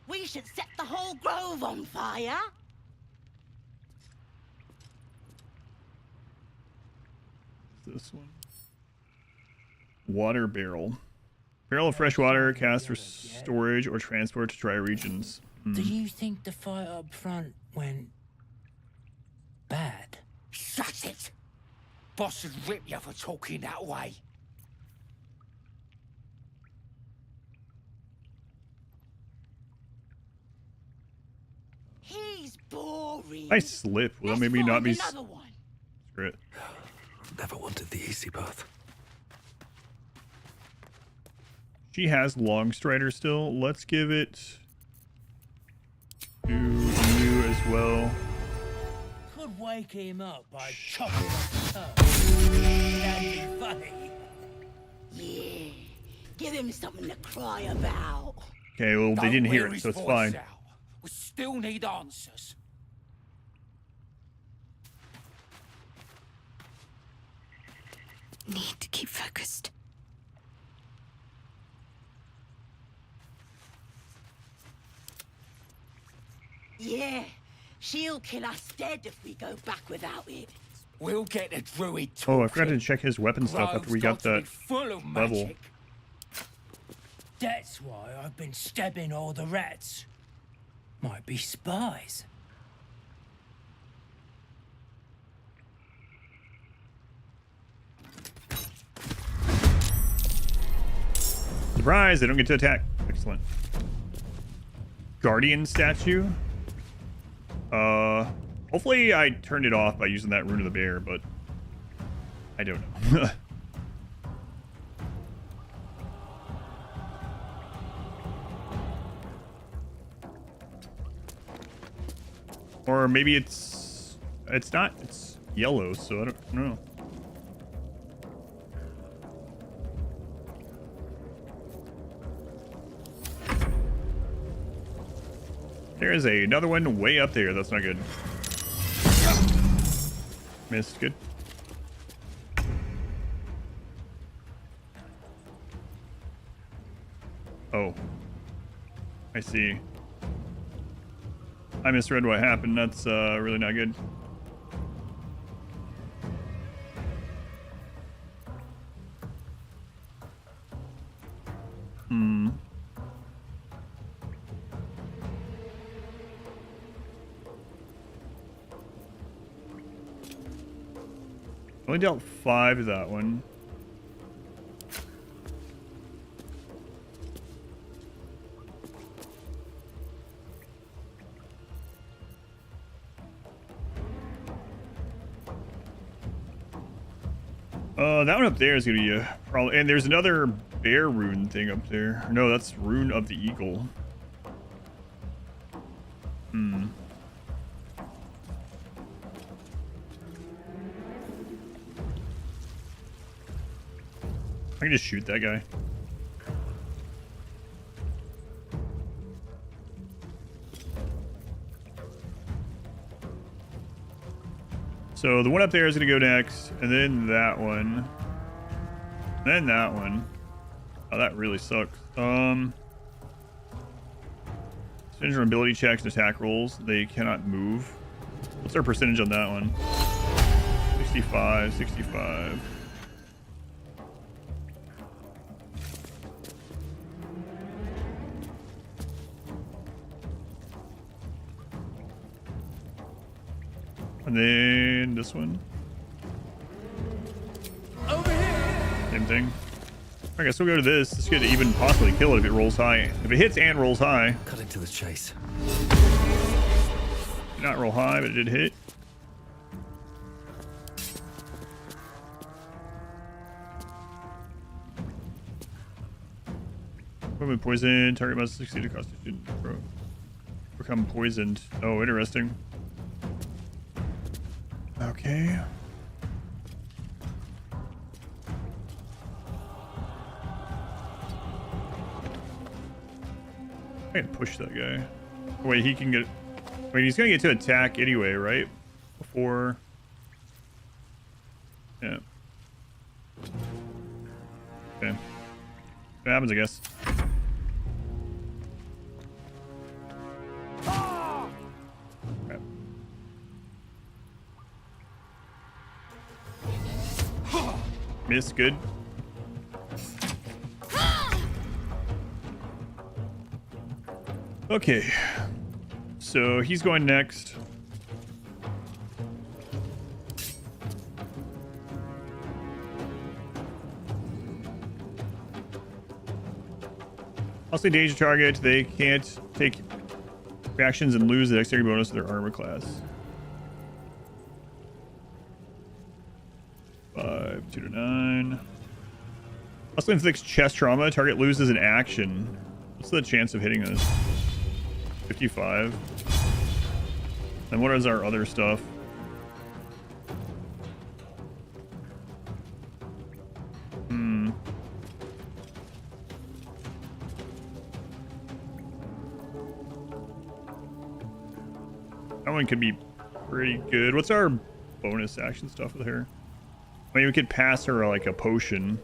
Speaker 6: We should set the whole grove on fire.
Speaker 1: This one. Water barrel. Barrel of fresh water cast for storage or transport to dry regions.
Speaker 20: Do you think the fight up front went bad?
Speaker 18: Shut it! Boss would rip you for talking that way.
Speaker 6: He's boring.
Speaker 1: I slip. Well, that maybe not be.
Speaker 6: Another one.
Speaker 1: Screw it.
Speaker 14: Never wanted the easy path.
Speaker 1: She has long strider still. Let's give it to you as well.
Speaker 20: Could wake him up by chopping off the toe. That'd be funny.
Speaker 6: Yeah, give him something to cry about.
Speaker 1: Okay, well, they didn't hear it, so it's fine.
Speaker 18: We still need answers.
Speaker 17: Need to keep focused.
Speaker 6: Yeah, she'll kill us dead if we go back without it.
Speaker 18: We'll get a druid
Speaker 1: Oh, I forgot to check his weapon stuff after we got that level.
Speaker 20: That's why I've been stabbing all the rats. Might be spies.
Speaker 1: Surprise! They don't get to attack. Excellent. Guardian statue. Hopefully I turned it off by using that Rune of the Bear, but I don't know. Or maybe it's not. It's yellow, so I don't know. There is another one way up there. That's not good. Missed. Good. Oh. I see. I misread what happened. That's really not good. Only dealt 5 to that one. That one up there is gonna be a problem. And there's another bear rune thing up there. No, that's Rune of the Eagle. I can just shoot that guy. So the one up there is going to go next, and then that one. And then that one. Oh, that really sucks. Percentage on ability checks and attack rolls. They cannot move. What's our percentage on that one? 65, 65. And then this one.
Speaker 18: Over here.
Speaker 1: Same thing. I guess we'll go to this. This could even possibly kill it if it rolls high. If it hits and rolls high.
Speaker 2: Cut into the chase.
Speaker 1: Did not roll high, but it did hit. Equipment poison. Target must succeed across the student. Become poisoned. Oh, interesting. Okay. I can push that guy. Wait, he can get... Wait, he's gonna get to attack anyway, right? Before... Yeah. Okay. What happens, I guess. Okay. Miss, good. Okay. So he's going next. Also engage a target. They can't take reactions and lose the dexterity bonus of their armor class. 5, 2 to 9. Also inflicts chest trauma. Target loses an action. What's the chance of hitting this? 55. And what is our other stuff? That one could be pretty good. What's our bonus action stuff with her? I mean, we could pass her like a potion.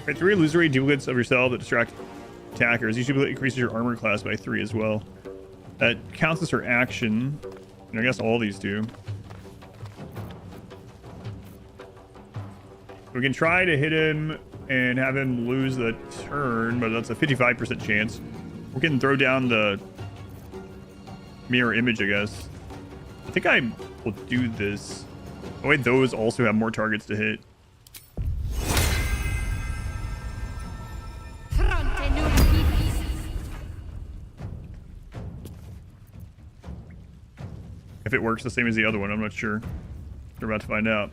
Speaker 1: Right, 3 illusory duplicates of yourself that distract attackers. Each duplicate increases your armor class by 3 as well. That counts as her action. And I guess all these do. We can try to hit him and have him lose the turn, but that's a 55% chance. We can throw down the mirror image, I guess. I think I will do this. Oh wait, those also have more targets to hit. If it works the same as the other one, I'm not sure. We're about to find out.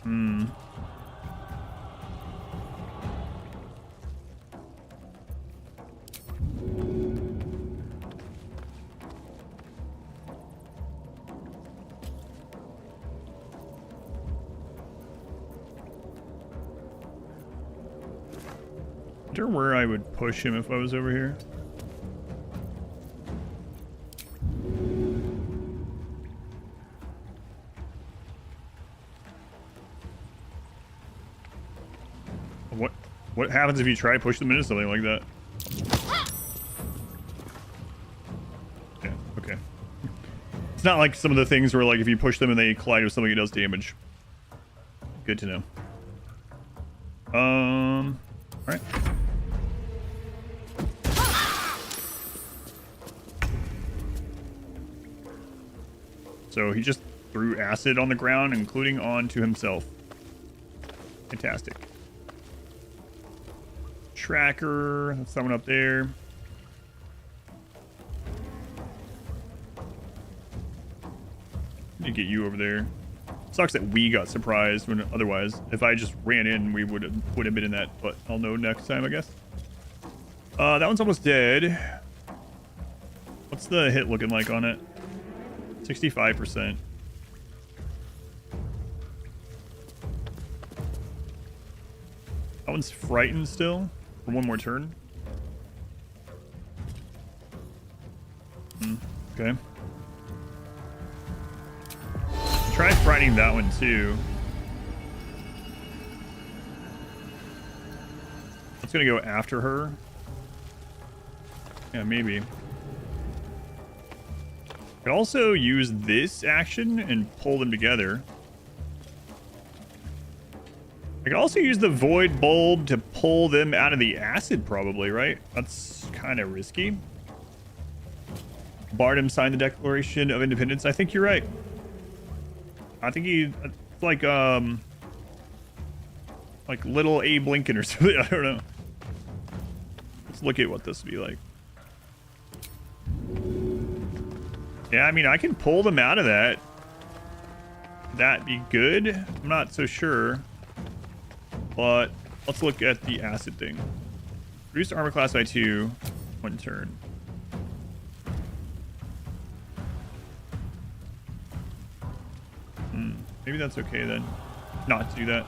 Speaker 1: I wonder where I would push him if I was over here. What happens if you try to push them into something like that? Yeah, okay. It's not like some of the things where like if you push them and they collide with something, it does damage. Good to know. Alright. So he just threw acid on the ground, including onto himself. Fantastic. Tracker, that's someone up there. Need to get you over there. Sucks that we got surprised when otherwise, if I just ran in, we would have been in that, but I'll know next time, I guess. That one's almost dead. What's the hit looking like on it? 65%. That one's frightened still. For one more turn. Okay. Try frightening that one too. It's gonna go after her. Yeah, maybe. Could also use this action and pull them together. I could also use the void bulb to pull them out of the acid, probably, right? That's kind of risky. Bardem signed the Declaration of Independence. I think you're right. I think it's like little Abe Lincoln or something. I don't know. Let's look at what this would be like. Yeah, I mean, I can pull them out of that. That'd be good. I'm not so sure. But let's look at the acid thing. Reduce armor class by 2, 1 turn. Maybe that's okay then. Not to do that.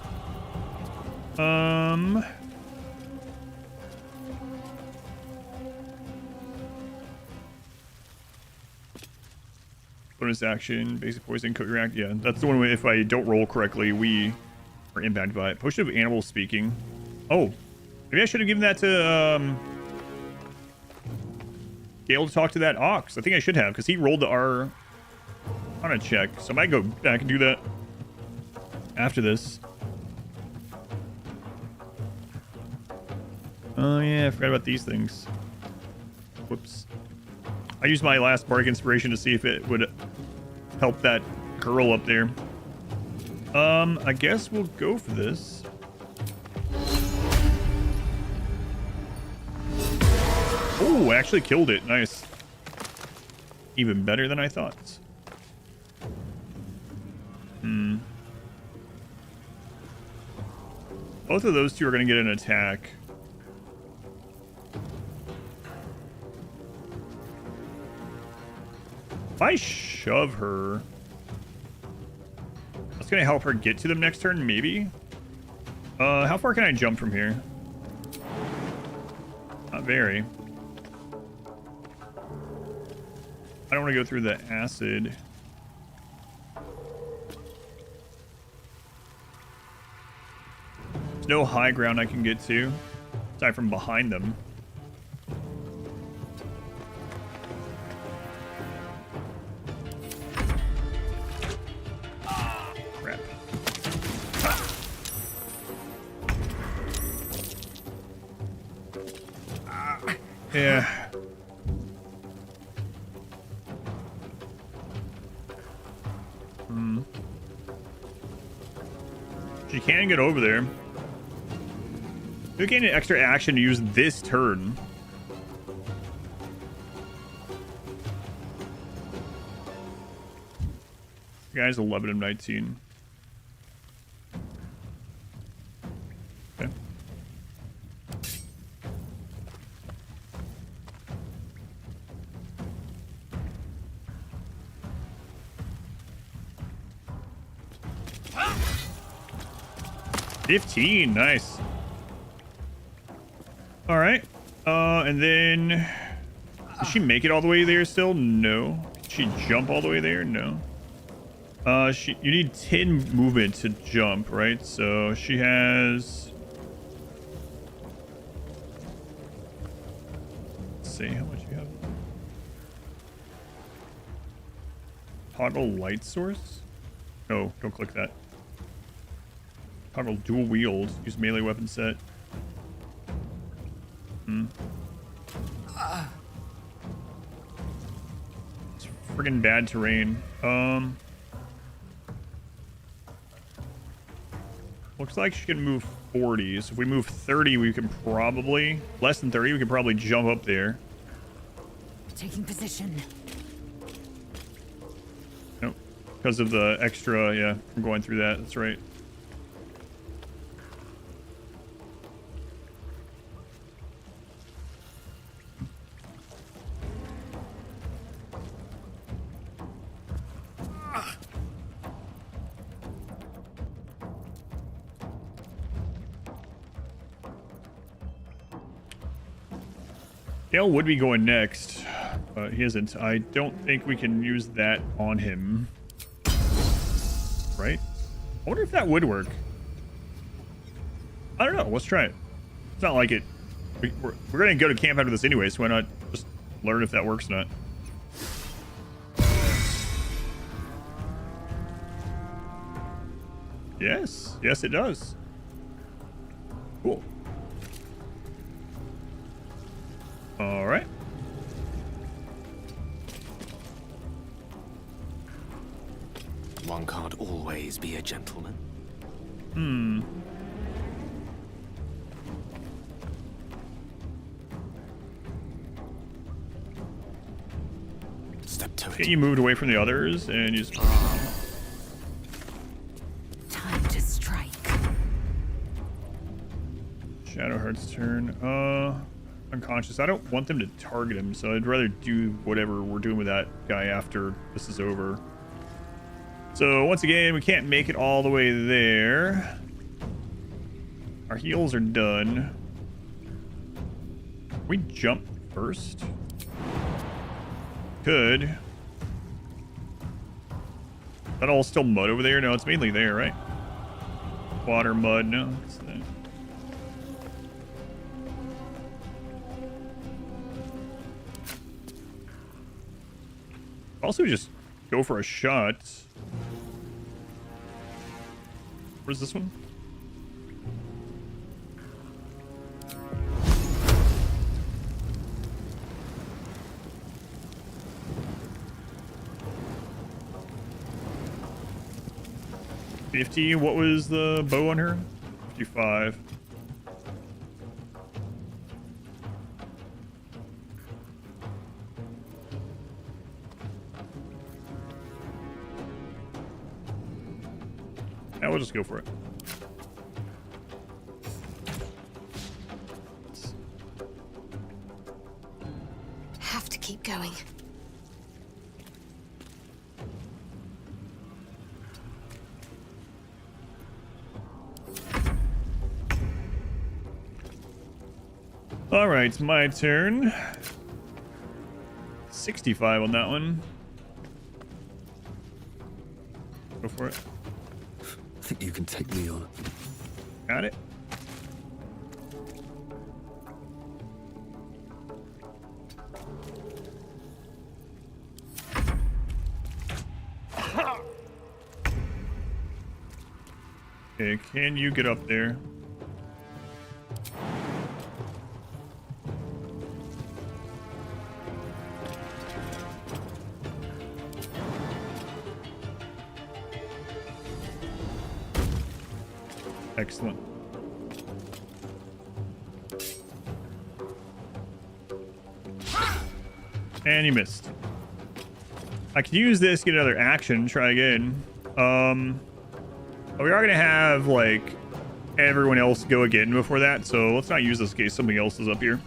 Speaker 1: Bonus action, basic poison, coat react. Yeah, that's the one way if I don't roll correctly, we are impacted by it. Potion of animal speaking. Oh, maybe I should have given that to Gale to talk to that ox. I think I should have, because he rolled the R on a check. So I might go back and do that after this. Oh yeah, I forgot about these things. Whoops. I used my last bardic inspiration to see if it would help that girl up there. I guess we'll go for this. Oh, I actually killed it. Nice. Even better than I thought. Both of those two are going to get an attack. If I shove her, that's gonna help her get to them next turn, maybe. How far can I jump from here? Not very. I don't want to go through the acid. There's no high ground I can get to, aside from behind them. Crap. Yeah. She can get over there. You gain an extra action to use this turn. The guy's 11 of 19. Okay. $15, nice. All right, and then does she make it all the way there still? No. Did she jump all the way there? No. You need 10 movement to jump, right? So she has. Let's see how much you have. Toggle light source. No, don't click that. Toggle dual wield. Use melee weapon set. It's friggin' bad terrain. Looks like she can move 40. So if we move 30, we can probably less than 30. We could probably jump up there.
Speaker 3: Taking position.
Speaker 1: Nope, because of the extra. Yeah, I'm going through that. That's right. Dale would be going next, but he isn't. I don't think we can use that on him. Right? I wonder if that would work. I don't know. Let's try it. It's not like it. We're going to go to camp after this anyway, so why not just learn if that works or not? Yes. Yes, it does. Cool. All right.
Speaker 8: One can't always be a gentleman. Step to it.
Speaker 1: Get you moved away from the others and you just...
Speaker 3: Time to strike.
Speaker 1: Shadowheart's turn. Unconscious. I don't want them to target him, so I'd rather do whatever we're doing with that guy after this is over. So once again, we can't make it all the way there. Our heals are done. We jump first. Could. That all still mud over there? No, it's mainly there, right? Water, mud. No, it's there. Also, just go for a shot. Where's this one? $50. What was the bow on her? 55. Yeah, we'll just go for it.
Speaker 17: Have to keep going.
Speaker 1: All right, it's my turn. 65 on that one. Go for it.
Speaker 14: I think you can take me on.
Speaker 1: Got it. Okay, can you get up there? Excellent. And you missed. I could use this, get another action, try again. But we are gonna have like everyone else go again before that, so let's not use this in case something else is up here.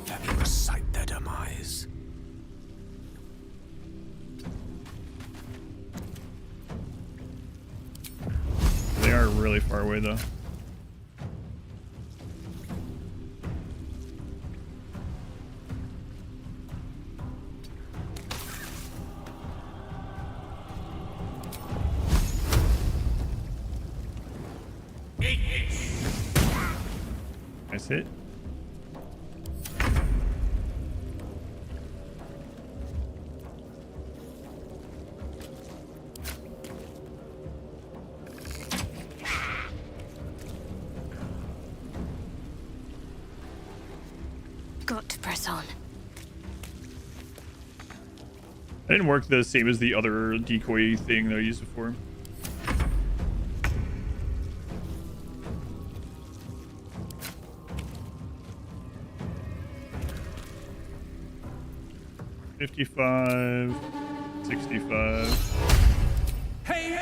Speaker 14: Let me recite their demise.
Speaker 1: They are really far away though. Nice hit.
Speaker 17: Got to press on.
Speaker 1: That didn't work the same as the other decoy thing that I used before. $55, $65.
Speaker 18: Hey, you!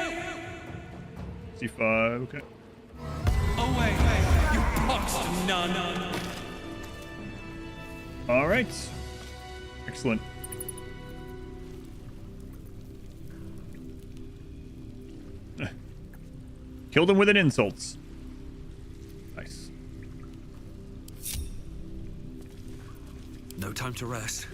Speaker 1: 65, okay.
Speaker 18: Away, you punks, none.
Speaker 1: All right. Excellent. Killed him with an insults. Nice.
Speaker 14: No time to rest.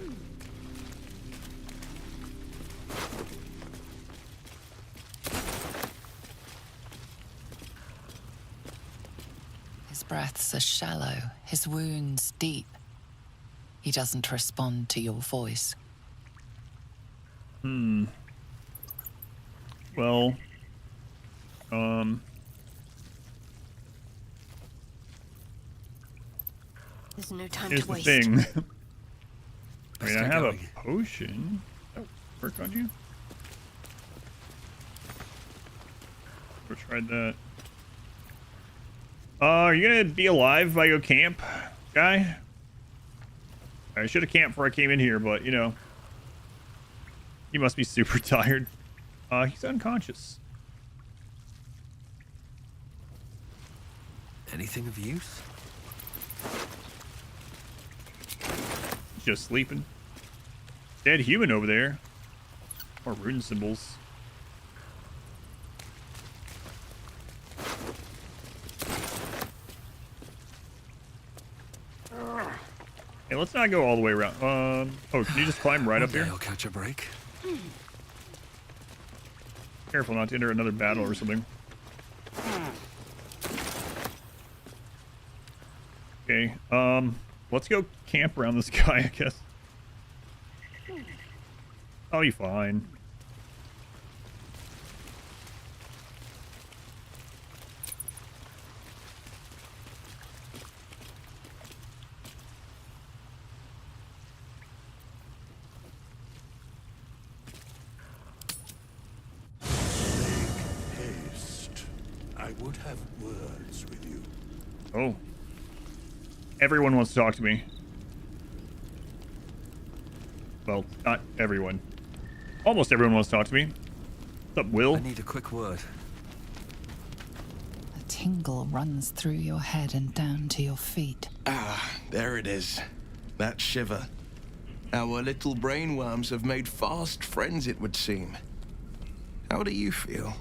Speaker 5: His breaths are shallow, his wounds deep. He doesn't respond to your voice.
Speaker 1: Well,
Speaker 17: There's no time
Speaker 1: here's
Speaker 17: to
Speaker 1: the
Speaker 17: waste.
Speaker 1: thing. I mean, I
Speaker 14: get
Speaker 1: have
Speaker 14: going.
Speaker 1: a potion. Oh, work on you. Never tried that. Are you gonna be alive if I go camp, guy? I should have camped before I came in here, but you know, he must be super tired. He's unconscious.
Speaker 14: Anything of use?
Speaker 1: He's just sleeping. Dead human over there. More rune symbols. Hey, let's not go all the way around. Oh, can you just climb right up here?
Speaker 14: I'll catch a break.
Speaker 1: Careful not to enter another battle or something. Okay, let's go camp around this guy, I guess. I'll be fine.
Speaker 9: Haste. I would have words with you.
Speaker 1: Oh. Everyone wants to talk to me. Well, not everyone. Almost everyone wants to talk to me. What's up, Will?
Speaker 14: I need a quick word.
Speaker 5: A tingle runs through your head and down to your feet.
Speaker 23: Ah, there it is. That shiver. Our little brainworms have made fast friends, it would seem. How do you feel?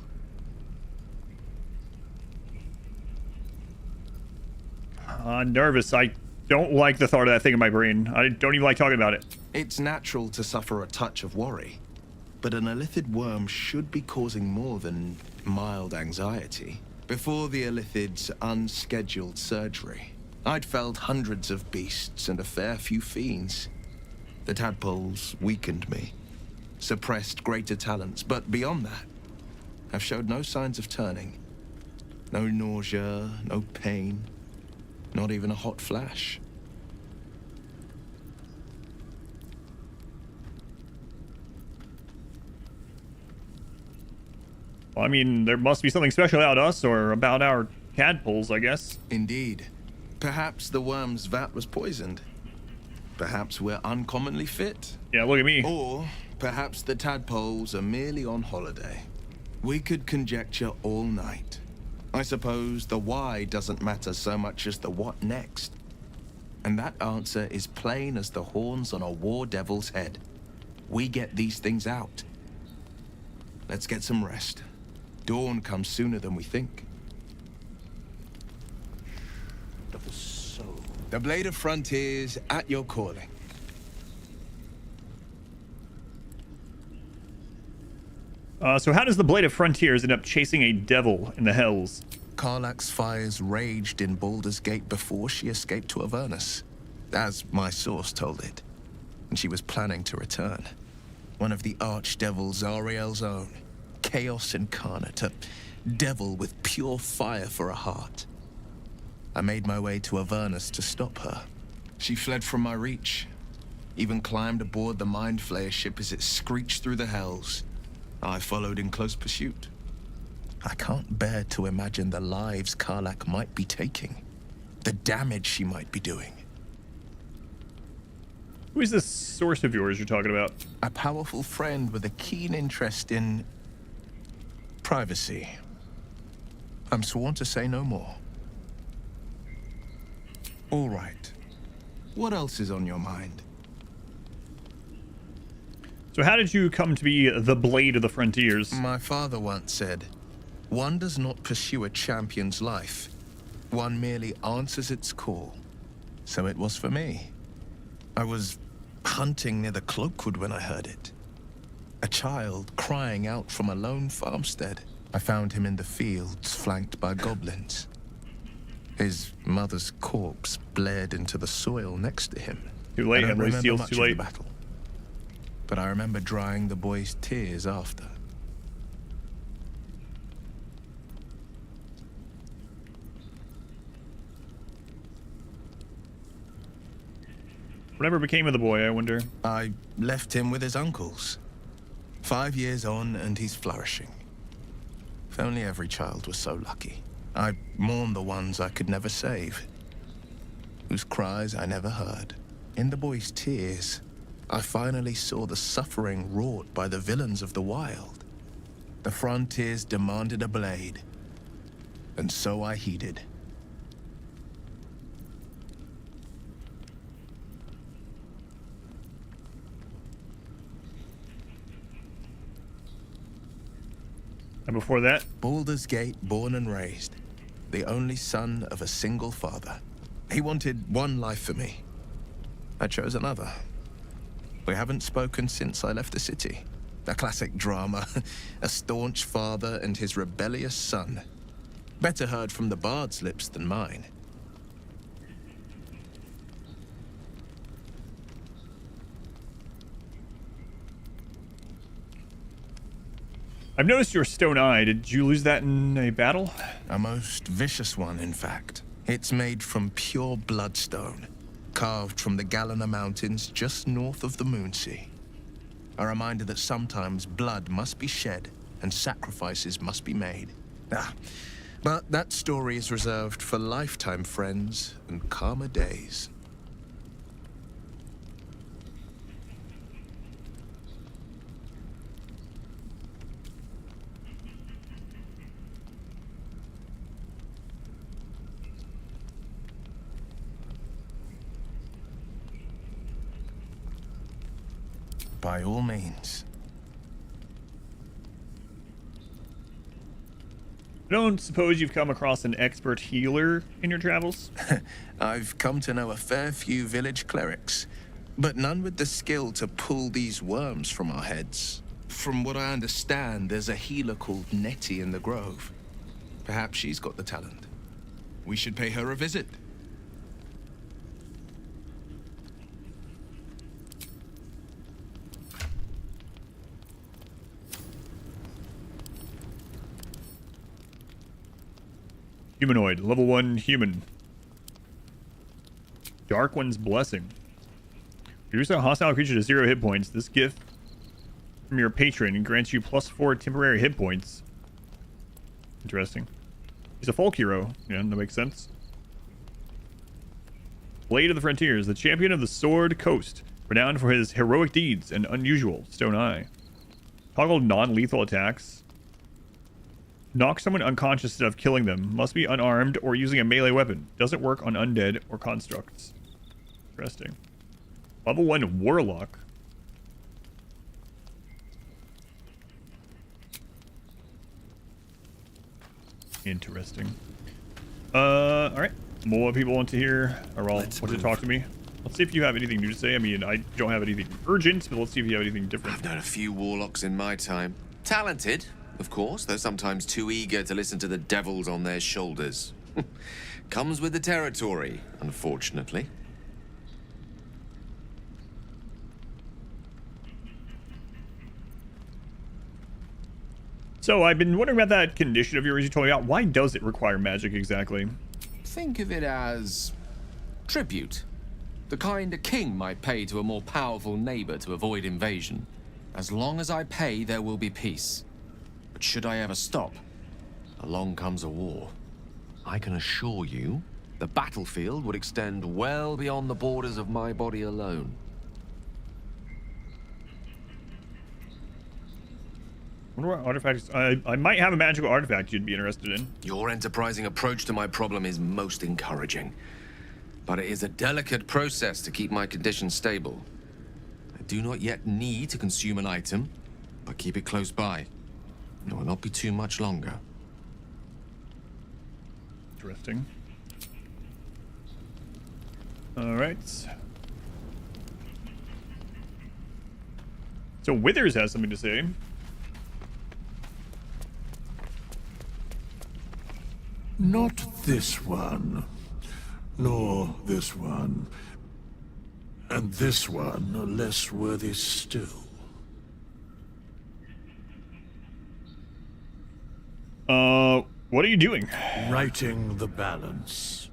Speaker 1: Nervous. I don't like the thought of that thing in my brain. I don't even like talking about it.
Speaker 23: It's natural to suffer a touch of worry, but an Illithid worm should be causing more than mild anxiety. Before the Illithid's unscheduled surgery, I'd felled hundreds of beasts and a fair few fiends. The tadpoles weakened me, suppressed greater talents, but beyond that, I've showed no signs of turning. No nausea, no pain, not even a hot flash.
Speaker 1: Well, I mean, there must be something special about us or about our tadpoles, I guess.
Speaker 23: Indeed. Perhaps the worm's vat was poisoned. Perhaps we're uncommonly fit.
Speaker 1: Yeah, look at me.
Speaker 23: Or perhaps the tadpoles are merely on holiday. We could conjecture all night. I suppose the why doesn't matter so much as the what next. And that answer is plain as the horns on a war devil's head. We get these things out. Let's get some rest. Dawn comes sooner than we think.
Speaker 9: Of the soul.
Speaker 23: The Blade of Frontiers at your calling.
Speaker 1: So how does the Blade of Frontiers end up chasing a devil in the hells?
Speaker 23: Karlach's fires raged in Baldur's Gate before she escaped to Avernus, as my source told it. And she was planning to return. One of the archdevils Zariel's own. Chaos incarnate, a devil with pure fire for a heart. I made my way to Avernus to stop her. She fled from my reach, even climbed aboard the Mind Flayer ship as it screeched through the hells. I followed in close pursuit. I can't bear to imagine the lives Karlach might be taking, the damage she might be doing.
Speaker 1: Who is this source of yours you're talking about?
Speaker 23: A powerful friend with a keen interest in privacy. I'm sworn to say no more. All right. What else is on your mind?
Speaker 1: So how did you come to be the Blade of the Frontiers?
Speaker 23: My father once said, one does not pursue a champion's life. One merely answers its call. So it was for me. I was hunting near the Cloakwood when I heard it. A child crying out from a lone farmstead. I found him in the fields, flanked by goblins. His mother's corpse bled into the soil next to him.
Speaker 1: Too late, Henry Steele's too late.
Speaker 23: Battle. But I remember drying the boy's tears after.
Speaker 1: Whatever became of the boy, I wonder?
Speaker 23: I left him with his uncles. 5 years on, and he's flourishing. If only every child was so lucky. I mourn the ones I could never save, whose cries I never heard. In the boy's tears, I finally saw the suffering wrought by the villains of the wild. The Frontiers demanded a blade, and so I heeded.
Speaker 1: And before that?
Speaker 23: Baldur's Gate, born and raised. The only son of a single father. He wanted one life for me. I chose another. We haven't spoken since I left the city. A classic drama. A staunch father and his rebellious son. Better heard from the bard's lips than mine.
Speaker 1: I've noticed you're stone-eyed. Did you lose that in a battle?
Speaker 23: A most vicious one, in fact. It's made from pure bloodstone, carved from the Galena Mountains just north of the Moonsea. A reminder that sometimes blood must be shed and sacrifices must be made. But that story is reserved for lifetime friends and calmer days. By all means.
Speaker 1: I don't suppose you've come across an expert healer in your travels?
Speaker 23: I've come to know a fair few village clerics, but none with the skill to pull these worms from our heads. From what I understand, there's a healer called Nettie in the Grove. Perhaps she's got the talent. We should pay her a visit.
Speaker 1: Humanoid, level 1 human. Dark One's Blessing. Reduce a hostile creature to 0 hit points. This gift from your patron grants you +4 temporary hit points. Interesting. He's a folk hero. Yeah, that makes sense. Blade of the Frontiers, the champion of the Sword Coast, renowned for his heroic deeds and unusual stone eye. Toggle non-lethal attacks. Knock someone unconscious instead of killing them. Must be unarmed or using a melee weapon. Doesn't work on undead or constructs. Interesting. Level 1 Warlock. Interesting. Alright. More people want to hear, or all want to talk to me. Let's see if you have anything new to say. I mean, I don't have anything urgent, but let's see if you have anything different.
Speaker 8: I've known a few warlocks in my time. Talented, of course, though sometimes too eager to listen to the devils on their shoulders. Comes with the territory, unfortunately.
Speaker 1: So, I've been wondering about that condition of yours you told me about. Why does it require magic exactly?
Speaker 8: Think of it as tribute. The kind a king might pay to a more powerful neighbor to avoid invasion. As long as I pay, there will be peace. But should I ever stop, along comes a war. I can assure you, the battlefield would extend well beyond the borders of my body alone.
Speaker 1: I wonder what artifacts... I might have a magical artifact you'd be interested in.
Speaker 8: Your enterprising approach to my problem is most encouraging. But it is a delicate process to keep my condition stable. I do not yet need to consume an item, but keep it close by. It will not be too much longer.
Speaker 1: Interesting. Alright. So Withers has something to say.
Speaker 9: Not this one, nor this one, and this one are less worthy still.
Speaker 1: What are you doing?
Speaker 9: Righting the balance.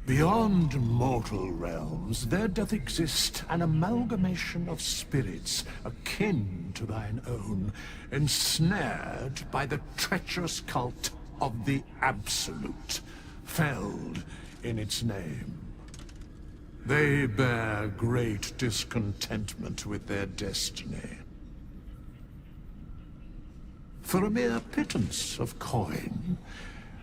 Speaker 9: Beyond mortal realms, there doth exist an amalgamation of spirits akin to thine own, ensnared by the treacherous cult of the Absolute, felled in its name. They bear great discontentment with their destiny. For a mere pittance of coin,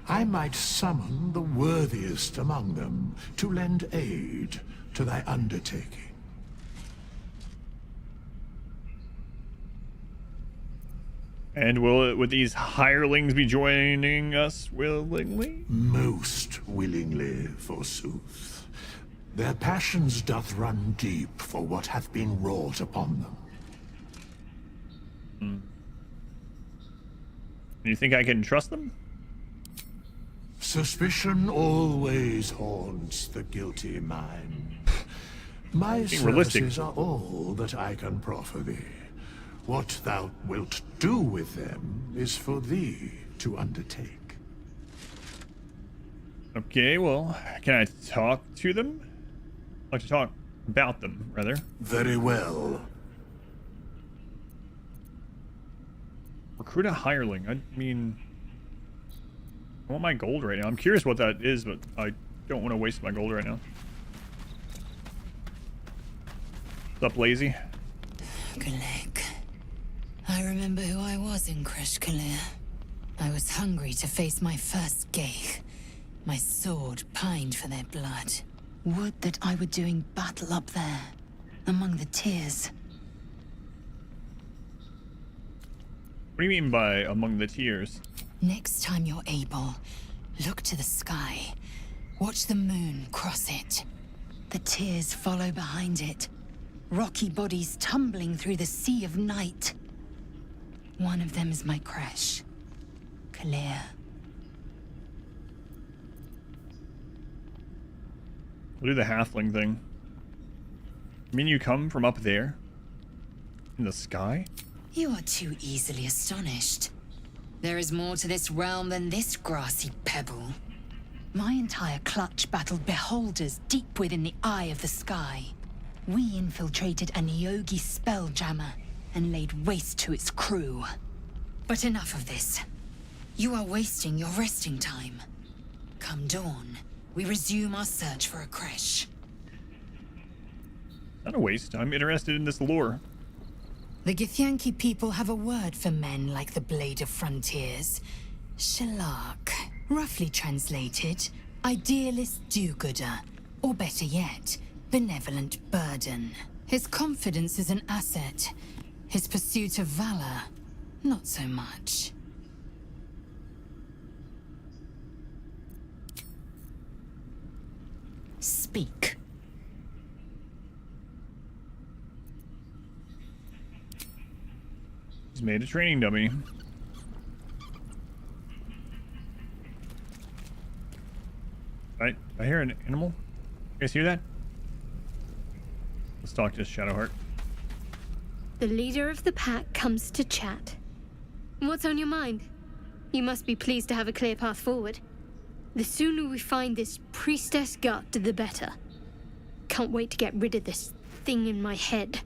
Speaker 9: I might summon the worthiest among them to lend aid to thy undertaking.
Speaker 1: And would these hirelings be joining us willingly?
Speaker 9: Most willingly, forsooth. Their passions doth run deep for what hath been wrought upon them.
Speaker 1: You think I can trust them?
Speaker 9: Suspicion always haunts the guilty mind. My services are all that I can proffer thee. What thou wilt do with them is for thee to undertake.
Speaker 1: Okay, well, can I talk to them? I'd like to talk about them, rather.
Speaker 9: Very well.
Speaker 1: Recruit a hireling. I mean, I want my gold right now. I'm curious what that is, but I don't want to waste my gold right now. What's up, lazy?
Speaker 3: Galek. I remember who I was in Kresh Kalir. I was hungry to face my first Geich. My sword pined for their blood. Would that I were doing battle up there, among the tears.
Speaker 1: What do you mean by among the tears?
Speaker 3: Next time you're able, look to the sky. Watch the moon cross it. The tears follow behind it. Rocky bodies tumbling through the sea of night. One of them is my crash. Clear.
Speaker 1: We'll do the halfling thing. I mean, you come from up there? In the sky?
Speaker 3: You are too easily astonished. There is more to this realm than this grassy pebble. My entire clutch battled beholders deep within the eye of the sky. We infiltrated a Nyogi spelljammer and laid waste to its crew. But enough of this. You are wasting your resting time. Come dawn, we resume our search for a creche.
Speaker 1: Not a waste. I'm interested in this lore.
Speaker 3: The Githyanki people have a word for men like the Blade of Frontiers. Shalak. Roughly translated, idealist do-gooder. Or better yet, benevolent burden. His confidence is an asset. His pursuit of valor, not so much. Speak.
Speaker 1: He's made a training dummy. Right, I hear an animal. You guys hear that? Let's talk to Shadowheart.
Speaker 17: The leader of the pack comes to chat. What's on your mind? You must be pleased to have a clear path forward. The sooner we find this priestess gut, the better. Can't wait to get rid of this thing in my head.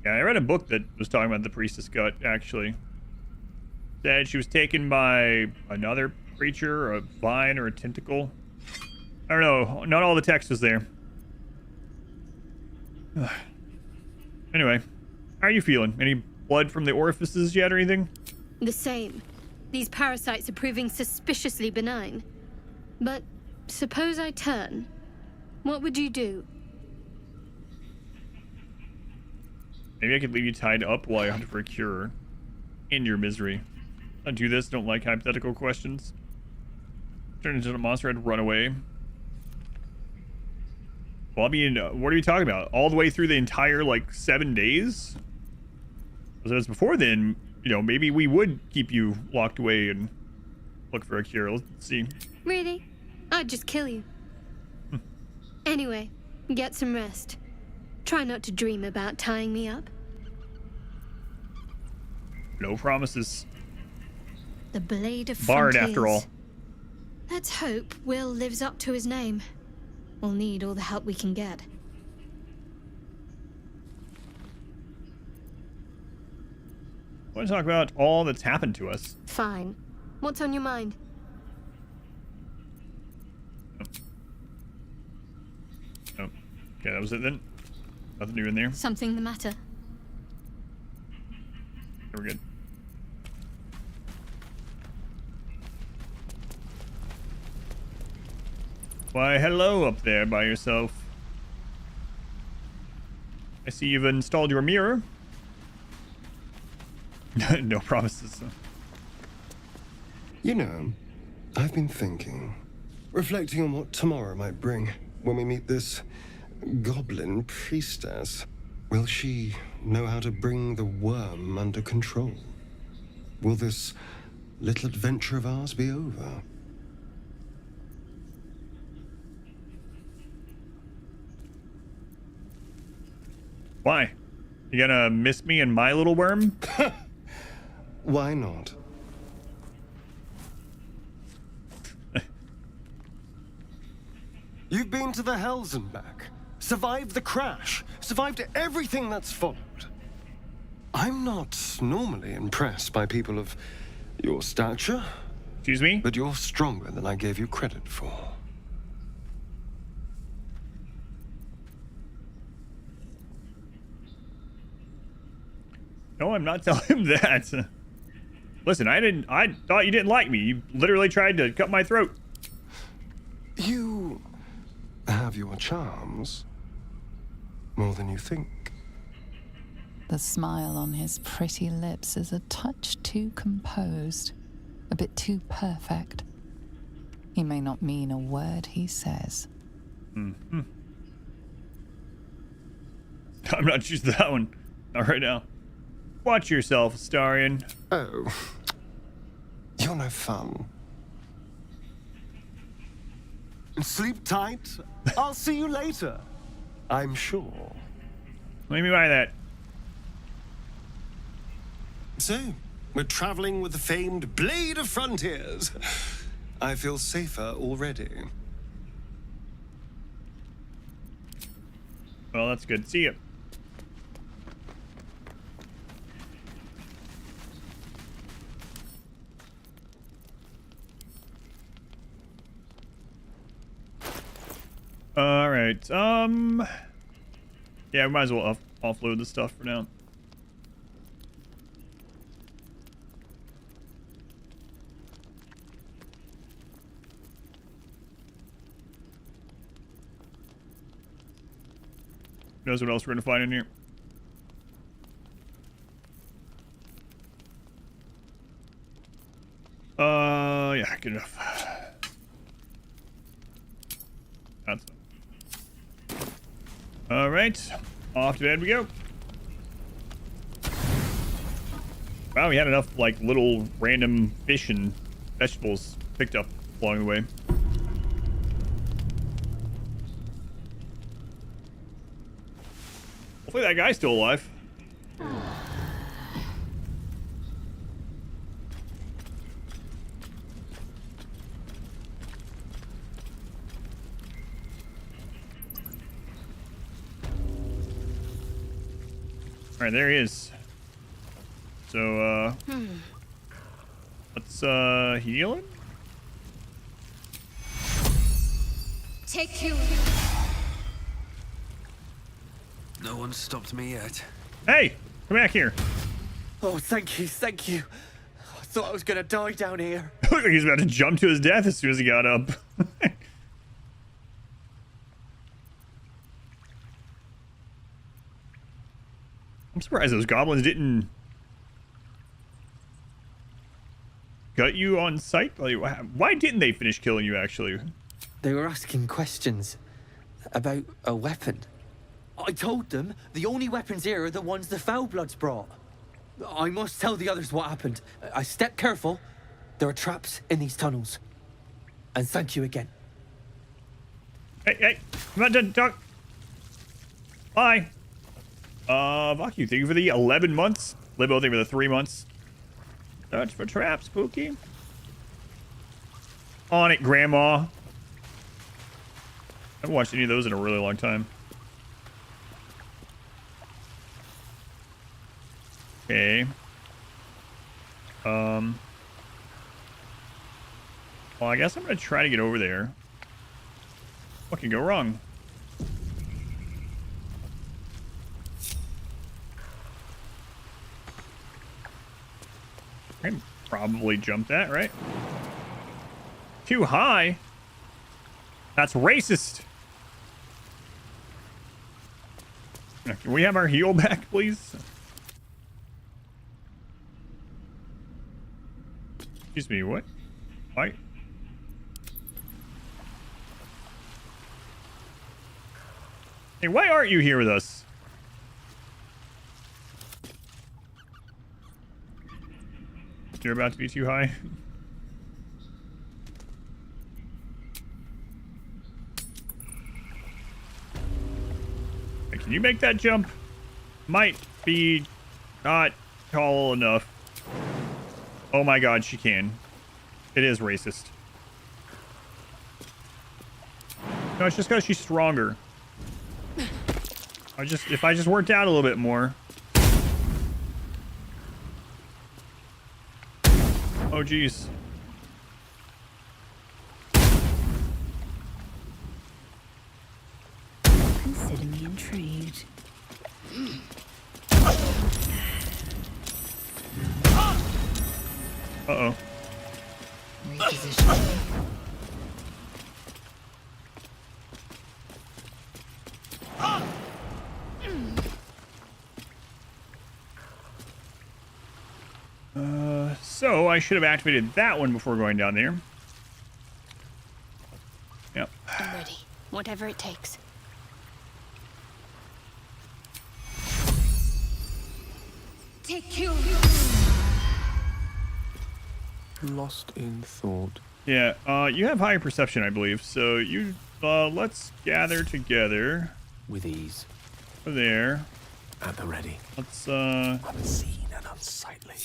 Speaker 1: Yeah, I read a book that was talking about the priestess gut, actually. Said she was taken by another creature, or a vine, or a tentacle. I don't know. Not all the text was there. Anyway, how are you feeling? Any blood from the orifices yet or anything?
Speaker 17: The same. These parasites are proving suspiciously benign. But suppose I turn. What would you do?
Speaker 1: Maybe I could leave you tied up while I hunt for a cure. End your misery. Don't do this. Don't like hypothetical questions. Turn into a monster and run away. Well, I mean, what are you talking about? All the way through the entire, like, 7 days? Because as before then, you know, maybe we would keep you locked away and look for a cure. Let's see.
Speaker 17: Really? I'd just kill you. Anyway, get some rest. Try not to dream about tying me up.
Speaker 1: No promises.
Speaker 17: The Blade of
Speaker 1: Bard,
Speaker 17: Frontiers.
Speaker 1: after all.
Speaker 17: Let's hope Will lives up to his name. We'll need all the help we can get.
Speaker 1: I want to talk about all that's happened to us.
Speaker 17: Fine. What's on your mind?
Speaker 1: Oh. Okay, that was it then. Nothing new in there.
Speaker 17: Something the matter?
Speaker 1: We're good. Why, hello up there by yourself. I see you've installed your mirror. No promises.
Speaker 10: You know, I've been thinking, reflecting on what tomorrow might bring when we meet this goblin priestess. Will she know how to bring the worm under control? Will this little adventure of ours be over?
Speaker 1: Why? You gonna miss me and my little worm?
Speaker 10: Why not? You've been to the Hells and back, survived the crash, survived everything that's followed. I'm not normally impressed by people of your stature.
Speaker 1: Excuse me?
Speaker 10: But you're stronger than I gave you credit for.
Speaker 1: No, I'm not telling him that. Listen, I thought you didn't like me. You literally tried to cut my throat.
Speaker 10: You have your charms. More than you think.
Speaker 5: The smile on his pretty lips is a touch too composed. A bit too perfect. He may not mean a word he says.
Speaker 1: Mm-hmm. I'm not choosing that one. Not right now. Watch yourself, Astarion.
Speaker 10: Oh. You're no fun. Sleep tight. I'll see you later. I'm sure.
Speaker 1: Let me buy that.
Speaker 10: So, we're traveling with the famed Blade of Frontiers. I feel safer already.
Speaker 1: Well, that's good. See ya. All right. Yeah, we might as well offload the stuff for now. Who knows what else we're gonna find in here? Yeah, good enough. That's all right. Off to bed we go. Wow, we had enough like little random fish and vegetables picked up along the way. Hopefully that guy's still alive. All right, there he is. So, let's, heal him?
Speaker 15: Take you.
Speaker 2: No one stopped me yet.
Speaker 1: Hey, come back here.
Speaker 11: Oh, thank you, thank you. I thought I was gonna die down here.
Speaker 1: Looked like he's about to jump to his death as soon as he got up. I'm surprised those goblins didn't gut you on sight. Like, why didn't they finish killing you, actually?
Speaker 11: They were asking questions about a weapon. I told them the only weapons here are the ones the Foulbloods brought. I must tell the others what happened. I stepped careful. There are traps in these tunnels. And thank you again.
Speaker 1: Hey, I'm not done talk. Bye. Fuck you. Thank you for the 11 months. Libo, thank you for the 3 months. Search for traps, Spooky. On it, Grandma. I haven't watched any of those in a really long time. Okay. Well, I guess I'm gonna try to get over there. What can go wrong? I can probably jump that, right? Too high? That's racist. Can we have our heal back, please? Excuse me, what? Why? Hey, why aren't you here with us? You're about to be too high. Hey, can you make that jump? Might be not tall enough. Oh my god, she can. It is racist. No, it's just because she's stronger. If I just worked out a little bit more. Oh geez.
Speaker 3: Consider me intrigued.
Speaker 1: Uh-oh.
Speaker 3: Repositioning.
Speaker 1: So I should have activated that one before going down there. Yep.
Speaker 15: I'm ready. Whatever it takes. Take you.
Speaker 7: Lost in thought.
Speaker 1: Yeah, you have higher perception, I believe. So you, let's gather together.
Speaker 7: With ease.
Speaker 1: Over there.
Speaker 7: At the ready.
Speaker 1: Let's,
Speaker 7: Unseen and unsightly.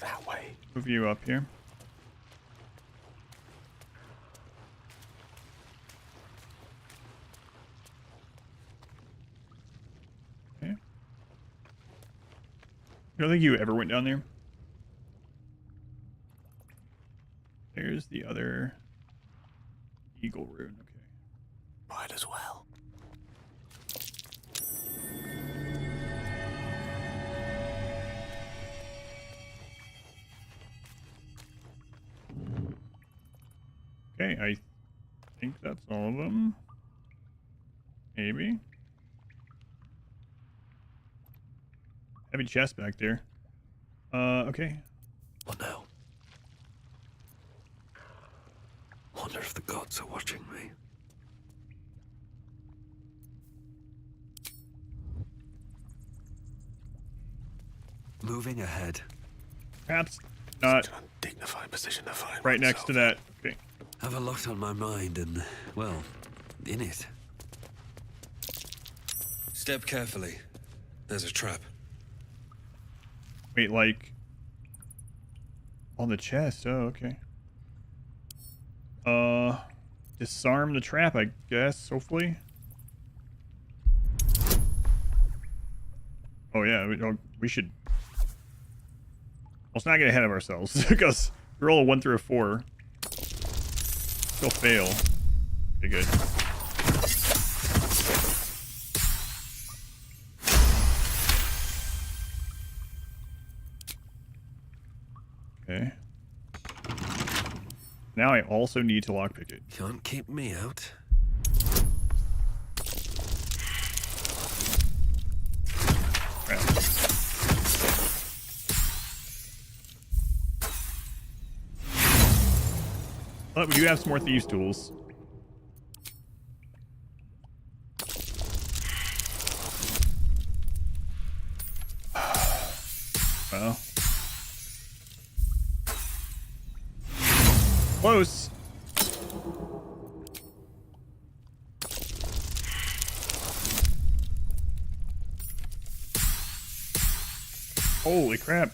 Speaker 7: That way.
Speaker 1: Move you up here. Okay. I don't think you ever went down there. There's the other eagle rune. Okay.
Speaker 7: Might as well.
Speaker 1: Okay, I think that's all of them. Maybe. Heavy chest back there. Okay.
Speaker 14: What now? Wonder if the gods are watching me. Moving ahead.
Speaker 1: Perhaps not.
Speaker 14: Such an undignified position to find
Speaker 1: right next to that. Okay.
Speaker 14: Have a lot on my mind and, well, in it. Step carefully. There's a trap.
Speaker 1: Wait, like on the chest. Oh, okay. Disarm the trap, I guess, hopefully. Oh yeah, we should. Let's not get ahead of ourselves because we roll a 1 through a 4. Still fail. Okay, good. Okay. Now I also need to lockpick it.
Speaker 14: Can't keep me out.
Speaker 1: But we do have some more thieves' tools. Well. Close. Holy crap.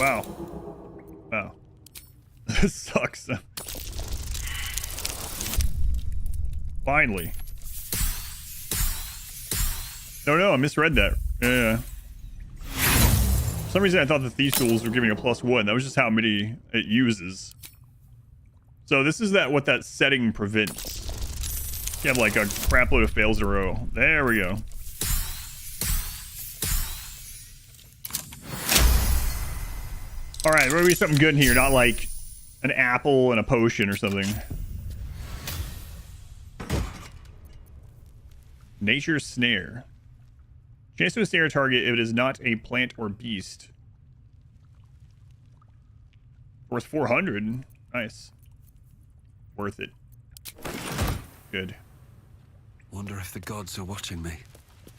Speaker 1: Wow. Wow. This sucks. Finally. No, I misread that. Yeah. For some reason I thought the Thieves tools were giving a +1. That was just how many it uses. So this is what that setting prevents. You have like a crap load of fails in a row. There we go. Alright, there will be something good in here, not like an apple and a potion or something. Nature's Snare. Chance to ensnare a target if it is not a plant or beast. Worth 400. Nice. Worth it. Good.
Speaker 14: Wonder if the gods are watching me.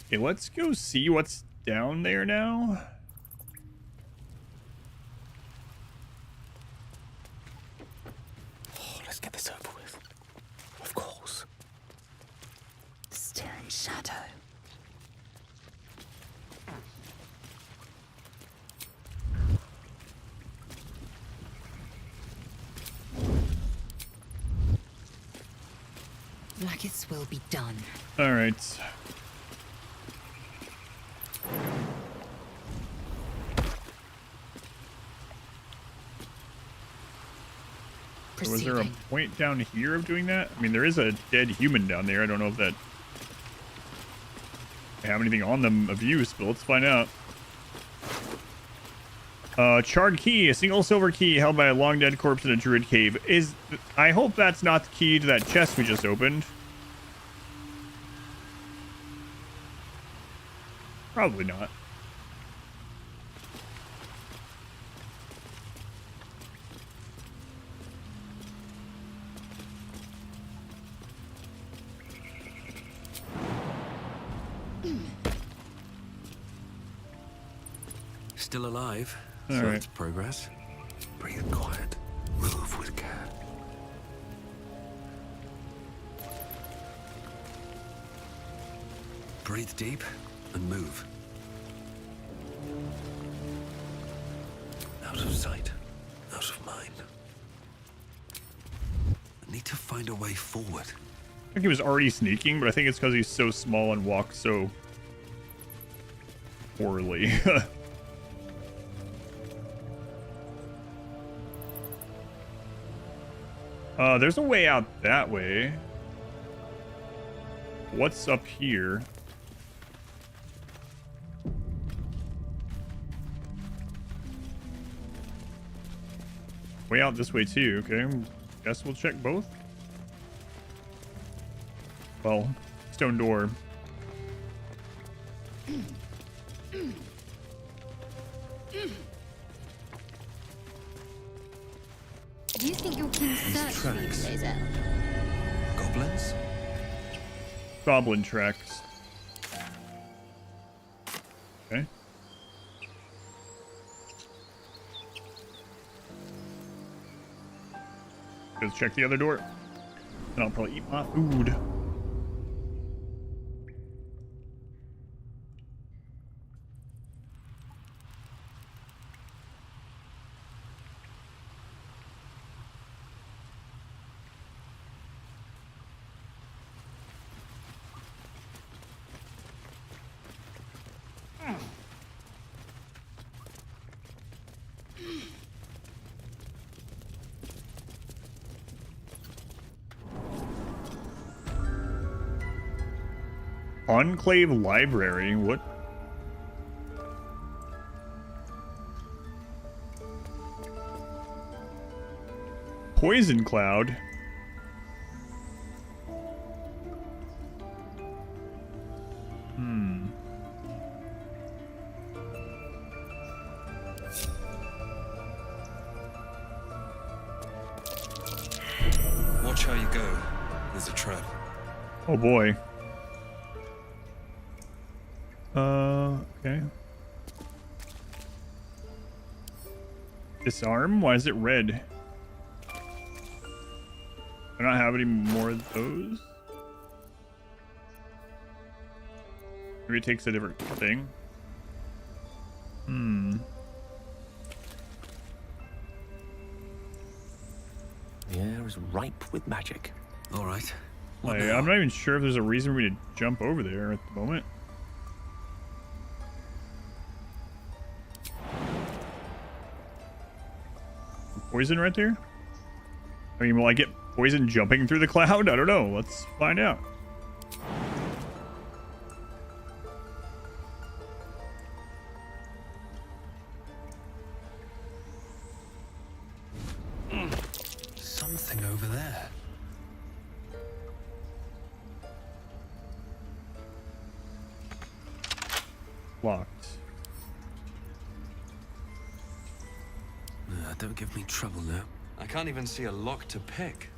Speaker 1: Okay, let's go see what's down there now.
Speaker 14: Let's get this over with. Of course.
Speaker 16: Still in shadow. Like its will be done.
Speaker 1: All right. So was there a point down here of doing that? I mean, there is a dead human down there. I don't know if that they have anything on them of use, but let's find out. Charred key, a single silver key held by a long dead corpse in a druid cave. I hope that's not the key to that chest we just opened. Probably not.
Speaker 14: Still alive.
Speaker 1: All
Speaker 14: So
Speaker 1: right.
Speaker 14: that's progress. Breathe quiet. Move with care. Breathe deep and move. Out of sight, out of mind. I need to find a way forward.
Speaker 1: I think he was already sneaking, but I think it's because he's so small and walks so poorly. There's a way out that way. What's up here? Way out this way too, okay. Guess we'll check both. Well, stone door.
Speaker 15: Do you think your king's search really plays out?
Speaker 14: Goblins?
Speaker 1: Goblin tracks. Okay. Let's check the other door. And I'll probably eat my food. Enclave Library? What? Poison Cloud?
Speaker 14: Watch how you go. There's a trap.
Speaker 1: Oh boy. Okay. Disarm? Why is it red? Do I not have any more of those? Maybe it takes a different thing.
Speaker 7: The air is ripe with magic.
Speaker 14: All right.
Speaker 1: I'm not even sure if there's a reason for me to jump over there at the moment. Poison right there? I mean, will I get poison jumping through the cloud? I don't know. Let's find out.
Speaker 14: Something over there.
Speaker 1: Locked.
Speaker 14: Don't give me trouble now. I can't even see a lock to pick.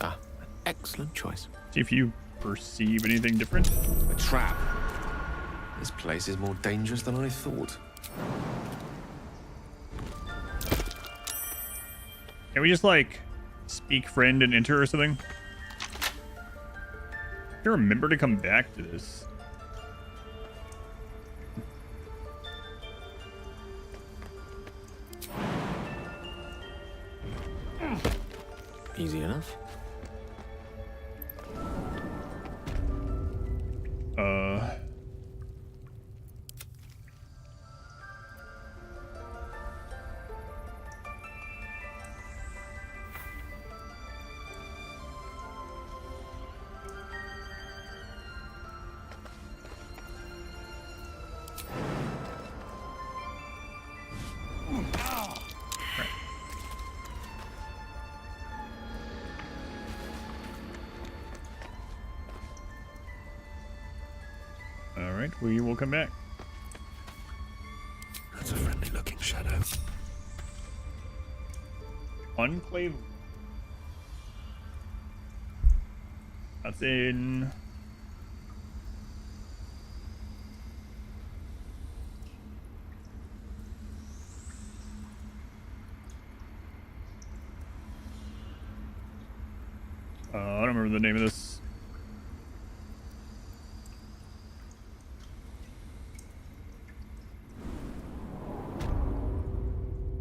Speaker 7: Ah, excellent choice.
Speaker 1: See if you perceive anything different.
Speaker 8: A trap. This place is more dangerous than I thought.
Speaker 1: Can we just, like, speak friend and enter or something? I can remember to come back to this.
Speaker 7: Easy enough.
Speaker 1: All right, we will come back.
Speaker 14: That's a friendly-looking shadow.
Speaker 1: Enclave. That's in. I don't remember the name of this.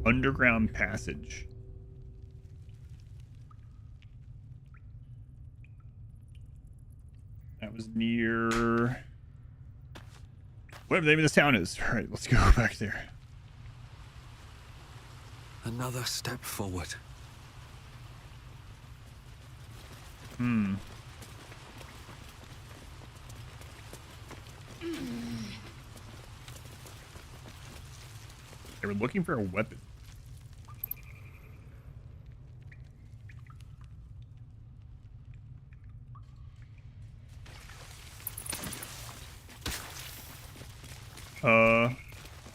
Speaker 1: Underground Passage. That was near whatever the name of this town is. All right, let's go back there.
Speaker 14: Another step forward.
Speaker 1: Hmm. They were looking for a weapon.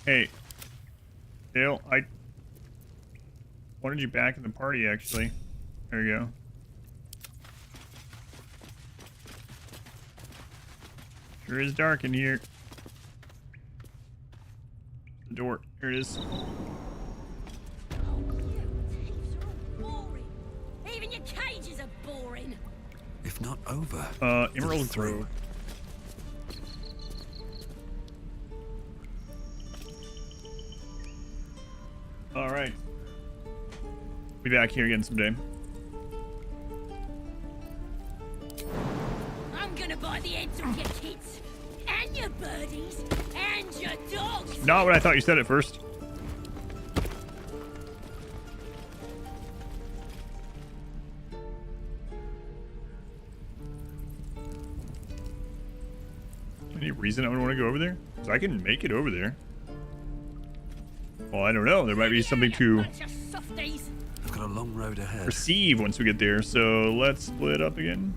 Speaker 1: Hey. Dale, I wanted you back in the party, actually. There you go. Sure is dark in here. The door. Here it is.
Speaker 6: Even your cages are boring.
Speaker 14: If not over.
Speaker 1: Emerald Grove. All right. Be back here again someday.
Speaker 6: I'm gonna buy the ends of your kids, and your birdies, and your dogs.
Speaker 1: Not what I thought you said at first. Any reason I would want to go over there? Because I can make it over there. Well, I don't know. There might be something to
Speaker 14: I've got a long road ahead.
Speaker 1: receive once we get there. So let's split up again.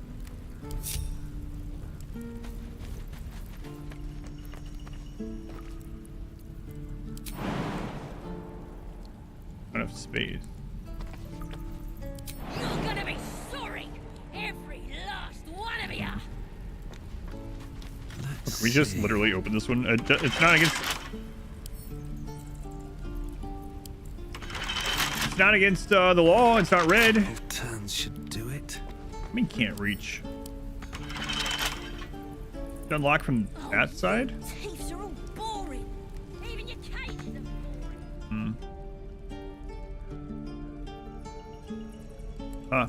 Speaker 1: Enough space.
Speaker 6: You're gonna be sorry, every last one of you.
Speaker 1: Can we just literally open this one? It's not against. It's not against the law. It's not red.
Speaker 14: Both turns should do it.
Speaker 1: I mean, can't reach. Unlock from that side.
Speaker 6: Thieves are all boring. Even your cages are
Speaker 1: Hmm.
Speaker 6: boring.
Speaker 1: Huh.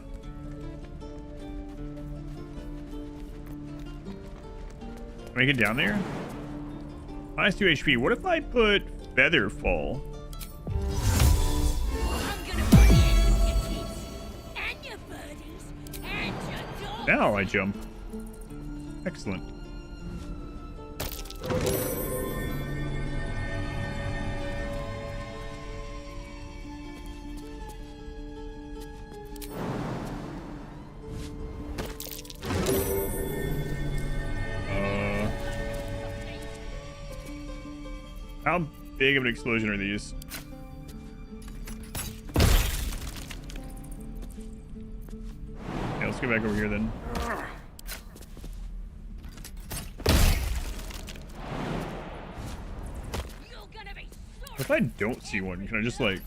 Speaker 1: Make it down there? Minus 2 HP. What if I put Featherfall? Now I jump. Excellent. How big of an explosion are these? Yeah, let's get back over here then. If I don't see one, can I just like...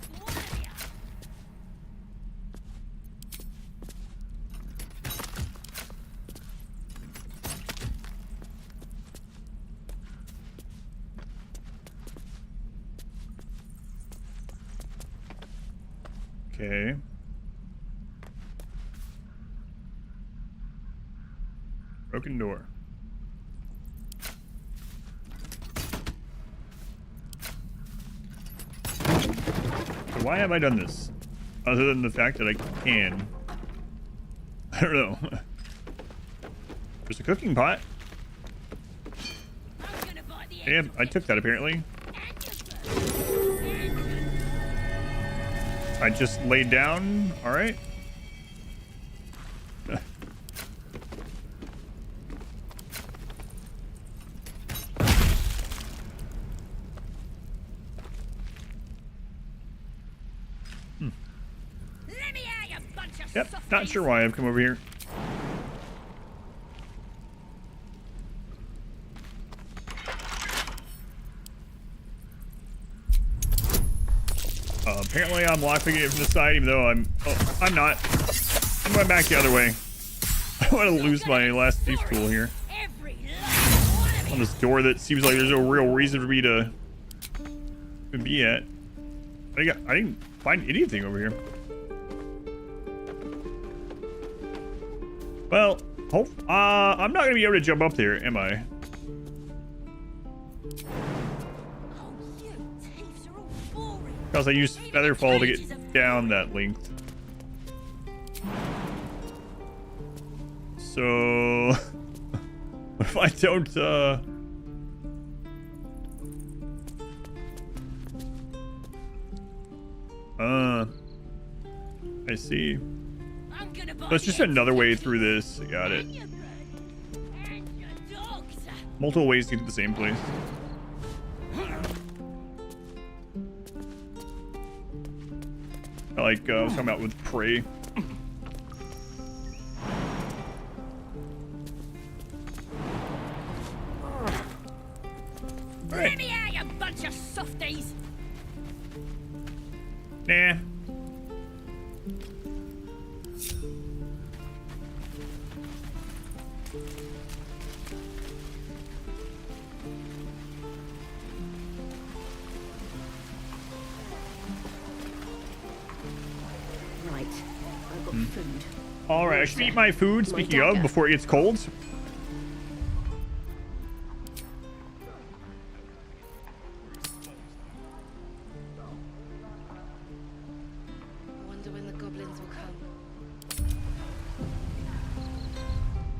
Speaker 1: Okay. Broken door. So why have I done this? Other than the fact that I can. I don't know. There's a cooking pot. Damn, I took that apparently. I just laid down. All right. Yep, not sure why I've come over here. Apparently I'm lockpicking it from the side, even though I'm not. I'm going back the other way. I don't want to lose my last thief tool here. On this door that seems like there's no real reason for me to be at. I didn't find anything over here. Well, I'm not gonna be able to jump up there, am I? Because I used Featherfall to get down that length. So what if I don't I see. So it's just another way through this. I got it. Multiple ways to get to the same place. I like I was talking about with prey.
Speaker 6: Let me out, you bunch of softies!
Speaker 1: Nah.
Speaker 6: Right, I've got food.
Speaker 1: All right, I should eat my food. Speaking of, before it gets cold.
Speaker 13: Wonder when the goblins will come.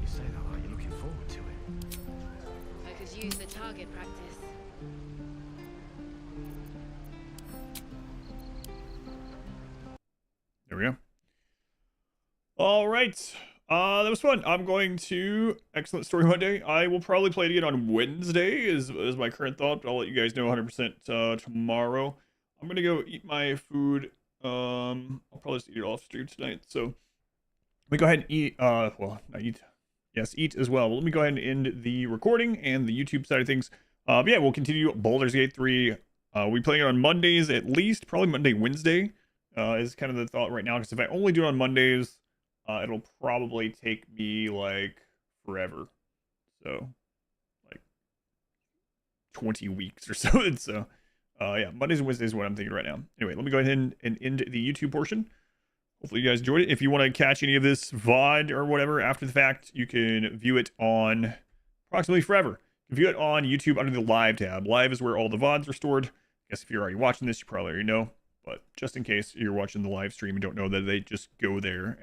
Speaker 7: You say that like you're looking forward to it.
Speaker 13: I could use the target practice.
Speaker 1: There we go. All right. That was fun. I'm going to Excellent Story Monday. I will probably play it again on Wednesday is my current thought, but I'll let you guys know 100% tomorrow. I'm going to go eat my food. I'll probably just eat it off stream tonight. So let me go ahead and eat. Well, not eat. Yes, eat as well. But let me go ahead and end the recording and the YouTube side of things. But yeah, we'll continue Baldur's Gate 3. We'll be playing it on Mondays at least, probably Monday, Wednesday. Is kind of the thought right now, because if I only do it on Mondays, it'll probably take me like forever, so like 20 weeks or so. And so yeah, Mondays and Wednesdays is what I'm thinking right now. Anyway, let me go ahead and end the YouTube portion. Hopefully you guys enjoyed it. If you want to catch any of this VOD or whatever after the fact, you can view it on approximately forever. You can view it on YouTube under the live tab. Live is where all the VODs are stored. I guess if you're already watching this, you probably already know. But just in case you're watching the live stream and don't know that they just go there